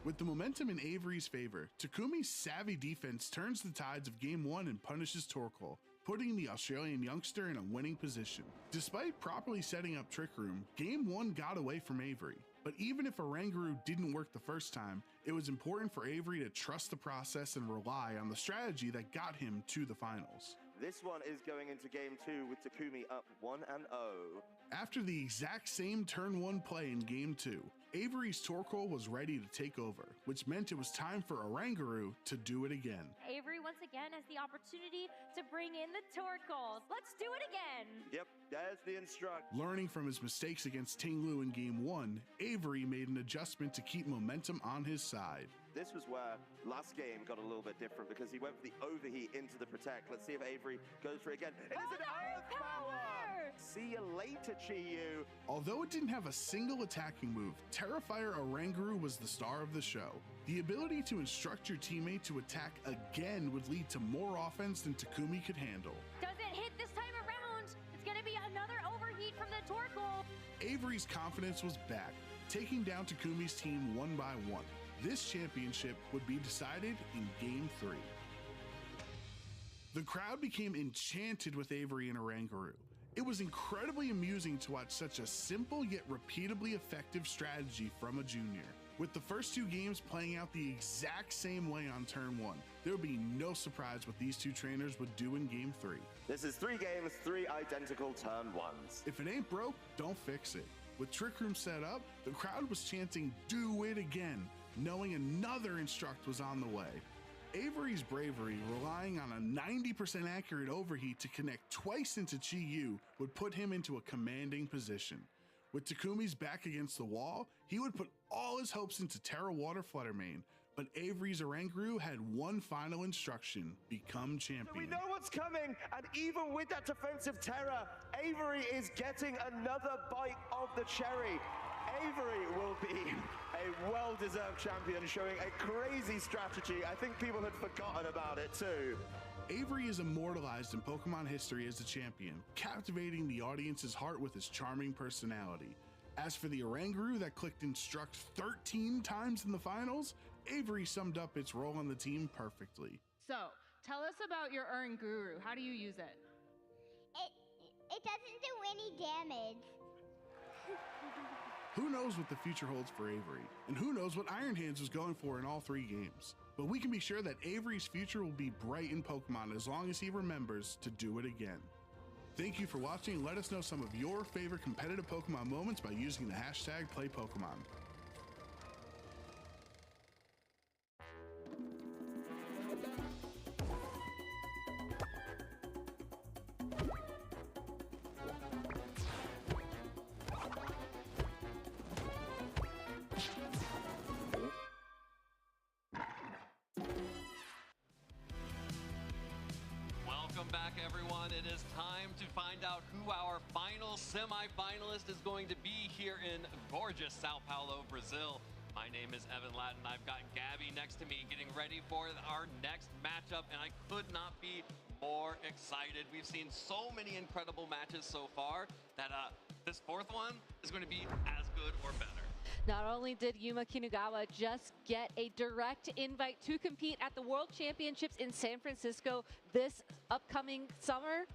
With the momentum in Avery's favor, Takumi's savvy defense turns the tides of Game 1 and punishes Torkoal, putting the Australian youngster in a winning position. Despite properly setting up Trick Room, Game 1 got away from Avery. But even if Oranguru didn't work the first time, it was important for Avery to trust the process and rely on the strategy that got him to the finals. This one is going into Game 2 with Takumi up 1-0. After the exact same turn 1 play in Game 2, Avery's Torkoal was ready to take over, which meant it was time for Oranguru to do it again. Avery once again has the opportunity to bring in the Torkoals. Let's do it again. Yep, there's the Instruct. Learning from his mistakes against Tinglu in Game 1, Avery made an adjustment to keep momentum on his side. This was where last game got a little bit different because he went for the overheat into the Protect. Let's see if Avery goes for it again. It is an Earth Power! See you later, Chi-Yu. Although it didn't have a single attacking move, Terrifier Oranguru was the star of the show. The ability to instruct your teammate to attack again would lead to more offense than Takumi could handle. Doesn't hit this time around. It's going to be another overheat from the Torkoal. Avery's confidence was back, taking down Takumi's team one by one. This championship would be decided in Game 3. The crowd became enchanted with Avery and Oranguru. It was incredibly amusing to watch such a simple yet repeatably effective strategy from a junior. With the first two games playing out the exact same way on turn 1, there would be no surprise what these two trainers would do in Game 3. This is 3 games, 3 identical turn 1s. If it ain't broke, don't fix it. With Trick Room set up, the crowd was chanting, "Do it again," knowing another Instruct was on the way. Avery's bravery, relying on a 90% accurate overheat to connect twice into Chi-Yu, would put him into a commanding position. With Takumi's back against the wall, he would put all his hopes into Terra Water Fluttermane, but Avery's Oranguru had one final instruction: become champion. So we know what's coming, and even with that defensive Terra, Avery is getting another bite of the cherry. Avery will be a well-deserved champion, showing a crazy strategy. I think people had forgotten about it too. Avery is immortalized in Pokemon history as a champion, captivating the audience's heart with his charming personality. As for the Oranguru that clicked Instruct 13 times in the finals, Avery summed up its role on the team perfectly. So, tell us about your Oranguru. How do you use it? It doesn't do any damage. Who knows what the future holds for Avery, and who knows what Iron Hands was going for in all 3 games. But we can be sure that Avery's future will be bright in Pokemon as long as he remembers to do it again. Thank you for watching, and let us know some of your favorite competitive Pokemon moments by using the hashtag #PlayPokemon. Welcome back, everyone. It is time to find out who our final semi-finalist is going to be here in gorgeous Sao Paulo, Brazil. My name is Evan Lattin. I've got Gabby next to me getting ready for our next matchup, and I could not be more excited. We've seen so many incredible matches so far that this fourth one is going to be as good or better. Not only did Yuma Kinugawa just get a direct invite to compete at the World Championships in San Francisco this upcoming summer,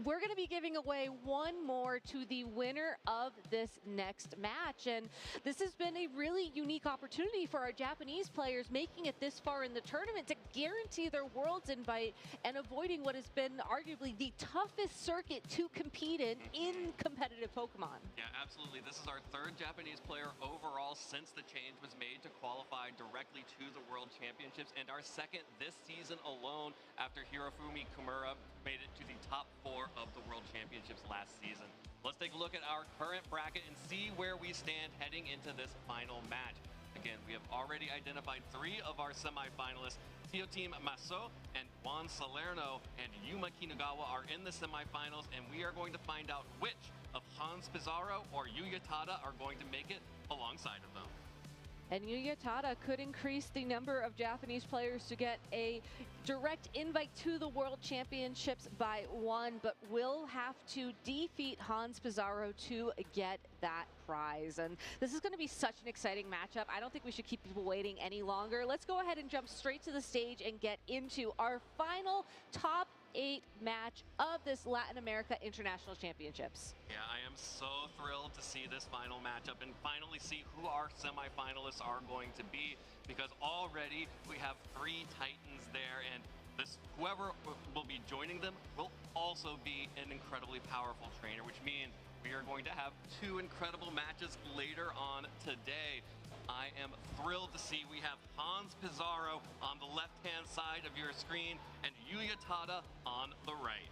we're going to be giving away one more to the winner of this next match. And this has been a really unique opportunity for our Japanese players making it this far in the tournament to guarantee their Worlds invite and avoiding what has been arguably the toughest circuit to compete in competitive Pokemon. Yeah, absolutely. This is our third Japanese player overall since the change was made to qualify directly to the World Championships, and our second this season alone after Hirofumi Kimura made it to the top 4 of the World Championships last season. Let's take a look at our current bracket and see where we stand heading into this final match. Again, we have already identified 3 of our semifinalists. Tio Team Maso and Juan Salerno and Yuma Kinugawa are in the semifinals, and we are going to find out which of Hans Pizarro or Yuya Tada are going to make it alongside of them. And Yuya Tada could increase the number of Japanese players to get a direct invite to the World Championships by 1, but will have to defeat Hans Pizarro to get that prize. And this is going to be such an exciting matchup. I don't think we should keep people waiting any longer. Let's go ahead and jump straight to the stage and get into our final top 8 match of this Latin America International Championships. Yeah, I am so thrilled to see this final matchup and finally see who our semifinalists are going to be, because already we have 3 Titans there, and whoever will be joining them will also be an incredibly powerful trainer, which means we are going to have 2 incredible matches later on today. I am thrilled to see we have Hans Pizarro on the left-hand side of your screen and Yuya Tada on the right.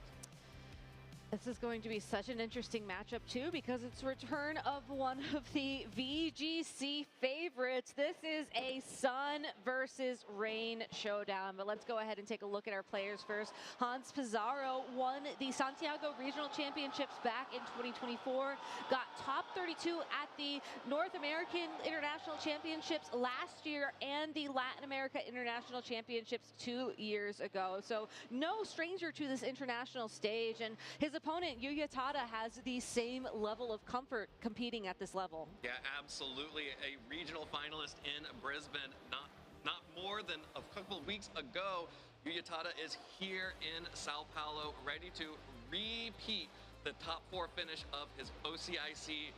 This is going to be such an interesting matchup too, because it's return of one of the VGC favorites. This is a sun versus rain showdown, but let's go ahead and take a look at our players first. Hans Pizarro won the Santiago Regional Championships back in 2024, got top 32 at the North American International Championships last year and the Latin America International Championships 2 years ago. So no stranger to this international stage, and his opponent Yuya Tada has the same level of comfort competing at this level. Yeah, absolutely. A regional finalist in Brisbane not more than a couple of weeks ago. Yuya Tada is here in Sao Paulo, ready to repeat the top 4 finish of his OCIC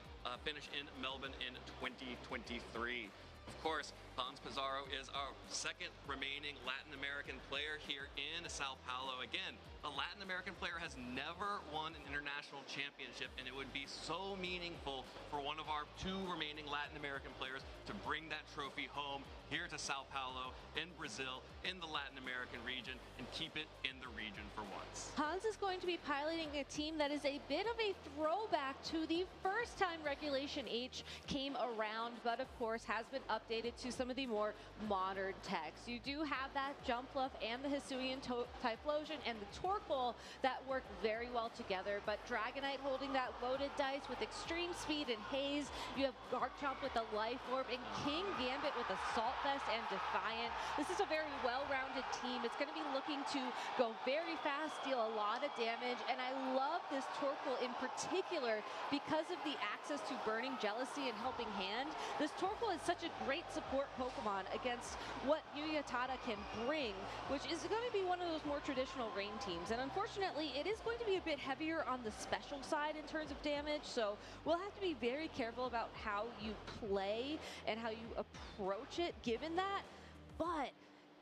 finish in Melbourne in 2023. Of course, Hans Pizarro is our second remaining Latin American player here in Sao Paulo. Again, a Latin American player has never won an international championship, and it would be so meaningful for one of our 2 remaining Latin American players to bring that trophy home here to Sao Paulo in Brazil, in the Latin American region, and keep it in the region for once. Hans is going to be piloting a team that is a bit of a throwback to the first time Regulation H came around, but of course has been updated to some of the more modern techs. You do have that Jump Fluff and the Hisuian Typhlosion and the Torkoal that work very well together, but Dragonite holding that loaded dice with extreme speed and haze. You have Garchomp with the Life Orb and King Gambit with a Salt Vest and Defiant. This is a very well-rounded team. It's going to be looking to go very fast, deal a lot of damage, and I love this Torkoal in particular because of the access to Burning Jealousy and Helping Hand. This Torkoal is such a great support Pokemon against what Yuya Tada can bring, which is going to be one of those more traditional rain teams. And unfortunately, it is going to be a bit heavier on the special side in terms of damage, so we'll have to be very careful about how you play and how you approach it given that. But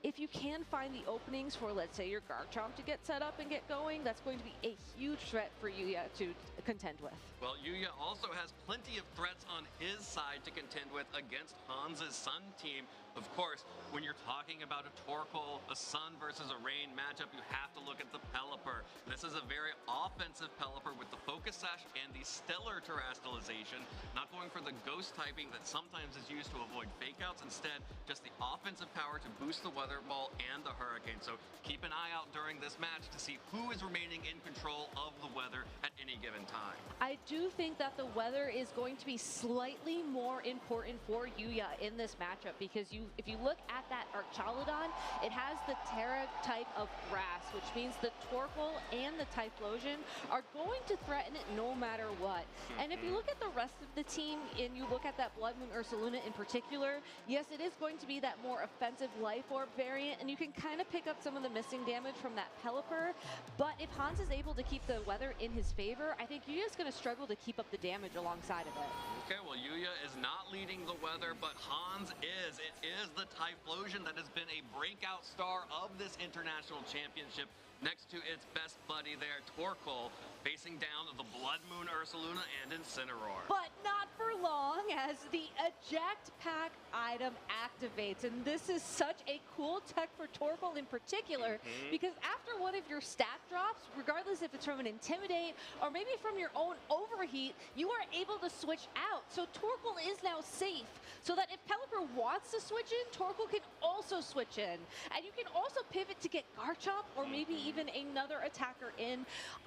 if you can find the openings for, let's say, your Garchomp to get set up and get going, that's going to be a huge threat for Yuya to contend with. Well, Yuya also has plenty of threats on his side to contend with against Hans's Sun team. Of course, when you're talking about a Torkoal, a Sun versus a Rain matchup, you have to look at the Pelipper. This is a very offensive Pelipper with the Focus Sash and the Stellar Terastallization, not going for the Ghost typing that sometimes is used to avoid fakeouts. Instead, just the offensive power to boost the weather Weather Ball and the Hurricane. So keep an eye out during this match to see who is remaining in control of the weather at any given time. I do think that the weather is going to be slightly more important for Yuya in this matchup because if you look at that Archaludon, it has the Terra type of grass, which means the Torkoal and the Typhlosion are going to threaten it no matter what. And if you look at the rest of the team and you look at that Blood Moon Ursaluna in particular, yes, it is going to be that more offensive Life Orb variant, and you can kind of pick up some of the missing damage from that Pelipper. But if Hans is able to keep the weather in his favor, I think Yuya's going to struggle to keep up the damage alongside of it. Okay, well, Yuya is not leading the weather, but Hans is. It is the Typhlosion that has been a breakout star of this international championship, next to its best buddy there, Torkoal, facing down the Blood Moon Ursaluna and Incineroar. But not for long, as the eject pack item activates. And this is such a cool tech for Torkoal in particular, because after one of your stat drops, regardless if it's from an Intimidate or maybe from your own Overheat, you are able to switch out. So Torkoal is now safe, so that if Pelipper wants to switch in, Torkoal can also switch in. And you can also pivot to get Garchomp or maybe even another attacker in,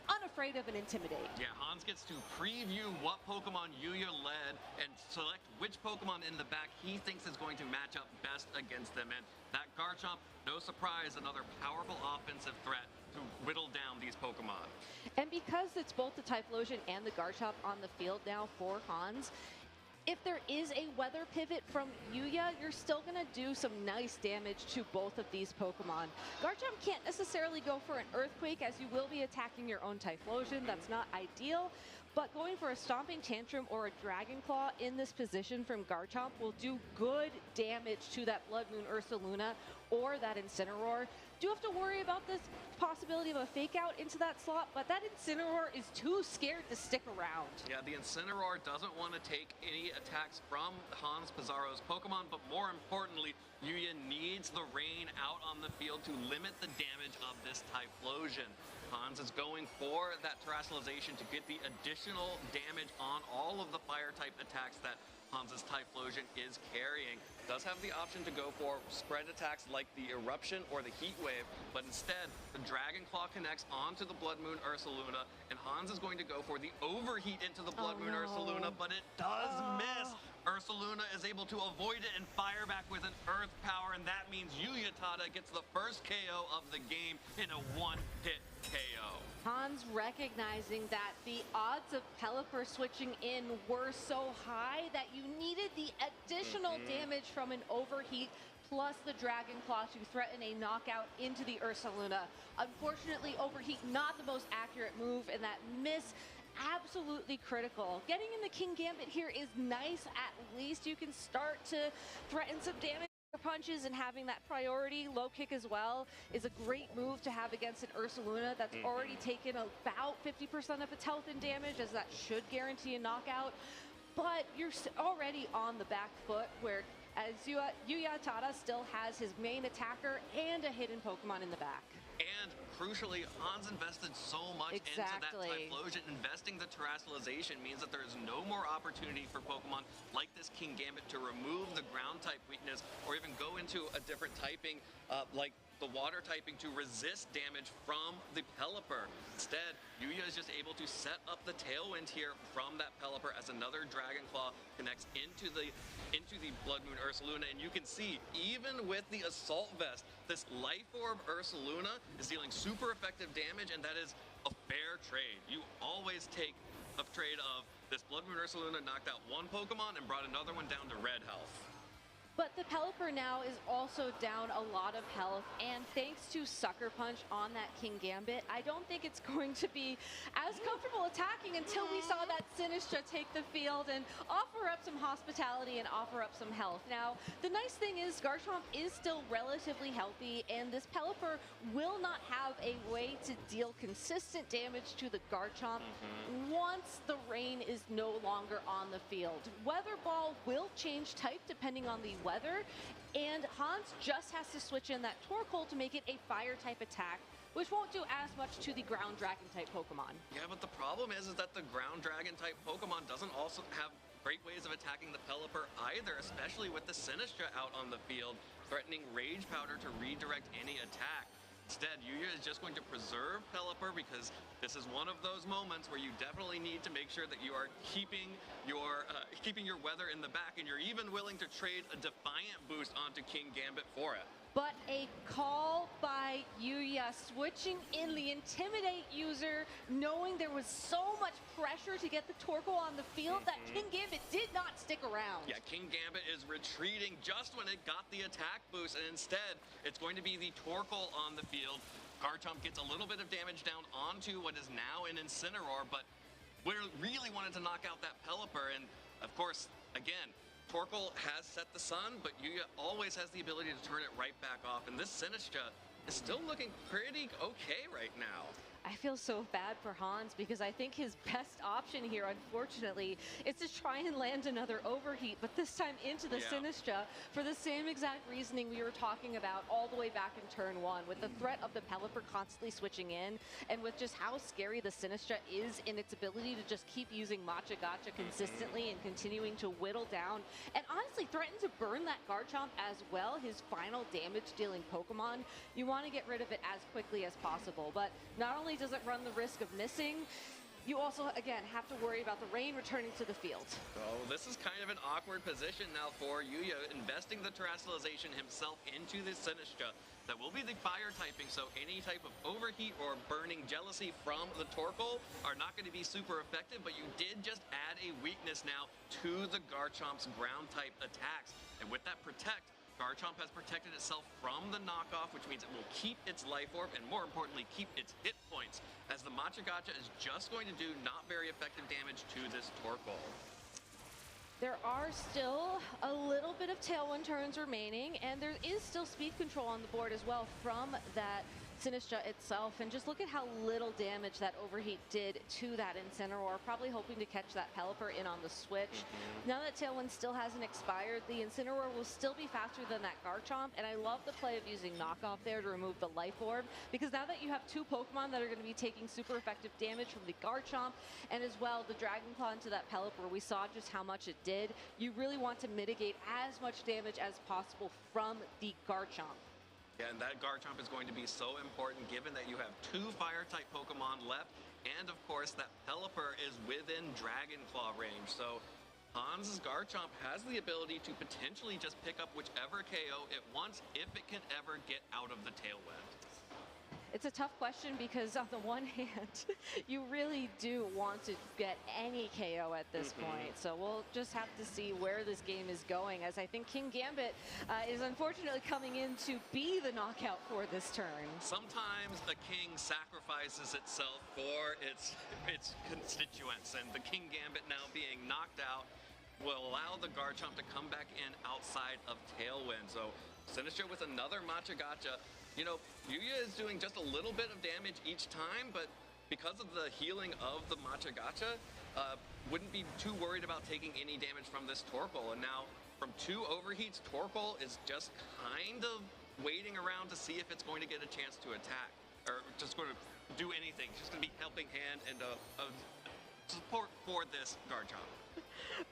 unafraid of an Intimidate. Yeah, Hans gets to preview what Pokemon Yuya led and select which Pokemon in the back he thinks is going to match up best against them. And that Garchomp, no surprise, another powerful offensive threat to whittle down these Pokemon. And because it's both the Typhlosion and the Garchomp on the field now for Hans, if there is a weather pivot from Yuya, you're still going to do some nice damage to both of these Pokemon. Garchomp can't necessarily go for an Earthquake, as you will be attacking your own Typhlosion. That's not ideal. But going for a Stomping Tantrum or a Dragon Claw in this position from Garchomp will do good damage to that Blood Moon Ursaluna or that Incineroar. Do have to worry about this possibility of a fake out into that slot, but that Incineroar is too scared to stick around. Yeah, the Incineroar doesn't want to take any attacks from Hans Pizarro's Pokemon, but more importantly, Yuya needs the rain out on the field to limit the damage of this Typhlosion. Hans is going for that Terastallization to get the additional damage on all of the Fire-type attacks that Hans's Typhlosion is carrying. Does have the option to go for spread attacks like the Eruption or the Heat Wave, but instead the Dragon Claw connects onto the Blood Moon Ursaluna, and Hans is going to go for the Overheat into the Blood Moon Ursaluna, but it does miss. Ursaluna is able to avoid it and fire back with an Earth Power, and that means Yuya Tada gets the first KO of the game in a one-hit KO. Hans recognizing that the odds of Pelipper switching in were so high that you needed the additional damage from an Overheat plus the Dragon Claw to threaten a knockout into the Ursaluna. Unfortunately, Overheat not the most accurate move, and that miss absolutely critical. Getting in the King Gambit here is nice. At least you can start to threaten some damage. Punches and having that priority low kick as well is a great move to have against an Ursaluna that's already taken about 50% of its health and damage, as that should guarantee a knockout. But you're already on the back foot, where as Yuya Tada still has his main attacker and a hidden Pokemon in the back. And crucially, Hans invested so much into that Typhlosion. Investing the Terastallization means that there is no more opportunity for Pokemon like this King Gambit to remove the ground type weakness or even go into a different typing like the water typing to resist damage from the Pelipper. Instead, Yuya is just able to set up the Tailwind here from that Pelipper as another Dragon Claw connects into the Blood Moon Ursaluna, and you can see, even with the Assault Vest, this Life Orb Ursaluna is dealing super effective damage, and that is a fair trade. You always take a trade of this Blood Moon Ursaluna knocked out one Pokemon and brought another one down to red health. But the Pelipper now is also down a lot of health, and thanks to Sucker Punch on that King Gambit, I don't think it's going to be as comfortable attacking until we saw that Sinistra take the field and offer up some hospitality and offer up some health. Now, the nice thing is Garchomp is still relatively healthy, and this Pelipper will not have a way to deal consistent damage to the Garchomp once the rain is no longer on the field. Weather Ball will change type depending on the weather, and Hans just has to switch in that Torkoal to make it a fire type attack, which won't do as much to the ground dragon type Pokemon. Yeah, but the problem is that the ground dragon type Pokemon doesn't also have great ways of attacking the Pelipper either, especially with the Sinistra out on the field, threatening Rage Powder to redirect any attack. Instead, Yuya is just going to preserve Pelipper because this is one of those moments where you definitely need to make sure that you are keeping your weather in the back, and you're even willing to trade a Defiant boost onto King Gambit for it. But a call by Yuya, switching in the Intimidate user, knowing there was so much pressure to get the Torkoal on the field that King Gambit did not stick around. Yeah, King Gambit is retreating just when it got the attack boost, and instead, it's going to be the Torkoal on the field. Garchomp gets a little bit of damage down onto what is now an Incineroar, but we really wanted to knock out that Pelipper, and of course, again, Torkoal has set the sun, but Yuya always has the ability to turn it right back off, and this Sinistra is still looking pretty okay right now. I feel so bad for Hans because I think his best option here, unfortunately, is to try and land another overheat, but this time into the Sinistra for the same exact reasoning we were talking about all the way back in turn 1, with the threat of the Pelipper constantly switching in, and with just how scary the Sinistra is in its ability to just keep using Matcha Gotcha consistently and continuing to whittle down, and honestly threaten to burn that Garchomp as well, his final damage-dealing Pokemon. You want to get rid of it as quickly as possible, but not only does it run the risk of missing, you also, again, have to worry about the rain returning to the field. Oh, this is kind of an awkward position now for Yuya, investing the Terrestrialization himself into this Sinistra. That will be the fire typing, so any type of overheat or burning jealousy from the Torkoal are not going to be super effective, but you did just add a weakness now to the Garchomp's ground type attacks. And with that Protect, Garchomp has protected itself from the knockoff, which means it will keep its life orb and, more importantly, keep its hit points, as the Matcha Gotcha is just going to do not very effective damage to this Torkoal. There are still a little bit of Tailwind turns remaining, and there is still speed control on the board as well from that Sinistra itself, and just look at how little damage that overheat did to that Incineroar, probably hoping to catch that Pelipper in on the switch. Now that Tailwind still hasn't expired, the Incineroar will still be faster than that Garchomp, and I love the play of using Knockoff there to remove the Life Orb, because now that you have two Pokemon that are going to be taking super effective damage from the Garchomp, and as well the Dragon Claw into that Pelipper, we saw just how much it did. You really want to mitigate as much damage as possible from the Garchomp. Yeah, and that Garchomp is going to be so important given that you have two Fire-type Pokemon left, and of course that Pelipper is within Dragon Claw range. So Hans' Garchomp has the ability to potentially just pick up whichever KO it wants if it can ever get out of the Tailwind. It's a tough question because on the one hand, you really do want to get any KO at this point. So we'll just have to see where this game is going, as I think King Gambit is unfortunately coming in to be the knockout for this turn. Sometimes the king sacrifices itself for its constituents, and the King Gambit now being knocked out will allow the Garchomp to come back in outside of Tailwind. So Sinistra with another Matcha Gotcha. You know, Yuya is doing just a little bit of damage each time, but because of the healing of the Matcha Gotcha, wouldn't be too worried about taking any damage from this Torkoal. And now, from two overheats, Torkoal is just kind of waiting around to see if it's going to get a chance to attack, or just going to do anything. It's just going to be helping hand and support for this Garchomp.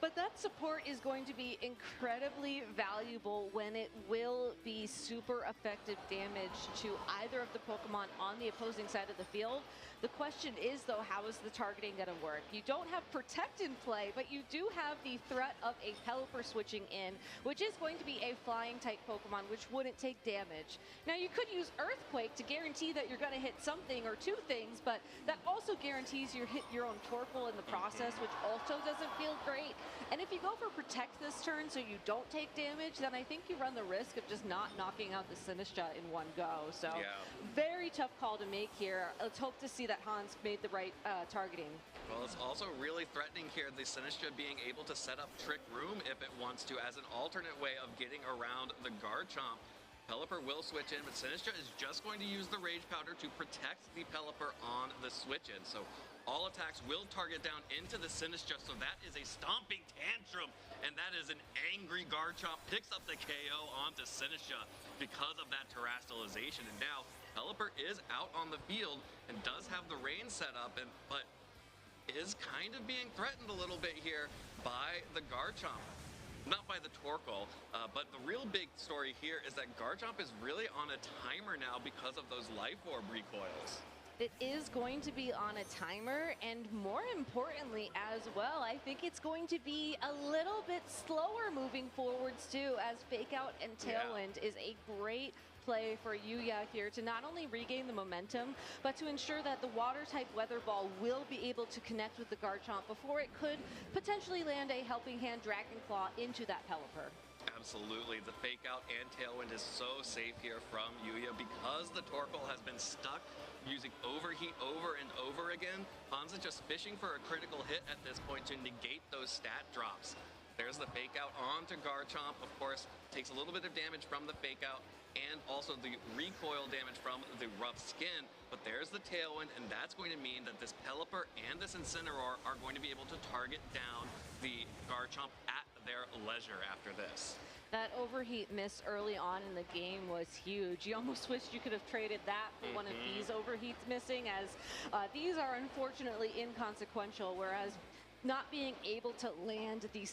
But that support is going to be incredibly valuable when it will be super effective damage to either of the Pokemon on the opposing side of the field. The question is, though, how is the targeting going to work? You don't have Protect in play, but you do have the threat of a Pelipper switching in, which is going to be a flying-type Pokemon, which wouldn't take damage. Now, you could use Earthquake to guarantee that you're going to hit something or two things, but that also guarantees you hit your own Torkoal in the process, which also doesn't feel great. And if you go for Protect this turn so you don't take damage, then I think you run the risk of just not knocking out the Sinistra in one go. So very tough call to make here. Let's hope to see that Hans made the right targeting. Well, it's also really threatening here, the Sinistra being able to set up Trick Room if it wants to as an alternate way of getting around the Garchomp. Pelipper will switch in, but Sinistra is just going to use the Rage Powder to protect the Pelipper on the switch-in. So all attacks will target down into the Sinistra, so that is a stomping tantrum, and that is an angry Garchomp, picks up the KO onto Sinistra because of that Terrestrialization. And now Pelipper is out on the field and does have the rain set up, but is kind of being threatened a little bit here by the Garchomp. Not by the Torkoal, but the real big story here is that Garchomp is really on a timer now because of those Life Orb recoils. It is going to be on a timer, and more importantly as well, I think it's going to be a little bit slower moving forwards too, as Fake Out and Tailwind is a great play for Yuya here to not only regain the momentum, but to ensure that the water-type Weather Ball will be able to connect with the Garchomp before it could potentially land a Helping Hand Dragon Claw into that Pelipper. Absolutely, the Fake Out and Tailwind is so safe here from Yuya because the Torkoal has been stuck using Overheat over and over again. Hans is just fishing for a critical hit at this point to negate those stat drops. There's the Fake Out onto Garchomp, of course, takes a little bit of damage from the Fake Out and also the recoil damage from the Rough Skin, but there's the Tailwind, and that's going to mean that this Pelipper and this Incineroar are going to be able to target down the Garchomp at their leisure after this. That overheat miss early on in the game was huge. You almost wished you could have traded that for one of these overheats missing, as these are unfortunately inconsequential, whereas not being able to land the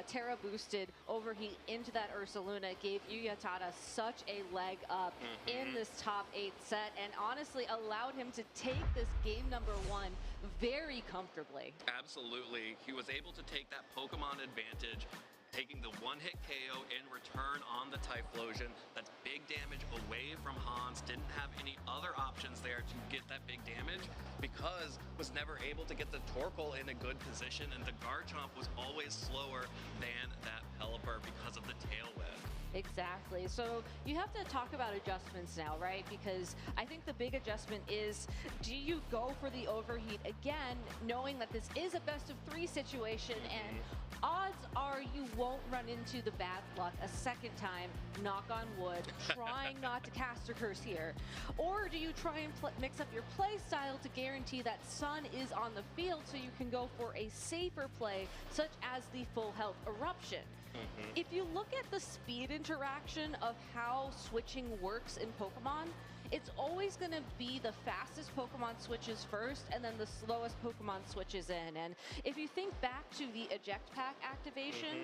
Terra boosted overheat into that Ursaluna gave Uyatada such a leg up in this top 8 set, and honestly allowed him to take this game number 1 very comfortably. Absolutely. He was able to take that Pokemon advantage, taking the one-hit KO in return on the Typhlosion. That's big damage away from Hans. Didn't have any other options there to get that big damage because was never able to get the Torkoal in a good position, and the Garchomp was always slower than that Pelipper because of the tail whip. Exactly. So you have to talk about adjustments now, right? Because I think the big adjustment is, do you go for the overheat again, knowing that this is a best of 3 situation, and odds are you won't run into the bad luck a second time, knock on wood, trying not to caster curse here? Or do you try and mix up your play style to guarantee that Sun is on the field so you can go for a safer play, such as the full health Eruption? If you look at the speed interaction of how switching works in Pokemon, it's always going to be the fastest Pokemon switches first and then the slowest Pokemon switches in. And if you think back to the Eject Pack activation,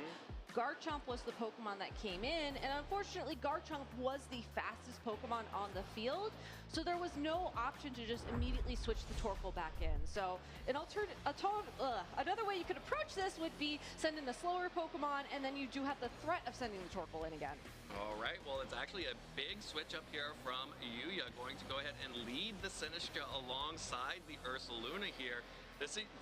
Garchomp was the Pokemon that came in, and unfortunately Garchomp was the fastest Pokemon on the field, so there was no option to just immediately switch the Torkoal back in. So another way you could approach this would be send in a slower Pokemon, and then you do have the threat of sending the Torkoal in again. All right, well, it's actually a big switch up here from Yuya, going to go ahead and lead the Sinistcha alongside the Ursaluna here.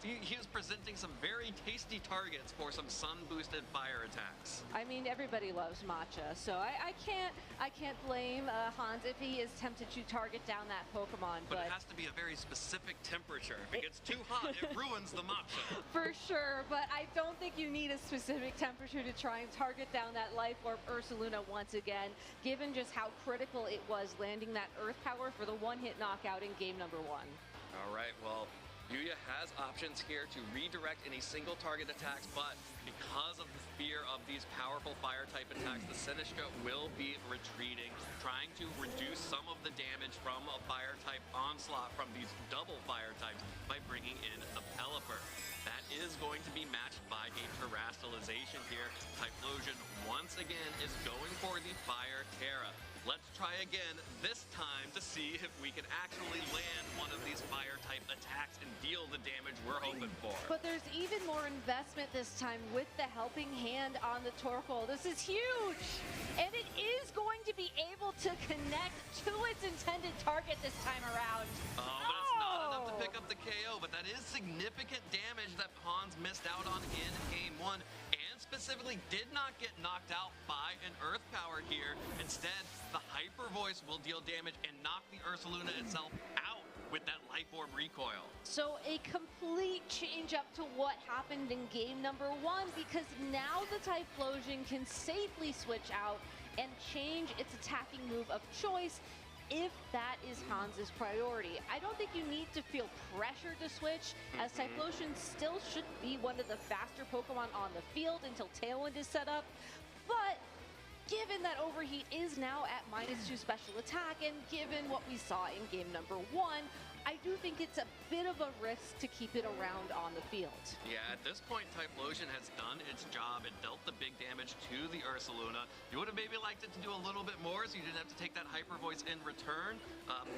He is presenting some very tasty targets for some sun-boosted fire attacks. I mean, everybody loves matcha, so I can't blame Hans if he is tempted to target down that Pokemon. But it has to be a very specific temperature. If it gets too hot, it ruins the matcha. For sure, but I don't think you need a specific temperature to try and target down that Life Orb Ursaluna once again, given just how critical it was landing that Earth Power for the one-hit knockout in game number 1. All right, well, Yuya has options here to redirect any single target attacks, but because of the fear of these powerful fire type attacks, the Sinistcha will be retreating, trying to reduce some of the damage from a fire type onslaught from these double fire types by bringing in the Pelipper. That is going to be matched by a Terastallization here. Typhlosion once again is going for the Fire Terra. Let's try again, this time to see if we can actually land one of these fire type attacks and deal the damage we're hoping for. But there's even more investment this time with the Helping Hand on the Torkoal. This is huge! And it is going to be able to connect to its intended target this time around. But it's not enough to pick up the KO, but that is significant damage that Hans missed out on in game 1, and specifically did not get knocked out by an Earth Power here. Instead, the Hyper Voice will deal damage and knock the Ursaluna itself out with that Life Orb recoil. So a complete change up to what happened in game number 1, because now the Typhlosion can safely switch out and change its attacking move of choice if that is Hans's priority. I don't think you need to feel pressure to switch, as Typhlosion still should be one of the faster Pokemon on the field until Tailwind is set up, but given that Overheat is now at -2 special attack, and given what we saw in game number 1, I do think it's a bit of a risk to keep it around on the field. Yeah, at this point, Typhlosion has done its job. It dealt the big damage to the Ursaluna. You would have maybe liked it to do a little bit more so you didn't have to take that Hyper Voice in return,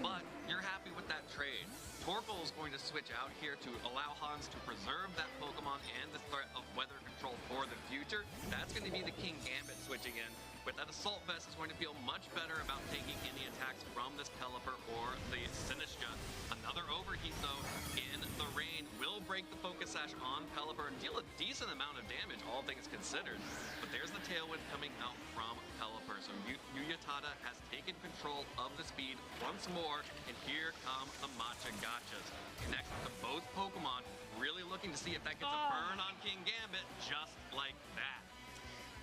but you're happy with that trade. Torkoal is going to switch out here to allow Hans to preserve that Pokemon and the threat of weather control for the future. That's going to be the King Gambit switching in. With that Assault Vest is going to feel much better about taking any attacks from this Pelipper or the Sinistcha. Another overheat, though, in the rain will break the Focus Sash on Pelipper and deal a decent amount of damage, all things considered. But there's the Tailwind coming out from Pelipper. So Uyatada has taken control of the speed once more, and here come the Matcha Gotchas. Connect to both Pokemon, really looking to see if that gets a burn on King Gambit, just like that.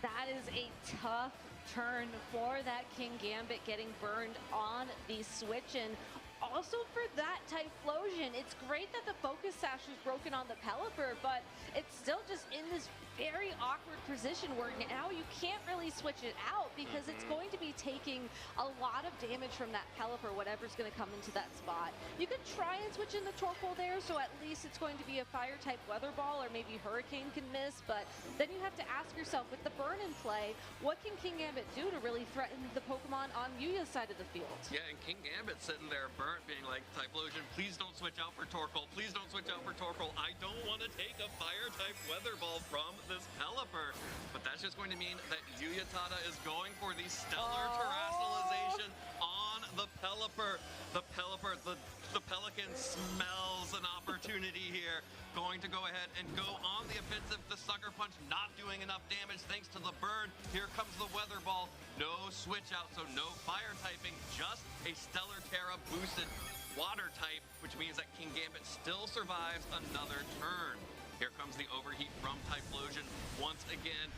That is a tough turn for that King Gambit, getting burned on the switch. And also for that Typhlosion, it's great that the Focus Sash is broken on the Pelipper, but it's still just in this very awkward position where now you can't really switch it out because it's going to be taking a lot of damage from that Pelipper, whatever's going to come into that spot. You could try and switch in the Torkoal there, so at least it's going to be a Fire-type Weather Ball, or maybe Hurricane can miss, but then you have to ask yourself, with the burn in play, what can King Gambit do to really threaten the Pokemon on Yuya's side of the field? Yeah, and King Gambit sitting there burnt, being like, Typhlosion, please don't switch out for Torkoal. Please don't switch out for Torkoal. I don't want to take a Fire-type Weather Ball from this Pelipper. But that's just going to mean that Uyatada is going for the Stellar Terrassalization on the Pelipper. The Pelican smells an opportunity here. Going to go ahead and go on the offensive. The Sucker Punch not doing enough damage thanks to the burn. Here comes the Weather Ball. No switch out, so no fire typing, just a Stellar Terra boosted water type, which means that King Gambit still survives another turn. Here comes the overheat from Typhlosion once again,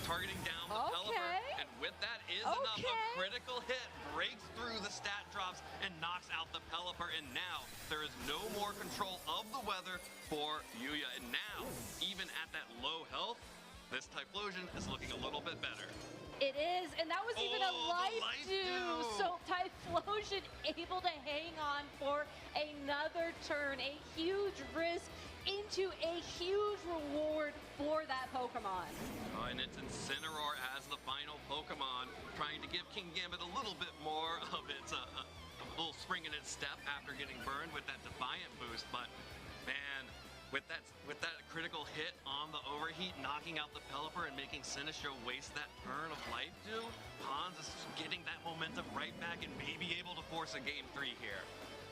targeting down the Pelipper, and with that is enough. A critical hit breaks through the stat drops and knocks out the Pelipper, and now there is no more control of the weather for Yuya, and now, even at that low health, this Typhlosion is looking a little bit better. It is, and that was even a life dew. So Typhlosion able to hang on for another turn, a huge risk into a huge reward for that Pokemon. And it's Incineroar as the final Pokemon, trying to give King Gambit a little bit more of its a little spring in its step after getting burned with that Defiant boost. But man, with that critical hit on the overheat, knocking out the Pelipper and making Sinistcha waste that turn of Life Dew, Hans is getting that momentum right back and may be able to force a Game 3 here.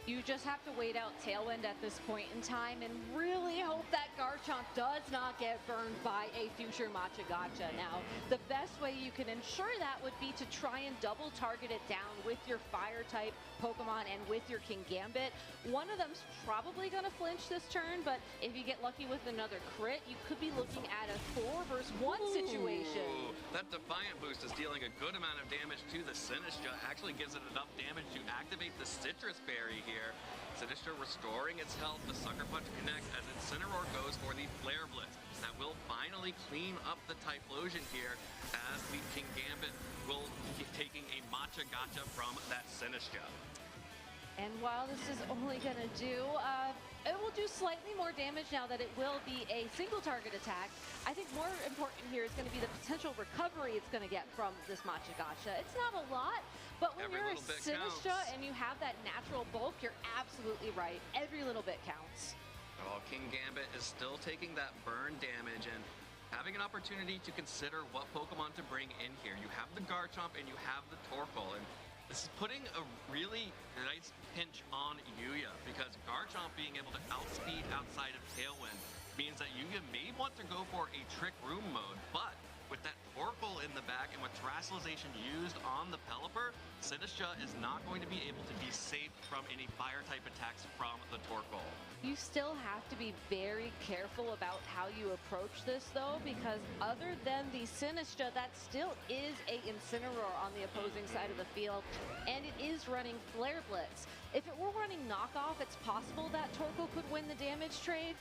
You just have to wait out Tailwind at this point in time and really hope that Garchomp does not get burned by a future Matcha Gotcha. Now, the best way you can ensure that would be to try and double target it down with your Fire-type Pokemon and with your King Gambit. One of them's probably going to flinch this turn, but if you get lucky with another crit, you could be looking at a 4 versus 1 situation. That Defiant boost is dealing a good amount of damage to the Sinistcha. Actually gives it enough damage to activate the Citrus Berry here. Sinistcha restoring its health. The Sucker Punch connects as Incineroar goes for the Flare Blitz. That will finally clean up the Typhlosion here, as the King Gambit will be taking a Matcha Gotcha from that Sinistcha. And while this is only going to do, it will do slightly more damage now that it will be a single target attack. I think more important here is going to be the potential recovery it's going to get from this Matcha Gotcha. It's not a lot, but when you're a Sinistcha and you have that natural bulk, you're absolutely right. Every little bit counts. Well, King Gambit is still taking that burn damage and having an opportunity to consider what Pokemon to bring in here. You have the Garchomp and you have the Torkoal, and this is putting a really nice pinch on Yuya, because Garchomp being able to outspeed outside of Tailwind means that Yuya may want to go for a Trick Room mode, but with that Torkoal in the back and with Terrassalization used on the Pelipper, Sinistcha is not going to be able to be safe from any Fire-type attacks from the Torkoal. You still have to be very careful about how you approach this, though, because other than the Sinistcha, that still is a Incineroar on the opposing side of the field, and it is running Flare Blitz. If it were running knockoff, it's possible that Torkoal could win the damage trade,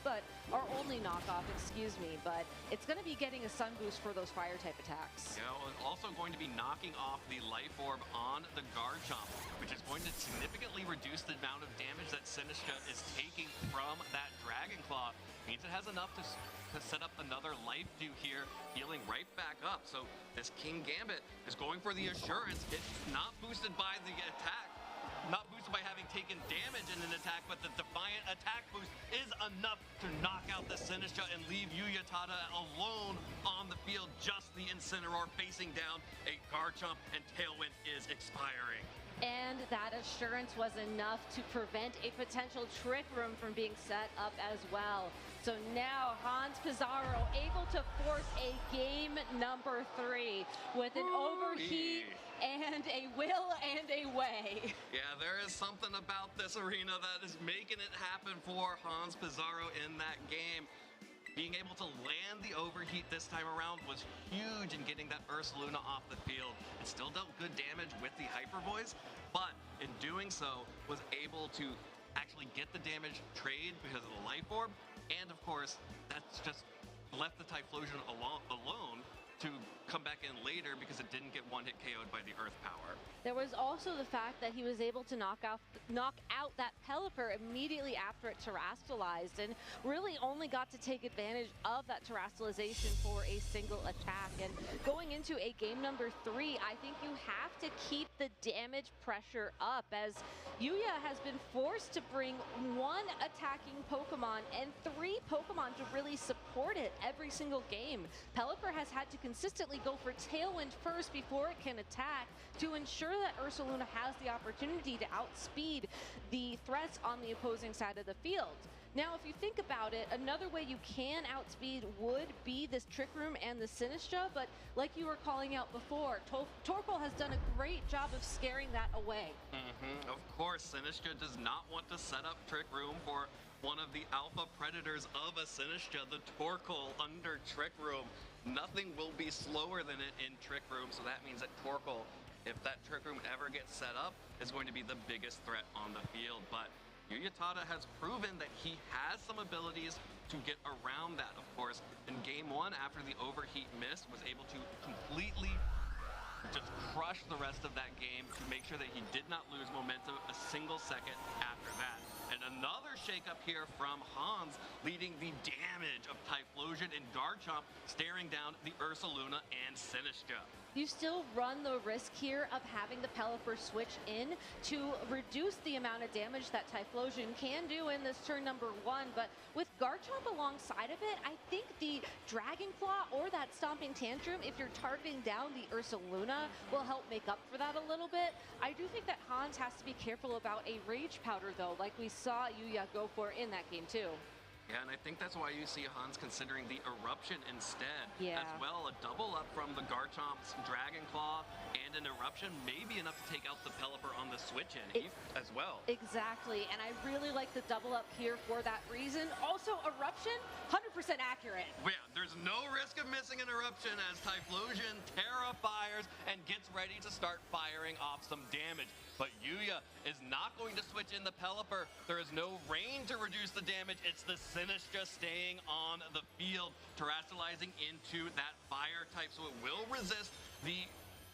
or only knockoff, excuse me, but it's going to be getting a Sun Boost for those fire type attacks. Yeah, and also going to be knocking off the Life Orb on the Garchomp, which is going to significantly reduce the amount of damage that Sinistcha is taking from that Dragon Claw. Means it has enough to set up another Life Dew here, healing right back up. So this King Gambit is going for the Assurance. It's not boosted by the attack, not boosted by having taken damage in an attack, but the Defiant attack boost is enough to knock out the Sinistcha and leave Yuya Tada alone on the field. Just the Incineroar facing down a Garchomp, and Tailwind is expiring. And that Assurance was enough to prevent a potential Trick Room from being set up as well. So now Hans Pizarro able to force a game number 3 with an overheat and a will and a way. Yeah, there is something about this arena that is making it happen for Hans Pizarro in that game. Being able to land the overheat this time around was huge in getting that Ursaluna off the field. It still dealt good damage with the Hyper Voice, but in doing so was able to actually get the damage trade because of the Life Orb, and of course, that's just left the Typhlosion alone to come back in later because it didn't get one-hit KO'd by the Earth Power. There was also the fact that he was able to knock out that Pelipper immediately after it terastallized, and really only got to take advantage of that terastallization for a single attack. And going into a game number 3, I think you have to keep the damage pressure up, as Yuya has been forced to bring 1 attacking Pokemon and 3 Pokemon to really support it every single game. Pelipper has had to consistently go for Tailwind first before it can attack to ensure that Ursaluna has the opportunity to outspeed the threats on the opposing side of the field. Now, if you think about it, another way you can outspeed would be this Trick Room and the Sinistcha, but like you were calling out before, Torkoal has done a great job of scaring that away. Of course, Sinistcha does not want to set up Trick Room for one of the alpha predators of a Sinistcha, the Torkoal under Trick Room. Nothing will be slower than it in Trick Room, so that means that Torkoal, if that Trick Room ever gets set up, is going to be the biggest threat on the field. But Yuya Tada has proven that he has some abilities to get around that, of course. In Game 1, after the overheat miss, was able to completely just crush the rest of that game to make sure that he did not lose momentum a single second after that. And another shakeup here from Hans, leading the damage of Typhlosion and Garchomp, staring down the Ursaluna and Sinistcha. You still run the risk here of having the Pelipper switch in to reduce the amount of damage that Typhlosion can do in this turn number 1, but with Garchomp alongside of it, I think the Dragon Claw or that Stomping Tantrum, if you're targeting down the Ursaluna, will help make up for that a little bit. I do think that Hans has to be careful about a Rage Powder though, like we saw Yuya go for in that game too. Yeah, and I think that's why you see Hans considering the Eruption instead. Yeah. As well, a double up from the Garchomp's Dragon Claw and an Eruption may be enough to take out the Pelipper on the switch in as well. Exactly, and I really like the double up here for that reason. Also, Eruption, 100% accurate. Yeah, there's no risk of missing an Eruption as Typhlosion Terra fires and gets ready to start firing off some damage. But Yuya is not going to switch in the Pelipper. There is no rain to reduce the damage. It's the Sinistcha staying on the field, terastallizing into that fire type, so it will resist the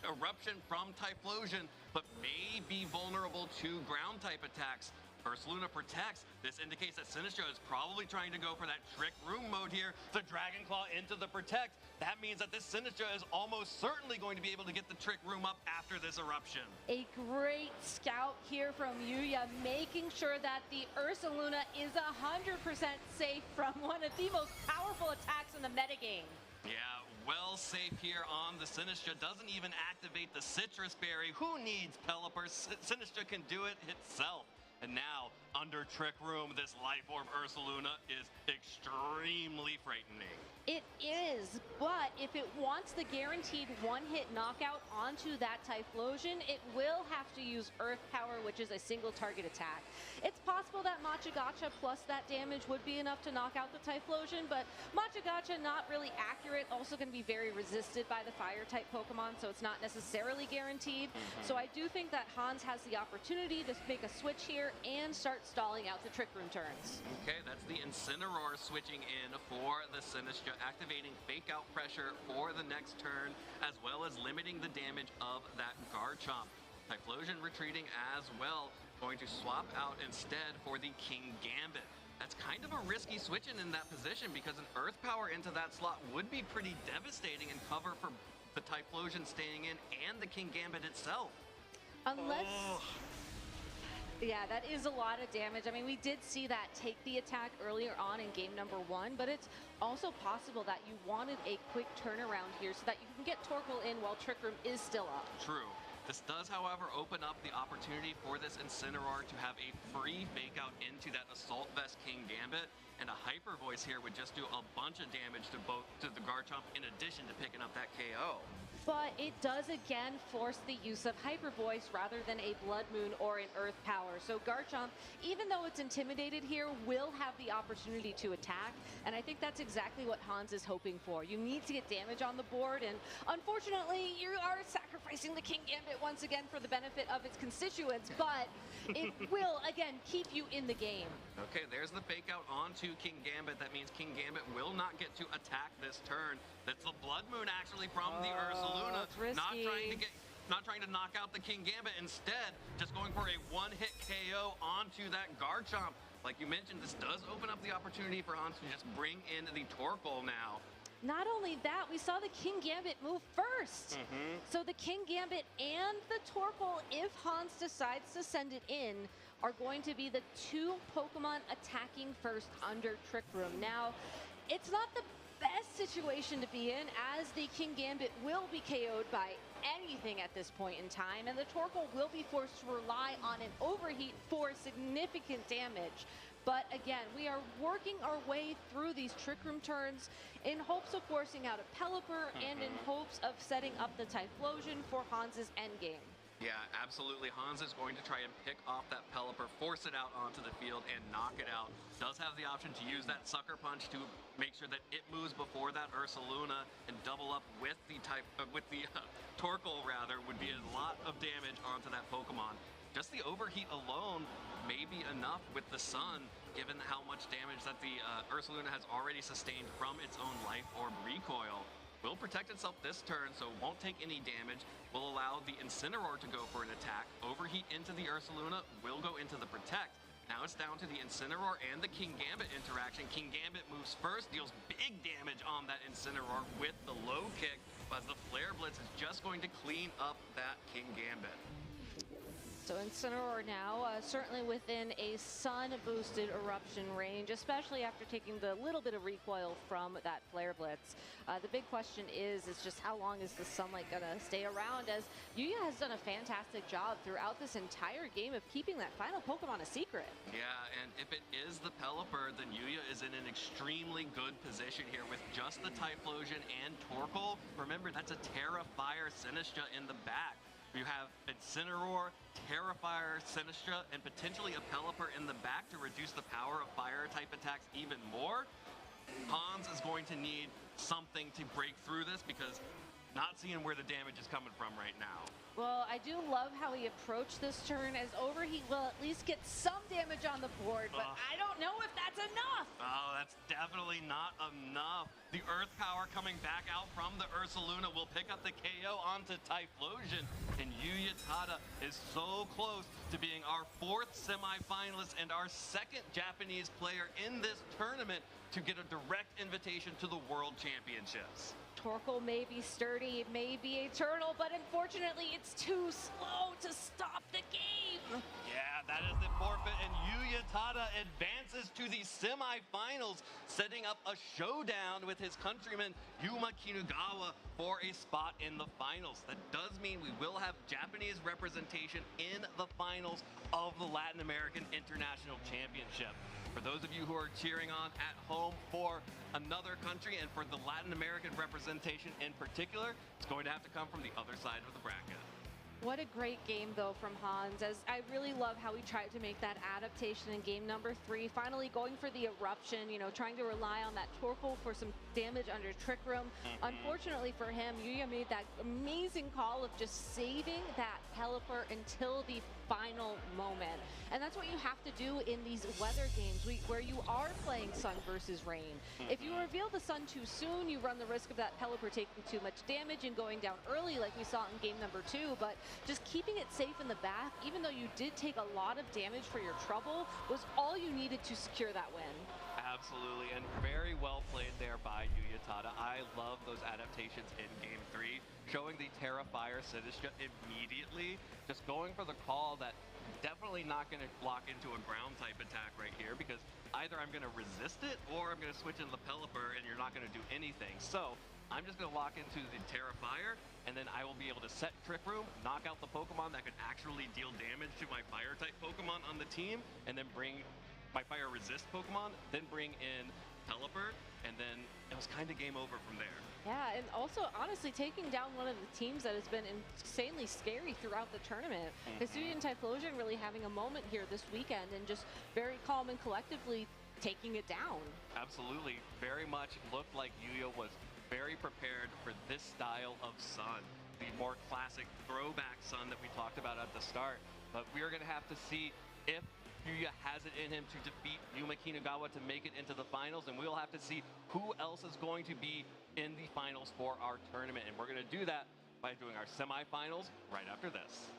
Eruption from Typhlosion, but may be vulnerable to ground type attacks. Ursaluna protects. This indicates that Sinistcha is probably trying to go for that Trick Room mode here. The Dragon Claw into the Protect. That means that this Sinistcha is almost certainly going to be able to get the Trick Room up after this Eruption. A great scout here from Yuya, making sure that the Ursaluna is 100% safe from one of the most powerful attacks in the metagame. Yeah, well safe here on the Sinistcha. Doesn't even activate the Citrus Berry. Who needs Pelipper? Sinistcha can do it itself. And now under Trick Room, this Life Orb Ursaluna is extremely frightening. It is, but if it wants the guaranteed one-hit knockout onto that Typhlosion, it will have to use Earth Power, which is a single target attack. It's possible that Machagacha plus that damage would be enough to knock out the Typhlosion, but Machagacha not really accurate, also going to be very resisted by the Fire-type Pokemon, so it's not necessarily guaranteed. So I do think that Hans has the opportunity to make a switch here and start stalling out the Trick Room turns. Okay, that's the Incineroar switching in for the Sinistcha, activating Fake Out pressure for the next turn, as well as limiting the damage of that Garchomp. Typhlosion retreating as well, going to swap out instead for the King Gambit. That's kind of a risky switch in that position because an Earth Power into that slot would be pretty devastating and cover for the Typhlosion staying in and the King Gambit itself. Unless... Yeah, that is a lot of damage. I mean, we did see that take the attack earlier on in game number 1, but it's also possible that you wanted a quick turnaround here so that you can get Torkoal in while Trick Room is still up. True. This does, however, open up the opportunity for this Incineroar to have a free fake out into that Assault Vest King Gambit, and a Hyper Voice here would just do a bunch of damage to the Garchomp in addition to picking up that KO. But it does again force the use of Hyper Voice rather than a Blood Moon or an Earth Power. So Garchomp, even though it's intimidated here, will have the opportunity to attack. And I think that's exactly what Hans is hoping for. You need to get damage on the board, and unfortunately, you are sacrificing the King Gambit once again for the benefit of its constituents, but it will, again, keep you in the game. Okay, there's the fake out onto King Gambit. That means King Gambit will not get to attack this turn. That's the Blood Moon actually from the Ursaluna. Not trying to knock out the King Gambit. Instead, just going for a one-hit KO onto that Garchomp. Like you mentioned, this does open up the opportunity for Hans to just bring in the Torkoal now. Not only that, we saw the King Gambit move first. So the King Gambit and the Torkoal, if Hans decides to send it in, are going to be the two Pokemon attacking first under Trick Room. Now, it's not the best situation to be in, as the King Gambit will be KO'd by anything at this point in time, and the Torkoal will be forced to rely on an overheat for significant damage. But again, we are working our way through these Trick Room turns in hopes of forcing out a Pelipper and in hopes of setting up the Typhlosion for Hans's endgame. Yeah, absolutely. Hans is going to try and pick off that Pelipper, force it out onto the field, and knock it out. Does have the option to use that Sucker Punch to make sure that it moves before that Ursaluna and double up with the Torkoal, rather, would be a lot of damage onto that Pokemon. Just the overheat alone may be enough with the Sun, given how much damage that the Ursaluna has already sustained from its own Life Orb recoil. Will protect itself this turn, so won't take any damage. Will allow the Incineroar to go for an attack. Overheat into the Ursaluna, will go into the Protect. Now it's down to the Incineroar and the King Gambit interaction. King Gambit moves first, deals big damage on that Incineroar with the low kick, as the Flare Blitz is just going to clean up that King Gambit. So Incineroar now certainly within a sun-boosted eruption range, especially after taking the little bit of recoil from that Flare Blitz. The big question is just how long is the Sunlight going to stay around, as Yuya has done a fantastic job throughout this entire game of keeping that final Pokemon a secret. Yeah, and if it is the Pelipper, then Yuya is in an extremely good position here with just the Typhlosion and Torkoal. Remember, that's a Terra Fire Sinistcha in the back. You have Incineroar, Terra Fire, Sinistcha, and potentially a Pelipper in the back to reduce the power of fire-type attacks even more. Hans is going to need something to break through this because not seeing where the damage is coming from right now. Well, I do love how he approached this turn, as Overheat will at least get some damage on the board, but I don't know if that's enough. Oh, that's definitely not enough. The Earth Power coming back out from the Ursaluna will pick up the KO onto Typhlosion, and Yuya Tada is so close to being our fourth semifinalist and our second Japanese player in this tournament to get a direct invitation to the World Championships. Torkoal may be sturdy, it may be eternal, but unfortunately it's too slow to stop the game. Yeah, that is the forfeit, and Yuya Tada advances to the semifinals, setting up a showdown with his countryman Yuma Kinugawa for a spot in the finals. That does mean we will have Japanese representation in the finals of the Latin American International Championship. For those of you who are cheering on at home for another country and for the Latin American representation in particular, it's going to have to come from the other side of the bracket. What a great game, though, from Hans. As I really love how he tried to make that adaptation in game number 3, finally going for the eruption, you know, trying to rely on that Torkoal for some damage under Trick Room. Unfortunately for him, Yuya made that amazing call of just saving that Pelipper until the final moment. And that's what you have to do in these weather games where you are playing sun versus rain. If you reveal the sun too soon, you run the risk of that Pelipper taking too much damage and going down early like we saw in game number 2. But just keeping it safe in the back, even though you did take a lot of damage for your trouble, was all you needed to secure that win. Absolutely, and very well played there by Yuya Tada. I love those adaptations in Game 3, showing the Terra Fire Sinistcha immediately, just going for the call that definitely not going to lock into a ground type attack right here, because either I'm going to resist it or I'm going to switch into the Pelipper and you're not going to do anything. So I'm just going to lock into the Terra Fire, and then I will be able to set Trick Room, knock out the Pokemon that could actually deal damage to my Fire-type Pokemon on the team, and then bring my Fire Resist Pokemon, then bring in Pelipper, and then it was kind of game over from there. Yeah, and also, honestly, taking down one of the teams that has been insanely scary throughout the tournament. Hisuian Typhlosion really having a moment here this weekend and just very calm and collectively taking it down. Absolutely. Very much looked like Yuya was very prepared for this style of sun, the more classic throwback sun that we talked about at the start. But we are going to have to see if Yuya has it in him to defeat Yuma Kinugawa to make it into the finals, and we'll have to see who else is going to be in the finals for our tournament. And we're going to do that by doing our semifinals right after this.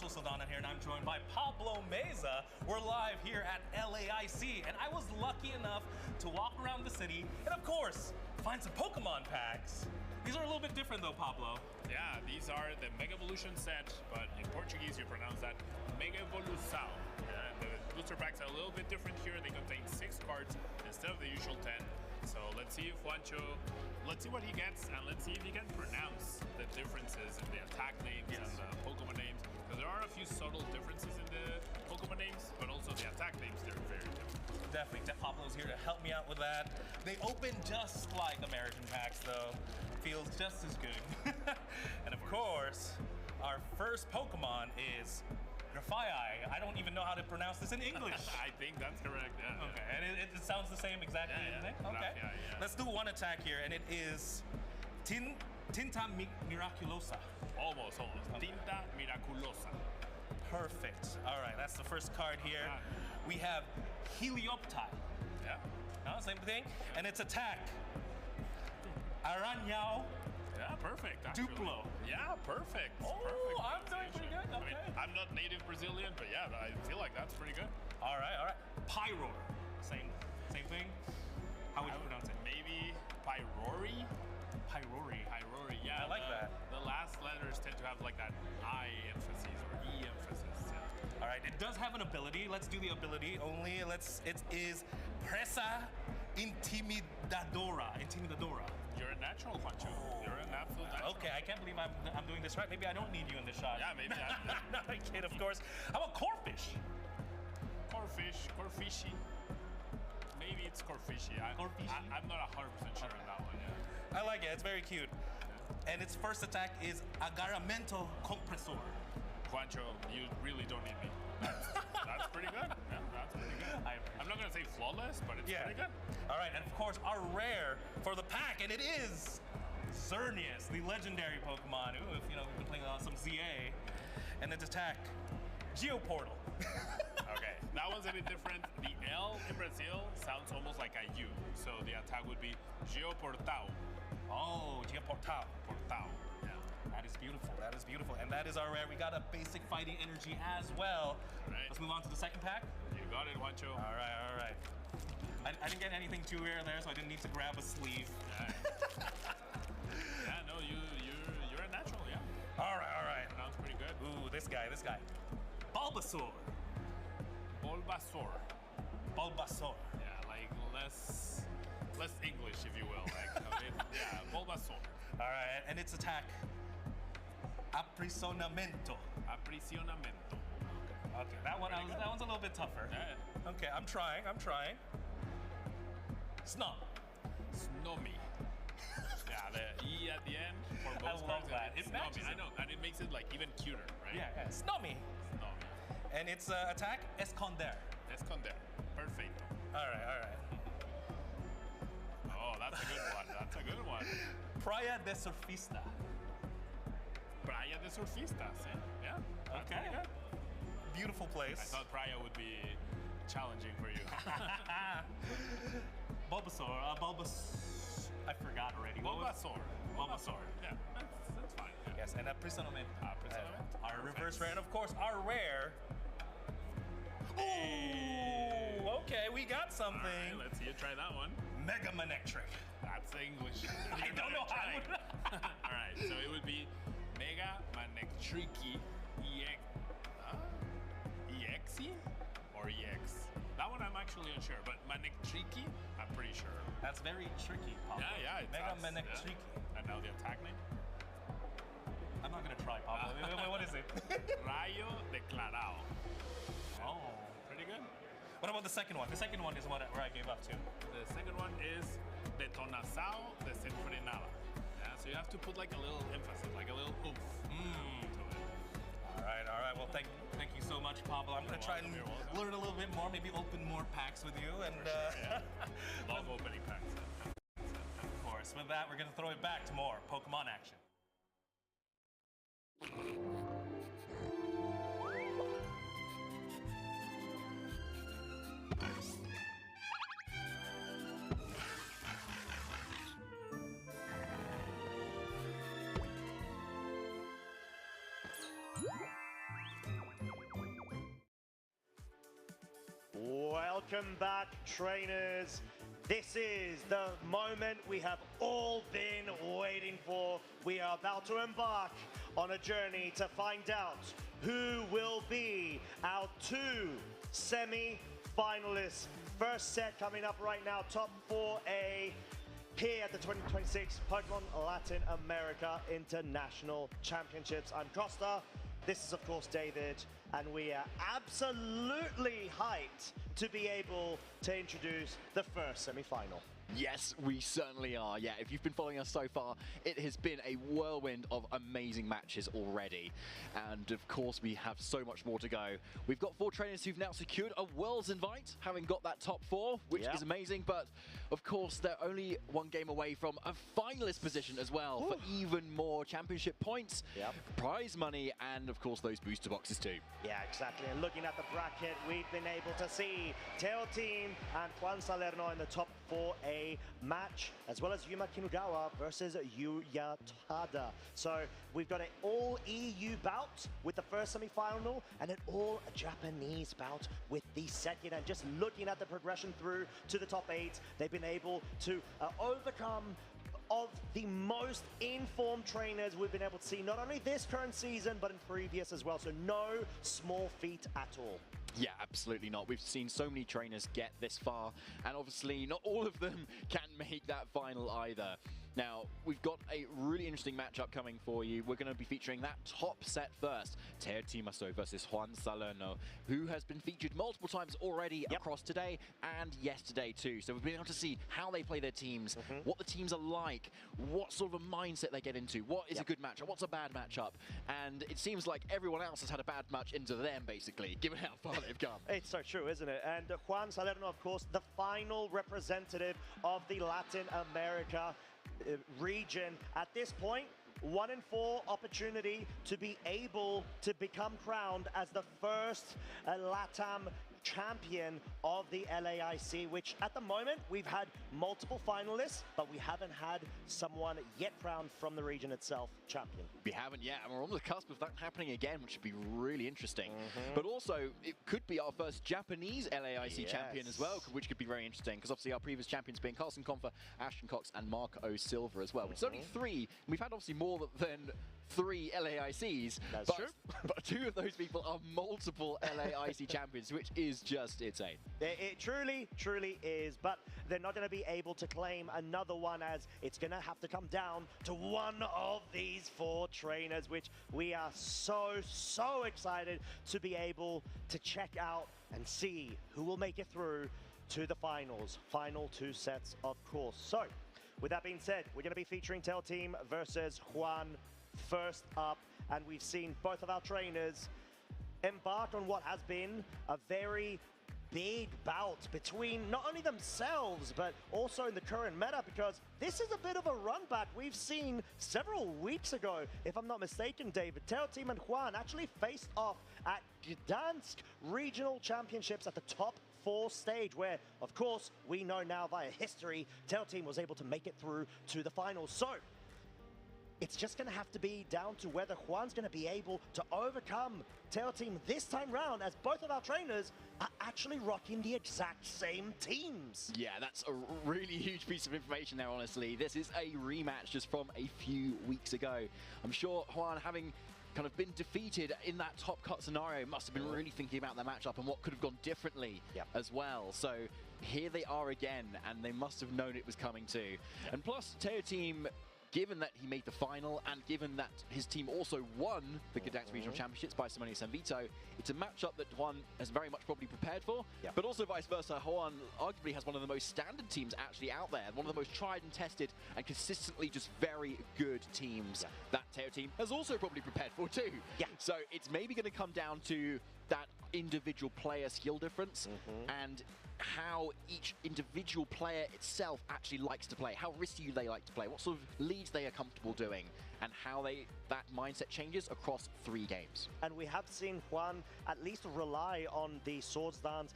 Saldana here, and I'm joined by Pablo Meza. We're live here at LAIC, and I was lucky enough to walk around the city and, of course, find some Pokemon packs. These are a little bit different, though, Pablo. Yeah, these are the Mega Evolution set, but in Portuguese you pronounce that Mega Evolução. The booster packs are a little bit different here. They contain 6 cards instead of the usual 10. So let's see if Juancho, let's see what he gets, and let's see if he can pronounce the differences in the attack names and the Pokemon names. Because there are a few subtle differences in the Pokemon names, but also the attack names, they're very different. Definitely, Pablo's here to help me out with that. They open just like American packs, though. Feels just as good. And of course, our first Pokemon is Grafaiai. I don't even know how to pronounce this in English. I think that's correct, yeah. Okay, and it sounds the same exactly, isn't it? Okay. Let's do one attack here, and it is Tinta Miraculosa. Almost. Okay. Tinta Miraculosa. Perfect. All right, that's the first card here. We have Helioptile. Yeah. No, same thing. And it's attack. Aranyao. Yeah, perfect. Actually. Duplo. Yeah, perfect. Oh, Perfect I'm doing pretty good. I mean, Okay. I'm not native Brazilian, but yeah, I feel like that's pretty good. All right. Pyro. Same thing. How would you pronounce it? Maybe Pyrori. Pyrori. Yeah, I like that. The last letters tend to have like that I emphasis or E emphasis. Yeah. All right, it does have an ability. Let's do the ability only. It is Presa Intimidadora. You're a natural, Juancho. You're an absolute natural. Okay, I can't believe I'm doing this right. Maybe I don't need you in this shot. Yeah, maybe. No, I kid, of course. How about Corfish? Corfishy. Maybe it's Corfishy. I'm not 100% sure on that one. Yeah. I like it. It's very cute. And its first attack is Agarramento Compressor. Juancho, you really don't need me. That's pretty good. Yeah, that's pretty good. I'm not gonna say flawless, but it's pretty good. All right, and of course our rare for the pack, and it is Xerneas, the legendary Pokemon. Ooh, if we've been playing some ZA, and its attack, Geoportal. Okay, that one's a bit different. The L in Brazil sounds almost like a U, so the attack would be Geoportal. Oh, Geoportal. Yeah. That is beautiful. And that is our rare. We got a basic fighting energy as well. Right. Let's move on to the second pack. You got it, Juancho. All right. I didn't get anything too rare there, so I didn't need to grab a sleeve. Yeah, no, you're a natural, yeah. All right. Sounds pretty good. Ooh, this guy. Bulbasaur. Yeah, like less English, if you will. Like a bit, yeah, Bulbasaur. All right, and its attack, Aprisionamento. Okay, that one's a little bit tougher. Yeah. Okay, I'm trying. Snomy. Yeah, the E at the end for most love cards. that. It's It matches Snomy. I know, and it makes it like even cuter, right? Yeah. Snomy. And its attack, Esconder. Perfecto. All right. Oh, that's a good one. Praia de Surfista. Praia de Surfistas, eh? Yeah. That's Okay. pretty good. Beautiful place. I thought Praia would be challenging for you. Bulbasaur. I forgot already. Bulbasaur. Yeah, that's fine. Yeah. Yes, and Aprisionamento. Aprisionamento. Our reverse rare, and of course our rare. Ooh, okay, we got something. All right, let's see you try that one. Mega Manectric. That's English. I don't know how. All right, so it would be Mega Manectricky EXE or EX. That one I'm actually unsure, but Manectricky, I'm pretty sure. That's very tricky, Pablo. Yeah, it's Mega Manectricky. Yeah. And now the attack name? I'm not gonna try, Pablo. Wait, what is it? Rayo Declarao. Oh. Pretty good. What about the second one? The second one is where I gave up to. The second one is Detonazao Desenfrenada. Yeah, so you have to put like a little emphasis, like a little oomph to it. All right. Well, thank you so much, Pablo. I'm gonna try and learn a little bit more, maybe open more packs with you. And Love opening packs. Of course. With that, we're gonna throw it back to more Pokemon action. Welcome back, trainers. This is the moment we have all been waiting for. We are about to embark on a journey to find out who will be our two semi-finalists. First set coming up right now, top 4A here at the 2026 Pokemon Latin America International Championships. I'm Costa. This is, of course, David, and we are absolutely hyped to be able to introduce the first semi-final. Yes, we certainly are. Yeah, if you've been following us so far, it has been a whirlwind of amazing matches already. And of course, we have so much more to go. We've got 4 trainers who've now secured a Worlds invite, having got that top 4, which is amazing. But of course, they're only 1 game away from a finalist position as well for even more championship points, prize money, and of course, those booster boxes too. Yeah, exactly. And looking at the bracket, we've been able to see Teo Team and Juan Salerno in the top 4A match, as well as Yuma Kinugawa versus Yuya Tada. So we've got an all EU bout with the first semi-final and an all Japanese bout with the second. And just looking at the progression through to the top 8, they've been able to overcome of the most informed trainers we've been able to see, not only this current season, but in previous as well. So no small feat at all. Yeah, absolutely not. We've seen so many trainers get this far, and obviously not all of them can make that final either. Now, we've got a really interesting matchup coming for you. We're going to be featuring that top set first. Teo Timaso versus Juan Salerno, who has been featured multiple times already across today and yesterday too. So we've been able to see how they play their teams, what the teams are like, what sort of a mindset they get into, what is a good matchup, what's a bad matchup. And it seems like everyone else has had a bad match into them, basically, given how far they've come. It's so true, isn't it? And Juan Salerno, of course, the final representative of the Latin America region. At this point, 1 in 4 opportunity to be able to become crowned as the first LATAM champion of the LAIC, which at the moment we've had multiple finalists, but we haven't had someone yet crowned from the region itself champion. We haven't yet, and we're on the cusp of that happening again, which would be really interesting. But also, it could be our first Japanese LAIC champion as well, which could be very interesting, because obviously our previous champions being Carlson Confer, Ashton Cox, and Marco Silva as well. It's only 3. We've had obviously more than 3 LAICs. That's true. But 2 of those people are multiple LAIC champions, which is just insane. It truly, truly is. But they're not going to be able to claim another one, as it's going to have to come down to one of these 4 trainers, which we are so excited to be able to check out and see who will make it through to the finals. Final 2 sets, of course. So, with that being said, we're going to be featuring Teo Team versus Juan first up, and we've seen both of our trainers embark on what has been a very big bout between not only themselves but also in the current meta, because this is a bit of a run back. We've seen several weeks ago, if I'm not mistaken, David, Teo Team and Juan actually faced off at Gdansk Regional Championships at the top 4 stage, where of course we know now via history Teo Team was able to make it through to the finals. So it's just going to have to be down to whether Juan's going to be able to overcome Teo Team this time round, as both of our trainers are actually rocking the exact same teams. Yeah, that's a really huge piece of information there, honestly. This is a rematch just from a few weeks ago. I'm sure Juan, having kind of been defeated in that top cut scenario, must have been really thinking about the matchup and what could have gone differently as well. So here they are again, and they must have known it was coming too. And plus, Teo Team, given that he made the final and given that his team also won the Gdansk Regional Championships by Simone Sanvito, it's a matchup that Juan has very much probably prepared for, but also vice versa. Juan arguably has one of the most standard teams actually out there, one of the most tried and tested and consistently just very good teams that Teo Team has also probably prepared for too. So it's maybe going to come down to that individual player skill difference and how each individual player itself actually likes to play, how risky they like to play, what sort of leads they are comfortable doing, and how that mindset changes across 3 games. And we have seen Juan at least rely on the Swords Dance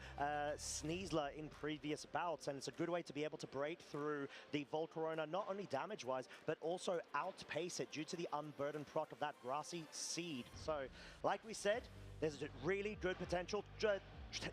Sneasler in previous bouts, and it's a good way to be able to break through the Volcarona, not only damage-wise, but also outpace it due to the unburdened proc of that Grassy Seed. So, like we said, there's a really good potential.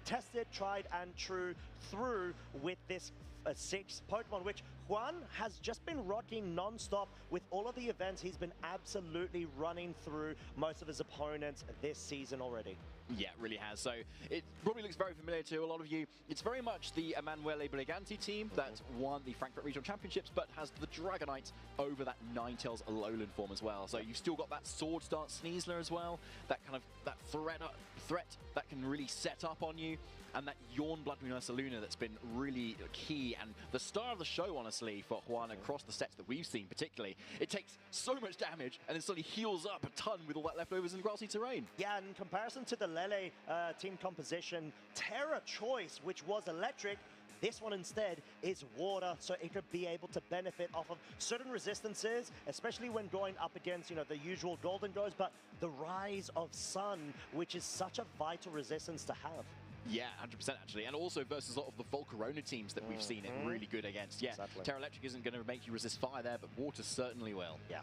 Tested, tried, and true through with this 6 Pokemon, which Juan has just been rocking non-stop with all of the events. He's been absolutely running through most of his opponents this season already. Yeah, it really has. So it probably looks very familiar to a lot of you. It's very much the Emanuele Briganti team that won the Frankfurt Regional Championships, but has the Dragonite over that Ninetales Alolan form as well. So you've still got that Sword Dance Sneasler as well, that kind of that threat that can really set up on you, and that Yawn Blood Moon Ursaluna that's been really key and the star of the show, honestly, for Juan across the sets that we've seen particularly. It takes so much damage and then suddenly heals up a ton with all that leftovers in grassy terrain. Yeah, in comparison to the Lele team composition, Terra choice, which was electric, this one instead is water, so it could be able to benefit off of certain resistances, especially when going up against, you know, the usual Golden Goes, but the rise of Sun, which is such a vital resistance to have. Yeah, 100% actually, and also versus a lot of the Volcarona teams that we've seen it really good against. Yeah, exactly. Terra Electric isn't going to make you resist fire there, but water certainly will. Yeah,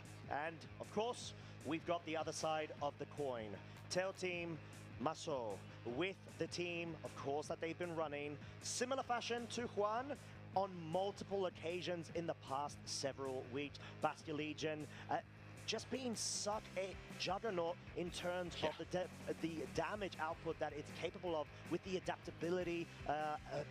and of course, we've got the other side of the coin. Tail Team Maso with the team, of course, that they've been running. Similar fashion to Juan on multiple occasions in the past several weeks. Bastia Legion just being such a juggernaut in terms of the damage output that it's capable of with the adaptability,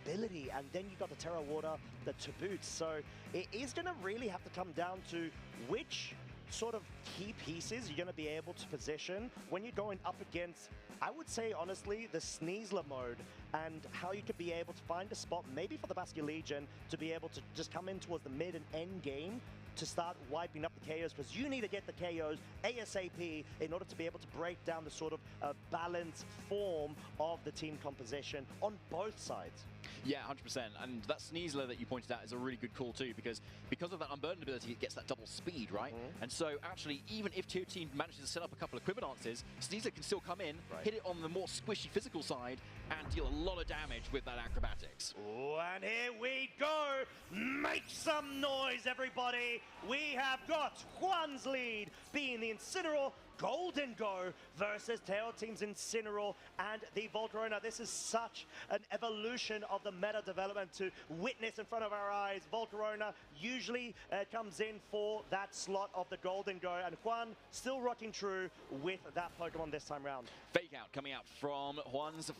ability, and then you've got the Terra Water, the to boot. So it is going to really have to come down to which sort of key pieces you're going to be able to position when you're going up against, I would say honestly, the Sneasler mode, and how you could be able to find a spot maybe for the Bastia Legion to be able to just come in towards the mid and end game to start wiping up the KOs, because you need to get the KOs ASAP in order to be able to break down the sort of balanced form of the team composition on both sides. Yeah, 100%. And that Sneasler that you pointed out is a really good call too, because of that Unburdened ability, it gets that double speed, right? And so actually, even if Tier Team manages to set up a couple of Quiver Dances, Sneasler can still come in, hit it on the more squishy physical side, and deal a lot of damage with that acrobatics. Oh, and here we go! Make some noise, everybody! We have got Juan's lead being the Incineroar Golden Go versus Tail Team's Incineroar and the Volcarona. This is such an evolution of the meta development to witness in front of our eyes. Volcarona usually comes in for that slot of the Golden Go, and Juan still rocking true with that Pokemon this time round. Fake out coming out from Juan's,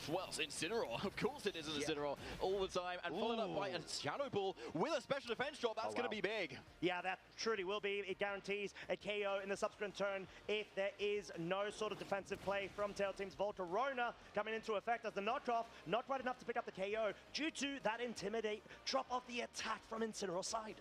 well, Incineroar. Of course it is an Incineroar all the time, and followed up by a Shadow Ball with a special defense drop. That's going to be big. Yeah, that truly will be. It guarantees a KO in the subsequent turn if there is no sort of defensive play from Tail Team's Volcarona coming into effect as the knockoff. Not quite enough to pick up the KO due to that Intimidate drop off the attack from Incineroar's side.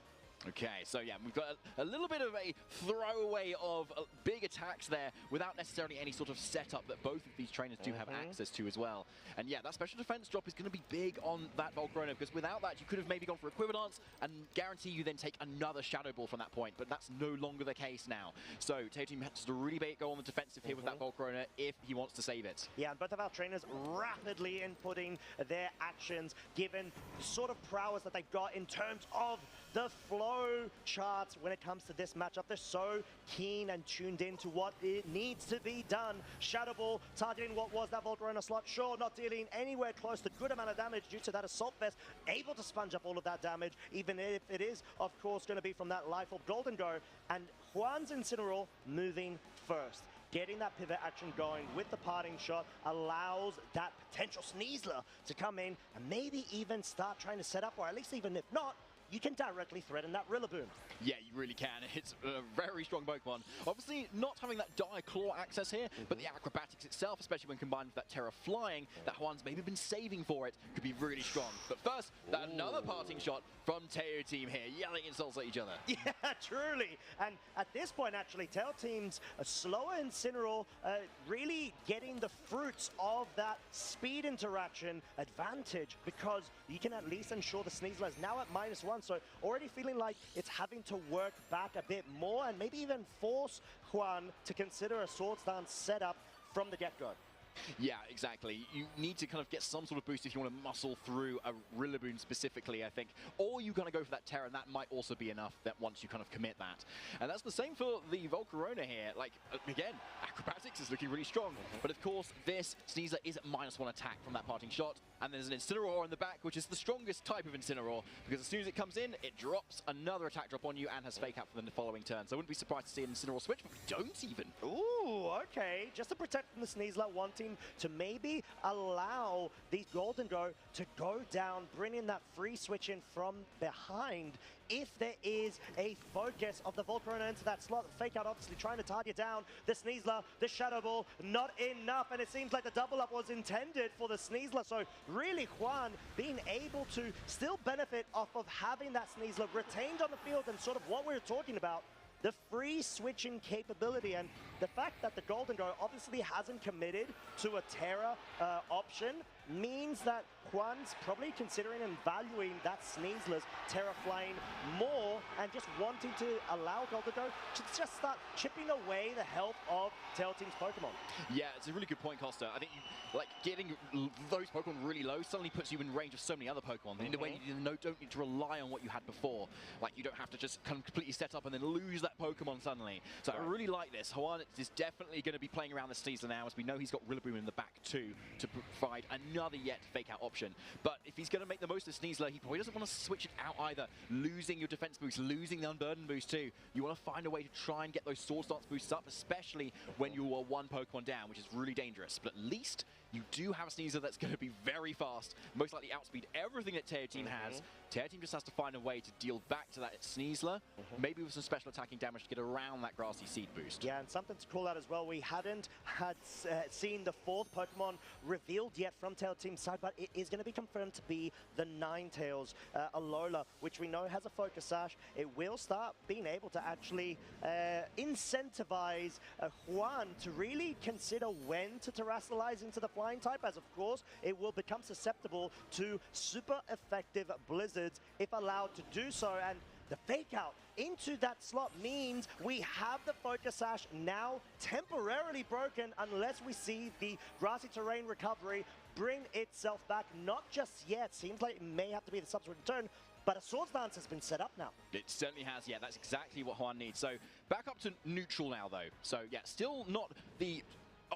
Okay, so yeah, we've got a little bit of a throwaway of big attacks there without necessarily any sort of setup that both of these trainers do have access to as well. And yeah, that special defense drop is going to be big on that Volcarona, because without that, you could have maybe gone for a Quiver Dance and guarantee you then take another Shadow Ball from that point, but that's no longer the case now. So Tail Team has to really go on the defensive here with that Volcarona if he wants to save it. Yeah, and both of our trainers rapidly inputting their actions, given the sort of prowess that they've got in terms of the flow charts when it comes to this matchup. They're so keen and tuned in to what it needs to be done. Shadow Ball targeting what was that Volcarona slot. Sure, not dealing anywhere close to good amount of damage due to that Assault Vest. Able to sponge up all of that damage, even if it is, of course, going to be from that Life Orb Golden Go. And Juan's Incineroar moving first. Getting that pivot action going with the parting shot allows that potential Sneasler to come in and maybe even start trying to set up, or at least even if not, you can directly threaten that Rillaboom. Yeah, you really can. It's a very strong Pokemon. Obviously, not having that Dire Claw access here, but the acrobatics itself, especially when combined with that Terra Flying, that Juan's maybe been saving for it, could be really strong. But first, another parting shot from Tail Team here, yelling insults at each other. Yeah, truly. And at this point, actually, Tail Team's slower Incineroar really getting the fruits of that speed interaction advantage, because you can at least ensure the Sneasler is now at -1. So already feeling like it's having to work back a bit more and maybe even force Juan to consider a Swords Dance setup from the get-go. Yeah, exactly. You need to kind of get some sort of boost if you want to muscle through a Rillaboom specifically, I think. Or you're going to go for that Terra, and that might also be enough that once you kind of commit that. And that's the same for the Volcarona here. Like, again, acrobatics is looking really strong. But of course, this Sneasler is at -1 attack from that parting shot. And there's an Incineroar in the back, which is the strongest type of Incineroar, because as soon as it comes in, it drops another attack drop on you and has Fake Out for the following turn. So I wouldn't be surprised to see an Incineroar switch, but we don't even. Ooh, okay. Just to protect from the Sneasler, wanting to maybe allow the Golden Go to go down, bring in that free switch in from behind. If there is a focus of the Volcarona into that slot, Fake Out obviously trying to target down the Sneasler, the Shadow Ball, not enough, and it seems like the double up was intended for the Sneasler, so really Juan being able to still benefit off of having that Sneasler retained on the field and sort of what we're talking about, the free switching capability, and the fact that the Golden Go obviously hasn't committed to a Terra option means that Juan's probably considering and valuing that Sneasler's Terra flying more and just wanting to allow Golden Go to just start chipping away the health of Tail Team's Pokemon. Yeah, it's a really good point, Costa. I think like getting those Pokemon really low suddenly puts you in range of so many other Pokemon. In a way, you don't need to rely on what you had before. Like, you don't have to just kind of completely set up and then lose that Pokemon suddenly. So I really like this. Juan is definitely going to be playing around the Sneasler now, as we know he's got Rillaboom in the back too to provide another yet Fake Out option. But if he's going to make the most of Sneasler, he probably doesn't want to switch it out either. Losing your defense boost, losing the Unburden boost too. You want to find a way to try and get those Swords Dance boosts up, especially when you are one Pokemon down, which is really dangerous. But at least you do have a Sneasler that's going to be very fast, most likely outspeed everything that Tail Team has. Tail Team just has to find a way to deal back to that Sneasler, maybe with some special attacking damage to get around that Grassy Seed boost. Yeah, and something to call out as well, we hadn't seen the 4th Pokemon revealed yet from Tail Team's side, but it is going to be confirmed to be the Ninetales Alola, which we know has a Focus Sash. It will start being able to actually incentivize Juan to really consider when to terrestrialize into the flying type, as of course it will become susceptible to super effective blizzards if allowed to do so. And the Fake Out into that slot means we have the Focus Sash now temporarily broken unless we see the Grassy Terrain recovery bring itself back. Not just yet, seems like it may have to be the subsequent turn, but a Swords Dance has been set up now. It certainly has, yeah, that's exactly what Juan needs. So back up to neutral now though. So yeah, still not the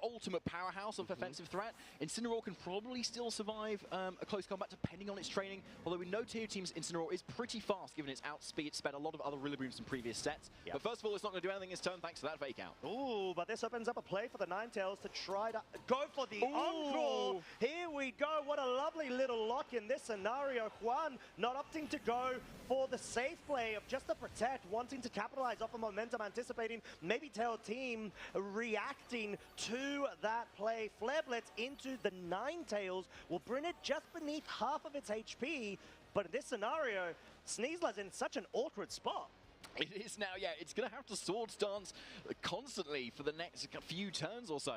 ultimate powerhouse of offensive threat. Incineroar can probably still survive a close combat depending on its training, although we know Tail Team's Incineroar is pretty fast given its outspeed. It's sped a lot of other Rillabooms from previous sets. But first of all, it's not going to do anything this turn thanks to that Fake Out. Ooh, but this opens up a play for the Ninetales to try to go for the Encore. Here we go. What a lovely little lock in this scenario. Juan not opting to go for the safe play of just to protect, wanting to capitalize off of momentum, anticipating maybe Tail Team reacting to that play. Flare Blitz into the Ninetales will bring it just beneath half of its HP, but in this scenario, Sneasler's in such an awkward spot. It is now, yeah. It's going to have to Swords Dance constantly for the next few turns or so.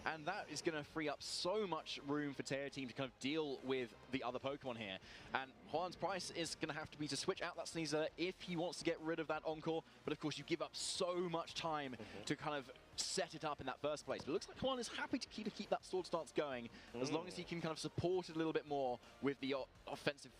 And that is going to free up so much room for Tail Team to kind of deal with the other Pokemon here. And Juan's price is going to have to be to switch out that Sneasler if he wants to get rid of that Encore. But of course, you give up so much time to kind of set it up in that first place. But it looks like Juan is happy to keep that Swords Dance going as long as he can kind of support it a little bit more with the offensive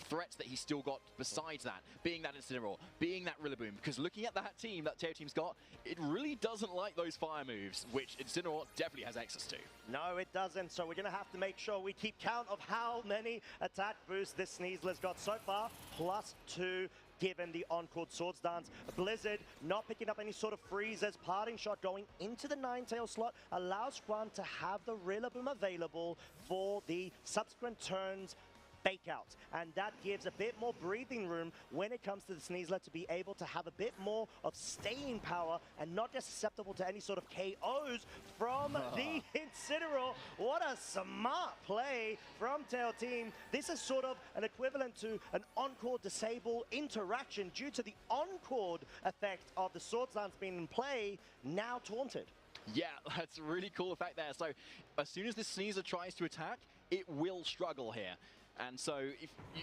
threats that he's still got besides that, being that Incineroar, being that Rillaboom. Because looking at that team that Tail Team's got, it really doesn't like those fire moves, which Incineroar definitely has access to. No, it doesn't. So we're going to have to make sure we keep count of how many attack boosts this Sneasler's got so far. +2. Given the Encore Swords Dance. Blizzard not picking up any sort of freezes. Parting Shot going into the Ninetale slot allows Juan to have the Rillaboom available for the subsequent turns Fake Out, and that gives a bit more breathing room when it comes to the Sneasler to be able to have a bit more of staying power and not just susceptible to any sort of KOs from the Incineroar. What a smart play from Tail Team. This is sort of an equivalent to an Encore Disable interaction due to the Encore effect of the Swords Dance being in play, now taunted. Yeah, that's a really cool effect there. So as soon as this Sneasler tries to attack, it will struggle here. And so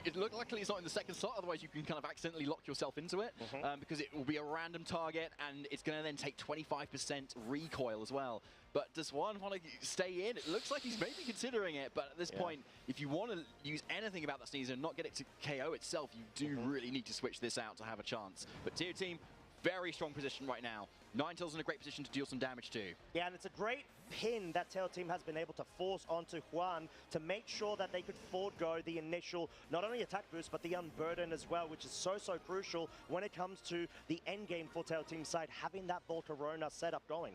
it looked likely it's not in the second slot, otherwise you can kind of accidentally lock yourself into it, because it will be a random target and it's going to then take 25% recoil as well. But does Juan want to stay in? It looks like he's maybe considering it, but at this point, if you want to use anything about that sneeze and not get it to KO itself, you do really need to switch this out to have a chance. But Tier Team, very strong position right now. Ninetales in a great position to deal some damage too. Yeah, and it's a great pin that Tail Team has been able to force onto Juan to make sure that they could forego the initial, not only attack boost, but the unburden as well, which is so crucial when it comes to the end game for Tail Team's side, having that Volcarona setup going.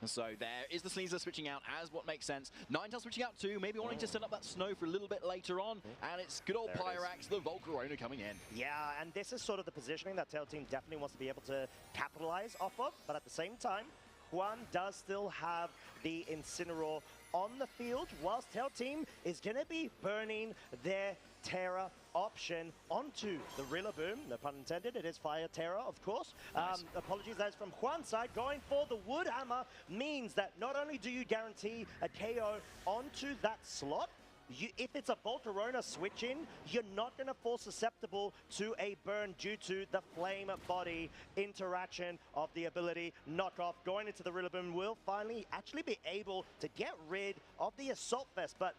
And so there is the Sneasler switching out as what makes sense. Ninetales switching out too, maybe wanting to set up that snow for a little bit later on. And it's good old Pyrax, the Volcarona coming in. Yeah, and this is sort of the positioning that Tail Team definitely wants to be able to capitalize off of. But at the same time, Juan does still have the Incineroar on the field, whilst Tail Team is going to be burning their Terra option onto the Rillaboom. No pun intended, it is Fire Terra, of course. Nice. Apologies, that is from Juan's side. Going for the Wood Hammer means that not only do you guarantee a KO onto that slot, if it's a Volcarona switch in, you're not going to fall susceptible to a burn due to the flame body interaction of the ability knockoff. Going into the Rillaboom will finally actually be able to get rid of the Assault Vest, but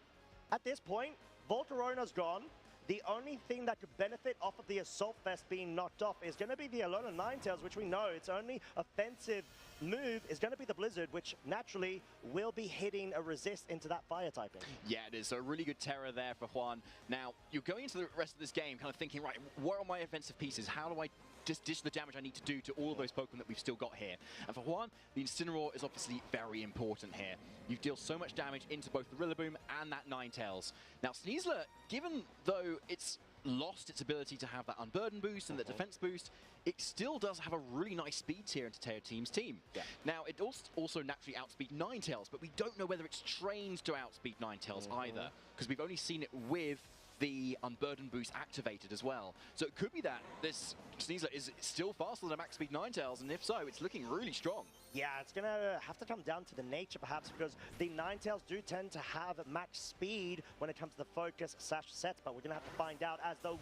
at this point, Volcarona's gone. The only thing that could benefit off of the Assault Vest being knocked off is going to be the Alolan Ninetales, which we know its only offensive move is going to be the Blizzard, which naturally will be hitting a resist into that fire typing. Yeah, it is. So a really good Terra there for Juan. Now, you're going into the rest of this game kind of thinking, right, what are my offensive pieces? How do I just dish the damage I need to do to all of those Pokemon that we've still got here? And for Juan, the Incineroar is obviously very important here. You deal so much damage into both the Rillaboom and that Ninetales. Now, Sneasler, given though it's lost its ability to have that Unburden boost and the defense boost, it still does have a really nice speed tier into Tail Team's team. Yeah. Now, it also naturally outspeed Ninetales, but we don't know whether it's trained to outspeed Ninetales either, because we've only seen it with the Unburden boost activated as well. So it could be that this Sneasler is still faster than a max speed Ninetales, and if so, it's looking really strong. Yeah, it's going to have to come down to the nature perhaps, because the Ninetales do tend to have max speed when it comes to the focus sets, but we're going to have to find out as the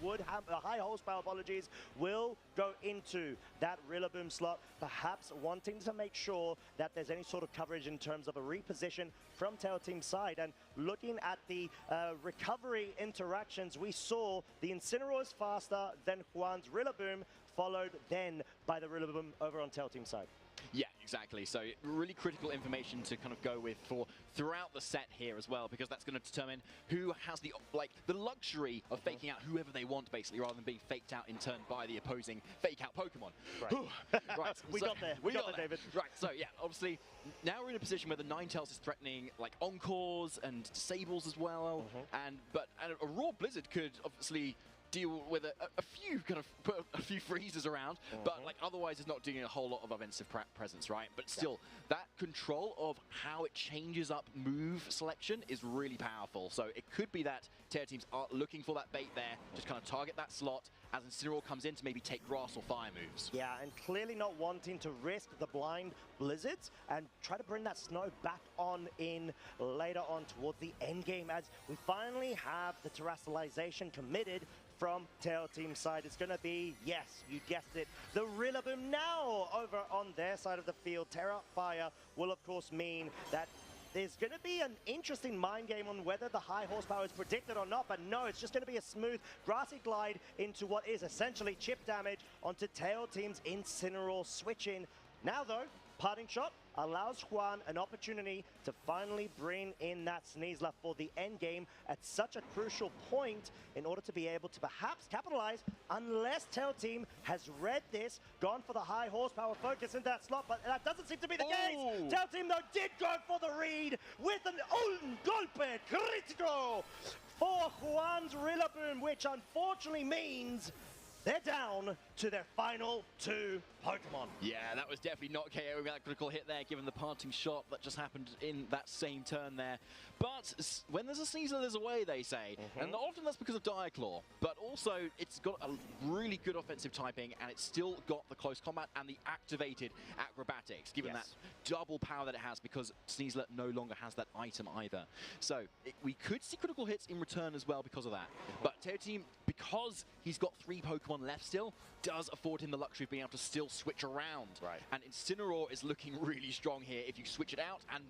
high horsepower apologies will go into that Rillaboom slot, perhaps wanting to make sure that there's any sort of coverage in terms of a reposition from Tail Team's side. And looking at the recovery interactions, we saw the Incineroar is faster than Juan's Rillaboom, followed then by the Rillaboom over on Tail Team's side. Yeah, exactly. So really critical information to kind of go with for throughout the set here as well, because that's going to determine who has the luxury of faking out whoever they want, basically, rather than being faked out in turn by the opposing fake out Pokemon. Right. Right. We got there. We got there, David. Right. So yeah, obviously now we're in a position where the Ninetales is threatening like Encores and Disables as well, and a Raw Blizzard could obviously deal with a few kind of put a few freezes around, but like otherwise it's not doing a whole lot of offensive presence, right? But still, that control of how it changes up move selection is really powerful. So it could be that Terra teams are looking for that bait there, just kind of target that slot as Incineroar comes in to maybe take grass or fire moves. Yeah, and clearly not wanting to risk the blind blizzards and try to bring that snow back on in later on towards the end game, as we finally have the terrestrialization committed from Tail Team side. It's going to be, yes, you guessed it, the Rillaboom now over on their side of the field. Terra Fire will, of course, mean that there's going to be an interesting mind game on whether the high horsepower is predicted or not, but no, it's just going to be a smooth, grassy glide into what is essentially chip damage onto Tail Team's Incineroar switching. Now, though, parting shot allows Juan an opportunity to finally bring in that Sneasler for the end game at such a crucial point in order to be able to perhaps capitalize, unless Tail Team has read this, gone for the high horsepower focus in that slot, but that doesn't seem to be the case. Tail Team, though, did go for the read with an un golpe critical for Juan's Rillaboom, which unfortunately means they're down to their final 2 Pokemon. Yeah, that was definitely not KO with that critical hit there, given the parting shot that just happened in that same turn there. But when there's a Sneasler, there's a way, they say. And often that's because of Diaclaw. But also, it's got a really good offensive typing, and it's still got the close combat and the activated acrobatics, given that double power that it has, because Sneasler no longer has that item either. So we could see critical hits in return as well because of that. But Teo Team, because he's got 3 Pokemon left still, does afford him the luxury of being able to still switch around. And Incineroar is looking really strong here if you switch it out and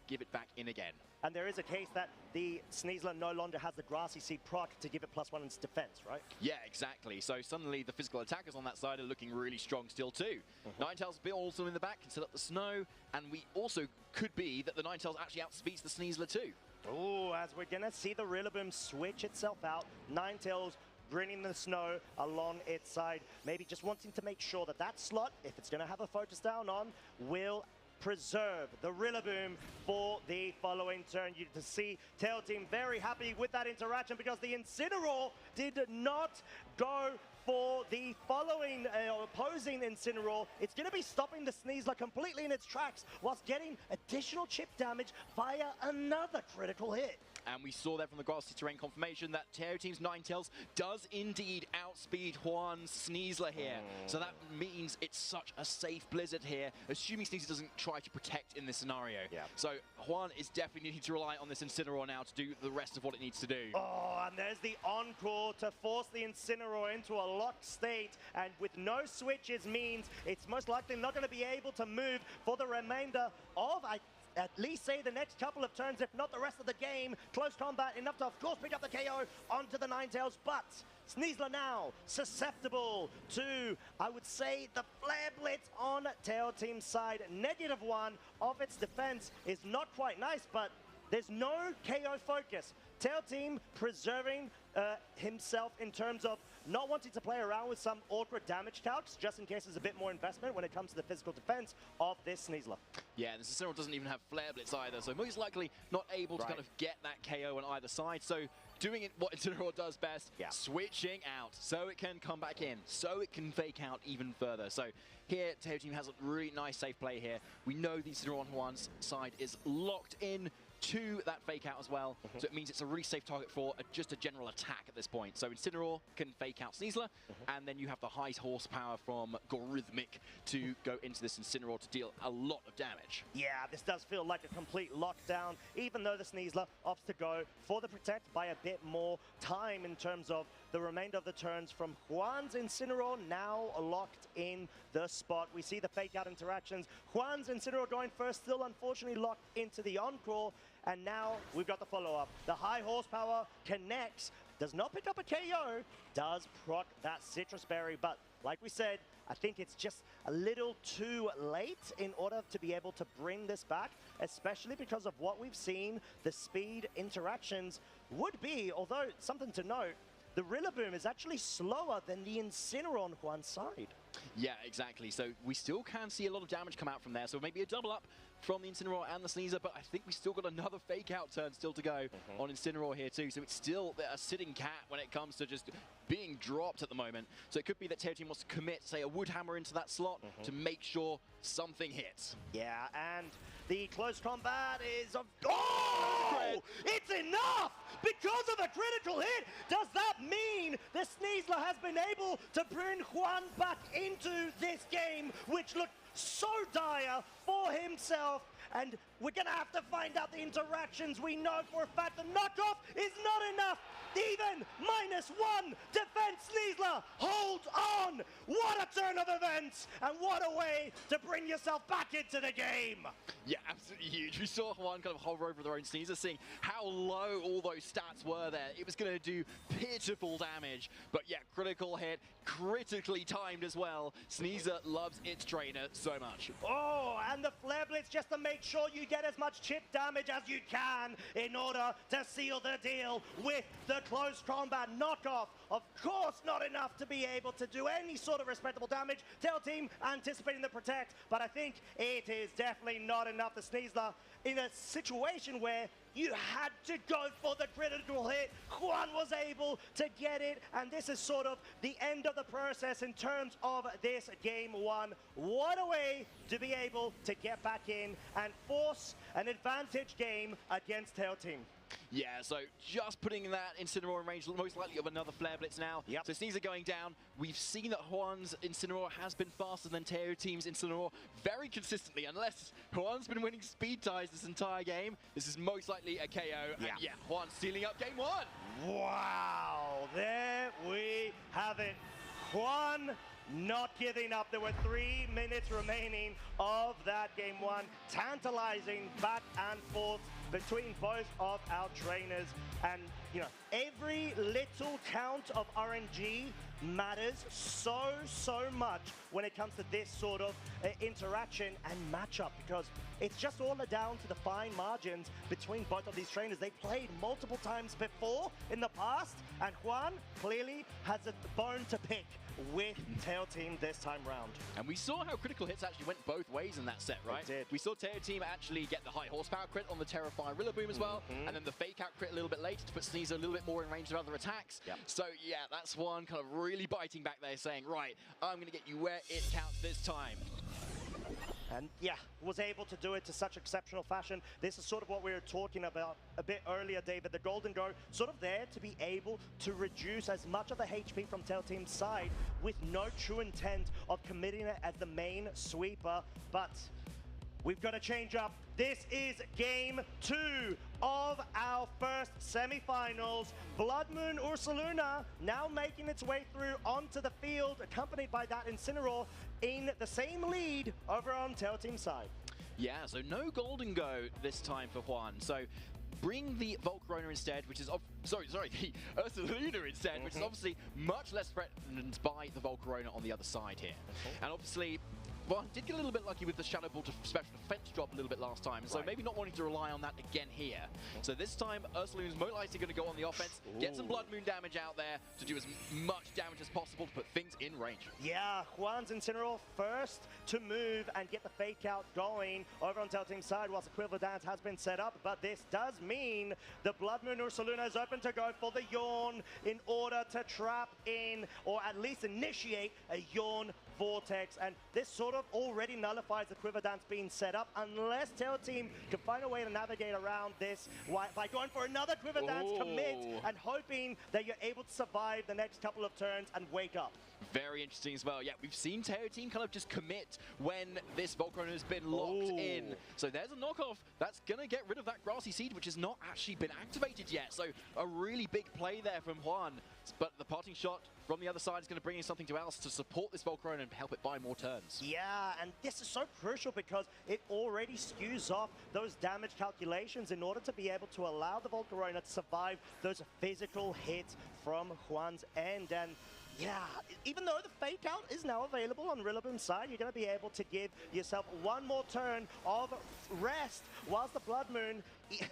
give it back in again. And there is a case that the Sneasler no longer has the Grassy Seed proc to give it +1 in its defense, right? Yeah, exactly. So suddenly the physical attackers on that side are looking really strong still too. Ninetales also in the back can set up the snow, and we also could be that the Ninetales actually outspeeds the Sneasler too. Oh, as we're gonna see the Rillaboom switch itself out, Ninetales bringing the snow along its side, maybe just wanting to make sure that that slot, if it's gonna have a focus down on, will preserve the Rillaboom for the following turn. You can see Teo Team very happy with that interaction because the Incineroar did not go for the following opposing Incineroar. It's going to be stopping the Sneasler completely in its tracks whilst getting additional chip damage via another critical hit. And we saw that from the grassy terrain confirmation that Teo Team's Ninetales does indeed outspeed Juan's Sneasler here. So that means it's such a safe Blizzard here, assuming Sneasler doesn't try to protect in this scenario. So Juan is definitely needing to rely on this Incineroar now to do the rest of what it needs to do. Oh, and there's the Encore to force the Incineroar into a locked state, and with no switches means it's most likely not going to be able to move for the remainder of, at least say, the next couple of turns, if not the rest of the game. Close combat enough to, of course, pick up the KO onto the Ninetales, but Sneasler now susceptible to, I would say, the Flare Blitz on Teo Team's side. -1 of its defense is not quite nice, but there's no KO focus. Teo Team preserving himself in terms of not wanting to play around with some awkward damage calcs, just in case there's a bit more investment when it comes to the physical defense of this Sneasler. Yeah, and Incineroar doesn't even have Flare Blitz either, so most likely not able to kind of get that KO on either side. So doing it what Incineroar does best, switching out so it can come back in, so it can fake out even further. So here, Teo Team has a really nice safe play here. We know the Incineroar on Juan's side is locked in to that fake out as well, so it means it's a really safe target for just a general attack at this point. So Incineroar can fake out Sneasler, and then you have the high horsepower from Gorhythmic to go into this Incineroar to deal a lot of damage. Yeah, this does feel like a complete lockdown, even though the Sneasler opts to go for the Protect by a bit more time in terms of the remainder of the turns from Juan's Incineroar, now locked in the spot. We see the fake out interactions. Juan's Incineroar going first, still unfortunately locked into the Encore. And now we've got the follow-up. The high horsepower connects, does not pick up a KO, does proc that Citrus Berry, but like we said, I think it's just a little too late in order to be able to bring this back, especially because of what we've seen, the speed interactions would be, although something to note, the Rillaboom is actually slower than the Incineroar on Juan's side. Yeah, exactly. So we still can see a lot of damage come out from there. So maybe a double up from the Incineroar and the Sneasler, but I think we still got another fake out turn still to go on Incineroar here too. So it's still a sitting cat when it comes to just being dropped at the moment. So it could be that Teo Team wants to commit, say, a Wood Hammer into that slot to make sure something hits. Yeah, and the close combat is of... Oh! It's enough! Because of a critical hit! Does that mean the Sneasler has been able to bring Juan back into this game, which looked so dire for himself? And we're going to have to find out the interactions. We know for a fact the knockoff is not enough. Even -1 defense, Sneasler holds on. What a turn of events, and what a way to bring yourself back into the game. Yeah, absolutely huge. We saw Juan kind of hover over their own Sneasler, seeing how low all those stats were there. It was going to do pitiful damage, but yeah, critical hit, critically timed as well. Sneasler loves its trainer so much. Oh, and the Flare Blitz just to make sure you get as much chip damage as you can in order to seal the deal with the close combat knockoff. Of course, not enough to be able to do any sort of respectable damage. Teo Team anticipating the Protect, but I think it is definitely not enough. The Sneasler in a situation where You had to go for the critical hit. Juan was able to get it, and this is sort of the end of the process in terms of this game one. What a way to be able to get back in and force an advantage game against Tail Team. Yeah, so just putting that Incineroar in range, most likely of another Flare Blitz now. Yep. So Sneasler going down. We've seen that Juan's Incineroar has been faster than Teo Team's Incineroar very consistently, unless Juan's been winning speed ties this entire game. This is most likely a KO. Yeah. And yeah, Juan stealing up game one. Wow, there we have it. Juan not giving up. There were 3 minutes remaining of that game one. Tantalizing back and forth between both of our trainers. And, you know, every little count of RNG matters so much when it comes to this sort of interaction and matchup, because it's just all down to the fine margins between both of these trainers. They played multiple times before in the past, and Juan clearly has a bone to pick with Tail Team this time round. And we saw how critical hits actually went both ways in that set, right? They did. We saw Tail Team actually get the high horsepower crit on the Terrifying Rillaboom as well, and then the fake out crit a little bit later to put Sneasler a little bit more in range of other attacks. Yep. So yeah, that's one kind of really biting back there, saying, right, I'm going to get you where it counts this time. And yeah, was able to do it to such exceptional fashion. This is sort of what we were talking about a bit earlier, David. The Golden Go sort of there to be able to reduce as much of the HP from Tail Team's side with no true intent of committing it as the main sweeper. But we've got to change up. This is game 2 of our first semifinals. Blood Moon Ursaluna now making its way through onto the field, accompanied by that Incineroar in the same lead over on Tail Team's side. Yeah, so no Golden Go this time for Juan. So bring the Volcarona instead, which is the Ursaluna instead, which is obviously much less threatened by the Volcarona on the other side here. And obviously, Juan did get a little bit lucky with the Shadow Ball to special defense drop a little bit last time, so maybe not wanting to rely on that again here. So this time, Ursaluna's most likely going to go on the offense, get some Blood Moon damage out there to do as much damage as possible to put things in range. Yeah, Juan's Incineroar first to move and get the fake out going over on Tail Team's side whilst the Quiver Dance has been set up, but this does mean the Blood Moon Ursaluna is open to go for the Yawn in order to trap in, or at least initiate a Yawn Vortex, and this sort of already nullifies the Quiver Dance being set up unless Tail Team can find a way to navigate around this by going for another Quiver Dance commit and hoping that you're able to survive the next couple of turns and wake up. Very interesting as well. Yeah, we've seen Tail Team kind of just commit when this Volcarona has been locked in. So there's a knockoff that's going to get rid of that Grassy Seed, which has not actually been activated yet. So a really big play there from Juan. But the parting shot from the other side is going to bring in something else to support this Volcarona and help it buy more turns. Yeah, and this is so crucial because it already skews off those damage calculations in order to be able to allow the Volcarona to survive those physical hits from Juan's end. And yeah, even though the fake out is now available on Rillaboom's side, you're going to be able to give yourself one more turn of rest whilst the Blood Moon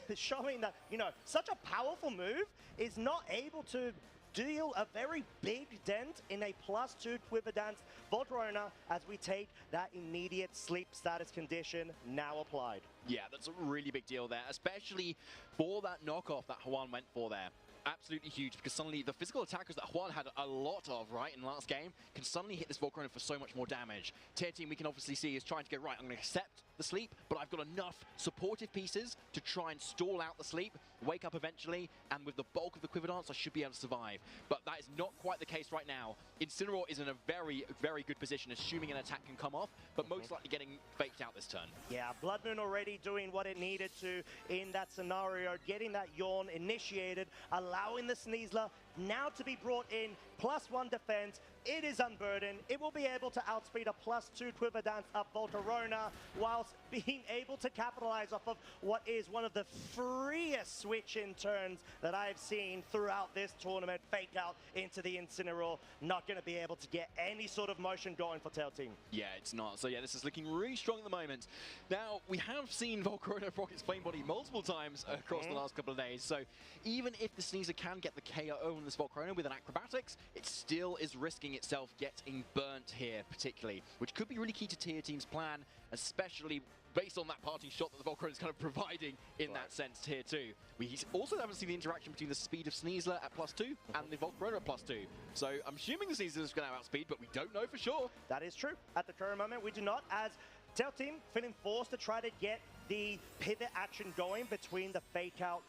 is showing that, you know, such a powerful move is not able to deal a very big dent in a +2 Quiver Dance Volcarona as we take that immediate sleep status condition now applied. Yeah, that's a really big deal there, especially for that knockoff that Juan went for there. Absolutely huge, because suddenly the physical attackers that Juan had a lot of, right, in the last game, can suddenly hit this Volcarona for so much more damage. Tier Team, we can obviously see, is trying to go, right, I'm going to accept the sleep, but I've got enough supportive pieces to try and stall out the sleep, wake up eventually, and with the bulk of the Quiver Dance, I should be able to survive. But that is not quite the case right now. Incineroar is in a very, very good position, assuming an attack can come off, but most likely getting faked out this turn. Yeah, Blood Moon already doing what it needed to in that scenario, getting that Yawn initiated, allowing the Sneasler now to be brought in, +1 defense. It is unburdened. It will be able to outspeed a +2 Quiver Dance up Volcarona, whilst being able to capitalize off of what is one of the freest switch-in turns that I've seen throughout this tournament. Fake out into the Incineroar. Not going to be able to get any sort of motion going for Tail Team. Yeah, it's not. So yeah, this is looking really strong at the moment. Now, we have seen Volcarona Rocket's Flame Body multiple times across the last couple of days. So even if the Sneasler can get the KO on this Volcarona with an Acrobatics, it still is risking itself getting burnt here, particularly, which could be really key to Tier Team's plan, especially based on that parting shot that the Volcarona is kind of providing in that sense here too. We also haven't seen the interaction between the speed of Sneasler at +2 and the Volcarona at +2. So I'm assuming the Sneasler is going to outspeed, but we don't know for sure. That is true. At the current moment, we do not, as Tail Team feeling forced to try to get the pivot action going between the fake out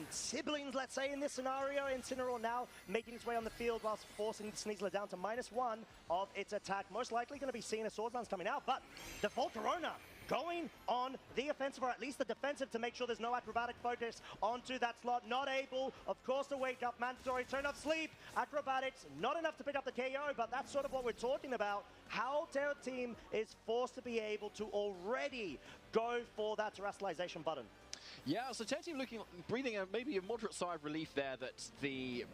siblings, let's say, in this scenario. Incineroar now making its way on the field whilst forcing Sneasler down to -1 of its attack. Most likely going to be seeing a Sword Dance coming out, but the Volcarona going on the offensive, or at least the defensive, to make sure there's no acrobatic focus onto that slot. Not able, of course, to wake up. Mandatory turn off sleep. Acrobatics, not enough to pick up the KO, but that's sort of what we're talking about. How Tail Team is forced to be able to already go for that terrestrialization button. Yeah, so Tail Team breathing maybe a moderate sigh of relief there that the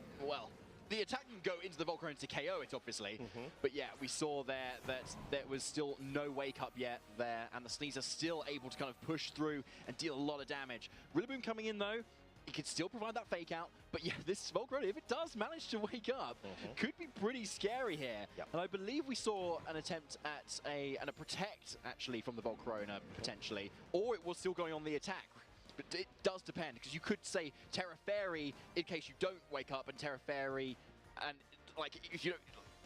attack can go into the Volcarona to KO it, obviously. But yeah, we saw there that there was still no wake up yet there, and the Sneasler still able to kind of push through and deal a lot of damage. Rillaboom coming in though, it could still provide that fake out, but yeah, this Volcarona, if it does manage to wake up, could be pretty scary here. And I believe we saw an attempt at a protect, actually, from the Volcarona, potentially, or it was still going on the attack. But it does depend, because you could say Terra Fairy in case you don't wake up, and Terra Fairy, and like if you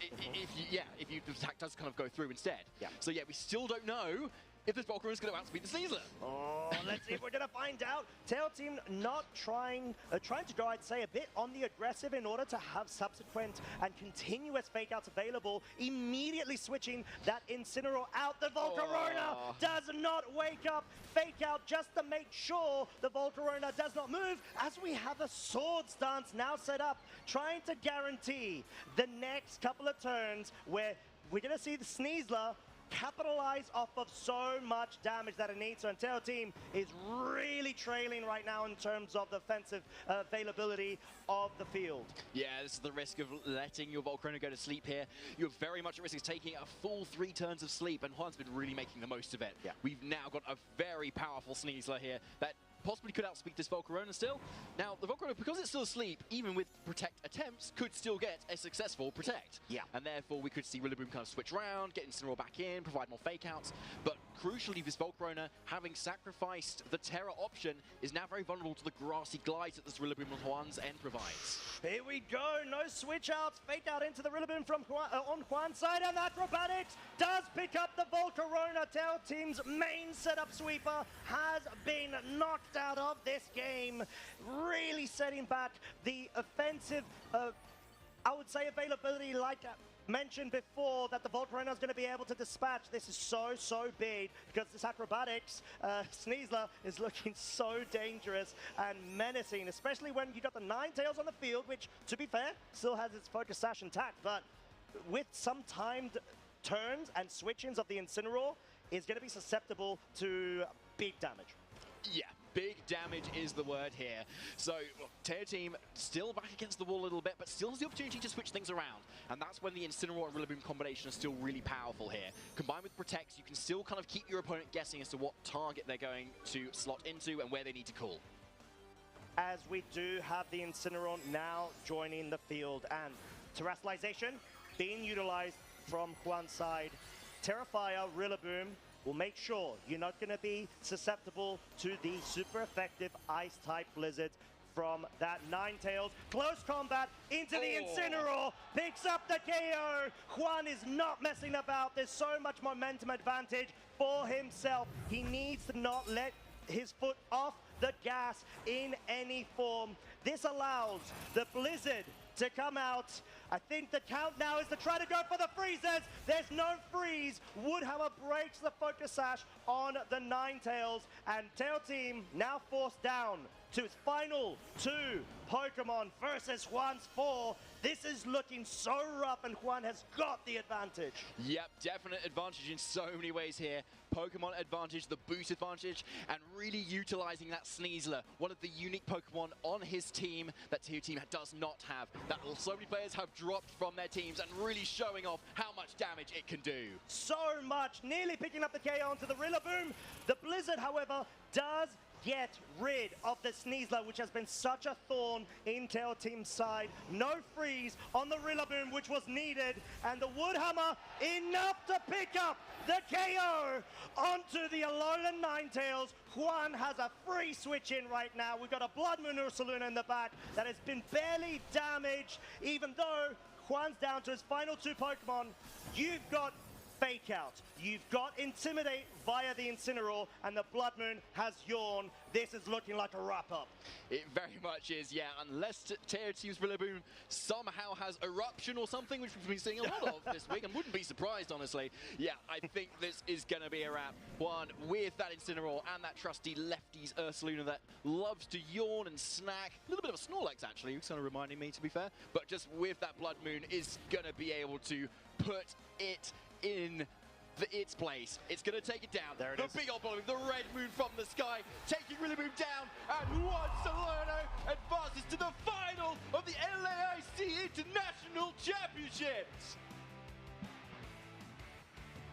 the attack does kind of go through instead. So yeah, we still don't know if this Volcarona is going to outspeed the Sneasler. Oh, let's see if we're going to find out. Tail Team not trying to go, I'd say, a bit on the aggressive in order to have subsequent and continuous fake outs available. Immediately switching that Incineroar out. The Volcarona does not wake up. Fake out just to make sure the Volcarona does not move, as we have a Sword Dance now set up, trying to guarantee the next couple of turns where we're going to see the Sneasler capitalize off of so much damage that it needs. So Tail Team is really trailing right now in terms of the offensive availability of the field. Yeah, this is the risk of letting your Volcarona go to sleep here. You're very much at risk of taking a full 3 turns of sleep, and Juan's been really making the most of it. We've now got a very powerful Sneasler here that possibly could outspeed this Volcarona still. Now, the Volcarona, because it's still asleep, even with protect attempts, could still get a successful protect. And therefore, we could see Rillaboom kind of switch around, get Incineroar back in, provide more fake outs. But crucially, this Volcarona, having sacrificed the Terra option, is now very vulnerable to the grassy glides that this Rillaboom on Juan's end provides. Here we go, no switch outs, fake out into the Rillaboom from on Juan's side, and Acrobatics does pick up the Volcarona. Tail Team's main setup sweeper has been knocked out of this game, really setting back the offensive, I would say, availability, like mentioned before, that the Volcarona is going to be able to dispatch. This is so big, because this Acrobatics Sneasler is looking so dangerous and menacing, especially when you got the Ninetales on the field, which, to be fair, still has its Focus Sash intact, but with some timed turns and switch-ins of the Incineroar, is going to be susceptible to big damage. Yeah, big damage is the word here. So, Tail Team still back against the wall a little bit, but still has the opportunity to switch things around. And that's when the Incineroar and Rillaboom combination is still really powerful here. Combined with Protects, you can still kind of keep your opponent guessing as to what target they're going to slot into and where they need to call. As we do have the Incineroar now joining the field, and terrestrialization being utilized from Juan's side. Terrafire, Rillaboom will make sure you're not going to be susceptible to the super effective Ice-type Blizzards from that Ninetales. Close combat into the Incineroar, picks up the KO. Juan is not messing about. There's so much momentum advantage for himself. He needs to not let his foot off the gas in any form. This allows the Blizzard to come out. I think the count now is to try to go for the freezes. There's no freeze. Wood, however, breaks the Focus Sash on the Ninetales, and Tail Team now forced down to its final 2 Pokemon versus Juan's 4. This is looking so rough, and Juan has got the advantage. Yep, definite advantage in so many ways here. Pokemon advantage, the boost advantage, and really utilizing that Sneasler, one of the unique Pokemon on his team that Tail Team does not have, that so many players have dropped from their teams, and really showing off how much damage it can do. So much, nearly picking up the KO onto the Rillaboom. The Blizzard, however, does get rid of the Sneasler, which has been such a thorn in Tail Team's side. No freeze on the Rillaboom, which was needed, and the Woodhammer enough to pick up the KO onto the Alolan Ninetales. Juan has a free switch in right now. We've got a Blood Moon Ursaluna in the back that has been barely damaged, even though Juan's down to his final 2 Pokemon. You've got Fake Out, you've got Intimidate via the Incineroar, and the Blood Moon has Yawn. This is looking like a wrap-up. It very much is, yeah, unless Tail Team's Rillaboom somehow has Eruption or something, which we've been seeing a lot of this week, and wouldn't be surprised, honestly. Yeah, I think this is going to be a wrap. One, with that Incineroar and that trusty lefties Ursaluna that loves to yawn and snack. A little bit of a Snorlax, actually, it's kind of reminding me, to be fair. But just with that Blood Moon is going to be able to put it in its place. It's going to take it down. There it is. The big old Blood Moon, the red moon from the sky, taking Rillaboom down, and Juan Solano advances to the final of the LAIC International Championships.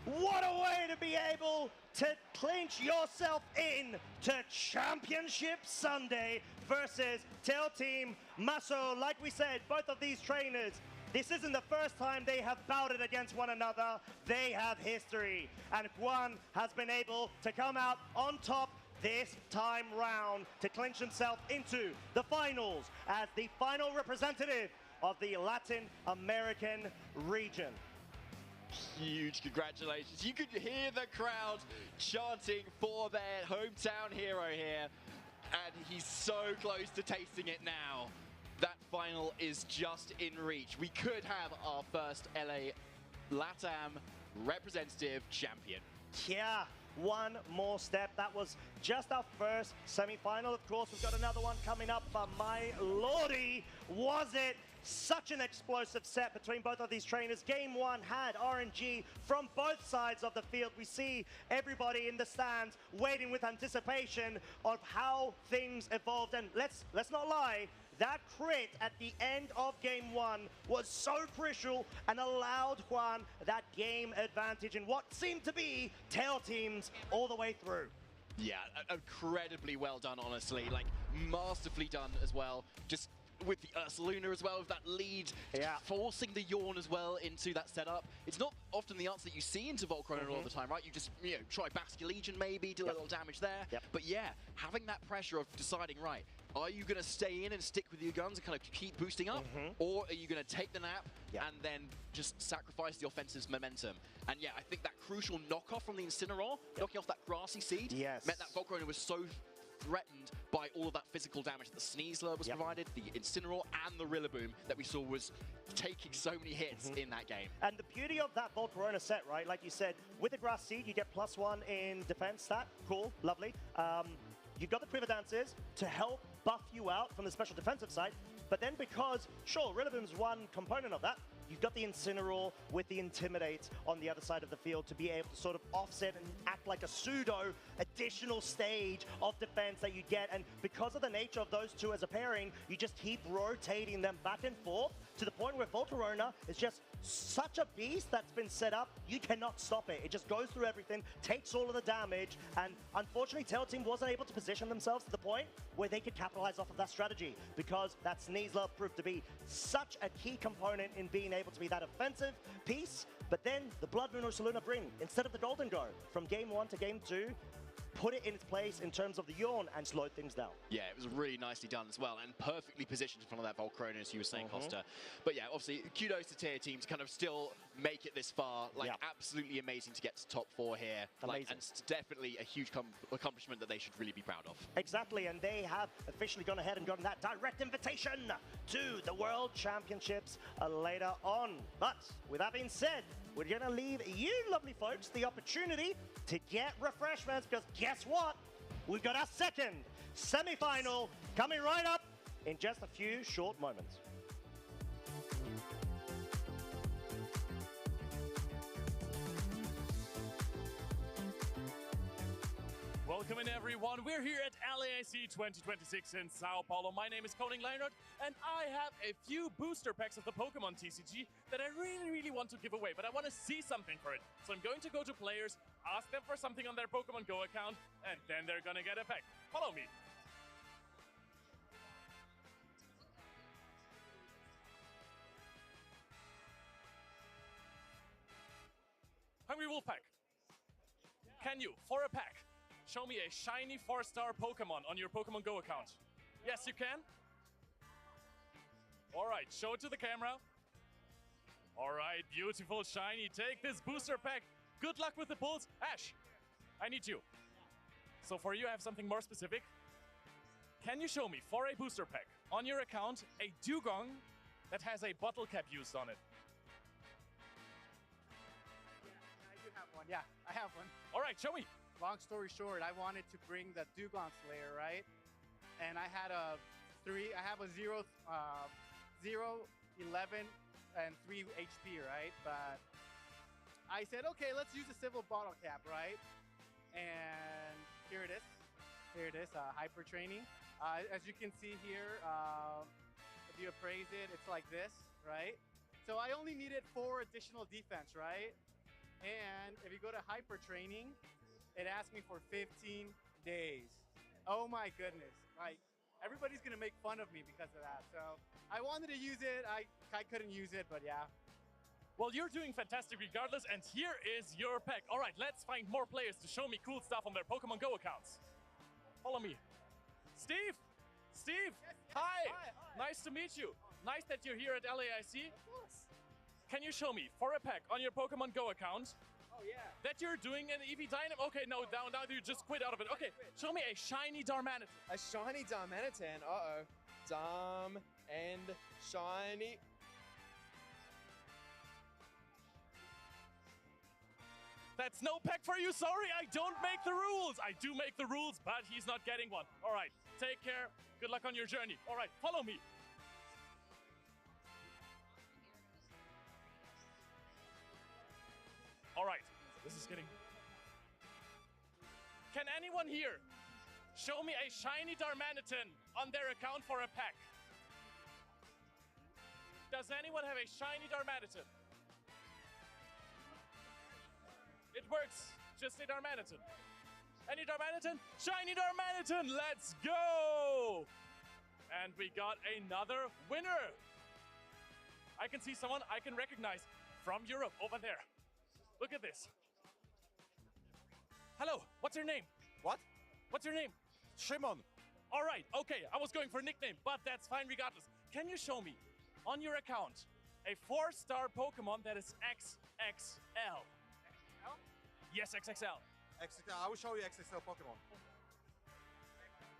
What a way to be able to clinch yourself in to Championship Sunday versus Tail Team Maso. Like we said, both of these trainers, this isn't the first time they have bouted against one another. They have history. And Juan has been able to come out on top this time round to clinch himself into the finals as the final representative of the Latin American region. Huge congratulations. You could hear the crowd chanting for their hometown hero here. And he's so close to tasting it now. That final is just in reach. We could have our first LA LATAM representative champion. Yeah, one more step. That was just our first semi-final. Of course, we've got another one coming up, but my lordy, was it such an explosive set between both of these trainers. Game 1 had RNG from both sides of the field. We see everybody in the stands waiting with anticipation of how things evolved. And let's not lie, that crit at the end of Game 1 was so crucial and allowed Juan that game advantage in what seemed to be Tail Teams all the way through. Yeah, incredibly well done, honestly. Like, masterfully done as well. Just with the Ursaluna as well, with that lead, forcing the Yawn as well into that setup. It's not often the answer that you see into Volcarona all the time, right? You just, try Basculegion maybe, do a little damage there. But yeah, having that pressure of deciding, right, are you going to stay in and stick with your guns and kind of keep boosting up? Or are you going to take the nap and then just sacrifice the offensive's momentum? And yeah, I think that crucial knockoff from the Incineroar, knocking off that grassy seed, meant that Volcarona was so threatened by all of that physical damage that the Sneasler was provided, the Incineroar and the Rillaboom that we saw was taking so many hits in that game. And the beauty of that Volcarona set, right, like you said, with the Grass Seed, you get +1 in defense stat. Cool, lovely. You've got the Quiver Dances to help buff you out from the special defensive side, but then because, sure, Rillaboom's one component of that, you've got the Incineroar with the Intimidate on the other side of the field to be able to sort of offset and act like a pseudo additional stage of defense that you get. And because of the nature of those two as a pairing, you just keep rotating them back and forth to the point where Volcarona is just such a beast that's been set up, you cannot stop it. It just goes through everything, takes all of the damage, and unfortunately Tail Team wasn't able to position themselves to the point where they could capitalize off of that strategy because that Sneasler proved to be such a key component in being able to be that offensive piece. But then the Blood Moon Ursaluna bring, instead of the Golden Go, from Game 1 to Game 2, put it in its place in terms of the Yawn and slowed things down. Yeah, it was really nicely done as well and perfectly positioned in front of that Volcarona, as you were saying, Costa. But yeah, obviously, kudos to Tier Team to kind of still make it this far. Like, absolutely amazing to get to top 4 here. Like, and it's definitely a huge accomplishment that they should really be proud of. Exactly, and they have officially gone ahead and gotten that direct invitation to the World Championships later on. But with that being said, we're going to leave you lovely folks the opportunity to get refreshments because guess what? We've got our second semi-final coming right up in just a few short moments. Welcome in, everyone. We're here at LAIC 2026 in Sao Paulo. My name is Koning Leinrod, and I have a few booster packs of the Pokemon TCG that I really want to give away, but I want to see something for it. So I'm going to go to players, ask them for something on their Pokemon Go account, and then they're gonna get a pack. Follow me. Hungry Wolf pack. Can you, for a pack, show me a shiny 4-star Pokemon on your Pokemon Go account? Yes, you can. All right, show it to the camera. All right, beautiful, shiny. Take this booster pack. Good luck with the pulls. Ash, I need you. So for you, I have something more specific. Can you show me, for a booster pack, on your account, a Dugong that has a bottle cap used on it? I do have one, yeah, I have one. All right, show me. Long story short, I wanted to bring the Dugong Slayer, right? And I had a 0, 0, 11, and 3 HP, right? But I said, okay, let's use a civil bottle cap, right? And here it is. Here it is, hyper training. As you can see here, if you appraise it, it's like this, right? So I only needed 4 additional defense, right? And if you go to hyper training, it asked me for 15 days. Oh my goodness. Like, everybody's gonna make fun of me because of that. So I wanted to use it. I couldn't use it, but yeah. Well, you're doing fantastic regardless, and here is your pack. All right, let's find more players to show me cool stuff on their Pokemon Go accounts. Follow me. Steve! Steve! Yes, Hi. Hi! Nice to meet you. Nice that you're here at LAIC. Of course. Can you show me, for a pack on your Pokemon Go account, Oh yeah. that you're doing an EV Dynamo? Okay, no, now you just quit out of it. Okay, show me a shiny Darmanitan. A shiny Darmanitan, uh-oh. Darm and shiny. That's no pack for you, sorry, I don't make the rules. I do make the rules, but he's not getting one. All right, take care, good luck on your journey. All right, follow me. All right, this is getting... Can anyone here show me a shiny Darmanitan on their account for a pack? Does anyone have a shiny Darmanitan? It works, just a Darmanitan. Any Darmanitan? Shiny Darmanitan, let's go! And we got another winner. I can see someone I can recognize from Europe over there. Look at this. Hello, what's your name? What? What's your name? Shimon. All right, okay, I was going for a nickname, but that's fine regardless. Can you show me, on your account, a 4-star Pokemon that is XXL? XXL? Yes, XXL. XXL, I will show you XXL Pokemon.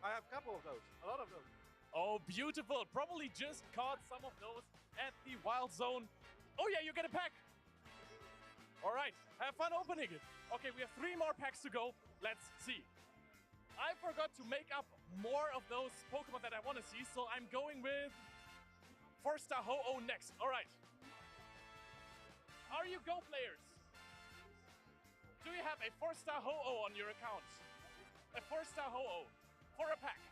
I have a couple of those, a lot of them. Oh, beautiful. Probably just caught some of those at the Wild Zone. Oh yeah, you get a pack. All right, have fun opening it. Okay, we have 3 more packs to go. Let's see. I forgot to make up more of those Pokemon that I want to see, so I'm going with 4-star Ho-Oh next. All right. Are you Go players? Do you have a 4-star Ho-Oh on your account? A 4-star Ho-Oh for a pack.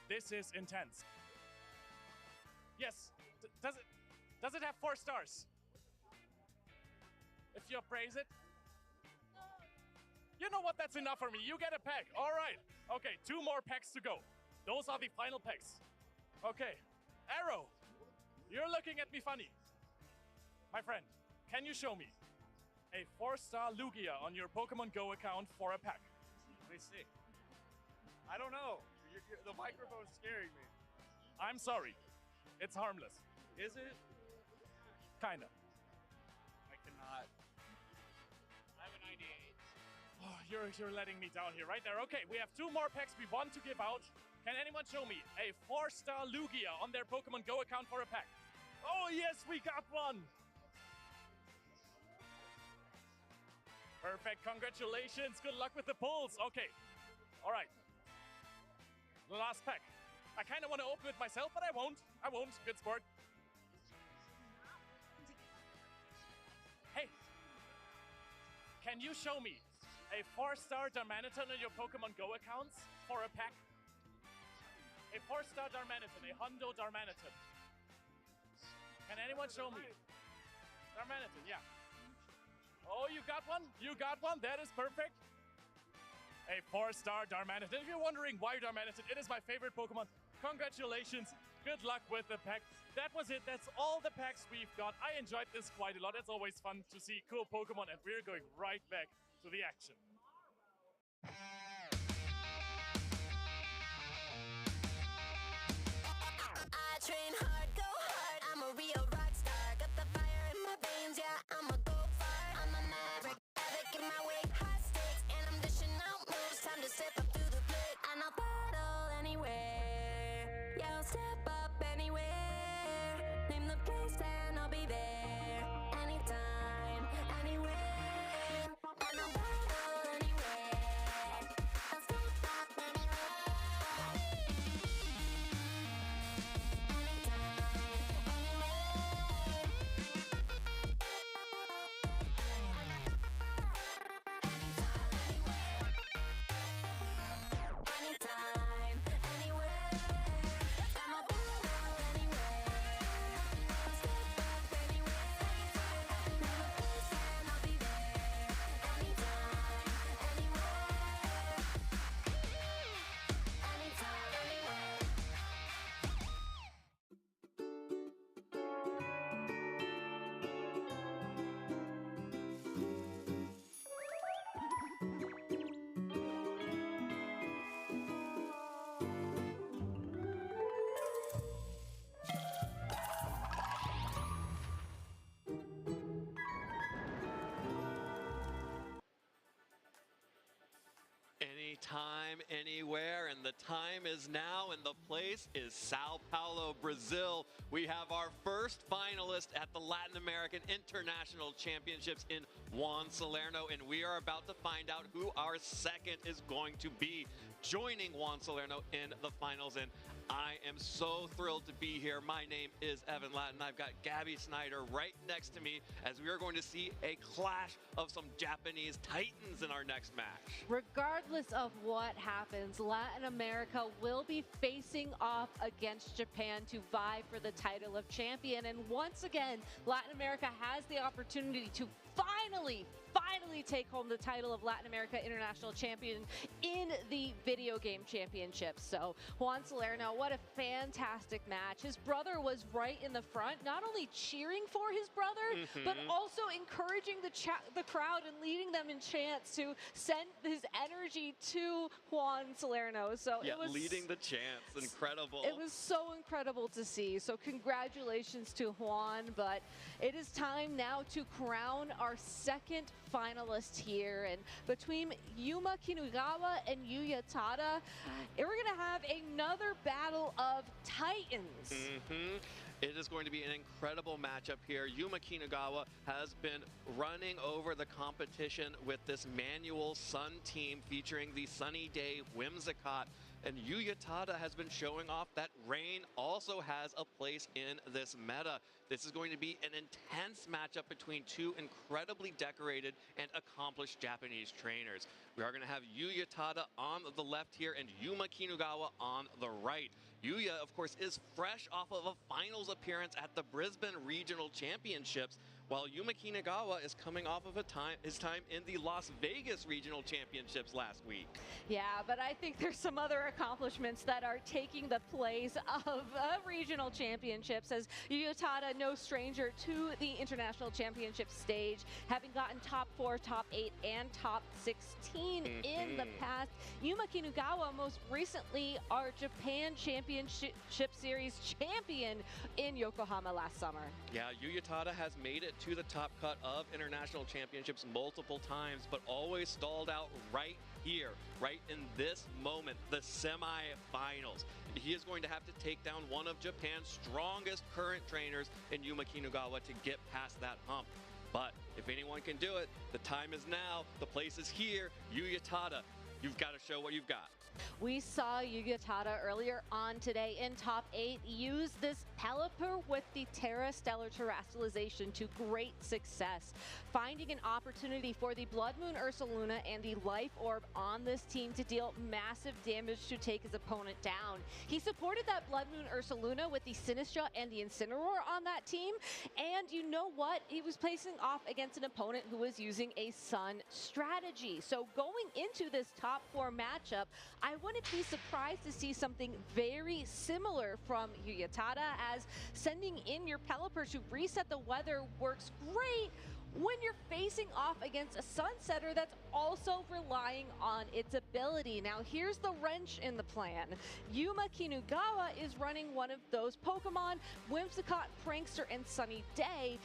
This is intense. Yes. Does it have 4 stars? If you appraise it? You know what? That's enough for me. You get a pack. All right. Okay, 2 more packs to go. Those are the final packs. Okay. Arrow, you're looking at me funny. My friend, can you show me a 4-star Lugia on your Pokemon Go account for a pack? Let me see. I don't know. The microphone's scaring me. I'm sorry. It's harmless. Is it? Kinda. I cannot. I have an 98. Oh, you're letting me down here, right there. Okay, we have 2 more packs we want to give out. Can anyone show me a 4-star Lugia on their Pokemon Go account for a pack? Oh yes, we got one! Perfect, congratulations, good luck with the pulls. Okay, all right. The last pack. I kind of want to open it myself, but I won't. Good sport. Hey, can you show me A 4-star Darmanitan on your Pokemon Go accounts for a pack. A 4-star Darmanitan, a Hundo Darmanitan. Can anyone show me? Darmanitan, yeah. Oh, you got one? You got one? That is perfect. A 4-star Darmanitan. If you're wondering why Darmanitan, it is my favorite Pokemon. Congratulations. Good luck with the pack. That was it. That's all the packs we've got. I enjoyed this quite a lot. It's always fun to see cool Pokemon, and we're going right back to the action. I train hard, go hard. I'm a real rock star. Got the fire in my veins, yeah, I'm a go far. I'm a maverick, havoc in my way. High stakes, and I'm dishing out moves. Time to step up through the plate. And I'll battle anywhere. Yeah, I'll step up anywhere. Name the place and I'll be there. Anytime, anywhere. And I'll battle anywhere. I'll step up anywhere. Anytime, anywhere. I'm a battle anywhere. I'll step up anywhere. Name a place and I'll be there. Anytime, anywhere. Anytime, anywhere. Anytime, anywhere, and the time is now, and the place is Sao Paulo, Brazil. We have our first finalist at the Latin American International Championships in Juan Salerno, and we are about to find out who our second is going to be joining Juan Salerno in the finals. And I am so thrilled to be here. My name is Evan Latin. I've got Gabby Snyder right next to me as we are going to see a clash of some Japanese titans in our next match. Regardless of what happens, Latin America will be facing off against Japan to vie for the title of champion. And once again, Latin America has the opportunity to finally take home the title of Latin America International Champion in the video game championships. So Juan Salerno, what a fantastic match. His brother was right in the front, not only cheering for his brother, but also encouraging the crowd and leading them in chants to send his energy to Juan Salerno. So Yeah, it was leading the chants, incredible. It was so incredible to see. So congratulations to Juan, but it is time now to crown our second finalist here. And between Yuma Kinugawa and Yuya Tada, we're going to have another battle of titans. It is going to be an incredible matchup here. Yuma Kinugawa has been running over the competition with this manual Sun team featuring the Sunny Day Whimsicott. And Yuya Tada has been showing off that Rain also has a place in this meta. This is going to be an intense matchup between two incredibly decorated and accomplished Japanese trainers. We are going to have Yuya Tada on the left here and Yuma Kinugawa on the right. Yuya, of course, is fresh off of a finals appearance at the Brisbane Regional Championships, while Yuma Kinugawa is coming off of his time in the Las Vegas Regional Championships last week. Yeah, but I think there's some other accomplishments that are taking the place of regional championships, as Yuya Tada, no stranger to the international championship stage, having gotten top 4, top 8, and top 16 in the past. Yuma Kinugawa, most recently, our Japan Championship Series champion in Yokohama last summer. Yeah, Yuya Tada has made it to the top cut of international championships multiple times, but always stalled out right here, right in this moment, the semifinals. He is going to have to take down one of Japan's strongest current trainers in Yuma Kinugawa to get past that hump. But if anyone can do it, the time is now, the place is here. Yuya Tada, you've got to show what you've got. We saw Yuyatada earlier on today in top 8 use this Pelipper with the Terra Stellar Terrestrialization to great success, finding an opportunity for the Blood Moon Ursaluna and the Life Orb on this team to deal massive damage to take his opponent down. He supported that Blood Moon Ursaluna with the Sinistra and the Incineroar on that team, and you know what? He was placing off against an opponent who was using a Sun strategy. So going into this top 4 matchup, I wouldn't be surprised to see something very similar from Yuyatada, as sending in your Pelipper to reset the weather works great when you're facing off against a Sunsetter that's also relying on its ability. Now here's the wrench in the plan. Yuma Kinugawa is running one of those Pokemon, Whimsicott, Prankster, and Sunny Day,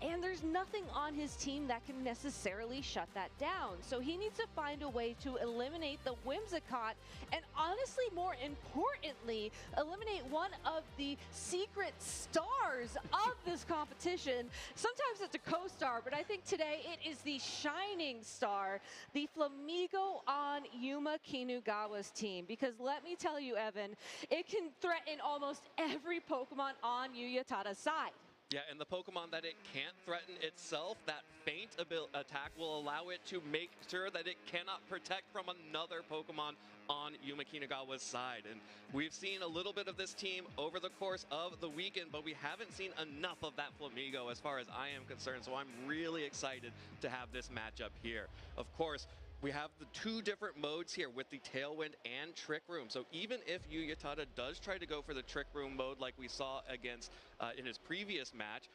and there's nothing on his team that can necessarily shut that down. So he needs to find a way to eliminate the Whimsicott, and honestly, more importantly, eliminate one of the secret stars of this competition. Sometimes it's a co-star, but I think today it is the shining star, the Flamigo on Yuma Kinugawa's team. Because let me tell you, Evan, it can threaten almost every Pokemon on Yuyatada's side. Yeah, and the Pokemon that it can't threaten itself, that feint attack will allow it to make sure that it cannot protect from another Pokemon on Yuma Kinugawa's side. And we've seen a little bit of this team over the course of the weekend, but we haven't seen enough of that Flamigo as far as I am concerned. So I'm really excited to have this matchup here. Of course, we have the 2 different modes here with the Tailwind and Trick Room. So even if Yuyatada does try to go for the Trick Room mode like we saw against in his previous match,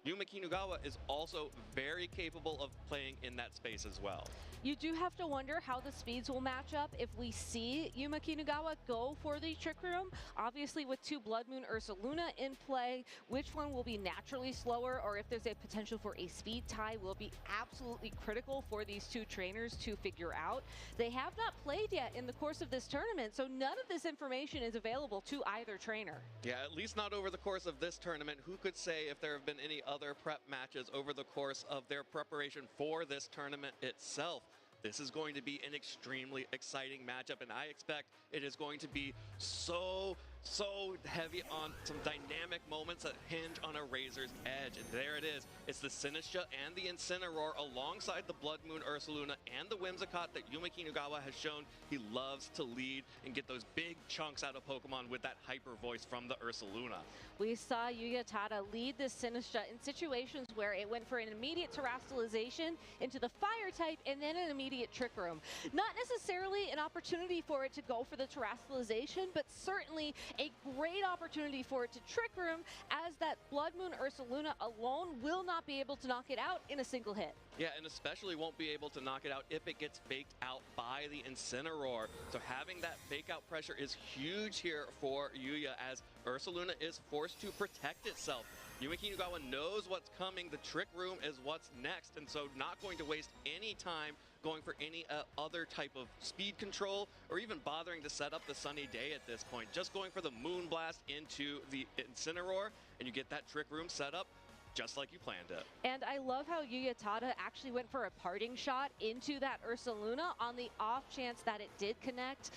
Yuma Kinugawa is also very capable of playing in that space as well. You do have to wonder how the speeds will match up if we see Yuma Kinugawa go for the Trick Room. Obviously, with 2 Blood Moon Ursaluna in play, which one will be naturally slower, or if there's a potential for a speed tie, will be absolutely critical for these 2 trainers to figure out. They have not played yet in the course of this tournament, so none of this information is available to either trainer. Yeah, at least not over the course of this tournament. Who could say if there have been any other prep matches over the course of their preparation for this tournament itself? This is going to be an extremely exciting matchup, and I expect it is going to be so heavy on some dynamic moments that hinge on a razor's edge. And there it is. It's the Sinistra and the Incineroar alongside the Blood Moon Ursaluna and the Whimsicott that Yuma Kinugawa has shown he loves to lead and get those big chunks out of Pokemon with that hyper voice from the Ursaluna. We saw Yuyatada lead this Sinistra in situations where it went for an immediate Terrestrialization into the Fire type and then an immediate Trick Room. Not necessarily an opportunity for it to go for the Terrestrialization, but certainly a great opportunity for it to Trick Room, as that Blood Moon Ursaluna alone will not be able to knock it out in a single hit. Yeah, and especially won't be able to knock it out if it gets faked out by the Incineroar. So having that fake out pressure is huge here for Yuya, as Ursaluna is forced to protect itself. Yuma Kinugawa knows what's coming. The Trick Room is what's next, and so not going to waste any time going for any other type of speed control or even bothering to set up the Sunny Day at this point. Just going for the Moon Blast into the Incineroar, and you get that Trick Room set up just like you planned it. And I love how Yuyatada actually went for a parting shot into that Ursaluna on the off chance that it did connect.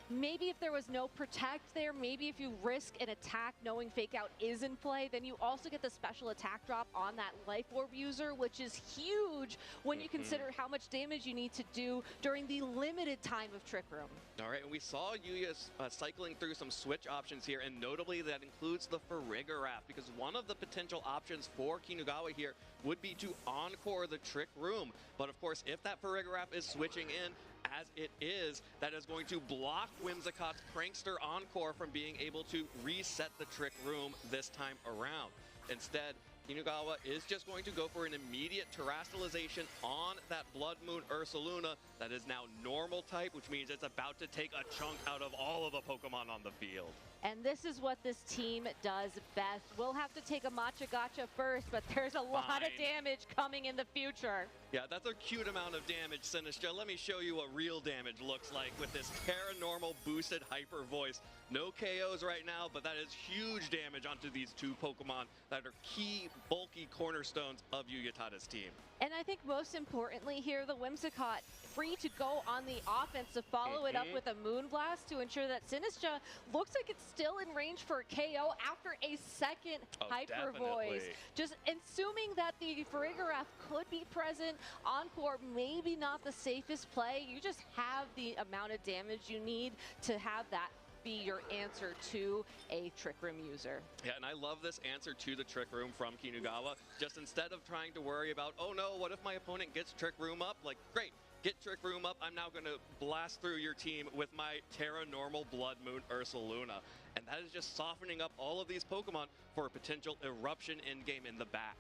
Maybe if there was no protect there, maybe if you risk an attack knowing fake out is in play, then you also get the special attack drop on that Life Orb user, which is huge when you consider how much damage you need to do during the limited time of Trick Room. All right, and we saw Yuya cycling through some switch options here, and notably that includes the Farigiraf, because one of the potential options for Kinugawa here would be to encore the Trick Room. But of course, if that Farigiraf is switching in, as it is, that is going to block Whimsicott's Prankster Encore from being able to reset the Trick Room this time around. Instead, Kinugawa is just going to go for an immediate Terrestrialization on that Blood Moon Ursaluna that is now normal type, which means it's about to take a chunk out of all of the Pokemon on the field. And this is what this team does best. We'll have to take a Matcha Gotcha first, but there's a lot of damage coming in the future. Yeah, that's a cute amount of damage, Sinistra. Let me show you what real damage looks like with this Paranormal boosted Hyper Voice. No KOs right now, but that is huge damage onto these two Pokemon that are key, bulky cornerstones of Uyatada's team. And I think most importantly here, the Whimsicott free to go on the offense to follow it up with a Moonblast to ensure that Sinistra looks like it's still in range for a KO after a second Hyper Voice. Just assuming that the Farigiraf could be present, Encore maybe not the safest play. You just have the amount of damage you need to have that be your answer to a Trick Room user. Yeah, and I love this answer to the Trick Room from Kinugawa. Just instead of trying to worry about, oh no, what if my opponent gets Trick Room up? Like, great, get Trick Room up. I'm now going to blast through your team with my Terra Normal Blood Moon Ursaluna. And that is just softening up all of these Pokemon for a potential eruption in-game in the back.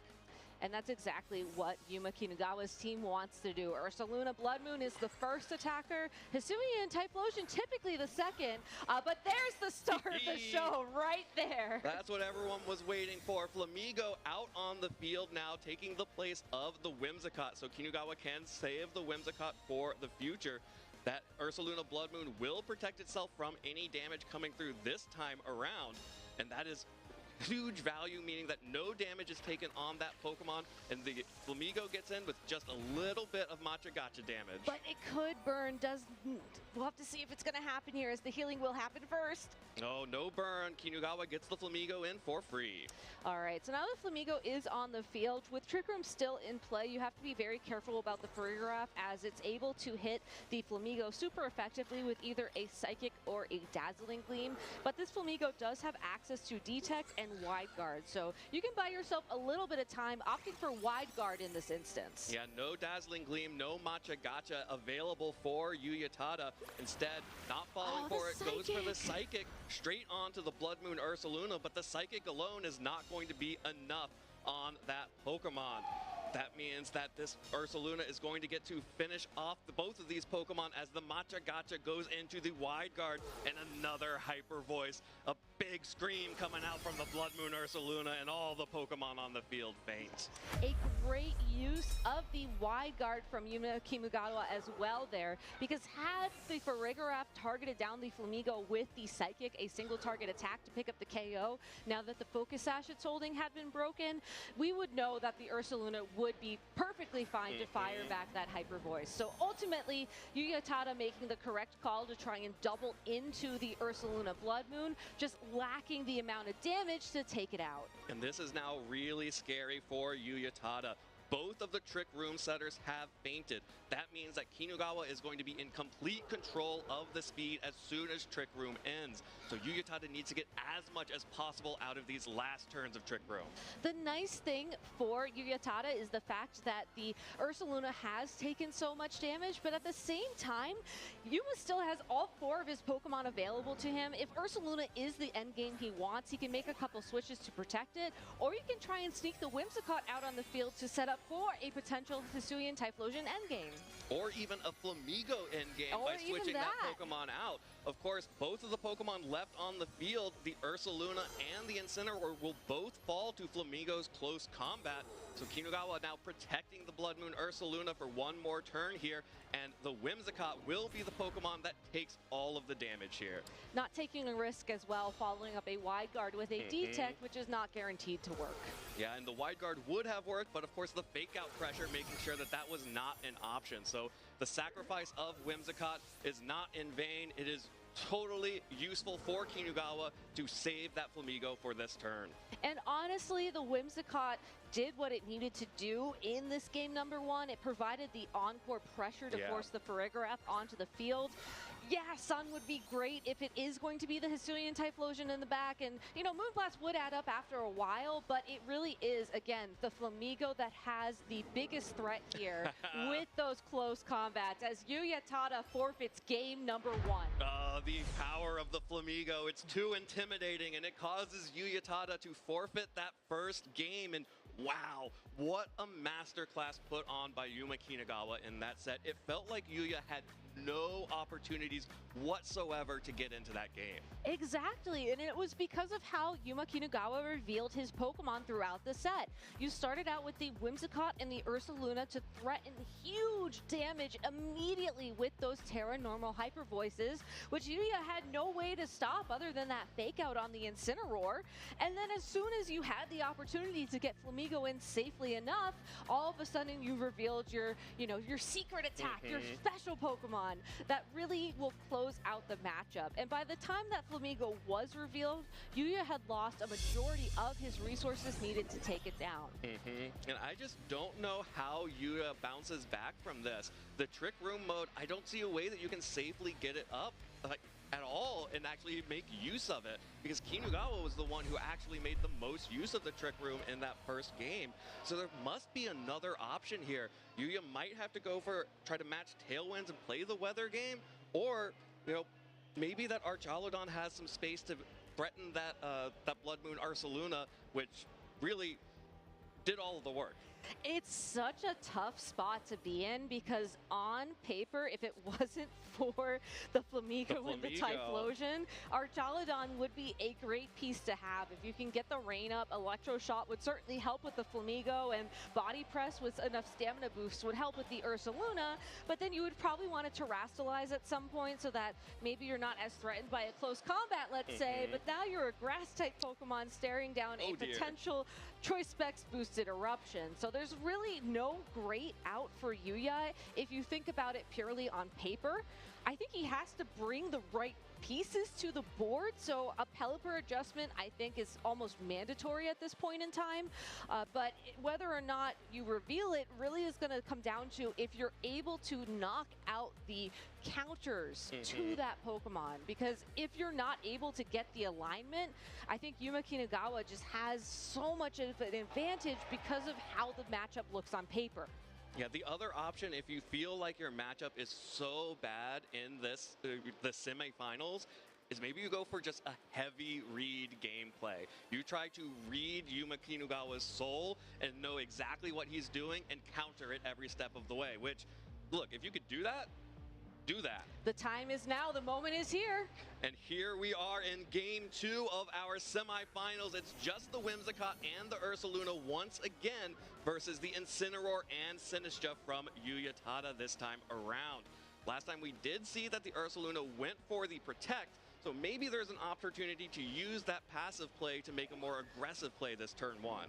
And that's exactly what Yuma Kinugawa's team wants to do. Ursaluna Blood Moon is the first attacker. Hisuian Typhlosion typically the second. But there's the start of the show right there. That's what everyone was waiting for. Flamigo out on the field now, taking the place of the Whimsicott. So Kinugawa can save the Whimsicott for the future. That Ursaluna Blood Moon will protect itself from any damage coming through this time around. And that is huge value, meaning that no damage is taken on that Pokemon, and the Flamigo gets in with just a little bit of Matcha Gotcha damage. But it could burn. We'll have to see if it's going to happen here, as the healing will happen first. Oh, no burn. Kinugawa gets the Flamigo in for free. All right, so now the Flamigo is on the field. With Trick Room still in play, you have to be very careful about the Farigiraf, as it's able to hit the Flamigo super effectively with either a Psychic or a Dazzling Gleam. But this Flamigo does have access to Detect and Wide Guard, so you can buy yourself a little bit of time opting for Wide Guard in this instance. Yeah, no Dazzling Gleam, no Matcha Gotcha available for Uyatada. Instead, not falling for it, goes for the Psychic straight onto the Blood Moon Ursaluna, but the Psychic alone is not going to be enough on that Pokemon. That means that this Ursaluna is going to get to finish off both of these Pokemon as the Matcha Gotcha goes into the Wide Guard, and another Hyper Voice. A big scream coming out from the Blood Moon Ursaluna, and all the Pokemon on the field faint. A great use of the Wide Guard from Yuma Kinugawa as well there, because had the Farigiraf targeted down the Flamigo with the Psychic, a single target attack to pick up the KO, now that the Focus Sash it's holding had been broken, we would know that the Ursaluna would be perfectly fine to fire back that Hyper Voice. So ultimately, Uyatada making the correct call to try and double into the Ursaluna Blood Moon, just lacking the amount of damage to take it out. And this is now really scary for Uyatada. Both of the Trick Room setters have fainted. That means that Kinugawa is going to be in complete control of the speed as soon as Trick Room ends. So Uyatada needs to get as much as possible out of these last turns of Trick Room. The nice thing for Uyatada is the fact that the Ursaluna has taken so much damage, but at the same time, Yuma still has all 4 of his Pokemon available to him. If Ursaluna is the endgame he wants, he can make a couple switches to protect it, or you can try and sneak the Whimsicott out on the field to set up for a potential Hisuian Typhlosion endgame. Or even a Flamigo endgame by switching that Pokemon out. Of course, both of the Pokemon left on the field, the Ursaluna and the Incineroar, will both fall to Flamigo's close combat. So Kinugawa now protecting the Blood Moon Ursaluna for one more turn here, and the Whimsicott will be the Pokemon that takes all of the damage here. Not taking a risk as well, following up a Wide Guard with a Detect, which is not guaranteed to work. Yeah, and the Wide Guard would have worked, but of course the Fake Out pressure making sure that that was not an option. So the sacrifice of Whimsicott is not in vain. It is totally useful for Kinugawa to save that Flamigo for this turn. And honestly, the Whimsicott did what it needed to do in this game number 1. It provided the encore pressure to force the Farigiraf onto the field. Yeah, Sun would be great if it is going to be the Hisuian Typhlosion in the back, and you know, Moonblast would add up after a while, but it really is, again, the Flamigo that has the biggest threat here with those close combats as Uyatada forfeits game number 1. The power of the Flamigo, it's too intimidating, and it causes Uyatada to forfeit that first game. And wow, what a masterclass put on by Yuma Kinugawa in that set. It felt like Yuya had no opportunities whatsoever to get into that game. Exactly, and it was because of how Yuma Kinugawa revealed his Pokemon throughout the set. You started out with the Whimsicott and the Ursaluna to threaten huge damage immediately with those Terra Normal Hyper Voices, which Yuya had no way to stop other than that fake out on the Incineroar. And then as soon as you had the opportunity to get Flamigo in safely enough, all of a sudden you revealed your secret attack, your special Pokemon that really will close out the matchup. And by the time that Flamigo was revealed, Yuya had lost a majority of his resources needed to take it down. And I just don't know how Yuya bounces back from this. The Trick Room mode, I don't see a way that you can safely get it up at all and actually make use of it, because Kinugawa was the one who actually made the most use of the Trick Room in that first game. So there must be another option here. Yuya might have to try to match Tailwinds and play the weather game, or maybe that Archaludon has some space to threaten that Blood Moon Ursaluna, which really did all of the work. It's such a tough spot to be in, because on paper, if it wasn't for the Flamigo with the Typhlosion, Archaludon would be a great piece to have. If you can get the rain up, Electro Shot would certainly help with the Flamigo, and Body Press with enough stamina boosts would help with the Ursaluna, but then you would probably want to Terrastalize at some point so that maybe you're not as threatened by a close combat, let's say, but now you're a Grass-type Pokemon staring down a potential Choice Specs boosted Eruption. So there's really no great out for Yuya if you think about it purely on paper. I think he has to bring the right pieces to the board, so a Pelipper adjustment I think is almost mandatory at this point in time, but whether or not you reveal it really is going to come down to if you're able to knock out the counters to that Pokemon, because if you're not able to get the alignment, I think Yuma Kinugawa just has so much of an advantage because of how the matchup looks on paper. Yeah, the other option, if you feel like your matchup is so bad in this the semifinals, is maybe you go for just a heavy read gameplay. You try to read Yuma Kinugawa's soul and know exactly what he's doing and counter it every step of the way, which, look, if you could do that, do that. The time is now, the moment is here. And here we are in game 2 of our semifinals. It's just the Whimsicott and the Ursaluna once again versus the Incineroar and Sinistcha from Yuya Tada this time around. Last time we did see that the Ursaluna went for the Protect, so maybe there's an opportunity to use that passive play to make a more aggressive play this turn 1.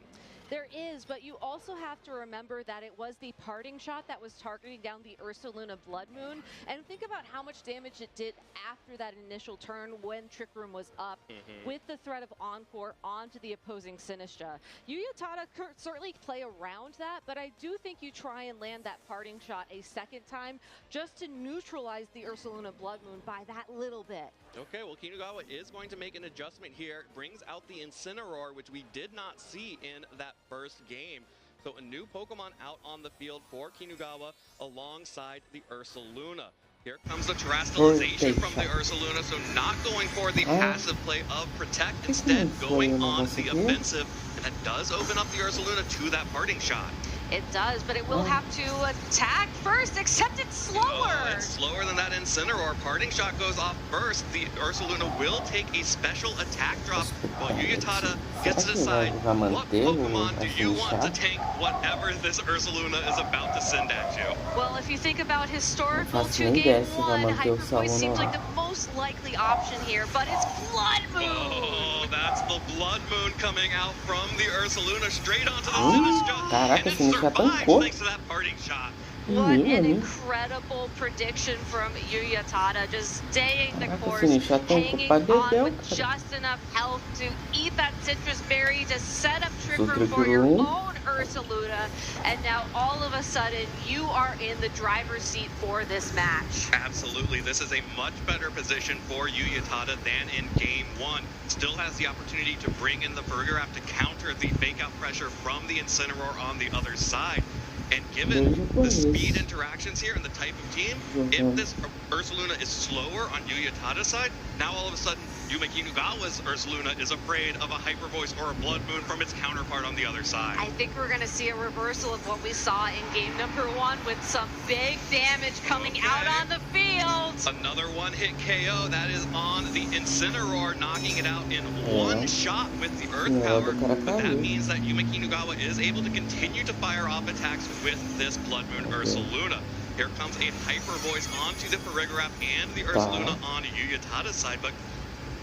There is, but you also have to remember that it was the parting shot that was targeting down the Ursaluna Blood Moon, and think about how much damage it did after that initial turn when Trick Room was up with the threat of Encore onto the opposing Sinistcha. Yuya Tada could certainly play around that, but I do think you try and land that parting shot a second time just to neutralize the Ursaluna Blood Moon by that little bit. Okay, well, Kinugawa is going to make an adjustment here. Brings out the Incineroar, which we did not see in that first game. So a new Pokemon out on the field for Kinugawa alongside the Ursaluna. Here comes the Terrastalization from the Ursaluna, so not going for the passive play of Protect, instead going on the offensive, and that does open up the Ursaluna to that parting shot. It does, but it will have to attack first, except it's slower. Oh, it's slower than that Incineroar. Parting shot goes off first. The Ursaluna will take a special attack drop while Yuya Tada gets to decide what Pokemon do you want to tank whatever this Ursaluna is about to send at you. Well, if you think about historical 2-game-1, Hyper Voice seems like the most likely option here, but it's Blood Moon! Oh, that's the Blood Moon coming out from the Ursaluna straight onto the Sinistcha, and it survives thanks to that parting shot. What an incredible prediction from Yuya Tada, just staying the course, hanging on with just enough health to eat that citrus berry to set up Trick Room for your own Ursaluna, and now all of a sudden you are in the driver's seat for this match. Absolutely, this is a much better position for Yuya Tada than in game 1. Still has the opportunity to bring in the Burgerap to counter the fake out pressure from the Incineroar on the other side. And given the speed interactions here and the type of team, if this Ursaluna is slower on Yuya Tada's side, now all of a sudden Yuma Kinugawa's Ursaluna is afraid of a Hyper Voice or a Blood Moon from its counterpart on the other side. I think we're going to see a reversal of what we saw in game number 1 with some big damage coming out on the field. Another one-hit KO that is on the Incineroar, knocking it out in one shot with the Earth Power. But that means that Yuma Kinugawa is able to continue to fire off attacks with this Blood Moon Ursaluna. Here comes a Hyper Voice onto the Farigiraf and the Ursaluna on Yuyatada's side, but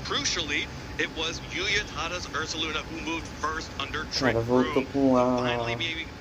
crucially, it was Yuyatada's Ursaluna who moved first under Trick Room, finally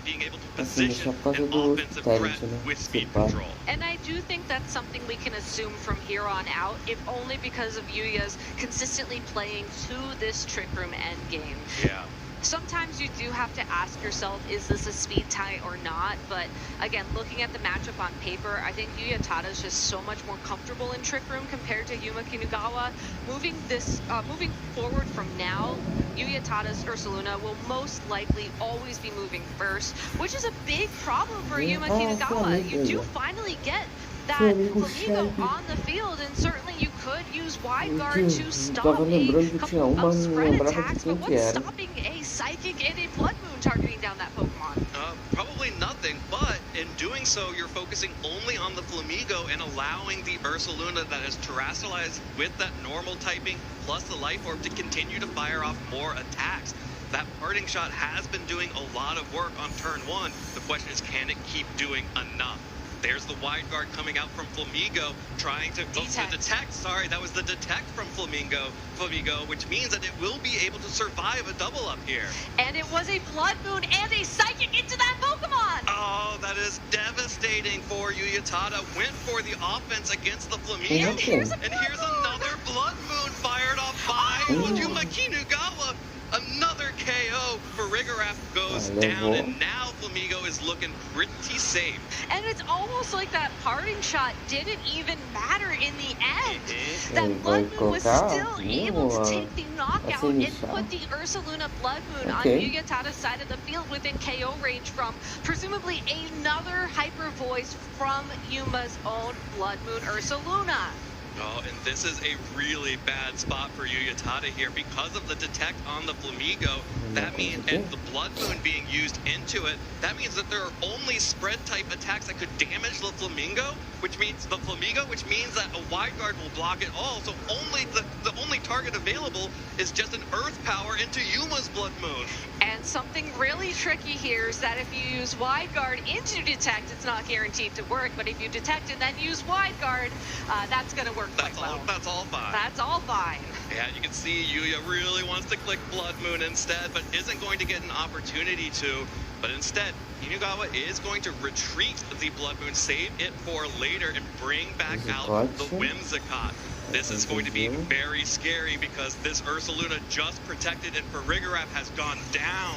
being able to position an offensive threat with speed control. And I do think that's something we can assume from here on out, if only because of Yuya's consistently playing to this Trick Room endgame. Yeah. Sometimes you do have to ask yourself, is this a speed tie or not? But again, looking at the matchup on paper, I think Yuyatada is just so much more comfortable in Trick Room compared to Yuma Kinugawa. Moving forward from now, Yuyatada's Ursaluna will most likely always be moving first, which is a big problem for Yuma Kinugawa. You do finally get that Flamigo on the field, and certainly you could use wide guard to stop a couple of spread attacks, but what's stopping a Psychic and a Blood Moon targeting down that Pokemon? Probably nothing, but in doing so, you're focusing only on the Flamigo and allowing the Ursaluna that is terrestrialized with that normal typing plus the Life Orb to continue to fire off more attacks. That parting shot has been doing a lot of work on turn 1. The question is, can it keep doing enough? There's the wide guard coming out from Flamigo, trying to detect. Sorry, that was the detect from Flamigo, which means that it will be able to survive a double up here. And it was a Blood Moon and a Psychic into that Pokemon! Oh, that is devastating for Yuyatada. Went for the offense against the Flamigo. And here's another Blood Moon fired off by Yuma Kinugawa. Another KO for Farigiraf goes down, and now Flamigo is looking pretty safe. And it's almost like that parting shot didn't even matter in the end. That Blood Moon was still able to take the knockout and put the Ursaluna Blood Moon on Yuyatada's side of the field within KO range from presumably another Hyper Voice from Yuma's own Blood Moon Ursaluna. Oh, and this is a really bad spot for Yuyatada here because of the detect on the Flamigo. That means, and the Blood Moon being used into it, that means that there are only spread type attacks that could damage the Flamigo, which means that a wide guard will block it all. So only the only target available is just an Earth Power into Yuma's Blood Moon. And something really tricky here is that if you use wide guard into detect, it's not guaranteed to work. But if you detect and then use wide guard, that's going to work quite well. That's all fine. That's all fine. Yeah, you can see Yuya really wants to click Blood Moon instead, but isn't going to get an opportunity to. But instead, Kinugawa is going to retreat the Blood Moon, save it for later, and bring back out the Whimsicott. This is going to be very scary because this Ursaluna just protected and Farigiraf has gone down.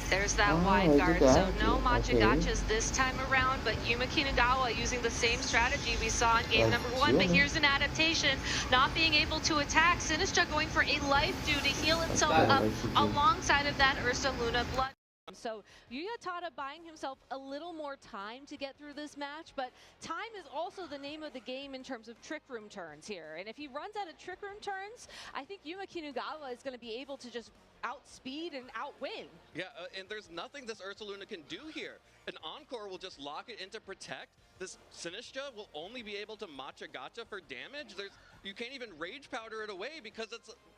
There's that wide guard, so no Machagachas this time around, but Yuma Kinugawa using the same strategy we saw in game number 1, but here's an adaptation, not being able to attack. Sinistcha going for a Life Dew to heal itself up alongside of that Ursaluna Blood. So Yuyatada buying himself a little more time to get through this match, but time is also the name of the game in terms of Trick Room turns here. And if he runs out of Trick Room turns, I think Yuma Kinugawa is going to be able to just outspeed and outwin. Yeah, and there's nothing this Ursaluna can do here. An Encore will just lock it into Protect. This Sinistcha will only be able to Machagacha for damage. You can't even Rage Powder it away because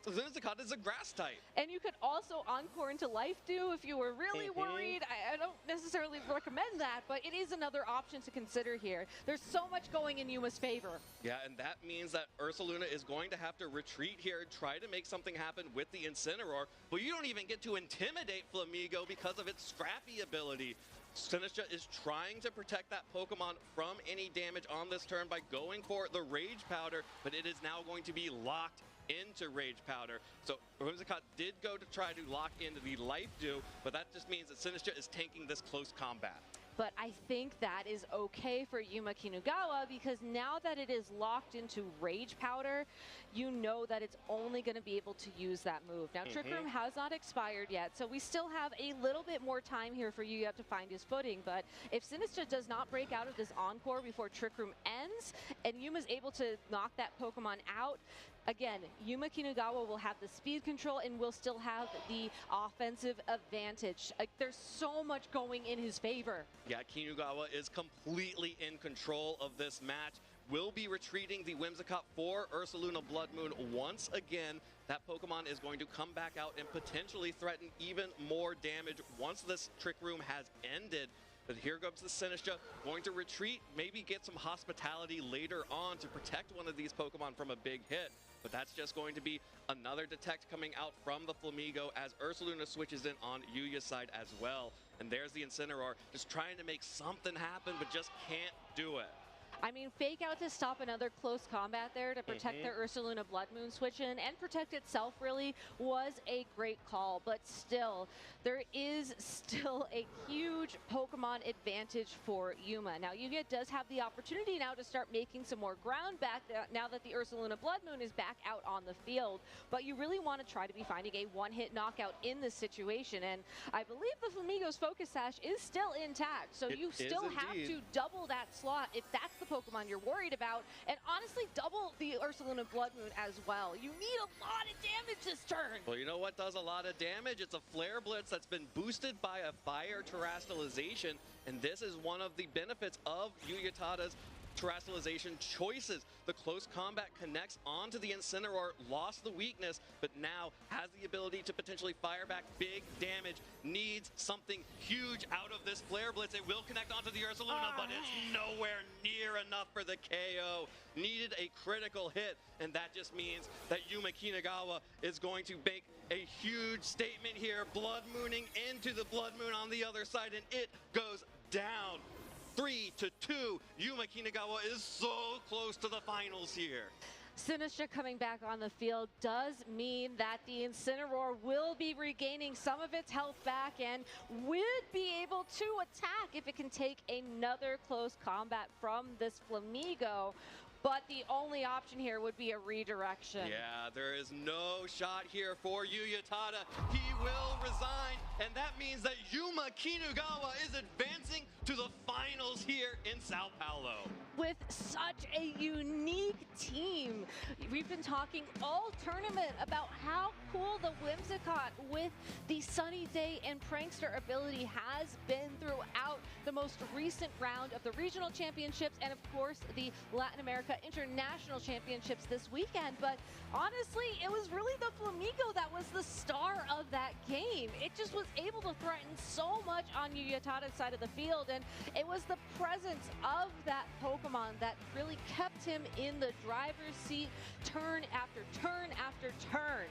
Whimsicott is a grass type. And you could also Encore into Life Dew if you were really worried. I don't necessarily recommend that, but it is another option to consider here. There's so much going in Yuma's favor. Yeah, and that means that Ursaluna is going to have to retreat here and try to make something happen with the Incineroar, but you don't even get to intimidate Flamigo because of its scrappy ability. Sinistcha is trying to protect that Pokemon from any damage on this turn by going for the Rage Powder, but it is now going to be locked into Rage Powder. So Whimsicott did go to try to lock into the Life Dew, but that just means that Sinistcha is tanking this close combat. But I think that is okay for Yuma Kinugawa because now that it is locked into Rage Powder, you know that it's only going to be able to use that move. Now, Trick Room has not expired yet, so we still have a little bit more time here for Yuya to find his footing. But if Sinistcha does not break out of this Encore before Trick Room ends, and Yuma's able to knock that Pokemon out, Again, Yuma Kinugawa will have the speed control and will still have the offensive advantage. Like, there's so much going in his favor. Yeah, Kinugawa is completely in control of this match. Will be retreating the Whimsicott for Ursaluna Blood Moon once again. That Pokemon is going to come back out and potentially threaten even more damage once this Trick Room has ended. But here comes the Sinistcha, going to retreat, maybe get some hospitality later on to protect one of these Pokemon from a big hit. But that's just going to be another Detect coming out from the Flamigo as Ursaluna switches in on Yuya's side as well. And there's the Incineroar, just trying to make something happen, but just can't do it. I mean, Fake Out to stop another close combat there to protect the Ursaluna Blood Moon switch in and protect itself really was a great call. But still, there is still a huge Pokemon advantage for Yuma. Now, Yuya does have the opportunity now to start making some more ground back now that the Ursaluna Blood Moon is back out on the field. But you really want to try to be finding a one-hit knockout in this situation. And I believe the Flamigo's Focus Sash is still intact. So you still have to double that slot if that's the Pokemon you're worried about, and honestly double the Ursaluna Blood Moon as well. You need a lot of damage this turn. Well, you know what does a lot of damage? It's a Flare Blitz that's been boosted by a Fire Terastallization, and this is one of the benefits of Yuyatada's Terastallization choices. The close combat connects onto the Incineroar, lost the weakness, but now has the ability to potentially fire back big damage. Needs something huge out of this Flare Blitz. It will connect onto the Ursaluna, but it's nowhere near enough for the KO. Needed a critical hit, and that just means that Yuma Kinugawa is going to make a huge statement here. Blood Mooning into the Blood Moon on the other side, and it goes down. 3-2. Yuma Kinugawa is so close to the finals here. Sinistcha coming back on the field does mean that the Incineroar will be regaining some of its health back and would be able to attack if it can take another close combat from this Flamigo. But the only option here would be a redirection. Yeah, there is no shot here for Yuyatada. He will resign, and that means that Yuma Kinugawa is advancing to the finals here in Sao Paulo. With such a unique team. We've been talking all tournament about how cool the Whimsicott with the Sunny Day and Prankster ability has been throughout the most recent round of the regional championships and of course the Latin America International Championships this weekend. But honestly, it was really the Flamigo that was the star of that game. It just was able to threaten so much on Yuyatada's side of the field, and it was the presence of that Pokemon that really kept him in the driver's seat turn after turn after turn.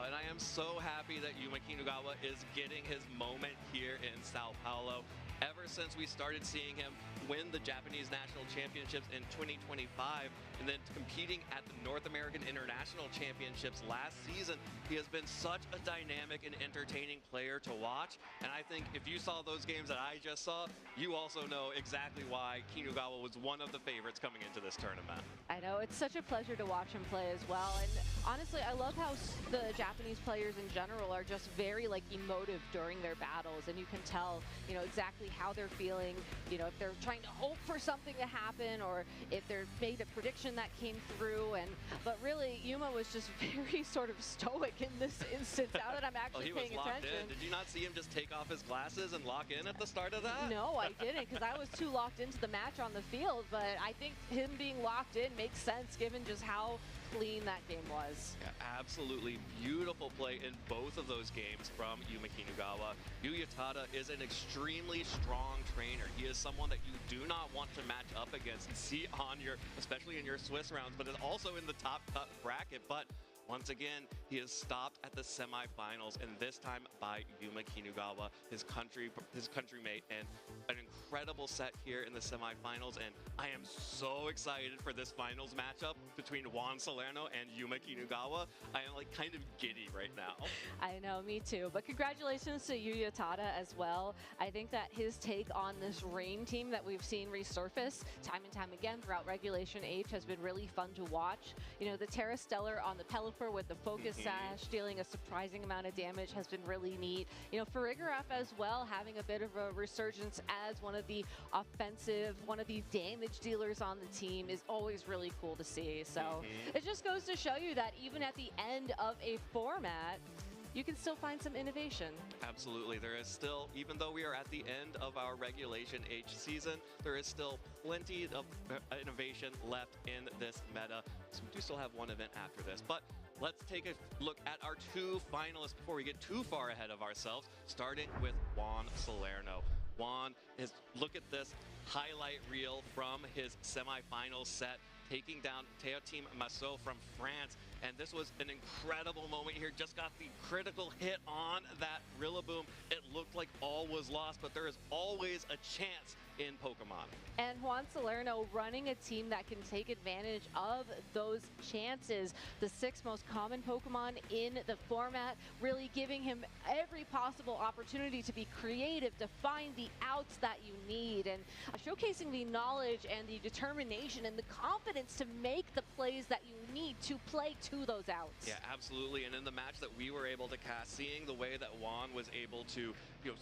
And I am so happy that Yuma Kinugawa is getting his moment here in Sao Paulo. Ever since we started seeing him win the Japanese National Championships in 2025 and then competing at the North American International Championships last season, he has been such a dynamic and entertaining player to watch. And I think if you saw those games that I just saw, you also know exactly why Kinugawa was one of the favorites coming into this tournament. I know, it's such a pleasure to watch him play as well. And honestly, I love how the Japanese players in general are just very like emotive during their battles, and you can tell, you know, exactly how they're feeling, you know, if they're trying to hope for something to happen or if they're made a prediction that came through. But really, Yuma was just very sort of stoic in this instance, now that I'm actually paying attention. Did you not see him just take off his glasses and lock in at the start of that? No, I didn't, because I was too locked into the match on the field, but I think him being locked in makes sense given just how clean that game was. Yeah, absolutely beautiful play in both of those games from Yuma Kinugawa. Yuyatada is an extremely strong trainer. He is someone that you do not want to match up against and see on your, especially in your Swiss rounds, but is also in the top cut bracket. But once again, he is stopped at the semifinals, and this time by Yuma Kinugawa, his countrymate, and an incredible set here in the semifinals. And I am so excited for this finals matchup between Juan Salerno and Yuma Kinugawa. I am like kind of giddy right now. I know, me too. But congratulations to Yuyatada as well. I think that his take on this Rain team that we've seen resurface time and time again throughout Regulation H has been really fun to watch. You know, the Terra Stellar on the Pelipper Gopher with the focus sash, dealing a surprising amount of damage has been really neat. You know, Farigiraf as well, having a bit of a resurgence as one of the offensive, one of the damage dealers on the team is always really cool to see. So it just goes to show you that even at the end of a format, you can still find some innovation. Absolutely. There is still, even though we are at the end of our Regulation H season, there is still plenty of innovation left in this meta. So we do still have one event after this. But let's take a look at our two finalists before we get too far ahead of ourselves, starting with Juan Salerno. Juan is, look at this highlight reel from his semifinal set, taking down Teotim Massot from France. And this was an incredible moment here. Just got the critical hit on that Rillaboom. It looked like all was lost, but there is always a chance in Pokemon. And Juan Salerno running a team that can take advantage of those chances. The 6 most common Pokemon in the format, really giving him every possible opportunity to be creative, to find the outs that you need, and showcasing the knowledge and the determination and the confidence to make the plays that you need to play to those outs. Yeah, absolutely. And in the match that we were able to cast, seeing the way that Juan was able to,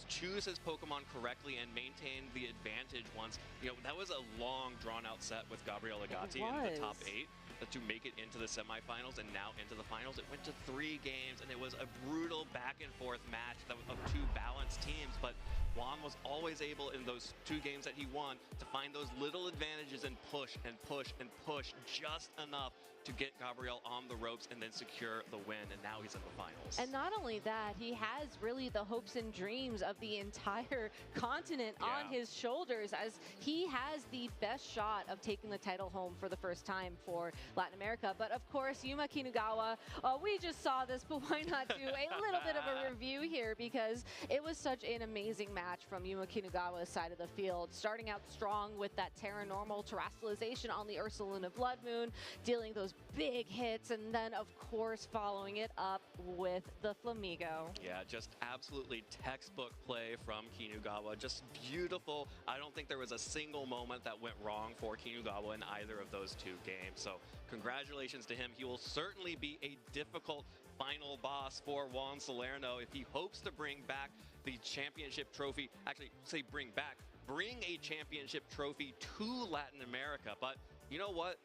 choose his Pokemon correctly and maintain the advantage once, that was a long drawn-out set with Gabriel Agati in the top 8 to make it into the semifinals and now into the finals. It went to 3 games, and it was a brutal back-and-forth match of 2 balanced teams, but Juan was always able in those 2 games that he won to find those little advantages and push and push and push just enough to get Gabriel on the ropes and then secure the win, and now he's in the finals. And not only that, he has really the hopes and dreams of the entire continent on his shoulders, as he has the best shot of taking the title home for the first time for Latin America. But of course, Yuma Kinugawa, we just saw this, but why not do a little bit of a review here, because it was such an amazing match from Yuma Kinugawa's side of the field. Starting out strong with that Terra Normal terrestrialization on the Ursaluna Blood Moon, dealing those big hits, and then of course following it up with the Flamigo. Yeah, just absolutely textbook play from Kinugawa. Just beautiful. I don't think there was a single moment that went wrong for Kinugawa in either of those 2 games. So congratulations to him. He will certainly be a difficult final boss for Juan Salerno if he hopes to bring back the championship trophy. Actually, bring a championship trophy to Latin America. But you know what?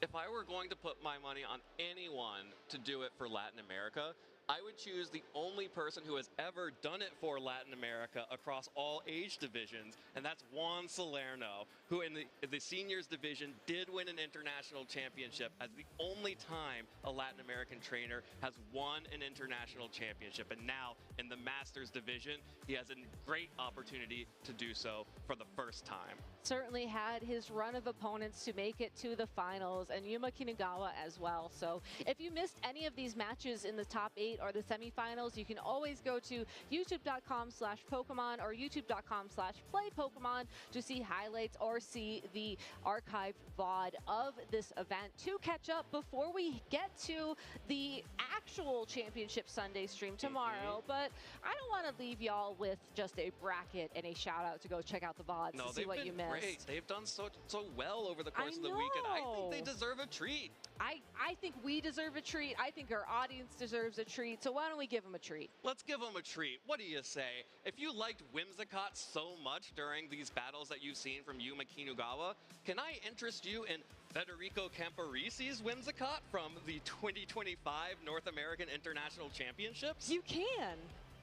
If I were going to put my money on anyone to do it for Latin America, I would choose the only person who has ever done it for Latin America across all age divisions, and that's Juan Salerno, who in the seniors division did win an international championship as the only time a Latin American trainer has won an international championship. And now in the masters division, he has a great opportunity to do so for the first time. Certainly had his run of opponents to make it to the finals, and Yuma Kinugawa as well. So if you missed any of these matches in the top 8 or the semifinals, you can always go to youtube.com/Pokemon or youtube.com/PlayPokemon to see highlights or see the archived VOD of this event to catch up before we get to the actual Championship Sunday stream tomorrow. But I don't want to leave y'all with just a bracket and a shout out to go check out the VODs to see what you missed. Great. They've done so well over the course of the weekend. I think they deserve a treat. I think we deserve a treat. I think our audience deserves a treat. So why don't we give them a treat? Let's give them a treat. What do you say? If you liked Whimsicott so much during these battles that you've seen from Yuma Kinugawa, can I interest you in Federico Camporisi's Whimsicott from the 2025 North American International Championships? You can.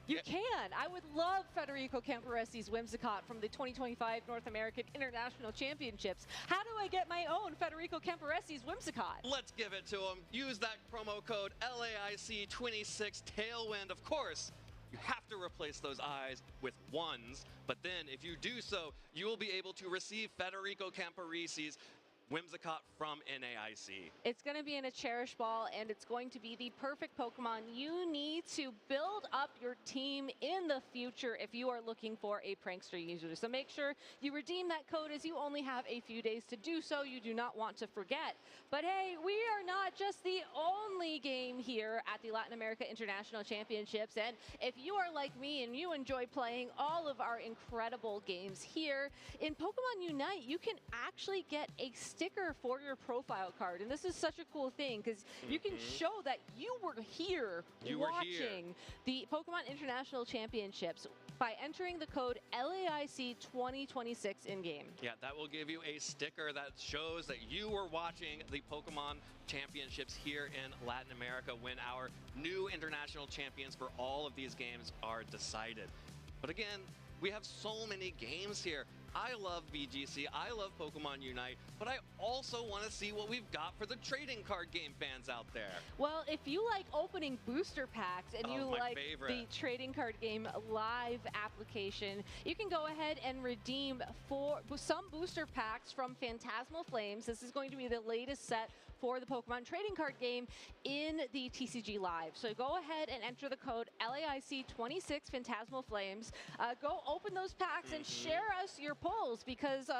You can. I would love Federico Camporesi's Whimsicott from the 2025 North American International Championships. How do I get my own Federico Camporesi's Whimsicott? Let's give it to him. Use that promo code LAIC26 Tailwind. Of course, you have to replace those I's with 1s, but then if you do so, you will be able to receive Federico Camporesi's Whimsicott from NAIC. It's going to be in a Cherish Ball, and it's going to be the perfect Pokemon you need to build up your team in the future if you are looking for a Prankster user. So make sure you redeem that code, as you only have a few days to do so. You do not want to forget. But hey, we are not just the only game here at the Latin America International Championships. And if you are like me and you enjoy playing all of our incredible games here, in Pokemon Unite, you can actually get a sticker for your profile card. And this is such a cool thing because you can show that you were here watching the Pokemon International Championships by entering the code LAIC 2026 in-game. Yeah, that will give you a sticker that shows that you were watching the Pokemon Championships here in Latin America when our new international champions for all of these games are decided. But again, we have so many games here. I love VGC, I love Pokemon Unite, but I also want to see what we've got for the trading card game fans out there. Well, if you like opening booster packs and you like the trading card game live application, you can go ahead and redeem for some booster packs from Phantasmal Flames. This is going to be the latest set for the Pokemon trading card game in the TCG Live. So go ahead and enter the code LAIC26 Phantasmal Flames. Go open those packs and share us your polls because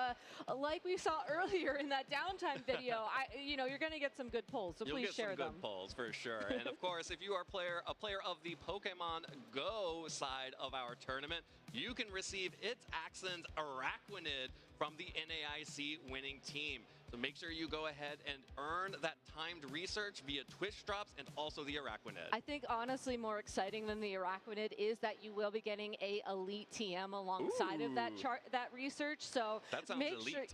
like we saw earlier in that downtime video, you're going to get some good polls, so please share them. You'll get some good polls for sure. And of course, if you are a player of the Pokemon Go side of our tournament, you can receive its Axon's Araquanid from the NAIC winning team. So make sure you go ahead and earn that timed research via Twitch drops and also the Araquanid. I think honestly more exciting than the Araquanid is that you will be getting a Elite TM alongside of that research. So that sounds make elite. sure,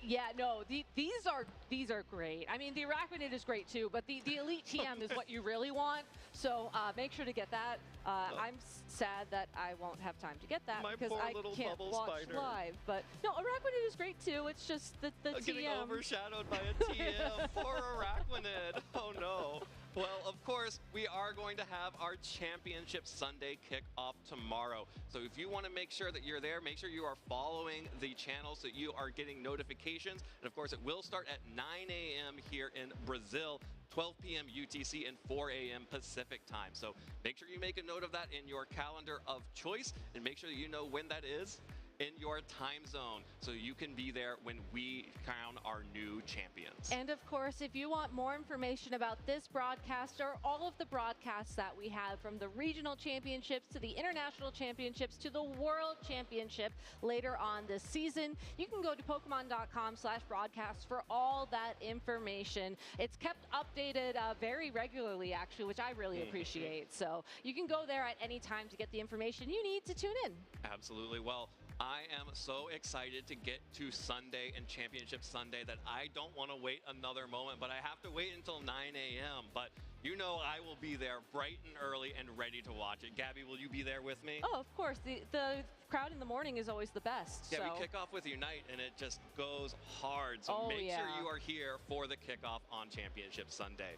these are great. I mean, the Araquanid is great too, but the Elite TM is what you really want. So make sure to get that. I'm sad that I won't have time to get that because I can't watch live. But no, Araquanid is great too. It's just the TM. Getting overshadowed by a TM for Araquanid. Oh no. Well, of course, we are going to have our Championship Sunday kickoff tomorrow. So if you want to make sure that you're there, make sure you are following the channel so you are getting notifications. And of course, it will start at 9 a.m. here in Brazil, 12 p.m. UTC and 4 a.m. Pacific time. So make sure you make a note of that in your calendar of choice and make sure that you know when that is in your time zone so you can be there when we crown our new champions. And of course, if you want more information about this broadcast or all of the broadcasts that we have from the regional championships to the international championships to the world championship later on this season, you can go to pokemon.com/broadcasts for all that information. It's kept updated very regularly, actually, which I really appreciate. So you can go there at any time to get the information you need to tune in. Absolutely. Well, I am so excited to get to Sunday and Championship Sunday that I don't want to wait another moment, but I have to wait until 9 a.m. But you know I will be there bright and early and ready to watch it. Gabby, will you be there with me? Oh, of course. The crowd in the morning is always the best. Yeah, so. We kick off with Unite, and it just goes hard. So make sure you are here for the kickoff on Championship Sunday.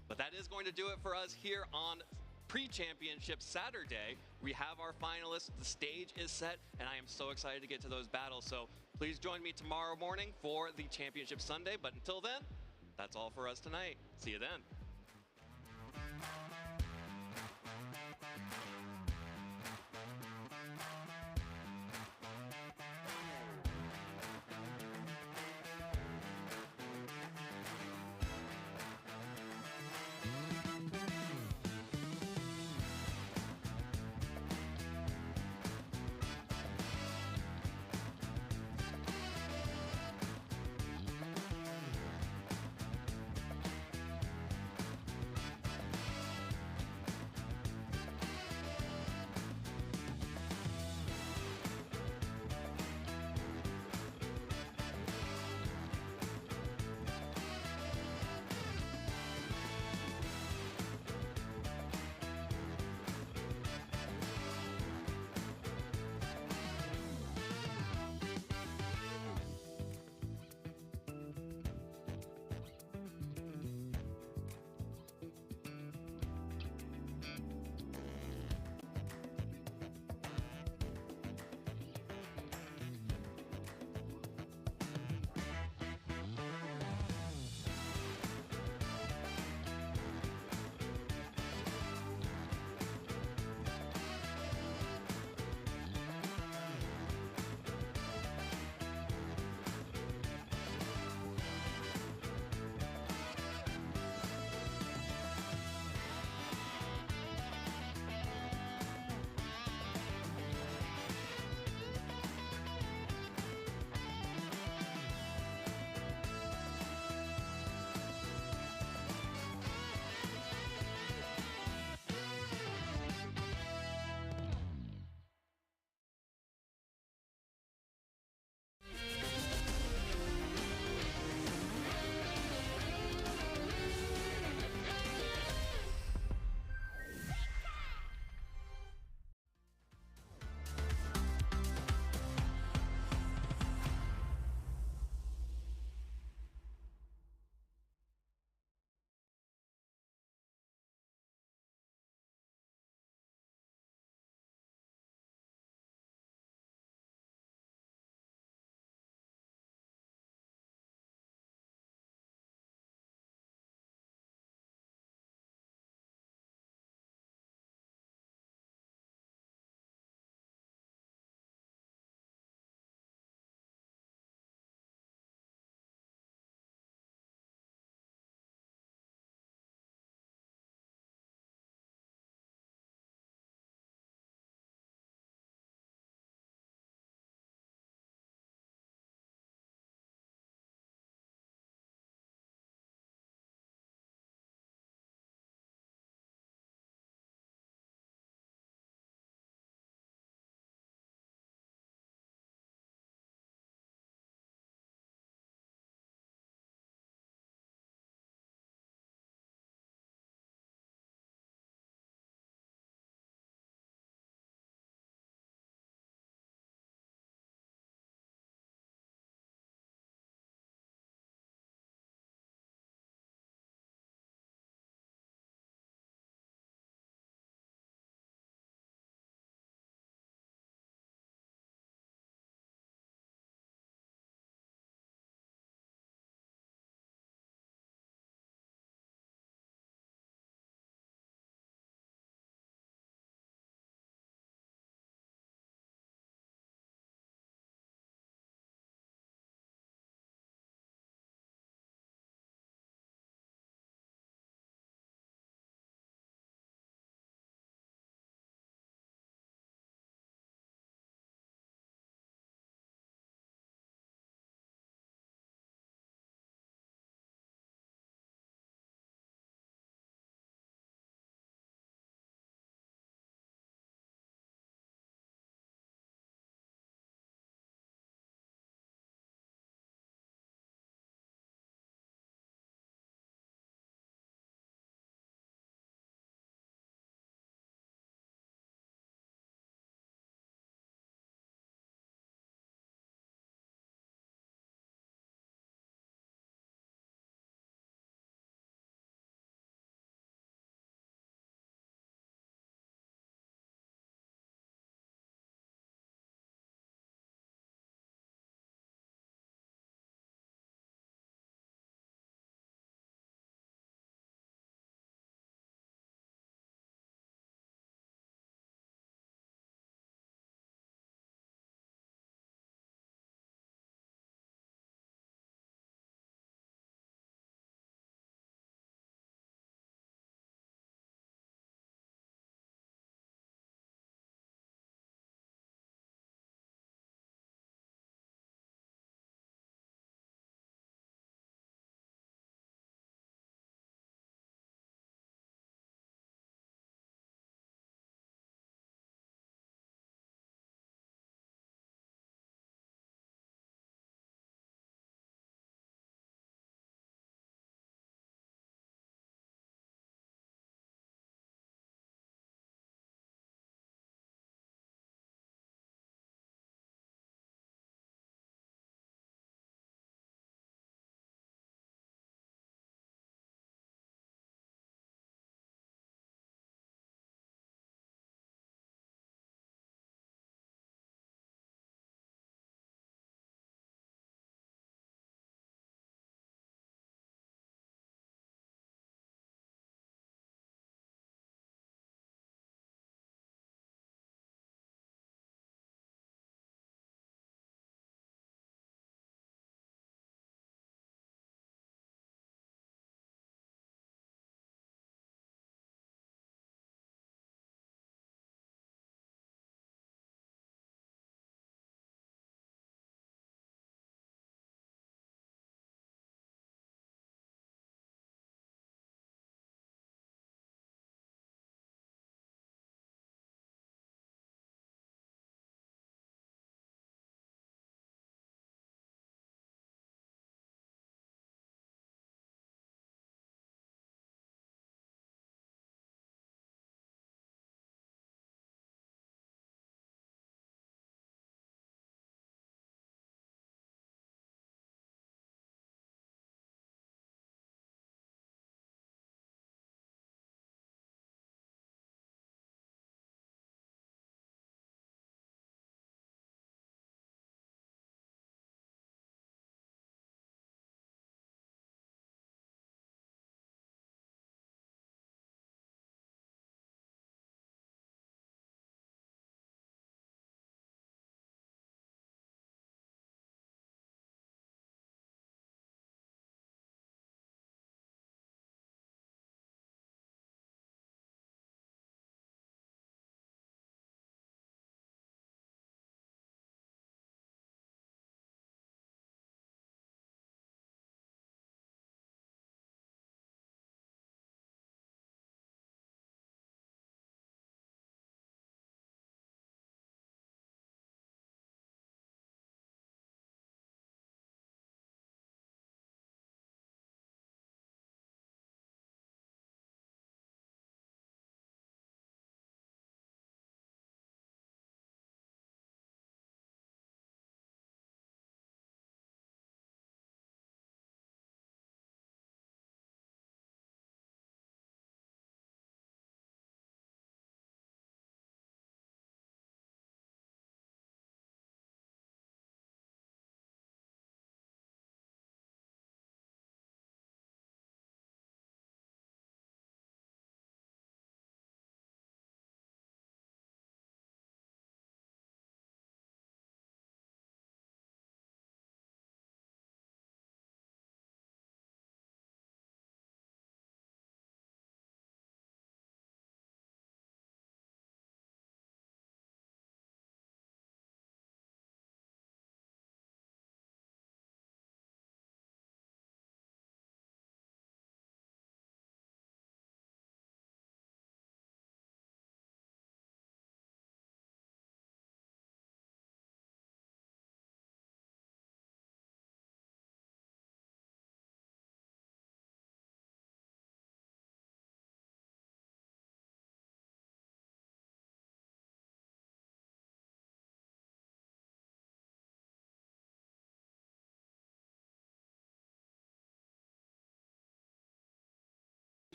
But that is going to do it for us here on Pre-Championship Saturday. We have our finalists, the stage is set, and I am so excited to get to those battles. So please join me tomorrow morning for the Championship Sunday. But until then, that's all for us tonight. See you then.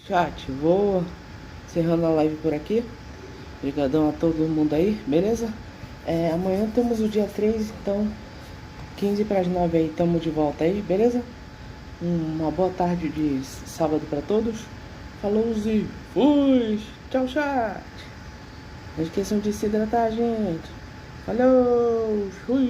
Chat, vou encerrando a live por aqui. Obrigadão a todo mundo aí, beleza? Amanhã temos o dia 3, então 15 para as 9 aí, tamo de volta aí, beleza? Uma boa tarde de sábado para todos. Falou e fui! Tchau, chat! Não esqueçam de se hidratar, gente. Falou! Fui!